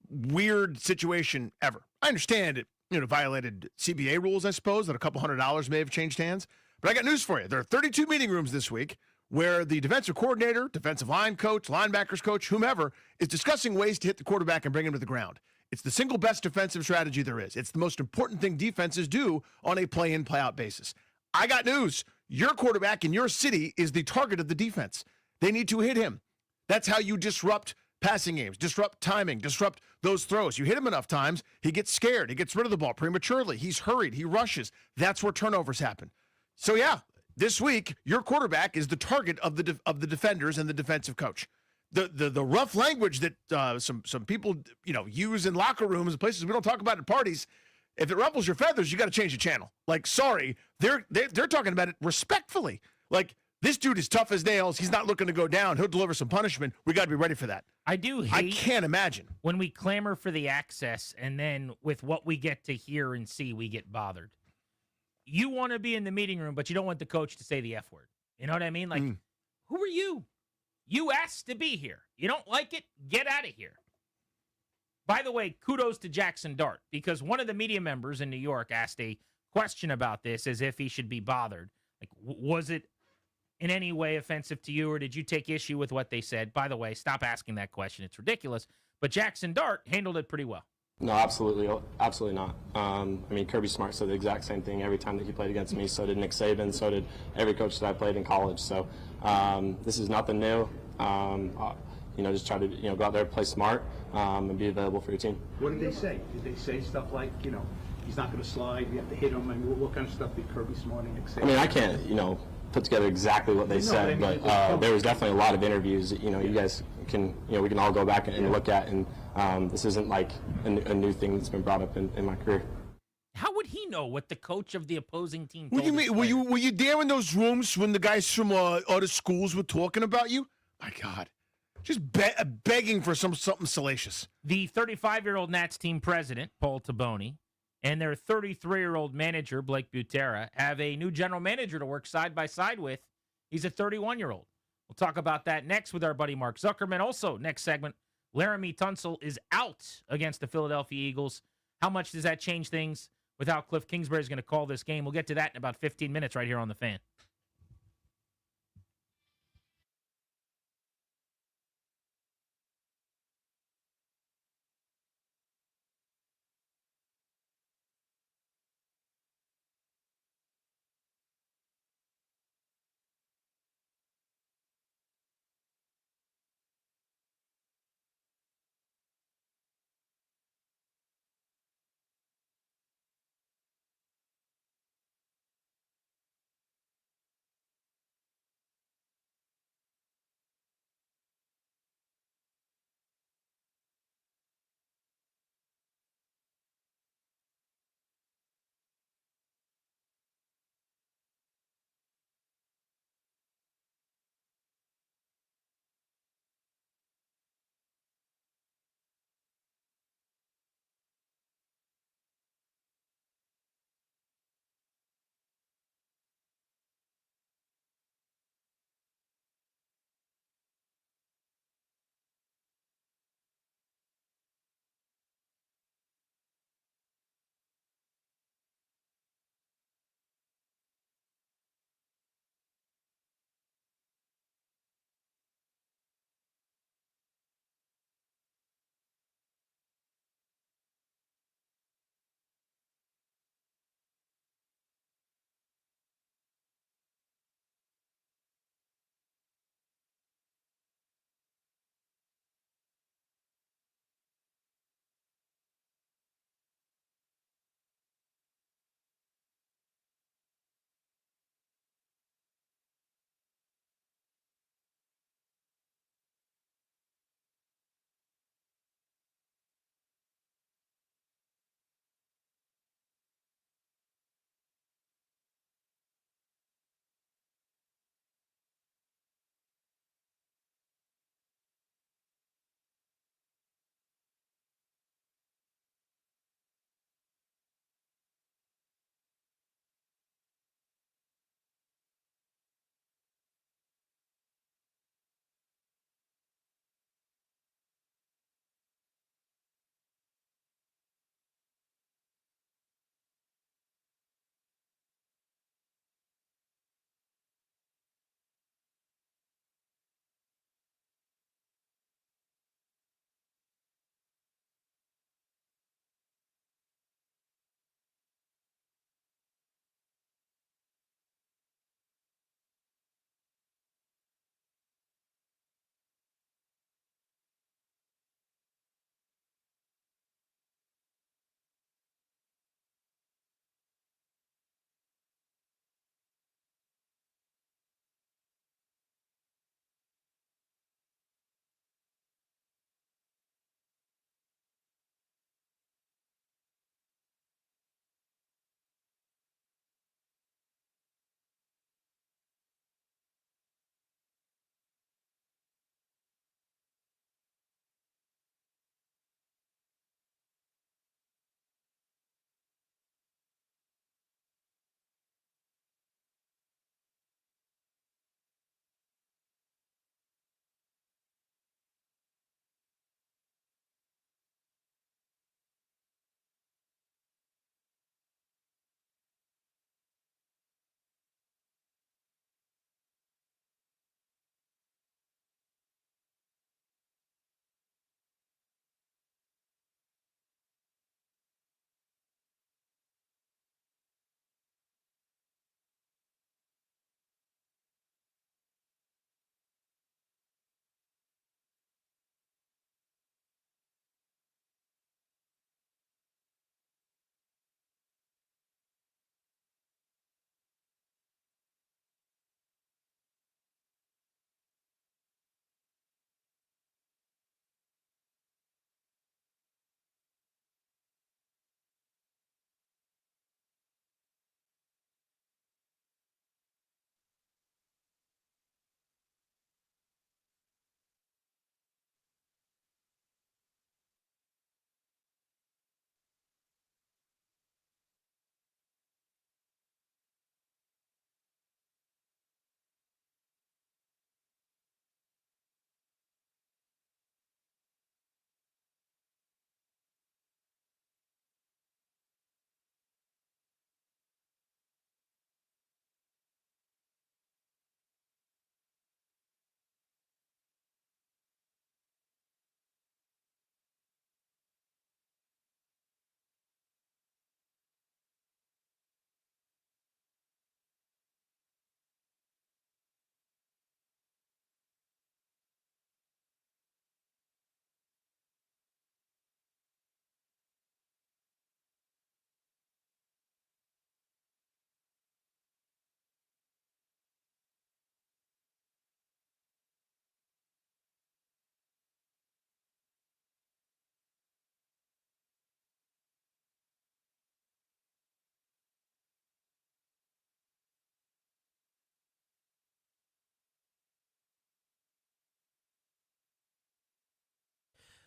weird situation ever. I understand it, violated CBA rules, I suppose, that a couple $100 may have changed hands. But I got news for you. There are 32 meeting rooms this week where the defensive coordinator, defensive line coach, linebackers coach, whomever, is discussing ways to hit the quarterback and bring him to the ground. It's the single best defensive strategy there is. It's the most important thing defenses do on a play-in, play-out basis. I got news. Your quarterback in your city is the target of the defense. They need to hit him. That's how you disrupt passing games, disrupt timing, disrupt those throws. You hit him enough times, he gets scared. He gets rid of the ball prematurely. He's hurried. He rushes. That's where turnovers happen. So, yeah, this week, your quarterback is the target of the defenders and the defensive coach. The rough language that some people use in locker rooms and places we don't talk about at parties, if it ruffles your feathers, you got to change the channel. Like, sorry, they're talking about it respectfully. Like, this dude is tough as nails. He's not looking to go down. He'll deliver some punishment. We got to be ready for that. I can't imagine when we clamor for the access and then with what we get to hear and see, we get bothered. You want to be in the meeting room, but you don't want the coach to say the F word. You know what I mean? Like, who are you? You asked to be here. You don't like it? Get out of here. By the way, kudos to Jackson Dart, because one of the media members in New York asked a question about this as if he should be bothered. Like, was it in any way offensive to you, or did you take issue with what they said? By the way, stop asking that question. It's ridiculous. But Jackson Dart handled it pretty well. No, absolutely not. Kirby Smart said the exact same thing every time that he played against me. So did Nick Saban. So did every coach that I played in college. So this is nothing new. Just try to go out there, play smart, and be available for your team. What did they say? Did they say stuff like, he's not going to slide, you have to hit him? I mean, what kind of stuff did Kirby Smart and Nick Saban? I can't, put together exactly what they said, but there was definitely a lot of interviews that, you guys can, we can all go back and look at, and this isn't like a new thing that's been brought up in my career. How would he know what the coach of the opposing team What told do you mean? Were you there in those rooms when the guys from other schools were talking about you? My God. Just begging for something salacious. The 35-year-old Nats team president, Paul Taboni, and their 33-year-old manager, Blake Butera, have a new general manager to work side by side with. He's a 31-year-old. We'll talk about that next with our buddy Mark Zuckerman. Also, next segment, Laramie Tunsil is out against the Philadelphia Eagles. How much does that change things with how Cliff Kingsbury is going to call this game? We'll get to that in about 15 minutes right here on The Fan.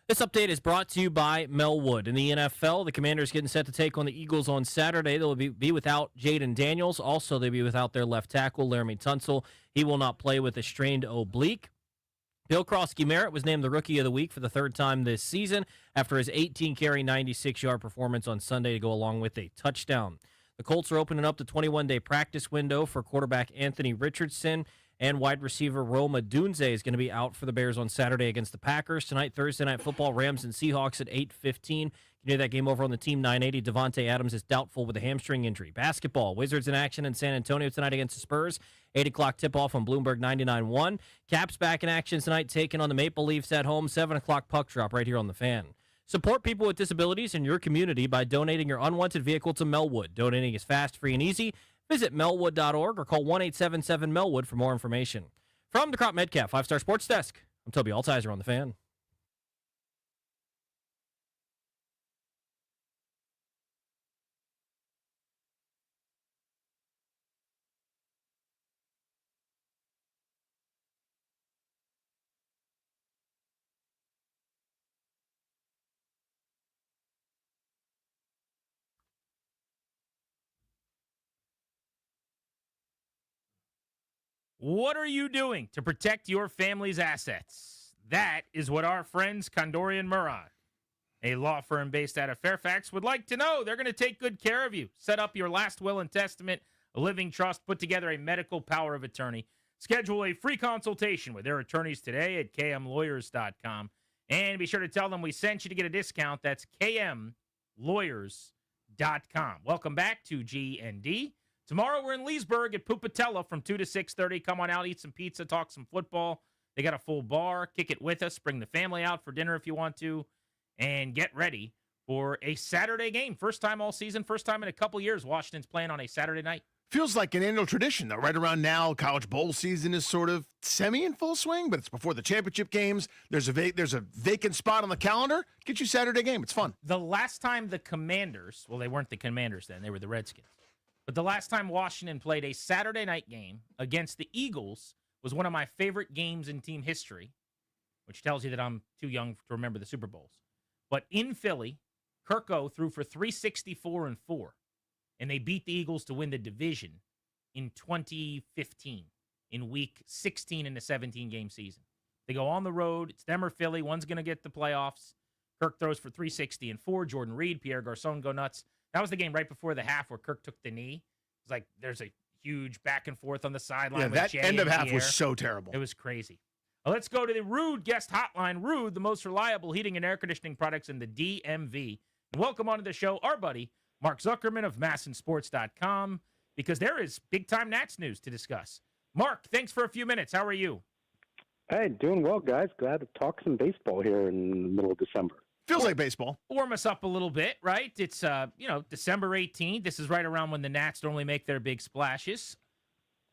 This update is brought to you by Melwood. In the NFL, the Commanders getting set to take on the Eagles on Saturday. They'll be without Jaden Daniels. Also, they'll be without their left tackle, Laramie Tunsil. He will not play with a strained oblique. Bill Krosky-Merritt was named the Rookie of the Week for the third time this season after his 18-carry, 96-yard performance on Sunday to go along with a touchdown. The Colts are opening up the 21-day practice window for quarterback Anthony Richardson, and wide receiver Roma Dunze is going to be out for the Bears on Saturday against the Packers. Tonight, Thursday Night Football, Rams and Seahawks at 8:15. You can hear that game over on the Team 980. Devontae Adams is doubtful with a hamstring injury. Basketball, Wizards in action in San Antonio tonight against the Spurs. 8 o'clock tip-off on Bloomberg 99.1. Caps back in action tonight, taking on the Maple Leafs at home. 7 o'clock puck drop right here on the Fan. Support people with disabilities in your community by donating your unwanted vehicle to Melwood. Donating is fast, free, and easy. Visit melwood.org or call 1-877-MELWOOD for more information. From the Crop Metcalf 5-Star Sports Desk, I'm Toby Altizer on the Fan. What are you doing to protect your family's assets? That is what our friends Condorian Murad, a law firm based out of Fairfax, would like to know. They're going to take good care of you. Set up your last will and testament, a living trust, put together a medical power of attorney. Schedule a free consultation with their attorneys today at kmlawyers.com. And be sure to tell them we sent you to get a discount. That's kmlawyers.com. Welcome back to G&D. Tomorrow we're in Leesburg at Pupatella from 2 to 6:30. Come on out, eat some pizza, talk some football. They got a full bar. Kick it with us. Bring the family out for dinner if you want to. And get ready for a Saturday game. First time all season, first time in a couple years Washington's playing on a Saturday night. Feels like an annual tradition, though. Right around now, college bowl season is sort of semi in full swing, but it's before the championship games. There's a vacant spot on the calendar. Get you Saturday game. It's fun. The last time the Commanders, well, they weren't the Commanders then. They were the Redskins. But the last time Washington played a Saturday night game against the Eagles was one of my favorite games in team history, which tells you that I'm too young to remember the Super Bowls. But in Philly, Kirko threw for 364 and 4, and they beat the Eagles to win the division in 2015 in week 16 in the 17-game season. They go on the road. It's them or Philly. One's going to get the playoffs. Kirk throws for 360 and 4. Jordan Reed, Pierre Garçon go nuts. That was the game right before the half where Kirk took the knee. It's like there's a huge back and forth on the sideline. Yeah, with that Jay end of in the half was air. so terrible. It was crazy. Well, let's go to the Rude guest hotline. Rude, the most reliable heating and air conditioning products in the DMV. And welcome onto the show our buddy, Mark Zuckerman of MASNsports.com, because there is big-time Nats news to discuss. Mark, thanks for a few minutes. How are you? Hey, doing well, guys. Glad to talk some baseball here in the middle of December. Feels like baseball. Warm us up a little bit, right? It's, December 18th. This is right around when the Nats normally make their big splashes.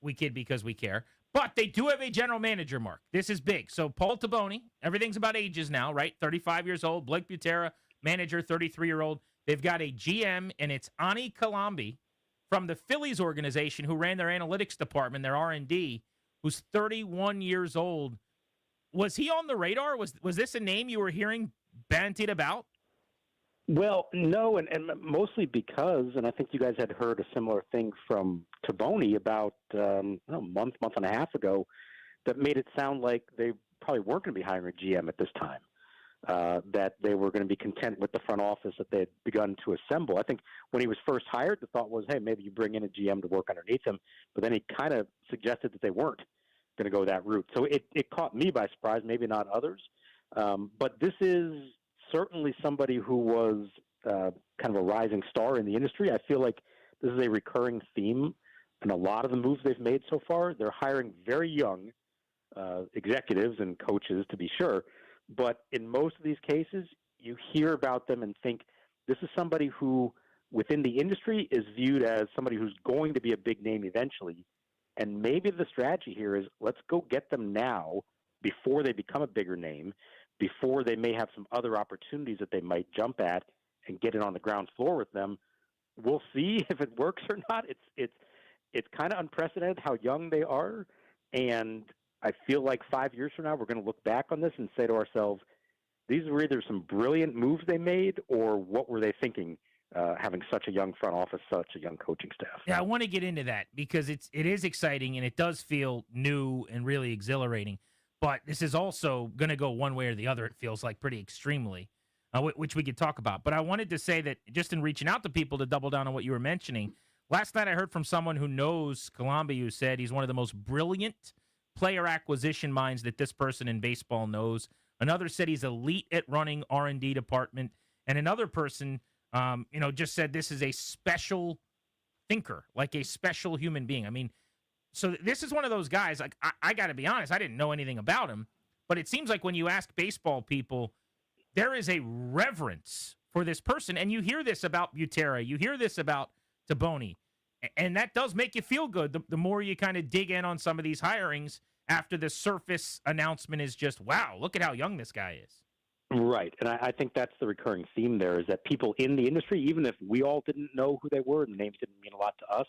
We kid because we care. But they do have a general manager, Mark. This is big. So Paul Taboni, everything's about ages now, right? 35 years old. Blake Butera, manager, 33-year-old. They've got a GM, and it's Ani Kalambi from the Phillies organization who ran their analytics department, their R&D, who's 31 years old. Was he on the radar? Was this a name you were hearing bantied about? Well, no, and mostly because, and I think you guys had heard a similar thing from Taboni about a month and a half ago that made it sound like they probably weren't going to be hiring a GM at this time, that they were going to be content with the front office that they had begun to assemble. I think when he was first hired, the thought was, hey, maybe you bring in a GM to work underneath him, but then he kind of suggested that they weren't going to go that route. So it caught me by surprise, maybe not others. But this is certainly somebody who was kind of a rising star in the industry. I feel like this is a recurring theme in a lot of the moves they've made so far. They're hiring very young executives and coaches, to be sure. But in most of these cases, you hear about them and think this is somebody who, within the industry, is viewed as somebody who's going to be a big name eventually. And maybe the strategy here is let's go get them now before they become a bigger name, before they may have some other opportunities that they might jump at and get it on the ground floor with them. We'll see if it works or not. It's kind of unprecedented how young they are, and I feel like 5 years from now we're going to look back on this and say to ourselves, these were either some brilliant moves they made, or what were they thinking, having such a young front office, such a young coaching staff? Yeah, I want to get into that because it is exciting and it does feel new and really exhilarating. But this is also going to go one way or the other, it feels like, pretty extremely, which we could talk about. But I wanted to say that just in reaching out to people to double down on what you were mentioning, last night I heard from someone who knows Colombi who said he's one of the most brilliant player acquisition minds that this person in baseball knows. Another said he's elite at running R&D department. And another person, just said this is a special thinker, like a special human being. I mean, so this is one of those guys, like, I got to be honest, I didn't know anything about him, but it seems like when you ask baseball people, there is a reverence for this person. And you hear this about Butera, you hear this about Taboni, and that does make you feel good the more you kind of dig in on some of these hirings after the surface announcement is just, wow, look at how young this guy is. Right. And I think that's the recurring theme there, is that people in the industry, even if we all didn't know who they were and the names didn't mean a lot to us,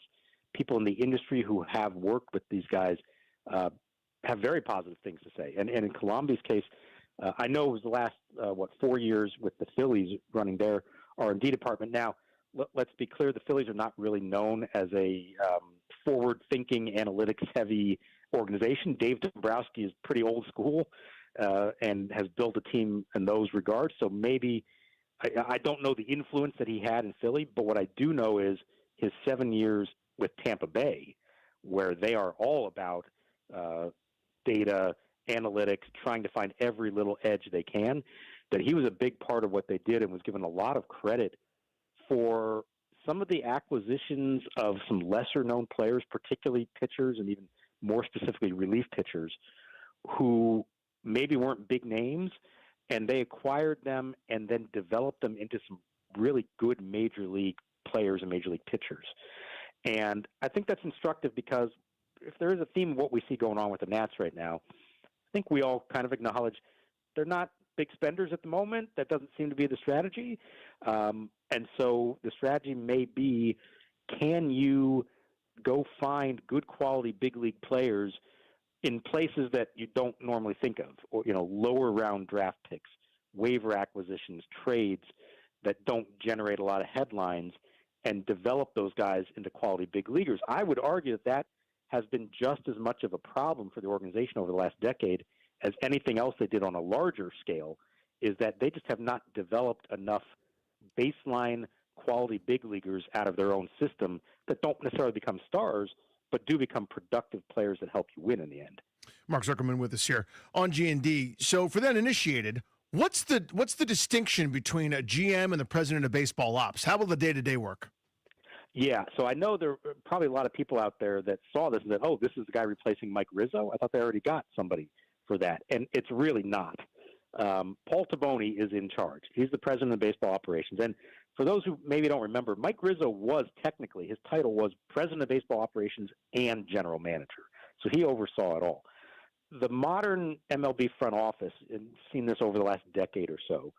people in the industry who have worked with these guys have very positive things to say. And in Colombi's case, I know it was the last, 4 years with the Phillies running their R&D department. Now, let's be clear, the Phillies are not really known as a forward-thinking, analytics-heavy organization. Dave Dombrowski is pretty old school and has built a team in those regards. So maybe I don't know the influence that he had in Philly, but what I do know is his 7 years with Tampa Bay, where they are all about data, analytics, trying to find every little edge they can, that he was a big part of what they did and was given a lot of credit for some of the acquisitions of some lesser-known players, particularly pitchers and even more specifically relief pitchers, who maybe weren't big names, and they acquired them and then developed them into some really good major league players and major league pitchers. And I think that's instructive because if there is a theme of what we see going on with the Nats right now, I think we all kind of acknowledge they're not big spenders at the moment. That doesn't seem to be the strategy. And so the strategy may be, can you go find good quality big league players in places that you don't normally think of, or, lower round draft picks, waiver acquisitions, trades that don't generate a lot of headlines, and develop those guys into quality big leaguers. I would argue that has been just as much of a problem for the organization over the last decade as anything else they did on a larger scale, is that they just have not developed enough baseline quality big leaguers out of their own system that don't necessarily become stars, but do become productive players that help you win in the end. Mark Zuckerman with us here on G&D. So for that initiated, what's the distinction between a GM and the president of baseball ops? How will the day-to-day work? Yeah, so I know there are probably a lot of people out there that saw this and said, oh, this is the guy replacing Mike Rizzo. I thought they already got somebody for that, and it's really not. Paul Taboni is in charge. He's the president of baseball operations. And for those who maybe don't remember, Mike Rizzo was technically, his title was president of baseball operations and general manager. So he oversaw it all. The modern MLB front office, and seen this over the last decade or so,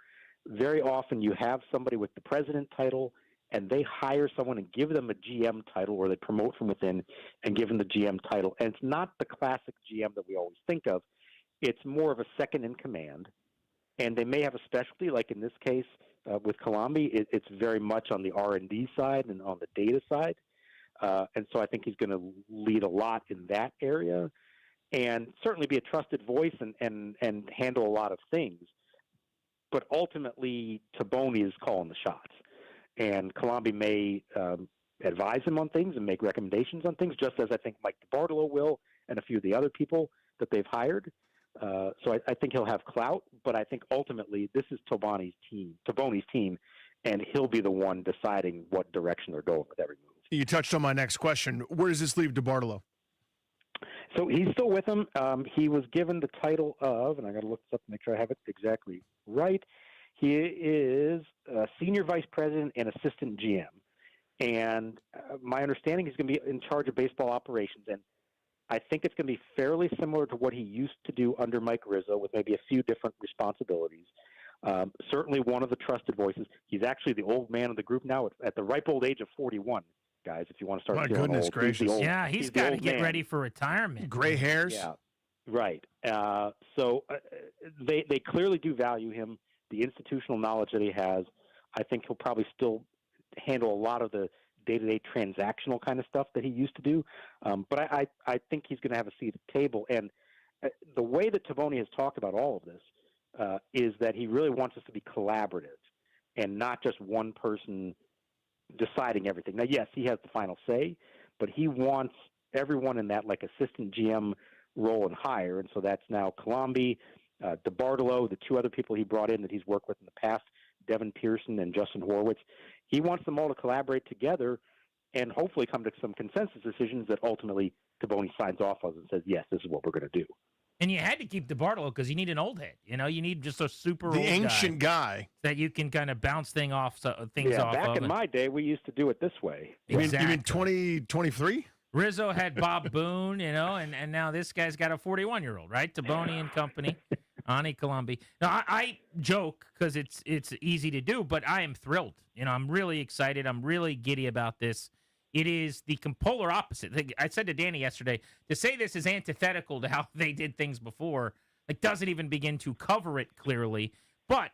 very often you have somebody with the president title and they hire someone and give them a GM title, or they promote from within and give them the GM title. And it's not the classic GM that we always think of. It's more of a second in command. And they may have a specialty, like in this case with Colombi, it's very much on the R&D side and on the data side. And so I think he's going to lead a lot in that area and certainly be a trusted voice and handle a lot of things. But ultimately, Taboni is calling the shots. And Colombi may advise him on things and make recommendations on things, just as I think Mike DiBartolo will and a few of the other people that they've hired. So I think he'll have clout, but I think ultimately this is Taboni's team, and he'll be the one deciding what direction they're going with every move. You touched on my next question. Where does this leave DiBartolo? So he's still with them. He was given the title of, and I got to look this up to make sure I have it exactly right. He is senior vice president and assistant GM. And my understanding, he's going to be in charge of baseball operations. And I think it's going to be fairly similar to what he used to do under Mike Rizzo, with maybe a few different responsibilities. Certainly one of the trusted voices. He's actually the old man of the group now at the ripe old age of 41, guys, if you want to start feeling old. My goodness gracious. He's got to get ready for retirement. Gray hairs. Yeah, right. So they clearly do value him. the institutional knowledge that he has. I think he'll probably still handle a lot of the day-to-day transactional kind of stuff that he used to do. But I think he's going to have a seat at the table. And the way that Taboni has talked about all of this is that he really wants us to be collaborative and not just one person deciding everything. Now, yes, he has the final say, but he wants everyone in that like assistant GM role and higher. And so that's now Colombi, DeBartolo, the two other people he brought in that he's worked with in the past, Devin Pearson and Justin Horwitz. He wants them all to collaborate together and hopefully come to some consensus decisions that ultimately Taboni signs off on and says, yes, this is what we're going to do. And you had to keep DeBartolo because you need an old head. You know, you need just a super the old ancient guy that you can kind of bounce things off of. Back in my day, we used to do it this way. You mean 2023? Rizzo had Bob Boone, you know, and now this guy's got a 41-year-old, right? Taboni and company, Ani Colombi. Now, I joke because it's easy to do, but I am thrilled. You know, I'm really excited. I'm really giddy about this. It is the polar opposite. I said to Danny yesterday, to say this is antithetical to how they did things before, it doesn't even begin to cover it clearly. But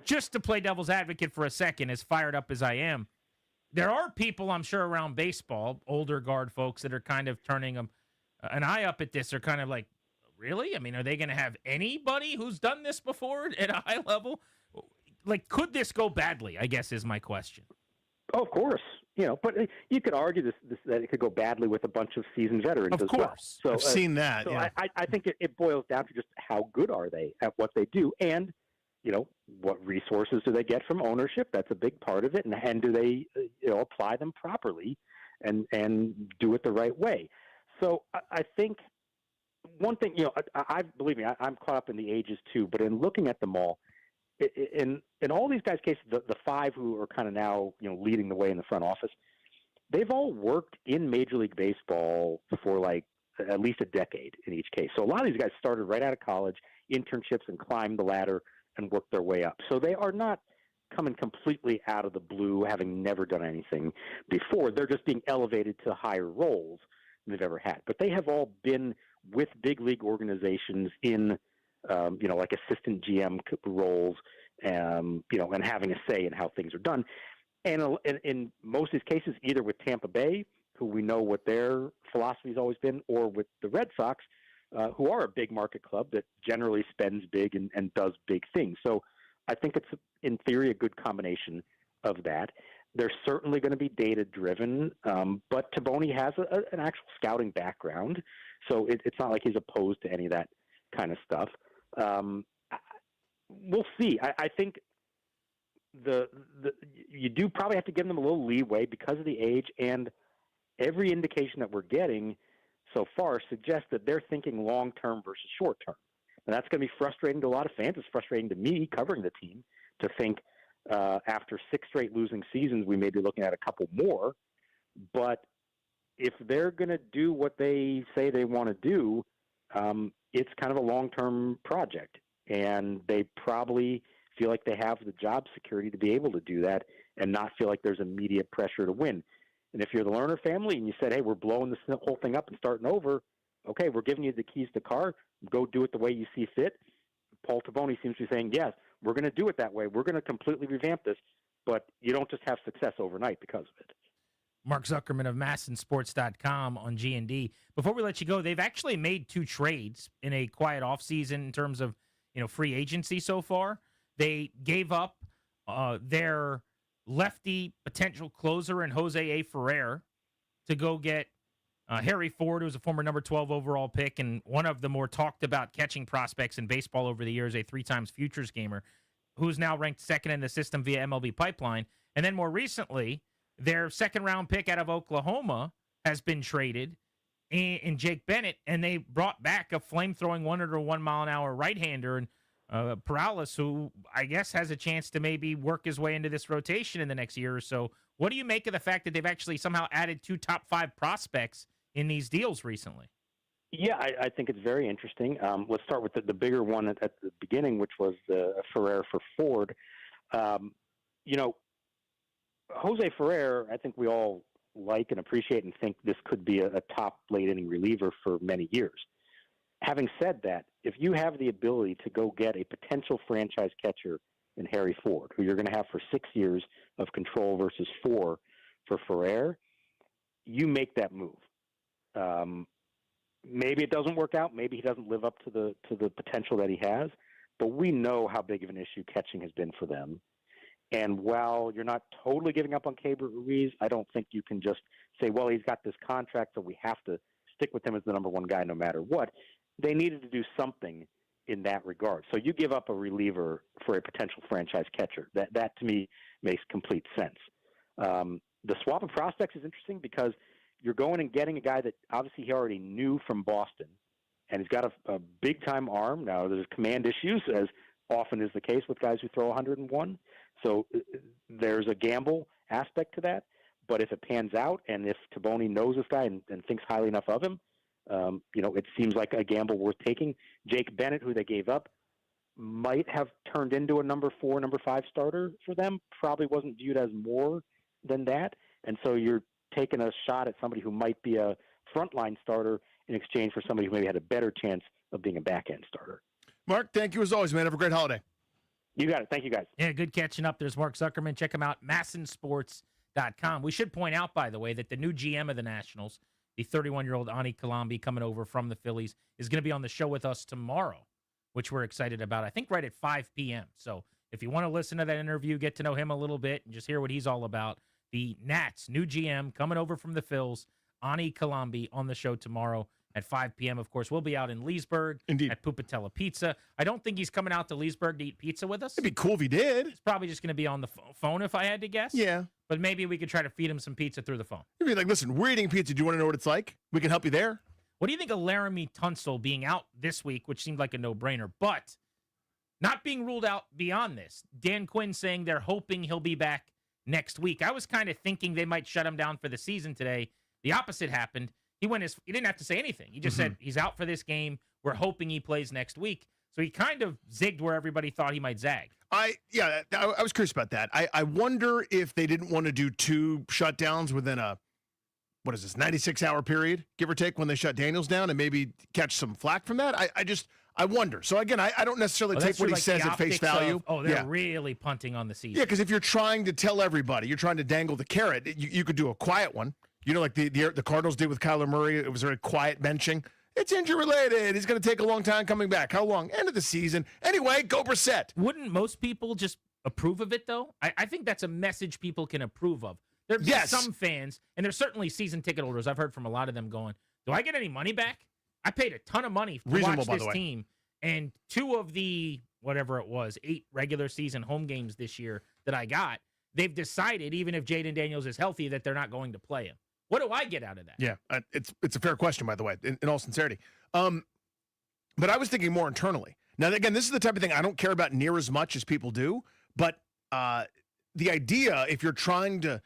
just to play devil's advocate for a second, as fired up as I am, there are people, I'm sure, around baseball, older guard folks, that are kind of turning an eye up at this. They're kind of like, really? I mean, are they going to have anybody who's done this before at a high level? Like, could this go badly, I guess, is my question. Oh, of course. You know, but you could argue this that it could go badly with a bunch of seasoned veterans of as course. well. So, I've seen that. So yeah. I think it boils down to just how good are they at what they do, and you know, what resources do they get from ownership? That's a big part of it, and do they apply them properly and do it the right way? So I think one thing, I believe me, I'm caught up in the ages too, but in looking at them all, in all these guys' cases, the five who are kind of now leading the way in the front office, they've all worked in Major League Baseball for like at least a decade in each case. So a lot of these guys started right out of college, internships, and climbed the ladder and worked their way up. So they are not coming completely out of the blue, having never done anything before. They're just being elevated to higher roles than they've ever had. But they have all been with big league organizations in like assistant GM roles, and having a say in how things are done. And in most of these cases, either with Tampa Bay, who we know what their philosophy has always been, or with the Red Sox, who are a big market club that generally spends big and does big things. So I think it's, in theory, a good combination of that. They're certainly going to be data-driven, but Taboni has an actual scouting background, so it's not like he's opposed to any of that kind of stuff. We'll see. I think you do probably have to give them a little leeway because of the age, and every indication that we're getting so far suggests that they're thinking long-term versus short-term. And that's going to be frustrating to a lot of fans. It's frustrating to me covering the team to think after 6 straight losing seasons, we may be looking at a couple more. But if they're going to do what they say they want to do, it's kind of a long-term project. And they probably feel like they have the job security to be able to do that and not feel like there's immediate pressure to win. And if you're the Lerner family and you said, hey, we're blowing this whole thing up and starting over, okay, we're giving you the keys to the car. Go do it the way you see fit. Paul Taboni seems to be saying, yes, we're going to do it that way. We're going to completely revamp this, but you don't just have success overnight because of it. Mark Zuckerman of MASNsports.com on G&D. Before we let you go, they've actually made 2 trades in a quiet offseason in terms of free agency so far. They gave up their lefty potential closer in Jose A. Ferrer to go get Harry Ford, who's a former number 12 overall pick and one of the more talked about catching prospects in baseball over the years, a 3-times futures gamer, who's now ranked second in the system via MLB Pipeline. And then more recently, their second-round pick out of Oklahoma has been traded in Jake Bennett, and they brought back a flame-throwing 101-mile-an-hour right-hander, and Perales, who I guess has a chance to maybe work his way into this rotation in the next year or so. What do you make of the fact that they've actually somehow added 2 top 5 prospects in these deals recently? Yeah, I think it's very interesting. Let's start with the bigger one at the beginning, which was Ferrer for Ford. Jose Ferrer, I think we all like and appreciate and think this could be a top late-inning reliever for many years. Having said that, if you have the ability to go get a potential franchise catcher in Harry Ford, who you're going to have for 6 years of control versus 4 for Ferrer, you make that move. Maybe it doesn't work out. Maybe he doesn't live up to the potential that he has. But we know how big of an issue catching has been for them. And while you're not totally giving up on Keibert Ruiz, I don't think you can just say, well, he's got this contract, so we have to stick with him as the number one guy no matter what. They needed to do something in that regard. So you give up a reliever for a potential franchise catcher. That to me makes complete sense. The swap of prospects is interesting because you're going and getting a guy that obviously he already knew from Boston, and he's got a big-time arm. Now, there's command issues, as often is the case with guys who throw 101. So there's a gamble aspect to that. But if it pans out, and if Taboni knows this guy and thinks highly enough of him, it seems like a gamble worth taking. Jake Bennett, who they gave up, might have turned into a number 4, number 5 starter for them. Probably wasn't viewed as more than that. And so you're taking a shot at somebody who might be a frontline starter in exchange for somebody who maybe had a better chance of being a back-end starter. Mark, thank you as always, man. Have a great holiday. You got it. Thank you, guys. Yeah, good catching up. There's Mark Zuckerman. Check him out, massensports.com. We should point out, by the way, that the new GM of the Nationals, the 31-year-old Ani Kalambi, coming over from the Phillies, is going to be on the show with us tomorrow, which we're excited about, I think right at 5 p.m. So if you want to listen to that interview, get to know him a little bit, and just hear what he's all about, the Nats' new GM coming over from the Phils, Ani Kalambi, on the show tomorrow at 5 p.m. Of course, we'll be out in Leesburg at Pupatella Pizza. I don't think he's coming out to Leesburg to eat pizza with us. It'd be cool if he did. He's probably just going to be on the phone if I had to guess. Yeah. But maybe we could try to feed him some pizza through the phone. He'd be like, listen, we're eating pizza. Do you want to know what it's like? We can help you there. What do you think of Laramie Tunsil being out this week, which seemed like a no-brainer, but not being ruled out beyond this? Dan Quinn saying they're hoping he'll be back next week. I was kind of thinking they might shut him down for the season today. The opposite happened. He didn't have to say anything. He just said he's out for this game. We're hoping he plays next week. So he kind of zigged where everybody thought he might zag. I was curious about that. I wonder if they didn't want to do 2 shutdowns within a 96-hour period, give or take, when they shut Daniels down, and maybe catch some flack from that. I wonder. So again, I don't necessarily take what he says at face value. They're really punting on the season. Yeah, because if you're trying to tell everybody, you're trying to dangle the carrot, you could do a quiet one. Like the Cardinals did with Kyler Murray. It was very quiet benching. It's injury related. He's going to take a long time coming back. How long? End of the season. Anyway, go Brissett. Wouldn't most people just approve of it, though? I think that's a message people can approve of. There'd be some fans, and there's certainly season ticket holders. I've heard from a lot of them going, do I get any money back? I paid a ton of money to watch this team. And 2 of the, whatever it was, 8 regular season home games this year that I got, they've decided, even if Jaden Daniels is healthy, that they're not going to play him. What do I get out of that? Yeah, it's a fair question, by the way, in all sincerity. But I was thinking more internally. Now, again, this is the type of thing I don't care about near as much as people do. But the idea, if you're trying to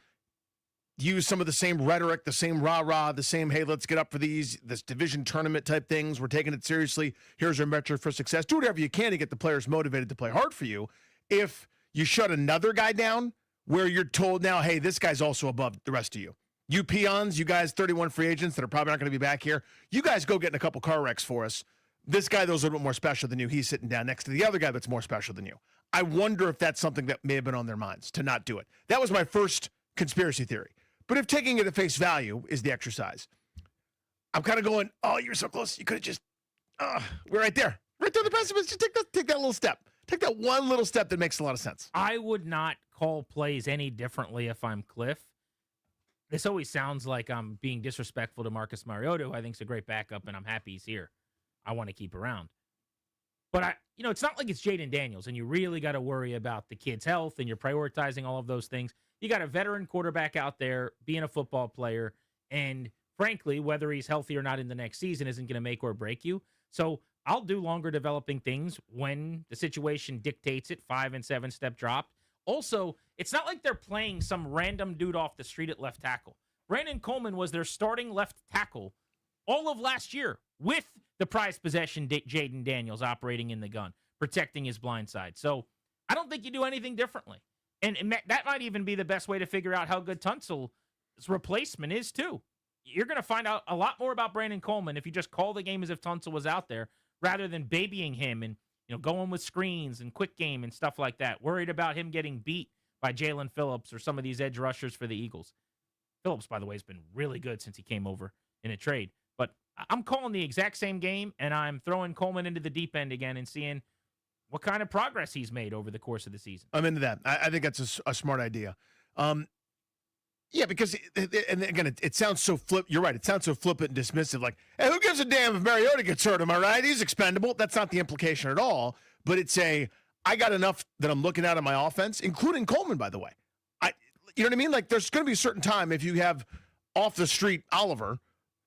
use some of the same rhetoric, the same rah-rah, the same, hey, let's get up for this division tournament type things, we're taking it seriously, here's our metric for success, do whatever you can to get the players motivated to play hard for you. If you shut another guy down where you're told now, hey, this guy's also above the rest of you. You peons, you guys 31 free agents that are probably not going to be back here, you guys go get in a couple car wrecks for us. This guy, though, is a little bit more special than you. He's sitting down next to the other guy that's more special than you. I wonder if that's something that may have been on their minds, to not do it. That was my first conspiracy theory. But if taking it at face value is the exercise, I'm kind of going, oh, you're so close. You could have just, we're right there. Right there, the pessimist. Just take that little step. Take that one little step that makes a lot of sense. I would not call plays any differently if I'm Cliff. This always sounds like I'm being disrespectful to Marcus Mariota, who I think is a great backup, and I'm happy he's here. I want to keep around. But, it's not like it's Jaden Daniels, and you really got to worry about the kid's health, and you're prioritizing all of those things. You got a veteran quarterback out there being a football player, and frankly, whether he's healthy or not in the next season isn't going to make or break you. So I'll do longer developing things when the situation dictates it, 5 and 7 step drop. Also, it's not like they're playing some random dude off the street at left tackle. Brandon Coleman was their starting left tackle all of last year with the prized possession Jaden Daniels operating in the gun, protecting his blind side. So I don't think you do anything differently. And that might even be the best way to figure out how good Tunsil's replacement is, too. You're going to find out a lot more about Brandon Coleman if you just call the game as if Tunsil was out there rather than babying him and going with screens and quick game and stuff like that. Worried about him getting beat by Jalen Phillips or some of these edge rushers for the Eagles. Phillips, by the way, has been really good since he came over in a trade. But I'm calling the exact same game, and I'm throwing Coleman into the deep end again and seeing what kind of progress he's made over the course of the season. I'm into that. I think that's a smart idea. Yeah, because and again, it sounds so You're right. It sounds so flippant and dismissive. Like, hey, who gives a damn if Mariota gets hurt? Am I right? He's expendable. That's not the implication at all. But it's I got enough that I'm looking at in my offense, including Coleman, by the way. You know what I mean? Like, there's going to be a certain time if you have off the street Oliver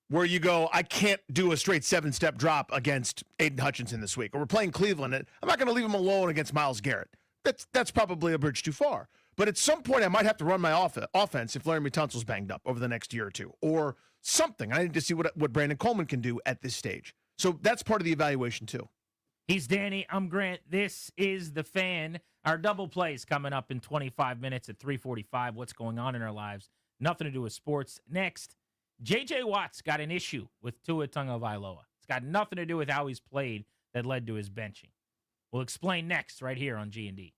where you go, I can't do a straight 7-step drop against Aiden Hutchinson this week. Or we're playing Cleveland, and I'm not going to leave him alone against Myles Garrett. That's probably a bridge too far. But at some point, I might have to run my offense if Larry Tunsil's banged up over the next year or two, or something. I need to see what Brandon Coleman can do at this stage. So that's part of the evaluation too. He's Danny. I'm Grant. This is The Fan. Our double plays coming up in 25 minutes at 3:45. What's going on in our lives? Nothing to do with sports. Next, J.J. Watt's got an issue with Tua Tagovailoa. It's got nothing to do with how he's played that led to his benching. We'll explain next right here on G&D.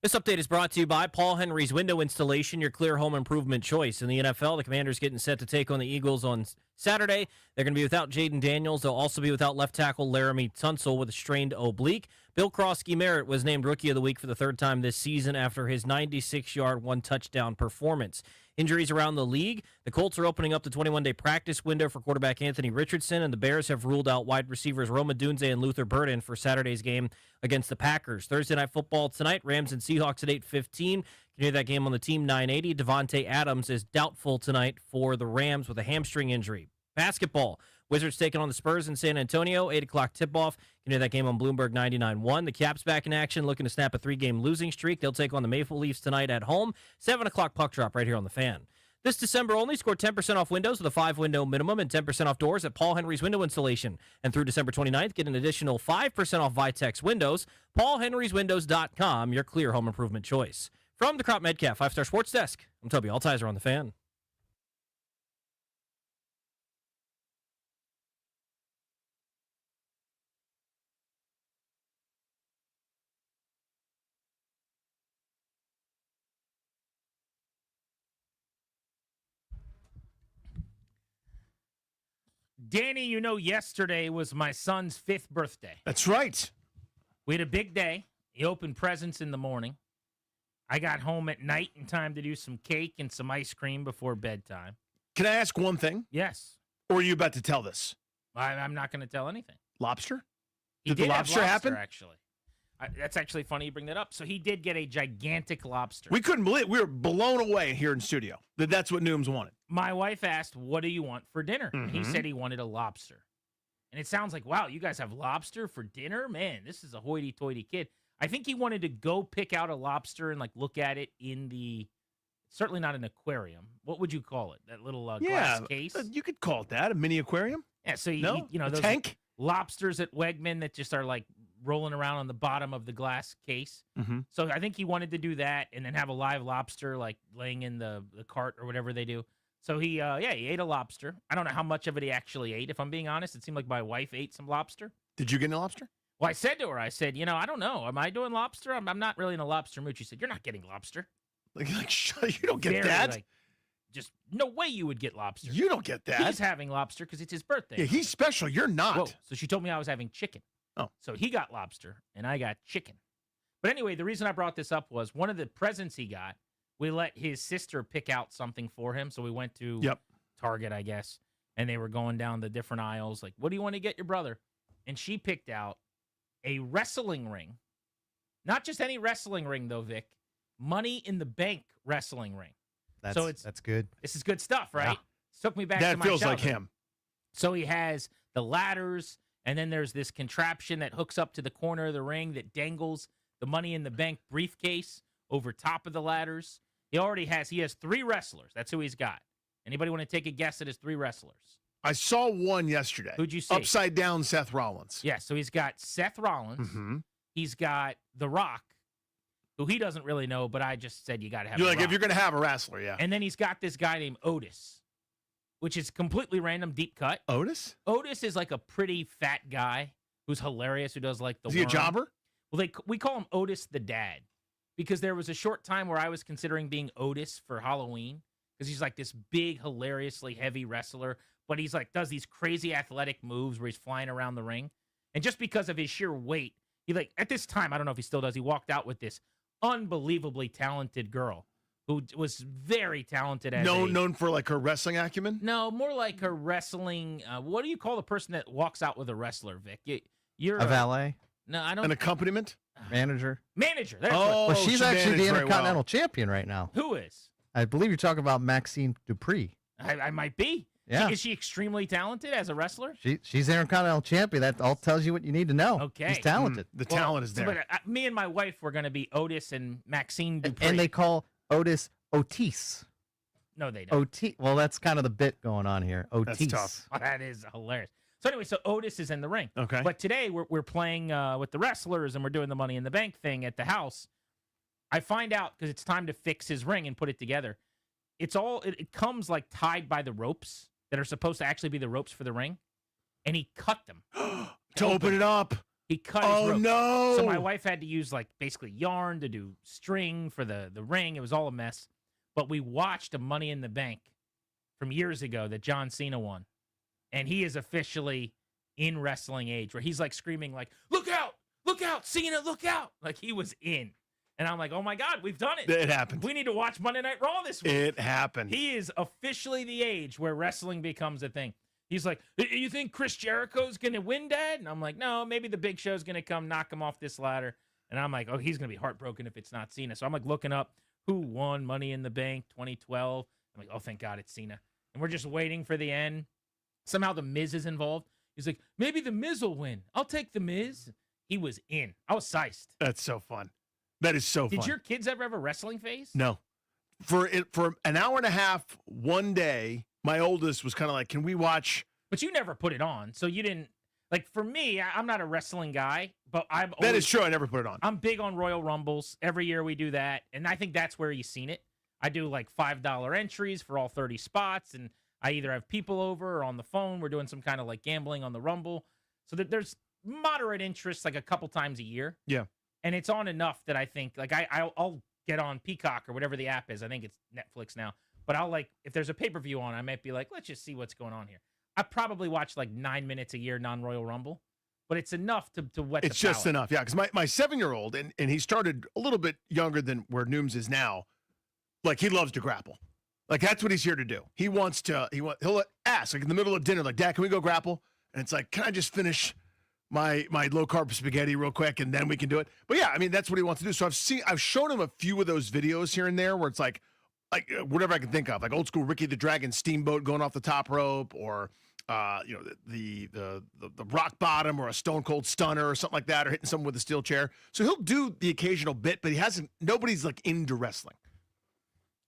This update is brought to you by Paul Henry's Window Installation, your clear home improvement choice. In the NFL, the Commanders getting set to take on the Eagles on Saturday. They're going to be without Jaden Daniels. They'll also be without left tackle Laramie Tunsil with a strained oblique. Bill Krosky-Merritt was named Rookie of the Week for the third time this season after his 96-yard, one-touchdown performance. Injuries around the league. The Colts are opening up the 21-day practice window for quarterback Anthony Richardson, and the Bears have ruled out wide receivers Roma Dunze and Luther Burden for Saturday's game against the Packers. Thursday Night Football tonight, Rams and Seahawks at 8:15. You can hear that game on the Team 980. Devontae Adams is doubtful tonight for the Rams with a hamstring injury. Basketball. Wizards taking on the Spurs in San Antonio, 8 o'clock tip-off. You can hear that game on Bloomberg 99.1. The Caps back in action, looking to snap a 3-game losing streak. They'll take on the Maple Leafs tonight at home. 7 o'clock puck drop right here on the Fan. This December only, score 10% off windows with a 5-window minimum and 10% off doors at Paul Henry's Window Installation. And through December 29th, get an additional 5% off Vitex windows. PaulHenry'sWindows.com, your clear home improvement choice. From the Crop Medcalf 5-Star Sports Desk, I'm Toby Altizer on the Fan. Danny, you know, yesterday was my son's 5th birthday. That's right. We had a big day. He opened presents in the morning. I got home at night in time to do some cake and some ice cream before bedtime. Can I ask one thing? Yes. Or are you about to tell this? I'm not going to tell anything. Lobster? He Did the did have lobster happen? Actually. That's actually funny you bring that up. So he did get a gigantic lobster. We couldn't believe it. We were blown away here in studio that that's what Nooms wanted. My wife asked, what do you want for dinner? And he said he wanted a lobster. And it sounds like, wow, you guys have lobster for dinner? Man, this is a hoity-toity kid. I think he wanted to go pick out a lobster and, like, look at it in the, certainly not an aquarium. What would you call it? That little glass case? You could call it that, a mini aquarium. Yeah, so, No? you know, A those tank? lobsters at Wegman that just are, like, rolling around on the bottom of the glass case. Mm-hmm. So I think he wanted to do that and then have a live lobster, like, laying in the cart or whatever they do. So he ate a lobster. I don't know how much of it he actually ate. If I'm being honest, it seemed like my wife ate some lobster. Did you get any lobster? Well, I said to her, I don't know. Am I doing lobster? I'm not really in a lobster mood. She said, you're not getting lobster. Like you don't get that. Like, just no way you would get lobster. You don't get that. He's having lobster because it's his birthday. Yeah, he's special. You're not. Whoa. So she told me I was having chicken. Oh. So he got lobster and I got chicken. But anyway, the reason I brought this up was one of the presents he got, we let his sister pick out something for him. So we went to Target, I guess, and they were going down the different aisles. Like, what do you want to get your brother? And she picked out a wrestling ring. Not just any wrestling ring, though, Vic. Money in the Bank wrestling ring. That's good. This is good stuff, right? Yeah. Took me back that to my feels like childhood. him. So he has the ladders, and then there's this contraption that hooks up to the corner of the ring that dangles the Money in the Bank briefcase over top of the ladders. He has 3 wrestlers. That's who he's got. Anybody want to take a guess at his 3 wrestlers? I saw one yesterday. Who'd you see? Upside down Seth Rollins. Yeah, so he's got Seth Rollins. Mm-hmm. He's got The Rock, who he doesn't really know, but I just said you got to have You're The like, Rock. if you're going to have a wrestler, yeah. And then he's got this guy named Otis, which is completely random, deep cut. Otis? Otis is like a pretty fat guy who's hilarious, who does like the Is he a worm. jobber? Well, we call him Otis the Dad because there was a short time where I was considering being Otis for Halloween because he's like this big, hilariously heavy wrestler, but he's like does these crazy athletic moves where he's flying around the ring. And just because of his sheer weight, he like at this time, I don't know if he still does, he walked out with this unbelievably talented girl who was very talented as known for like her wrestling acumen? No, more like her wrestling. What do you call the person that walks out with a wrestler, Vic? You're A valet? No, I don't. An accompaniment? Manager? Manager. Well, she's actually the Intercontinental Champion right now. Who is? I believe you're talking about Maxine Dupree. I might be. Yeah. Is she extremely talented as a wrestler? She's Intercontinental Champion. That all tells you what you need to know. Okay. She's talented. The talent is there. But me and my wife were going to be Otis and Maxine Dupree. And they call Otis Otis. No, they don't. Well, that's kind of the bit going on here. Otis. That's tough. Oh, that is hilarious. So anyway, so Otis is in the ring. Okay. But today we're playing with the wrestlers and we're doing the Money in the Bank thing at the house. I find out because it's time to fix his ring and put it together. It comes like tied by the ropes that are supposed to actually be the ropes for the ring, and he cut them to open it up. He cut his rope. no! So my wife had to use like basically yarn to do string for the ring. It was all a mess. But we watched a Money in the Bank from years ago that John Cena won. And he is officially in wrestling age where he's like screaming like, look out, Cena, look out. Like he was in. And I'm like, oh my God, we've done it. It happened. We need to watch Monday Night Raw this week. It happened. He is officially the age where wrestling becomes a thing. He's like, you think Chris Jericho's going to win, Dad? And I'm like, no, maybe the Big Show's going to come knock him off this ladder. And I'm like, oh, he's going to be heartbroken if it's not Cena. So I'm like looking up who won Money in the Bank 2012. I'm like, oh, thank God it's Cena. And we're just waiting for the end. Somehow the Miz is involved. He's like, maybe the Miz will win. I'll take the Miz. He was in. I was sized. That's so fun. That is so fun. Did your kids ever have a wrestling phase? No. For an hour and a half one day, my oldest was kind of like, can we watch? But you never put it on. So you didn't. Like, for me, I'm not a wrestling guy, but That is true. I never put it on. I'm big on Royal Rumbles. Every year we do that. And I think that's where you've seen it. I do like $5 entries for all 30 spots. And I either have people over or on the phone. We're doing some kind of like gambling on the Rumble. So that there's moderate interest like a couple times a year. Yeah. And it's on enough that I think, like, I'll get on Peacock or whatever the app is. I think it's Netflix now. But I'll, like, if there's a pay-per-view on, I might be like, let's just see what's going on here. I probably watch, like, 9 minutes a year non-Royal Rumble. But it's enough to wet the It's just palate. enough, yeah. Because my 7-year-old, and he started a little bit younger than where Nooms is now, like, he loves to grapple. Like, that's what he's here to do. He'll ask, like, in the middle of dinner, like, Dad, can we go grapple? And it's like, can I just finish my low-carb spaghetti real quick, and then we can do it. But yeah, I mean, that's what he wants to do. So I've shown him a few of those videos here and there where it's like whatever I can think of, like old school Ricky the Dragon Steamboat going off the top rope, or the rock bottom, or a Stone Cold Stunner, or something like that, or hitting someone with a steel chair. So he'll do the occasional bit, but nobody's like into wrestling.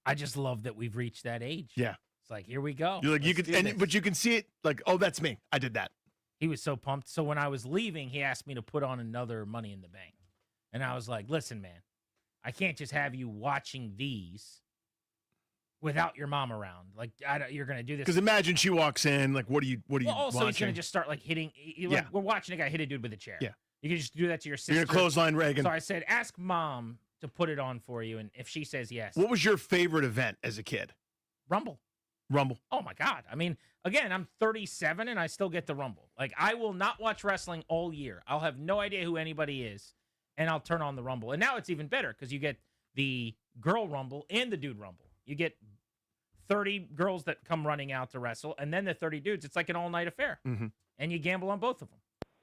I just love that we've reached that age. Yeah, it's like, here we go. You're like, but you can see it like, oh, that's me. I did that. He was so pumped. So when I was leaving, he asked me to put on another Money in the Bank. And I was like, listen, man, I can't just have you watching these without your mom around. Like, you're going to do this. Because imagine she walks in, like, what are you also, watching? he's going to just start, like, hitting. Yeah. We're watching a guy hit a dude with a chair. Yeah. You can just do that to your sister. You're going to clothesline Reagan. So I said, ask Mom to put it on for you. And if she says yes. What was your favorite event as a kid? Rumble. Oh, my God. I mean, again, I'm 37 and I still get the Rumble. Like, I will not watch wrestling all year. I'll have no idea who anybody is, and I'll turn on the Rumble. And now it's even better because you get the girl Rumble and the dude Rumble. You get 30 girls that come running out to wrestle, and then the 30 dudes. It's like an all-night affair. Mm-hmm. And you gamble on both of them.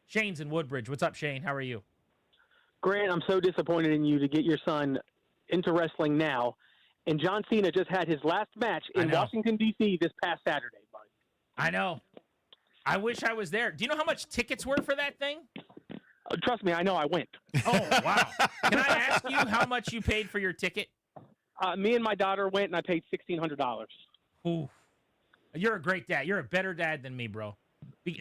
Shane's in Woodbridge. What's up, Shane? How are you? Grant, I'm so disappointed in you to get your son into wrestling now. And John Cena just had his last match in Washington, D.C. this past Saturday, buddy. I know. I wish I was there. Do you know how much tickets were for that thing? Trust me, I know. I went. Oh, wow. Can I ask you how much you paid for your ticket? Me and my daughter went, and I paid $1,600. Ooh. You're a great dad. You're a better dad than me, bro.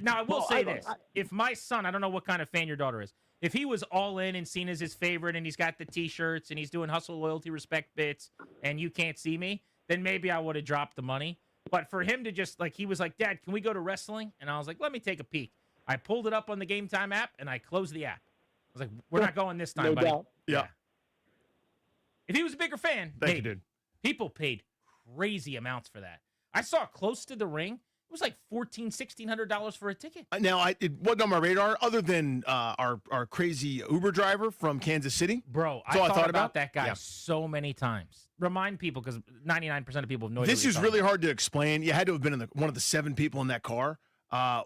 Now, I will say this. If my son, I don't know what kind of fan your daughter is, if he was all in and Cena's his favorite and he's got the T-shirts and he's doing hustle, loyalty, respect bits and you can't see me, then maybe I would have dropped the money. But for him to just, like, he was like, Dad, can we go to wrestling? And I was like, let me take a peek. I pulled it up on the Game Time app and I closed the app. I was like, we're not going this time, No buddy. doubt. Yeah. If he was a bigger fan, Thank you, dude. People paid crazy amounts for that. I saw close to the ring. It was like $1,600 for a ticket. Now, it wasn't on my radar other than our crazy Uber driver from Kansas City. Bro, I thought about that guy so many times. Remind people, because 99% of people have no idea. This is really hard to explain. You had to have been in one of the 7 people in that car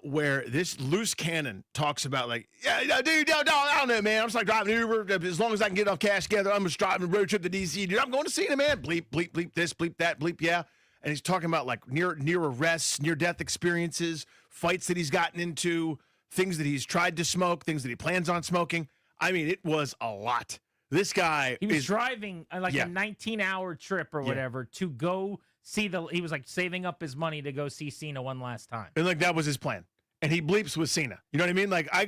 where this loose cannon talks about, like, yeah, dude, I don't know, man. I'm just like driving Uber. As long as I can get enough cash together, I'm just driving a road trip to D.C. Dude, I'm going to Cena, man. Bleep, bleep, bleep this, bleep that, bleep, yeah. And he's talking about like near arrests, near-death experiences, fights that he's gotten into, things that he's tried to smoke, things that he plans on smoking. I mean, it was a lot. This guy He was driving a 19-hour trip or whatever to go see he was like saving up his money to go see Cena one last time. And like that was his plan. and he bleeps with Cena. You know what I mean? Like I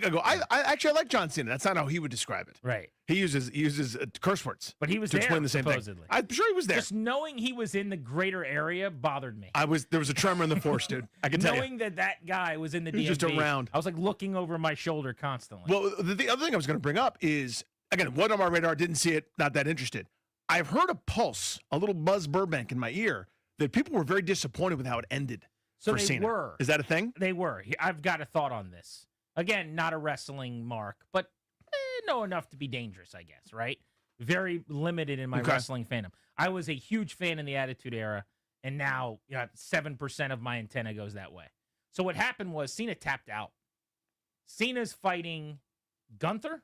actually like John Cena. That's not how he would describe it. Right. He uses curse words. But he was to there, explain the same supposedly. thing. I'm sure he was there. Just knowing he was in the greater area bothered me. There was a tremor in the force, dude. I can tell you. Knowing that guy was in the He was DMV, just around. I was like looking over my shoulder constantly. Well, the other thing I was going to bring up is, again, what on my radar, didn't see it, not that interested. I've heard a pulse, a little Buzz Burbank in my ear, that people were very disappointed with how it ended So for they Cena. were. Is that a thing? They were. I've got a thought on this. Again, not a wrestling mark, but know enough to be dangerous, I guess, right? Very limited in my wrestling fandom. I was a huge fan in the Attitude Era, and now 7% of my antenna goes that way. So what happened was Cena tapped out. Cena's fighting Gunther?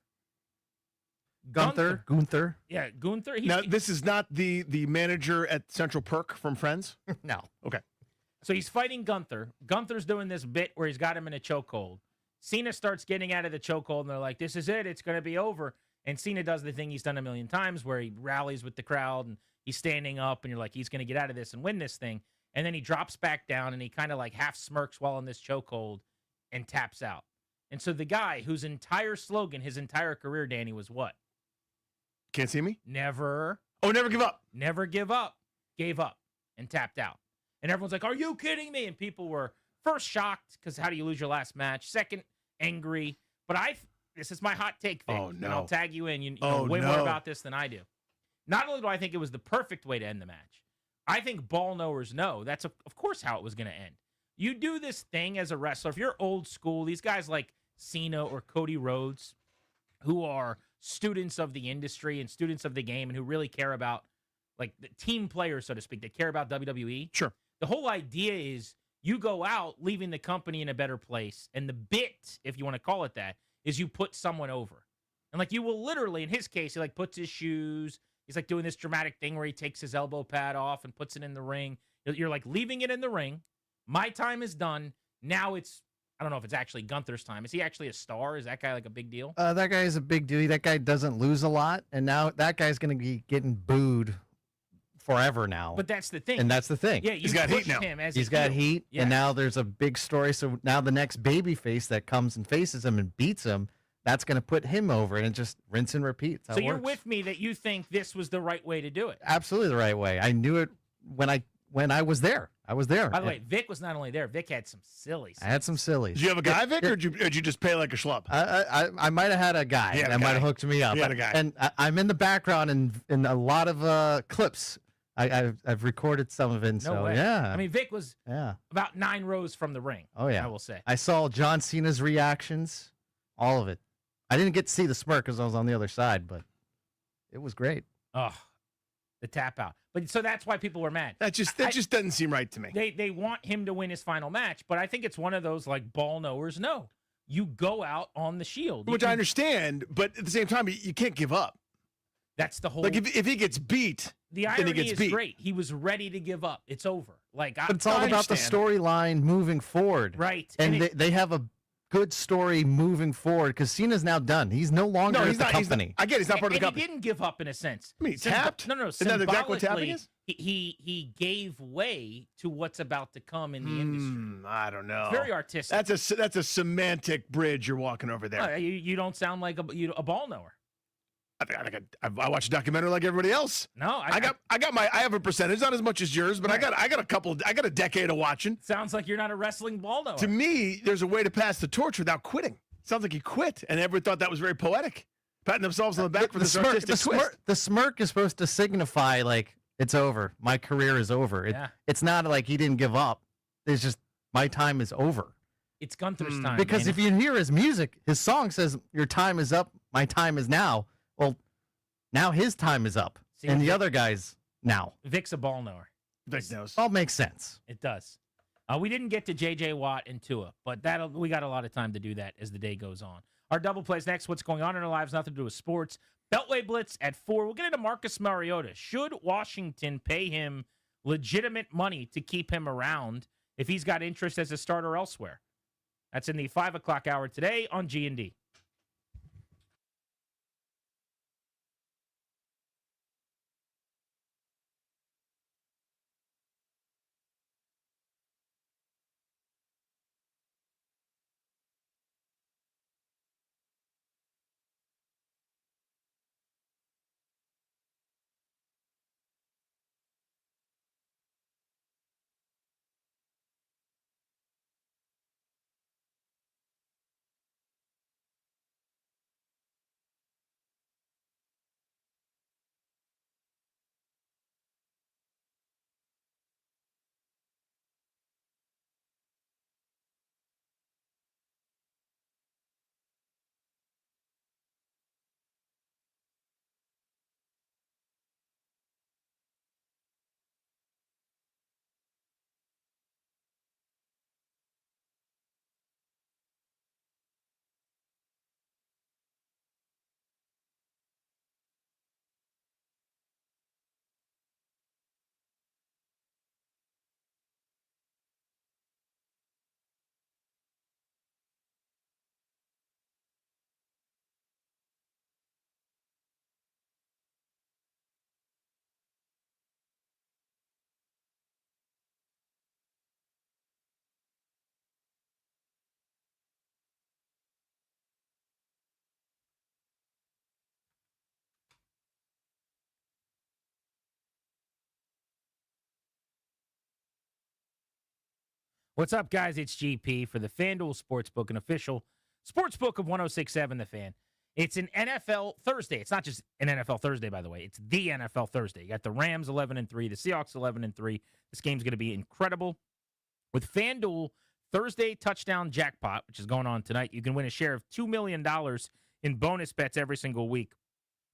Gunther. Yeah, Gunther. Now, this is not the manager at Central Perk from Friends? No. Okay. So he's fighting Gunther. Gunther's doing this bit where he's got him in a chokehold. Cena starts getting out of the chokehold, and they're like, this is it. It's going to be over. And Cena does the thing he's done a million times where he rallies with the crowd, and he's standing up, and you're like, he's going to get out of this and win this thing. And then he drops back down, and he kind of like half smirks while in this chokehold and taps out. And so the guy whose entire slogan, his entire career, Danny, was what? Can't see me? Never. Oh, never give up. Never give up. Gave up and tapped out. And everyone's like, are you kidding me? And people were first shocked because how do you lose your last match? Second, angry. But this is my hot take thing. Oh, no. And I'll tag you in. You Oh, know way no. more about this than I do. Not only do I think it was the perfect way to end the match, I think ball knowers know that's, of course, how it was going to end. You do this thing as a wrestler. If you're old school, these guys like Cena or Cody Rhodes, who are students of the industry and students of the game and who really care about, like, the team players, so to speak, that care about WWE. Sure. The whole idea is you go out leaving the company in a better place. And the bit, if you want to call it that, is you put someone over. And, like, you will literally, in his case, he, like, puts his shoes. He's, like, doing this dramatic thing where he takes his elbow pad off and puts it in the ring. You're like, leaving it in the ring. My time is done. Now it's, I don't know if it's actually Gunther's time. Is he actually a star? Is that guy, like, a big deal? That guy is a big deal. That guy doesn't lose a lot, and now that guy's going to be getting booed forever now. But that's the thing. And that's the thing. Yeah, you pushed him as He's a got heel. heat, Yes. and now there's a big story. So now the next baby face that comes and faces him and beats him, that's going to put him over, and it just rinse and repeat. That's how So it you're works. with me that you think this was the right way to do it. Absolutely the right way. I knew it when I was there. I was there. By the way, Vic was not only there. Vic had some silly I had some sillies. Did you have a guy, Vic, or did you just pay like a schlub? I might have had a guy You had a that might guy. have hooked me up. You had a guy. And I'm in the background in a lot of clips. I've recorded some of it. And No so way. yeah. I mean, Vic was yeah. about 9 rows from the ring. Oh yeah. I will say. I saw John Cena's reactions, all of it. I didn't get to see the smirk because I was on the other side, but it was great. Oh, the tap out. But so that's why people were mad. That just doesn't seem right to me. They want him to win his final match, but I think it's one of those like ball knowers. No, you go out on the Shield, Which I understand, but at the same time, you can't give up. That's the whole. Like if he gets beat, the then irony he gets is beat. great. He was ready to give up. It's over. Like, But it's all about the storyline moving forward. Right. And And they have a good story moving forward because Cena's now done. He's no longer at the company. I get he's not part of the And company. he didn't give up in a sense. I mean, he tapped. No, Isn't that exactly what tapping symbolically, is? He gave way to what's about to come in the industry. I don't know. It's very artistic. That's a semantic bridge you're walking over there. You don't sound like a ball knower. I watch a documentary like everybody else. No, I have a percentage, not as much as yours, but I got a decade of watching. Sounds like you're not a wrestling ball knower. To me, there's a way to pass the torch without quitting. Sounds like he quit, and everyone thought that was very poetic, patting themselves on the back for this artistic twist. The smirk is supposed to signify like it's over. My career is over. It's not like he didn't give up. It's just my time is over. It's Gunther's time. Because man. if you hear his music, his song says, "Your time is up. My time is now." Well, now his time is up, See, and the Vic- other guy's now. Vic's a ball knower. Vic knows. All makes sense. It does. We didn't get to J.J. Watt and Tua, but we got a lot of time to do that as the day goes on. Our double plays next. What's going on in our lives? Nothing to do with sports. Beltway Blitz at 4. We'll get into Marcus Mariota. Should Washington pay him legitimate money to keep him around if he's got interest as a starter elsewhere? That's in the 5 o'clock hour today on G&D. What's up, guys? It's GP for the FanDuel Sportsbook, an official sportsbook of 106.7 The Fan. It's an NFL Thursday. It's not just an NFL Thursday, by the way. It's the NFL Thursday. You got the Rams 11-3, the Seahawks 11-3. This game's going to be incredible. With FanDuel Thursday touchdown jackpot, which is going on tonight, you can win a share of $2 million in bonus bets every single week.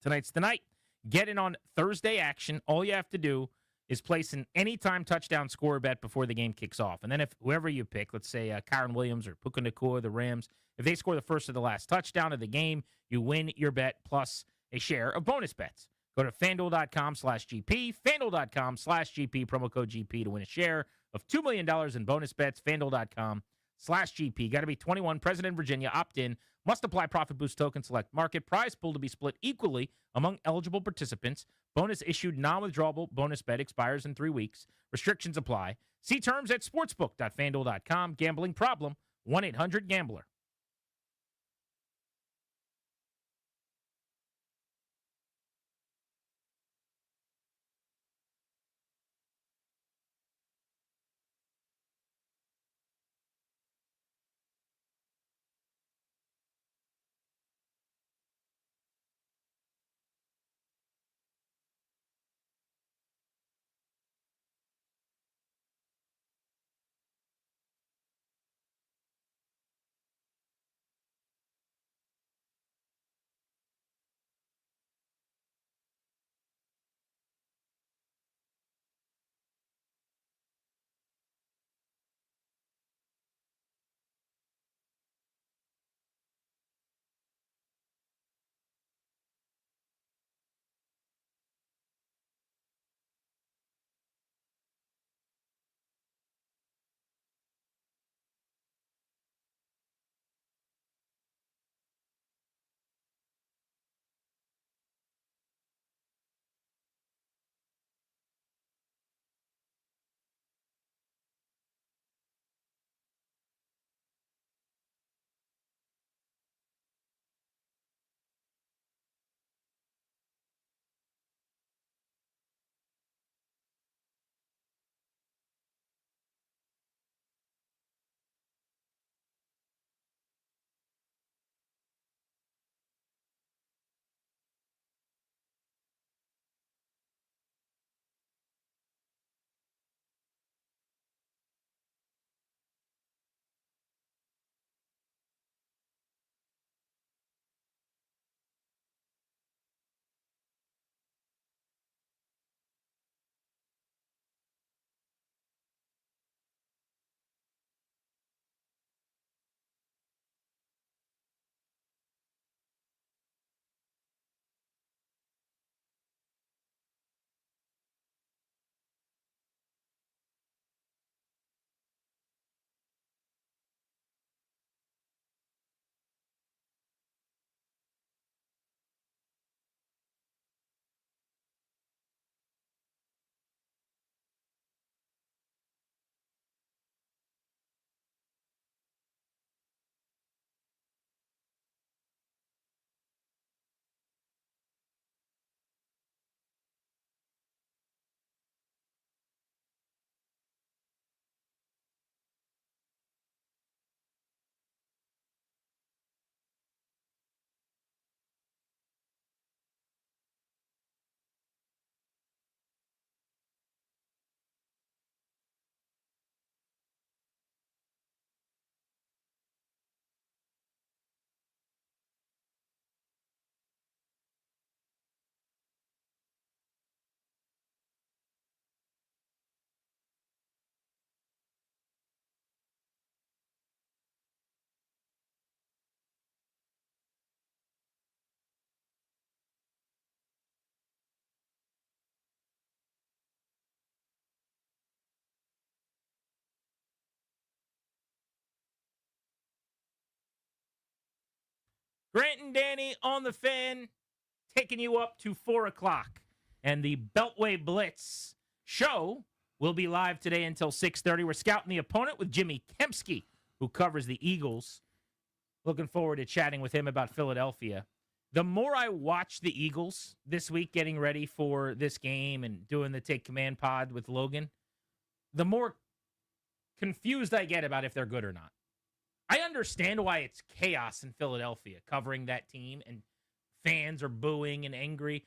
Tonight's the night. Get in on Thursday action. All you have to do is place an anytime touchdown score bet before the game kicks off. And then if whoever you pick, let's say Kyron Williams or Puka Nacua, the Rams, if they score the first or the last touchdown of the game, you win your bet plus a share of bonus bets. Go to FanDuel.com/GP, FanDuel.com/GP, promo code GP to win a share of $2 million in bonus bets, FanDuel.com/GP. Got to be 21, present in Virginia, opt in, must apply profit boost token, select market, prize pool to be split equally among eligible participants. Bonus issued, non-withdrawable bonus bet expires in 3 weeks. Restrictions apply. See terms at sportsbook.fanduel.com. Gambling problem, 1-800-GAMBLER. Grant and Danny on the Fan, taking you up to 4 o'clock. And the Beltway Blitz show will be live today until 6:30. We're scouting the opponent with Jimmy Kempski, who covers the Eagles. Looking forward to chatting with him about Philadelphia. The more I watch the Eagles this week, getting ready for this game and doing the Take Command pod with Logan, the more confused I get about if they're good or not. I understand why it's chaos in Philadelphia covering that team and fans are booing and angry.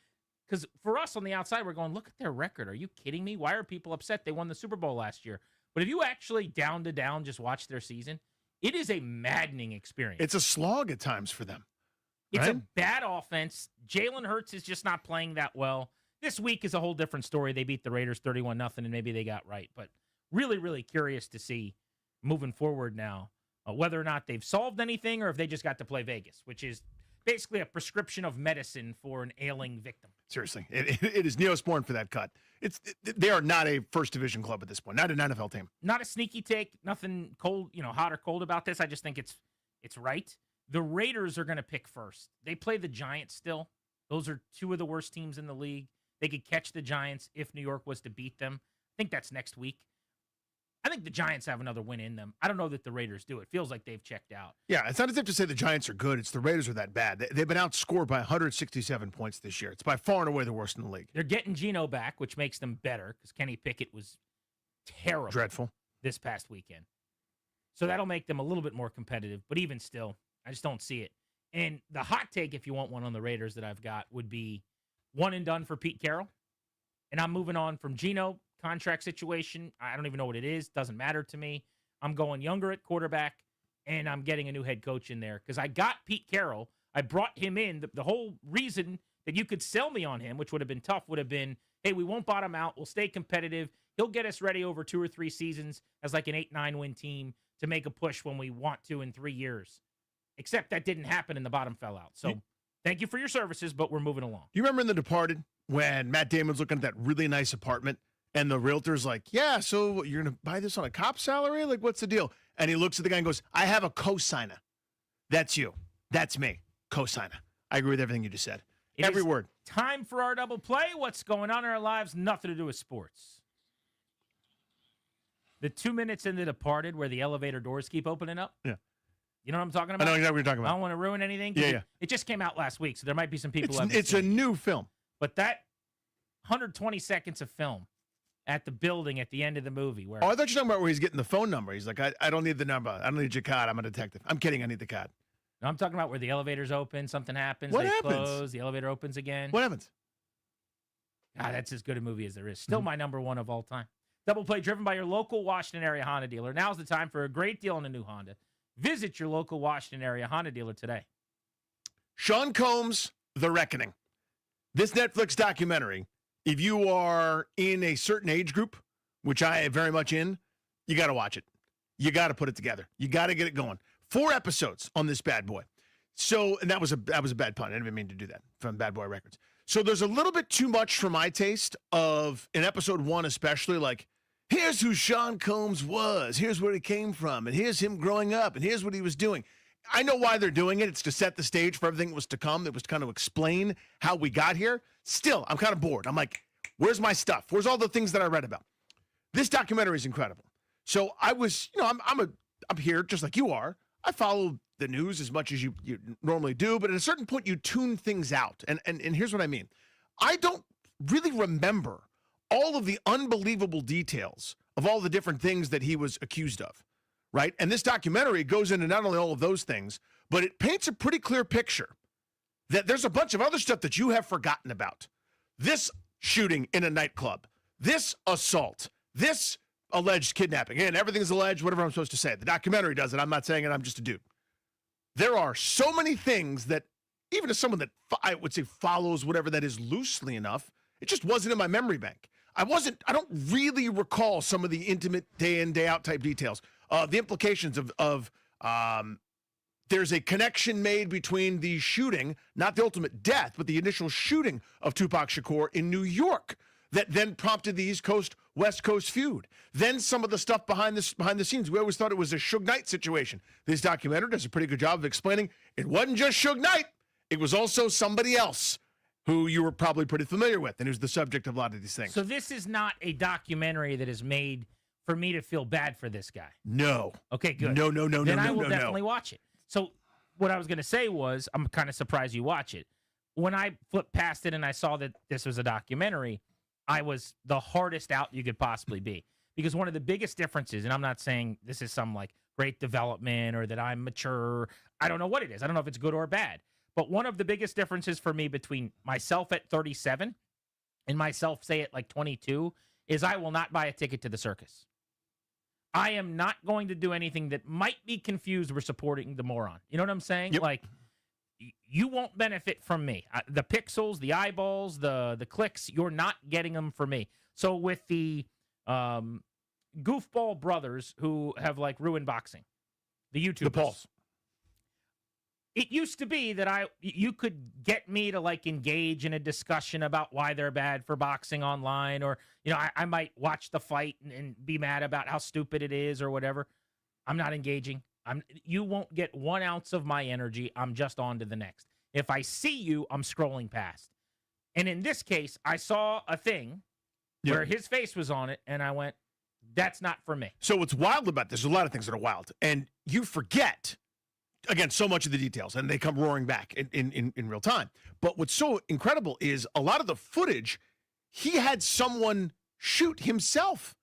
Because for us on the outside, we're going, look at their record. Are you kidding me? Why are people upset? They won the Super Bowl last year. But if you actually down to down just watch their season, it is a maddening experience. It's a slog at times for them. It's right? a bad offense. Jalen Hurts is just not playing that well. This week is a whole different story. They beat the Raiders 31-0, and maybe they got right. But really, really curious to see moving forward now whether or not they've solved anything or if they just got to play Vegas, which is basically a prescription of medicine for an ailing victim. Seriously, it is Neosporin for that cut. They are not a first division club at this point, not an NFL team. Not a sneaky take, nothing cold, hot or cold about this. I just think it's right. The Raiders are going to pick first. They play the Giants still. Those are two of the worst teams in the league. They could catch the Giants if New York was to beat them. I think that's next week. I think the Giants have another win in them. I don't know that the Raiders do. It feels like they've checked out. Yeah, it's not as if to say the Giants are good. It's the Raiders are that bad. They've been outscored by 167 points this year. It's by far and away the worst in the league. They're getting Geno back, which makes them better because Kenny Pickett was terrible. Dreadful. This past weekend. So that'll make them a little bit more competitive. But even still, I just don't see it. And the hot take, if you want one on the Raiders that I've got, would be one and done for Pete Carroll. And I'm moving on from Geno. Contract situation. I don't even know what it is. Doesn't matter to me. I'm going younger at quarterback, and I'm getting a new head coach in there because I got Pete Carroll. I brought him in. The whole reason that you could sell me on him, which would have been tough, would have been, hey, we won't bottom out. We'll stay competitive. He'll get us ready over 2 or 3 seasons as like an 8-9 win team to make a push when we want to in 3 years. Except that didn't happen and the bottom fell out. So thank you for your services, but we're moving along. Do you remember in The Departed when Matt Damon's looking at that really nice apartment? And the realtor's like, yeah, so you're going to buy this on a cop salary? Like, what's the deal? And he looks at the guy and goes, I have a cosigner. That's you. That's me. Cosigner. I agree with everything you just said. Every word. Time for our double play. What's going on in our lives? Nothing to do with sports. The 2 minutes in The Departed where the elevator doors keep opening up. Yeah. You know what I'm talking about? I know exactly what you're talking about. I don't want to ruin anything. Yeah. It just came out last week, so there might be some people It's a new film. But that 120 seconds of film at the building at the end of the movie. Where I thought you were talking about where he's getting the phone number. He's like, I don't need the number. I don't need your card. I'm a detective. I'm kidding. I need the card. No, I'm talking about where the elevator's open, something happens, What they happens? close, the elevator opens again. What happens? God, that's as good a movie as there is. Still my number one of all time. Double play driven by your local Washington area Honda dealer. Now's the time for a great deal on a new Honda. Visit your local Washington area Honda dealer today. Sean Combs, The Reckoning. This Netflix documentary, if you are in a certain age group, which I am very much in, you got to watch it. You got to put it together. You got to get it going. 4 episodes on this bad boy. So, and that was a bad pun. I didn't even mean to do that from Bad Boy Records. So there's a little bit too much for my taste of, in episode 1 especially, like, here's who Sean Combs was. Here's where he came from. And here's him growing up. And here's what he was doing. I know why they're doing it. It's to set the stage for everything that was to come. It was to kind of explain how we got here. Still, I'm kind of bored. I'm like, where's my stuff? Where's all the things that I read about? This documentary is incredible. So I was, I'm here just like you are. I follow the news as much as you normally do, but at a certain point you tune things out. And here's what I mean. I don't really remember all of the unbelievable details of all the different things that he was accused of, right? And this documentary goes into not only all of those things, but it paints a pretty clear picture that there's a bunch of other stuff that you have forgotten about. This shooting in a nightclub, this assault, this alleged kidnapping. Again, everything's alleged, whatever I'm supposed to say. The documentary does it. I'm not saying it. I'm just a dude. There are so many things that, even as someone that I would say follows whatever that is loosely enough, it just wasn't in my memory bank. I don't really recall some of the intimate day in, day out type details. The implications of there's a connection made between the shooting, not the ultimate death, but the initial shooting of Tupac Shakur in New York that then prompted the East Coast, West Coast feud. Then some of the stuff behind the scenes. We always thought it was a Suge Knight situation. This documentary does a pretty good job of explaining it wasn't just Suge Knight. It was also somebody else who you were probably pretty familiar with and who's the subject of a lot of these things. So this is not a documentary that is made for me to feel bad for this guy. No. Okay, good. No. Then I will definitely watch it. So what I was going to say was, I'm kind of surprised you watch it. When I flipped past it and I saw that this was a documentary, I was the hardest out you could possibly be. Because one of the biggest differences, and I'm not saying this is some like great development or that I'm mature. I don't know what it is. I don't know if it's good or bad. But one of the biggest differences for me between myself at 37 and myself, say, at like 22, is I will not buy a ticket to the circus. I am not going to do anything that might be confused we're supporting the moron. You know what I'm saying? Yep. Like, you won't benefit from me. The pixels, the eyeballs, the clicks, you're not getting them for me. So with the goofball brothers who have like ruined boxing, the YouTubers. The Pauls. It used to be that you could get me to like engage in a discussion about why they're bad for boxing online, or I might watch the fight and be mad about how stupid it is or whatever. I'm not engaging. You won't get 1 ounce of my energy. I'm just on to the next. If I see you, I'm scrolling past. And in this case, I saw a thing where his face was on it, and I went, that's not for me. So what's wild about this, there's a lot of things that are wild, and you forget, again, so much of the details, and they come roaring back in real time. But what's so incredible is a lot of the footage, he had someone shoot himself.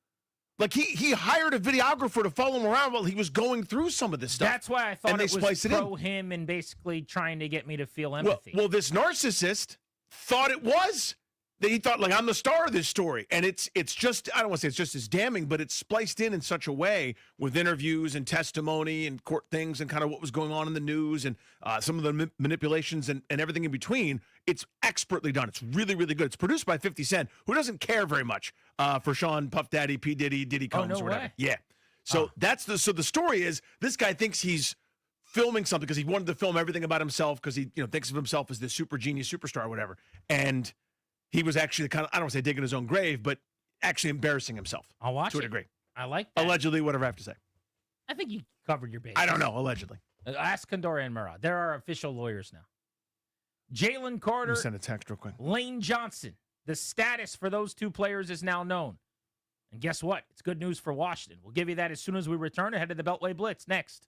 Like he hired a videographer to follow him around while he was going through some of this stuff. That's why I thought it was pro him and basically trying to get me to feel empathy. Well, this narcissist thought it was. That he thought, like, I'm the star of this story. And it's just, I don't want to say it's just as damning, but it's spliced in such a way with interviews and testimony and court things and kind of what was going on in the news and some of the manipulations and everything in between. It's expertly done. It's really, really good. It's produced by 50 Cent, who doesn't care very much for Sean, Puff Daddy, P. Diddy Combs, or whatever. Way. Yeah. So so the story is this guy thinks he's filming something because he wanted to film everything about himself because he thinks of himself as this super genius superstar or whatever. And he was actually kind of, I don't want to say digging his own grave, but actually embarrassing himself. I'll watch to a it. degree. I like that. Allegedly, whatever I have to say. I think you covered your bases. I don't know, allegedly. Ask Condora and Murrah. There are official lawyers now. Jalen Carter. Send a text real quick. Lane Johnson. The status for those two players is now known. And guess what? It's good news for Washington. We'll give you that as soon as we return ahead of the Beltway Blitz next.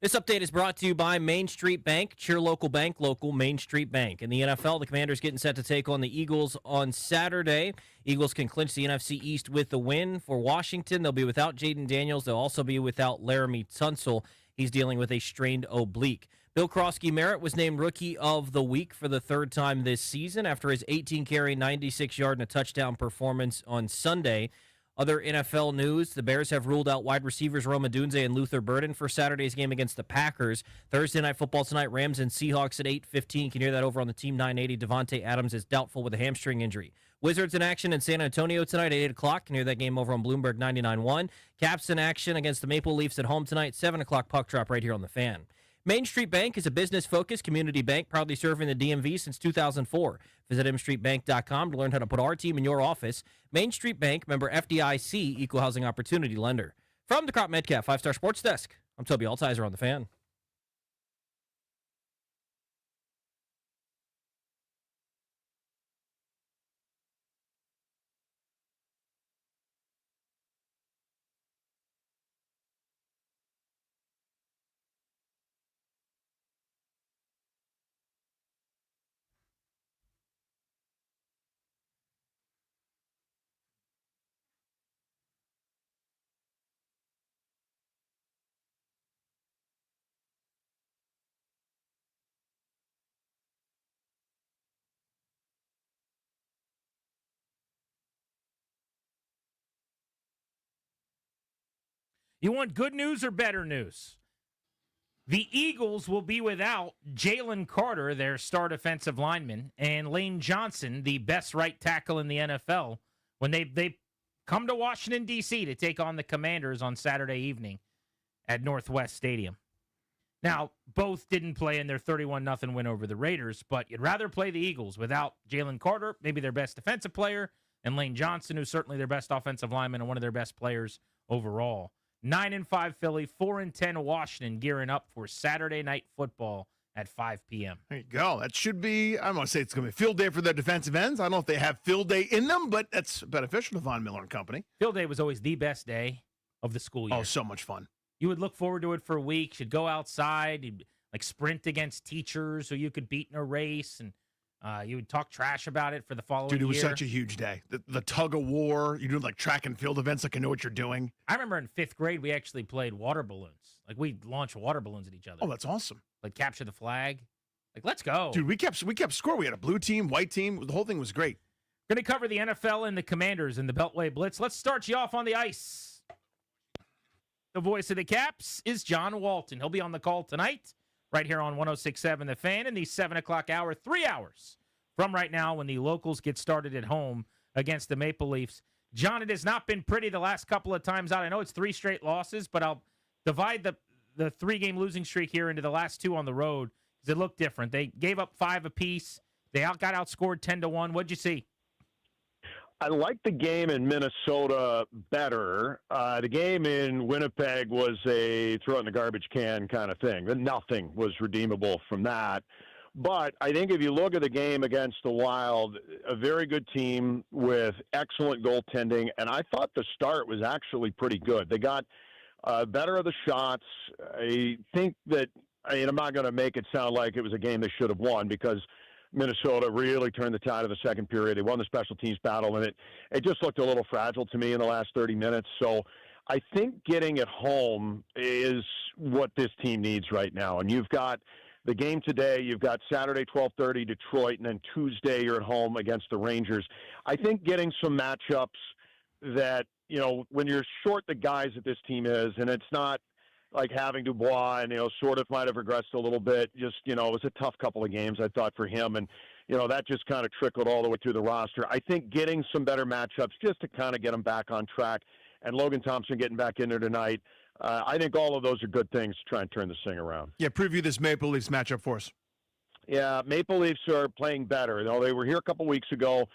This update is brought to you by Main Street Bank. Cheer local bank, local Main Street Bank. In the NFL, the Commanders getting set to take on the Eagles on Saturday. Eagles can clinch the NFC East with the win. For Washington, they'll be without Jaden Daniels. They'll also be without Laramie Tunsil. He's dealing with a strained oblique. Bill Krosky-Merritt was named Rookie of the Week for the third time this season after his 18-carry, 96-yard, and a touchdown performance on Sunday. Other NFL news, the Bears have ruled out wide receivers Rome Odunze and Luther Burden for Saturday's game against the Packers. Thursday Night Football tonight, Rams and Seahawks at 8:15. Can hear that over on the Team 980. Devontae Adams is doubtful with a hamstring injury. Wizards in action in San Antonio tonight at 8 o'clock. Can hear that game over on Bloomberg 99.1. Caps in action against the Maple Leafs at home tonight, 7 o'clock puck drop right here on the Fan. Main Street Bank is a business-focused community bank proudly serving the DMV since 2004. Visit mstreetbank.com to learn how to put our team in your office. Main Street Bank, member FDIC, Equal Housing Opportunity Lender. From the Crop Metcalf 5-Star Sports Desk, I'm Toby Altizer on the Fan. You want good news or better news? The Eagles will be without Jalen Carter, their star defensive lineman, and Lane Johnson, the best right tackle in the NFL, when they come to Washington, D.C. to take on the Commanders on Saturday evening at Northwest Stadium. Now, both didn't play in their 31-0 win over the Raiders, but you'd rather play the Eagles without Jalen Carter, maybe their best defensive player, and Lane Johnson, who's certainly their best offensive lineman and one of their best players overall. 9-5 Philly, 4-10 Washington, gearing up for Saturday Night Football at 5 p.m. There you go. That should be, I don't want to say it's going to be a field day for their defensive ends. I don't know if they have field day in them, but that's beneficial to Von Miller and company. Field day was always the best day of the school year. Oh, so much fun. You would look forward to it for weeks. You'd go outside, you'd like sprint against teachers who you could beat in a race, and you would talk trash about it for the following year. Dude, it was such a huge day. The tug of war, you do like track and field events like you know what you're doing. I remember in 5th grade, we actually played water balloons. Like, we'd launch water balloons at each other. Oh, that's awesome. Like, capture the flag. Like, let's go. Dude, we kept score. We had a blue team, white team. The whole thing was great. Going to cover the NFL and the Commanders in the Beltway Blitz. Let's start you off on the ice. The voice of the Caps is John Walton. He'll be on the call tonight, right here on 106.7 The Fan in the 7 o'clock hour, 3 hours from right now when the locals get started at home against the Maple Leafs. John, it has not been pretty the last couple of times out. I know it's 3 straight losses, but I'll divide the 3-game losing streak here into the last 2 on the road because it looked different. They gave up 5 apiece. They got outscored 10-1. What'd you see? I like the game in Minnesota better. The game in Winnipeg was a throw it in the garbage can kind of thing. Nothing was redeemable from that. But I think if you look at the game against the Wild, a very good team with excellent goaltending, and I thought the start was actually pretty good. They got better of the shots. I think that, I'm not going to make it sound like it was a game they should have won because Minnesota really turned the tide of the second period. They won the special teams battle, and it just looked a little fragile to me in the last 30 minutes. So I think getting it home is what this team needs right now. And you've got the game today, you've got Saturday, 12:30, Detroit, and then Tuesday you're at home against the Rangers. I think getting some matchups that, when you're short the guys that this team is, and it's not like having Dubois and, sort of might have regressed a little bit. Just, it was a tough couple of games, I thought, for him. And, that just kind of trickled all the way through the roster. I think getting some better matchups just to kind of get them back on track, and Logan Thompson getting back in there tonight, I think all of those are good things to try and turn this thing around. Yeah, preview this Maple Leafs matchup for us. Yeah, Maple Leafs are playing better. They were here a couple weeks ago,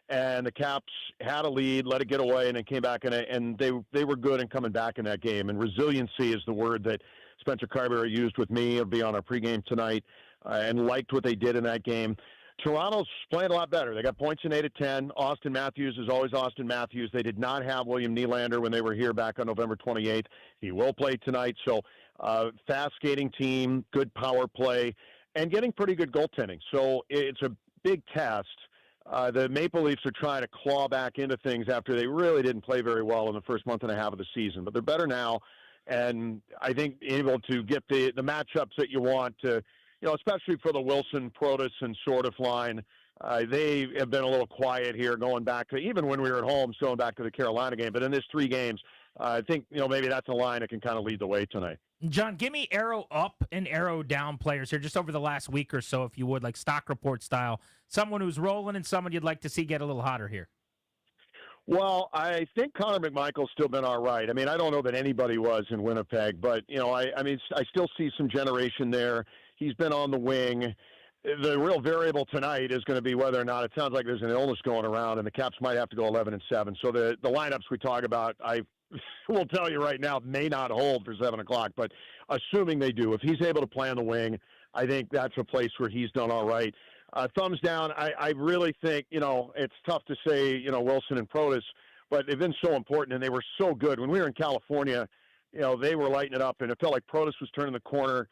and the Caps had a lead, let it get away, and then came back, and they were good in coming back in that game. And resiliency is the word that Spencer Carberry used with me. It'll be on our pregame tonight, and liked what they did in that game. Toronto's playing a lot better. They got points in 8 of 10. Austin Matthews is always Austin Matthews. They did not have William Nylander when they were here back on November 28th. He will play tonight. So fast skating team, good power play, and getting pretty good goaltending. So it's a big test. The Maple Leafs are trying to claw back into things after they really didn't play very well in the first month and a half of the season. But they're better now, and I think able to get the matchups that you want to, especially for the Wilson, Protas, and Sordif line. They have been a little quiet here going back to, even when we were at home, going back to the Carolina game. But in this 3 games, I think, maybe that's a line that can kind of lead the way tonight. John, give me arrow up and arrow down players here just over the last week or so, if you would, like stock report style. Someone who's rolling and someone you'd like to see get a little hotter here. Well, I think Connor McMichael's still been all right. I mean, I don't know that anybody was in Winnipeg, but, I still see some generation there. He's been on the wing. The real variable tonight is going to be whether or not, it sounds like there's an illness going around, and the Caps might have to go 11-7. So the lineups we talk about, I will tell you right now, may not hold for 7 o'clock, but assuming they do, if he's able to play on the wing, I think that's a place where he's done all right. Thumbs down, I really think, it's tough to say, Wilson and Protas, but they've been so important, and they were so good. When we were in California, they were lighting it up, and it felt like Protas was turning the corner,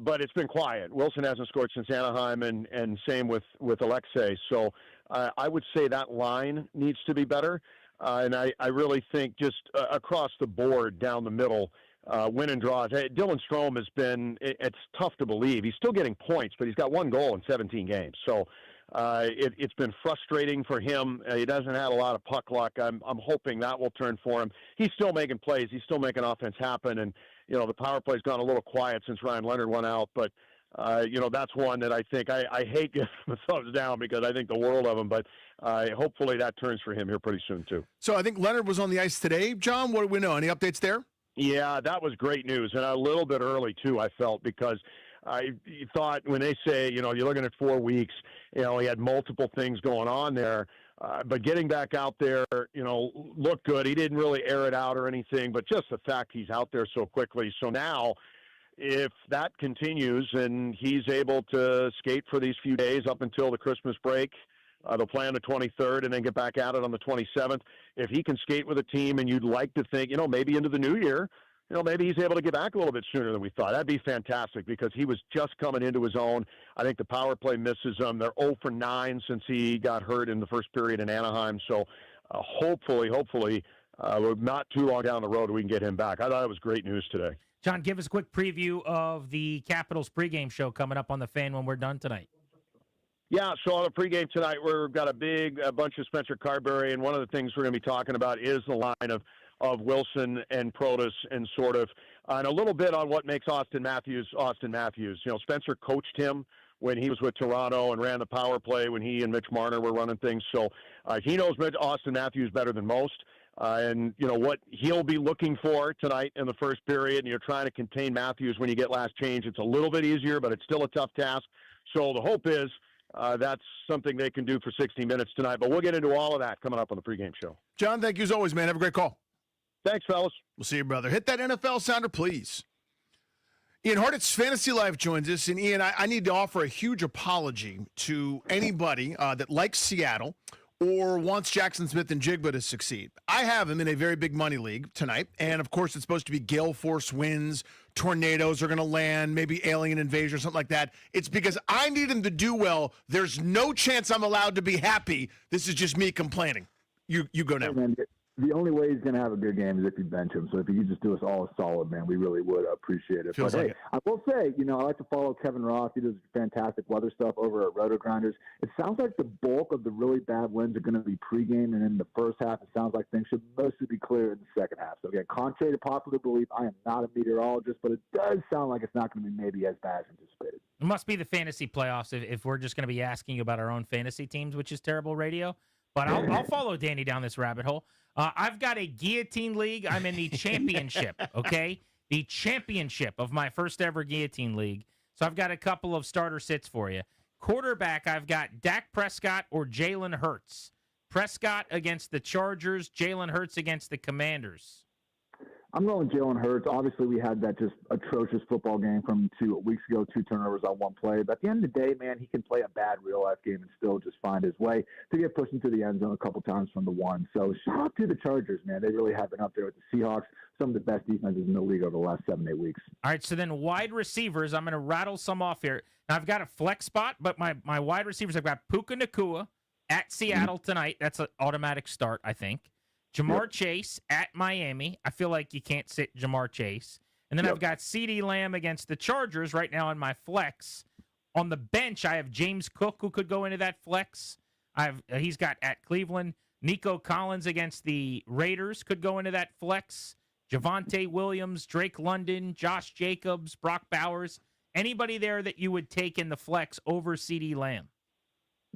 but it's been quiet. Wilson hasn't scored since Anaheim, and same with Alexei. So I would say that line needs to be better. And I really think just across the board down the middle, win and draws. Dylan Strome has been, it's tough to believe. He's still getting points, but he's got 1 goal in 17 games. So it's been frustrating for him. He doesn't have a lot of puck luck. I'm hoping that will turn for him. He's still making plays. He's still making offense happen. And, the power play's gone a little quiet since Ryan Leonard went out. But, that's one that I think I hate giving him a thumbs down because I think the world of him. But hopefully that turns for him here pretty soon, too. So I think Leonard was on the ice today. John, what do we know? Any updates there? Yeah, that was great news, and a little bit early, too, I felt, because I thought when they say, you're looking at 4 weeks, he had multiple things going on there, but getting back out there, looked good. He didn't really air it out or anything, but just the fact he's out there so quickly. So now, if that continues and he's able to skate for these few days up until the Christmas break, they'll play on the 23rd and then get back at it on the 27th. If he can skate with a team and you'd like to think, maybe into the new year, maybe he's able to get back a little bit sooner than we thought. That'd be fantastic because he was just coming into his own. I think the power play misses him. They're 0 for 9 since he got hurt in the first period in Anaheim. So hopefully, we're not too long down the road we can get him back. I thought it was great news today. John, give us a quick preview of the Capitals pregame show coming up on the Fan when we're done tonight. Yeah, so on the pregame tonight, we've got a bunch of Spencer Carberry, and one of the things we're going to be talking about is the line of Wilson and Protas and and a little bit on what makes Austin Matthews. Spencer coached him when he was with Toronto and ran the power play when he and Mitch Marner were running things. So he knows Austin Matthews better than most. And, what he'll be looking for tonight in the first period, and you're trying to contain Matthews when you get last change. It's a little bit easier, but it's still a tough task. So the hope is that's something they can do for 60 minutes tonight. But we'll get into all of that coming up on the pregame show. John, thank you as always, man. Have a great call. Thanks, fellas. We'll see you, brother. Hit that NFL sounder, please. Ian Hartitz, Fantasy Life, joins us. And, Ian, I need to offer a huge apology to anybody that likes Seattle or wants Jackson Smith and Jigba to succeed. I have him in a very big money league tonight. And, of course, it's supposed to be gale force winds, tornadoes are going to land, maybe alien invasion or something like that. It's because I need him to do well. There's no chance I'm allowed to be happy. This is just me complaining. You go now. Hey, man, the only way he's going to have a good game is if you bench him. So if you could just do us all a solid, man, we really would appreciate it. Feels but, like hey, it. I will say, I like to follow Kevin Ross. He does fantastic weather stuff over at Roto Grinders. It sounds like the bulk of the really bad winds are going to be pregame, and in the first half, it sounds like things should mostly be clear in the second half. So, again, contrary to popular belief, I am not a meteorologist, but it does sound like it's not going to be maybe as bad as anticipated. It must be the fantasy playoffs if we're just going to be asking you about our own fantasy teams, which is terrible radio. But I'll follow Danny down this rabbit hole. I've got a guillotine league. I'm in the championship, okay? The championship of my first ever guillotine league. So I've got a couple of starter sits for you. Quarterback, I've got Dak Prescott or Jalen Hurts. Prescott against the Chargers, Jalen Hurts against the Commanders. I'm going Jalen Hurts. Obviously, we had that just atrocious football game from 2 weeks ago, 2 turnovers on one play. But at the end of the day, man, he can play a bad real-life game and still just find his way to get pushed into the end zone a couple times from the one. So shout out to the Chargers, man. They really have been up there with the Seahawks, some of the best defenses in the league over the last 7-8 weeks. All right, so then wide receivers, I'm going to rattle some off here. Now, I've got a flex spot, but my wide receivers, I've got Puka Nacua at Seattle tonight. That's an automatic start, I think. Jamar Chase at Miami. I feel like you can't sit Jamar Chase. And then I've got CeeDee Lamb against the Chargers right now in my flex. On the bench, I have James Cook, who could go into that flex. He's got at Cleveland. Nico Collins against the Raiders could go into that flex. Javonte Williams, Drake London, Josh Jacobs, Brock Bowers. Anybody there that you would take in the flex over CeeDee Lamb?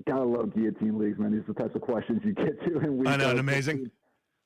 Gotta love guillotine leagues, man. These are the types of questions you get to in week. I know, amazing.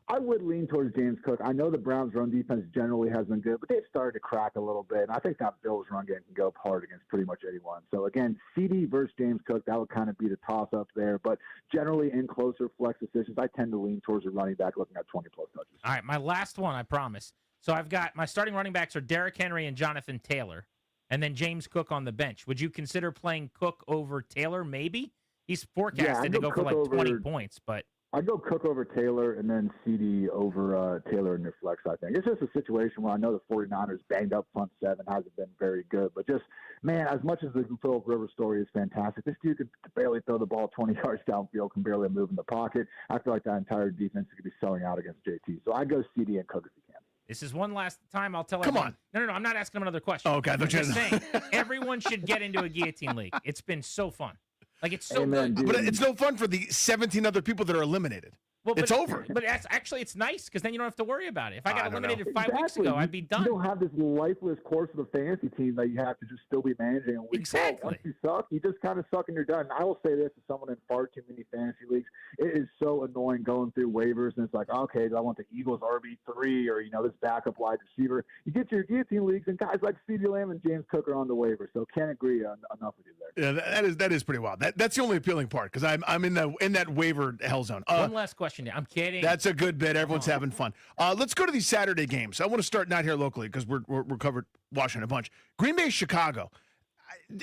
I would lean towards James Cook. I know the Browns' run defense generally has been good, but they've started to crack a little bit. And I think that Bills' run game can go hard against pretty much anyone. So, again, CD versus James Cook, that would kind of be the toss-up there. But generally, in closer flex decisions, I tend to lean towards a running back looking at 20-plus touches. All right, my last one, I promise. So I've got my starting running backs are Derrick Henry and Jonathan Taylor, and then James Cook on the bench. Would you consider playing Cook over Taylor? Maybe. He's forecasted to go for like 20 points, but I'd go Cook over Taylor and then CD over Taylor in your flex, I think. It's just a situation where I know the 49ers banged up front seven, hasn't been very good. But just, man, as much as the Philip Rivers story is fantastic, this dude could barely throw the ball 20 yards downfield, can barely move in the pocket. I feel like that entire defense could be selling out against JT. So I'd go CD and Cook if you can. This is one last time I'll tell Come everyone. No, I'm not asking him another question. Oh, okay, I I'm thought you just had- saying, everyone should get into a guillotine league. It's been so fun. Like, it's so Amen, good. dude. But it's no fun for the 17 other people that are eliminated. Well, it's over. But it's nice because then you don't have to worry about it. If I got eliminated know. 5 weeks ago, I'd be done. You don't have this lifeless course of the fantasy team that you have to just still be managing. And Exactly. Once you suck, you just kind of suck and you're done. And I will say this as someone in far too many fantasy leagues, it is so annoying going through waivers and it's like, okay, do I want the Eagles RB3 or, this backup wide receiver? You get to your guillotine leagues and guys like CeeDee Lamb and James Cook are on the waiver. So can't agree enough with you there. Yeah, that is pretty wild. That's the only appealing part because I'm in that waiver hell zone. One last question. I'm kidding. That's a good bit. Everyone's having fun. Let's go to these Saturday games. I want to start not here locally because we're covered Washington a bunch. Green Bay, Chicago.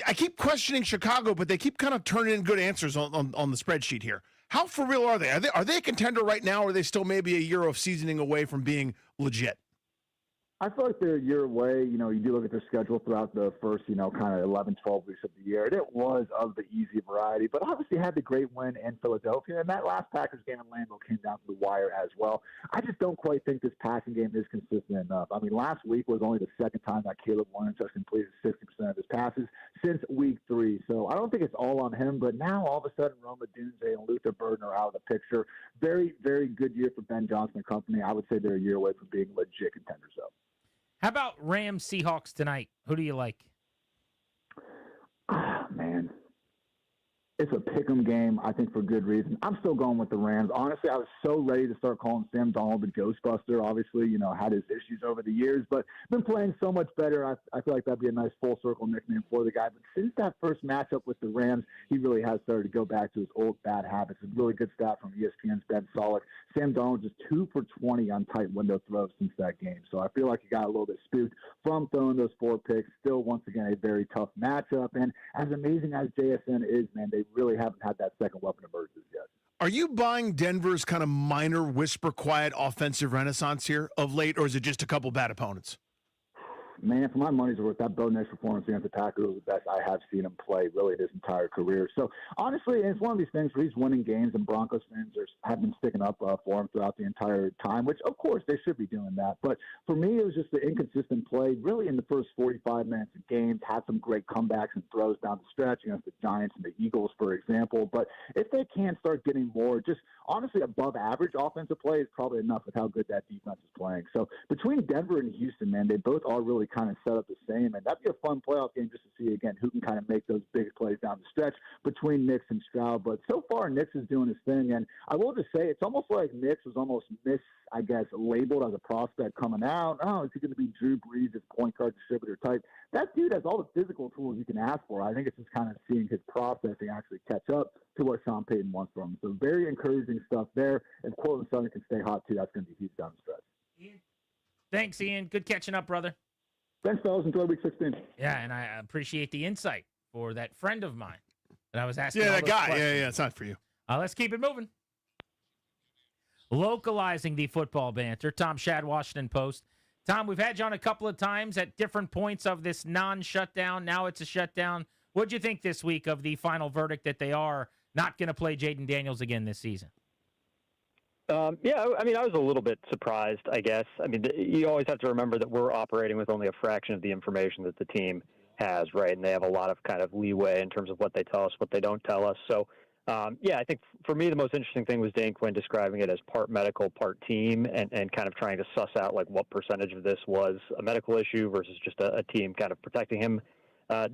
I keep questioning Chicago, but they keep kind of turning in good answers on the spreadsheet here. How for real are they? Are they a contender right now, or are they still maybe a year of seasoning away from being legit? I feel like they're a year away. You do look at their schedule throughout the first, kind of 11, 12 weeks of the year. And it was of the easy variety, but obviously had the great win in Philadelphia. And that last Packers game in Lambeau came down to the wire as well. I just don't quite think this passing game is consistent enough. I mean, last week was only the second time that Caleb Williams has completed 60% of his passes since week 3. So I don't think it's all on him, but now all of a sudden Roma Dunze and Luther Burden are out of the picture. Very, very good year for Ben Johnson and company. I would say they're a year away from being legit contenders, though. How about Rams Seahawks tonight? Who do you like? Man, it's a pick'em game, I think, for good reason. I'm still going with the Rams. Honestly, I was so ready to start calling Sam Darnold the Ghostbuster. Obviously, had his issues over the years, but been playing so much better. I feel like that'd be a nice full circle nickname for the guy. But since that first matchup with the Rams, he really has started to go back to his old bad habits. A really good stat from ESPN's Ben Solak. Sam Darnold just 2 for 20 on tight window throws since that game. So I feel like he got a little bit spooked from throwing those 4 picks. Still, once again, a very tough matchup. And as amazing as JSN is, man, they really haven't had that second weapon emerge yet. Are you buying Denver's kind of minor whisper quiet offensive renaissance here of late, or is it just a couple bad opponents? Man, for my money's worth, that Bo Nix performance against the Packers was the best I have seen him play really his entire career. So, honestly, it's one of these things where he's winning games, and Broncos fans have been sticking up for him throughout the entire time, which, of course, they should be doing that. But for me, it was just the inconsistent play really in the first 45 minutes of games, had some great comebacks and throws down the stretch against the Giants and the Eagles, for example. But if they can start getting more, just honestly above average offensive play is probably enough with how good that defense is playing. So between Denver and Houston, man, they both are really kind of set up the same, and that'd be a fun playoff game just to see again who can kind of make those big plays down the stretch between Nix and Stroud. But so far, Nix is doing his thing, and I will just say it's almost like Nix was almost labeled as a prospect coming out. Oh, is he going to be Drew Brees' point guard distributor type? That dude has all the physical tools you can ask for. I think it's just kind of seeing his processing actually catch up to what Sean Payton wants from him. So very encouraging stuff there. If Cortland Sutton can stay hot too, that's going to be huge down the stretch. Thanks, Ian. Good catching up, brother. Thanks, fellas. Enjoy week 16. Yeah, and I appreciate the insight for that friend of mine that I was asking. Yeah, all that those guy. questions. Yeah, it's not for you. Let's keep it moving. Localizing the football banter, Tom Shad, Washington Post. Tom, we've had you on a couple of times at different points of this non-shutdown. Now it's a shutdown. What'd you think this week of the final verdict that they are not going to play Jaden Daniels again this season? Yeah, I mean, I was a little bit surprised, I guess. I mean, you always have to remember that we're operating with only a fraction of the information that the team has, right? And they have a lot of kind of leeway in terms of what they tell us, what they don't tell us. So, yeah, I think for me, the most interesting thing was Dan Quinn describing it as part medical, part team, and kind of trying to suss out like what percentage of this was a medical issue versus just a team kind of protecting him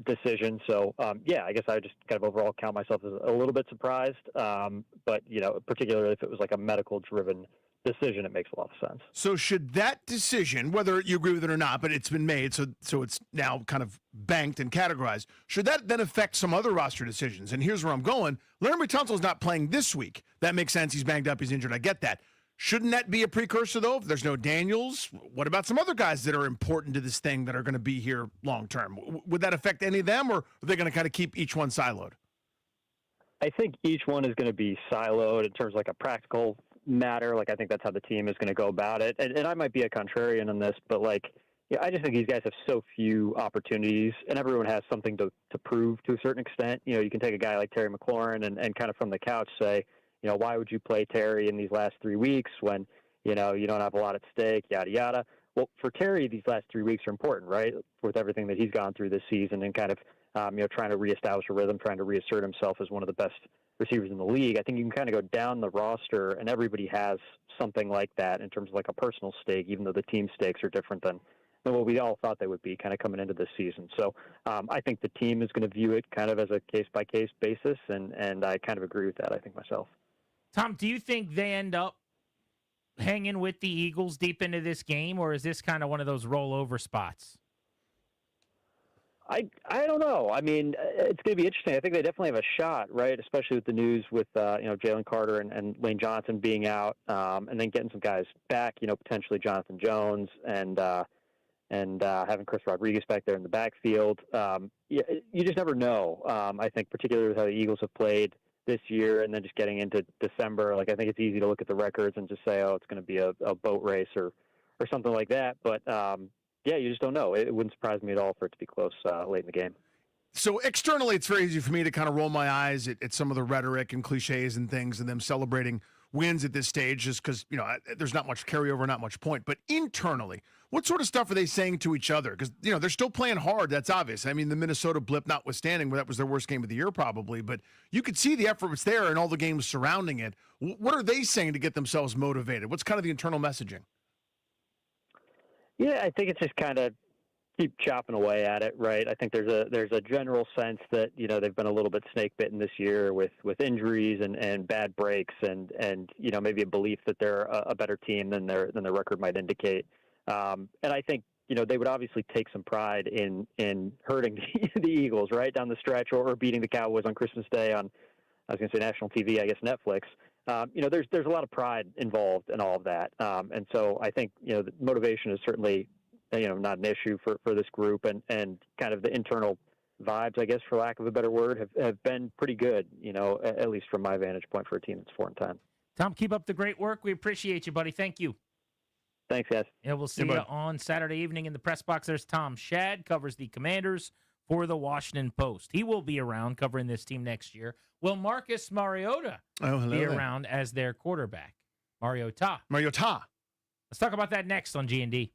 decision. So, yeah, I guess I would just kind of overall count myself as a little bit surprised. But, you know, particularly if it was like a medical-driven decision, it makes a lot of sense. So should that decision, whether you agree with it or not, but it's been made, so it's now kind of banked and categorized, should that then affect some other roster decisions? And here's where I'm going. Larry Tunsil's not playing this week. That makes sense. He's banged up. He's injured. I get that. Shouldn't that be a precursor, though? If there's no Daniels, what about some other guys that are important to this thing that are going to be here long term? Would that affect any of them, or are they going to kind of keep each one siloed? I think each one is going to be siloed in terms of like a practical matter. Like, I think that's how the team is going to go about it. And I might be a contrarian on this, but like, yeah, I just think these guys have so few opportunities, and everyone has something to prove to a certain extent. You know, you can take a guy like Terry McLaurin and kind of from the couch say, you know, why would you play Terry in these last 3 weeks when, you know, you don't have a lot at stake, yada, yada. Well, for Terry, these last 3 weeks are important, right, with everything that he's gone through this season and kind of, you know, trying to reestablish a rhythm, trying to reassert himself as one of the best receivers in the league. I think you can kind of go down the roster, and everybody has something like that in terms of like a personal stake, even though the team stakes are different than what we all thought they would be kind of coming into this season. So I think the team is going to view it kind of as a case-by-case basis, and I kind of agree with that, I think, myself. Tom, do you think they end up hanging with the Eagles deep into this game, or is this kind of one of those rollover spots? I don't know. I mean, it's going to be interesting. I think they definitely have a shot, right? Especially with the news with you know, Jalen Carter and Lane Johnson being out, and then getting some guys back. You know, potentially Jonathan Jones and having Chris Rodriguez back there in the backfield. You just never know. I think particularly with how the Eagles have played this year, and then just getting into December, like I think it's easy to look at the records and just say, oh, it's going to be a boat race or something like that. But yeah, you just don't know. It wouldn't surprise me at all for it to be close late in the game. So externally, it's very easy for me to kind of roll my eyes at some of the rhetoric and cliches and things and them celebrating wins at this stage just because, you know, there's not much carryover, not much point. But internally, what sort of stuff are they saying to each other? Because, you know, they're still playing hard. That's obvious. I mean, the Minnesota blip notwithstanding, that was their worst game of the year probably. But you could see the effort was there and all the games surrounding it. What are they saying to get themselves motivated? What's kind of the internal messaging? Yeah, I think it's just kind of keep chopping away at it, right? I think there's a general sense that, you know, they've been a little bit snake bitten this year with injuries and bad breaks and you know, maybe a belief that they're a better team than their record might indicate. And I think, you know, they would obviously take some pride in hurting the Eagles right down the stretch or beating the Cowboys on Christmas Day on, I was going to say national TV, I guess Netflix. You know, there's a lot of pride involved in all of that. And so I think, you know, the motivation is certainly, you know, not an issue for this group, and kind of the internal vibes, I guess, for lack of a better word, have been pretty good, you know, at least from my vantage point for a team that's 4-10. Tom, keep up the great work. We appreciate you, buddy. Thank you. Thanks, guys. Yeah, we'll see you on Saturday evening in the press box. There's Tom Shad, covers the Commanders for the Washington Post. He will be around covering this team next year. Will Marcus Mariota be around as their quarterback? Mariota. Let's talk about that next on G&D.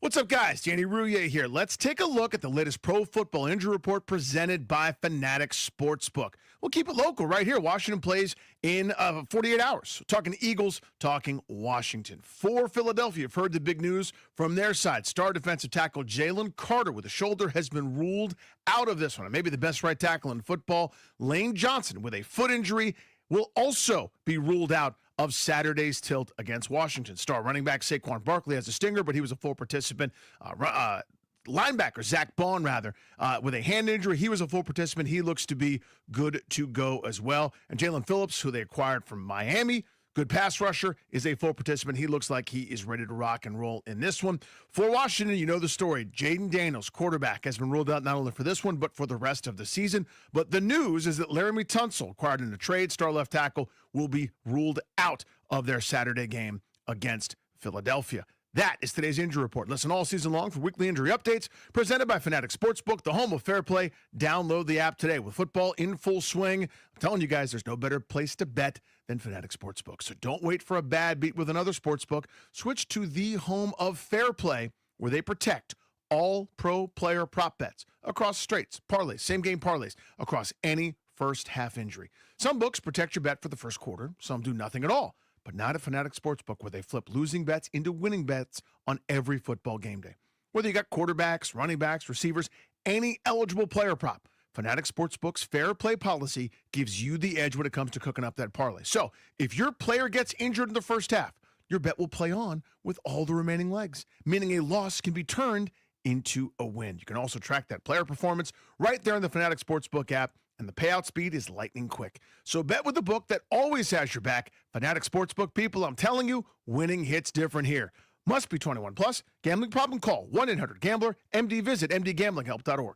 What's up, guys? Danny Rouillet here. Let's take a look at the latest Pro Football Injury Report presented by Fanatics Sportsbook. We'll keep it local right here. Washington plays in 48 hours. Talking Eagles, talking Washington. For Philadelphia, you've heard the big news from their side. Star defensive tackle Jalen Carter with a shoulder has been ruled out of this one. Maybe the best right tackle in football. Lane Johnson with a foot injury will also be ruled out of Saturday's tilt against Washington. Star running back Saquon Barkley has a stinger, but he was a full participant. Linebacker Zach Bond, with a hand injury, he was a full participant. He looks to be good to go as well. And Jalen Phillips, who they acquired from Miami, good pass rusher, is a full participant. He looks like he is ready to rock and roll in this one. For Washington, you know the story. Jaden Daniels, quarterback, has been ruled out not only for this one, but for the rest of the season. But the news is that Laramie Tunsil, acquired in a trade, star left tackle, will be ruled out of their Saturday game against Philadelphia. That is today's injury report. Listen all season long for weekly injury updates presented by Fanatic Sportsbook, the home of fair play. Download the app today. With football in full swing, I'm telling you guys, there's no better place to bet than Fanatic Sportsbook. So don't wait for a bad beat with another sportsbook. Switch to the home of fair play, where they protect all pro player prop bets across straights, parlays, same game parlays, across any first half injury. Some books protect your bet for the first quarter. Some do nothing at all. But not at Fanatic Sportsbook, where they flip losing bets into winning bets on every football game day. Whether you got quarterbacks, running backs, receivers, any eligible player prop, Fanatic Sportsbook's fair play policy gives you the edge when it comes to cooking up that parlay. So if your player gets injured in the first half, your bet will play on with all the remaining legs, meaning a loss can be turned into a win. You can also track that player performance right there in the Fanatic Sportsbook app, and the payout speed is lightning quick. So bet with the book that always has your back. Fanatic Sportsbook people, I'm telling you, winning hits different here. Must be 21 plus. Gambling problem? Call 1-800-GAMBLER. MD, visit mdgamblinghelp.org.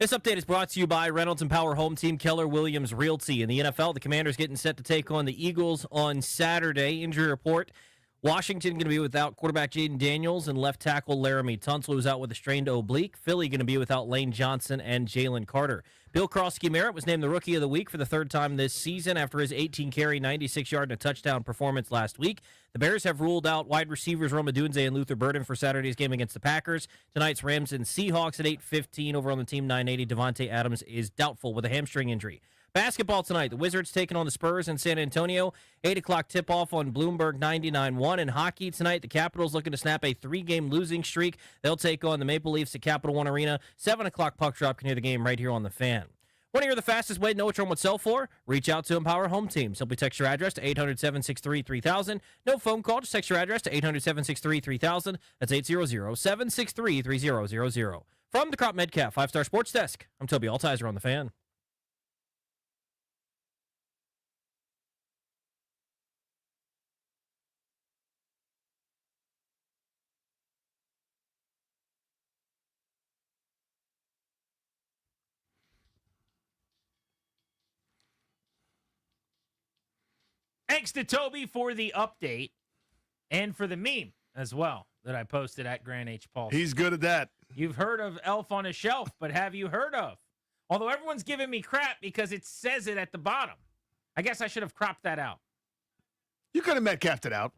This update is brought to you by Reynolds and Power Home Team, Keller Williams Realty. In the NFL, the Commanders getting set to take on the Eagles on Saturday. Injury report: Washington going to be without quarterback Jaden Daniels and left tackle Laramie Tunsil, who's out with a strained oblique. Philly going to be without Lane Johnson and Jalen Carter. Bill Krosky-Merritt was named the Rookie of the Week for the third time this season after his 18-carry, 96-yard, and a touchdown performance last week. The Bears have ruled out wide receivers Rome Odunze and Luther Burden for Saturday's game against the Packers. Tonight's Rams and Seahawks at 8:15 over on the Team 980. Devontae Adams is doubtful with a hamstring injury. Basketball tonight, the Wizards taking on the Spurs in San Antonio. 8 o'clock tip-off on Bloomberg 99.1. In hockey tonight, the Capitals looking to snap a 3-game losing streak. They'll take on the Maple Leafs at Capital One Arena. 7 o'clock puck drop. Can hear the game right here on the Fan. Want to hear the fastest way to know which one would sell for? Reach out to Empower Home Team. Simply text your address to 800-763-3000. No phone call. Just text your address to 800-763-3000. That's 800-763-3000. From the Crop Medcalf 5-Star Sports Desk, I'm Toby Altizer on the Fan. Thanks to Toby for the update and for the meme as well that I posted at Grant H. Paulson. He's good at that. You've heard of Elf on a Shelf, but have you heard of? Although everyone's giving me crap because it says it at the bottom. I guess I should have cropped that out. You could have Metcalfed it out.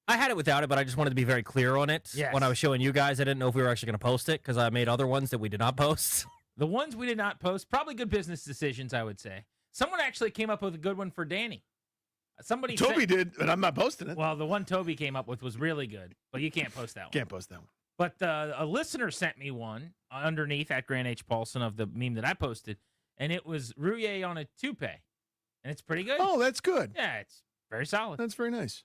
I had it without it, but I just wanted to be very clear on it. Yes. When I was showing you guys, I didn't know if we were actually going to post it because I made other ones that we did not post. The ones we did not post, probably good business decisions, I would say. Someone actually came up with a good one for Danny. Toby did, but I'm not posting it. Well, the one Toby came up with was really good, but you can't post that one. Can't post that one. But a listener sent me one underneath at Grant H. Paulson of the meme that I posted, and it was Rouye on a toupee, and it's pretty good. Oh, that's good. Yeah, it's very solid. That's very nice.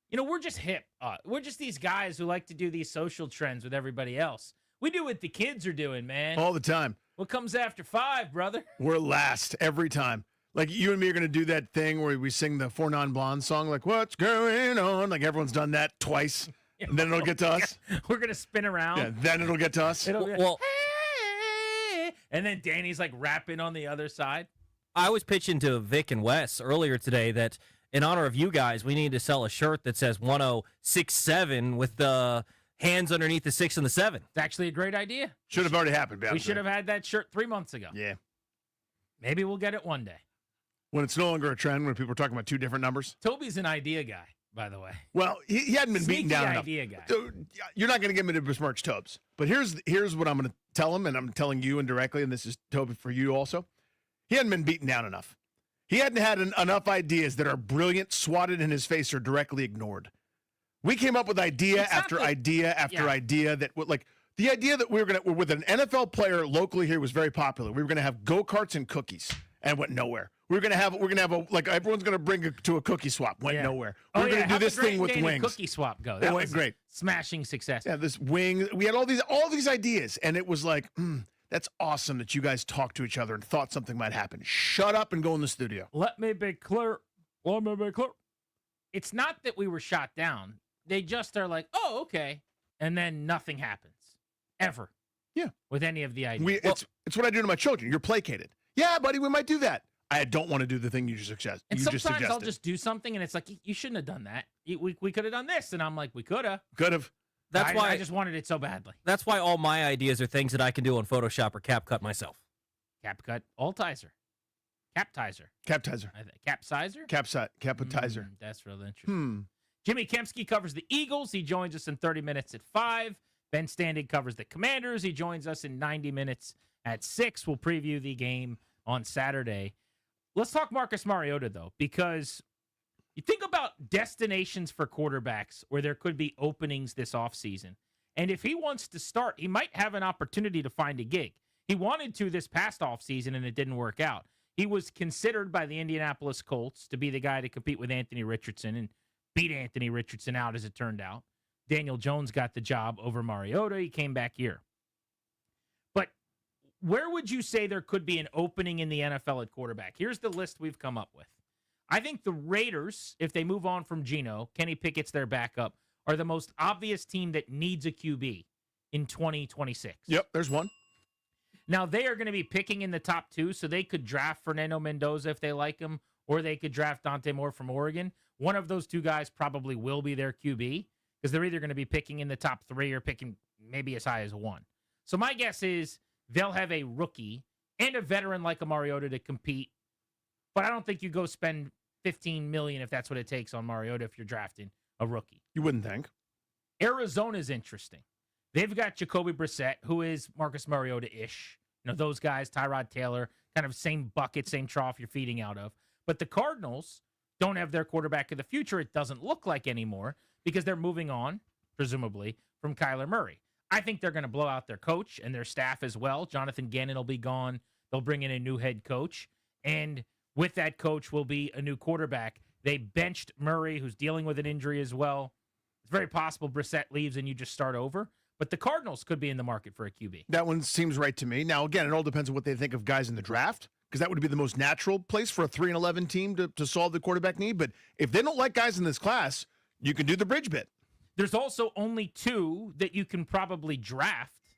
You know, we're just hip. We're just these guys who like to do these social trends with everybody else. We do what the kids are doing, man. All the time. What comes after 5, brother? We're last every time. Like, you and me are going to do that thing where we sing the Four Non-Blondes song, like, what's going on? Like, everyone's done that twice, and then it'll get to us. We're going to spin around. Yeah, then it'll get to us. It'll be like, and then Danny's, like, rapping on the other side. I was pitching to Vic and Wes earlier today that in honor of you guys, we need to sell a shirt that says 1067 with the hands underneath the 6 and the 7. It's actually a great idea. Should have already happened. We should have had that shirt 3 months ago. Yeah. Maybe we'll get it one day. When it's no longer a trend, when people are talking about 2 different numbers. Toby's an idea guy, by the way. Well, he hadn't been beaten down enough. idea guy. You're not going to get me to besmirch Tobes. But here's what I'm going to tell him, and I'm telling you indirectly, and this is, Toby, for you also. He hadn't been beaten down enough. He hadn't had enough ideas that are brilliant, swatted in his face, or directly ignored. We came up with idea after idea after idea that, like, the idea that we were with an NFL player locally here was very popular. We were going to have go-karts and cookies, and went nowhere. We're gonna have like everyone's gonna bring it to a cookie swap. Went nowhere. We're gonna do this thing with wings. Cookie swap go. That went great. Smashing success. Yeah, this wing. We had all these ideas, and it was like, that's awesome that you guys talked to each other and thought something might happen. Shut up and go in the studio. Let me be clear. It's not that we were shot down. They just are like, oh, okay, and then nothing happens ever. Yeah, with any of the ideas. It's what I do to my children. You're placated. Yeah, buddy, we might do that. I don't want to do the thing you just suggested. And sometimes I'll just do something, and it's like, you shouldn't have done that. We could have done this, and I'm like, we could have. Could have. That's why I just wanted it so badly. That's why all my ideas are things that I can do on Photoshop or CapCut myself. CapCut, Altizer, Captizer, Capsizer. That's real interesting. Jimmy Kempski covers the Eagles. He joins us in 30 minutes at 5. Ben Standing covers the Commanders. He joins us in 90 minutes at 6. We'll preview the game on Saturday. Let's talk Marcus Mariota, though, because you think about destinations for quarterbacks where there could be openings this offseason. And if he wants to start, he might have an opportunity to find a gig. He wanted to this past offseason, and it didn't work out. He was considered by the Indianapolis Colts to be the guy to compete with Anthony Richardson and beat Anthony Richardson out, as it turned out. Daniel Jones got the job over Mariota. He came back here. But where would you say there could be an opening in the NFL at quarterback? Here's the list we've come up with. I think the Raiders, if they move on from Geno, Kenny Pickett's their backup, are the most obvious team that needs a QB in 2026. Yep, there's one. Now, they are going to be picking in the top 2, so they could draft Fernando Mendoza if they like him, or they could draft Dante Moore from Oregon. One of those two guys probably will be their QB because they're either going to be picking in the top 3 or picking maybe as high as 1. So my guess is they'll have a rookie and a veteran like a Mariota to compete, but I don't think you go spend $15 million if that's what it takes on Mariota if you're drafting a rookie. You wouldn't think. Arizona's interesting. They've got Jacoby Brissett, who is Marcus Mariota-ish. You know, those guys, Tyrod Taylor, kind of same bucket, same trough you're feeding out of. But the Cardinals don't have their quarterback of the future, it doesn't look like anymore, because they're moving on, presumably, from Kyler Murray. I think they're going to blow out their coach and their staff as well. Jonathan Gannon will be gone. They'll bring in a new head coach. And with that coach will be a new quarterback. They benched Murray, who's dealing with an injury as well. It's very possible Brissett leaves and you just start over. But the Cardinals could be in the market for a QB. That one seems right to me. Now, again, it all depends on what they think of guys in the draft, because that would be the most natural place for a 3-11 team to solve the quarterback need. But if they don't like guys in this class, you can do the bridge bit. There's also only 2 that you can probably draft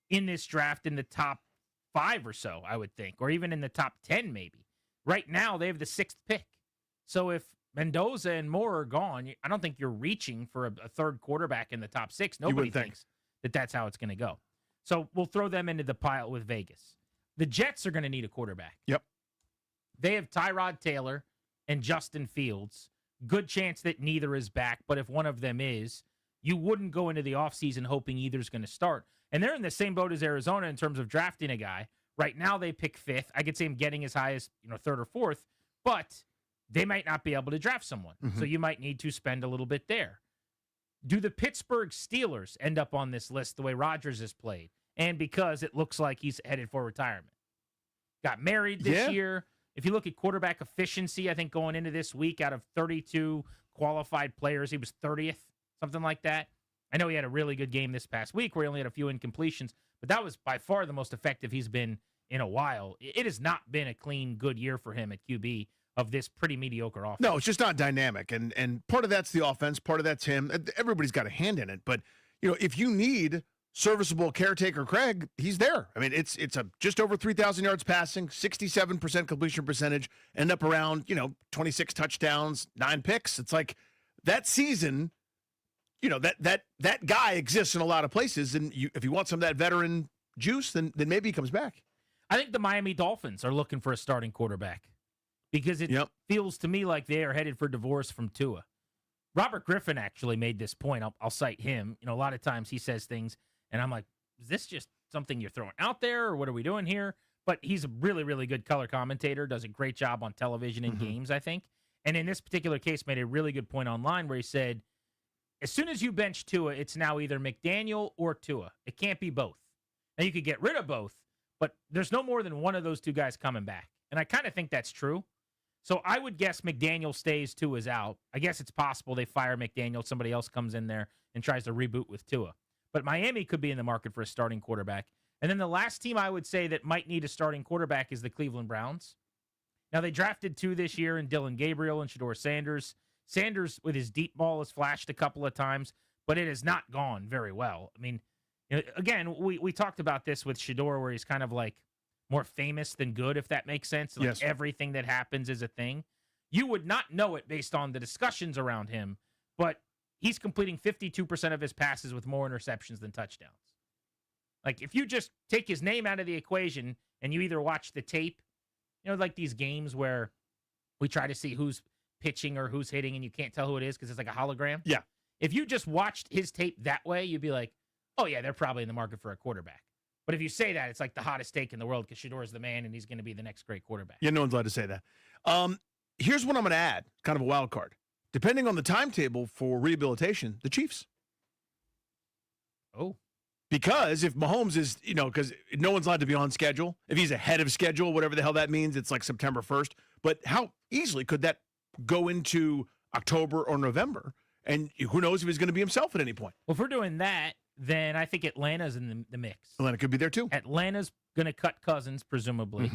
in this draft in the top 5 or so, I would think, or even in the top 10 maybe. Right now, they have the 6th pick. So if Mendoza and Moore are gone, I don't think you're reaching for a third quarterback in the top 6. Nobody thinks that that's how it's going to go. So we'll throw them into the pile with Vegas. The Jets are going to need a quarterback. Yep. They have Tyrod Taylor and Justin Fields. Good chance that neither is back, but if one of them is, you wouldn't go into the offseason hoping either's going to start. And they're in the same boat as Arizona in terms of drafting a guy. Right now they pick 5th. I could see him getting as high as 3rd or 4th, but they might not be able to draft someone. So you might need to spend a little bit there. Do the Pittsburgh Steelers end up on this list the way Rodgers has played? And because it looks like he's headed for retirement. Got married this year. If you look at quarterback efficiency, I think going into this week, out of 32 qualified players, he was 30th, something like that. I know he had a really good game this past week where he only had a few incompletions, but that was by far the most effective he's been in a while. It has not been a clean, good year for him at QB of this pretty mediocre offense. No, it's just not dynamic. And part of that's the offense, part of that's him. Everybody's got a hand in it. But, if you need serviceable caretaker Craig, he's there. I mean, it's a just over 3,000 yards passing, 67% completion percentage, end up around, 26 touchdowns, 9 picks. It's like that season, that guy exists in a lot of places. And if you want some of that veteran juice, then maybe he comes back. I think the Miami Dolphins are looking for a starting quarterback because it feels to me like they are headed for divorce from Tua. Robert Griffin actually made this point. I'll cite him. A lot of times he says things, and I'm like, is this just something you're throwing out there, or what are we doing here? But he's a really, really good color commentator, does a great job on television and games, I think. And in this particular case, made a really good point online where he said, as soon as you bench Tua, it's now either McDaniel or Tua. It can't be both. Now, you could get rid of both, but there's no more than one of those two guys coming back. And I kind of think that's true. So I would guess McDaniel stays, Tua's out. I guess it's possible they fire McDaniel, somebody else comes in there and tries to reboot with Tua. But Miami could be in the market for a starting quarterback. And then the last team I would say that might need a starting quarterback is the Cleveland Browns. Now, they drafted 2 this year in Dylan Gabriel and Shedeur Sanders. Sanders, with his deep ball, has flashed a couple of times, but it has not gone very well. I mean, again, we talked about this with Shedeur, where he's kind of like more famous than good, if that makes sense. Like everything that happens is a thing. You would not know it based on the discussions around him, but he's completing 52% of his passes with more interceptions than touchdowns. Like, if you just take his name out of the equation and you either watch the tape, like these games where we try to see who's pitching or who's hitting and you can't tell who it is because it's like a hologram. Yeah. If you just watched his tape that way, you'd be like, oh, yeah, they're probably in the market for a quarterback. But if you say that, it's like the hottest take in the world because Shedeur's the man and he's going to be the next great quarterback. Yeah, no one's allowed to say that. Here's what I'm going to add, kind of a wild card. Depending on the timetable for rehabilitation, the Chiefs. Oh. Because if Mahomes is, because no one's allowed to be on schedule. If he's ahead of schedule, whatever the hell that means, it's like September 1st. But how easily could that go into October or November? And who knows if he's going to be himself at any point. Well, if we're doing that, then I think Atlanta's in the mix. Atlanta could be there too. Atlanta's going to cut Cousins, presumably.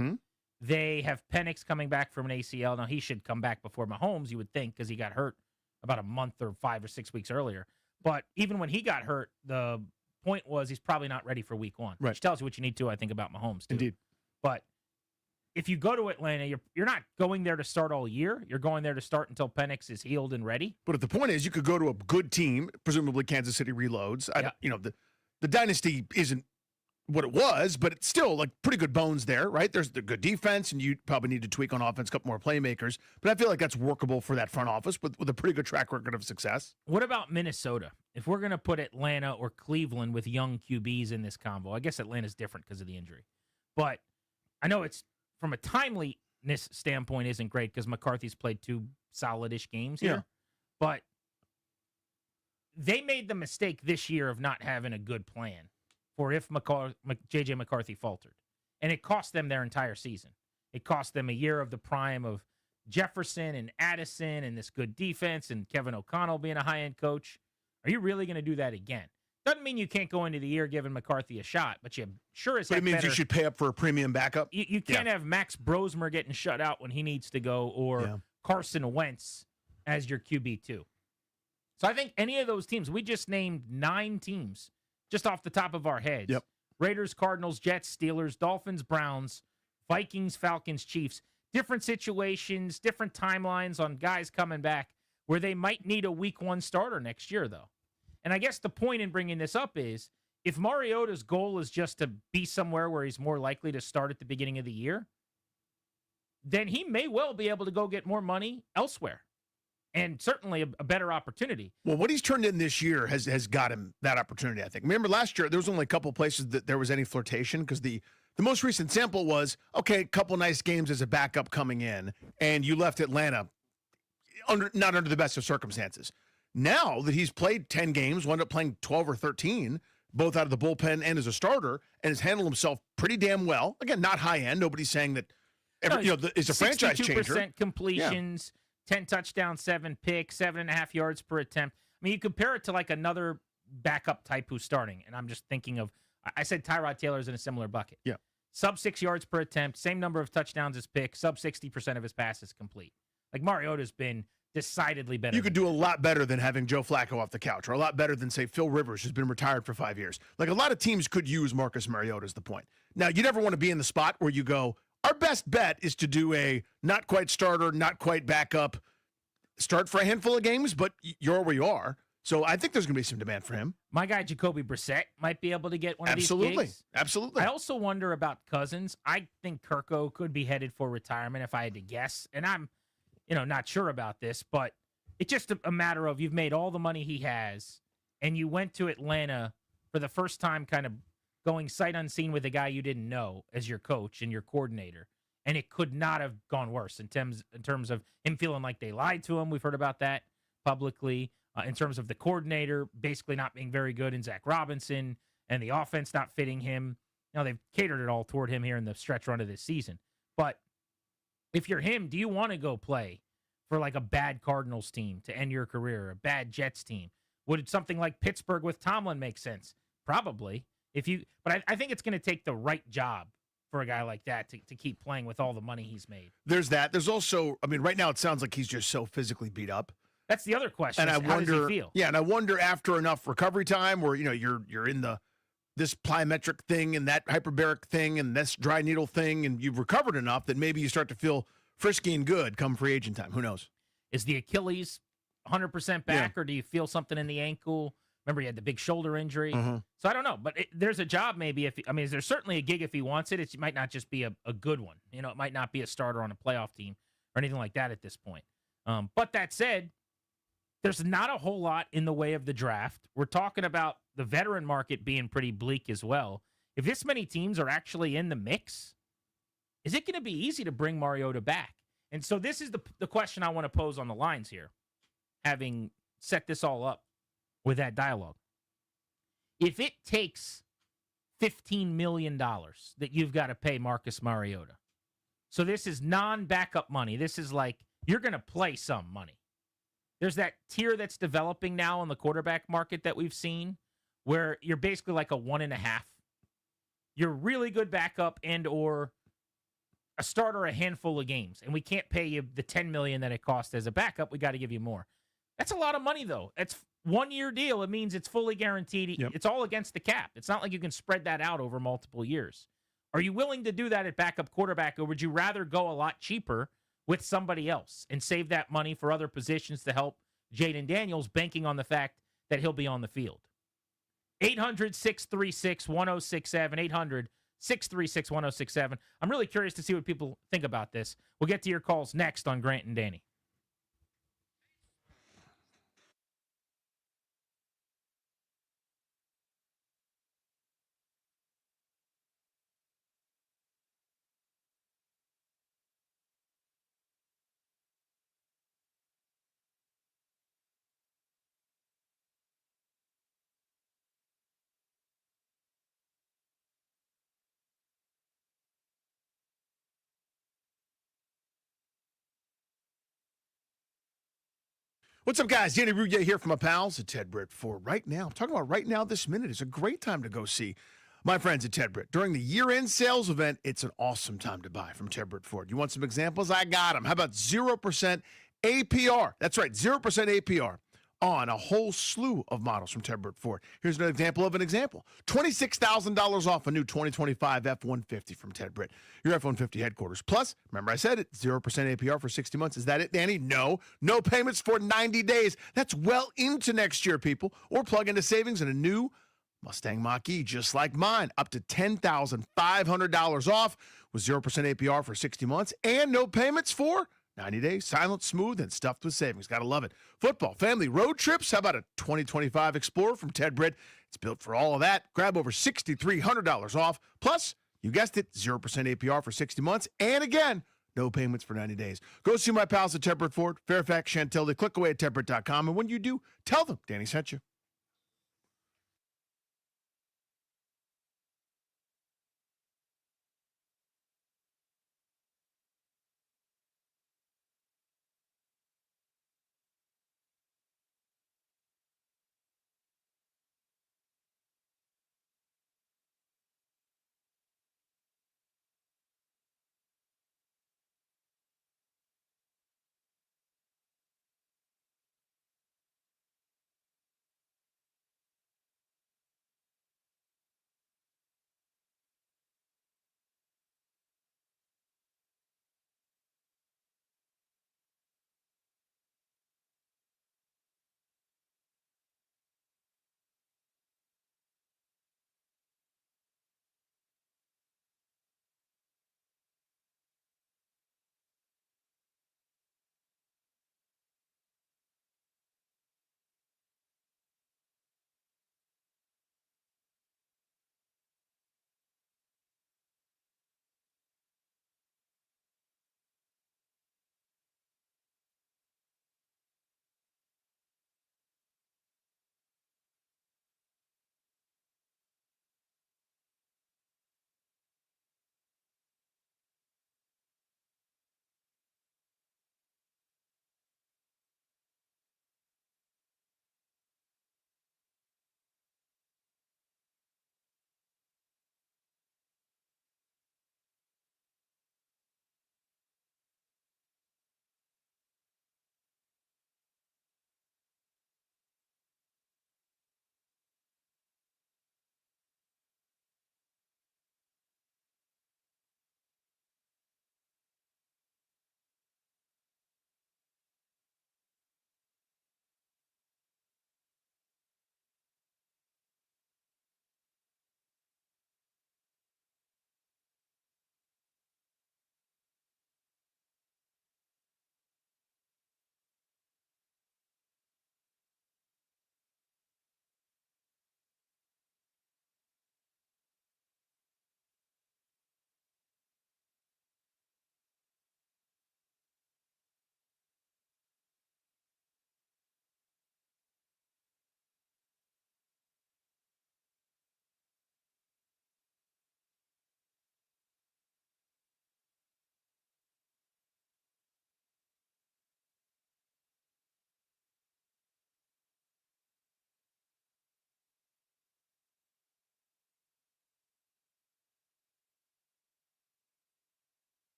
They have Penix coming back from an ACL. Now, he should come back before Mahomes, you would think, because he got hurt about a month or 5 or 6 weeks earlier. But even when he got hurt, the point was he's probably not ready for week 1, which tells you what you need to, I think, about Mahomes, too. Indeed. But if you go to Atlanta, you're not going there to start all year. You're going there to start until Penix is healed and ready. But if the point is you could go to a good team, presumably Kansas City reloads. The dynasty isn't what it was, but it's still like pretty good bones there, right? There's the good defense, and you probably need to tweak on offense, a couple more playmakers. But I feel like that's workable for that front office with a pretty good track record of success. What about Minnesota? If we're going to put Atlanta or Cleveland with young QBs in this combo, I guess Atlanta's different because of the injury. But I know it's from a timeliness standpoint isn't great because McCarthy's played 2 solid-ish games here. Yeah. But they made the mistake this year of not having a good plan for if J.J. McCarthy faltered. And it cost them their entire season. It cost them a year of the prime of Jefferson and Addison and this good defense and Kevin O'Connell being a high-end coach. Are you really going to do that again? Doesn't mean you can't go into the year giving McCarthy a shot, but you sure as heck But it means better. you should pay up for a premium backup. You can't have Max Brosmer getting shut out when he needs to go or Carson Wentz as your QB2. So I think any of those teams, we just named 9 teams just off the top of our heads. Yep. Raiders, Cardinals, Jets, Steelers, Dolphins, Browns, Vikings, Falcons, Chiefs. Different situations, different timelines on guys coming back where they might need a week 1 starter next year, though. And I guess the point in bringing this up is if Mariota's goal is just to be somewhere where he's more likely to start at the beginning of the year, then he may well be able to go get more money elsewhere. And certainly a better opportunity. Well, what he's turned in this year has got him that opportunity, I think. Remember last year, there was only a couple places that there was any flirtation because the most recent sample was, okay, a couple nice games as a backup coming in, and you left Atlanta not under the best of circumstances. Now that he's played 10 games, wound up playing 12 or 13, both out of the bullpen and as a starter, and has handled himself pretty damn well. Again, not high end. Nobody's saying that it's a franchise changer. 62% completions. Yeah. 10 touchdowns, 7 picks, 7.5 yards per attempt. I mean, you compare it to like another backup type who's starting, and I'm just thinking of, I said Tyrod Taylor's in a similar bucket. Yeah. Sub 6 yards per attempt, same number of touchdowns as picks, sub 60% of his passes complete. Like Mariota's been decidedly better. You could do a lot better than having Joe Flacco off the couch, or a lot better than, say, Phil Rivers, who's been retired for 5 years. Like a lot of teams could use Marcus Mariota is the point. Now, you never want to be in the spot where you go, our best bet is to do a not quite starter, not quite backup, start for a handful of games, but you're where you are. So I think there's going to be some demand for him. My guy, Jacoby Brissett, might be able to get one of these gigs. Absolutely. I also wonder about Cousins. I think Kirko could be headed for retirement if I had to guess. And I'm, not sure about this, but it's just a matter of you've made all the money he has, and you went to Atlanta for the first time kind of going sight unseen with a guy you didn't know as your coach and your coordinator. And it could not have gone worse in terms of him feeling like they lied to him. We've heard about that publicly. In terms of the coordinator basically not being very good in Zach Robinson and the offense not fitting him. Now, they've catered it all toward him here in the stretch run of this season. But if you're him, do you want to go play for like a bad Cardinals team to end your career, a bad Jets team? Would something like Pittsburgh with Tomlin make sense? Probably. But I think it's going to take the right job for a guy like that to keep playing with all the money he's made. There's that. There's also, right now it sounds like he's just so physically beat up. That's the other question. And I wonder, how does he feel? Yeah, and I wonder after enough recovery time where, you're in this plyometric thing and that hyperbaric thing and this dry needle thing, and you've recovered enough that maybe you start to feel frisky and good come free agent time. Who knows? Is the Achilles 100% back, or do you feel something in the ankle? Remember, he had the big shoulder injury. Mm-hmm. So I don't know, but there's a job maybe. There's certainly a gig if he wants it. It might not just be a good one. It might not be a starter on a playoff team or anything like that at this point. But that said, there's not a whole lot in the way of the draft. We're talking about the veteran market being pretty bleak as well. If this many teams are actually in the mix, is it going to be easy to bring Mariota back? And so this is the question I want to pose on the lines here, having set this all up with that dialogue. If it takes $15 million that you've got to pay Marcus Mariota, so this is non-backup money. This is like you're going to play some money. There's that tier that's developing now in the quarterback market that we've seen where you're basically like a 1.5. You're really good backup and or a starter a handful of games, and we can't pay you the $10 million that it cost as a backup. We got to give you more. That's a lot of money, though. It's 1-year deal. It means it's fully guaranteed. Yep. It's all against the cap. It's not like you can spread that out over multiple years. Are you willing to do that at backup quarterback, or would you rather go a lot cheaper with somebody else and save that money for other positions to help Jaden Daniels, banking on the fact that he'll be on the field? 800-636-1067. 800-636-1067. I'm really curious to see what people think about this. We'll get to your calls next on Grant and Danny. What's up, guys? Danny Rougier here from my pals at Ted Britt Ford. Right now, I'm talking about right now, this minute is a great time to go see my friends at Ted Britt. During the year-end sales event, it's an awesome time to buy from Ted Britt Ford. You want some examples? I got them. How about 0% APR? That's right, 0% APR on a whole slew of models from Ted Britt Ford. Here's an example of an example. $26,000 off a new 2025 F-150 from Ted Britt, your F-150 headquarters. Plus, remember I said it, 0% APR for 60 months. Is that it, Danny? No. No payments for 90 days. That's well into next year, people. Or plug into savings in a new Mustang Mach-E, just like mine, up to $10,500 off with 0% APR for 60 months and no payments for 90 days, silent, smooth, and stuffed with savings. Gotta love it. Football, family, road trips. How about a 2025 Explorer from Ted Britt? It's built for all of that. Grab over $6,300 off. Plus, you guessed it, 0% APR for 60 months. And again, no payments for 90 days. Go see my pals at Ted Britt Ford, Fairfax, Chantilly. Click away at tedbritt.com. And when you do, tell them Danny sent you.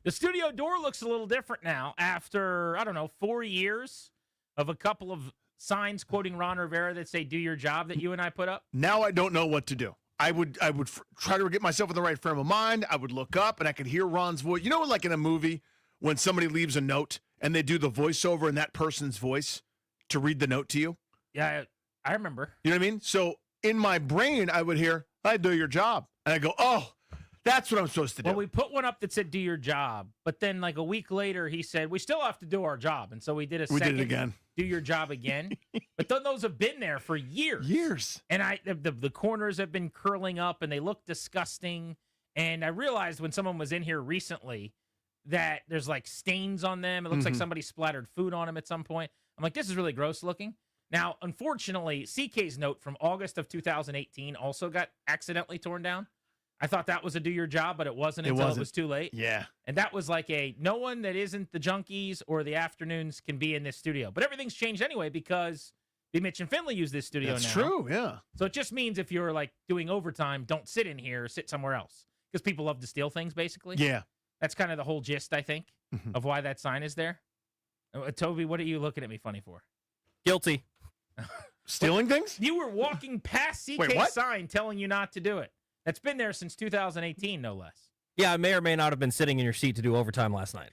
The studio door looks a little different now after, 4 years of a couple of signs quoting Ron Rivera that say, do your job, that you and I put up. Now I don't know what to do. I would try to get myself in the right frame of mind. I would look up and I could hear Ron's voice. You know, like in a movie when somebody leaves a note and they do the voiceover in that person's voice to read the note to you? Yeah, I remember. You know what I mean? So in my brain, I would hear, I do your job. And I go, oh, that's what I'm supposed to do. Well, we put one up that said, do your job. But then like a week later, he said, we still have to do our job. And so we did did it again. Do your job again. But then those have been there for years. Years. And the corners have been curling up and they look disgusting. And I realized when someone was in here recently that there's like stains on them. It looks like somebody splattered food on them at some point. I'm like, this is really gross looking. Now, unfortunately, CK's note from August of 2018 also got accidentally torn down. I thought that was a do your job, but it wasn't until it was too late. Yeah. And that was like no one that isn't the Junkies or the Afternoons can be in this studio. But everything's changed anyway because BMitch and Finlay use this studio now. That's true, yeah. So it just means if you're like doing overtime, don't sit in here, sit somewhere else. Because people love to steal things, basically. Yeah. That's kind of the whole gist, I think, of why that sign is there. Toby, what are you looking at me funny for? Guilty. Stealing things? You were walking past CK's Wait, what? sign telling you not to do it. That's been there since 2018, no less. Yeah, I may or may not have been sitting in your seat to do overtime last night.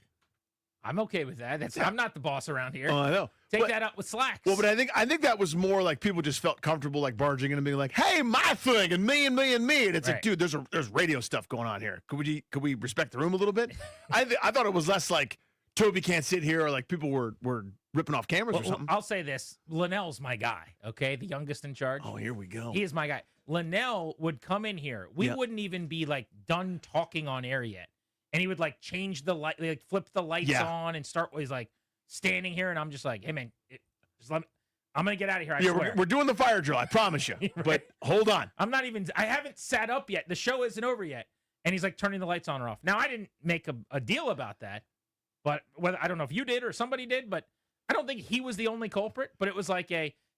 I'm okay with that. I'm not the boss around here. Oh, I know. Take that up with Slacks. Well, but I think that was more like people just felt comfortable like barging in and being like, "Hey, my thing," and me and me and me. And it's like, dude, there's radio stuff going on here. Could we respect the room a little bit? I thought it was less like Toby can't sit here or like people were ripping off cameras or something. I'll say this: Linnell's my guy. Okay, the youngest in charge. Oh, here we go. He is my guy. Linnell would come in here. We wouldn't even be like done talking on air yet, and he would like change the light, like flip the lights on, and start. He's like standing here, and I'm just like, hey man, just let me. I'm gonna get out of here. I swear. We're doing the fire drill. I promise you. Right? But hold on. I haven't sat up yet. The show isn't over yet, and he's like turning the lights on or off. Now I didn't make a deal about that, but I don't know if you did or somebody did, but I don't think he was the only culprit. But it was like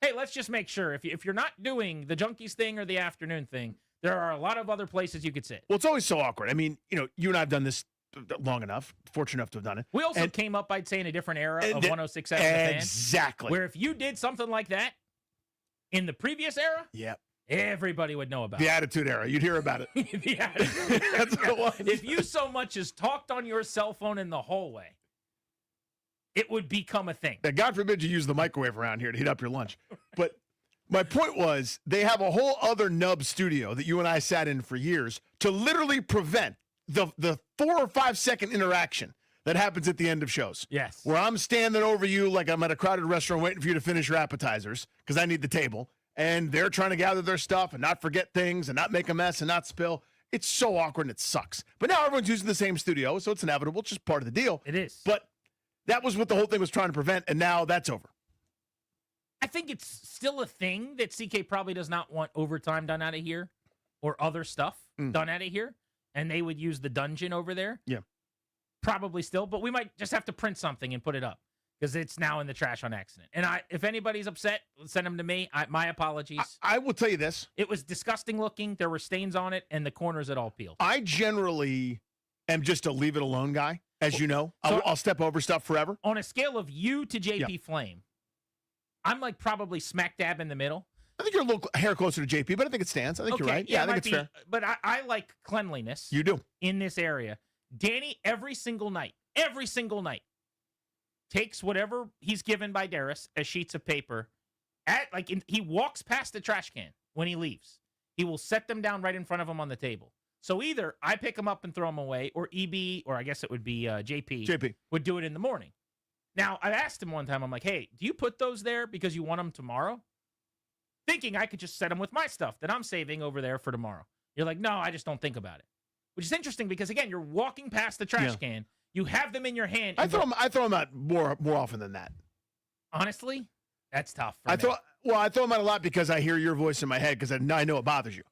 hey, let's just make sure if you're not doing the Junkies thing or the afternoon thing, there are a lot of other places you could sit. Well, it's always so awkward. I mean, you and I have done this long enough, fortunate enough to have done it. We also came up, I'd say, in a different era of 106.7 The Fan. Exactly. Where if you did something like that in the previous era, everybody would know about the it. Attitude Era. You'd hear about it. The Attitude Era. That's what it was. If you so much as talked on your cell phone in the hallway, it would become a thing. Now, God forbid you use the microwave around here to heat up your lunch. But my point was they have a whole other nub studio that you and I sat in for years to literally prevent the 4 or 5 second interaction that happens at the end of shows. Yes. Where I'm standing over you like I'm at a crowded restaurant waiting for you to finish your appetizers because I need the table. And they're trying to gather their stuff and not forget things and not make a mess and not spill. It's so awkward and it sucks. But now everyone's using the same studio, so it's inevitable. It's just part of the deal. It is. But that was what the whole thing was trying to prevent, and now that's over. I think it's still a thing that CK probably does not want overtime done out of here or other stuff done out of here, and they would use the dungeon over there. Yeah. Probably still, but we might just have to print something and put it up because it's now in the trash on accident. And if anybody's upset, send them to me. My apologies. I will tell you this. It was disgusting looking. There were stains on it, and the corners had all peeled. I generally am just a leave it alone guy, as you know. I'll step over stuff forever. On a scale of you to JP Flame, I'm like probably smack dab in the middle. I think you're a little hair closer to JP, but I think it stands. I think you're right. Yeah, I think it's fair. But I like cleanliness. You do. In this area. Danny, every single night, takes whatever he's given by Darius as sheets of paper. He walks past the trash can when he leaves. He will set them down right in front of him on the table. So either I pick them up and throw them away, or EB, or I guess it would be JP, would do it in the morning. Now, I asked him one time, I'm like, hey, do you put those there because you want them tomorrow? Thinking I could just set them with my stuff that I'm saving over there for tomorrow. You're like, no, I just don't think about it. Which is interesting because, again, you're walking past the trash can. You have them in your hand. I throw them out more often than that. Honestly, that's tough. I throw them out a lot because I hear your voice in my head because I know it bothers you.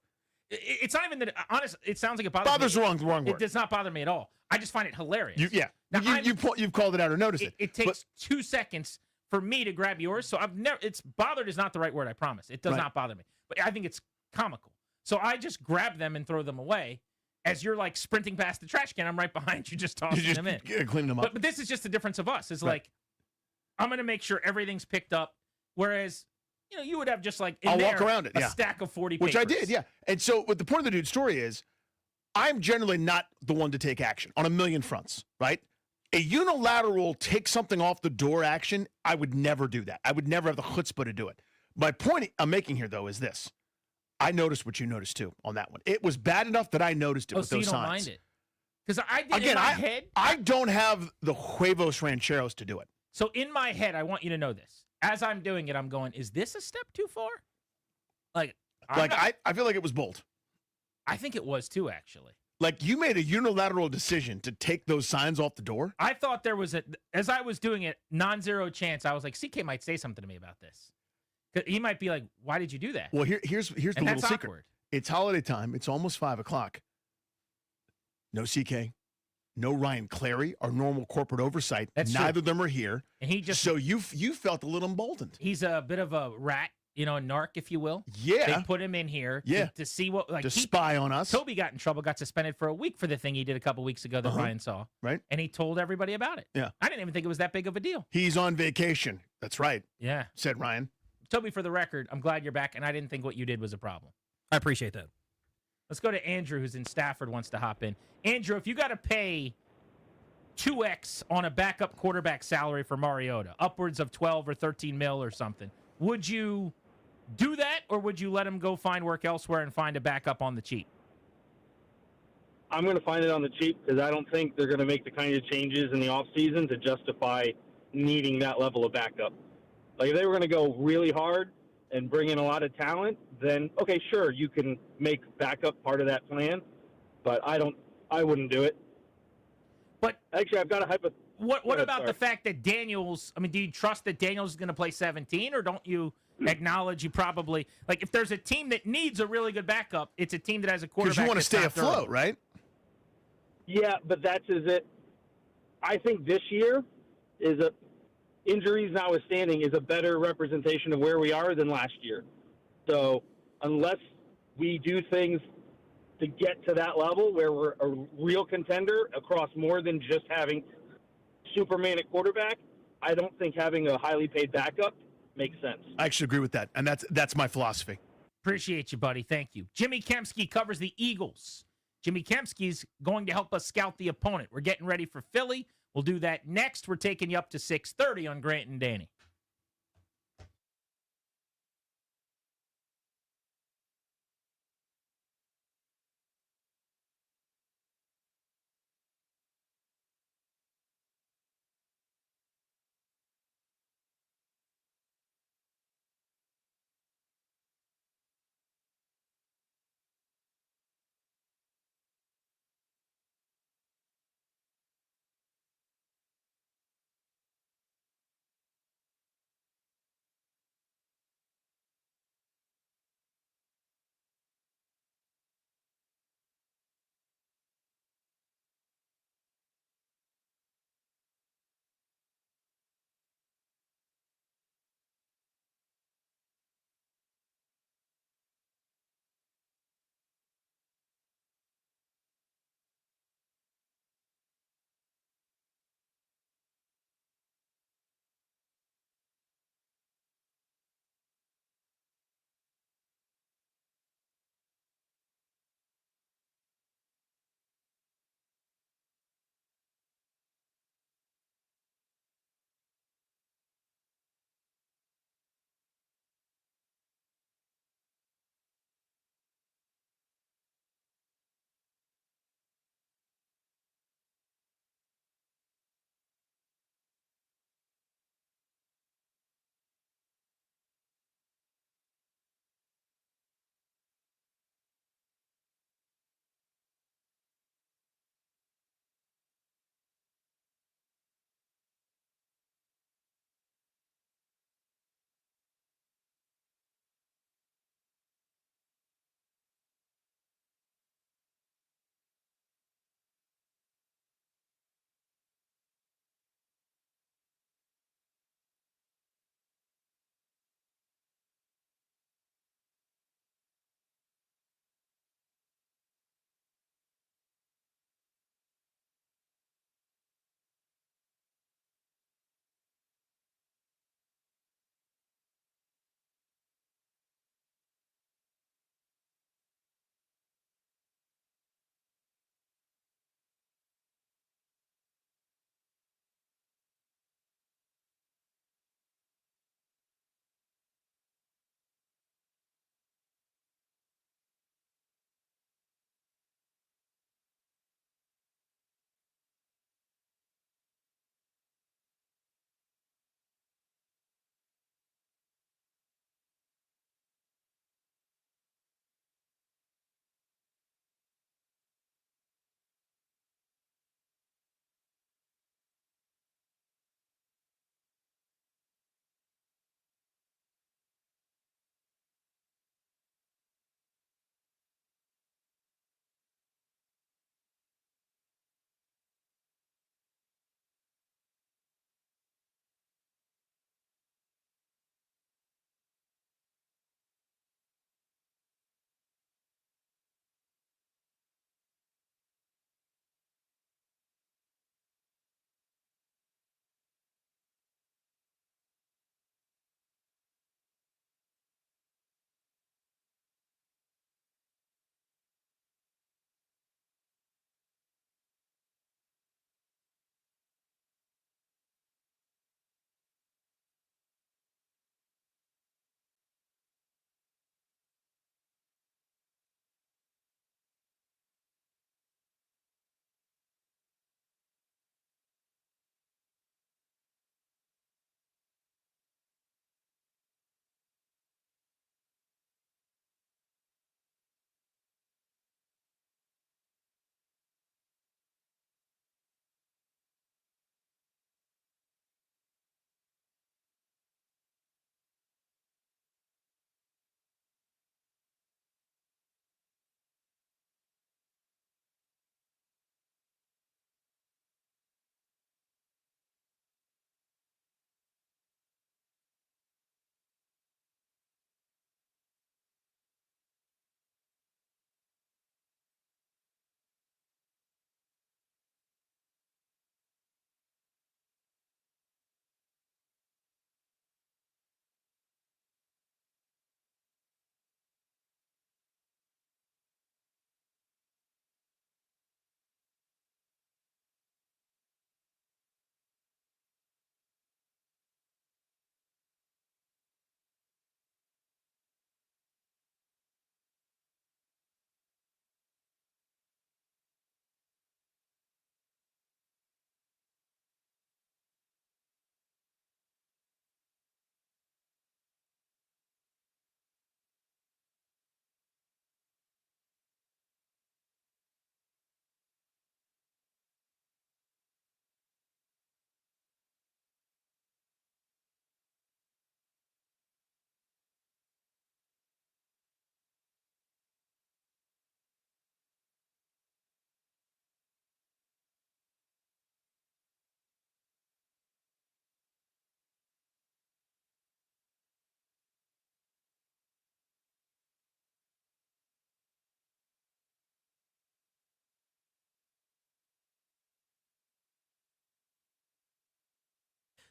It's not even that. Honestly, it sounds like it bothers me. Bothers the wrong word. It does not bother me at all. I just find it hilarious. You've called it out or noticed it. It takes 2 seconds for me to grab yours. So I've never. It's bothered is not the right word. I promise. It does not bother me. But I think it's comical. So I just grab them and throw them away. as you're like sprinting past the trash can, I'm right behind you, just tossing them in. Cleaning them up. But this is just the difference of us. It's Right. like, I'm going to make sure everything's picked up. Whereas, you would have just like, I'll walk around it, a yeah. stack of 40 Which papers. I did, yeah. And so what the point of the dude's story is, I'm generally not the one to take action on a million fronts, right? A unilateral take something off the door action, I would never do that. I would never have the chutzpah to do it. My point I'm making here, though, is this. I noticed what you noticed, too, on that one. It was bad enough that I noticed it with so those you don't signs. mind it? Because I did Again, in my head. I don't have the huevos rancheros to do it. So in my head, I want you to know this. As I'm doing it, I'm going, is this a step too far? Like I feel like it was bold. I think it was too, actually. Like, you made a unilateral decision to take those signs off the door? I thought there was as I was doing it, non-zero chance, I was like, CK might say something to me about this. 'Cause he might be like, why did you do that? Well, here's the And little that's secret. awkward. It's holiday time. It's almost 5 o'clock. No CK, no Ryan Clary, our normal corporate oversight. That's Neither true. of them are here. And he just so you felt a little emboldened. He's a bit of a rat, a narc, if you will. Yeah. They put him in here to see what to spy on us. Toby got in trouble, got suspended for a week for the thing he did a couple weeks ago that Uh-huh. Ryan saw. Right. And he told everybody about it. Yeah. I didn't even think it was that big of a deal. He's on vacation. That's right. Yeah. Said Ryan. Toby, for the record, I'm glad you're back, and I didn't think what you did was a problem. I appreciate that. Let's go to Andrew, who's in Stafford, wants to hop in. Andrew, if you got to pay 2x on a backup quarterback salary for Mariota, upwards of 12 or 13 mil or something, would you do that, or would you let him go find work elsewhere and find a backup on the cheap? I'm going to find it on the cheap because I don't think they're going to make the kind of changes in the offseason to justify needing that level of backup. Like, if they were going to go really hard and bring in a lot of talent, then, okay, sure, you can make backup part of that plan, but I wouldn't do it. But actually, I've got a What about the fact that Daniels, do you trust that Daniels is going to play 17, or don't you acknowledge you probably, like, if there's a team that needs a really good backup, it's a team that has a quarterback Because you want to that's stay not afloat, early. right? Yeah, but I think this year injuries notwithstanding, is a better representation of where we are than last year. So unless we do things to get to that level where we're a real contender across more than just having Superman at quarterback, I don't think having a highly paid backup makes sense. I actually agree with that, and that's my philosophy. Appreciate you, buddy. Thank you. Jimmy Kempski covers the Eagles. Jimmy Kempski's going to help us scout the opponent. We're getting ready for Philly. We'll do that next. We're taking you up to 6:30 on Grant and Danny.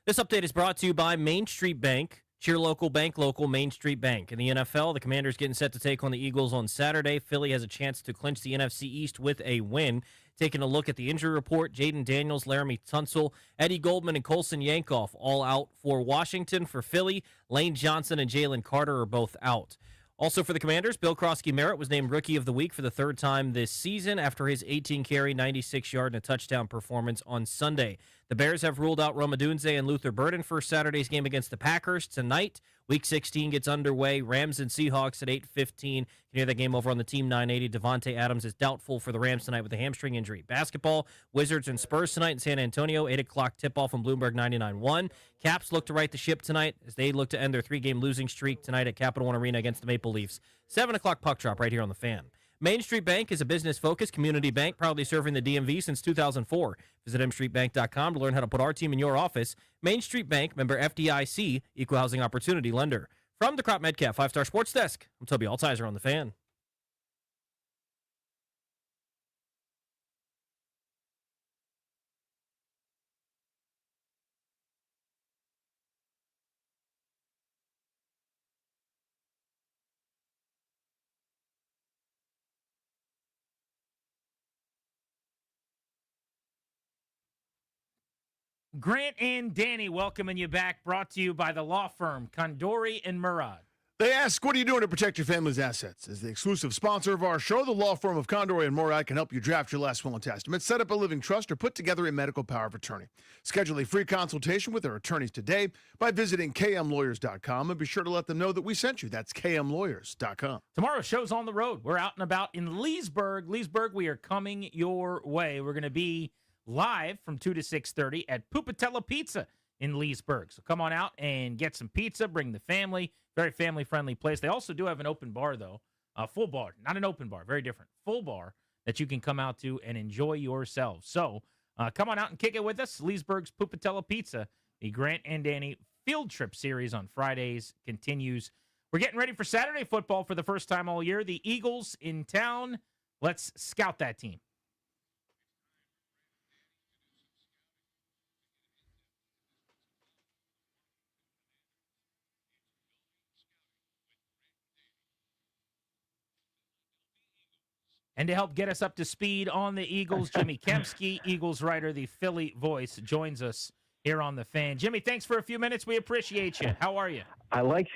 This update is brought to you by Main Street Bank. Cheer local, bank local, Main Street Bank. In the NFL, the Commanders getting set to take on the Eagles on Saturday. Philly has a chance to clinch the NFC East with a win. Taking a look at the injury report, Jaden Daniels, Laramie Tunsil, Eddie Goldman, and Colson Yankoff all out for Washington. For Philly, Lane Johnson and Jalen Carter are both out. Also for the Commanders, Bill Krosky-Merritt was named Rookie of the Week for the third time this season after his 18-carry, 96-yard, and a touchdown performance on Sunday. The Bears have ruled out Roma Dunze and Luther Burden for Saturday's game against the Packers. Tonight, Week 16 gets underway. Rams and Seahawks at 8:15. You can hear that game over on the Team 980. Devontae Adams is doubtful for the Rams tonight with a hamstring injury. Basketball, Wizards and Spurs tonight in San Antonio. 8 o'clock tip-off on Bloomberg 99.1. Caps look to right the ship tonight as they look to end their 3-game losing streak tonight at Capital One Arena against the Maple Leafs. 7 o'clock puck drop right here on the Fan. Main Street Bank is a business-focused community bank proudly serving the DMV since 2004. Visit mstreetbank.com to learn how to put our team in your office. Main Street Bank, member FDIC, Equal Housing Opportunity Lender. From the Crop Medcalf 5-Star Sports Desk, I'm Toby Altizer on the Fan. Grant and Danny welcoming you back, brought to you by the law firm Condori and Murad. They ask, what are you doing to protect your family's assets? As the exclusive sponsor of our show, the law firm of Condori and Murad can help you draft your last will and testament, set up a living trust, or put together a medical power of attorney. Schedule a free consultation with their attorneys today by visiting kmlawyers.com, and be sure to let them know that we sent you. That's kmlawyers.com. Tomorrow's show's on the road. We're out and about in Leesburg. Leesburg, we are coming your way. We're going to be live from 2 to 6:30 at Pupatella Pizza in Leesburg. So come on out and get some pizza. Bring the family. Very family-friendly place. They also do have an open bar, though. Full bar. Not an open bar. Very different. Full bar that you can come out to and enjoy yourselves. So come on out and kick it with us. Leesburg's Pupatella Pizza. The Grant and Danny Field Trip Series on Fridays continues. We're getting ready for Saturday football for the first time all year. The Eagles in town. Let's scout that team. And to help get us up to speed on the Eagles, Jimmy Kempski, Eagles writer, the Philly voice, joins us here on the Fan. Jimmy, thanks for a few minutes. We appreciate you. How are you? I like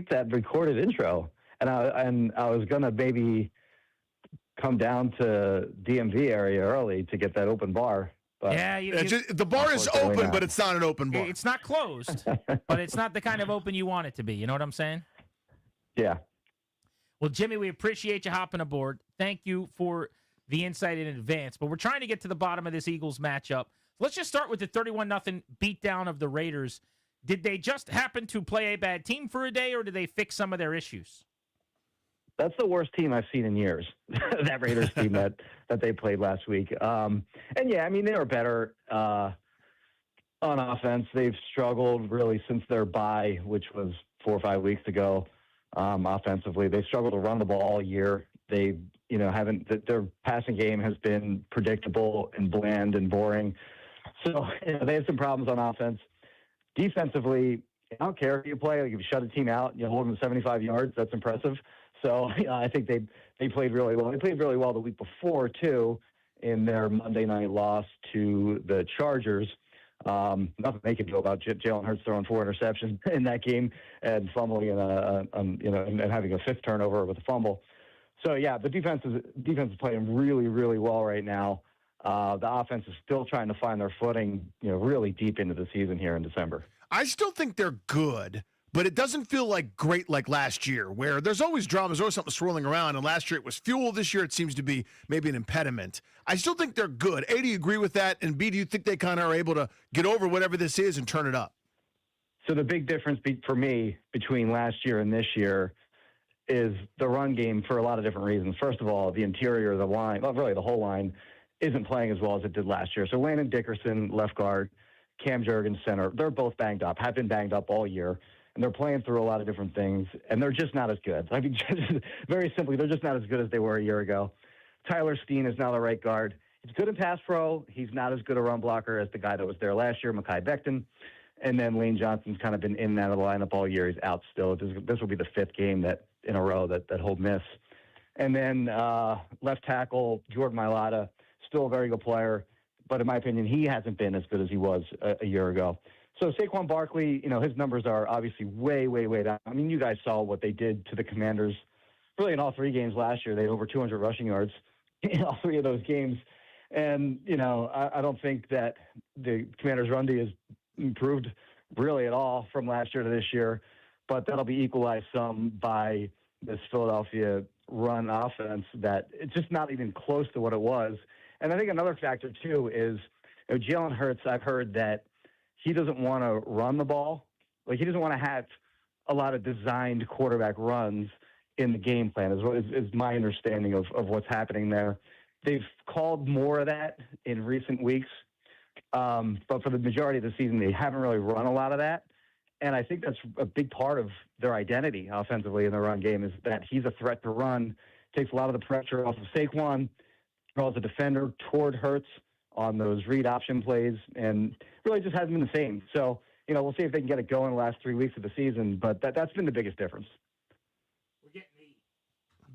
that recorded intro, and I was gonna maybe come down to DMV area early to get that open bar. But yeah, the bar is open, but it's not an open bar. It's not closed, but it's not the kind of open you want it to be. You know what I'm saying? Yeah. Well, Jimmy, we appreciate you hopping aboard. Thank you for the insight in advance. But we're trying to get to the bottom of this Eagles matchup. Let's just start with the 31-0 beatdown of the Raiders. Did they just happen to play a bad team for a day, or did they fix some of their issues? That's the worst team I've seen in years, that Raiders team that they played last week. And, yeah, I mean, they were better on offense. They've struggled really since their bye, which was 4 or 5 weeks ago. Offensively, they struggled to run the ball all year. They, their passing game has been predictable and bland and boring. So, they have some problems on offense. Defensively, I don't care if you play. Like if you shut a team out, you hold them to 75 yards. That's impressive. So, I think they played really well. They played really well the week before too, in their Monday night loss to the Chargers. Nothing they can do about Jalen Hurts throwing 4 interceptions in that game and fumbling and having a 5th turnover with a fumble. So yeah, the defense is playing really, really well right now. The offense is still trying to find their footing, really deep into the season here in December. I still think they're good, but it doesn't feel like great like last year, where there's always drama, there's always something swirling around, and last year it was fuel. This year it seems to be maybe an impediment. I still think they're good. A, do you agree with that? And B, do you think they kind of are able to get over whatever this is and turn it up? So the big difference for me between last year and this year is the run game for a lot of different reasons. First of all, the interior of the line, well, really the whole line, isn't playing as well as it did last year. So Landon Dickerson, left guard, Cam Jurgens, center, they're both banged up, have been banged up all year. And they're playing through a lot of different things, and they're just not as good. I mean, just very simply, they're just not as good as they were a year ago. Tyler Steen is now the right guard. He's good in pass pro. He's not as good a run blocker as the guy that was there last year, Mekhi Becton. And then Lane Johnson's kind of been in and out of the lineup all year. He's out still. This will be the 5th game in a row that he'll miss. And then left tackle, Jordan Mailata, still a very good player. But in my opinion, he hasn't been as good as he was a year ago. So Saquon Barkley, his numbers are obviously way, way, way down. I mean, you guys saw what they did to the Commanders really in all 3 games last year. They had over 200 rushing yards in all 3 of those games. And, I don't think that the Commanders' run D has improved really at all from last year to this year. But that'll be equalized some by this Philadelphia run offense that it's just not even close to what it was. And I think another factor, too, is Jalen Hurts, I've heard that he doesn't want to run the ball. Like, he doesn't want to have a lot of designed quarterback runs in the game plan, is my understanding of what's happening there. They've called more of that in recent weeks, but for the majority of the season, they haven't really run a lot of that. And I think that's a big part of their identity offensively in the run game, is that he's a threat to run, takes a lot of the pressure off of Saquon, draws the defender toward Hurts on those read option plays, and really just hasn't been the same. So, we'll see if they can get it going the last 3 weeks of the season, but that's been the biggest difference. We're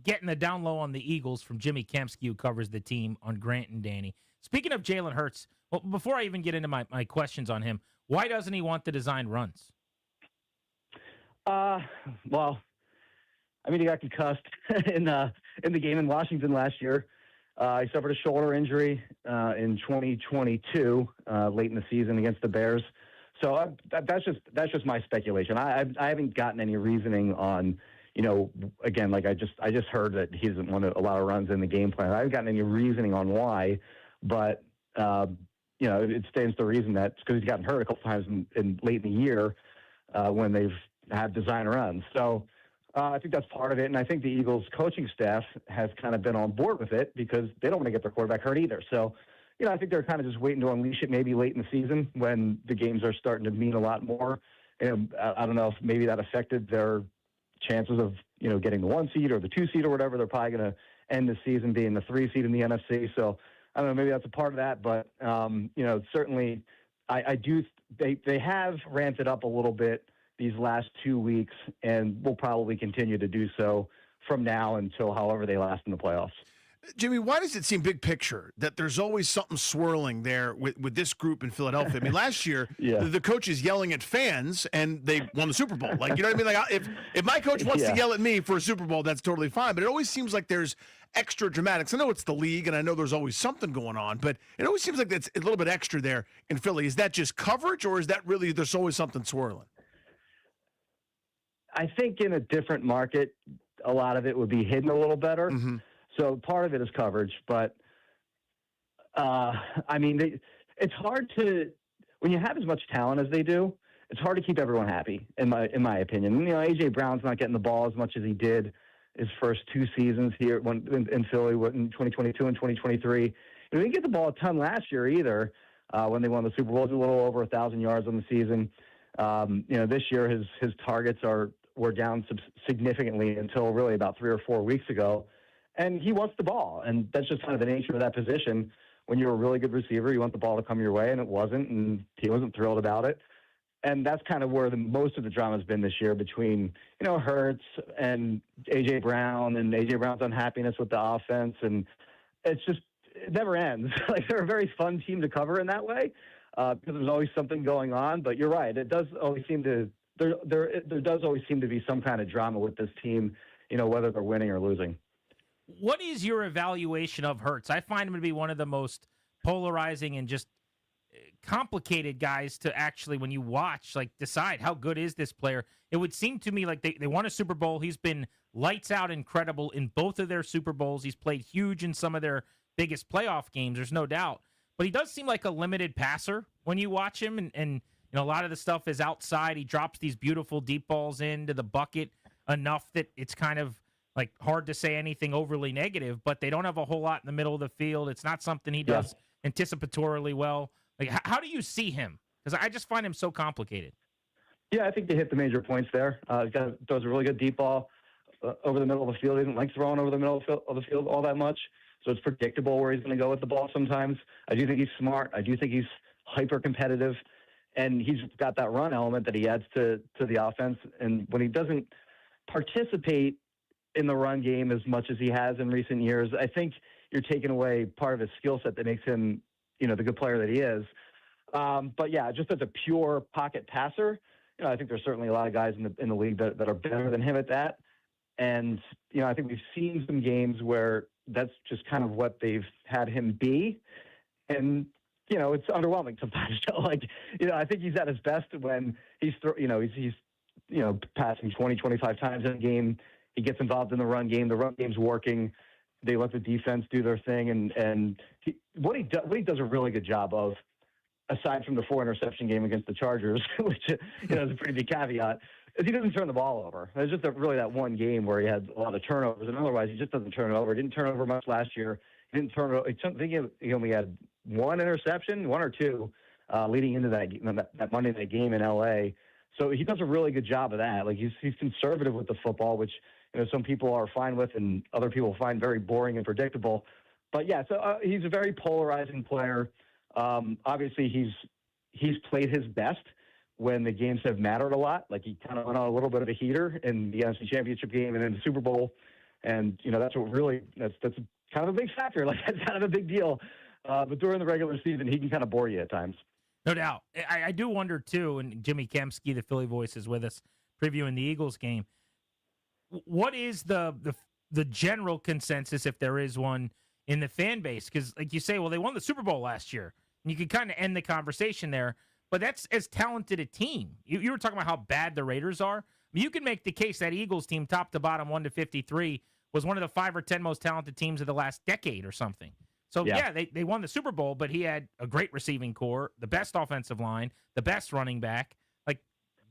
getting the down low on the Eagles from Jimmy Kempski, who covers the team on Grant and Danny. Speaking of Jalen Hurts, well, before I even get into my questions on him, why doesn't he want to design runs? Well, I mean, he got concussed in the game in Washington last year. He suffered a shoulder injury in 2022, late in the season against the Bears. So that's just my speculation. I haven't gotten any reasoning on, again, like I just heard that he doesn't want to allow runs in the game plan. I haven't gotten any reasoning on why, but it stands to reason that it's because he's gotten hurt a couple times in late in the year when they've had design runs. So I think that's part of it. And I think the Eagles coaching staff has kind of been on board with it because they don't want to get their quarterback hurt either. So, I think they're kind of just waiting to unleash it maybe late in the season when the games are starting to mean a lot more. I don't know if maybe that affected their chances of, getting the 1 seed or the 2 seed or whatever. They're probably going to end the season being the 3 seed in the NFC. So I don't know, maybe that's a part of that, but certainly they have ramped it up a little bit these last 2 weeks, and will probably continue to do so from now until however they last in the playoffs. Jimmy, why does it seem big picture that there's always something swirling there with this group in Philadelphia? I mean, last year, the coach is yelling at fans, and they won the Super Bowl. Like, you know what I mean? Like, if my coach wants to yell at me for a Super Bowl, that's totally fine. But it always seems like there's extra dramatics. I know it's the league, and I know there's always something going on, but it always seems like that's a little bit extra there in Philly. Is that just coverage, or is that really there's always something swirling? I think in a different market, a lot of it would be hidden a little better. Mm-hmm. So part of it is coverage, but I mean, it's hard to, when you have as much talent as they do, it's hard to keep everyone happy, in my opinion. A.J. Brown's not getting the ball as much as he did his first 2 seasons here in Philly in 2022 and 2023. He didn't get the ball a ton last year either when they won the Super Bowl. It was a little over 1,000 yards on the season. This year his targets were down significantly until really about 3 or 4 weeks ago. And he wants the ball, and that's just kind of the nature of that position. When you're a really good receiver, you want the ball to come your way, and it wasn't, and he wasn't thrilled about it. And that's kind of where most of the drama has been this year between, Hurts and A.J. Brown and A.J. Brown's unhappiness with the offense. And it never ends. Like, they're a very fun team to cover in that way because there's always something going on. But you're right. It does always seem to there does always seem to be some kind of drama with this team, whether they're winning or losing. What is your evaluation of Hurts? I find him to be one of the most polarizing and just complicated guys to actually, when you watch, like, decide how good is this player. It would seem to me like they won a Super Bowl. He's been lights out incredible in both of their Super Bowls. He's played huge in some of their biggest playoff games, there's no doubt. But he does seem like a limited passer when you watch him, and a lot of the stuff is outside. He drops these beautiful deep balls into the bucket enough that it's kind of like hard to say anything overly negative, but they don't have a whole lot in the middle of the field. It's not something he does anticipatorily well. Like, how do you see him? Because I just find him so complicated. Yeah, I think they hit the major points there. He throws a really good deep ball over the middle of the field. He doesn't like throwing over the middle of the field all that much, so it's predictable where he's going to go with the ball sometimes. I do think he's smart. I do think he's hyper competitive. and he's got that run element that he adds to the offense. And when he doesn't participate in the run game as much as he has in recent years, I think you're taking away part of his skill set that makes him, the good player that he is. But yeah, just as a pure pocket passer, I think there's certainly a lot of guys in the league that are better than him at that. And, I think we've seen some games where that's just kind of what they've had him be. And, it's underwhelming sometimes. I think he's at his best when he's passing 20, 25 times in a game. He gets involved in the run game. The run game's working. They let the defense do their thing. And what he does a really good job of, aside from the 4 interception game against the Chargers, which is a pretty big caveat, is he doesn't turn the ball over. It's just really that one game where he had a lot of turnovers, and otherwise he just doesn't turn it over. He didn't turn over much last year. He didn't turn over. I think he only had 1 interception, 1 or 2, leading into that Monday night game in L.A. So he does a really good job of that. He's conservative with the football, which some people are fine with, and other people find very boring and predictable. But yeah, so he's a very polarizing player. Obviously, he's played his best when the games have mattered a lot. He kind of went on a little bit of a heater in the NFC Championship game and in the Super Bowl, and that's what really that's kind of a big factor. That's kind of a big deal. But during the regular season, he can kind of bore you at times. No doubt. I do wonder too. And Jimmy Kempski, the Philly voice, is with us previewing the Eagles game. What is the general consensus, if there is one, in the fan base? Because, like you say, well, they won the Super Bowl last year. And you can kind of end the conversation there, but that's as talented a team. You were talking about how bad the Raiders are. I mean, you can make the case that Eagles team, top to bottom, 1-53, was one of the 5 or 10 most talented teams of the last decade or something. So, yeah, they won the Super Bowl, but he had a great receiving core, the best offensive line, the best running back.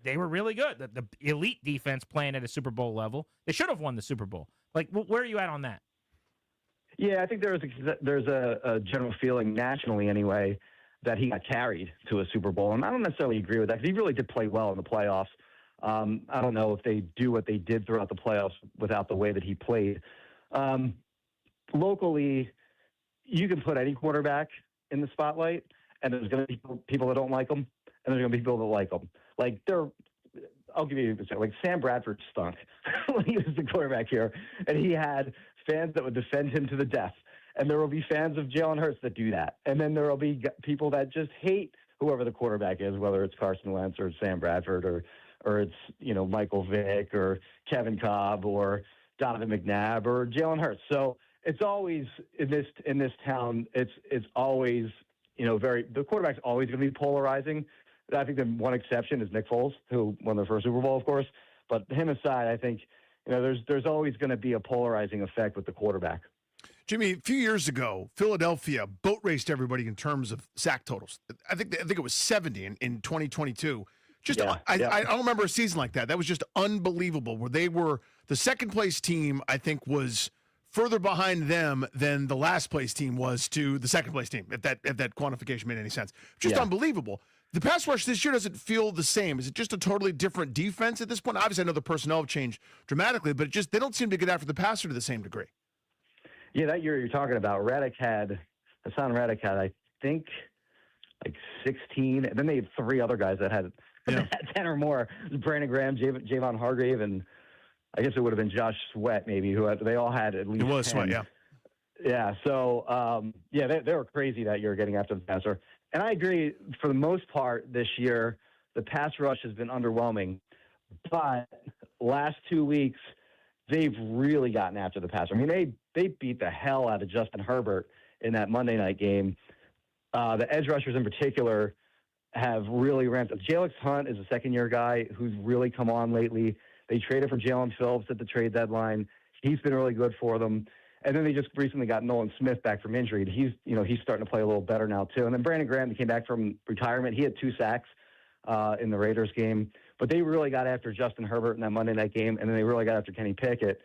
They were really good. The elite defense playing at a Super Bowl level. They should have won the Super Bowl. Where are you at on that? Yeah, I think there's a general feeling nationally anyway that he got carried to a Super Bowl, and I don't necessarily agree with that because he really did play well in the playoffs. I don't know if they do what they did throughout the playoffs without the way that he played. Locally, you can put any quarterback in the spotlight, and there's going to be people that don't like them, and there's going to be people that like them. I'll give you an example. Sam Bradford stunk when he was the quarterback here, and he had fans that would defend him to the death. And there will be fans of Jalen Hurts that do that. And then there will be people that just hate whoever the quarterback is, whether it's Carson Wentz or Sam Bradford or it's, Michael Vick or Kevin Cobb or Donovan McNabb or Jalen Hurts. So it's always in this town, it's always, the quarterback's always going to be polarizing. I think the one exception is Nick Foles, who won their first Super Bowl, of course. But him aside, I think there's always going to be a polarizing effect with the quarterback. Jimmy, a few years ago, Philadelphia boat raced everybody in terms of sack totals. I think it was 70 in 2022. I don't remember a season like that. That was just unbelievable. Where they were the second place team, I think, was further behind them than the last place team was to the second place team. If that quantification made any sense, just unbelievable. The pass rush this year doesn't feel the same. Is it just a totally different defense at this point? Obviously, I know the personnel have changed dramatically, but they don't seem to get after the passer to the same degree. Yeah, that year you're talking about, Hassan Reddick had, I think, 16, and then they had 3 other guys that had 10 or more. Brandon Graham, Javon Hargrave, and I guess it would have been Josh Sweat maybe, they all had at least 10. It was Sweat, yeah. Yeah, so, they were crazy that year getting after the passer. And I agree, for the most part this year, the pass rush has been underwhelming. But last 2 weeks, they've really gotten after the passer. I mean, they beat the hell out of Justin Herbert in that Monday night game. The edge rushers in particular have really ramped up. Jalen Hunt is a second-year guy who's really come on lately. They traded for Jalen Phillips at the trade deadline. He's been really good for them. And then they just recently got Nolan Smith back from injury. He's starting to play a little better now too. And then Brandon Graham came back from retirement. He had 2 sacks in the Raiders game. But they really got after Justin Herbert in that Monday night game, and then they really got after Kenny Pickett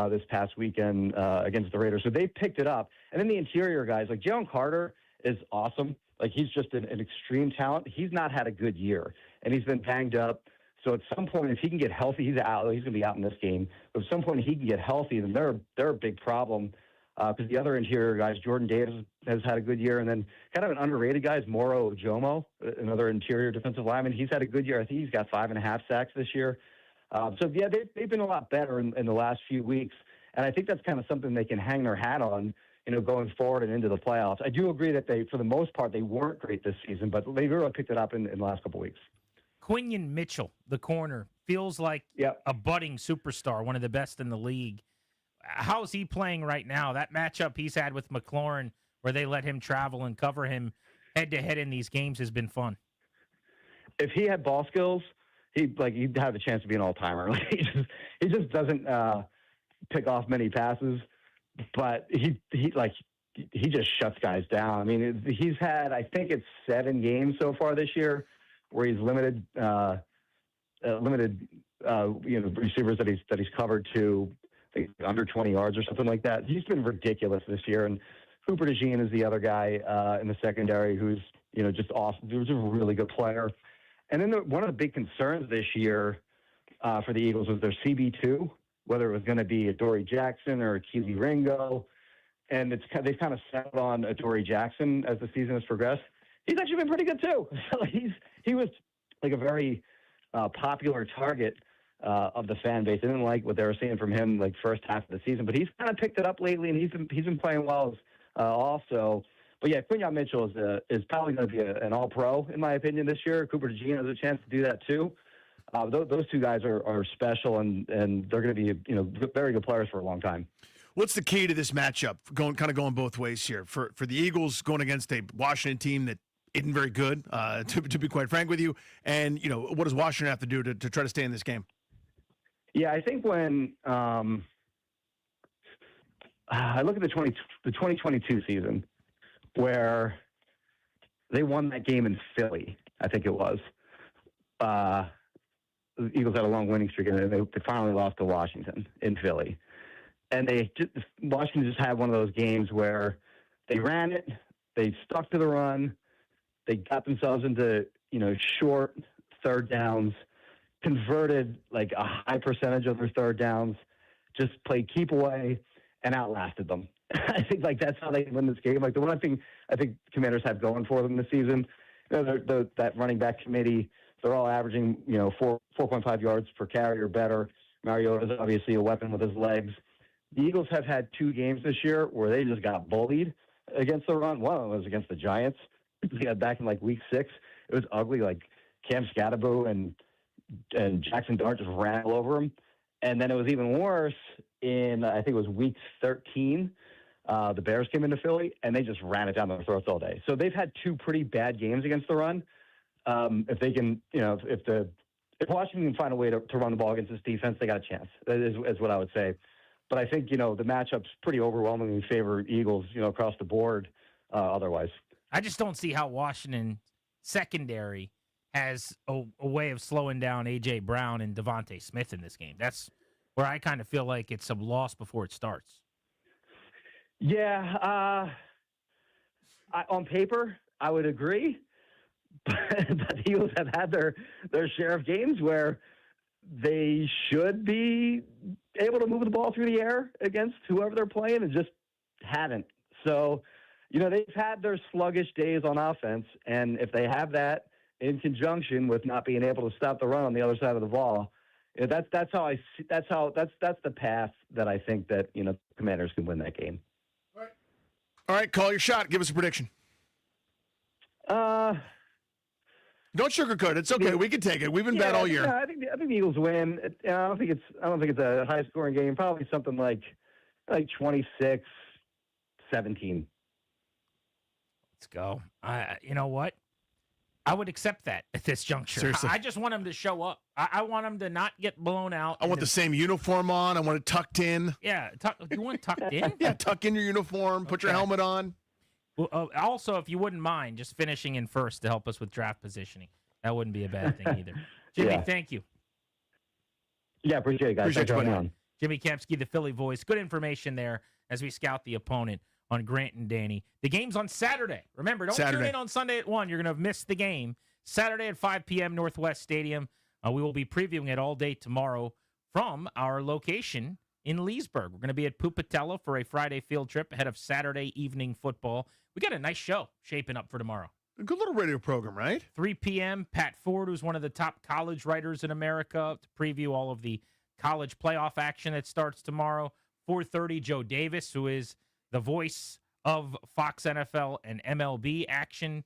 this past weekend against the Raiders. So they picked it up. And then the interior guys, like Jalen Carter is awesome. He's just an extreme talent. He's not had a good year, and he's been banged up. So at some point, if he can get healthy, he's out. He's going to be out in this game. But at some point, if he can get healthy, then they're a big problem. Because the other interior guys, Jordan Davis has had a good year, and then kind of an underrated guy is Moro Jomo, another interior defensive lineman. He's had a good year. I think he's got 5.5 sacks this year. They've been a lot better in the last few weeks, and I think that's kind of something they can hang their hat on, going forward and into the playoffs. I do agree that for the most part, they weren't great this season, but they really picked it up in the last couple weeks. Quinion Mitchell, the corner, feels like a budding superstar, one of the best in the league. How's he playing right now? That matchup he's had with McLaurin, where they let him travel and cover him head-to-head in these games, has been fun. If he had ball skills, he'd have a chance to be an all-timer. He just doesn't pick off many passes, but he just shuts guys down. I mean, he's had, I think it's 7 games so far this year where he's limited receivers that he's covered to, I think, under 20 yards or something like that. He's been ridiculous this year. And Cooper DeJean is the other guy in the secondary who's just awesome. He was a really good player. And then one of the big concerns this year for the Eagles was their CB2, whether it was going to be Adoree Jackson or Keely Ringo. And they've kind of settled on Adoree Jackson as the season has progressed. He's actually been pretty good too. So he was like a very popular target of the fan base. I didn't like what they were seeing from him like first half of the season, but he's kind of picked it up lately, and he's been playing well also. But yeah, Quinion Mitchell is probably going to be an All-Pro in my opinion this year. Cooper DeJean has a chance to do that too. Those two guys are special, and they're going to be very good players for a long time. What's the key to this matchup? Going both ways here for the Eagles going against a Washington team that isn't very good, to be quite frank with you. And what does Washington have to do to try to stay in this game? Yeah, I think when I look at the 2022 season, where they won that game in Philly, I think it was. The Eagles had a long winning streak, and they finally lost to Washington in Philly. And Washington just had one of those games where they ran it, they stuck to the run, they got themselves into short third downs, converted like a high percentage of their third downs, just played keep away, and outlasted them. I think that's how they win this game. Like the one thing I think Commanders have going for them this season, that running back committee, they're all averaging 4.5 yards per carry or better. Mariota's obviously a weapon with his legs. The Eagles have had 2 games this year where they just got bullied against the run. One of them was against the Giants. They got back in like week 6. It was ugly. Like Cam Scatterbo and Jackson Dart just ran all over him. And then it was even worse in, I think it was week 13. The Bears came into Philly, and they just ran it down their throats all day. So they've had 2 pretty bad games against the run. If they can, if Washington can find a way to run the ball against this defense, they got a chance. That is what I would say. But I think, the matchup's pretty overwhelmingly favor Eagles, across the board otherwise. I just don't see how Washington secondary has a way of slowing down A.J. Brown and Devontae Smith in this game. That's where I kind of feel like it's a loss before it starts. Yeah. On paper, I would agree. But the Eagles have had their share of games where they should be able to move the ball through the air against whoever they're playing and just haven't. So, they've had their sluggish days on offense, and if they have that in conjunction with not being able to stop the run on the other side of the ball, that's the path that I think that Commanders can win that game. All right, call your shot. Give us a prediction. Don't sugarcoat it. It's okay. We can take it. We've been bad all year. Yeah, I think the Eagles win. I don't think it's a high scoring game. Probably something like 26-17. Let's go. You know what? I would accept that at this juncture. Seriously. I just want them to show up. I want them to not get blown out. I want the same uniform on. I want it tucked in. Yeah. You want tucked in? Yeah, tuck in your uniform. Put your helmet on. Well, also, if you wouldn't mind, just finishing in first to help us with draft positioning. That wouldn't be a bad thing either. Jimmy, thank you. Yeah, appreciate it, guys. Appreciate you putting on. Jimmy Kempski, the Philly voice. Good information there as we scout the opponent on Grant and Danny. The game's on Saturday. Remember, don't tune in on Sunday at 1. You're going to have missed the game. Saturday at 5 p.m. Northwest Stadium. We will be previewing it all day tomorrow from our location in Leesburg. We're going to be at Pupatella for a Friday field trip ahead of Saturday evening football. We got a nice show shaping up for tomorrow. A good little radio program, right? 3 p.m., Pat Ford, who's one of the top college writers in America, to preview all of the college playoff action that starts tomorrow. 4:30, Joe Davis, who is the voice of Fox NFL and MLB action.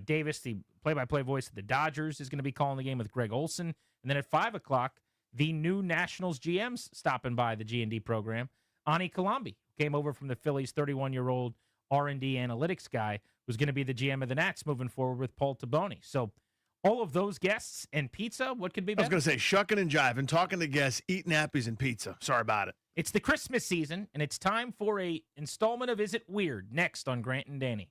Davis, the play-by-play voice of the Dodgers, is going to be calling the game with Greg Olson. And then at 5 o'clock, the new Nationals GM's stopping by the G&D program. Ani Kalambi came over from the Phillies, 31-year-old R&D analytics guy, who's going to be the GM of the Nats moving forward with Paul Taboni. So all of those guests and pizza, what could be better? I was going to say, shucking and jiving, talking to guests, eating nappies and pizza. Sorry about it. It's the Christmas season, and it's time for a installment of Is It Weird next on Grant and Danny.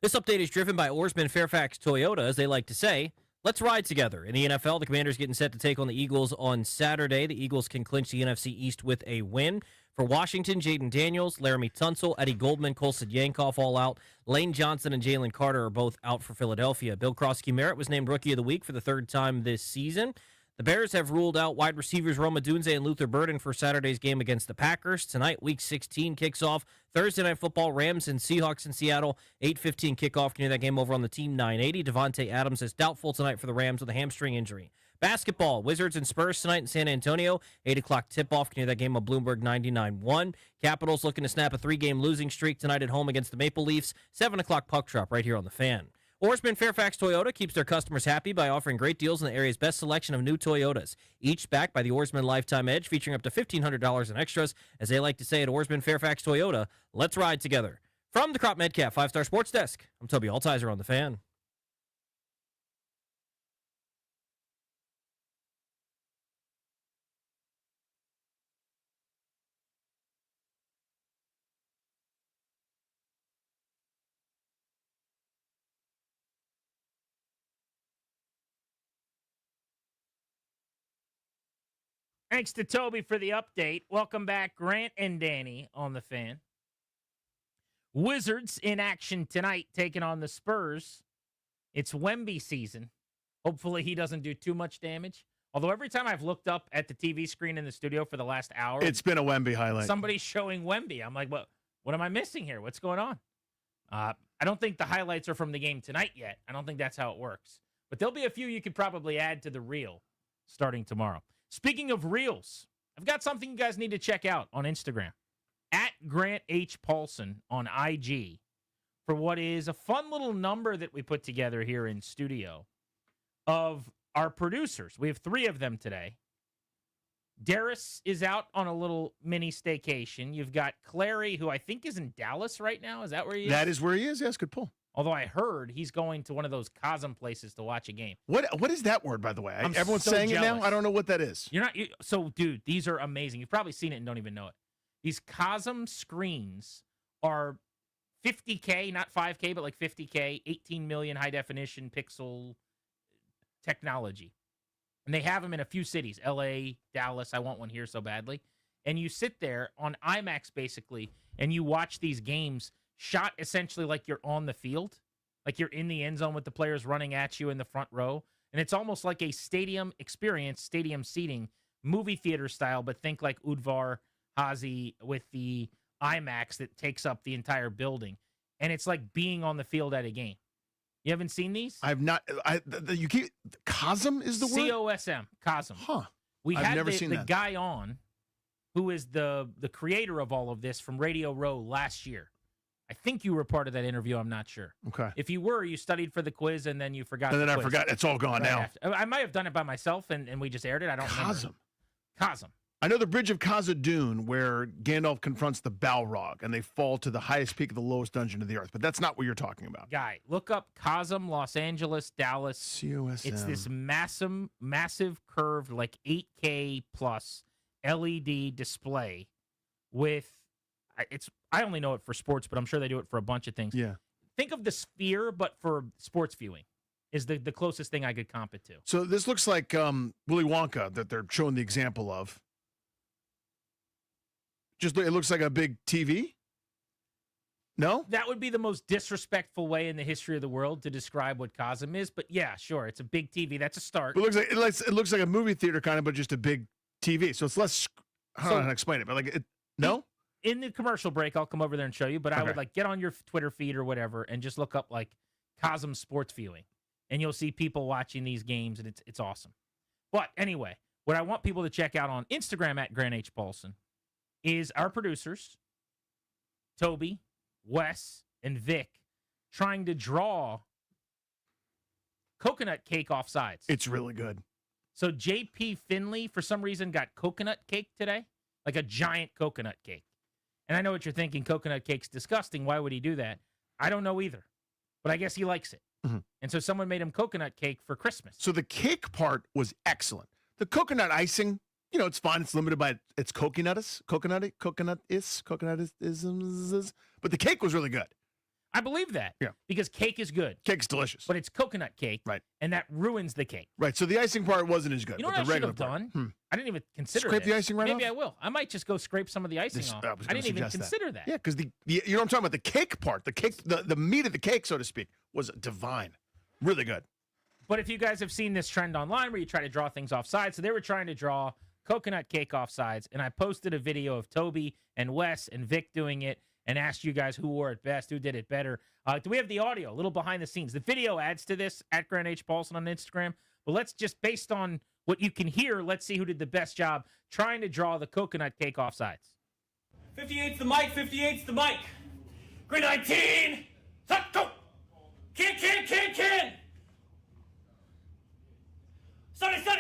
This update is driven by Oarsman Fairfax Toyota, as they like to say. Let's ride together. In the NFL, the Commanders getting set to take on the Eagles on Saturday. The Eagles can clinch the NFC East with a win. For Washington, Jaden Daniels, Laramie Tunsil, Eddie Goldman, Colson Yankoff all out. Lane Johnson and Jalen Carter are both out for Philadelphia. Bill Krosky-Merritt was named Rookie of the Week for the third time this season. The Bears have ruled out wide receivers Roma Dunze and Luther Burden for Saturday's game against the Packers. Tonight, Week 16 kicks off. Thursday Night Football, Rams and Seahawks in Seattle. 8:15 kickoff. Can hear that game over on the Team 980. Devontae Adams is doubtful tonight for the Rams with a hamstring injury. Basketball, Wizards and Spurs tonight in San Antonio. 8 o'clock tip-off. Can hear that game on Bloomberg 99.1. Capitals looking to snap a 3-game losing streak tonight at home against the Maple Leafs. 7 o'clock puck drop right here on the Fan. Oarsman Fairfax Toyota keeps their customers happy by offering great deals in the area's best selection of new Toyotas, each backed by the Oarsman Lifetime Edge, featuring up to $1,500 in extras. As they like to say at Oarsman Fairfax Toyota, let's ride together. From the Crop Medcalf 5-Star Sports Desk, I'm Toby Altizer on the Fan. Thanks to Toby for the update. Welcome back, Grant and Danny on the Fan. Wizards in action tonight, taking on the Spurs. It's Wemby season. Hopefully he doesn't do too much damage. Although every time I've looked up at the TV screen in the studio for the last hour, it's been a Wemby highlight. Somebody's showing Wemby. I'm like, what am I missing here? What's going on? I don't think the highlights are from the game tonight yet. I don't think that's how it works. But there'll be a few you could probably add to the reel starting tomorrow. Speaking of reels, I've got something you guys need to check out on Instagram. At Grant H. Paulson on IG for what is a fun little number that we put together here in studio of our producers. We have 3 of them today. Darius is out on a little mini staycation. You've got Clary, who I think is in Dallas right now. Is that where he is? That is where he is. Yes, good pull. Although I heard he's going to one of those Cosm places to watch a game. What is that word, by the way? Everyone's so saying jealous. it now. I don't know what that is. So, dude, these are amazing. You've probably seen it and don't even know it. These Cosm screens are 50K, not 5K, but like 50K, 18 million high definition pixel technology. And they have them in a few cities, LA, Dallas. I want one here so badly. And you sit there on IMAX basically, and you watch these games shot essentially like you're on the field, like you're in the end zone with the players running at you in the front row. And it's almost like a stadium experience, stadium seating, movie theater style, but think like Udvar Hazy with the IMAX that takes up the entire building. And it's like being on the field at a game. You haven't seen these? I've not. You keep Cosm is the word? COSM, Cosm. Huh. We I've had never seen the that. guy on who is the creator of all of this from Radio Row last year. I think you were part of that interview. I'm not sure. Okay. If you were, you studied for the quiz and then you forgot. And the then I quiz forgot. It's all gone right now. after. I might have done it by myself and we just aired it. I don't remember. Cosm. I know the bridge of Khazad-dûm where Gandalf confronts the Balrog and they fall to the highest peak of the lowest dungeon of the earth, but that's not what you're talking about. Guy, look up Cosm, Los Angeles, Dallas. COSM. It's this massive curved, like 8K plus LED display with I only know it for sports, but I'm sure they do it for a bunch of things. Yeah. Think of the Sphere, but for sports viewing is the closest thing I could comp it to. So this looks like Willy Wonka that they're showing the example of. It looks like a big TV. No? That would be the most disrespectful way in the history of the world to describe what Cosm is. But yeah, sure, it's a big TV. That's a start. But it looks like a movie theater kind of, but just a big TV. So it's less. I don't know how to explain it, but no. In the commercial break, I'll come over there and show you. But I Okay. would get on your Twitter feed or whatever and just look up Cosm sports viewing, and you'll see people watching these games, and it's awesome. But anyway, what I want people to check out on Instagram at Grant H. Paulson is our producers, Toby, Wes, and Vic, trying to draw coconut cake off sides. It's really good. So JP Finlay, for some reason, got coconut cake today, like a giant coconut cake. And I know what you're thinking, coconut cake's disgusting. Why would he do that? I don't know either, but I guess he likes it. Mm-hmm. And so someone made him coconut cake for Christmas. So the cake part was excellent. The coconut icing, it's fine. It's limited by its coconut is. But the cake was really good. I believe that. Yeah. Because cake is good. Cake's delicious. But it's coconut cake. Right. And that ruins the cake. Right. So the icing part wasn't as good. You know but what the I should regular have part. done? I didn't even consider Scrape this. the icing right Maybe off? I will. I might just go scrape some of the icing off. I didn't even consider that. Yeah, because you know what I'm talking about? The cake part, the meat of the cake, so to speak, was divine. Really good. But if you guys have seen this trend online where you try to draw things off sides, so they were trying to draw coconut cake off sides, and I posted a video of Toby and Wes and Vic doing it and asked you guys who wore it best, who did it better. Do we have the audio, a little behind the scenes? The video adds to this at Grant H. Paulson on Instagram, but let's just, based on what you can hear, let's see who did the best job trying to draw the coconut cake off sides. 58's the mic, 58's the mic. Grade 19, set, go. Can. Study, set,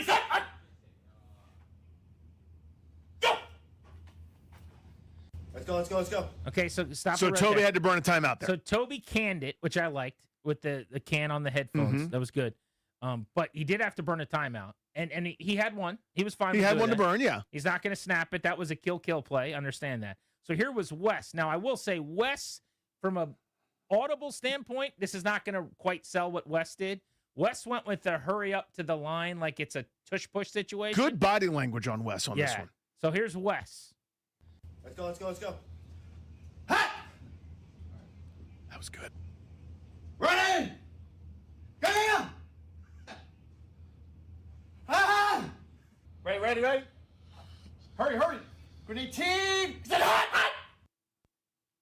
go. Let's go. Okay, so stop. So it right Toby there. had to burn a timeout there. So Toby canned it, which I liked, with the can on the headphones. Mhm. That was good. But he did have to burn a timeout, and he had one. He was fine. He with had doing one to that. burn, yeah. He's not going to snap it. That was a kill play. Understand that. So here was Wes. Now I will say Wes, from a audible standpoint, this is not going to quite sell what Wes did. Wes went with the hurry up to the line like it's a tush push situation. Good body language on Wes on this one. So here's Wes. Let's go. That was good. Run in! Go down! Ready. Hurry. Grenade team!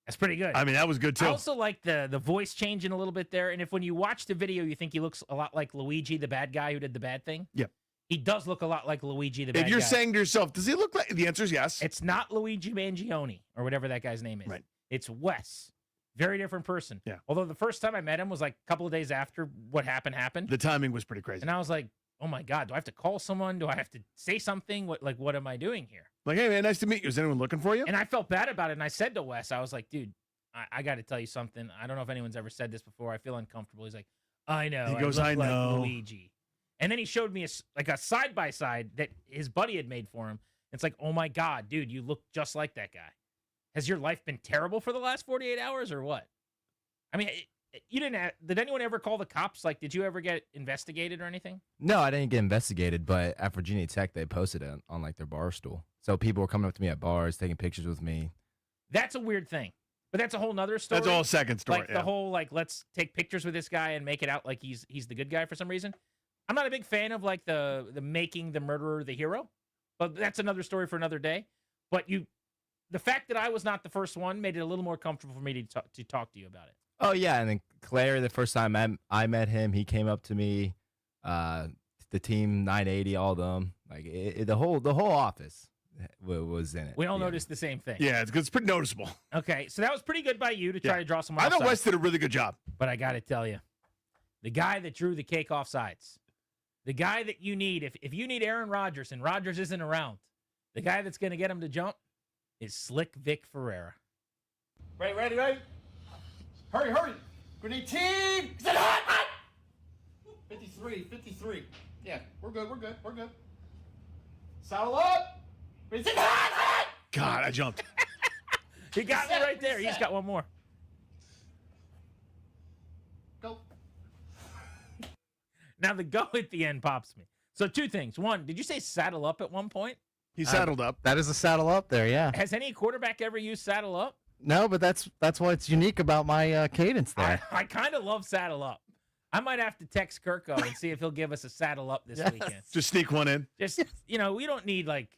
That's pretty good. I mean, that was good too. I also like the voice changing a little bit there. And if when you watch the video, you think he looks a lot like Luigi, the bad guy who did the bad thing. Yep. He does look a lot like Luigi, the bad guy. If you're saying to yourself, does he look like? The answer is yes. It's not Luigi Mangione or whatever that guy's name is. Right. It's Wes. Very different person. Yeah. Although the first time I met him was like a couple of days after what happened. The timing was pretty crazy. And I was like, oh my God, do I have to call someone? Do I have to say something? What am I doing here? Like, hey man, nice to meet you. Is anyone looking for you? And I felt bad about it. And I said to Wes, I was like, dude, I got to tell you something. I don't know if anyone's ever said this before. I feel uncomfortable. He's like, I know. He goes, look I like know. Luigi. And then he showed me a side-by-side that his buddy had made for him. It's like, oh my God, dude, you look just like that guy. Has your life been terrible for the last 48 hours or what? I mean, you didn't. Did anyone ever call the cops? Like, did you ever get investigated or anything? No, I didn't get investigated, but at Virginia Tech, they posted it on like their bar stool. So people were coming up to me at bars, taking pictures with me. That's a weird thing. But that's a whole nother story. That's a whole second story, Like yeah. the whole, like, let's take pictures with this guy and make it out like he's the good guy for some reason. I'm not a big fan of like the making the murderer the hero, but that's another story for another day. But the fact that I was not the first one made it a little more comfortable for me to talk to you about it. Oh yeah, and then Claire, the first time I met him, he came up to me, the team 980, all of them, like the whole office was in it. We all noticed the same thing. Yeah, it's pretty noticeable. Okay, so that was pretty good by you to try to draw someone. I thought offside. Wes did a really good job. But I got to tell you, the guy that drew the cake off sides, the guy that you need, if you need Aaron Rodgers and Rodgers isn't around, the guy that's going to get him to jump is Slick Vic Ferreira. Ready. Hurry. Grenade team! 53. Yeah, we're good. Saddle up! God, I jumped. He got me right there. He's got one more. Go. Now the go at the end pops me. So two things. One, did you say saddle up at one point? He saddled up. That is a saddle up there, yeah. Has any quarterback ever used saddle up? No, but that's what's unique about my cadence there. I kind of love saddle up. I might have to text Kirko and see if he'll give us a saddle up this weekend. Just sneak one in. Just, we don't need like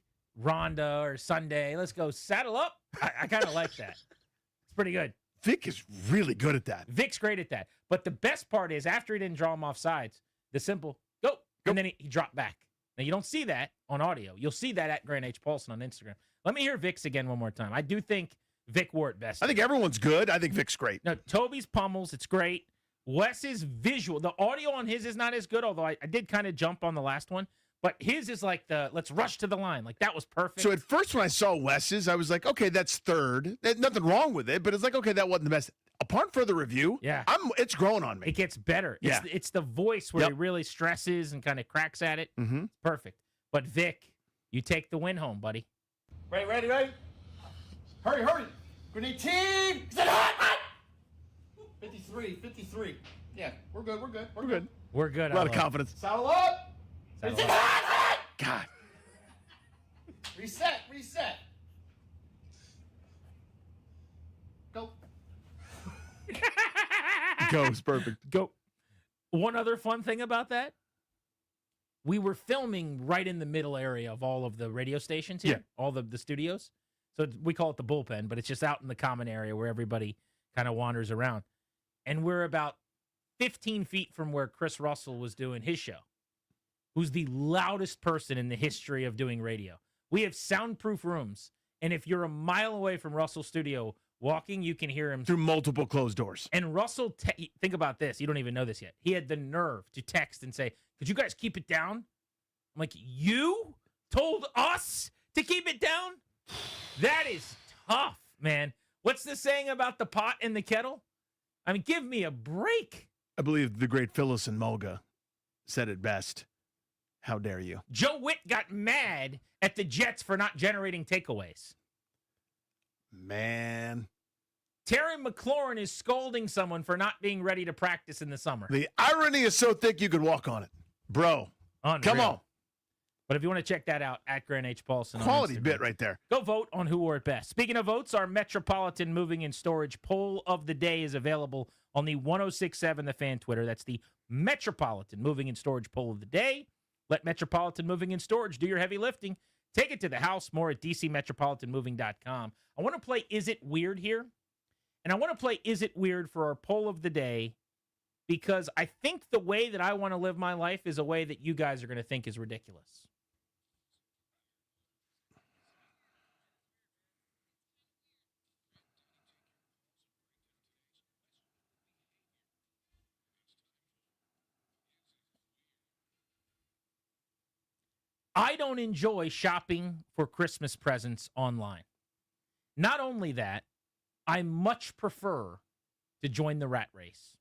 Rhonda or Sunday. Let's go saddle up. I kind of like that. It's pretty good. Vic is really good at that. Vic's great at that. But the best part is after he didn't draw him off sides, the simple go. And then he dropped back. Now, you don't see that on audio. You'll see that at Grant H. Paulson on Instagram. Let me hear Vic's again one more time. I do think Vic wore it best. I think everyone's good. I think Vic's great. No, Toby's pummels. It's great. Wes's visual. The audio on his is not as good, although I did kind of jump on the last one. But his is like let's rush to the line. Like, that was perfect. So at first when I saw Wes's, I was like, okay, that's third. There's nothing wrong with it, but it's like, okay, that wasn't the best. Upon further review, it's growing on me. It gets better. Yeah. It's the voice where he really stresses and kind of cracks at it. Mm-hmm. It's perfect. But Vic, you take the win home, buddy. Ready. Hurry. Grenade team! 53. Yeah, we're good. We're good. We're good. We're good. A lot of confidence. Saddle up. Saddle up. God. Reset. Go. Goes perfect. Go. One other fun thing about that, we were filming right in the middle area of all of the radio stations here, all the studios. So we call it the bullpen, but it's just out in the common area where everybody kind of wanders around. And we're about 15 feet from where Chris Russell was doing his show, who's the loudest person in the history of doing radio. We have soundproof rooms, and if you're a mile away from Russell's studio walking, you can hear him through multiple closed doors. And Russell, think about this. You don't even know this yet. He had the nerve to text and say, could you guys keep it down? I'm like, you told us to keep it down? That is tough, man. What's the saying about the pot and the kettle? I mean, give me a break. I believe the great Phyllis and Mulga said it best. How dare you? Joe Witt got mad at the Jets for not generating takeaways. Man. Terry McLaurin is scolding someone for not being ready to practice in the summer. The irony is so thick you could walk on it. Bro, Unreal. Come on. But if you want to check that out, at Grant H. Paulson. Quality bit right there. Go vote on who wore it best. Speaking of votes, our Metropolitan Moving and Storage poll of the day is available on the 1067 The Fan Twitter. That's the Metropolitan Moving and Storage poll of the day. Let Metropolitan Moving and Storage do your heavy lifting. Take it to the house. More at dcmetropolitanmoving.com. I want to play Is It Weird here? And I want to play Is It Weird for our poll of the day because I think the way that I want to live my life is a way that you guys are going to think is ridiculous. I don't enjoy shopping for Christmas presents online. Not only that, I much prefer to join the rat race.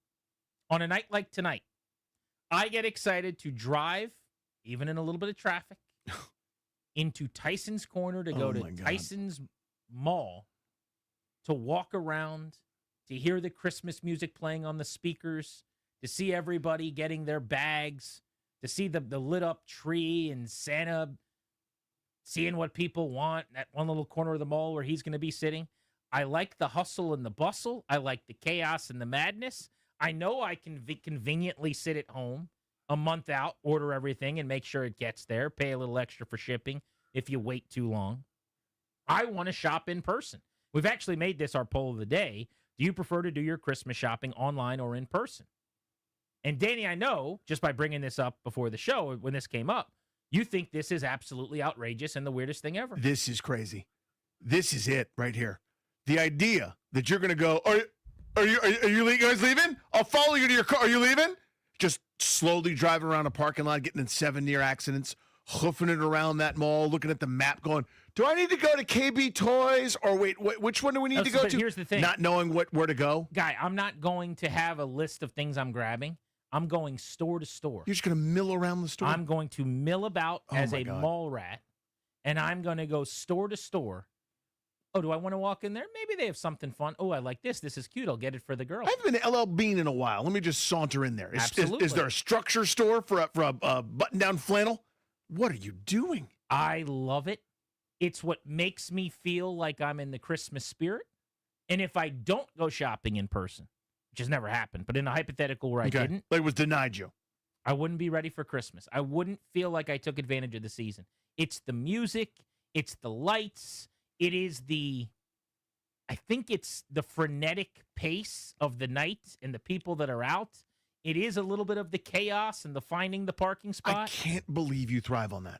On a night like tonight, I get excited to drive, even in a little bit of traffic, into Tyson's Corner to go to Tyson's Mall to walk around, to hear the Christmas music playing on the speakers, to see everybody getting their bags, to see the lit up tree and Santa seeing what people want, that one little corner of the mall where he's going to be sitting. I like the hustle and the bustle. I like the chaos and the madness. I know I can conveniently sit at home a month out, order everything, and make sure it gets there, pay a little extra for shipping if you wait too long. I want to shop in person. We've actually made this our poll of the day. Do you prefer to do your Christmas shopping online or in person? And Danny, I know, just by bringing this up before the show, when this came up, you think this is absolutely outrageous and the weirdest thing ever. This is crazy. This is it right here. The idea that you're going to go, are you guys leaving? I'll follow you to your car. Are you leaving? Just slowly driving around a parking lot, getting in 7 near accidents, hoofing it around that mall, looking at the map, going, do I need to go to KB Toys? Or wait, which one do we need to go to? Here's the thing. Not knowing where to go. Guy, I'm not going to have a list of things I'm grabbing. I'm going store to store. You're just going to mill around the store? I'm going to mill about as a mall rat, and I'm going to go store to store. Oh, do I want to walk in there? Maybe they have something fun. Oh, I like this. This is cute. I'll get it for the girl. I haven't been to LL Bean in a while. Let me just saunter in there. Absolutely. Is there a structure store for a button-down flannel? What are you doing? I love it. It's what makes me feel like I'm in the Christmas spirit. And if I don't go shopping in person, which has never happened, but in a hypothetical where I didn't. Like it was denied you. I wouldn't be ready for Christmas. I wouldn't feel like I took advantage of the season. It's the music. It's the lights. It is I think it's the frenetic pace of the night and the people that are out. It is a little bit of the chaos and the finding the parking spot. I can't believe you thrive on that.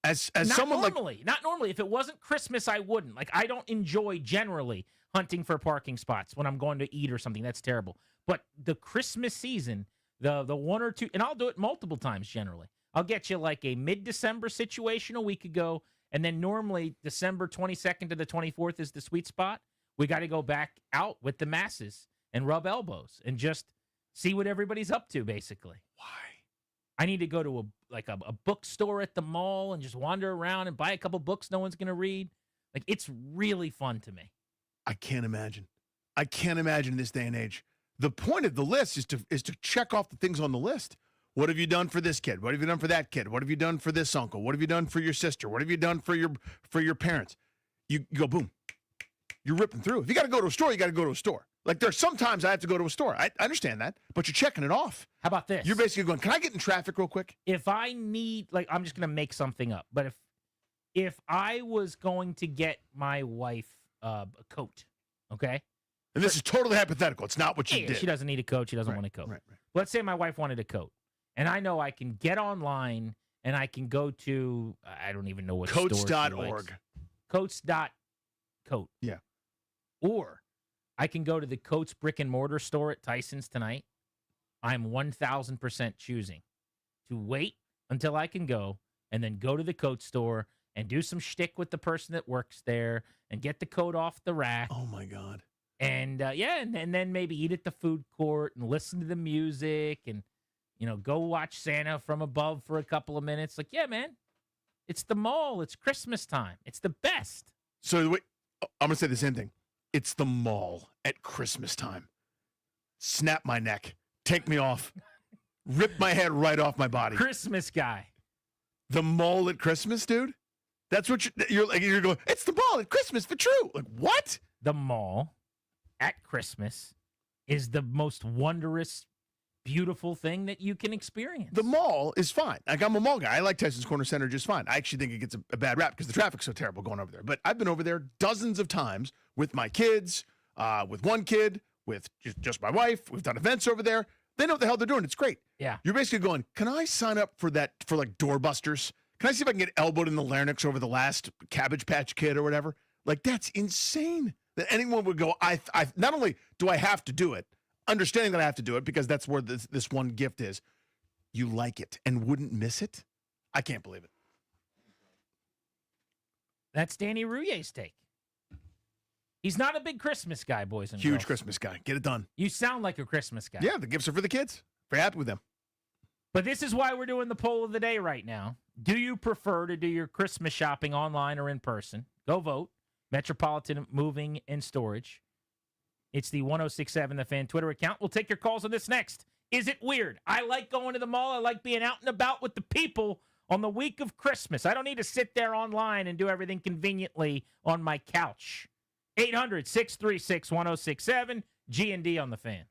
As not someone normally, not normally. If it wasn't Christmas, I wouldn't. Like, I don't enjoy generally hunting for parking spots when I'm going to eat or something. That's terrible. But the Christmas season, the one or two, and I'll do it multiple times generally. I'll get you like a mid-December situation a week ago, and then normally December 22nd to the 24th is the sweet spot. We got to go back out with the masses and rub elbows and just see what everybody's up to, basically. Why? I need to go to a bookstore at the mall and just wander around and buy a couple books no one's going to read. Like, it's really fun to me. I can't imagine. I can't imagine in this day and age The point of the list is to check off the things on the list. What have you done for this kid? What have you done for that kid? What have you done for this uncle? What have you done for your sister? What have you done for your parents? You go, boom. You're ripping through. If you got to go to a store, you got to go to a store. Like there's sometimes I have to go to a store. I understand that, but you're checking it off. How about this? You're basically going, can I get in traffic real quick? If I need, like, I'm just going to make something up, but if I was going to get my wife a coat, okay? And this is totally hypothetical. It's not what you did. She doesn't need a coat. She doesn't want a coat. Right. Let's say my wife wanted a coat, and I know I can get online and I can go to, I don't even know what store she likes. Coats.org. Coats.coat. Yeah. Or I can go to the Coats brick and mortar store at Tyson's tonight. I'm 1,000% choosing to wait until I can go and then go to the coat store and do some shtick with the person that works there and get the coat off the rack. Oh, my God. And, and then maybe eat at the food court and listen to the music and, go watch Santa from above for a couple of minutes. Like, yeah, man, it's the mall. It's Christmas time. It's the best. So I'm going to say the same thing. It's the mall at Christmas time. Snap my neck. Take me off. Rip my head right off my body. Christmas guy. The mall at Christmas, dude? That's what you're going, it's the mall at Christmas for true. Like, what? The mall at Christmas is the most wondrous, beautiful thing that you can experience. The mall is fine. Like, I'm a mall guy. I like Tyson's Corner Center just fine. I actually think it gets a bad rap because the traffic's so terrible going over there. But I've been over there dozens of times with my kids, with one kid, with just my wife. We've done events over there. They know what the hell they're doing. It's great. Yeah. You're basically going, can I sign up for like doorbusters? Can I see if I can get elbowed in the larynx over the last Cabbage Patch Kid or whatever? Like, that's insane that anyone would go, I not only do I have to do it, understanding that I have to do it because that's where this one gift is, you like it and wouldn't miss it? I can't believe it. That's Danny Rouillet's take. He's not a big Christmas guy, boys and girls. Huge Christmas guy. Get it done. You sound like a Christmas guy. Yeah, the gifts are for the kids. Very happy with them. But this is why we're doing the poll of the day right now. Do you prefer to do your Christmas shopping online or in person? Go vote. Metropolitan Moving and Storage. It's the 1067 The Fan Twitter account. We'll take your calls on this next. Is it weird? I like going to the mall. I like being out and about with the people on the week of Christmas. I don't need to sit there online and do everything conveniently on my couch. 800-636-1067, G&D on The Fan.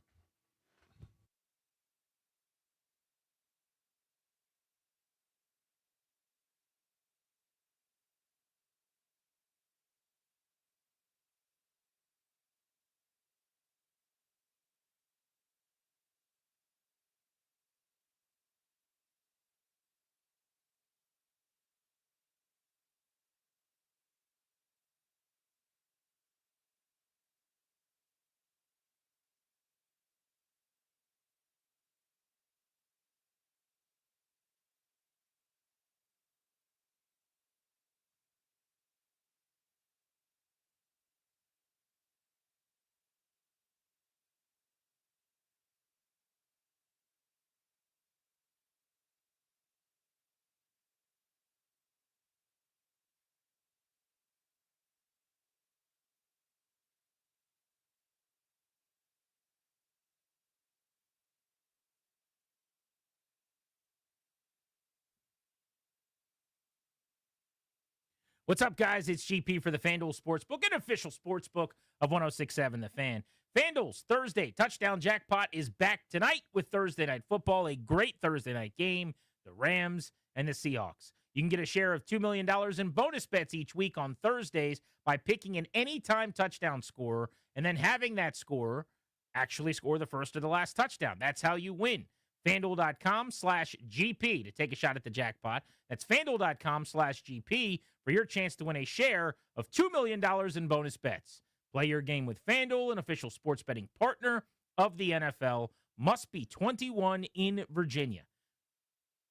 What's up, guys? It's GP for the FanDuel Sportsbook, an official sportsbook of 1067 The Fan. FanDuel's Thursday touchdown jackpot is back tonight with Thursday Night Football, a great Thursday night game, the Rams and the Seahawks. You can get a share of $2 million in bonus bets each week on Thursdays by picking an anytime touchdown scorer and then having that scorer actually score the first or the last touchdown. That's how you win. FanDuel.com/GP to take a shot at the jackpot. That's FanDuel.com/GP for your chance to win a share of $2 million in bonus bets. Play your game with FanDuel, an official sports betting partner of the NFL. Must be 21 in Virginia.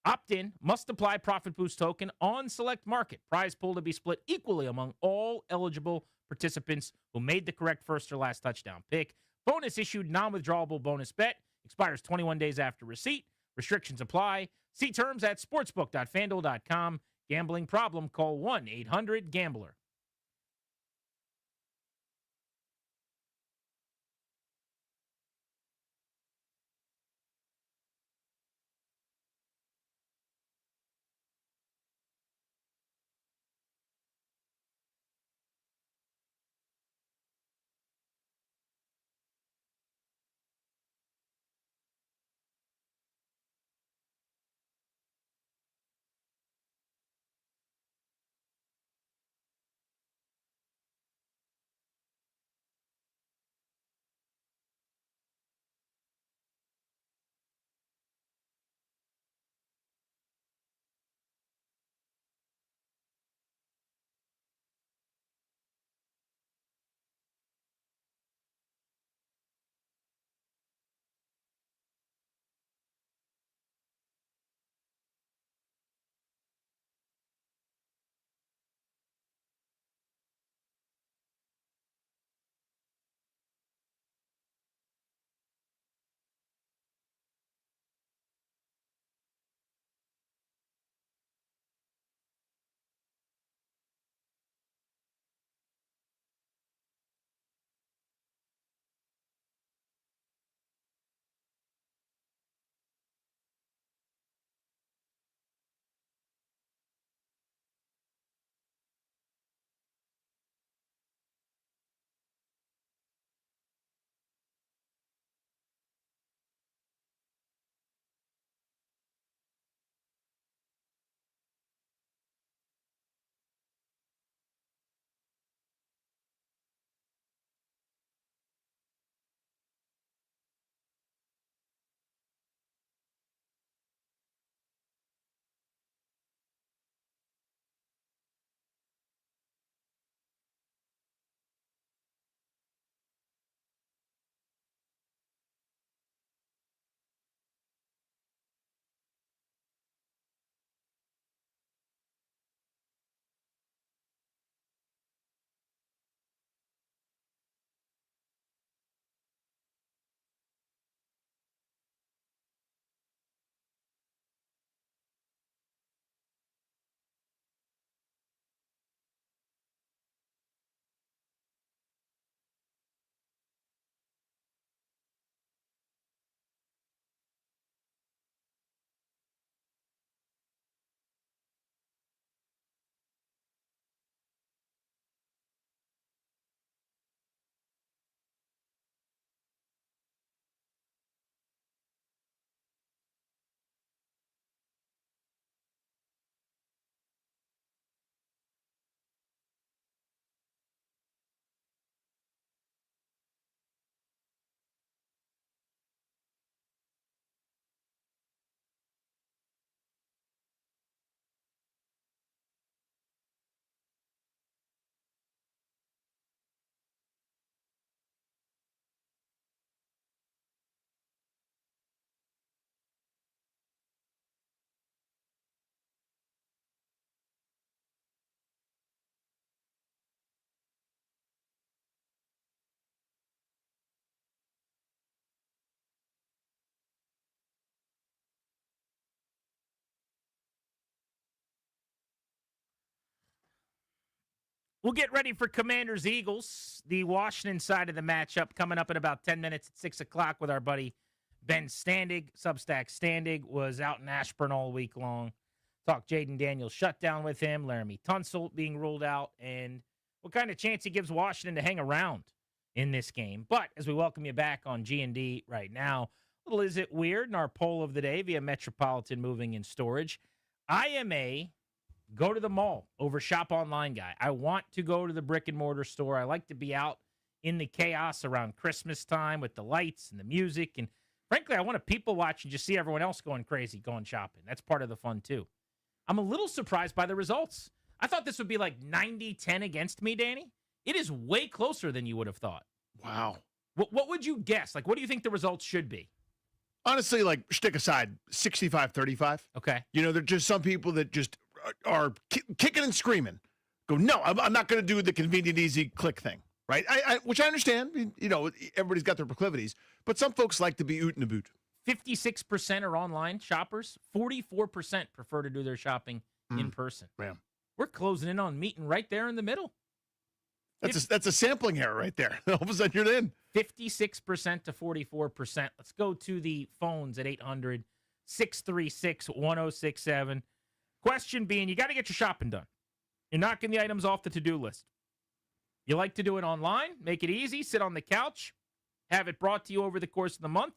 Opt-in, must apply profit boost token on select market. Prize pool to be split equally among all eligible participants who made the correct first or last touchdown pick. Bonus issued non-withdrawable bonus bet. Expires 21 days after receipt. Restrictions apply. See terms at sportsbook.fanduel.com. Gambling problem? Call 1-800-GAMBLER. We'll get ready for Commanders-Eagles, the Washington side of the matchup, coming up in about 10 minutes at 6 o'clock with our buddy Ben Standig. Substack Standig was out in Ashburn all week long. Talk Jaden Daniels shutdown with him, Laramie Tunsil being ruled out, and what kind of chance he gives Washington to hang around in this game. But as we welcome you back on G&D right now, little Is It Weird in our poll of the day via Metropolitan Moving and Storage. I am a go to the mall over shop online guy. I want to go to the brick and mortar store. I like to be out in the chaos around Christmas time with the lights and the music. And frankly, I want to people watch and just see everyone else going crazy, going shopping. That's part of the fun too. I'm a little surprised by the results. I thought this would be like 90-10 against me, Danny. It is way closer than you would have thought. Wow. What would you guess? Like, what do you think the results should be? Honestly, like, shtick aside, 65-35. Okay. You know, there are just some people that just are kicking and screaming. Go, no, I'm not going to do the convenient, easy click thing, right? Which I understand. You know, everybody's got their proclivities. But some folks like to be oot and a boot. 56% are online shoppers. 44% prefer to do their shopping in person. Yeah. We're closing in on meeting right there in the middle. That's a sampling error right there. All of a sudden you're in. 56% to 44%. Let's go to the phones at 800-636-1067. Question being, you got to get your shopping done. You're knocking the items off the to-do list. You like to do it online, make it easy, sit on the couch, have it brought to you over the course of the month?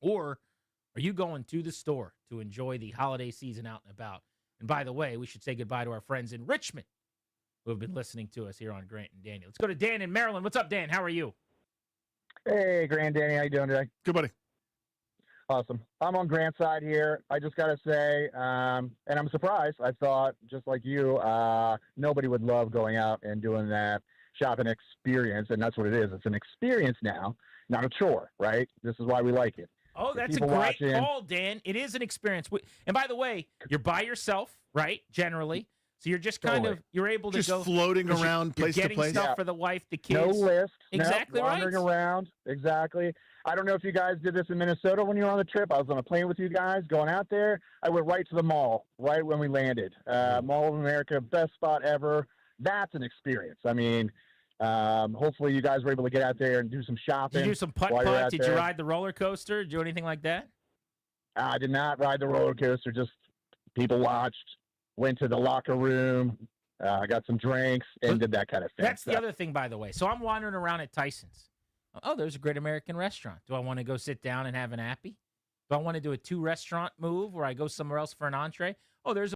Or are you going to the store to enjoy the holiday season out and about? And by the way, we should say goodbye to our friends in Richmond who have been listening to us here on Grant and Danny. Let's go to Dan in Maryland. What's up, Dan? How are you? Hey, Grant, Danny. How you doing today? Good, buddy. Awesome. I'm on Grant's side here. I just got to say, and I'm surprised. I thought, just like you, nobody would love going out and doing that shopping experience, and that's what it is. It's an experience now, not a chore, right? This is why we like it. Oh, that's a great call, Dan. It is an experience. And by the way, you're by yourself, right, generally. So you're just kind of, you're able to just go. floating around place to getting place. stuff for the wife, the kids. No list. Exactly right. Wandering around. Exactly. I don't know if you guys did this in Minnesota when you were on the trip. I was on a plane with you guys going out there. I went right to the mall right when we landed. Mall of America, best spot ever. That's an experience. I mean, hopefully you guys were able to get out there and do some shopping. Did you do some putt-putt? Did you ride the roller coaster? Did you do anything like that? I did not ride the roller coaster. Just people watched, went to the locker room, got some drinks, and did that kind of thing. That's the other thing, by the way. So I'm wandering around at Tyson's. Oh, there's a great American restaurant. Do I want to go sit down and have an appy? Do I want to do a 2-restaurant move where I go somewhere else for an entree? Oh, there's